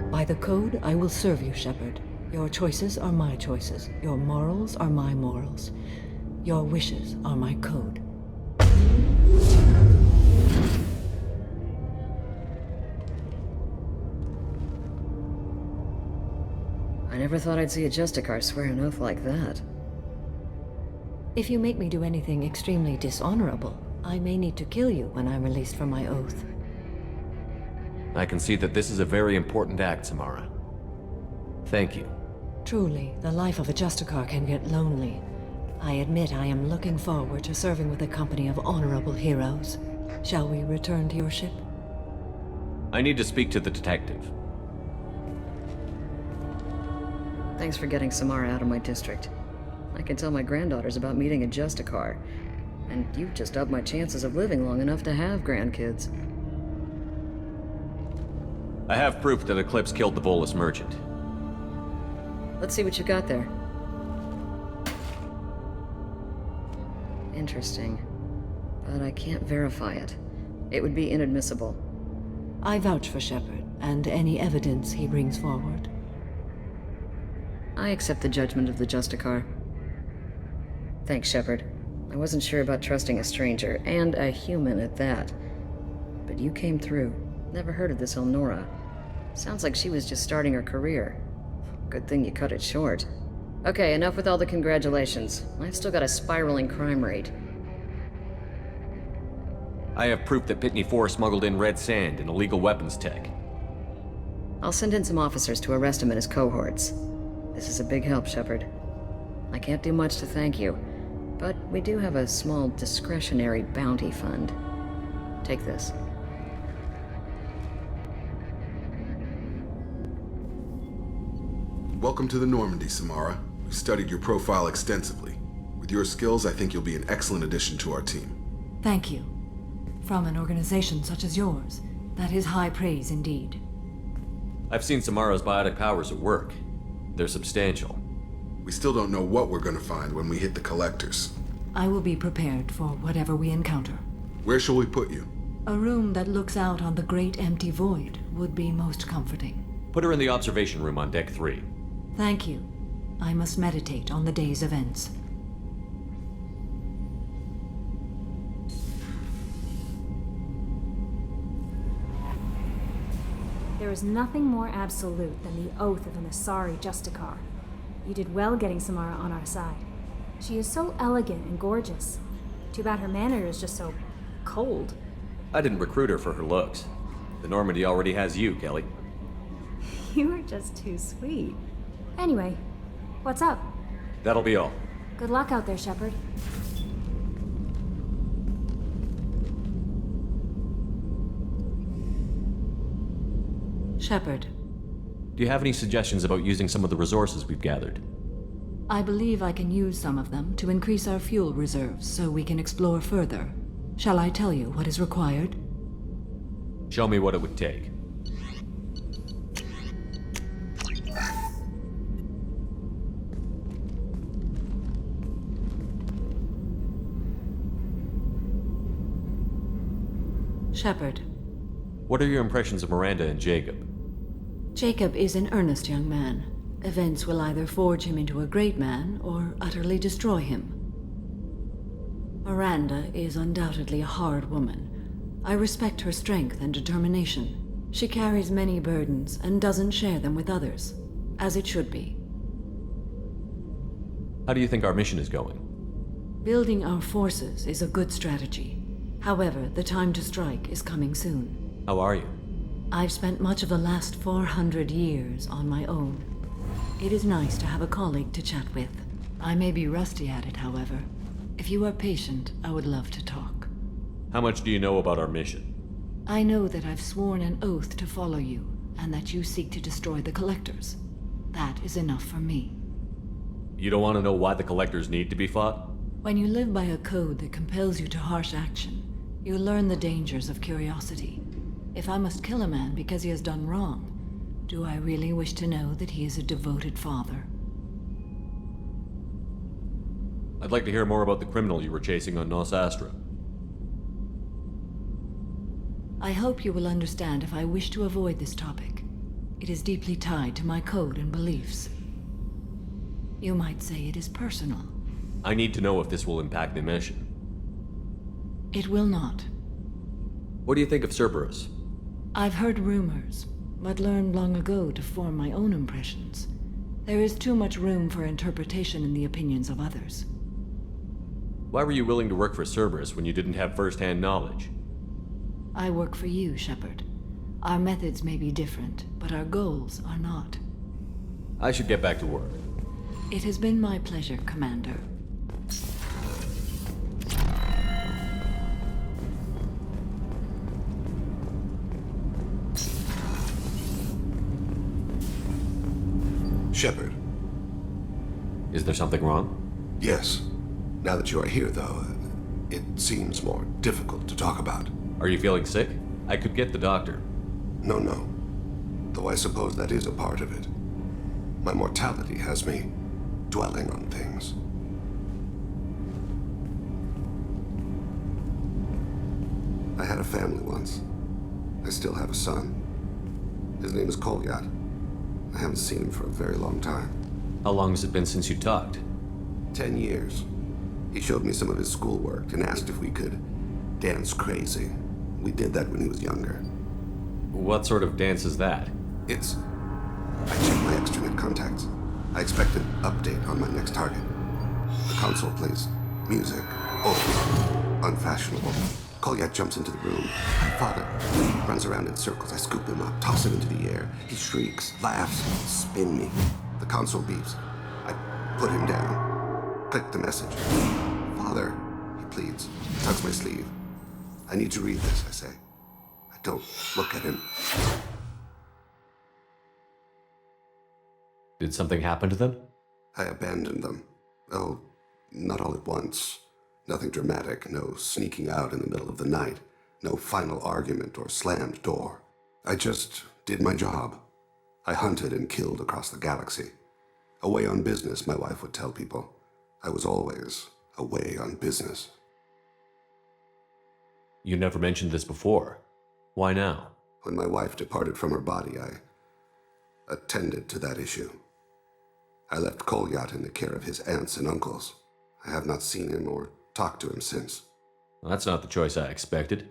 By the Code, I will serve you, Shepard. Your choices are my choices. Your morals are my morals. Your wishes are my code. I never thought I'd see a Justicar swear an oath like that. If you make me do anything extremely dishonorable, I may need to kill you when I'm released from my oath. I can see that this is a very important act, Samara. Thank you. Truly, the life of a Justicar can get lonely. I admit I am looking forward to serving with a company of honorable heroes. Shall we return to your ship? I need to speak to the detective. Thanks for getting Samara out of my district. I can tell my granddaughters about meeting a Justicar, and you've just upped my chances of living long enough to have grandkids. I have proof that Eclipse killed the Volus merchant. Let's see what you got there. Interesting. But I can't verify it. It would be inadmissible. I vouch for Shepard, and any evidence he brings forward. I accept the judgment of the Justicar. Thanks, Shepard. I wasn't sure about trusting a stranger, and a human at that. But you came through. Never heard of this Elnora. Sounds like she was just starting her career. Good thing you cut it short. Okay, enough with all the congratulations. I've still got a spiraling crime rate. I have proof that Pitney 4 smuggled in red sand and illegal weapons tech. I'll send in some officers to arrest him and his cohorts. This is a big help, Shepard. I can't do much to thank you, but we do have a small discretionary bounty fund. Take this. Welcome to the Normandy, Samara. We studied your profile extensively. With your skills, I think you'll be an excellent addition to our team. Thank you. From an organization such as yours, that is high praise indeed. I've seen Samara's biotic powers at work. They're substantial. We still don't know what we're gonna find when we hit the collectors. I will be prepared for whatever we encounter. Where shall we put you? A room that looks out on the great empty void would be most comforting. Put her in the observation room on deck 3. Thank you. I must meditate on the day's events. There is nothing more absolute than the oath of an Asari Justicar. You did well getting Samara on our side. She is so elegant and gorgeous. Too bad her manner is just so cold. I didn't recruit her for her looks. The Normandy already has you, Kelly. You are just too sweet. Anyway, what's up? That'll be all. Good luck out there, Shepard. Shepard, Do you have any suggestions about using some of the resources we've gathered? I believe I can use some of them to increase our fuel reserves so we can explore further. Shall I tell you what is required? Show me what it would take. Shepard. What are your impressions of Miranda and Jacob? Jacob is an earnest young man. Events will either forge him into a great man or utterly destroy him. Miranda is undoubtedly a hard woman. I respect her strength and determination. She carries many burdens and doesn't share them with others, as it should be. How do you think our mission is going? Building our forces is a good strategy. However, the time to strike is coming soon. How are you? I've spent much of the last 400 years on my own. It is nice to have a colleague to chat with. I may be rusty at it, however. If you are patient, I would love to talk. How much do you know about our mission? I know that I've sworn an oath to follow you, and that you seek to destroy the Collectors. That is enough for me. You don't want to know why the Collectors need to be fought? When you live by a code that compels you to harsh action, you learn the dangers of curiosity. If I must kill a man because he has done wrong, do I really wish to know that he is a devoted father? I'd like to hear more about the criminal you were chasing on Nos Astra. I hope you will understand if I wish to avoid this topic. It is deeply tied to my code and beliefs. You might say it is personal. I need to know if this will impact the mission. It will not. What do you think of Cerberus? I've heard rumors, but learned long ago to form my own impressions. There is too much room for interpretation in the opinions of others. Why were you willing to work for Cerberus when you didn't have first-hand knowledge? I work for you, Shepard. Our methods may be different, but our goals are not. I should get back to work. It has been my pleasure, Commander. Shepard. Is there something wrong? Yes. Now that you are here, though, it seems more difficult to talk about. Are you feeling sick? I could get the doctor. No. Though I suppose that is a part of it. My mortality has me dwelling on things. I had a family once. I still have a son. His name is Kolyat. I haven't seen him for a very long time. How long has it been since you talked? 10 years. He showed me some of his schoolwork and asked if we could dance crazy. We did that when he was younger. What sort of dance is that? I checked my extranet contacts. I expect an update on my next target. The console plays music. Old. Unfashionable. Kolyat jumps into the room. My father runs around in circles. I scoop him up, toss him into the air. He shrieks, laughs, spin me. The console beeps. I put him down. Click the message. Father, he pleads. Tugs my sleeve. I need to read this, I say. I don't look at him. Did something happen to them? I abandoned them. Oh, not all at once. Nothing dramatic, no sneaking out in the middle of the night, no final argument or slammed door. I just did my job. I hunted and killed across the galaxy. Away on business, my wife would tell people. I was always away on business. You never mentioned this before. Why now? When my wife departed from her body, I attended to that issue. I left Kolyat in the care of his aunts and uncles. I have not seen him or talked to him since. Well, that's not the choice I expected.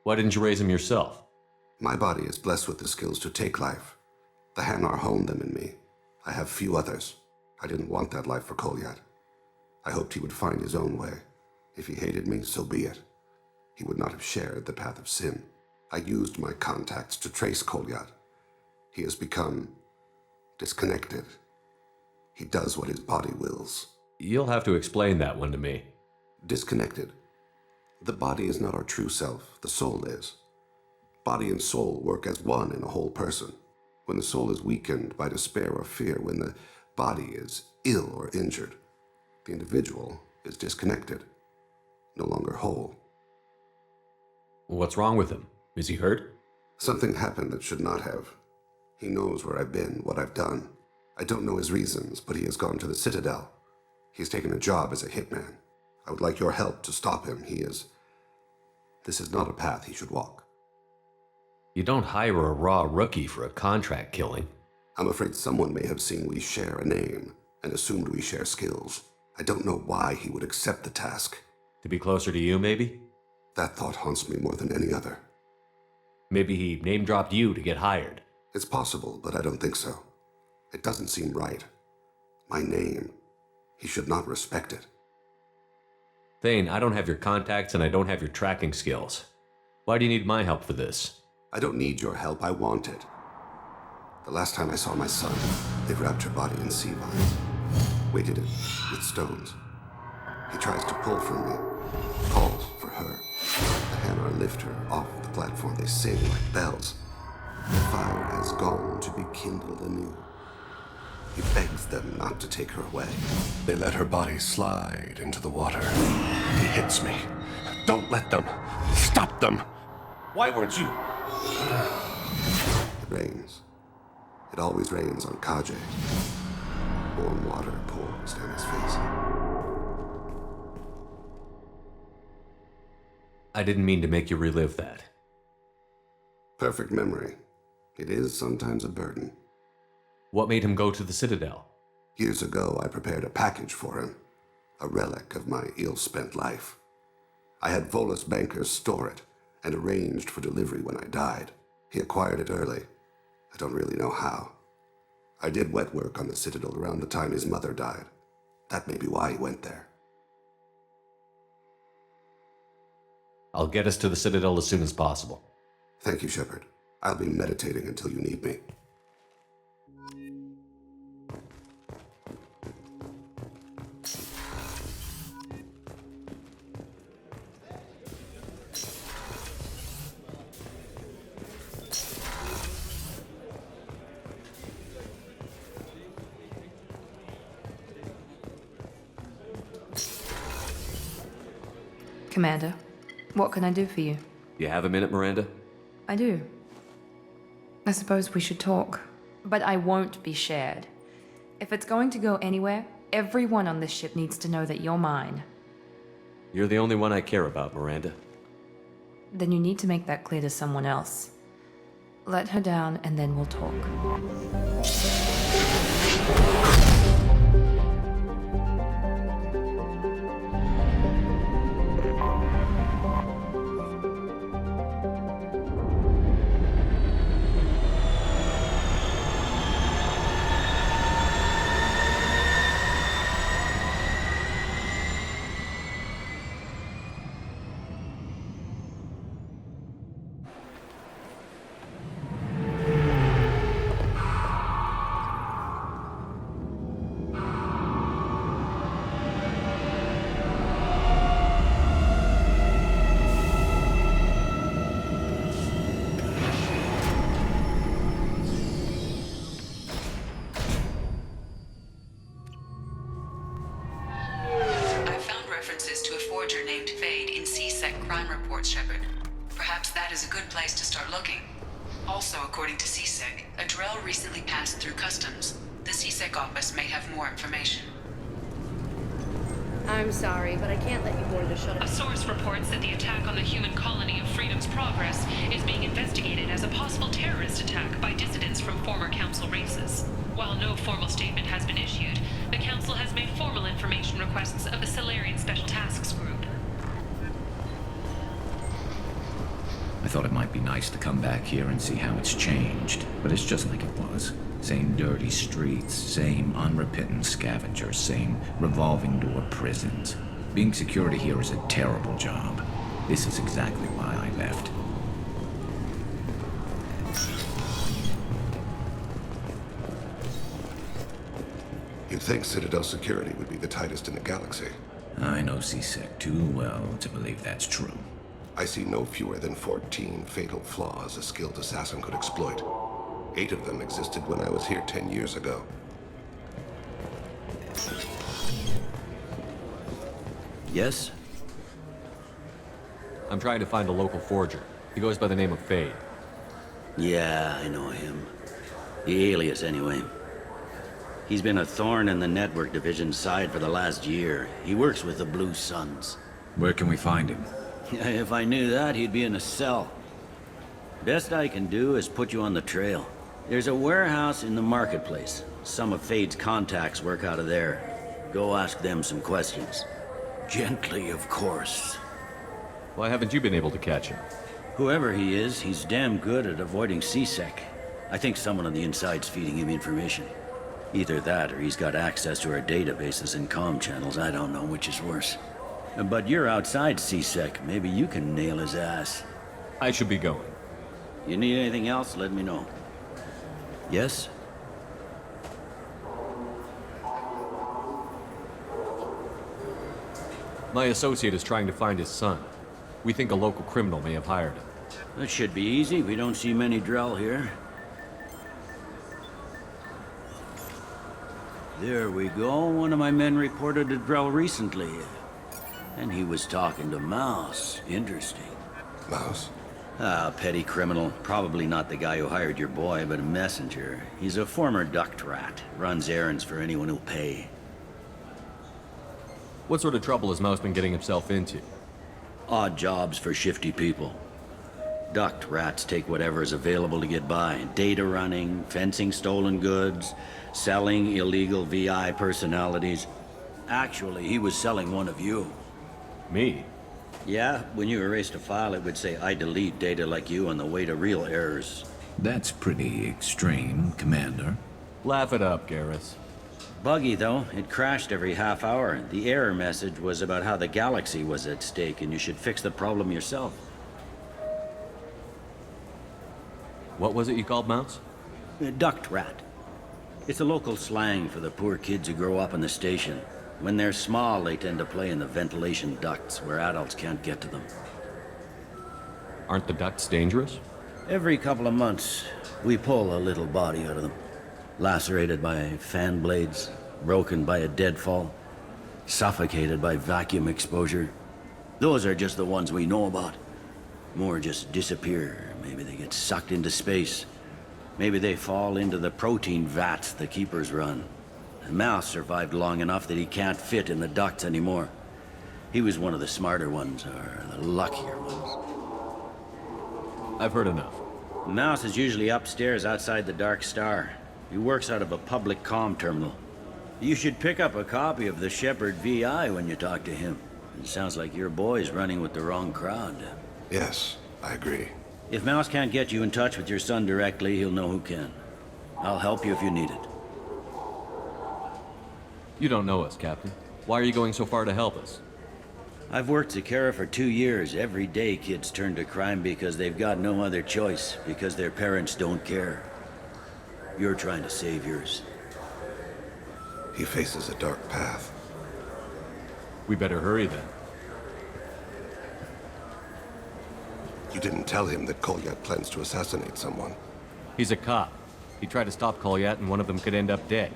Why didn't you raise him yourself? My body is blessed with the skills to take life. The Hanar honed them in me. I have few others. I didn't want that life for Kolyat. I hoped he would find his own way. If he hated me, so be it. He would not have shared the path of sin. I used my contacts to trace Kolyat. He has become disconnected. He does what his body wills. You'll have to explain that one to me. Disconnected. The body is not our true self, the soul is. Body and soul work as one in a whole person. When the soul is weakened by despair or fear, when the body is ill or injured, the individual is disconnected, no longer whole. What's wrong with him? Is he hurt? Something happened that should not have. He knows where I've been, what I've done. I don't know his reasons, but he has gone to the Citadel. He's taken a job as a hitman. I would like your help to stop him. This is not a path he should walk. You don't hire a raw rookie for a contract killing. I'm afraid someone may have seen we share a name and assumed we share skills. I don't know why he would accept the task. To be closer to you, maybe? That thought haunts me more than any other. Maybe he name-dropped you to get hired. It's possible, but I don't think so. It doesn't seem right. My name. He should not respect it. Thane, I don't have your contacts and I don't have your tracking skills. Why do you need my help for this? I don't need your help. I want it. The last time I saw my son, they wrapped your body in sea vines, weighted it with stones. He tries to pull from me, calls for her. The Hanar lift her off the platform. They sing like bells. The fire has gone to be kindled anew. He begs them not to take her away. They let her body slide into the water. He hits me. Don't let them. Stop them. Why weren't you? It rains. It always rains on Kage. Warm water pours down his face. I didn't mean to make you relive that. Perfect memory. It is sometimes a burden. What made him go to the Citadel? Years ago, I prepared a package for him. A relic of my ill-spent life. I had Volus bankers store it and arranged for delivery when I died. He acquired it early. I don't really know how. I did wet work on the Citadel around the time his mother died. That may be why he went there. I'll get us to the Citadel as soon as possible. Thank you, Shepard. I'll be meditating until you need me. Commander, what can I do for you? You have a minute, Miranda? I do. I suppose we should talk. But I won't be shared. If it's going to go anywhere, everyone on this ship needs to know that you're mine. You're the only one I care about, Miranda. Then you need to make that clear to someone else. Let her down and then we'll talk. Shepard. Perhaps that is a good place to start looking. Also, according to CSEC, a Drell recently passed through customs. The CSEC office may have more information. I'm sorry, but I can't let you board the shuttle. A source reports that the attack on the human colony of Freedom's Progress is being investigated as a possible terrorist attack by dissidents from former Council races. While no formal statement has been issued, the Council has made formal information requests of the Solarian Special Tasks Group. I thought it might be nice to come back here and see how it's changed, but it's just like it was. Same dirty streets, same unrepentant scavengers, same revolving door prisons. Being security here is a terrible job. This is exactly why I left. You'd think Citadel security would be the tightest in the galaxy. I know C-Sec too well to believe that's true. I see no fewer than 14 fatal flaws a skilled assassin could exploit. 8 of them existed when I was here 10 years ago. Yes? I'm trying to find a local forger. He goes by the name of Fade. Yeah, I know him. The alias, anyway. He's been a thorn in the network division's side for the last year. He works with the Blue Suns. Where can we find him? If I knew that, he'd be in a cell. Best I can do is put you on the trail. There's a warehouse in the marketplace. Some of Fade's contacts work out of there. Go ask them some questions. Gently, of course. Why haven't you been able to catch him? Whoever he is, he's damn good at avoiding C-Sec. I think someone on the inside's feeding him information. Either that, or he's got access to our databases and comm channels. I don't know which is worse. But you're outside C-Sec. Maybe you can nail his ass. I should be going. You need anything else, let me know. Yes? My associate is trying to find his son. We think a local criminal may have hired him. That should be easy. We don't see many Drell here. There we go. One of my men reported a Drell recently. And he was talking to Mouse. Interesting. Mouse? Ah, petty criminal. Probably not the guy who hired your boy, but a messenger. He's a former duct rat. Runs errands for anyone who'll pay. What sort of trouble has Mouse been getting himself into? Odd jobs for shifty people. Duct rats take whatever is available to get by. Data running, fencing stolen goods, selling illegal VI personalities. Actually, he was selling one of you. Me? Yeah, when you erased a file, it would say, I delete data like you on the way to real errors. That's pretty extreme, Commander. Laugh it up, Garrus. Buggy, though. It crashed every half hour. The error message was about how the galaxy was at stake, and you should fix the problem yourself. What was it you called Mouse? A duct rat. It's a local slang for the poor kids who grow up in the station. When they're small, they tend to play in the ventilation ducts where adults can't get to them. Aren't the ducts dangerous? Every couple of months, we pull a little body out of them. Lacerated by fan blades, broken by a deadfall, suffocated by vacuum exposure. Those are just the ones we know about. More just disappear. Maybe they get sucked into space. Maybe they fall into the protein vats the Keepers run. Mouse survived long enough that he can't fit in the ducts anymore. He was one of the smarter ones, or the luckier ones. I've heard enough. Mouse is usually upstairs outside the Dark Star. He works out of a public comm terminal. You should pick up a copy of the Shepherd VI when you talk to him. It sounds like your boy's running with the wrong crowd. Yes, I agree. If Mouse can't get you in touch with your son directly, he'll know who can. I'll help you if you need it. You don't know us, Captain. Why are you going so far to help us? I've worked Zakera for 2 years. Every day kids turn to crime because they've got no other choice, because their parents don't care. You're trying to save yours. He faces a dark path. We better hurry then. You didn't tell him that Kolyat plans to assassinate someone. He's a cop. He tried to stop Kolyat and one of them could end up dead.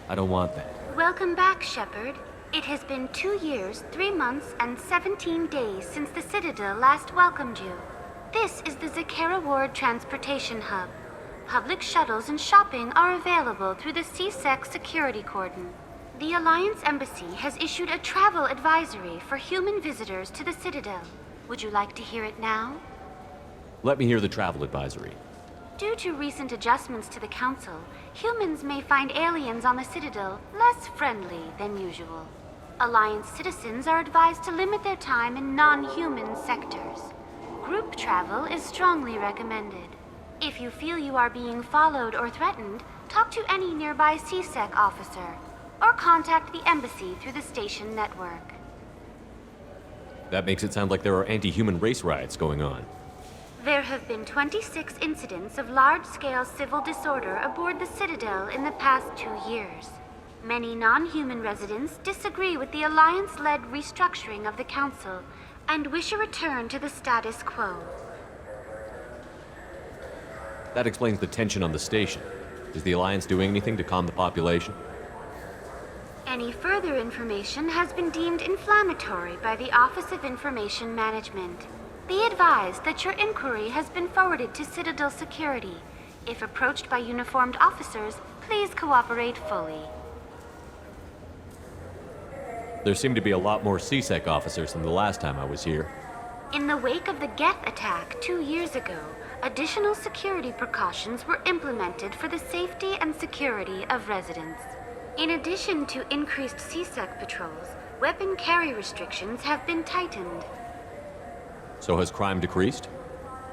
I don't want that. Welcome back, Shepard. It has been 2 years, 3 months, and 17 days since the Citadel last welcomed you. This is the Zakera Ward Transportation Hub. Public shuttles and shopping are available through the C-Sec security cordon. The Alliance Embassy has issued a travel advisory for human visitors to the Citadel. Would you like to hear it now? Let me hear the travel advisory. Due to recent adjustments to the Council, humans may find aliens on the Citadel less friendly than usual. Alliance citizens are advised to limit their time in non-human sectors. Group travel is strongly recommended. If you feel you are being followed or threatened, talk to any nearby CSEC officer, or contact the embassy through the station network. That makes it sound like there are anti-human race riots going on. There have been 26 incidents of large-scale civil disorder aboard the Citadel in the past 2 years. Many non-human residents disagree with the Alliance-led restructuring of the Council and wish a return to the status quo. That explains the tension on the station. Is the Alliance doing anything to calm the population? Any further information has been deemed inflammatory by the Office of Information Management. Be advised that your inquiry has been forwarded to Citadel Security. If approached by uniformed officers, please cooperate fully. There seem to be a lot more CSEC officers than the last time I was here. In the wake of the Geth attack 2 years ago, additional security precautions were implemented for the safety and security of residents. In addition to increased CSEC patrols, weapon carry restrictions have been tightened. So has crime decreased?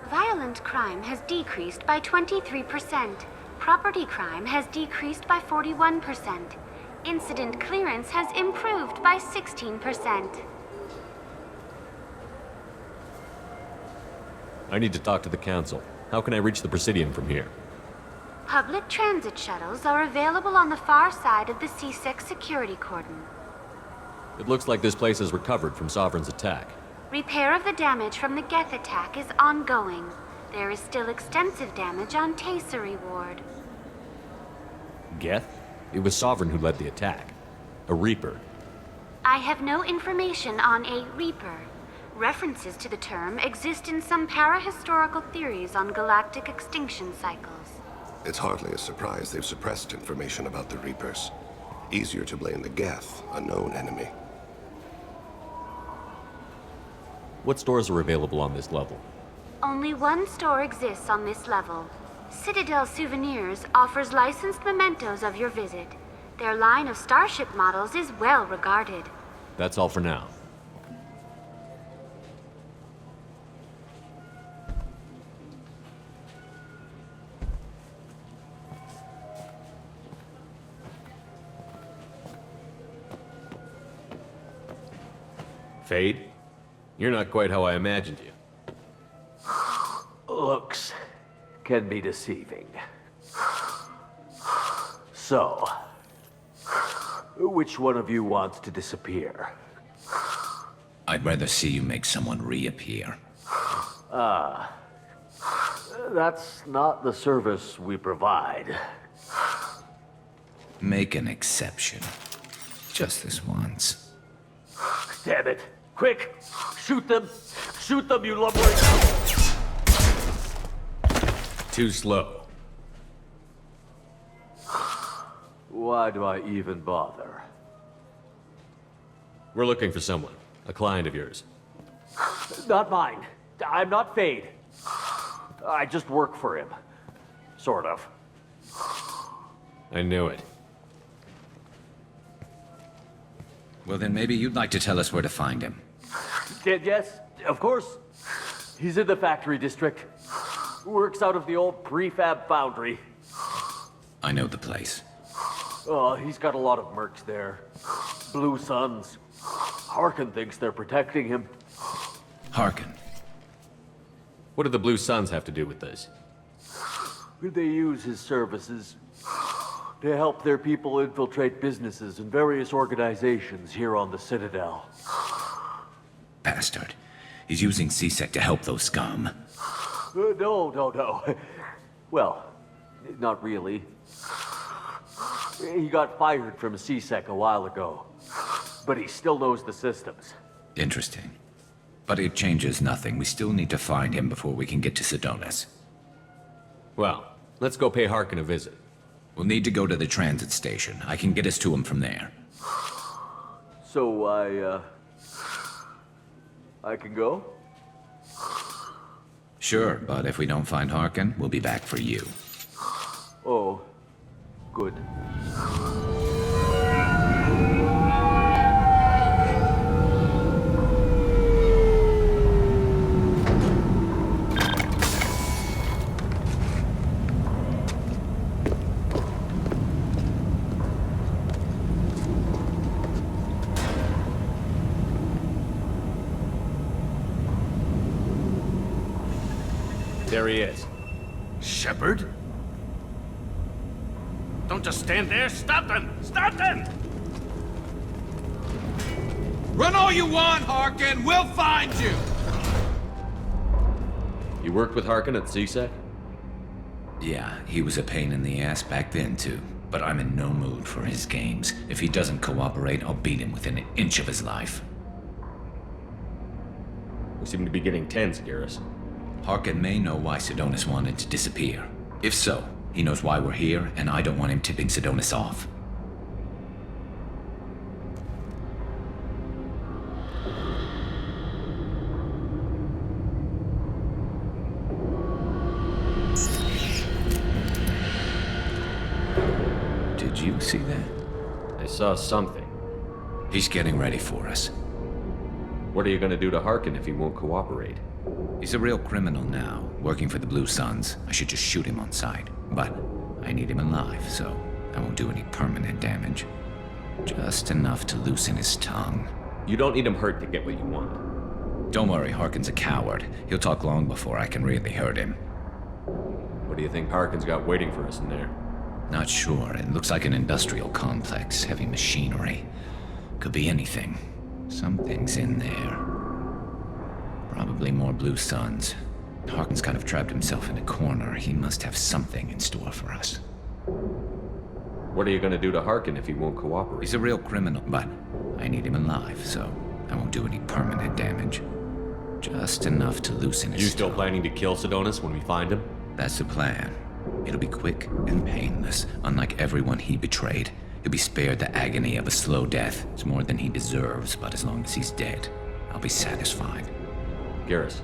Violent crime has decreased by 23%. Property crime has decreased by 41%. Incident clearance has improved by 16%. I need to talk to the Council. How can I reach the Presidium from here? Public transit shuttles are available on the far side of the CSEC security cordon. It looks like this place has recovered from Sovereign's attack. Repair of the damage from the Geth attack is ongoing. There is still extensive damage on Tasery Ward. Geth? It was Sovereign who led the attack. A Reaper. I have no information on a Reaper. References to the term exist in some parahistorical theories on galactic extinction cycles. It's hardly a surprise they've suppressed information about the Reapers. Easier to blame the Geth, a known enemy. What stores are available on this level? Only one store exists on this level. Citadel Souvenirs offers licensed mementos of your visit. Their line of starship models is well regarded. That's all for now. Fade? You're not quite how I imagined you. Looks can be deceiving. So, which one of you wants to disappear? I'd rather see you make someone reappear. That's not the service we provide. Make an exception. Just this once. Damn it. Quick! Shoot them! Shoot them, you lumbering... Too slow. Why do I even bother? We're looking for someone. A client of yours. Not mine. I'm not Fade. I just work for him. Sort of. I knew it. Well, then maybe you'd like to tell us where to find him. Yes, of course. He's in the factory district. Works out of the old prefab foundry. I know the place. Oh, he's got a lot of mercs there. Blue Suns. Harkin thinks they're protecting him. Harkin. What do the Blue Suns have to do with this? They use his services to help their people infiltrate businesses and various organizations here on the Citadel. Bastard. He's using CSEC to help those scum. No. Well, not really. He got fired from CSEC a while ago, but he still knows the systems. Interesting. But it changes nothing. We still need to find him before we can get to Sedonis. Well, let's go pay Harkin a visit. We'll need to go to the transit station. I can get us to him from there. So I can go? Sure, but if we don't find Harkin, we'll be back for you. Oh, good. There he is. Shepard? Don't just stand there. Stop them! Stop them! Run all you want, Harkin! We'll find you! You worked with Harkin at CSEC? Yeah, he was a pain in the ass back then, too. But I'm in no mood for his games. If he doesn't cooperate, I'll beat him within an inch of his life. We seem to be getting tense, Garrus. Harkin may know why Sidonis wanted to disappear. If so, he knows why we're here, and I don't want him tipping Sidonis off. Did you see that? I saw something. He's getting ready for us. What are you gonna do to Harkin if he won't cooperate? He's a real criminal now, working for the Blue Suns. I should just shoot him on sight. But I need him alive, so I won't do any permanent damage. Just enough to loosen his tongue. You don't need him hurt to get what you want. Don't worry, Harkin's a coward. He'll talk long before I can really hurt him. What do you think Harkin's got waiting for us in there? Not sure. It looks like an industrial complex, heavy machinery. Could be anything. Something's in there. Probably more Blue Suns. Harkin's kind of trapped himself in a corner. He must have something in store for us. What are you gonna do to Harkin if he won't cooperate? He's a real criminal, but I need him alive, so I won't do any permanent damage. Just enough to loosen his You still planning to kill Sidonis when we find him? That's the plan. It'll be quick and painless, unlike everyone he betrayed. He'll be spared the agony of a slow death. It's more than he deserves, but as long as he's dead, I'll be satisfied. Garrus,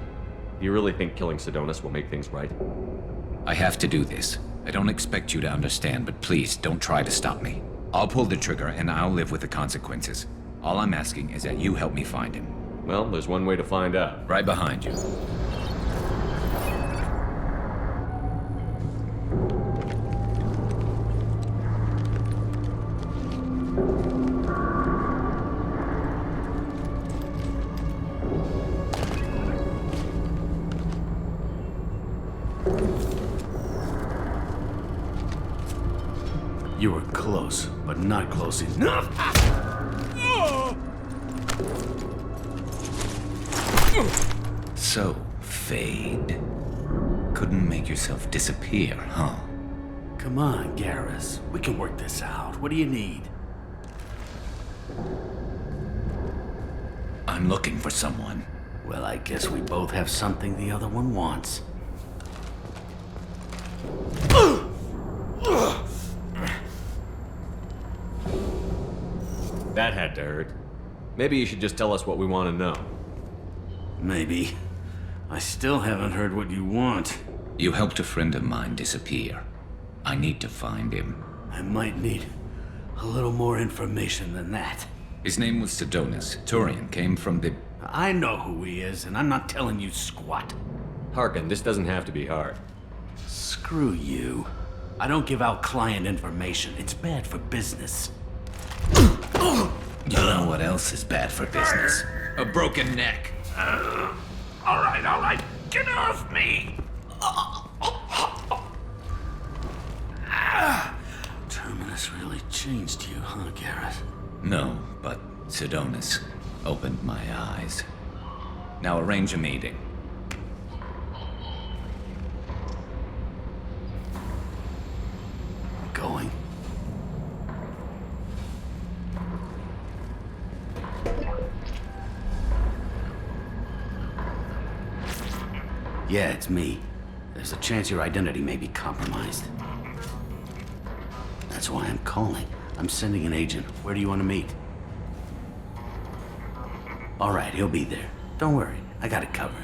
do you really think killing Sidonis will make things right? I have to do this. I don't expect you to understand, but please don't try to stop me. I'll pull the trigger and I'll live with the consequences. All I'm asking is that you help me find him. Well, there's one way to find out. Right behind you. You were close, but not close enough. So, Fade. Couldn't make yourself disappear, huh? Come on, Garrus. We can work this out. What do you need? I'm looking for someone. Well, I guess we both have something the other one wants. That had to hurt. Maybe you should just tell us what we want to know. Maybe. I still haven't heard what you want. You helped a friend of mine disappear. I need to find him. I might need a little more information than that. His name was Sidonis. Turian came from the... I know who he is, and I'm not telling you squat. Harkin, this doesn't have to be hard. Screw you. I don't give out client information. It's bad for business. You know what else is bad for business? A broken neck. All right. Get off me! Terminus really changed you, huh, Garrus? No, but Sidonis opened my eyes. Now arrange a meeting. Going. Yeah, it's me. There's a chance your identity may be compromised. That's why I'm calling. I'm sending an agent. Where do you want to meet? All right, he'll be there. Don't worry, I got it covered.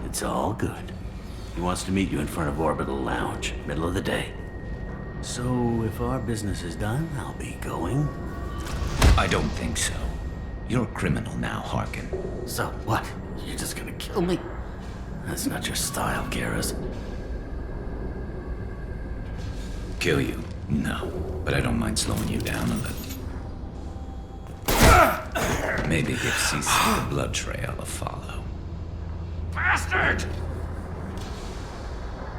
It's all good. He wants to meet you in front of Orbital Lounge, middle of the day. So, if our business is done, I'll be going. I don't think so. You're a criminal now, Harkin. So what? You're just gonna kill me? That's not your style, Garrus. Kill you? No. But I don't mind slowing you down a little. Maybe get to see the blood trail to follow. Bastard!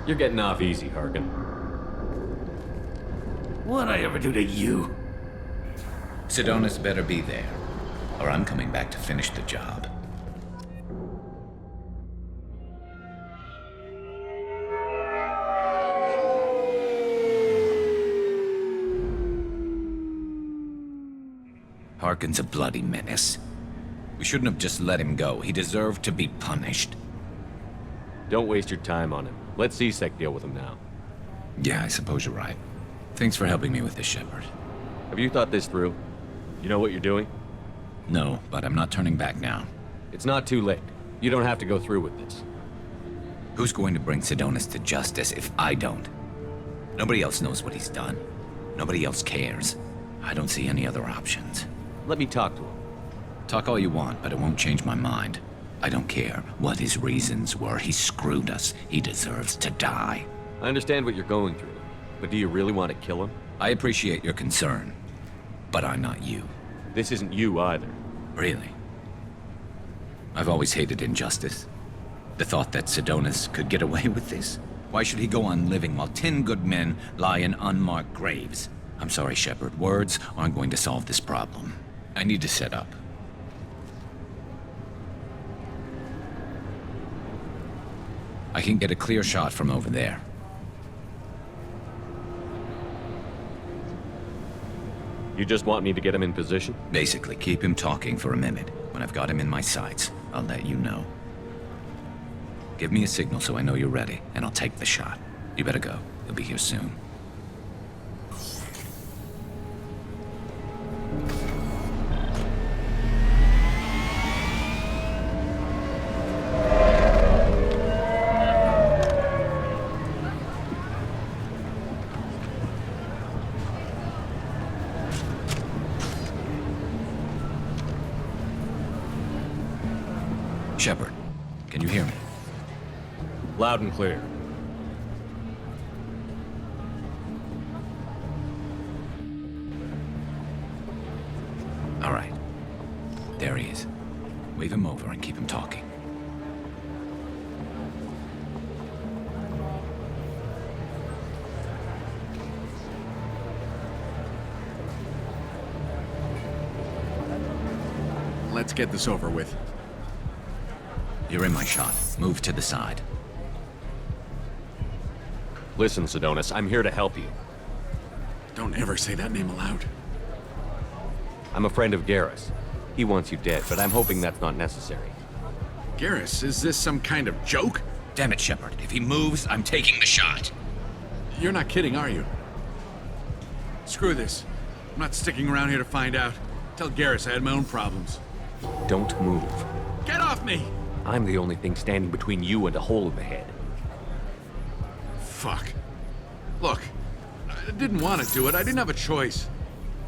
You're getting off easy, Harkin. What'd I ever do to you? Sidonis better be there, or I'm coming back to finish the job. Harkin's a bloody menace. We shouldn't have just let him go. He deserved to be punished. Don't waste your time on him. Let C-Sec deal with him now. Yeah, I suppose you're right. Thanks for helping me with this, Shepard. Have you thought this through? You know what you're doing? No, but I'm not turning back now. It's not too late. You don't have to go through with this. Who's going to bring Sidonis to justice if I don't? Nobody else knows what he's done. Nobody else cares. I don't see any other options. Let me talk to him. Talk all you want, but it won't change my mind. I don't care what his reasons were. He screwed us. He deserves to die. I understand what you're going through, but do you really want to kill him? I appreciate your concern, but I'm not you. This isn't you either. Really? I've always hated injustice. The thought that Sidonis could get away with this? Why should he go on living while 10 good men lie in unmarked graves? I'm sorry, Shepard. Words aren't going to solve this problem. I need to set up. I can get a clear shot from over there. You just want me to get him in position? Basically, keep him talking for a minute. When I've got him in my sights, I'll let you know. Give me a signal so I know you're ready, and I'll take the shot. You better go. He'll be here soon. Shepard, can you hear me? Loud and clear. All right. There he is. Wave him over and keep him talking. Let's get this over with. You're in my shot. Move to the side. Listen, Sidonis, I'm here to help you. Don't ever say that name aloud. I'm a friend of Garrus. He wants you dead, but I'm hoping that's not necessary. Garrus, is this some kind of joke? Damn it, Shepard. If he moves, I'm taking the shot. You're not kidding, are you? Screw this. I'm not sticking around here to find out. Tell Garrus I had my own problems. Don't move. Get off me! I'm the only thing standing between you and a hole in the head. Fuck. Look, I didn't want to do it. I didn't have a choice.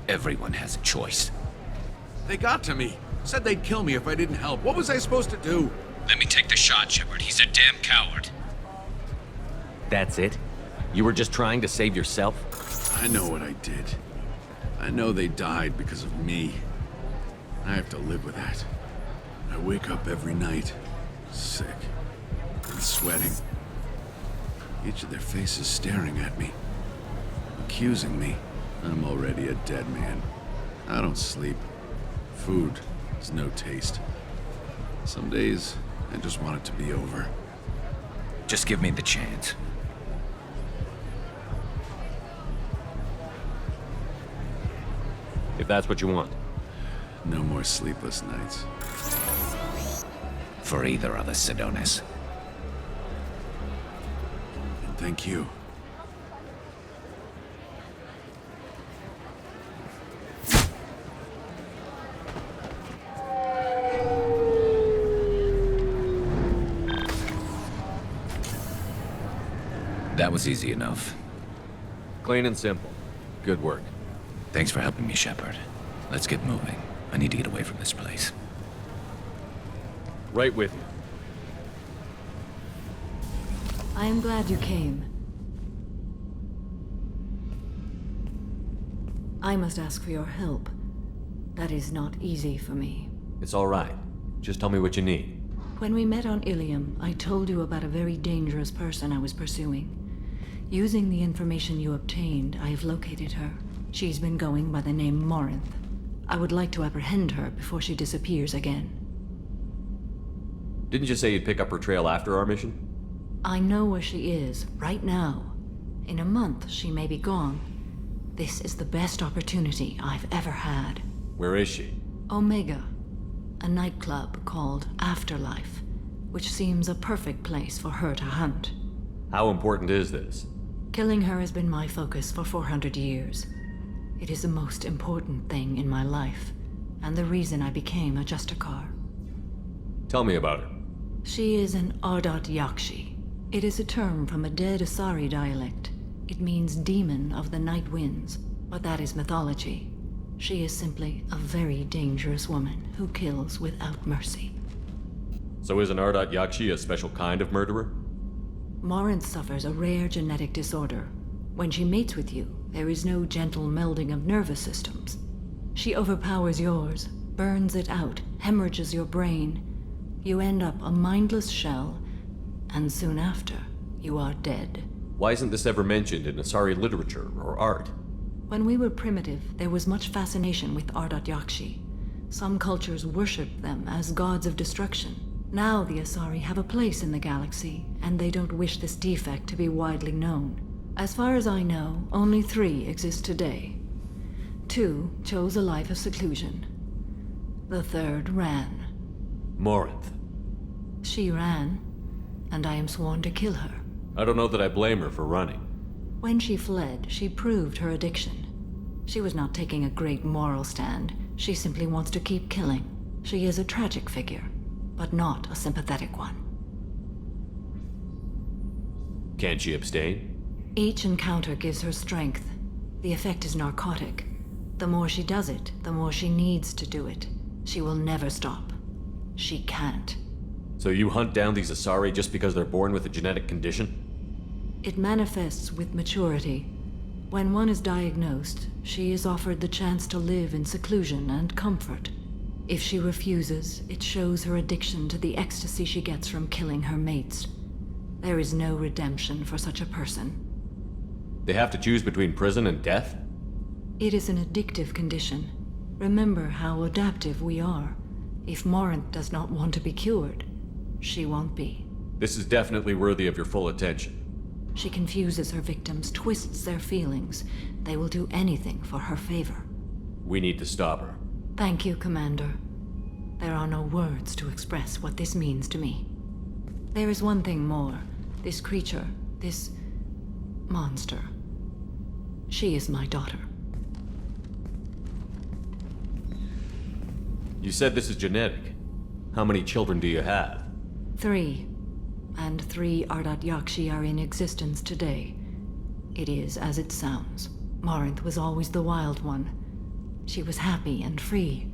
Everyone has a choice. They got to me. Said they'd kill me if I didn't help. What was I supposed to do? Let me take the shot, Shepard. He's a damn coward. That's it? You were just trying to save yourself? I know what I did. I know they died because of me. I have to live with that. I wake up every night, sick and sweating. Each of their faces staring at me, accusing me. I'm already a dead man. I don't sleep. Food has no taste. Some days, I just want it to be over. Just give me the chance. If that's what you want. No more sleepless nights. For either of us, Sidonis. And thank you. That was easy enough. Clean and simple. Good work. Thanks for helping me, Shepard. Let's get moving. I need to get away from this place. Right with you. I am glad you came. I must ask for your help. That is not easy for me. It's all right. Just tell me what you need. When we met on Ilium, I told you about a very dangerous person I was pursuing. Using the information you obtained, I have located her. She's been going by the name Morinth. I would like to apprehend her before she disappears again. Didn't you say you'd pick up her trail after our mission? I know where she is, right now. In a month, she may be gone. This is the best opportunity I've ever had. Where is she? Omega, a nightclub called Afterlife, which seems a perfect place for her to hunt. How important is this? Killing her has been my focus for 400 years. It is the most important thing in my life, and the reason I became a Justicar. Tell me about her. She is an Ardat Yakshi. It is a term from a dead Asari dialect. It means demon of the night winds, but that is mythology. She is simply a very dangerous woman who kills without mercy. So is an Ardat Yakshi a special kind of murderer? Morinth suffers a rare genetic disorder. When she mates with you, there is no gentle melding of nervous systems. She overpowers yours, burns it out, hemorrhages your brain. You end up a mindless shell, and soon after, you are dead. Why isn't this ever mentioned in Asari literature or art? When we were primitive, there was much fascination with Ardat Yakshi. Some cultures worshipped them as gods of destruction. Now the Asari have a place in the galaxy, and they don't wish this defect to be widely known. As far as I know, only 3 exist today. 2 chose a life of seclusion. The 3rd ran. Morinth. She ran, and I am sworn to kill her. I don't know that I blame her for running. When she fled, she proved her addiction. She was not taking a great moral stand. She simply wants to keep killing. She is a tragic figure, but not a sympathetic one. Can't she abstain? Each encounter gives her strength. The effect is narcotic. The more she does it, the more she needs to do it. She will never stop. She can't. So you hunt down these Asari just because they're born with a genetic condition? It manifests with maturity. When one is diagnosed, she is offered the chance to live in seclusion and comfort. If she refuses, it shows her addiction to the ecstasy she gets from killing her mates. There is no redemption for such a person. They have to choose between prison and death? It is an addictive condition. Remember how adaptive we are. If Morinth does not want to be cured, she won't be. This is definitely worthy of your full attention. She confuses her victims, twists their feelings. They will do anything for her favor. We need to stop her. Thank you, Commander. There are no words to express what this means to me. There is one thing more. This creature, this monster. She is my daughter. You said this is genetic. How many children do you have? 3. And 3 Ardat Yakshi are in existence today. It is as it sounds. Morinth was always the wild one. She was happy and free,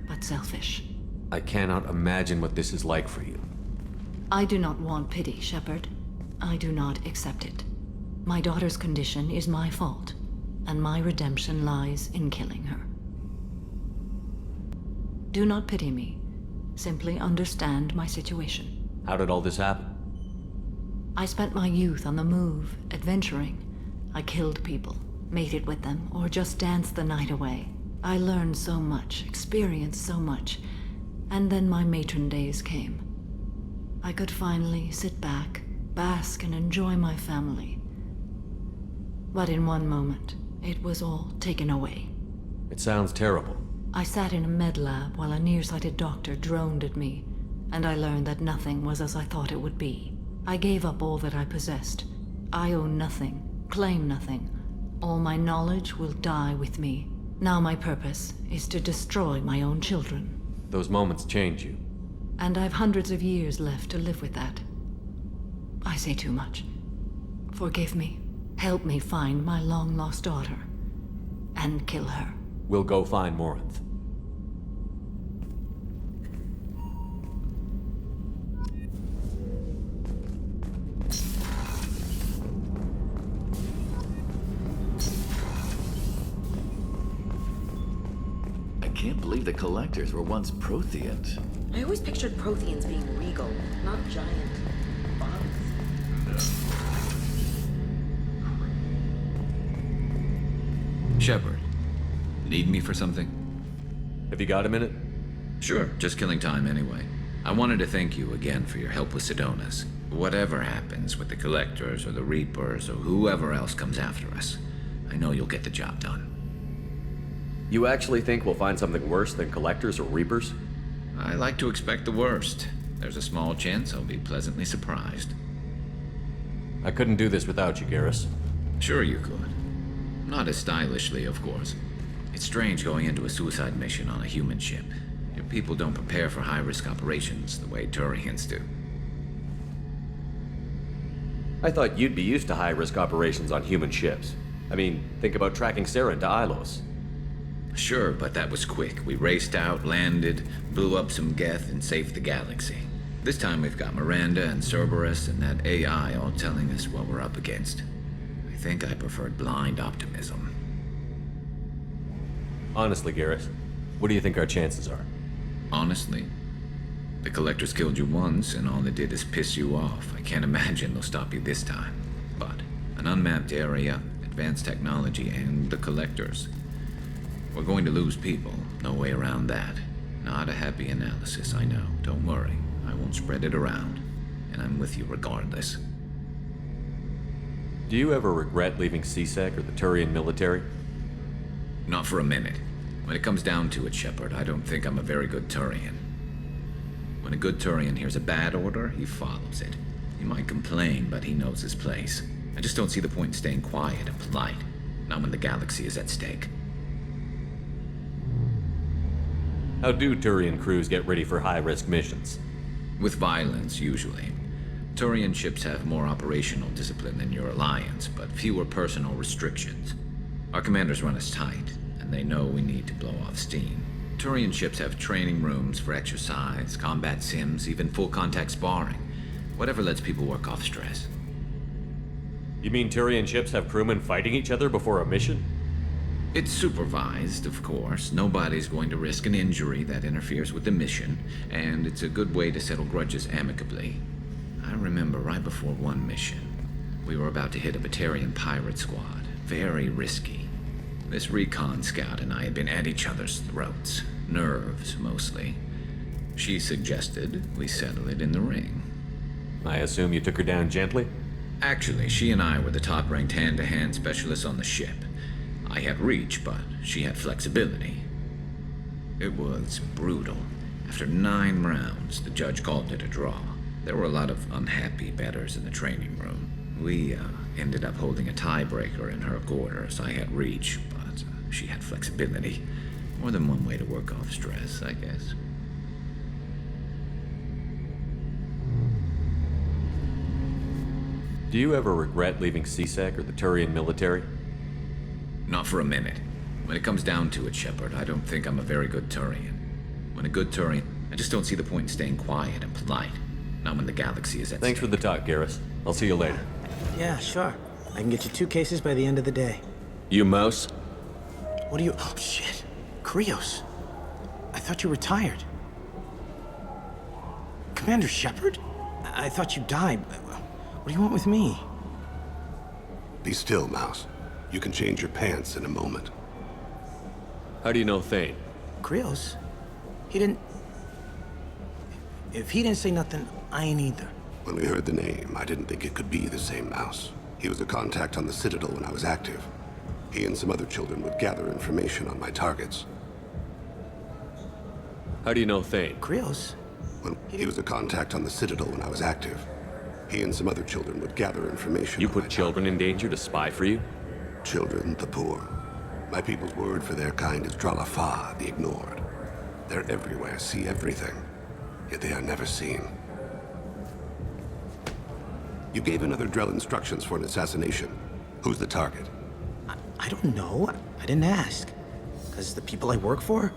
but selfish. I cannot imagine what this is like for you. I do not want pity, Shepard. I do not accept it. My daughter's condition is my fault, and my redemption lies in killing her. Do not pity me. Simply understand my situation. How did all this happen? I spent my youth on the move, adventuring. I killed people, mated with them, or just danced the night away. I learned so much, experienced so much, and then my matron days came. I could finally sit back, bask, and enjoy my family. But in one moment, it was all taken away. It sounds terrible. I sat in a med lab while a nearsighted doctor droned at me, and I learned that nothing was as I thought it would be. I gave up all that I possessed. I own nothing, claim nothing. All my knowledge will die with me. Now my purpose is to destroy my own children. Those moments change you. And I've hundreds of years left to live with that. I say too much. Forgive me. Help me find my long-lost daughter. And kill her. We'll go find Morinth. I can't believe the Collectors were once Protheans. I always pictured Protheans being regal, not giant bugs. Shepard, need me for something? Have you got a minute? Sure, just killing time anyway. I wanted to thank you again for your help with Sidonis. Whatever happens with the Collectors or the Reapers or whoever else comes after us, I know you'll get the job done. You actually think we'll find something worse than Collectors or Reapers? I like to expect the worst. There's a small chance I'll be pleasantly surprised. I couldn't do this without you, Garrus. Sure you could. Not as stylishly, of course. It's strange going into a suicide mission on a human ship. Your people don't prepare for high-risk operations the way Turians do. I thought you'd be used to high-risk operations on human ships. I mean, think about tracking Saren to Ilos. Sure, but that was quick. We raced out, landed, blew up some Geth, and saved the galaxy. This time we've got Miranda and Cerberus and that AI all telling us what we're up against. I think I preferred blind optimism. Honestly, Garrus, what do you think our chances are? Honestly? The Collectors killed you once, and all they did is piss you off. I can't imagine they'll stop you this time. But an unmapped area, advanced technology, and the Collectors. We're going to lose people. No way around that. Not a happy analysis, I know. Don't worry. I won't spread it around. And I'm with you regardless. Do you ever regret leaving CSEC or the Turian military? Not for a minute. When it comes down to it, Shepard, I don't think I'm a very good Turian. When a good Turian hears a bad order, he follows it. He might complain, but he knows his place. I just don't see the point in staying quiet and polite. Not when the galaxy is at stake. How do Turian crews get ready for high-risk missions? With violence, usually. Turian ships have more operational discipline than your alliance, but fewer personal restrictions. Our commanders run us tight, and they know we need to blow off steam. Turian ships have training rooms for exercise, combat sims, even full-contact sparring. Whatever lets people work off stress. You mean Turian ships have crewmen fighting each other before a mission? It's supervised, of course. Nobody's going to risk an injury that interferes with the mission, and it's a good way to settle grudges amicably. I remember right before one mission, we were about to hit a Batarian pirate squad. Very risky. This recon scout and I had been at each other's throats. Nerves, mostly. She suggested we settle it in the ring. I assume you took her down gently? Actually, she and I were the top-ranked hand-to-hand specialists on the ship. I had reach, but she had flexibility. It was brutal. After 9 rounds, the judge called it a draw. There were a lot of unhappy bettors in the training room. We ended up holding a tiebreaker in her quarters. I had reach, but she had flexibility. More than one way to work off stress, I guess. Do you ever regret leaving CSEC or the Turian military? Not for a minute. When it comes down to it, Shepard, I don't think I'm a very good Turian. When a good Turian, I just don't see the point in staying quiet and polite. Not when the galaxy is at Thanks stake. for the talk, Garrus. I'll see you later. Yeah, sure. I can get you 2 cases by the end of the day. You mouse? What do you... Oh, shit. Krios. I thought you retired. Commander Shepard? I thought you died. What do you want with me? Be still, Mouse. You can change your pants in a moment. How do you know Thane? Krios? He didn't... If he didn't say nothing, I ain't either. When we heard the name, I didn't think it could be the same Mouse. He was a contact on the Citadel when I was active. He and some other children would gather information on my targets. How do you know Thane? Krios? He was a contact on the Citadel when I was active. He and some other children would gather information. You put children in danger to spy for you? Children, the poor. My people's word for their kind is Dralafa, the ignored. They're everywhere, see everything. Yet they are never seen. You gave another Drell instructions for an assassination. Who's the target? I don't know. I didn't ask. Because the people I work for,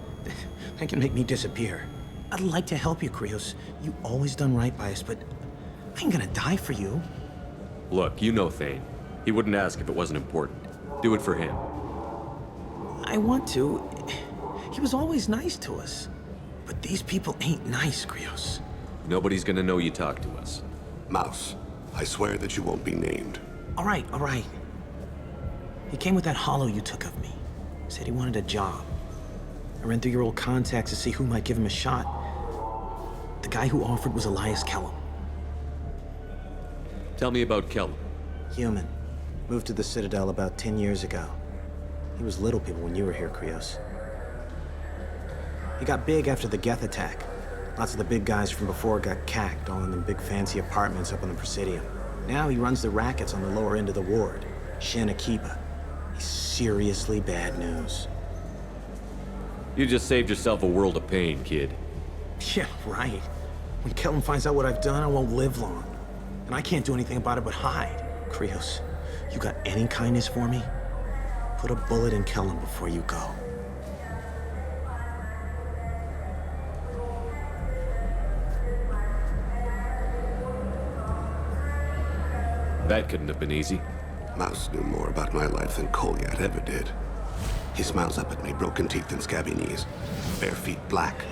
they can make me disappear. I'd like to help you, Krios. You always done right by us, but I ain't gonna die for you. Look, you know Thane. He wouldn't ask if it wasn't important. Do it for him. I want to. He was always nice to us. But these people ain't nice, Krios. Nobody's gonna know you talk to us. Mouse, I swear that you won't be named. All right. He came with that hollow you took of me. Said he wanted a job. I ran through your old contacts to see who might give him a shot. The guy who offered was Elias Kellum. Tell me about Kellum. Human. Moved to the Citadel about 10 years ago. He was little people when you were here, Krios. He got big after the Geth attack. Lots of the big guys from before got cacked, all in them big fancy apartments up on the Presidium. Now he runs the rackets on the lower end of the ward, Shin Akiba. He's seriously bad news. You just saved yourself a world of pain, kid. Yeah, right. When Kellum finds out what I've done, I won't live long. And I can't do anything about it but hide. Krios, you got any kindness for me? Put a bullet in Kellum before you go. That couldn't have been easy. Mouse knew more about my life than Kolyat ever did. He smiles up at me, broken teeth and scabby knees. Bare feet black.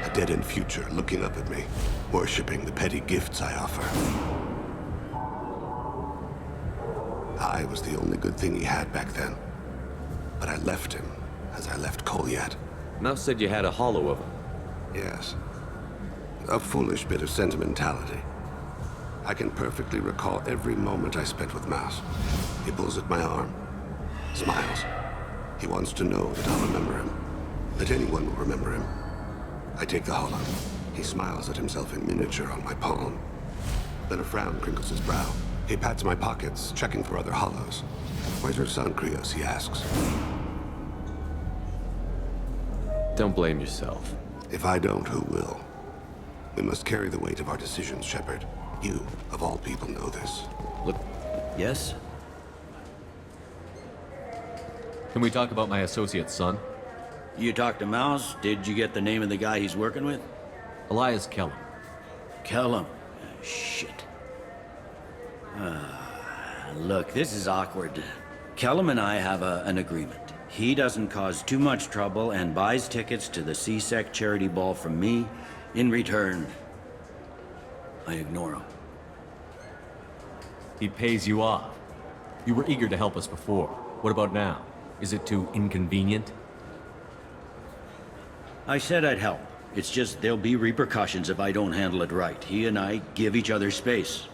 A dead-end future looking up at me, worshipping the petty gifts I offer. I was the only good thing he had back then. But I left him, as I left Kolyat. Mouse said you had a hollow of him. Yes. A foolish bit of sentimentality. I can perfectly recall every moment I spent with Mouse. He pulls at my arm, smiles. He wants to know that I'll remember him, that anyone will remember him. I take the hollow. He smiles at himself in miniature on my palm. Then a frown crinkles his brow. He pats my pockets, checking for other hollows. Where's your son, Krios? He asks. Don't blame yourself. If I don't, who will? We must carry the weight of our decisions, Shepard. You, of all people, know this. Look, Yes? can we talk about my associate's son? You talked to Mouse? Did you get the name of the guy he's working with? Elias Kellum. Kellum. Shit. Look, this is awkward. Kellum and I have an agreement. He doesn't cause too much trouble and buys tickets to the C-Sec charity ball from me. In return, I ignore him. He pays you off. You were eager to help us before. What about now? Is it too inconvenient? I said I'd help. It's just there'll be repercussions if I don't handle it right. He and I give each other space.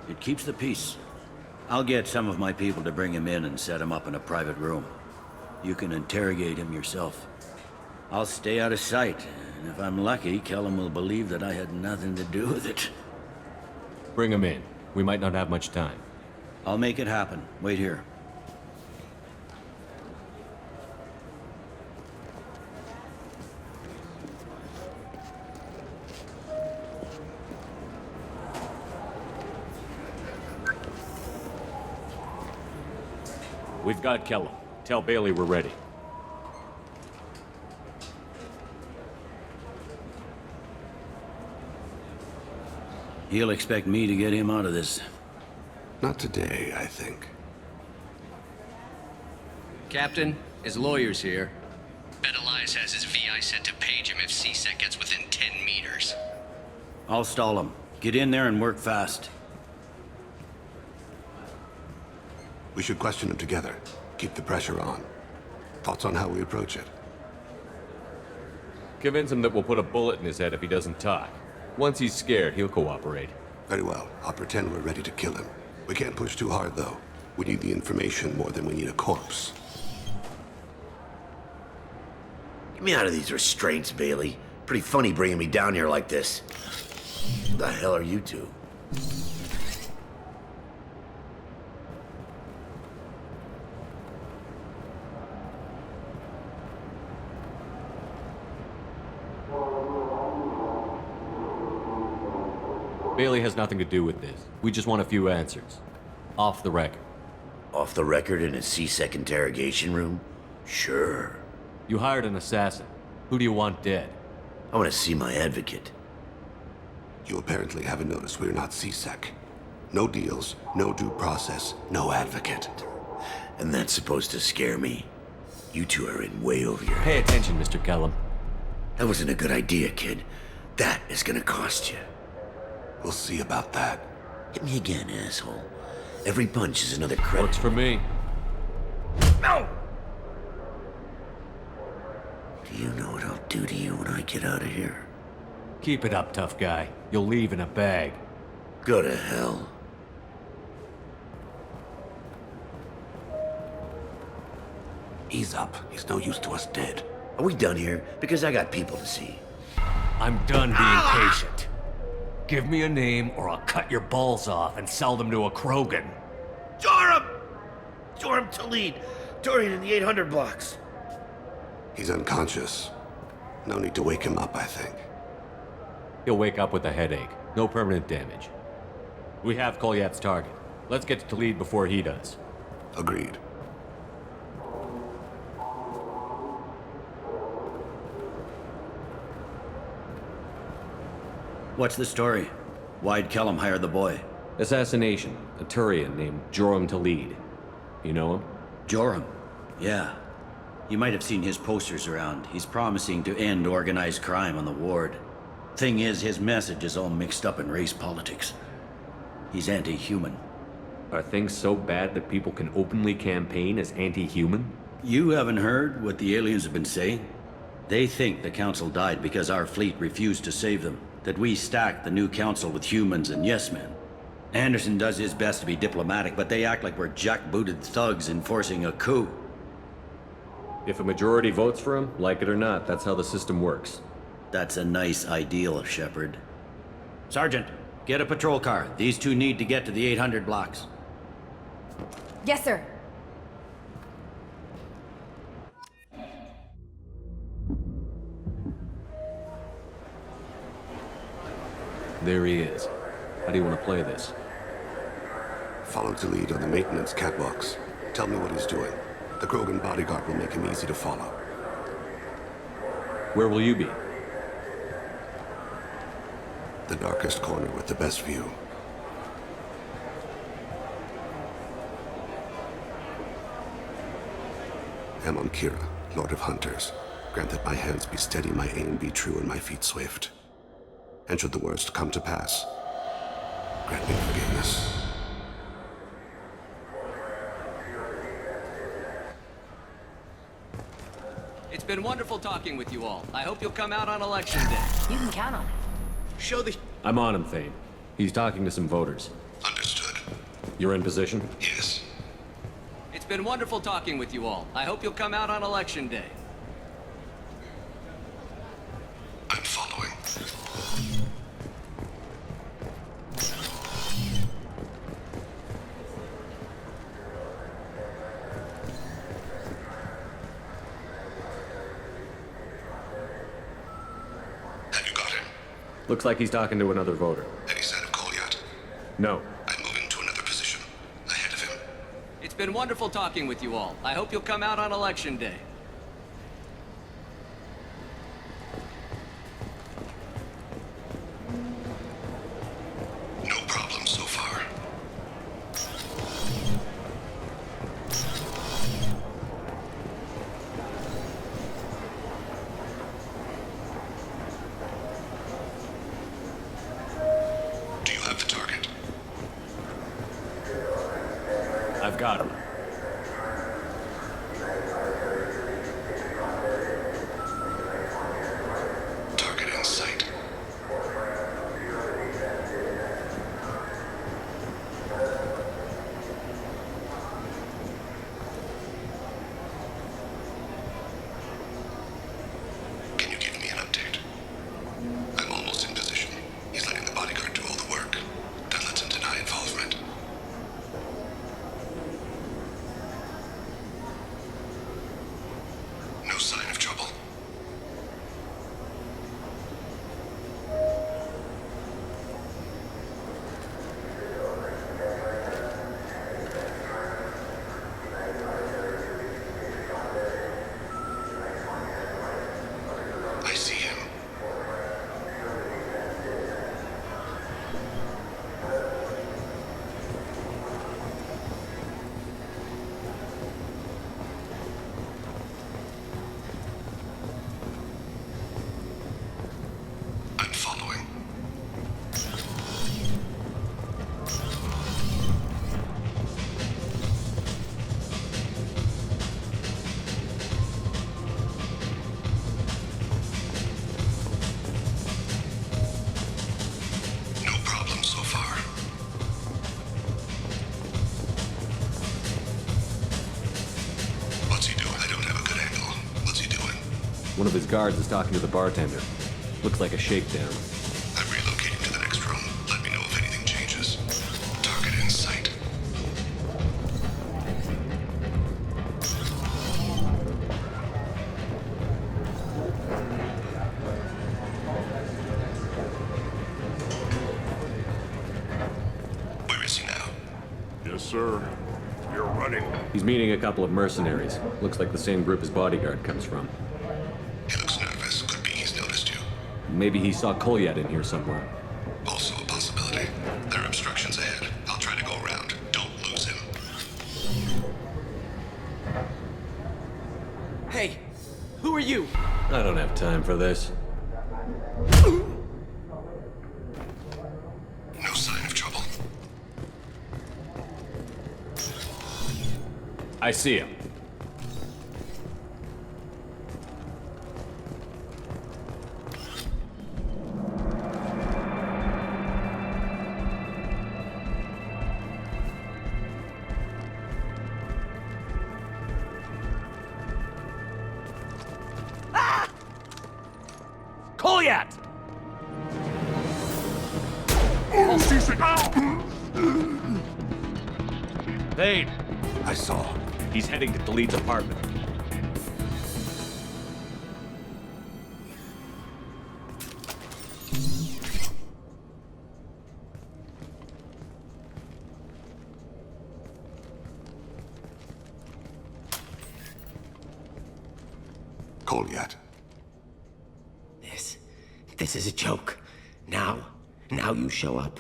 It keeps the peace. I'll get some of my people to bring him in and set him up in a private room. You can interrogate him yourself. I'll stay out of sight, and if I'm lucky, Kellum will believe that I had nothing to do with it. Bring him in. We might not have much time. I'll make it happen. Wait here. We've got Kellum. Tell Bailey we're ready. He'll expect me to get him out of this. Not today, I think. Captain, his lawyer's here. Bet Elias has his VI set to page him if C-Sec gets within 10 meters. I'll stall him. Get in there and work fast. We should question him together. Keep the pressure on. Thoughts on how we approach it? Convince him that we'll put a bullet in his head if he doesn't talk. Once he's scared, he'll cooperate. Very well. I'll pretend we're ready to kill him. We can't push too hard, though. We need the information more than we need a corpse. Get me out of these restraints, Bailey. Pretty funny bringing me down here like this. Who the hell are you two? Bailey has nothing to do with this. We just want a few answers. Off the record. Off the record in a C-Sec interrogation room? Sure. You hired an assassin. Who do you want dead? I want to see my advocate. You apparently haven't noticed we're not C-Sec. No deals, no due process, no advocate. And that's supposed to scare me? You two are in way over your head. Pay attention, Mr. Kellum. That wasn't a good idea, kid. That is gonna cost you. We'll see about that. Hit me again, asshole. Every punch is another credit. Works for me. No! Do you know what I'll do to you when I get out of here? Keep it up, tough guy. You'll leave in a bag. Go to hell. Ease up. He's no use to us dead. Are we done here? Because I got people to see. I'm done being patient. Give me a name or I'll cut your balls off and sell them to a Krogan. Joram! Joram Talid. Dorian in the 800 blocks. He's unconscious. No need to wake him up, I think. He'll wake up with a headache. No permanent damage. We have Kolyat's target. Let's get to Talid before he does. Agreed. What's the story? Why'd Kellum hire the boy? Assassination. A Turian named Joram Talid. You know him? Joram? Yeah. You might have seen his posters around. He's promising to end organized crime on the ward. Thing is, his message is all mixed up in race politics. He's anti-human. Are things so bad that people can openly campaign as anti-human? You haven't heard what the aliens have been saying? They think the council died because our fleet refused to save them. That we stacked the new council with humans and yes-men. Anderson does his best to be diplomatic, but they act like we're jackbooted thugs enforcing a coup. If a majority votes for him, like it or not, that's how the system works. That's a nice ideal, Shepard. Sergeant, get a patrol car. These two need to get to the 800 blocks. Yes, sir. There he is. How do you want to play this? Follow to lead on the maintenance catwalks. Tell me what he's doing. The Krogan bodyguard will make him easy to follow. Where will you be? The darkest corner with the best view. Amon Kira, Lord of Hunters. Grant that my hands be steady, my aim be true, and my feet swift. And should the worst come to pass, grant me forgiveness. It's been wonderful talking with you all. I hope you'll come out on election day. You can count on it. Show the... I'm on him, Thane. He's talking to some voters. Understood. You're in position? Yes. It's been wonderful talking with you all. I hope you'll come out on election day. I'm following. Have you got him? Looks like he's talking to another voter. Any sign of Kolyat? No. I'm moving to another position. Ahead of him. It's been wonderful talking with you all. I hope you'll come out on election day. No problem so far. Do you have the target? I've got him. Target in sight. Can you give me an update? I'm almost in position. He's letting the bodyguard do all the work. That lets him deny involvement. One of his guards is talking to the bartender. Looks like a shakedown. I'm relocating to the next room. Let me know if anything changes. Target in sight. Where is he now? Yes, sir. You're running. He's meeting a couple of mercenaries. Looks like the same group his bodyguard comes from. He looks nervous. Could be he's noticed you. Maybe he saw Kolyat in here somewhere. Also a possibility. There are obstructions ahead. I'll try to go around. Don't lose him. Hey, who are you? I don't have time for this. No sign of trouble. I see him. Kolyat! Thane! I saw. He's heading to the lead's apartment. Kolyat. This is a joke. Now you show up.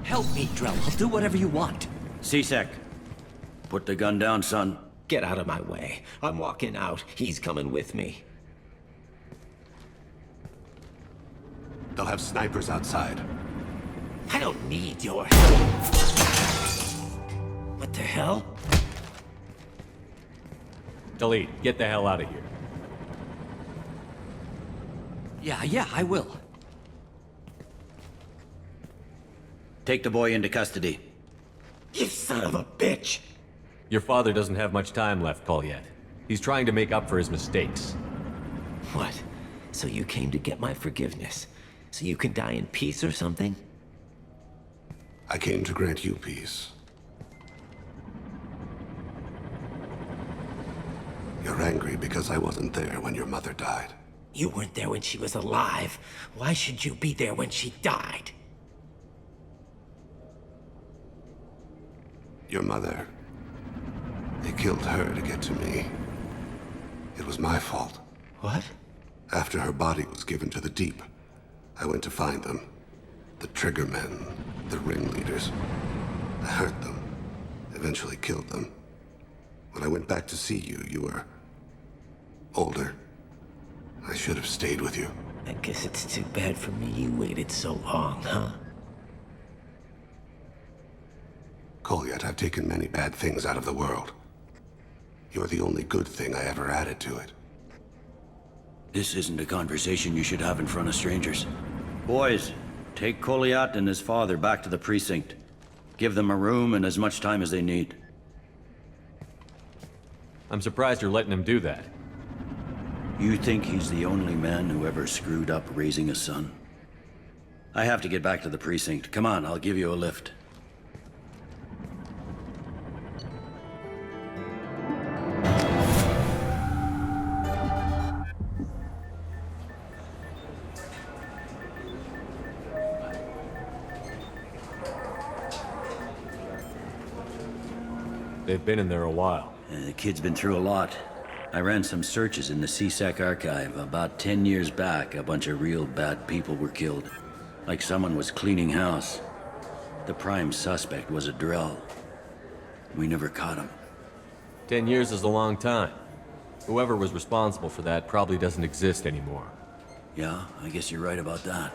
Help me, Drell. I'll do whatever you want. C-Sec, put the gun down, son. Get out of my way. I'm walking out. He's coming with me. They'll have snipers outside. I don't need your help. What the hell? Delete. Get the hell out of here. Yeah, I will. Take the boy into custody. You son of a bitch! Your father doesn't have much time left, Kolyat. He's trying to make up for his mistakes. What? So you came to get my forgiveness? So you can die in peace or something? I came to grant you peace. You're angry because I wasn't there when your mother died. You weren't there when she was alive. Why should you be there when she died? Your mother. They killed her to get to me. It was my fault. What? After her body was given to the deep, I went to find them. The triggermen, the ringleaders. I hurt them. Eventually killed them. When I went back to see you, you were older. I should have stayed with you. I guess it's too bad for me you waited so long, huh? Kolyat, I've taken many bad things out of the world. You're the only good thing I ever added to it. This isn't a conversation you should have in front of strangers. Boys, take Kolyat and his father back to the precinct. Give them a room and as much time as they need. I'm surprised you're letting him do that. You think he's the only man who ever screwed up raising a son? I have to get back to the precinct. Come on, I'll give you a lift. They've been in there a while. The kid's been through a lot. I ran some searches in the C-Sec archive. About 10 years back, a bunch of real bad people were killed. Like someone was cleaning house. The prime suspect was a Drell. We never caught him. 10 years is a long time. Whoever was responsible for that probably doesn't exist anymore. Yeah, I guess you're right about that.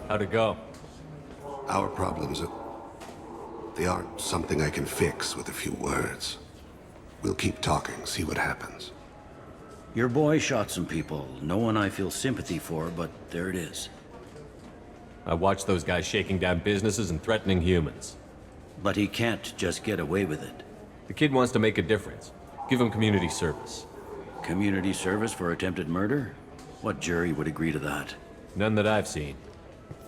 How'd it go? Our problems they aren't something I can fix with a few words. We'll keep talking, see what happens. Your boy shot some people. No one I feel sympathy for, but there it is. I watched those guys shaking down businesses and threatening humans. But he can't just get away with it. The kid wants to make a difference. Give him community service. Community service for attempted murder? What jury would agree to that? None that I've seen.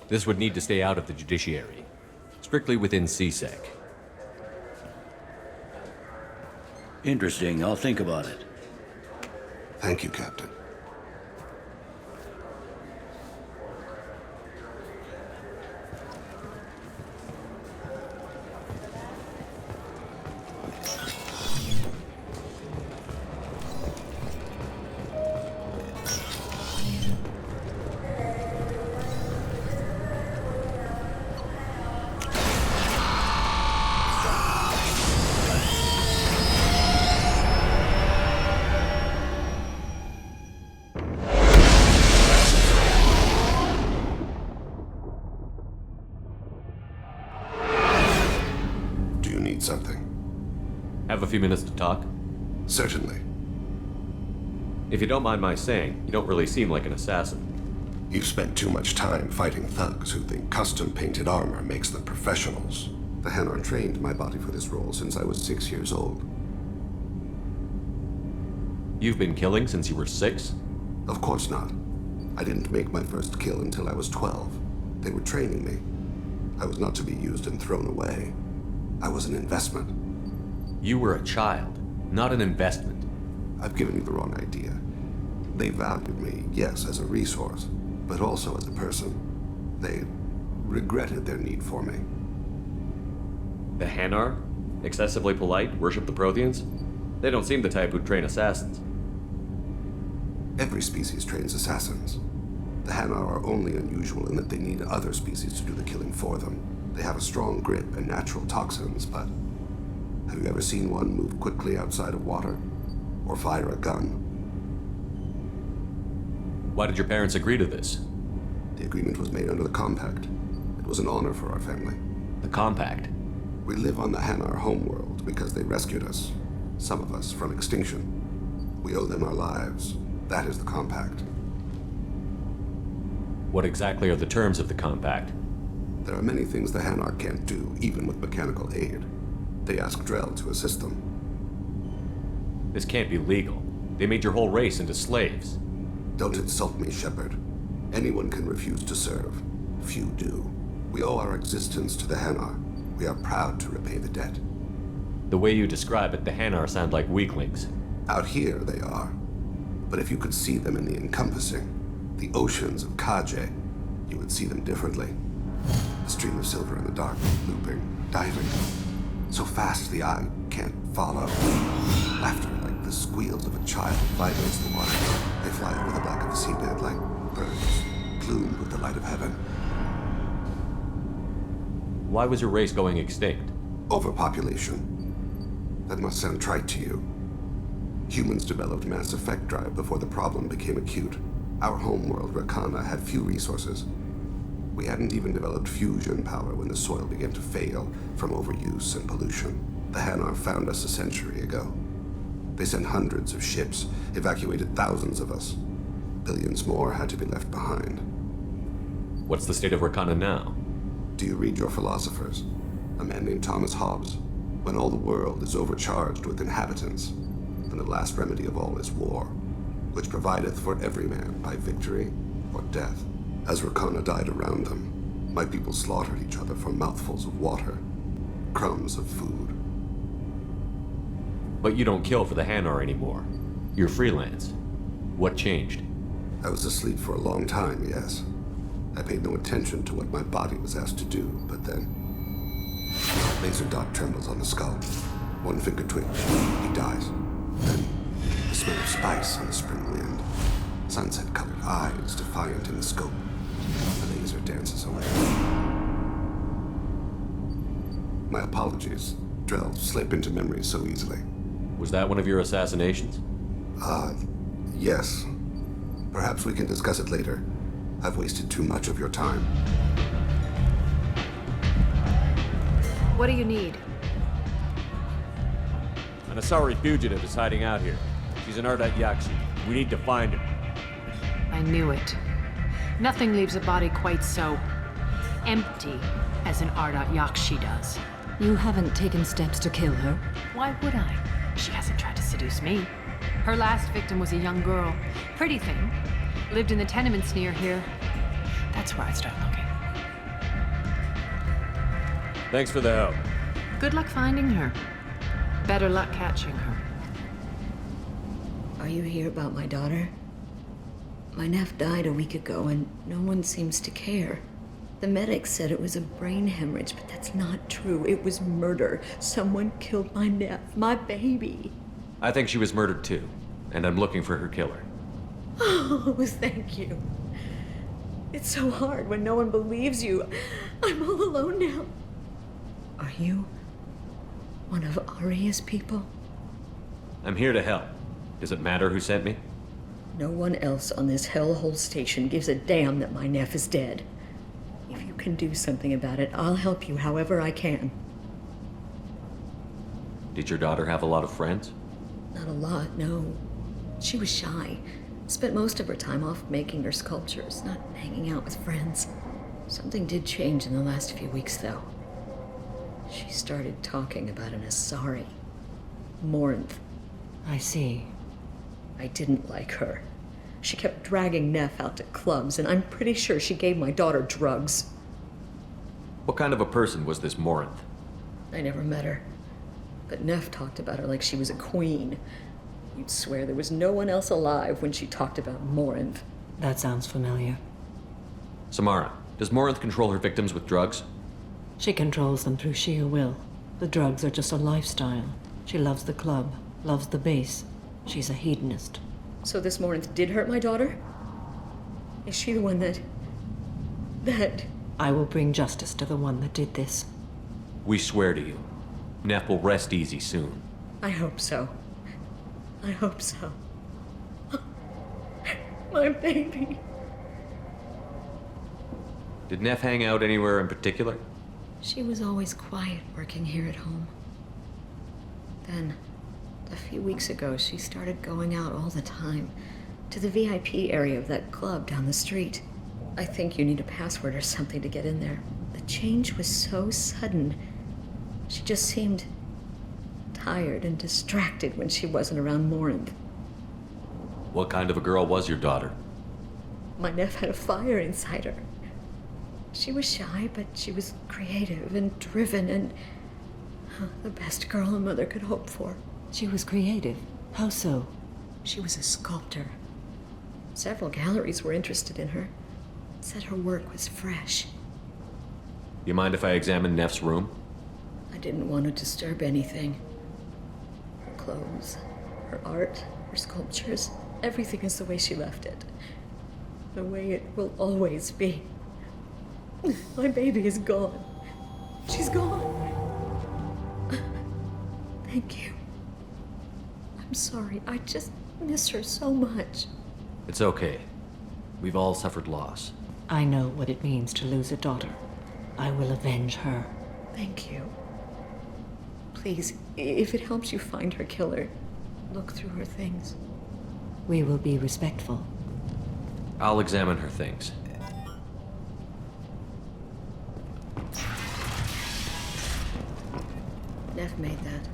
This would need to stay out of the judiciary. Strictly within CSEC. Interesting. I'll think about it. Thank you, Captain. Something. Have a few minutes to talk? Certainly. If you don't mind my saying, you don't really seem like an assassin. You've spent too much time fighting thugs who think custom-painted armor makes them professionals. The Hanar trained my body for this role since I was 6 years old. You've been killing since you were 6? Of course not. I didn't make my first kill until I was 12. They were training me. I was not to be used and thrown away. I was an investment. You were a child, not an investment. I've given you the wrong idea. They valued me, yes, as a resource, but also as a person. They regretted their need for me. The Hanar? Excessively polite, worship the Protheans? They don't seem the type who'd train assassins. Every species trains assassins. The Hanar are only unusual in that they need other species to do the killing for them. They have a strong grip and natural toxins, but have you ever seen one move quickly outside of water? Or fire a gun? Why did your parents agree to this? The agreement was made under the Compact. It was an honor for our family. The Compact? We live on the Hanar homeworld because they rescued us. Some of us from extinction. We owe them our lives. That is the Compact. What exactly are the terms of the Compact? There are many things the Hanar can't do, even with mechanical aid. They ask Drell to assist them. This can't be legal. They made your whole race into slaves. Don't insult me, Shepard. Anyone can refuse to serve. Few do. We owe our existence to the Hanar. We are proud to repay the debt. The way you describe it, the Hanar sound like weaklings. Out here, they are. But if you could see them in the encompassing, the oceans of Kaje, you would see them differently. A stream of silver in the dark, looping, diving. So fast the eye can't follow. Laughter like the squeals of a child vibrates the water. They fly over the back of the seabed like birds, plumed with the light of heaven. Why was your race going extinct? Overpopulation. That must sound trite to you. Humans developed mass effect drive before the problem became acute. Our homeworld, Rakana, had few resources. We hadn't even developed fusion power when the soil began to fail from overuse and pollution. The Hanar found us a century ago. They sent hundreds of ships, evacuated thousands of us. Billions more had to be left behind. What's the state of Rakana now? Do you read your philosophers? A man named Thomas Hobbes. When all the world is overcharged with inhabitants, then the last remedy of all is war, which provideth for every man by victory or death. As Rakana died around them, my people slaughtered each other for mouthfuls of water, crumbs of food. But you don't kill for the Hanar anymore. You're freelance. What changed? I was asleep for a long time, yes. I paid no attention to what my body was asked to do, but then... Laser dot trembles on the skull. One finger twitch. He dies. Then, the smell of spice on the spring wind. Sunset-colored eyes defiant in the scope. The laser dances away. My apologies. Drell slip into memory so easily. Was that one of your assassinations? Yes. Perhaps we can discuss it later. I've wasted too much of your time. What do you need? An Asari fugitive is hiding out here. She's an Ardat Yakshi. We need to find him. I knew it. Nothing leaves a body quite so empty as an Ardot Yakshi does. You haven't taken steps to kill her? Why would I? She hasn't tried to seduce me. Her last victim was a young girl. Pretty thing. Lived in the tenements near here. That's where I'd start looking. Thanks for the help. Good luck finding her. Better luck catching her. Are you here about my daughter? My nephew died a week ago and no one seems to care. The medics said it was a brain hemorrhage, but that's not true. It was murder. Someone killed my nephew, my baby. I think she was murdered too, and I'm looking for her killer. Oh, thank you. It's so hard when no one believes you. I'm all alone now. Are you one of Aria's people? I'm here to help. Does it matter who sent me? No one else on this hellhole station gives a damn that my nephew is dead. If you can do something about it, I'll help you however I can. Did your daughter have a lot of friends? Not a lot, no. She was shy. Spent most of her time off making her sculptures, not hanging out with friends. Something did change in the last few weeks, though. She started talking about an Asari. Morinth. I see. I didn't like her. She kept dragging Neff out to clubs, and I'm pretty sure she gave my daughter drugs. What kind of a person was this Morinth? I never met her. But Neff talked about her like she was a queen. You'd swear there was no one else alive when she talked about Morinth. That sounds familiar. Samara, does Morinth control her victims with drugs? She controls them through sheer will. The drugs are just a lifestyle. She loves the club, loves the base. She's a hedonist. So this Morinth did hurt my daughter? Is she the one that... I will bring justice to the one that did this. We swear to you. Neff will rest easy soon. I hope so. I hope so. My baby. Did Neff hang out anywhere in particular? She was always quiet working here at home. Then, a few weeks ago, she started going out all the time to the VIP area of that club down the street. I think you need a password or something to get in there. The change was so sudden. She just seemed tired and distracted when she wasn't around Morinth. What kind of a girl was your daughter? My nephew had a fire inside her. She was shy, but she was creative and driven and the best girl a mother could hope for. She was creative? How so? She was a sculptor. Several galleries were interested in her. Said her work was fresh. You mind if I examine Neff's room? I didn't want to disturb anything. Her clothes, her art, her sculptures, everything is the way she left it. The way it will always be. My baby is gone. She's gone. Thank you. I'm sorry. I just miss her so much. It's okay. We've all suffered loss. I know what it means to lose a daughter. I will avenge her. Thank you. Please, if it helps you find her killer, look through her things. We will be respectful. I'll examine her things. Neff made that.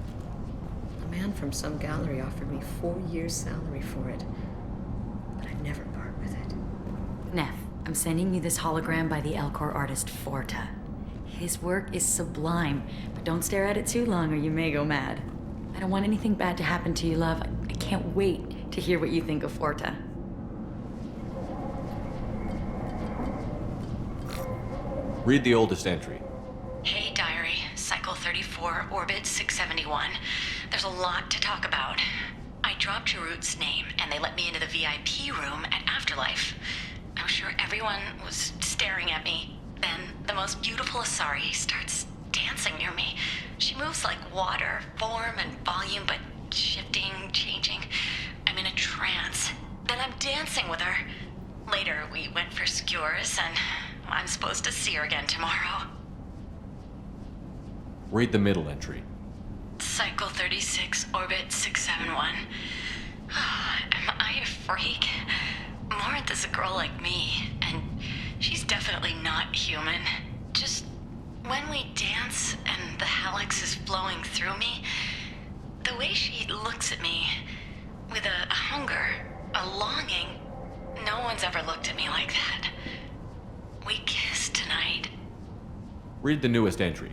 A man from some gallery offered me 4 years' salary for it. But I'd never part with it. Neff, I'm sending you this hologram by the Elcor artist Forta. His work is sublime, but don't stare at it too long or you may go mad. I don't want anything bad to happen to you, love. I can't wait to hear what you think of Forta. Read the oldest entry. Hey, diary. Cycle 34, orbit 671. There's a lot to talk about. I dropped Jarut's name, and they let me into the VIP room at Afterlife. I'm sure everyone was staring at me. Then, the most beautiful Asari starts dancing near me. She moves like water, form and volume, but shifting, changing. I'm in a trance. Then I'm dancing with her. Later, we went for skewers, and I'm supposed to see her again tomorrow. Read the middle entry. Cycle 36, orbit 671. Am I a freak? Morinth is a girl like me, and she's definitely not human. Just when we dance and the Hallex is flowing through me, the way she looks at me with a hunger, a longing, no one's ever looked at me like that. We kissed tonight. Read the newest entry.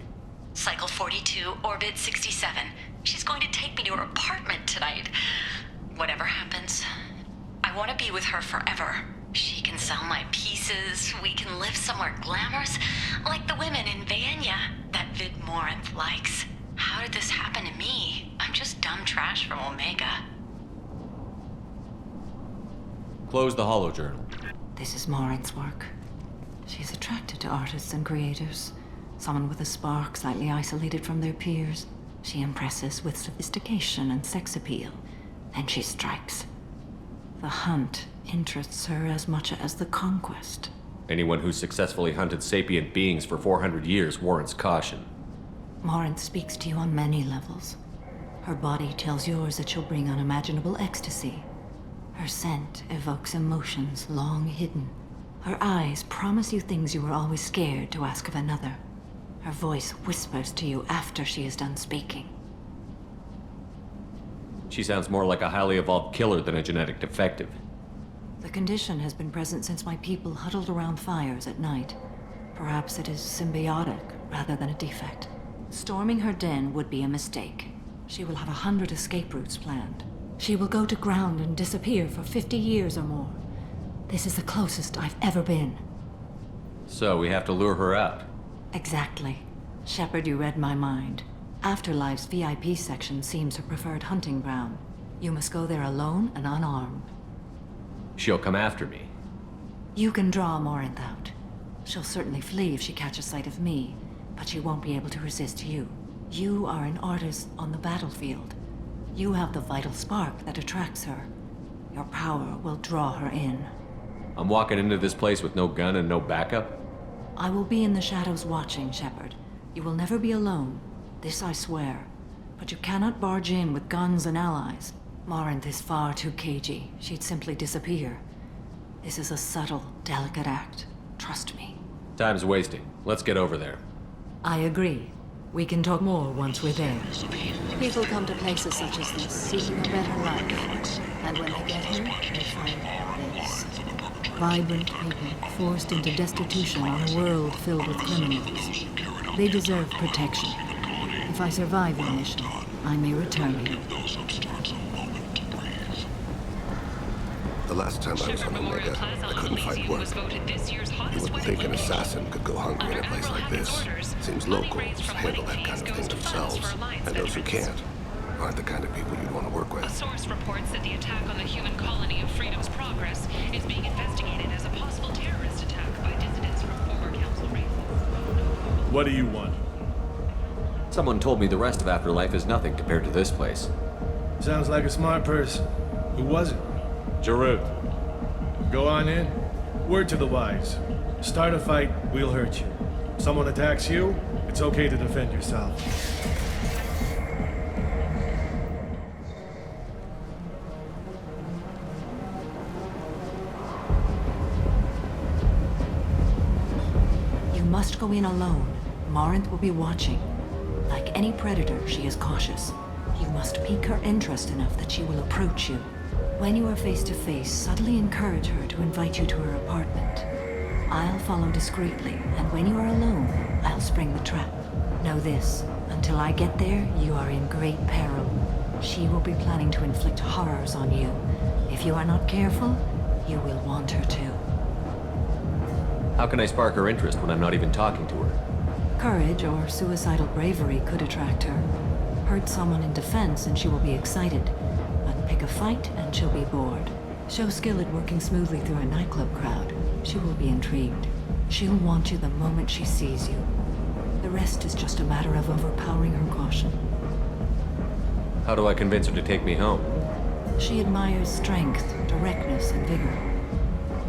Cycle 42, orbit 67. She's going to take me to her apartment tonight. Whatever happens, I want to be with her forever. She can sell my pieces. We can live somewhere glamorous, like the women in Vanya that Vid Morinth likes. How did this happen to me? I'm just dumb trash from Omega. Close the holojournal. This is Morinth's work. She's attracted to artists and creators. Someone with a spark, slightly isolated from their peers. She impresses with sophistication and sex appeal. Then she strikes. The hunt interests her as much as the conquest. Anyone who's successfully hunted sapient beings for 400 years warrants caution. Morinth speaks to you on many levels. Her body tells yours that she'll bring unimaginable ecstasy. Her scent evokes emotions long hidden. Her eyes promise you things you were always scared to ask of another. Her voice whispers to you after she is done speaking. She sounds more like a highly evolved killer than a genetic defective. The condition has been present since my people huddled around fires at night. Perhaps it is symbiotic rather than a defect. Storming her den would be a mistake. She will have 100 escape routes planned. She will go to ground and disappear for 50 years or more. This is the closest I've ever been. So we have to lure her out. Exactly. Shepard, you read my mind. Afterlife's VIP section seems her preferred hunting ground. You must go there alone and unarmed. She'll come after me. You can draw Morinth out. She'll certainly flee if she catches sight of me, but she won't be able to resist you. You are an artist on the battlefield. You have the vital spark that attracts her. Your power will draw her in. I'm walking into this place with no gun and no backup? I will be in the shadows watching, Shepard. You will never be alone. This I swear. But you cannot barge in with guns and allies. Morinth is far too cagey. She'd simply disappear. This is a subtle, delicate act. Trust me. Time's wasting. Let's get over there. I agree. We can talk more once we're there. People come to places such as this seeking a better life. And when they get here, they find this. Vibrant people forced into destitution on a world filled with criminals. They deserve protection. If I survive the mission, I may return here. The last time I was on Omega, I couldn't find work. You wouldn't think an assassin could go hungry in a place like this. Seems locals handle that kind of thing themselves, and those who can't aren't the kind of people you'd want to work with. A source reports that the attack on the human colony of Freedom's Progress is being investigated as a possible terrorist attack by dissidents from former council races. What do you want? Someone told me the rest of Afterlife is nothing compared to this place. Sounds like a smart person. Who was it? Jarut. Go on in. Word to the wise. Start a fight, we'll hurt you. Someone attacks you, it's okay to defend yourself. You must go in alone. Morinth will be watching. Like any predator, she is cautious. You must pique her interest enough that she will approach you. When you are face to face, subtly encourage her to invite you to her apartment. I'll follow discreetly, and when you are alone, I'll spring the trap. Know this, until I get there, you are in great peril. She will be planning to inflict horrors on you. If you are not careful, you will want her to. How can I spark her interest when I'm not even talking to her? Courage or suicidal bravery could attract her. Hurt someone in defense and she will be excited. But pick a fight and she'll be bored. Show skill at working smoothly through a nightclub crowd. She will be intrigued. She'll want you the moment she sees you. The rest is just a matter of overpowering her caution. How do I convince her to take me home? She admires strength, directness, and vigor.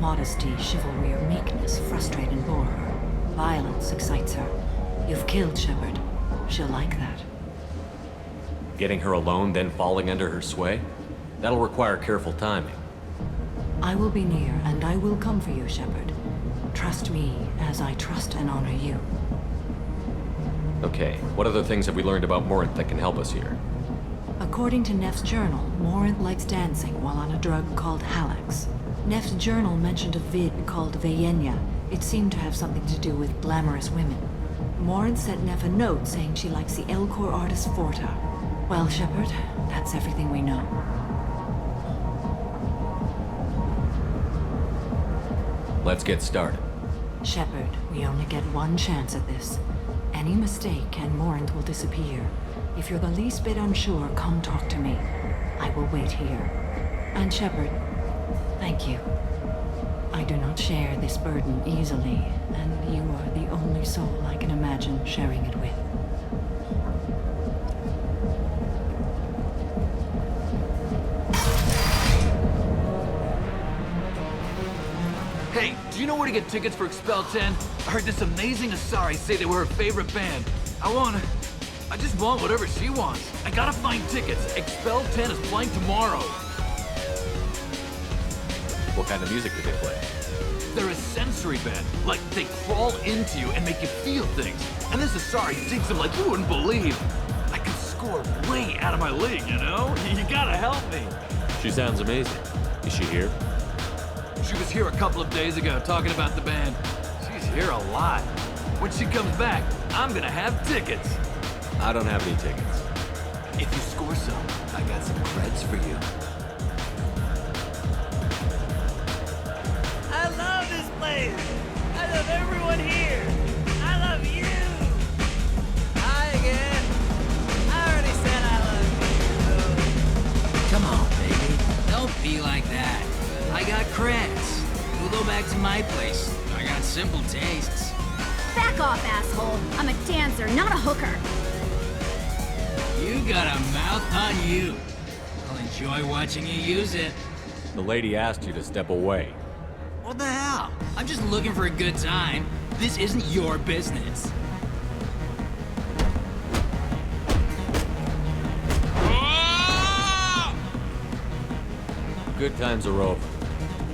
Modesty, chivalry, or meekness frustrate and bore her. Violence excites her. You've killed Shepard. She'll like that. Getting her alone, then falling under her sway? That'll require careful timing. I will be near, and I will come for you, Shepard. Trust me as I trust and honor you. Okay, what other things have we learned about Morinth that can help us here? According to Neff's journal, Morinth likes dancing while on a drug called Halax. Neff's journal mentioned a vid called Vayenya. It seemed to have something to do with glamorous women. Morinth sent Neff a note saying she likes the Elcor artist Forta. Well, Shepard, that's everything we know. Let's get started. Shepard, we only get one chance at this. Any mistake and Morinth will disappear. If you're the least bit unsure, come talk to me. I will wait here. And Shepard, thank you. I do not share this burden easily, and you are the only soul I can imagine sharing it with. Hey, do you know where to get tickets for Expel 10? I heard this amazing Asari say they were her favorite band. I just want whatever she wants. I gotta find tickets. Expel 10 is playing tomorrow. What kind of music do they play? They're a sensory band. Like, they crawl into you and make you feel things. And this Asari digs them like you wouldn't believe. I could score way out of my league, you know? You gotta help me. She sounds amazing. Is she here? She was here a couple of days ago talking about the band. She's here a lot. When she comes back, I'm gonna have tickets. I don't have any tickets. If you score some, I got some creds for you. I love this place. I love everyone here. I love you. Hi again. I already said I love you. Come on, baby. Don't be like that. I got creds. We'll go back to my place. I got simple tastes. Back off, asshole. I'm a dancer, not a hooker. You got a mouth on you. I'll enjoy watching you use it. The lady asked you to step away. What the hell? I'm just looking for a good time. This isn't your business. Good times are over.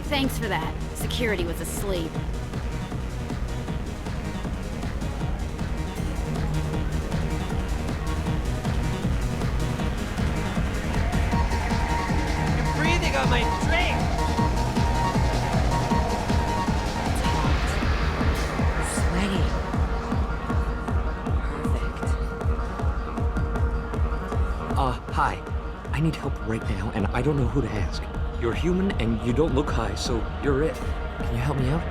Thanks for that. Security was asleep. You're breathing on my drink. Sweaty. Hi. I need help right now, and I don't know who to ask. You're human, and you don't look high, so you're it. Can you help me out?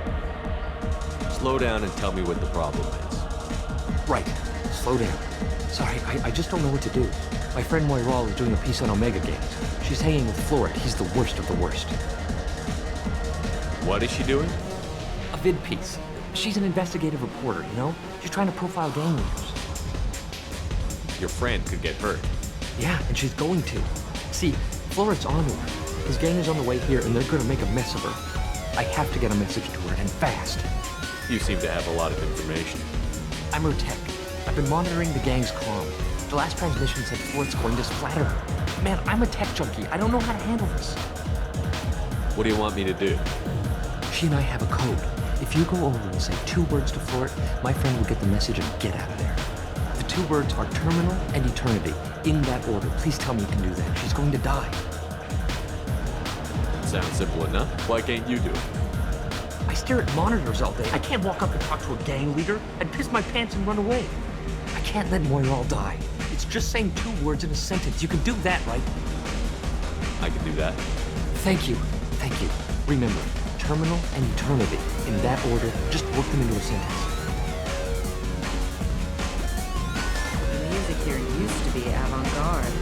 Slow down and tell me what the problem is. Right. Slow down. Sorry, I just don't know what to do. My friend Moiral is doing a piece on Omega Games. She's hanging with Floret. He's the worst of the worst. What is she doing? A vid piece. She's an investigative reporter, you know? She's trying to profile gang leaders. Your friend could get hurt. Yeah, and she's going to. See, Floret's on her. His gang is on the way here, and they're gonna make a mess of her. I have to get a message to her, and fast. You seem to have a lot of information. I'm her tech. I've been monitoring the gang's comm. The last transmission said Floret's going to splatter her. Man, I'm a tech junkie. I don't know how to handle this. What do you want me to do? She and I have a code. If you go over and say 2 words to Floret, my friend will get the message and get out of there. The 2 words are terminal and eternity. In that order. Please tell me you can do that. She's going to die. Sounds simple enough. Why can't you do it? I stare at monitors all day. I can't walk up and talk to a gang leader. I'd piss my pants and run away. I can't let Moiral die. It's just saying 2 words in a sentence. You can do that, right? I can do that. Thank you. Thank you. Remember, terminal and eternity. In that order, just work them into a sentence. The music here used to be avant-garde.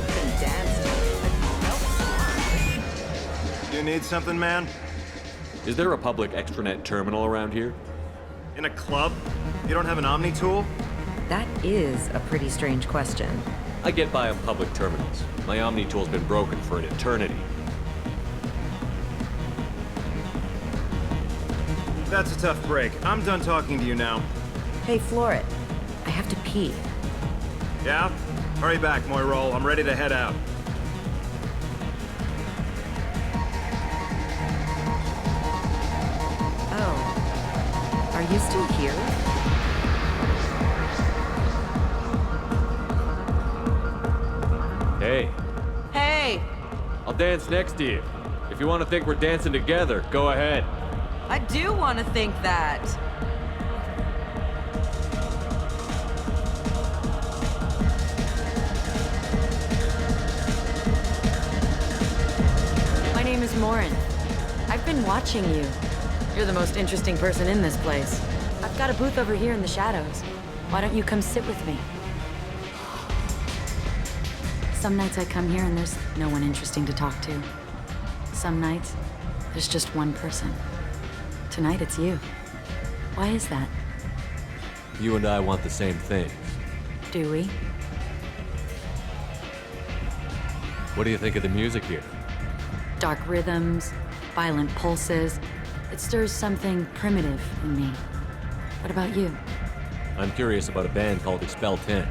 Couldn't dance to it, but felt smart. You need something, man? Is there a public extranet terminal around here? In a club? You don't have an Omni tool? That is a pretty strange question. I get by on public terminals. My Omni tool's been broken for an eternity. That's a tough break. I'm done talking to you now. Hey, Floret. I have to pee. Yeah? Hurry back, Moiral. I'm ready to head out. Are you still here? Hey, Hey! I'll dance next to you. If you want to think we're dancing together, go ahead. I do want to think that. My name is Morin. I've been watching you. You're the most interesting person in this place. I've got a booth over here in the shadows. Why don't you come sit with me? Some nights I come here and there's no one interesting to talk to. Some nights, there's just one person. Tonight it's you. Why is that? You and I want the same things. Do we? What do you think of the music here? Dark rhythms, violent pulses. It stirs something primitive in me. What about you? I'm curious about a band called Expel 10.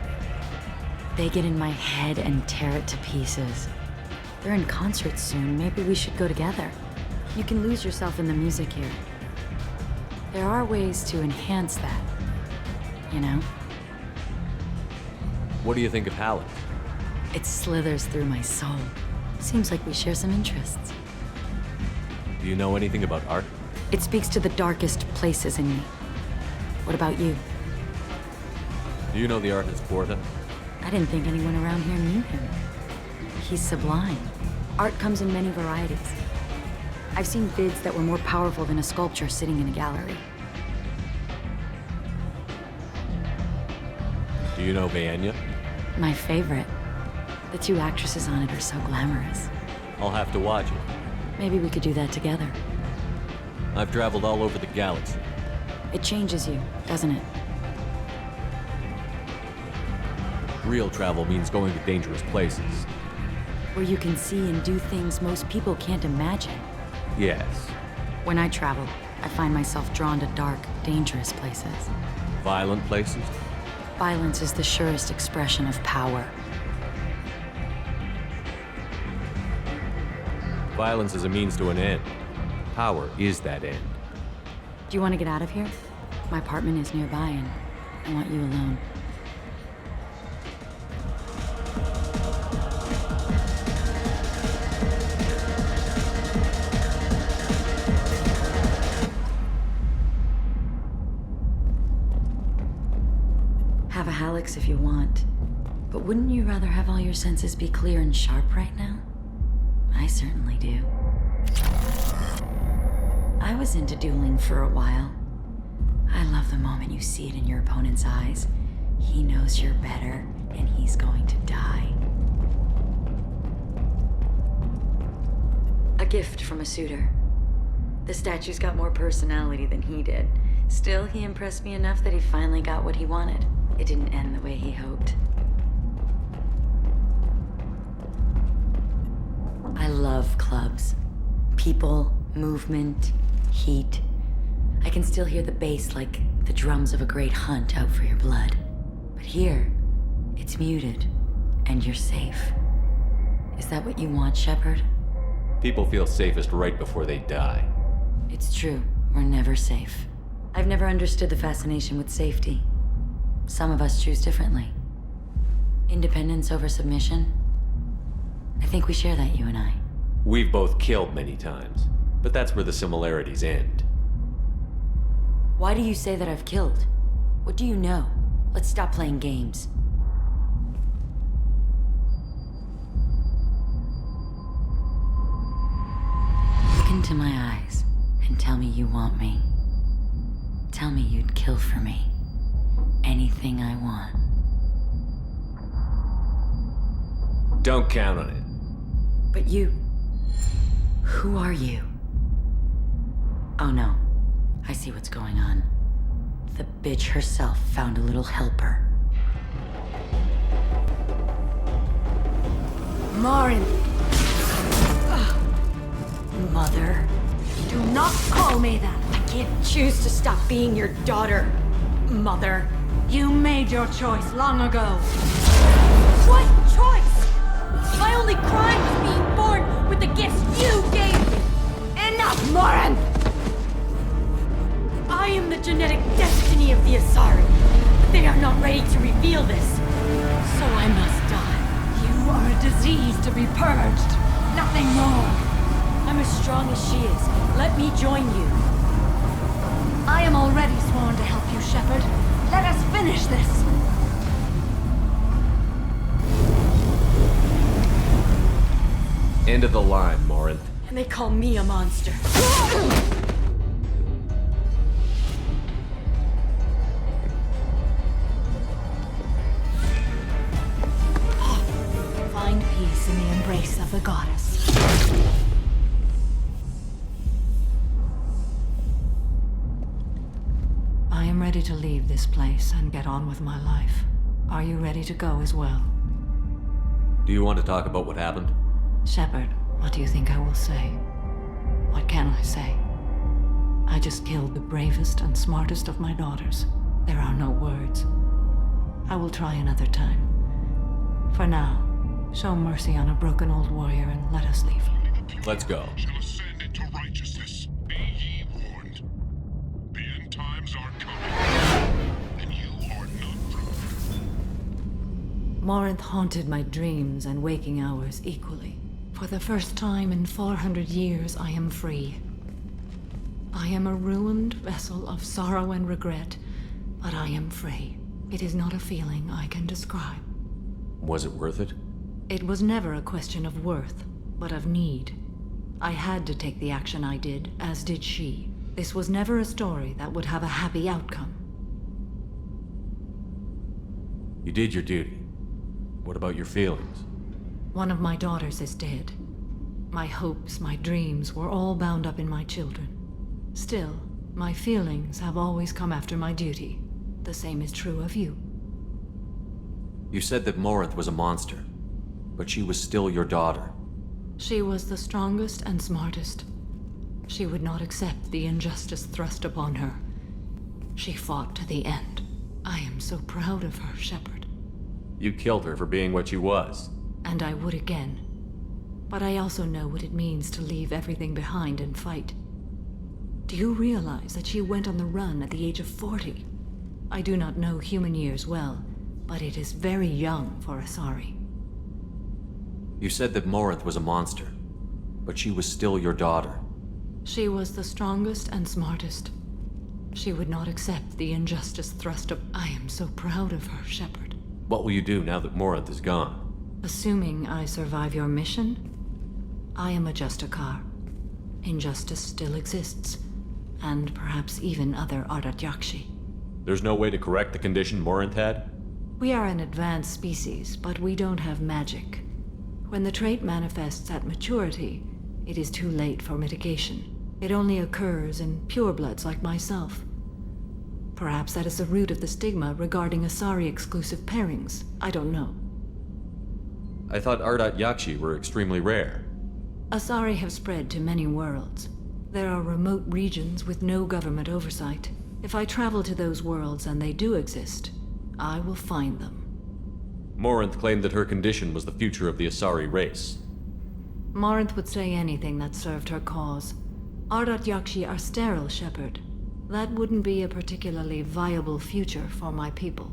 They get in my head and tear it to pieces. They're in concert soon. Maybe we should go together. You can lose yourself in the music here. There are ways to enhance that, you know? What do you think of Halleck? It slithers through my soul. Seems like we share some interests. Do you know anything about art? It speaks to the darkest places in me. What about you? Do you know the artist Porta? I didn't think anyone around here knew him. He's sublime. Art comes in many varieties. I've seen vids that were more powerful than a sculpture sitting in a gallery. Do you know Vaenya? My favorite. The two actresses on it are so glamorous. I'll have to watch it. Maybe we could do that together. I've traveled all over the galaxy. It changes you, doesn't it? Real travel means going to dangerous places. Where you can see and do things most people can't imagine. Yes. When I travel, I find myself drawn to dark, dangerous places. Violent places? Violence is the surest expression of power. Violence is a means to an end. Power is that end. Do you want to get out of here? My apartment is nearby and I want you alone. Have a Hallex if you want, but wouldn't you rather have all your senses be clear and sharp right now? I certainly do. I was into dueling for a while. I love the moment you see it in your opponent's eyes. He knows you're better, and he's going to die. A gift from a suitor. The statue's got more personality than he did. Still, he impressed me enough that he finally got what he wanted. It didn't end the way he hoped. I love clubs. People, movement, heat. I can still hear the bass like the drums of a great hunt out for your blood. But here, it's muted, and you're safe. Is that what you want, Shepard? People feel safest right before they die. It's true. We're never safe. I've never understood the fascination with safety. Some of us choose differently. Independence over submission? I think we share that, you and I. We've both killed many times, but that's where the similarities end. Why do you say that I've killed? What do you know? Let's stop playing games. Look into my eyes and tell me you want me. Tell me you'd kill for me. Anything I want. Don't count on it. But you... Who are you? Oh no. I see what's going on. The bitch herself found a little helper. Morin! Mother. Do not call me that! I can't choose to stop being your daughter, Mother. You made your choice long ago. What choice? My only crime was being born with the gifts you gave me! Enough, Morin! I am the genetic destiny of the Asari, but they are not ready to reveal this. So I must die. You are a disease to be purged. Nothing more. I'm as strong as she is. Let me join you. I am already sworn to help you, Shepard. Let us finish this. End of the line, Morinth. And they call me a monster. Find peace in the embrace of the goddess. I am ready to leave this place and get on with my life. Are you ready to go as well? Do you want to talk about what happened? Shepard, what do you think I will say? What can I say? I just killed the bravest and smartest of my daughters. There are no words. I will try another time. For now, show mercy on a broken old warrior and let us leave. Let's go. Shall ascend into righteousness. Be ye warned. The end times are coming, and you are not proof. Morinth haunted my dreams and waking hours equally. For the first time in 400 years, I am free. I am a ruined vessel of sorrow and regret, but I am free. It is not a feeling I can describe. Was it worth it? It was never a question of worth, but of need. I had to take the action I did, as did she. This was never a story that would have a happy outcome. You did your duty. What about your feelings? One of my daughters is dead. My hopes, my dreams were all bound up in my children. Still, my feelings have always come after my duty. The same is true of you. You said that Morinth was a monster, but she was still your daughter. She was the strongest and smartest. She would not accept the injustice thrust upon her. She fought to the end. I am so proud of her, Shepard. You killed her for being what she was. And I would again. But I also know what it means to leave everything behind and fight. Do you realize that she went on the run at the age of 40? I do not know human years well, but it is very young for Asari. You said that Morinth was a monster, but she was still your daughter. She was the strongest and smartest. She would not accept the injustice thrust up. I am so proud of her, Shepard. What will you do now that Morinth is gone? Assuming I survive your mission, I am a Justicar. Injustice still exists, and perhaps even other Ardat Yakshi. There's no way to correct the condition Morinth had? We are an advanced species, but we don't have magic. When the trait manifests at maturity, it is too late for mitigation. It only occurs in purebloods like myself. Perhaps that is the root of the stigma regarding Asari-exclusive pairings. I don't know. I thought Ardat Yakshi were extremely rare. Asari have spread to many worlds. There are remote regions with no government oversight. If I travel to those worlds and they do exist, I will find them. Morinth claimed that her condition was the future of the Asari race. Morinth would say anything that served her cause. Ardat Yakshi are sterile, Shepard. That wouldn't be a particularly viable future for my people.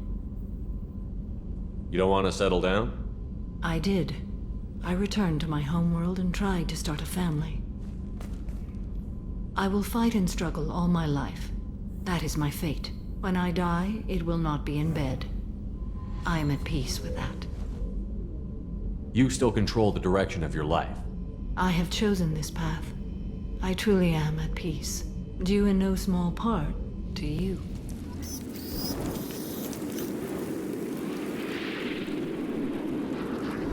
You don't want to settle down? I did. I returned to my homeworld and tried to start a family. I will fight and struggle all my life. That is my fate. When I die, it will not be in bed. I am at peace with that. You still control the direction of your life. I have chosen this path. I truly am at peace, due in no small part to you.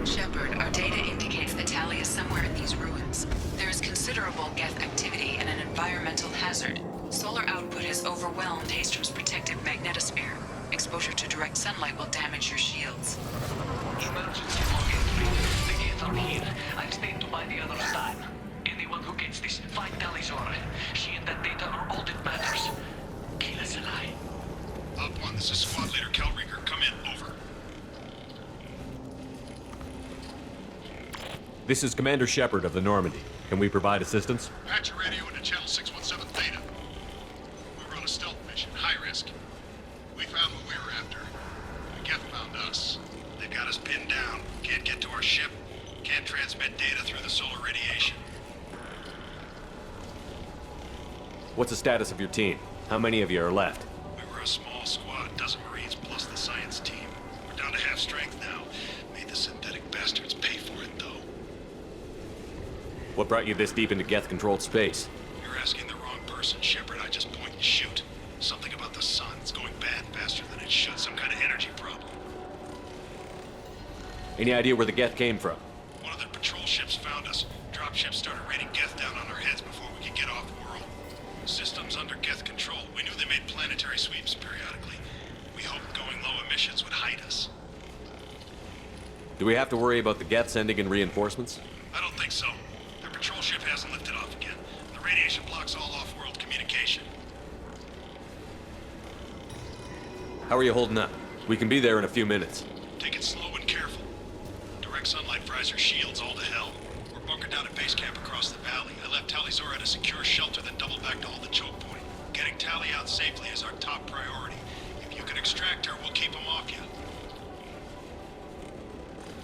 Shepard, our data indicates that Tali is somewhere in these ruins. There is considerable Geth activity and an environmental hazard. Solar output has overwhelmed Hastrom's protective magnetosphere. Exposure to direct sunlight will damage your shields. Emergency login. The Geth are here. I've stayed by the other side. Anyone who gets this, find Talizora. She and that data are all that matters. Kill us alive. Part1, this is Squad Leader Kelringer. Come in, over. This is Commander Shepard of the Normandy. Can we provide assistance? Patch your radio into channel 617 Theta. We were on a stealth pinned down. Can't get to our ship. Can't transmit data through the solar radiation. What's the status of your team? How many of you are left? We were a small squad, dozen Marines plus the science team. We're down to half strength now. Made the synthetic bastards pay for it, though. What brought you this deep into Geth-controlled space? You're asking the wrong person, Shepard. I just point and shoot. Something about the sun. It's going bad faster than it should. Some kind of energy problem. Any idea where the Geth came from? One of their patrol ships found us. Dropships started raining Geth down on our heads before we could get off-world. Systems under Geth control. We knew they made planetary sweeps periodically. We hoped going low emissions would hide us. Do we have to worry about the Geth sending in reinforcements? I don't think so. Their patrol ship hasn't lifted off again. The radiation blocks all off-world communication. How are you holding up? We can be there in a few minutes. Take it slow and careful. Direct sunlight fries our shields all to hell. We're bunkered down at base camp across the valley. I left Talizora at a secure shelter, then doubled back to hold the choke point. Getting Tally out safely is our top priority. If you can extract her, we'll keep them off you.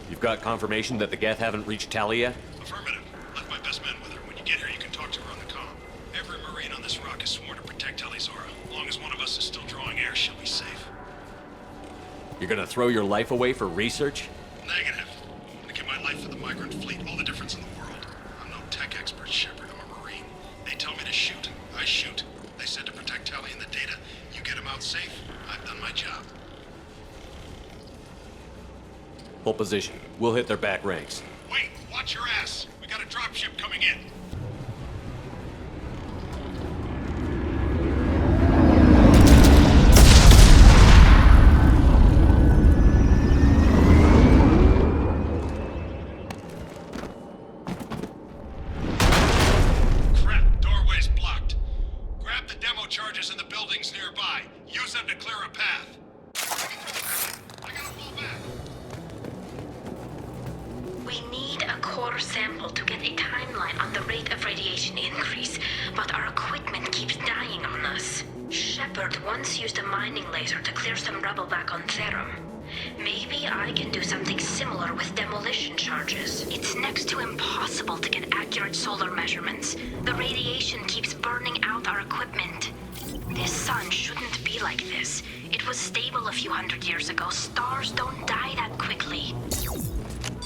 You've got confirmation that the Geth haven't reached Tally yet? Affirmative. Left my best men with her. When you get here, you can talk to her on the comm. Every Marine on this rock is sworn to protect Talizora. As long as one of us is still drawing air, she'll be safe. You're gonna throw your life away for research? Negative. I'm gonna give my life for the migrant fleet. All the difference in the world. I'm no tech expert, Shepard. I'm a Marine. They tell me to shoot. I shoot. They said to protect Tally and the data. You get them out safe. I've done my job. Hold position. We'll hit their back ranks. Wait! Watch your ass! We got a dropship coming in. Crap! Doorway's blocked. Grab the demo charges in the buildings nearby. Use them to clear a path. I gotta fall back. We need a core sample to get a timeline on the rate of radiation increase, but our equipment keeps dying on us. Shepard once used a mining laser to clear some rubble back on Therum. Maybe I can do something similar with demolition charges. It's next to impossible to get accurate solar measurements. The radiation keeps burning out our equipment. This sun shouldn't be like this. It was stable a few hundred years ago. Stars don't die that quickly.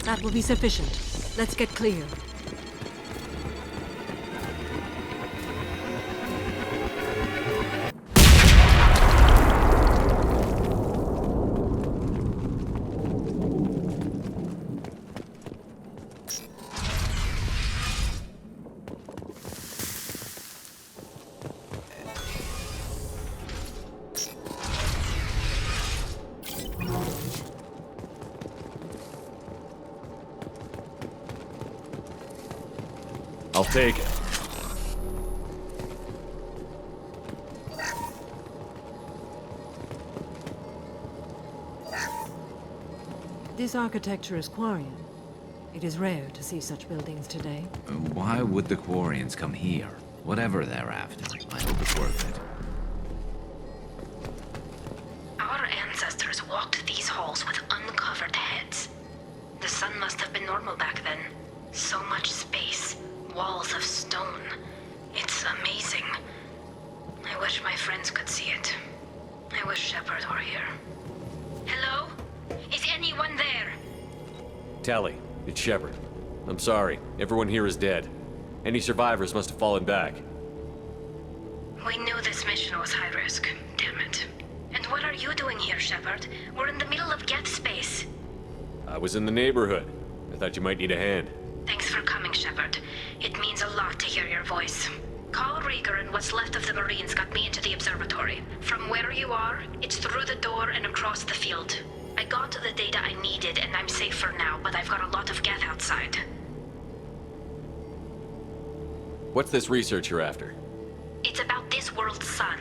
That will be sufficient. Let's get clear. I'll take it. This architecture is Quarian. It is rare to see such buildings today. Why would the Quarians come here? Whatever they're after, I hope it's worth it. Our ancestors walked these halls with uncovered heads. The sun must have been normal back then. So much space, walls of stone. It's amazing. I wish my friends could see it. I wish Shepard were here. Hello? Is anyone there? Tally, it's Shepard. I'm sorry. Everyone here is dead. Any survivors must have fallen back. We knew this mission was high risk. Damn it. And what are you doing here, Shepard? We're in the middle of Geth space. I was in the neighborhood. I thought you might need a hand. Thanks for coming, Shepard. It means a lot to hear your voice. Carl Rieger and what's left of the Marines got me into the observatory. From where you are, it's through the door and across the field. I got the data I needed and I'm safe for now, but I've got a lot of Geth outside. What's this research you're after? It's about this world's sun.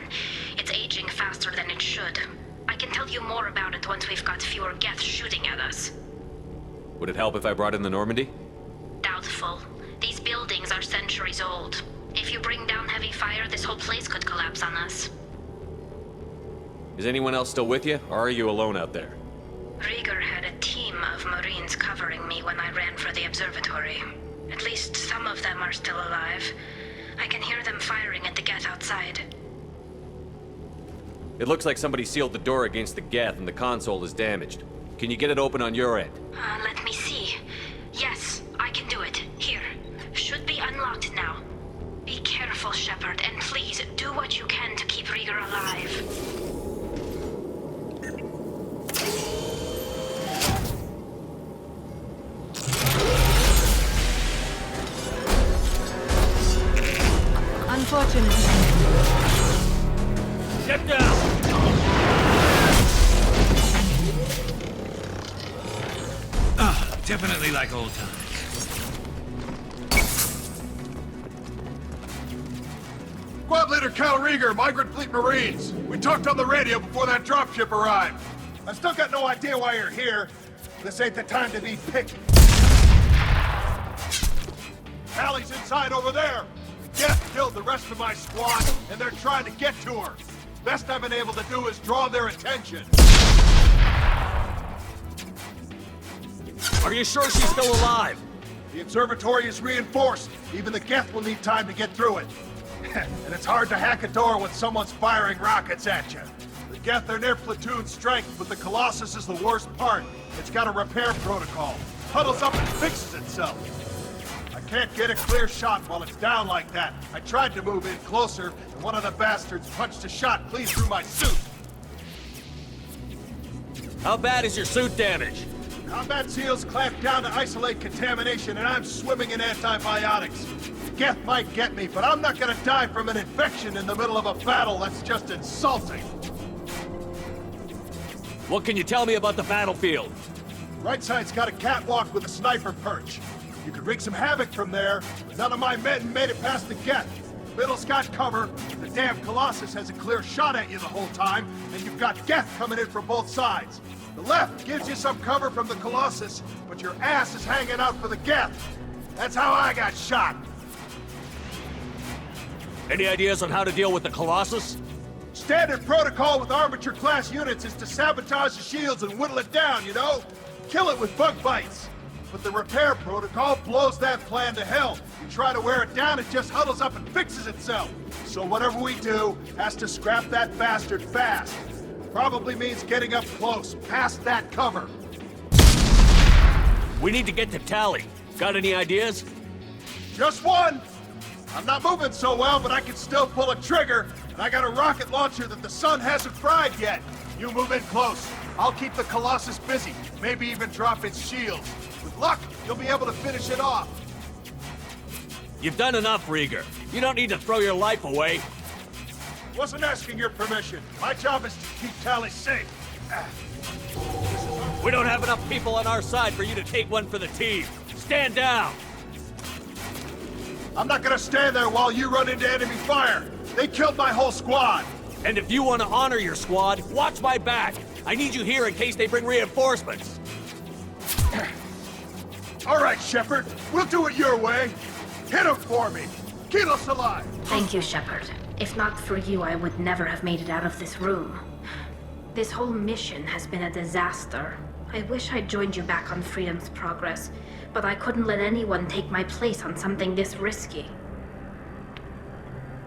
It's aging faster than it should. I can tell you more about it once we've got fewer Geth shooting at us. Would it help if I brought in the Normandy? Doubtful. These buildings are centuries old. If you bring down heavy fire, this whole place could collapse on us. Is anyone else still with you, or are you alone out there? Rieger had a team. of Marines covering me when I ran for the observatory. At least some of them are still alive. I can hear them firing at the Geth outside. It looks like somebody sealed the door against the Geth and the console is damaged. Can you get it open on your end? Let me see. Yes, I can do it. Here. Should be unlocked now. Be careful, Shepard, and please do what you can to keep Rieger alive. Unfortunately. Get down! Definitely like old times. Squad Leader Cal Rieger, Migrant Fleet Marines. We talked on the radio before that dropship arrived. I've still got no idea why you're here. This ain't the time to be picky. Allie's inside over there. Geth killed the rest of my squad, and they're trying to get to her. Best I've been able to do is draw their attention. Are you sure she's still alive? The observatory is reinforced. Even the Geth will need time to get through it. And it's hard to hack a door when someone's firing rockets at you. The Geth are near platoon strength, but the Colossus is the worst part. It's got a repair protocol. Huddles up and fixes itself. I can't get a clear shot while it's down like that. I tried to move in closer, and one of the bastards punched a shot clean through my suit. How bad is your suit damaged? Combat SEALs clamped down to isolate contamination, and I'm swimming in antibiotics. Geth might get me, but I'm not gonna die from an infection in the middle of a battle. That's just insulting. What can you tell me about the battlefield? Right side's got a catwalk with a sniper perch. You could wreak some havoc from there, but none of my men made it past the Geth. Middle's got cover. The damn Colossus has a clear shot at you the whole time, and you've got Geth coming in from both sides. The left gives you some cover from the Colossus, but your ass is hanging out for the Geth. That's how I got shot. Any ideas on how to deal with the Colossus? Standard protocol with armature-class units is to sabotage the shields and whittle it down, you know? Kill it with bug bites. But the repair protocol blows that plan to hell. You try to wear it down, it just huddles up and fixes itself. So whatever we do has to scrap that bastard fast. Probably means getting up close, past that cover. We need to get to Tally. Got any ideas? Just one! I'm not moving so well, but I can still pull a trigger, and I got a rocket launcher that the sun hasn't fried yet. You move in close. I'll keep the Colossus busy, maybe even drop its shields. With luck, you'll be able to finish it off. You've done enough, Rieger. You don't need to throw your life away. Wasn't asking your permission. My job is to keep Tally safe. We don't have enough people on our side for you to take one for the team. Stand down! I'm not gonna stand there while you run into enemy fire. They killed my whole squad. And if you want to honor your squad, watch my back. I need you here in case they bring reinforcements. All right, Shepard. We'll do it your way. Hit him for me. Keep us alive. Thank you, Shepard. If not for you, I would never have made it out of this room. This whole mission has been a disaster. I wish I'd joined you back on Freedom's Progress, but I couldn't let anyone take my place on something this risky.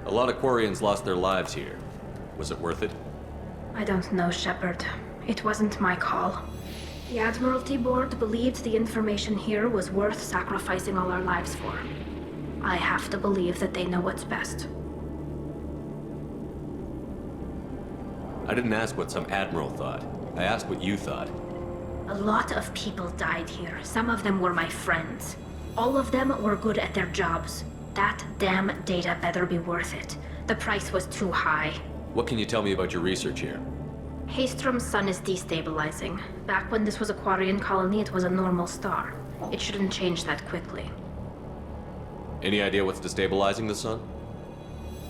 A lot of Quarians lost their lives here. Was it worth it? I don't know, Shepard. It wasn't my call. The Admiralty Board believed the information here was worth sacrificing all our lives for. I have to believe that they know what's best. I didn't ask what some admiral thought. I asked what you thought. A lot of people died here. Some of them were my friends. All of them were good at their jobs. That damn data better be worth it. The price was too high. What can you tell me about your research here? Haystrom's sun is destabilizing. Back when this was a Quarian colony, it was a normal star. It shouldn't change that quickly. Any idea what's destabilizing the sun?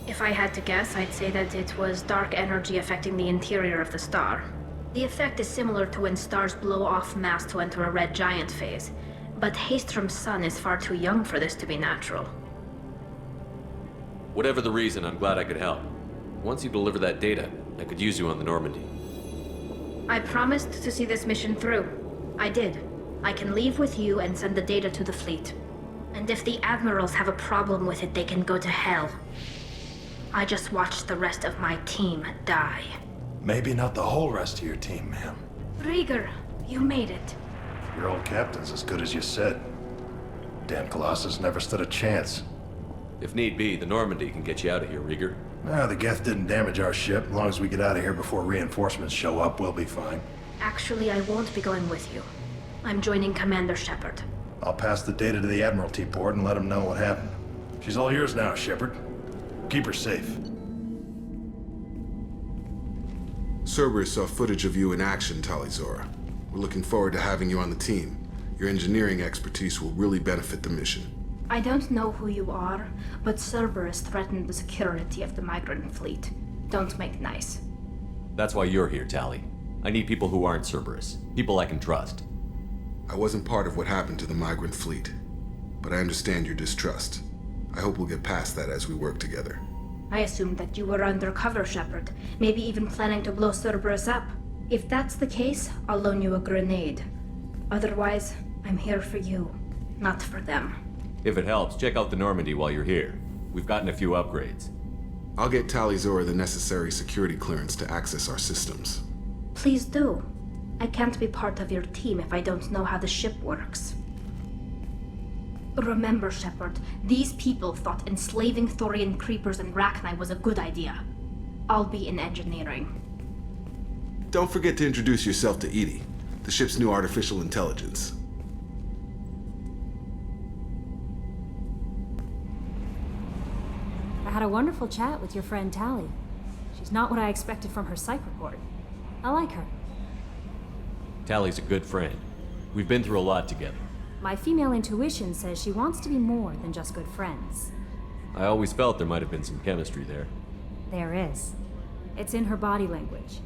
If I had to guess, I'd say that it was dark energy affecting the interior of the star. The effect is similar to when stars blow off mass to enter a red giant phase. But Haystrom's sun is far too young for this to be natural. Whatever the reason, I'm glad I could help. Once you deliver that data, I could use you on the Normandy. I promised to see this mission through. I did. I can leave with you and send the data to the fleet. And if the admirals have a problem with it, they can go to hell. I just watched the rest of my team die. Maybe not the whole rest of your team, ma'am. Rieger, you made it. Your old captain's as good as you said. Damn Colossus never stood a chance. If need be, the Normandy can get you out of here, Rieger. The Geth didn't damage our ship. As long as we get out of here before reinforcements show up, we'll be fine. Actually, I won't be going with you. I'm joining Commander Shepard. I'll pass the data to the Admiralty port and let them know what happened. She's all yours now, Shepard. Keep her safe. Cerberus saw footage of you in action, Talizora. We're looking forward to having you on the team. Your engineering expertise will really benefit the mission. I don't know who you are, but Cerberus threatened the security of the migrant fleet. Don't make nice. That's why you're here, Tali. I need people who aren't Cerberus. People I can trust. I wasn't part of what happened to the migrant fleet, but I understand your distrust. I hope we'll get past that as we work together. I assumed that you were undercover, Shepard. Maybe even planning to blow Cerberus up. If that's the case, I'll loan you a grenade. Otherwise, I'm here for you, not for them. If it helps, check out the Normandy while you're here. We've gotten a few upgrades. I'll get Talizora the necessary security clearance to access our systems. Please do. I can't be part of your team if I don't know how the ship works. Remember, Shepard, these people thought enslaving Thorian creepers and Rachni was a good idea. I'll be in engineering. Don't forget to introduce yourself to Edie, the ship's new artificial intelligence. I had a wonderful chat with your friend Tali. She's not what I expected from her psych report. I like her. Tali's a good friend. We've been through a lot together. My female intuition says she wants to be more than just good friends. I always felt there might have been some chemistry there. There is. It's in her body language.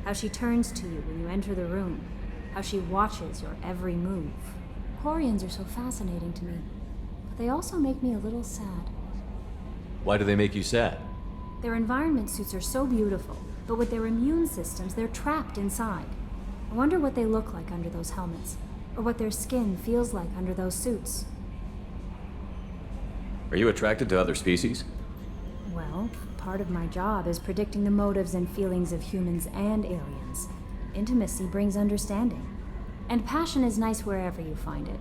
How she turns to you when you enter the room. How she watches your every move. Quarians are so fascinating to me, but they also make me a little sad. Why do they make you sad? Their environment suits are so beautiful, but with their immune systems, they're trapped inside. I wonder what they look like under those helmets, or what their skin feels like under those suits. Are you attracted to other species? Well, part of my job is predicting the motives and feelings of humans and aliens. Intimacy brings understanding. And passion is nice wherever you find it.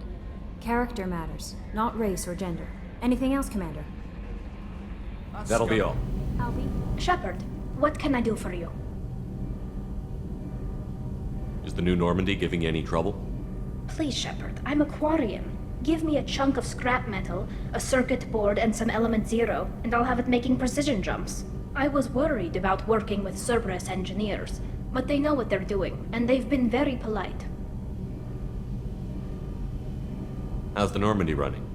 Character matters, not race or gender. Anything else, Commander? That'll be all. Albie? Shepard, what can I do for you? Is the new Normandy giving you any trouble? Please, Shepard, I'm a Quarian. Give me a chunk of scrap metal, a circuit board, and some element zero, and I'll have it making precision jumps. I was worried about working with Cerberus engineers, but they know what they're doing, and they've been very polite. How's the Normandy running?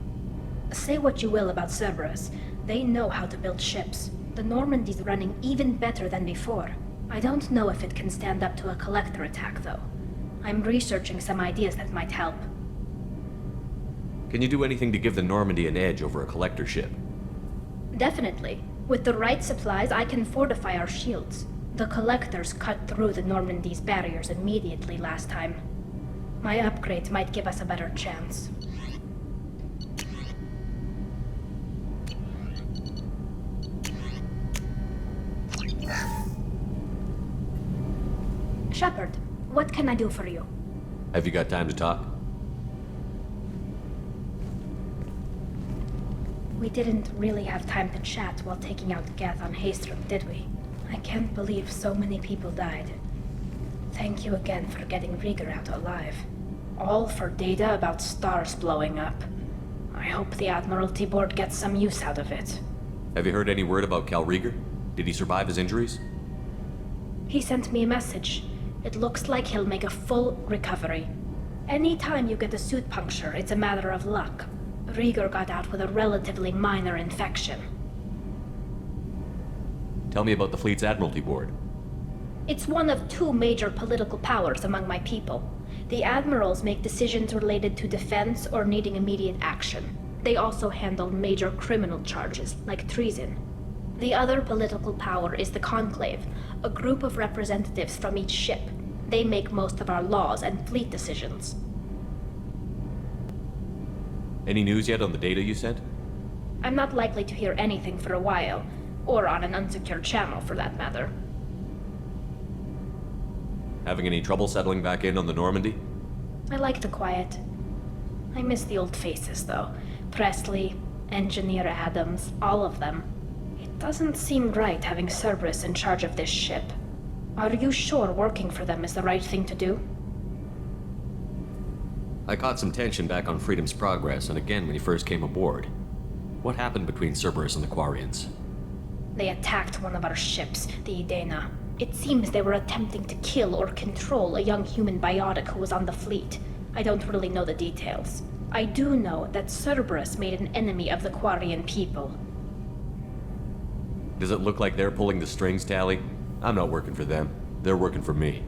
Say what you will about Cerberus. They know how to build ships. The Normandy's running even better than before. I don't know if it can stand up to a collector attack, though. I'm researching some ideas that might help. Can you do anything to give the Normandy an edge over a collector ship? Definitely. With the right supplies, I can fortify our shields. The collectors cut through the Normandy's barriers immediately last time. My upgrades might give us a better chance. Shepard, what can I do for you? Have you got time to talk? We didn't really have time to chat while taking out Geth on Haystrom, did we? I can't believe so many people died. Thank you again for getting Rieger out alive. All for data about stars blowing up. I hope the Admiralty Board gets some use out of it. Have you heard any word about Cal Rieger? Did he survive his injuries? He sent me a message. It looks like he'll make a full recovery. Anytime you get a suit puncture, it's a matter of luck. Rieger got out with a relatively minor infection. Tell me about the fleet's Admiralty Board. It's one of two major political powers among my people. The admirals make decisions related to defense or needing immediate action. They also handle major criminal charges, like treason. The other political power is the Conclave, a group of representatives from each ship. They make most of our laws and fleet decisions. Any news yet on the data you sent? I'm not likely to hear anything for a while, or on an unsecured channel for that matter. Having any trouble settling back in on the Normandy? I like the quiet. I miss the old faces, though. Presley, Engineer Adams, all of them. It doesn't seem right having Cerberus in charge of this ship. Are you sure working for them is the right thing to do? I caught some tension back on Freedom's Progress, and again when you first came aboard. What happened between Cerberus and the Quarians? They attacked one of our ships, the Idena. It seems they were attempting to kill or control a young human biotic who was on the fleet. I don't really know the details. I do know that Cerberus made an enemy of the Quarian people. Does it look like they're pulling the strings, Tally? I'm not working for them. They're working for me.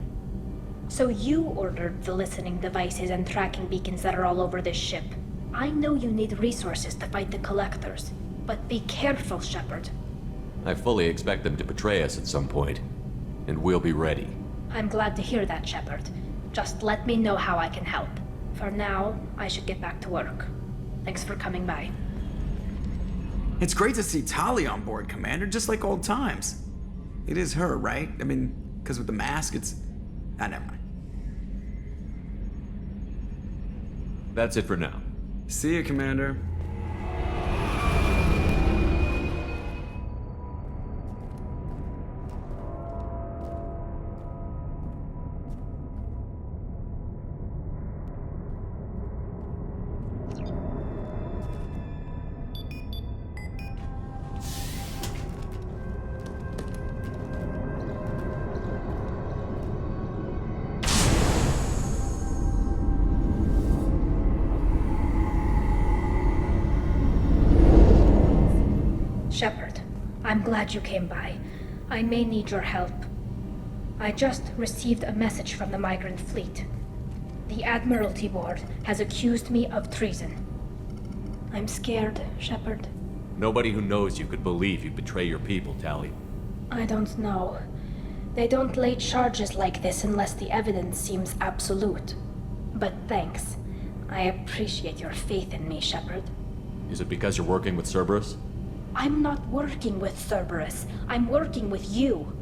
So you ordered the listening devices and tracking beacons that are all over this ship. I know you need resources to fight the Collectors, but be careful, Shepard. I fully expect them to betray us at some point, and we'll be ready. I'm glad to hear that, Shepard. Just let me know how I can help. For now, I should get back to work. Thanks for coming by. It's great to see Tali on board, Commander, just like old times. It is her, right? I mean, because with the mask, it's... Ah, never mind. That's it for now. See you, Commander. Shepard, I'm glad you came by. I may need your help. I just received a message from the migrant fleet. The Admiralty Board has accused me of treason. I'm scared, Shepard. Nobody who knows you could believe you'd betray your people, Tally. I don't know. They don't lay charges like this unless the evidence seems absolute. But thanks. I appreciate your faith in me, Shepard. Is it because you're working with Cerberus? I'm not working with Cerberus. I'm working with you.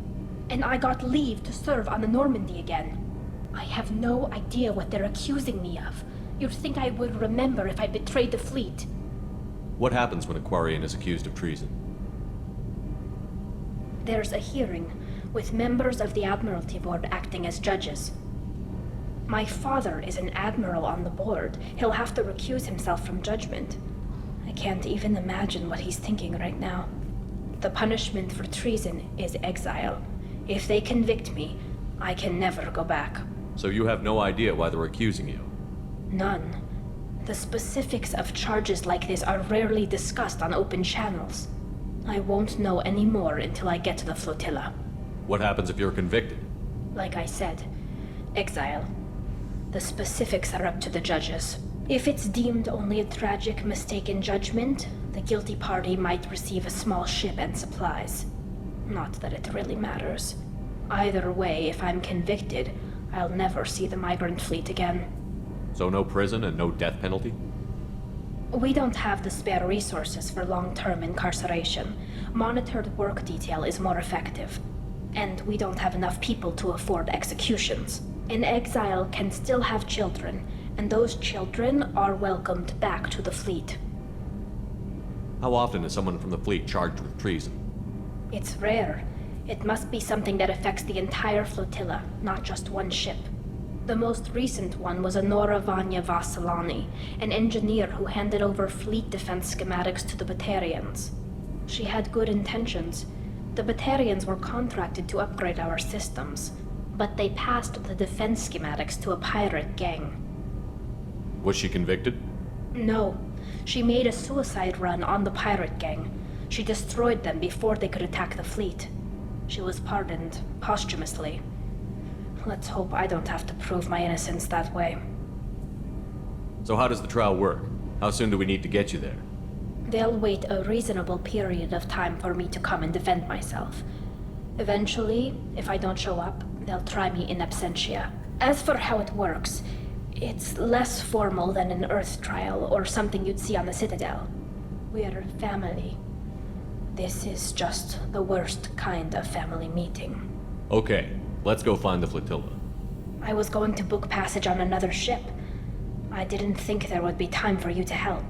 And I got leave to serve on the Normandy again. I have no idea what they're accusing me of. You'd think I would remember if I betrayed the fleet. What happens when a Quarian is accused of treason? There's a hearing, with members of the Admiralty Board acting as judges. My father is an admiral on the board. He'll have to recuse himself from judgment. I can't even imagine what he's thinking right now. The punishment for treason is exile. If they convict me, I can never go back. So you have no idea why they're accusing you? None. The specifics of charges like this are rarely discussed on open channels. I won't know any more until I get to the flotilla. What happens if you're convicted? Like I said, exile. The specifics are up to the judges. If it's deemed only a tragic mistake in judgment, the guilty party might receive a small ship and supplies. Not that it really matters. Either way, if I'm convicted, I'll never see the migrant fleet again. So no prison and no death penalty? We don't have the spare resources for long-term incarceration. Monitored work detail is more effective. And we don't have enough people to afford executions. An exile can still have children, and those children are welcomed back to the fleet. How often is someone from the fleet charged with treason? It's rare. It must be something that affects the entire flotilla, not just one ship. The most recent one was Honora Vanya Vassilani, an engineer who handed over fleet defense schematics to the Batarians. She had good intentions. The Batarians were contracted to upgrade our systems, but they passed the defense schematics to a pirate gang. Was she convicted? No. She made a suicide run on the pirate gang. She destroyed them before they could attack the fleet. She was pardoned posthumously. Let's hope I don't have to prove my innocence that way. So how does the trial work? How soon do we need to get you there? They'll wait a reasonable period of time for me to come and defend myself. Eventually, if I don't show up, they'll try me in absentia. As for how it works, It's less formal than an Earth trial or something you'd see on the Citadel. We're family. This is just the worst kind of family meeting. Okay, let's go find the flotilla. I was going to book passage on another ship. I didn't think there would be time for you to help.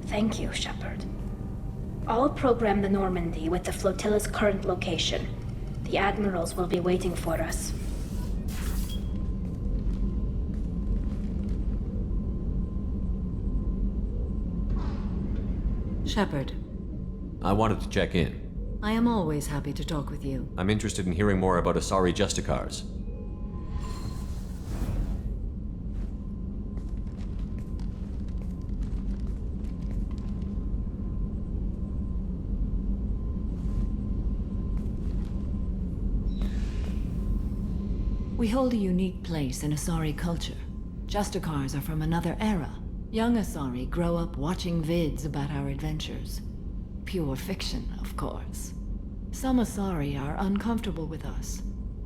Thank you, Shepard. I'll program the Normandy with the flotilla's current location. The admirals will be waiting for us. Shepard, I wanted to check in. I am always happy to talk with you. I'm interested in hearing more about Asari Justicars. We hold a unique place in Asari culture. Justicars are from another era. Young Asari grow up watching vids about our adventures. Pure fiction, of course. Some Asari are uncomfortable with us,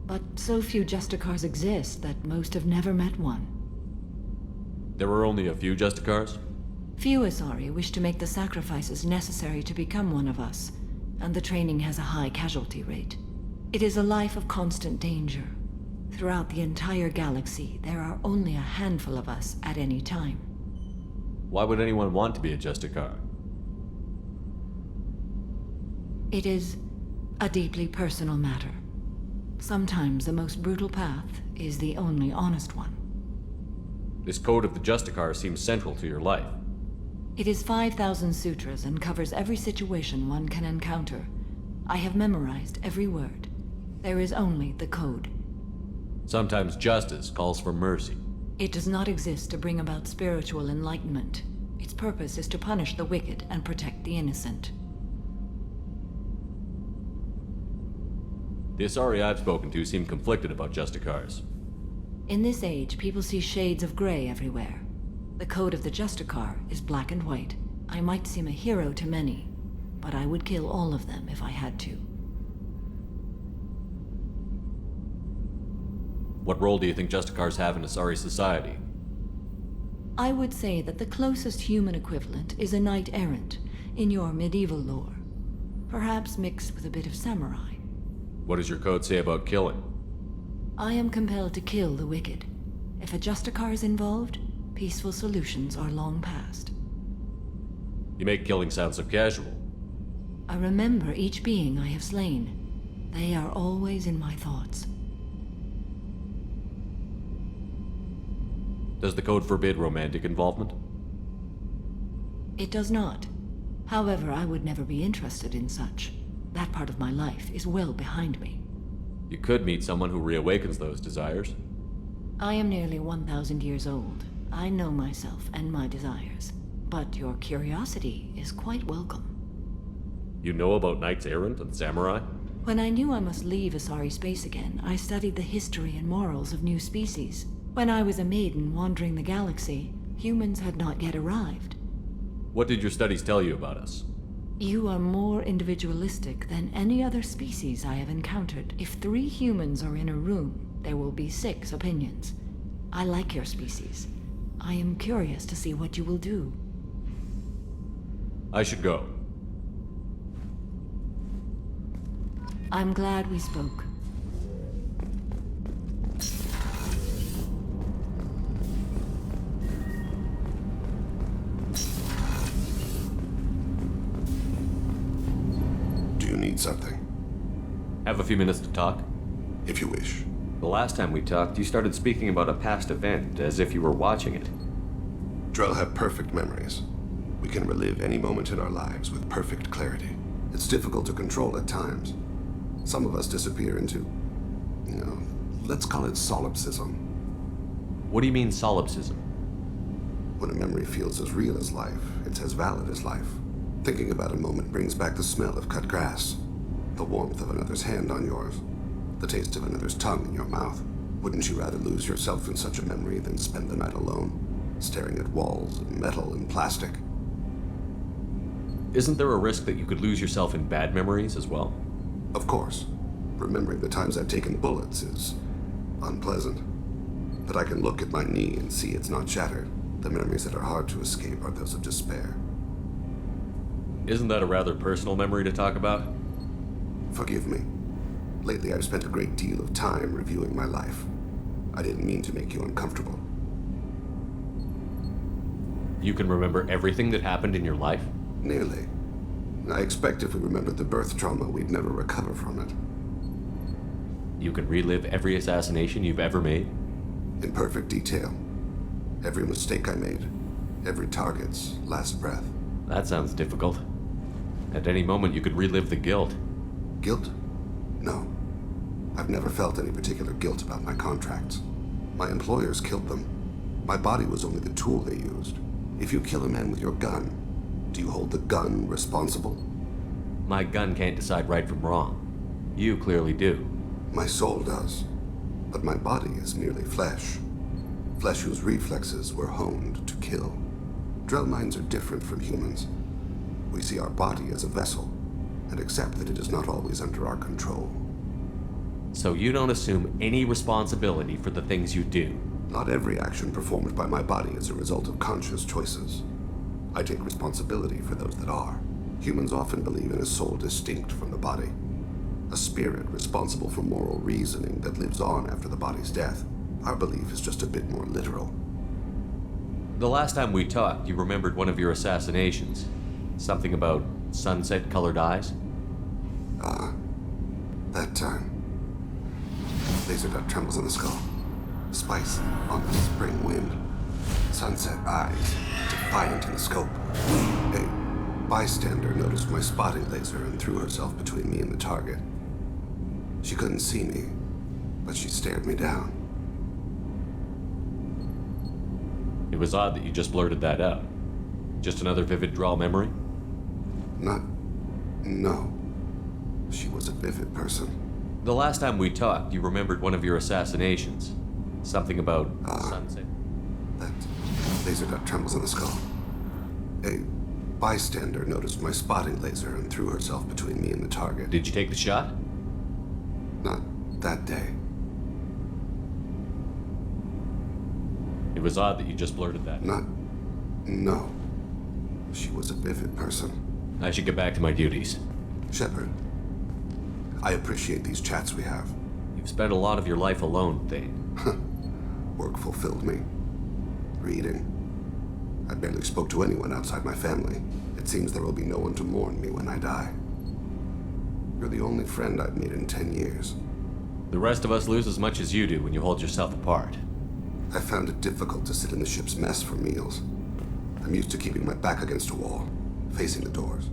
but so few Justicars exist that most have never met one. There were only a few Justicars? Few Asari wish to make the sacrifices necessary to become one of us, and the training has a high casualty rate. It is a life of constant danger. Throughout the entire galaxy, there are only a handful of us at any time. Why would anyone want to be a Justicar? It is a deeply personal matter. Sometimes the most brutal path is the only honest one. This code of the Justicar seems central to your life. It is 5,000 sutras and covers every situation one can encounter. I have memorized every word. There is only the code. Sometimes justice calls for mercy. It does not exist to bring about spiritual enlightenment. Its purpose is to punish the wicked and protect the innocent. The Asari I've spoken to seem conflicted about Justicars. In this age, people see shades of gray everywhere. The code of the Justicar is black and white. I might seem a hero to many, but I would kill all of them if I had to. What role do you think Justicars have in Asari society? I would say that the closest human equivalent is a knight-errant in your medieval lore. Perhaps mixed with a bit of samurai. What does your code say about killing? I am compelled to kill the wicked. If a Justicar is involved, peaceful solutions are long past. You make killing sound so casual. I remember each being I have slain. They are always in my thoughts. Does the code forbid romantic involvement? It does not. However, I would never be interested in such. That part of my life is well behind me. You could meet someone who reawakens those desires. I am nearly 1,000 years old. I know myself and my desires. But your curiosity is quite welcome. You know about knights errant and samurai? When I knew I must leave Asari space again, I studied the history and morals of new species. When I was a maiden wandering the galaxy, humans had not yet arrived. What did your studies tell you about us? You are more individualistic than any other species I have encountered. If 3 humans are in a room, there will be 6 opinions. I like your species. I am curious to see what you will do. I should go. I'm glad we spoke. Need something. Have a few minutes to talk? If you wish. The last time we talked, you started speaking about a past event, as if you were watching it. Drell have perfect memories. We can relive any moment in our lives with perfect clarity. It's difficult to control at times. Some of us disappear into, let's call it solipsism. What do you mean, solipsism? When a memory feels as real as life, it's as valid as life. Thinking about a moment brings back the smell of cut grass, the warmth of another's hand on yours, the taste of another's tongue in your mouth. Wouldn't you rather lose yourself in such a memory than spend the night alone, staring at walls and metal and plastic? Isn't there a risk that you could lose yourself in bad memories as well? Of course. Remembering the times I've taken bullets is unpleasant. But I can look at my knee and see it's not shattered. The memories that are hard to escape are those of despair. Isn't that a rather personal memory to talk about? Forgive me. Lately, I've spent a great deal of time reviewing my life. I didn't mean to make you uncomfortable. You can remember everything that happened in your life? Nearly. I expect if we remembered the birth trauma, we'd never recover from it. You can relive every assassination you've ever made? In perfect detail. Every mistake I made. Every target's last breath. That sounds difficult. At any moment, you could relive the guilt. Guilt? No. I've never felt any particular guilt about my contracts. My employers killed them. My body was only the tool they used. If you kill a man with your gun, do you hold the gun responsible? My gun can't decide right from wrong. You clearly do. My soul does. But my body is merely flesh. Flesh whose reflexes were honed to kill. Drell minds are different from humans. We see our body as a vessel, and accept that it is not always under our control. So you don't assume any responsibility for the things you do? Not every action performed by my body is a result of conscious choices. I take responsibility for those that are. Humans often believe in a soul distinct from the body. A spirit responsible for moral reasoning that lives on after the body's death. Our belief is just a bit more literal. The last time we talked, you remembered one of your assassinations. Something about sunset-colored eyes? That time. Laser dot trembles in the skull. Spice on the spring wind. Sunset eyes, defiant in the scope. A bystander noticed my spotting laser and threw herself between me and the target. She couldn't see me, but she stared me down. It was odd that you just blurted that out. Just another vivid draw memory? No. She was a vivid person. The last time we talked, you remembered one of your assassinations. Something about sunset. That laser dot trembles in the skull. A bystander noticed my spotting laser and threw herself between me and the target. Did you take the shot? Not that day. It was odd that you just blurted that. No. She was a vivid person. I should get back to my duties. Shepard, I appreciate these chats we have. You've spent a lot of your life alone, Thane. Work fulfilled me. Reading. I barely spoke to anyone outside my family. It seems there will be no one to mourn me when I die. You're the only friend I've made in 10 years. The rest of us lose as much as you do when you hold yourself apart. I found it difficult to sit in the ship's mess for meals. I'm used to keeping my back against a wall, facing the doors.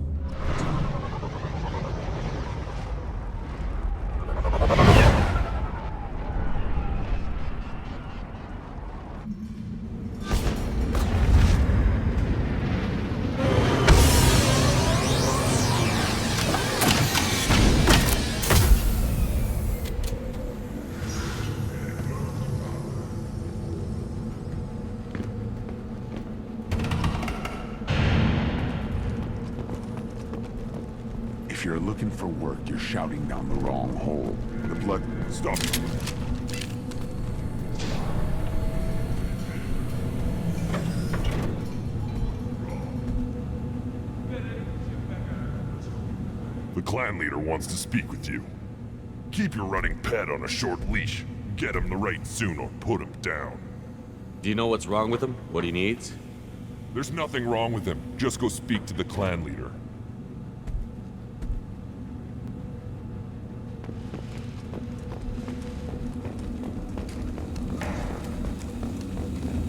If you're looking for work, you're shouting down the wrong hole. The blood... Stop. The clan leader wants to speak with you. Keep your running pet on a short leash. Get him the right soon or put him down. Do you know what's wrong with him? What he needs? There's nothing wrong with him. Just go speak to the clan leader.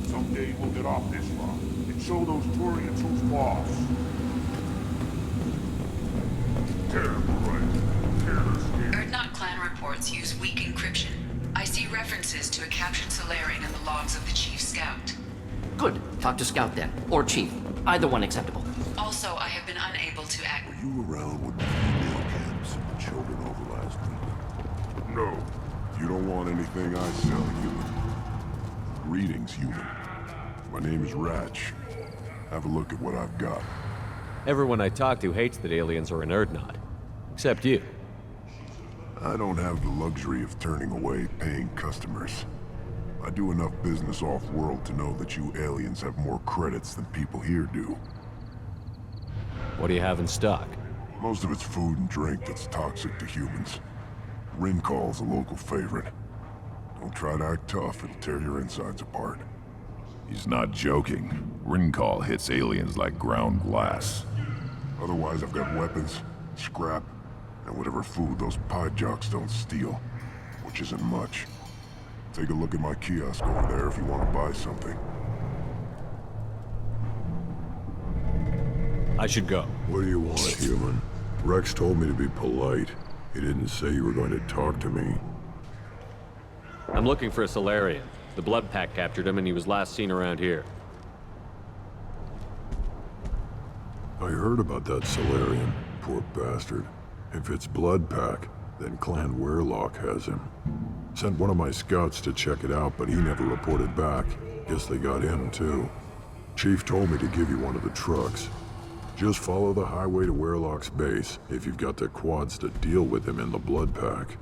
Someday we'll get off this rock and show those Turians who's boss. Terrible, right? Terror's here. Erdnot clan reports use weak encryption. I see references to a captured Solarian in the logs of the Chief Scout. Good. Talk to Scout then. Or Chief. Either one acceptable. Also, I have been unable to act. Were you around when the female camps and the children over last week? No. You don't want anything I sell, human. Greetings, human. My name is Ratch. Have a look at what I've got. Everyone I talk to hates that aliens are in Erdnot. Except you. I don't have the luxury of turning away paying customers. I do enough business off-world to know that you aliens have more credits than people here do. What do you have in stock? Most of it's food and drink that's toxic to humans. Rincall's a local favorite. Don't try to act tough, it'll tear your insides apart. He's not joking. Rincall hits aliens like ground glass. Otherwise, I've got weapons, scrap, and whatever food those pie jocks don't steal, which isn't much. Take a look at my kiosk over there if you want to buy something. I should go. What do you want, human? Rex told me to be polite. He didn't say you were going to talk to me. I'm looking for a Solarian. The Blood Pack captured him and he was last seen around here. I heard about that Solarian. Poor bastard. If it's Blood Pack, then Clan Weirlock has him. Sent one of my scouts to check it out, but he never reported back. Guess they got him too. Chief told me to give you one of the trucks. Just follow the highway to Weirlock's base if you've got the quads to deal with him in the Blood Pack.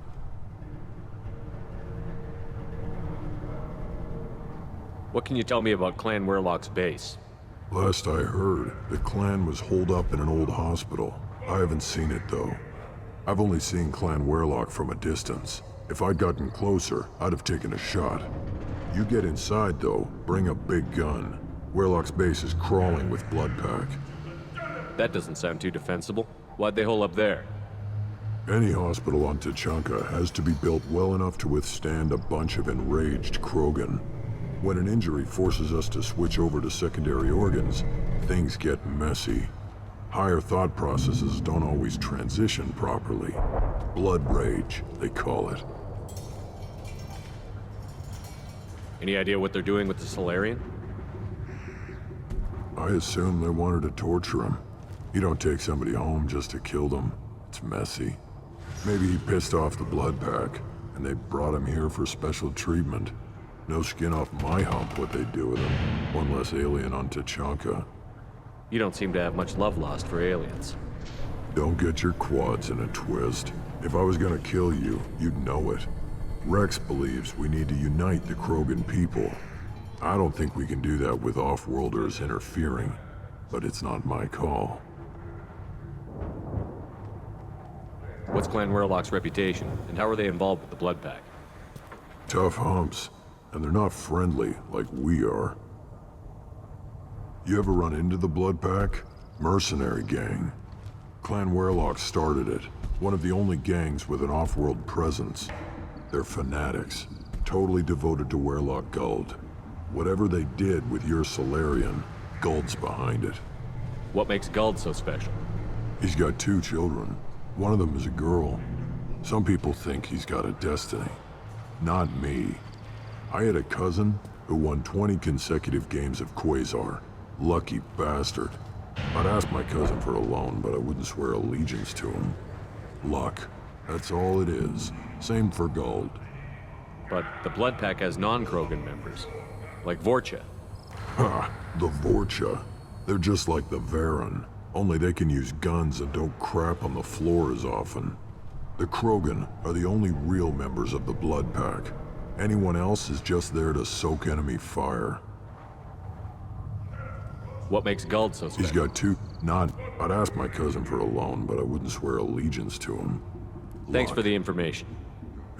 What can you tell me about Clan Weirlock's base? Last I heard, the clan was holed up in an old hospital. I haven't seen it though. I've only seen Clan Weirlock from a distance. If I'd gotten closer, I'd have taken a shot. You get inside though, bring a big gun. Weirlock's base is crawling with Blood Pack. That doesn't sound too defensible. Why'd they hole up there? Any hospital on Tuchanka has to be built well enough to withstand a bunch of enraged Krogan. When an injury forces us to switch over to secondary organs, things get messy. Higher thought processes don't always transition properly. Blood rage, they call it. Any idea what they're doing with the Solarian? I assume they wanted to torture him. You don't take somebody home just to kill them. It's messy. Maybe he pissed off the Blood Pack, and they brought him here for special treatment. No skin off my hump what they do with him. One less alien on Tuchanka. You don't seem to have much love lost for aliens. Don't get your quads in a twist. If I was gonna kill you, you'd know it. Rex believes we need to unite the Krogan people. I don't think we can do that with off-worlders interfering, but it's not my call. What's Clan Weirlock's reputation, and how are they involved with the Blood Pack? Tough humps, and they're not friendly like we are. You ever run into the Blood Pack? Mercenary gang. Clan Weirlock started it, one of the only gangs with an off-world presence. They're fanatics, totally devoted to Weirlock Guld. Whatever they did with your Solarian, Guld's behind it. What makes Guld so special? He's got 2 children. One of them is a girl. Some people think he's got a destiny. Not me. I had a cousin who won 20 consecutive games of Quasar. Lucky bastard. I'd ask my cousin for a loan, but I wouldn't swear allegiance to him. Luck. That's all it is. Same for Guld. But the Blood Pack has non-Krogan members, like Vorcha. Ha! The Vorcha. They're just like the Varen, only they can use guns and don't crap on the floor as often. The Krogan are the only real members of the Blood Pack. Anyone else is just there to soak enemy fire. What makes Guld so special? He's got 2... I'd ask my cousin for a loan, but I wouldn't swear allegiance to him. Thanks for the information.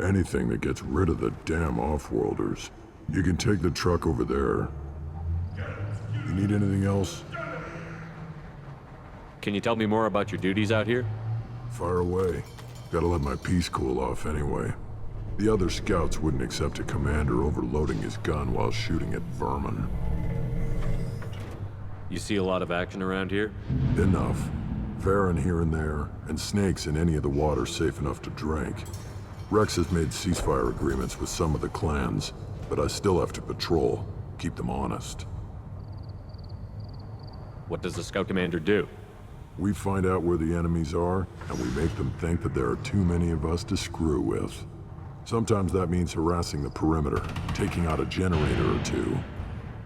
Anything that gets rid of the damn off-worlders. You can take the truck over there. You need anything else? Can you tell me more about your duties out here? Fire away. Gotta let my piece cool off anyway. The other scouts wouldn't accept a commander overloading his gun while shooting at vermin. You see a lot of action around here? Enough. Varen here and there, and snakes in any of the water safe enough to drink. Rex has made ceasefire agreements with some of the clans, but I still have to patrol, keep them honest. What does the scout commander do? We find out where the enemies are, and we make them think that there are too many of us to screw with. Sometimes that means harassing the perimeter, taking out a generator or 2.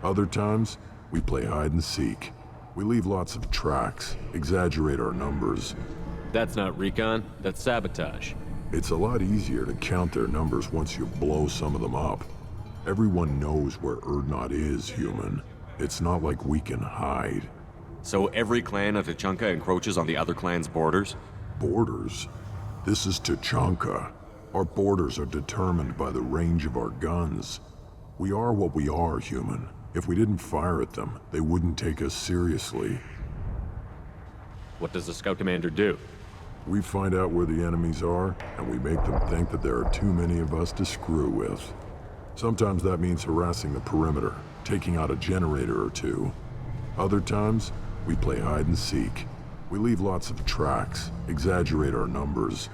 Other times, we play hide and seek. We leave lots of tracks, exaggerate our numbers. That's not recon, that's sabotage. It's a lot easier to count their numbers once you blow some of them up. Everyone knows where Erdnot is, human. It's not like we can hide. So every clan of Tachanka encroaches on the other clan's borders? Borders? This is Tachanka. Our borders are determined by the range of our guns. We are what we are, human. If we didn't fire at them, they wouldn't take us seriously. What does the Scout Commander do? We find out where the enemies are, and we make them think that there are too many of us to screw with. Sometimes that means harassing the perimeter, taking out a generator or two. Other times, we play hide and seek. We leave lots of tracks, exaggerate our numbers.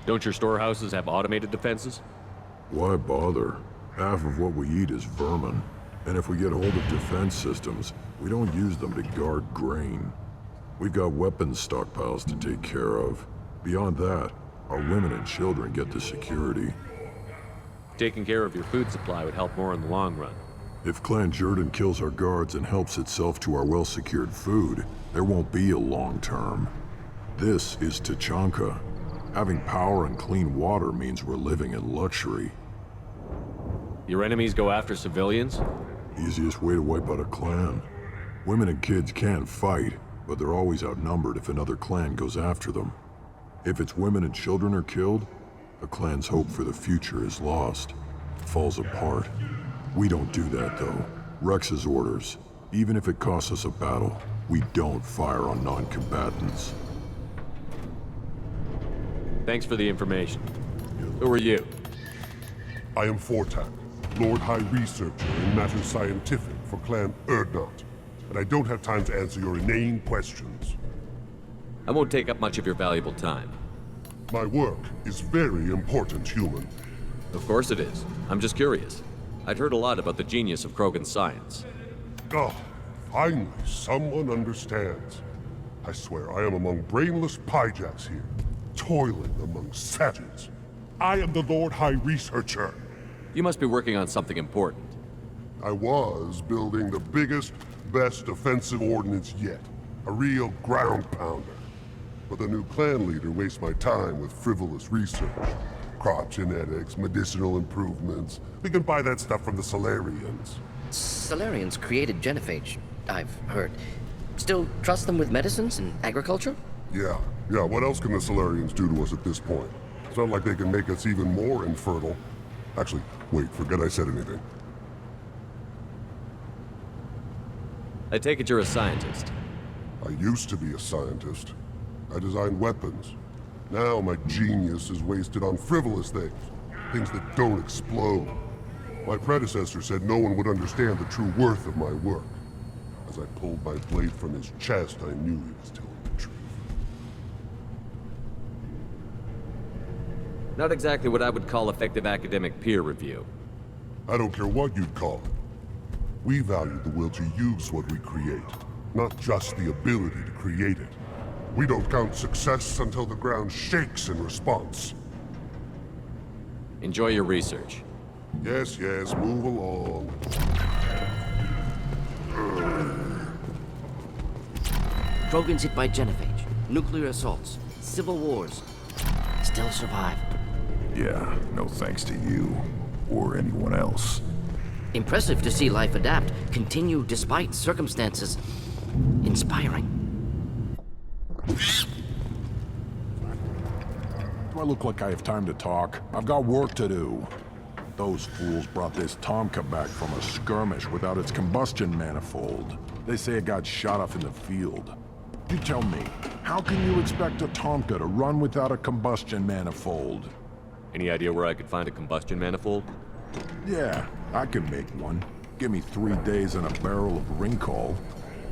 Don't your storehouses have automated defenses? Why bother? Half of what we eat is vermin. And if we get hold of defense systems, we don't use them to guard grain. We've got weapons stockpiles to take care of. Beyond that, our women and children get the security. Taking care of your food supply would help more in the long run. If Clan Jordan kills our guards and helps itself to our well-secured food, there won't be a long term. This is Tachanka. Having power and clean water means we're living in luxury. Your enemies go after civilians? Easiest way to wipe out a clan. Women and kids can fight, but they're always outnumbered if another clan goes after them. If its women and children are killed, a clan's hope for the future is lost. Falls apart. We don't do that, though. Rex's orders. Even if it costs us a battle, we don't fire on non-combatants. Thanks for the information. Who are you? I am Fortak, Lord High Researcher in matters scientific for Clan Erdnot, and I don't have time to answer your inane questions. I won't take up much of your valuable time. My work is very important, human. Of course it is. I'm just curious. I'd heard a lot about the genius of Krogan's science. Oh, finally, someone understands. I swear I am among brainless pyjaks here, toiling among savages. I am the Lord High Researcher. You must be working on something important. I was building the biggest, best offensive ordnance yet. A real ground pounder. But the new clan leader wastes my time with frivolous research. Crop genetics, medicinal improvements. We can buy that stuff from the Solarians. Solarians created genophage, I've heard. Still trust them with medicines and agriculture? Yeah. What else can the Solarians do to us at this point? It's not like they can make us even more infertile. Actually, wait, forget I said anything. I take it you're a scientist. I used to be a scientist. I designed weapons. Now my genius is wasted on frivolous things. Things that don't explode. My predecessor said no one would understand the true worth of my work. As I pulled my blade from his chest, I knew he was telling the truth. Not exactly what I would call effective academic peer review. I don't care what you'd call it. We value the will to use what we create, not just the ability to create it. We don't count success until the ground shakes in response. Enjoy your research. Yes, move along. Krogan's hit by genophage, nuclear assaults, civil wars. Still survive. Yeah, no thanks to you. Or anyone else. Impressive to see life adapt, continue despite circumstances. Inspiring. Do I look like I have time to talk? I've got work to do. Those fools brought this Tomka back from a skirmish without its combustion manifold. They say it got shot off in the field. You tell me, how can you expect a Tomka to run without a combustion manifold? Any idea where I could find a combustion manifold? Yeah, I can make one. Give me 3 days and a barrel of Ringcall.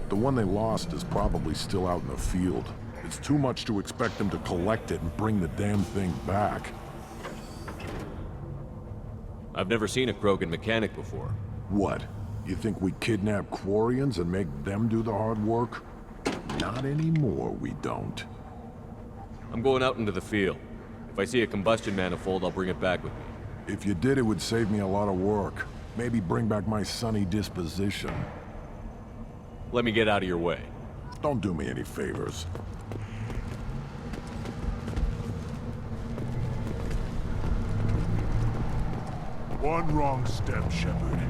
The one they lost is probably still out in the field. It's too much to expect them to collect it and bring the damn thing back. I've never seen a Krogan mechanic before. What? You think we kidnap Quarians and make them do the hard work? Not anymore, we don't. I'm going out into the field. If I see a combustion manifold, I'll bring it back with me. If you did, it would save me a lot of work. Maybe bring back my sunny disposition. Let me get out of your way. Don't do me any favors. One wrong step, Shepard.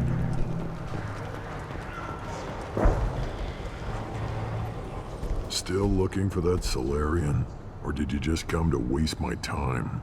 Still looking for that Solarian? Or did you just come to waste my time?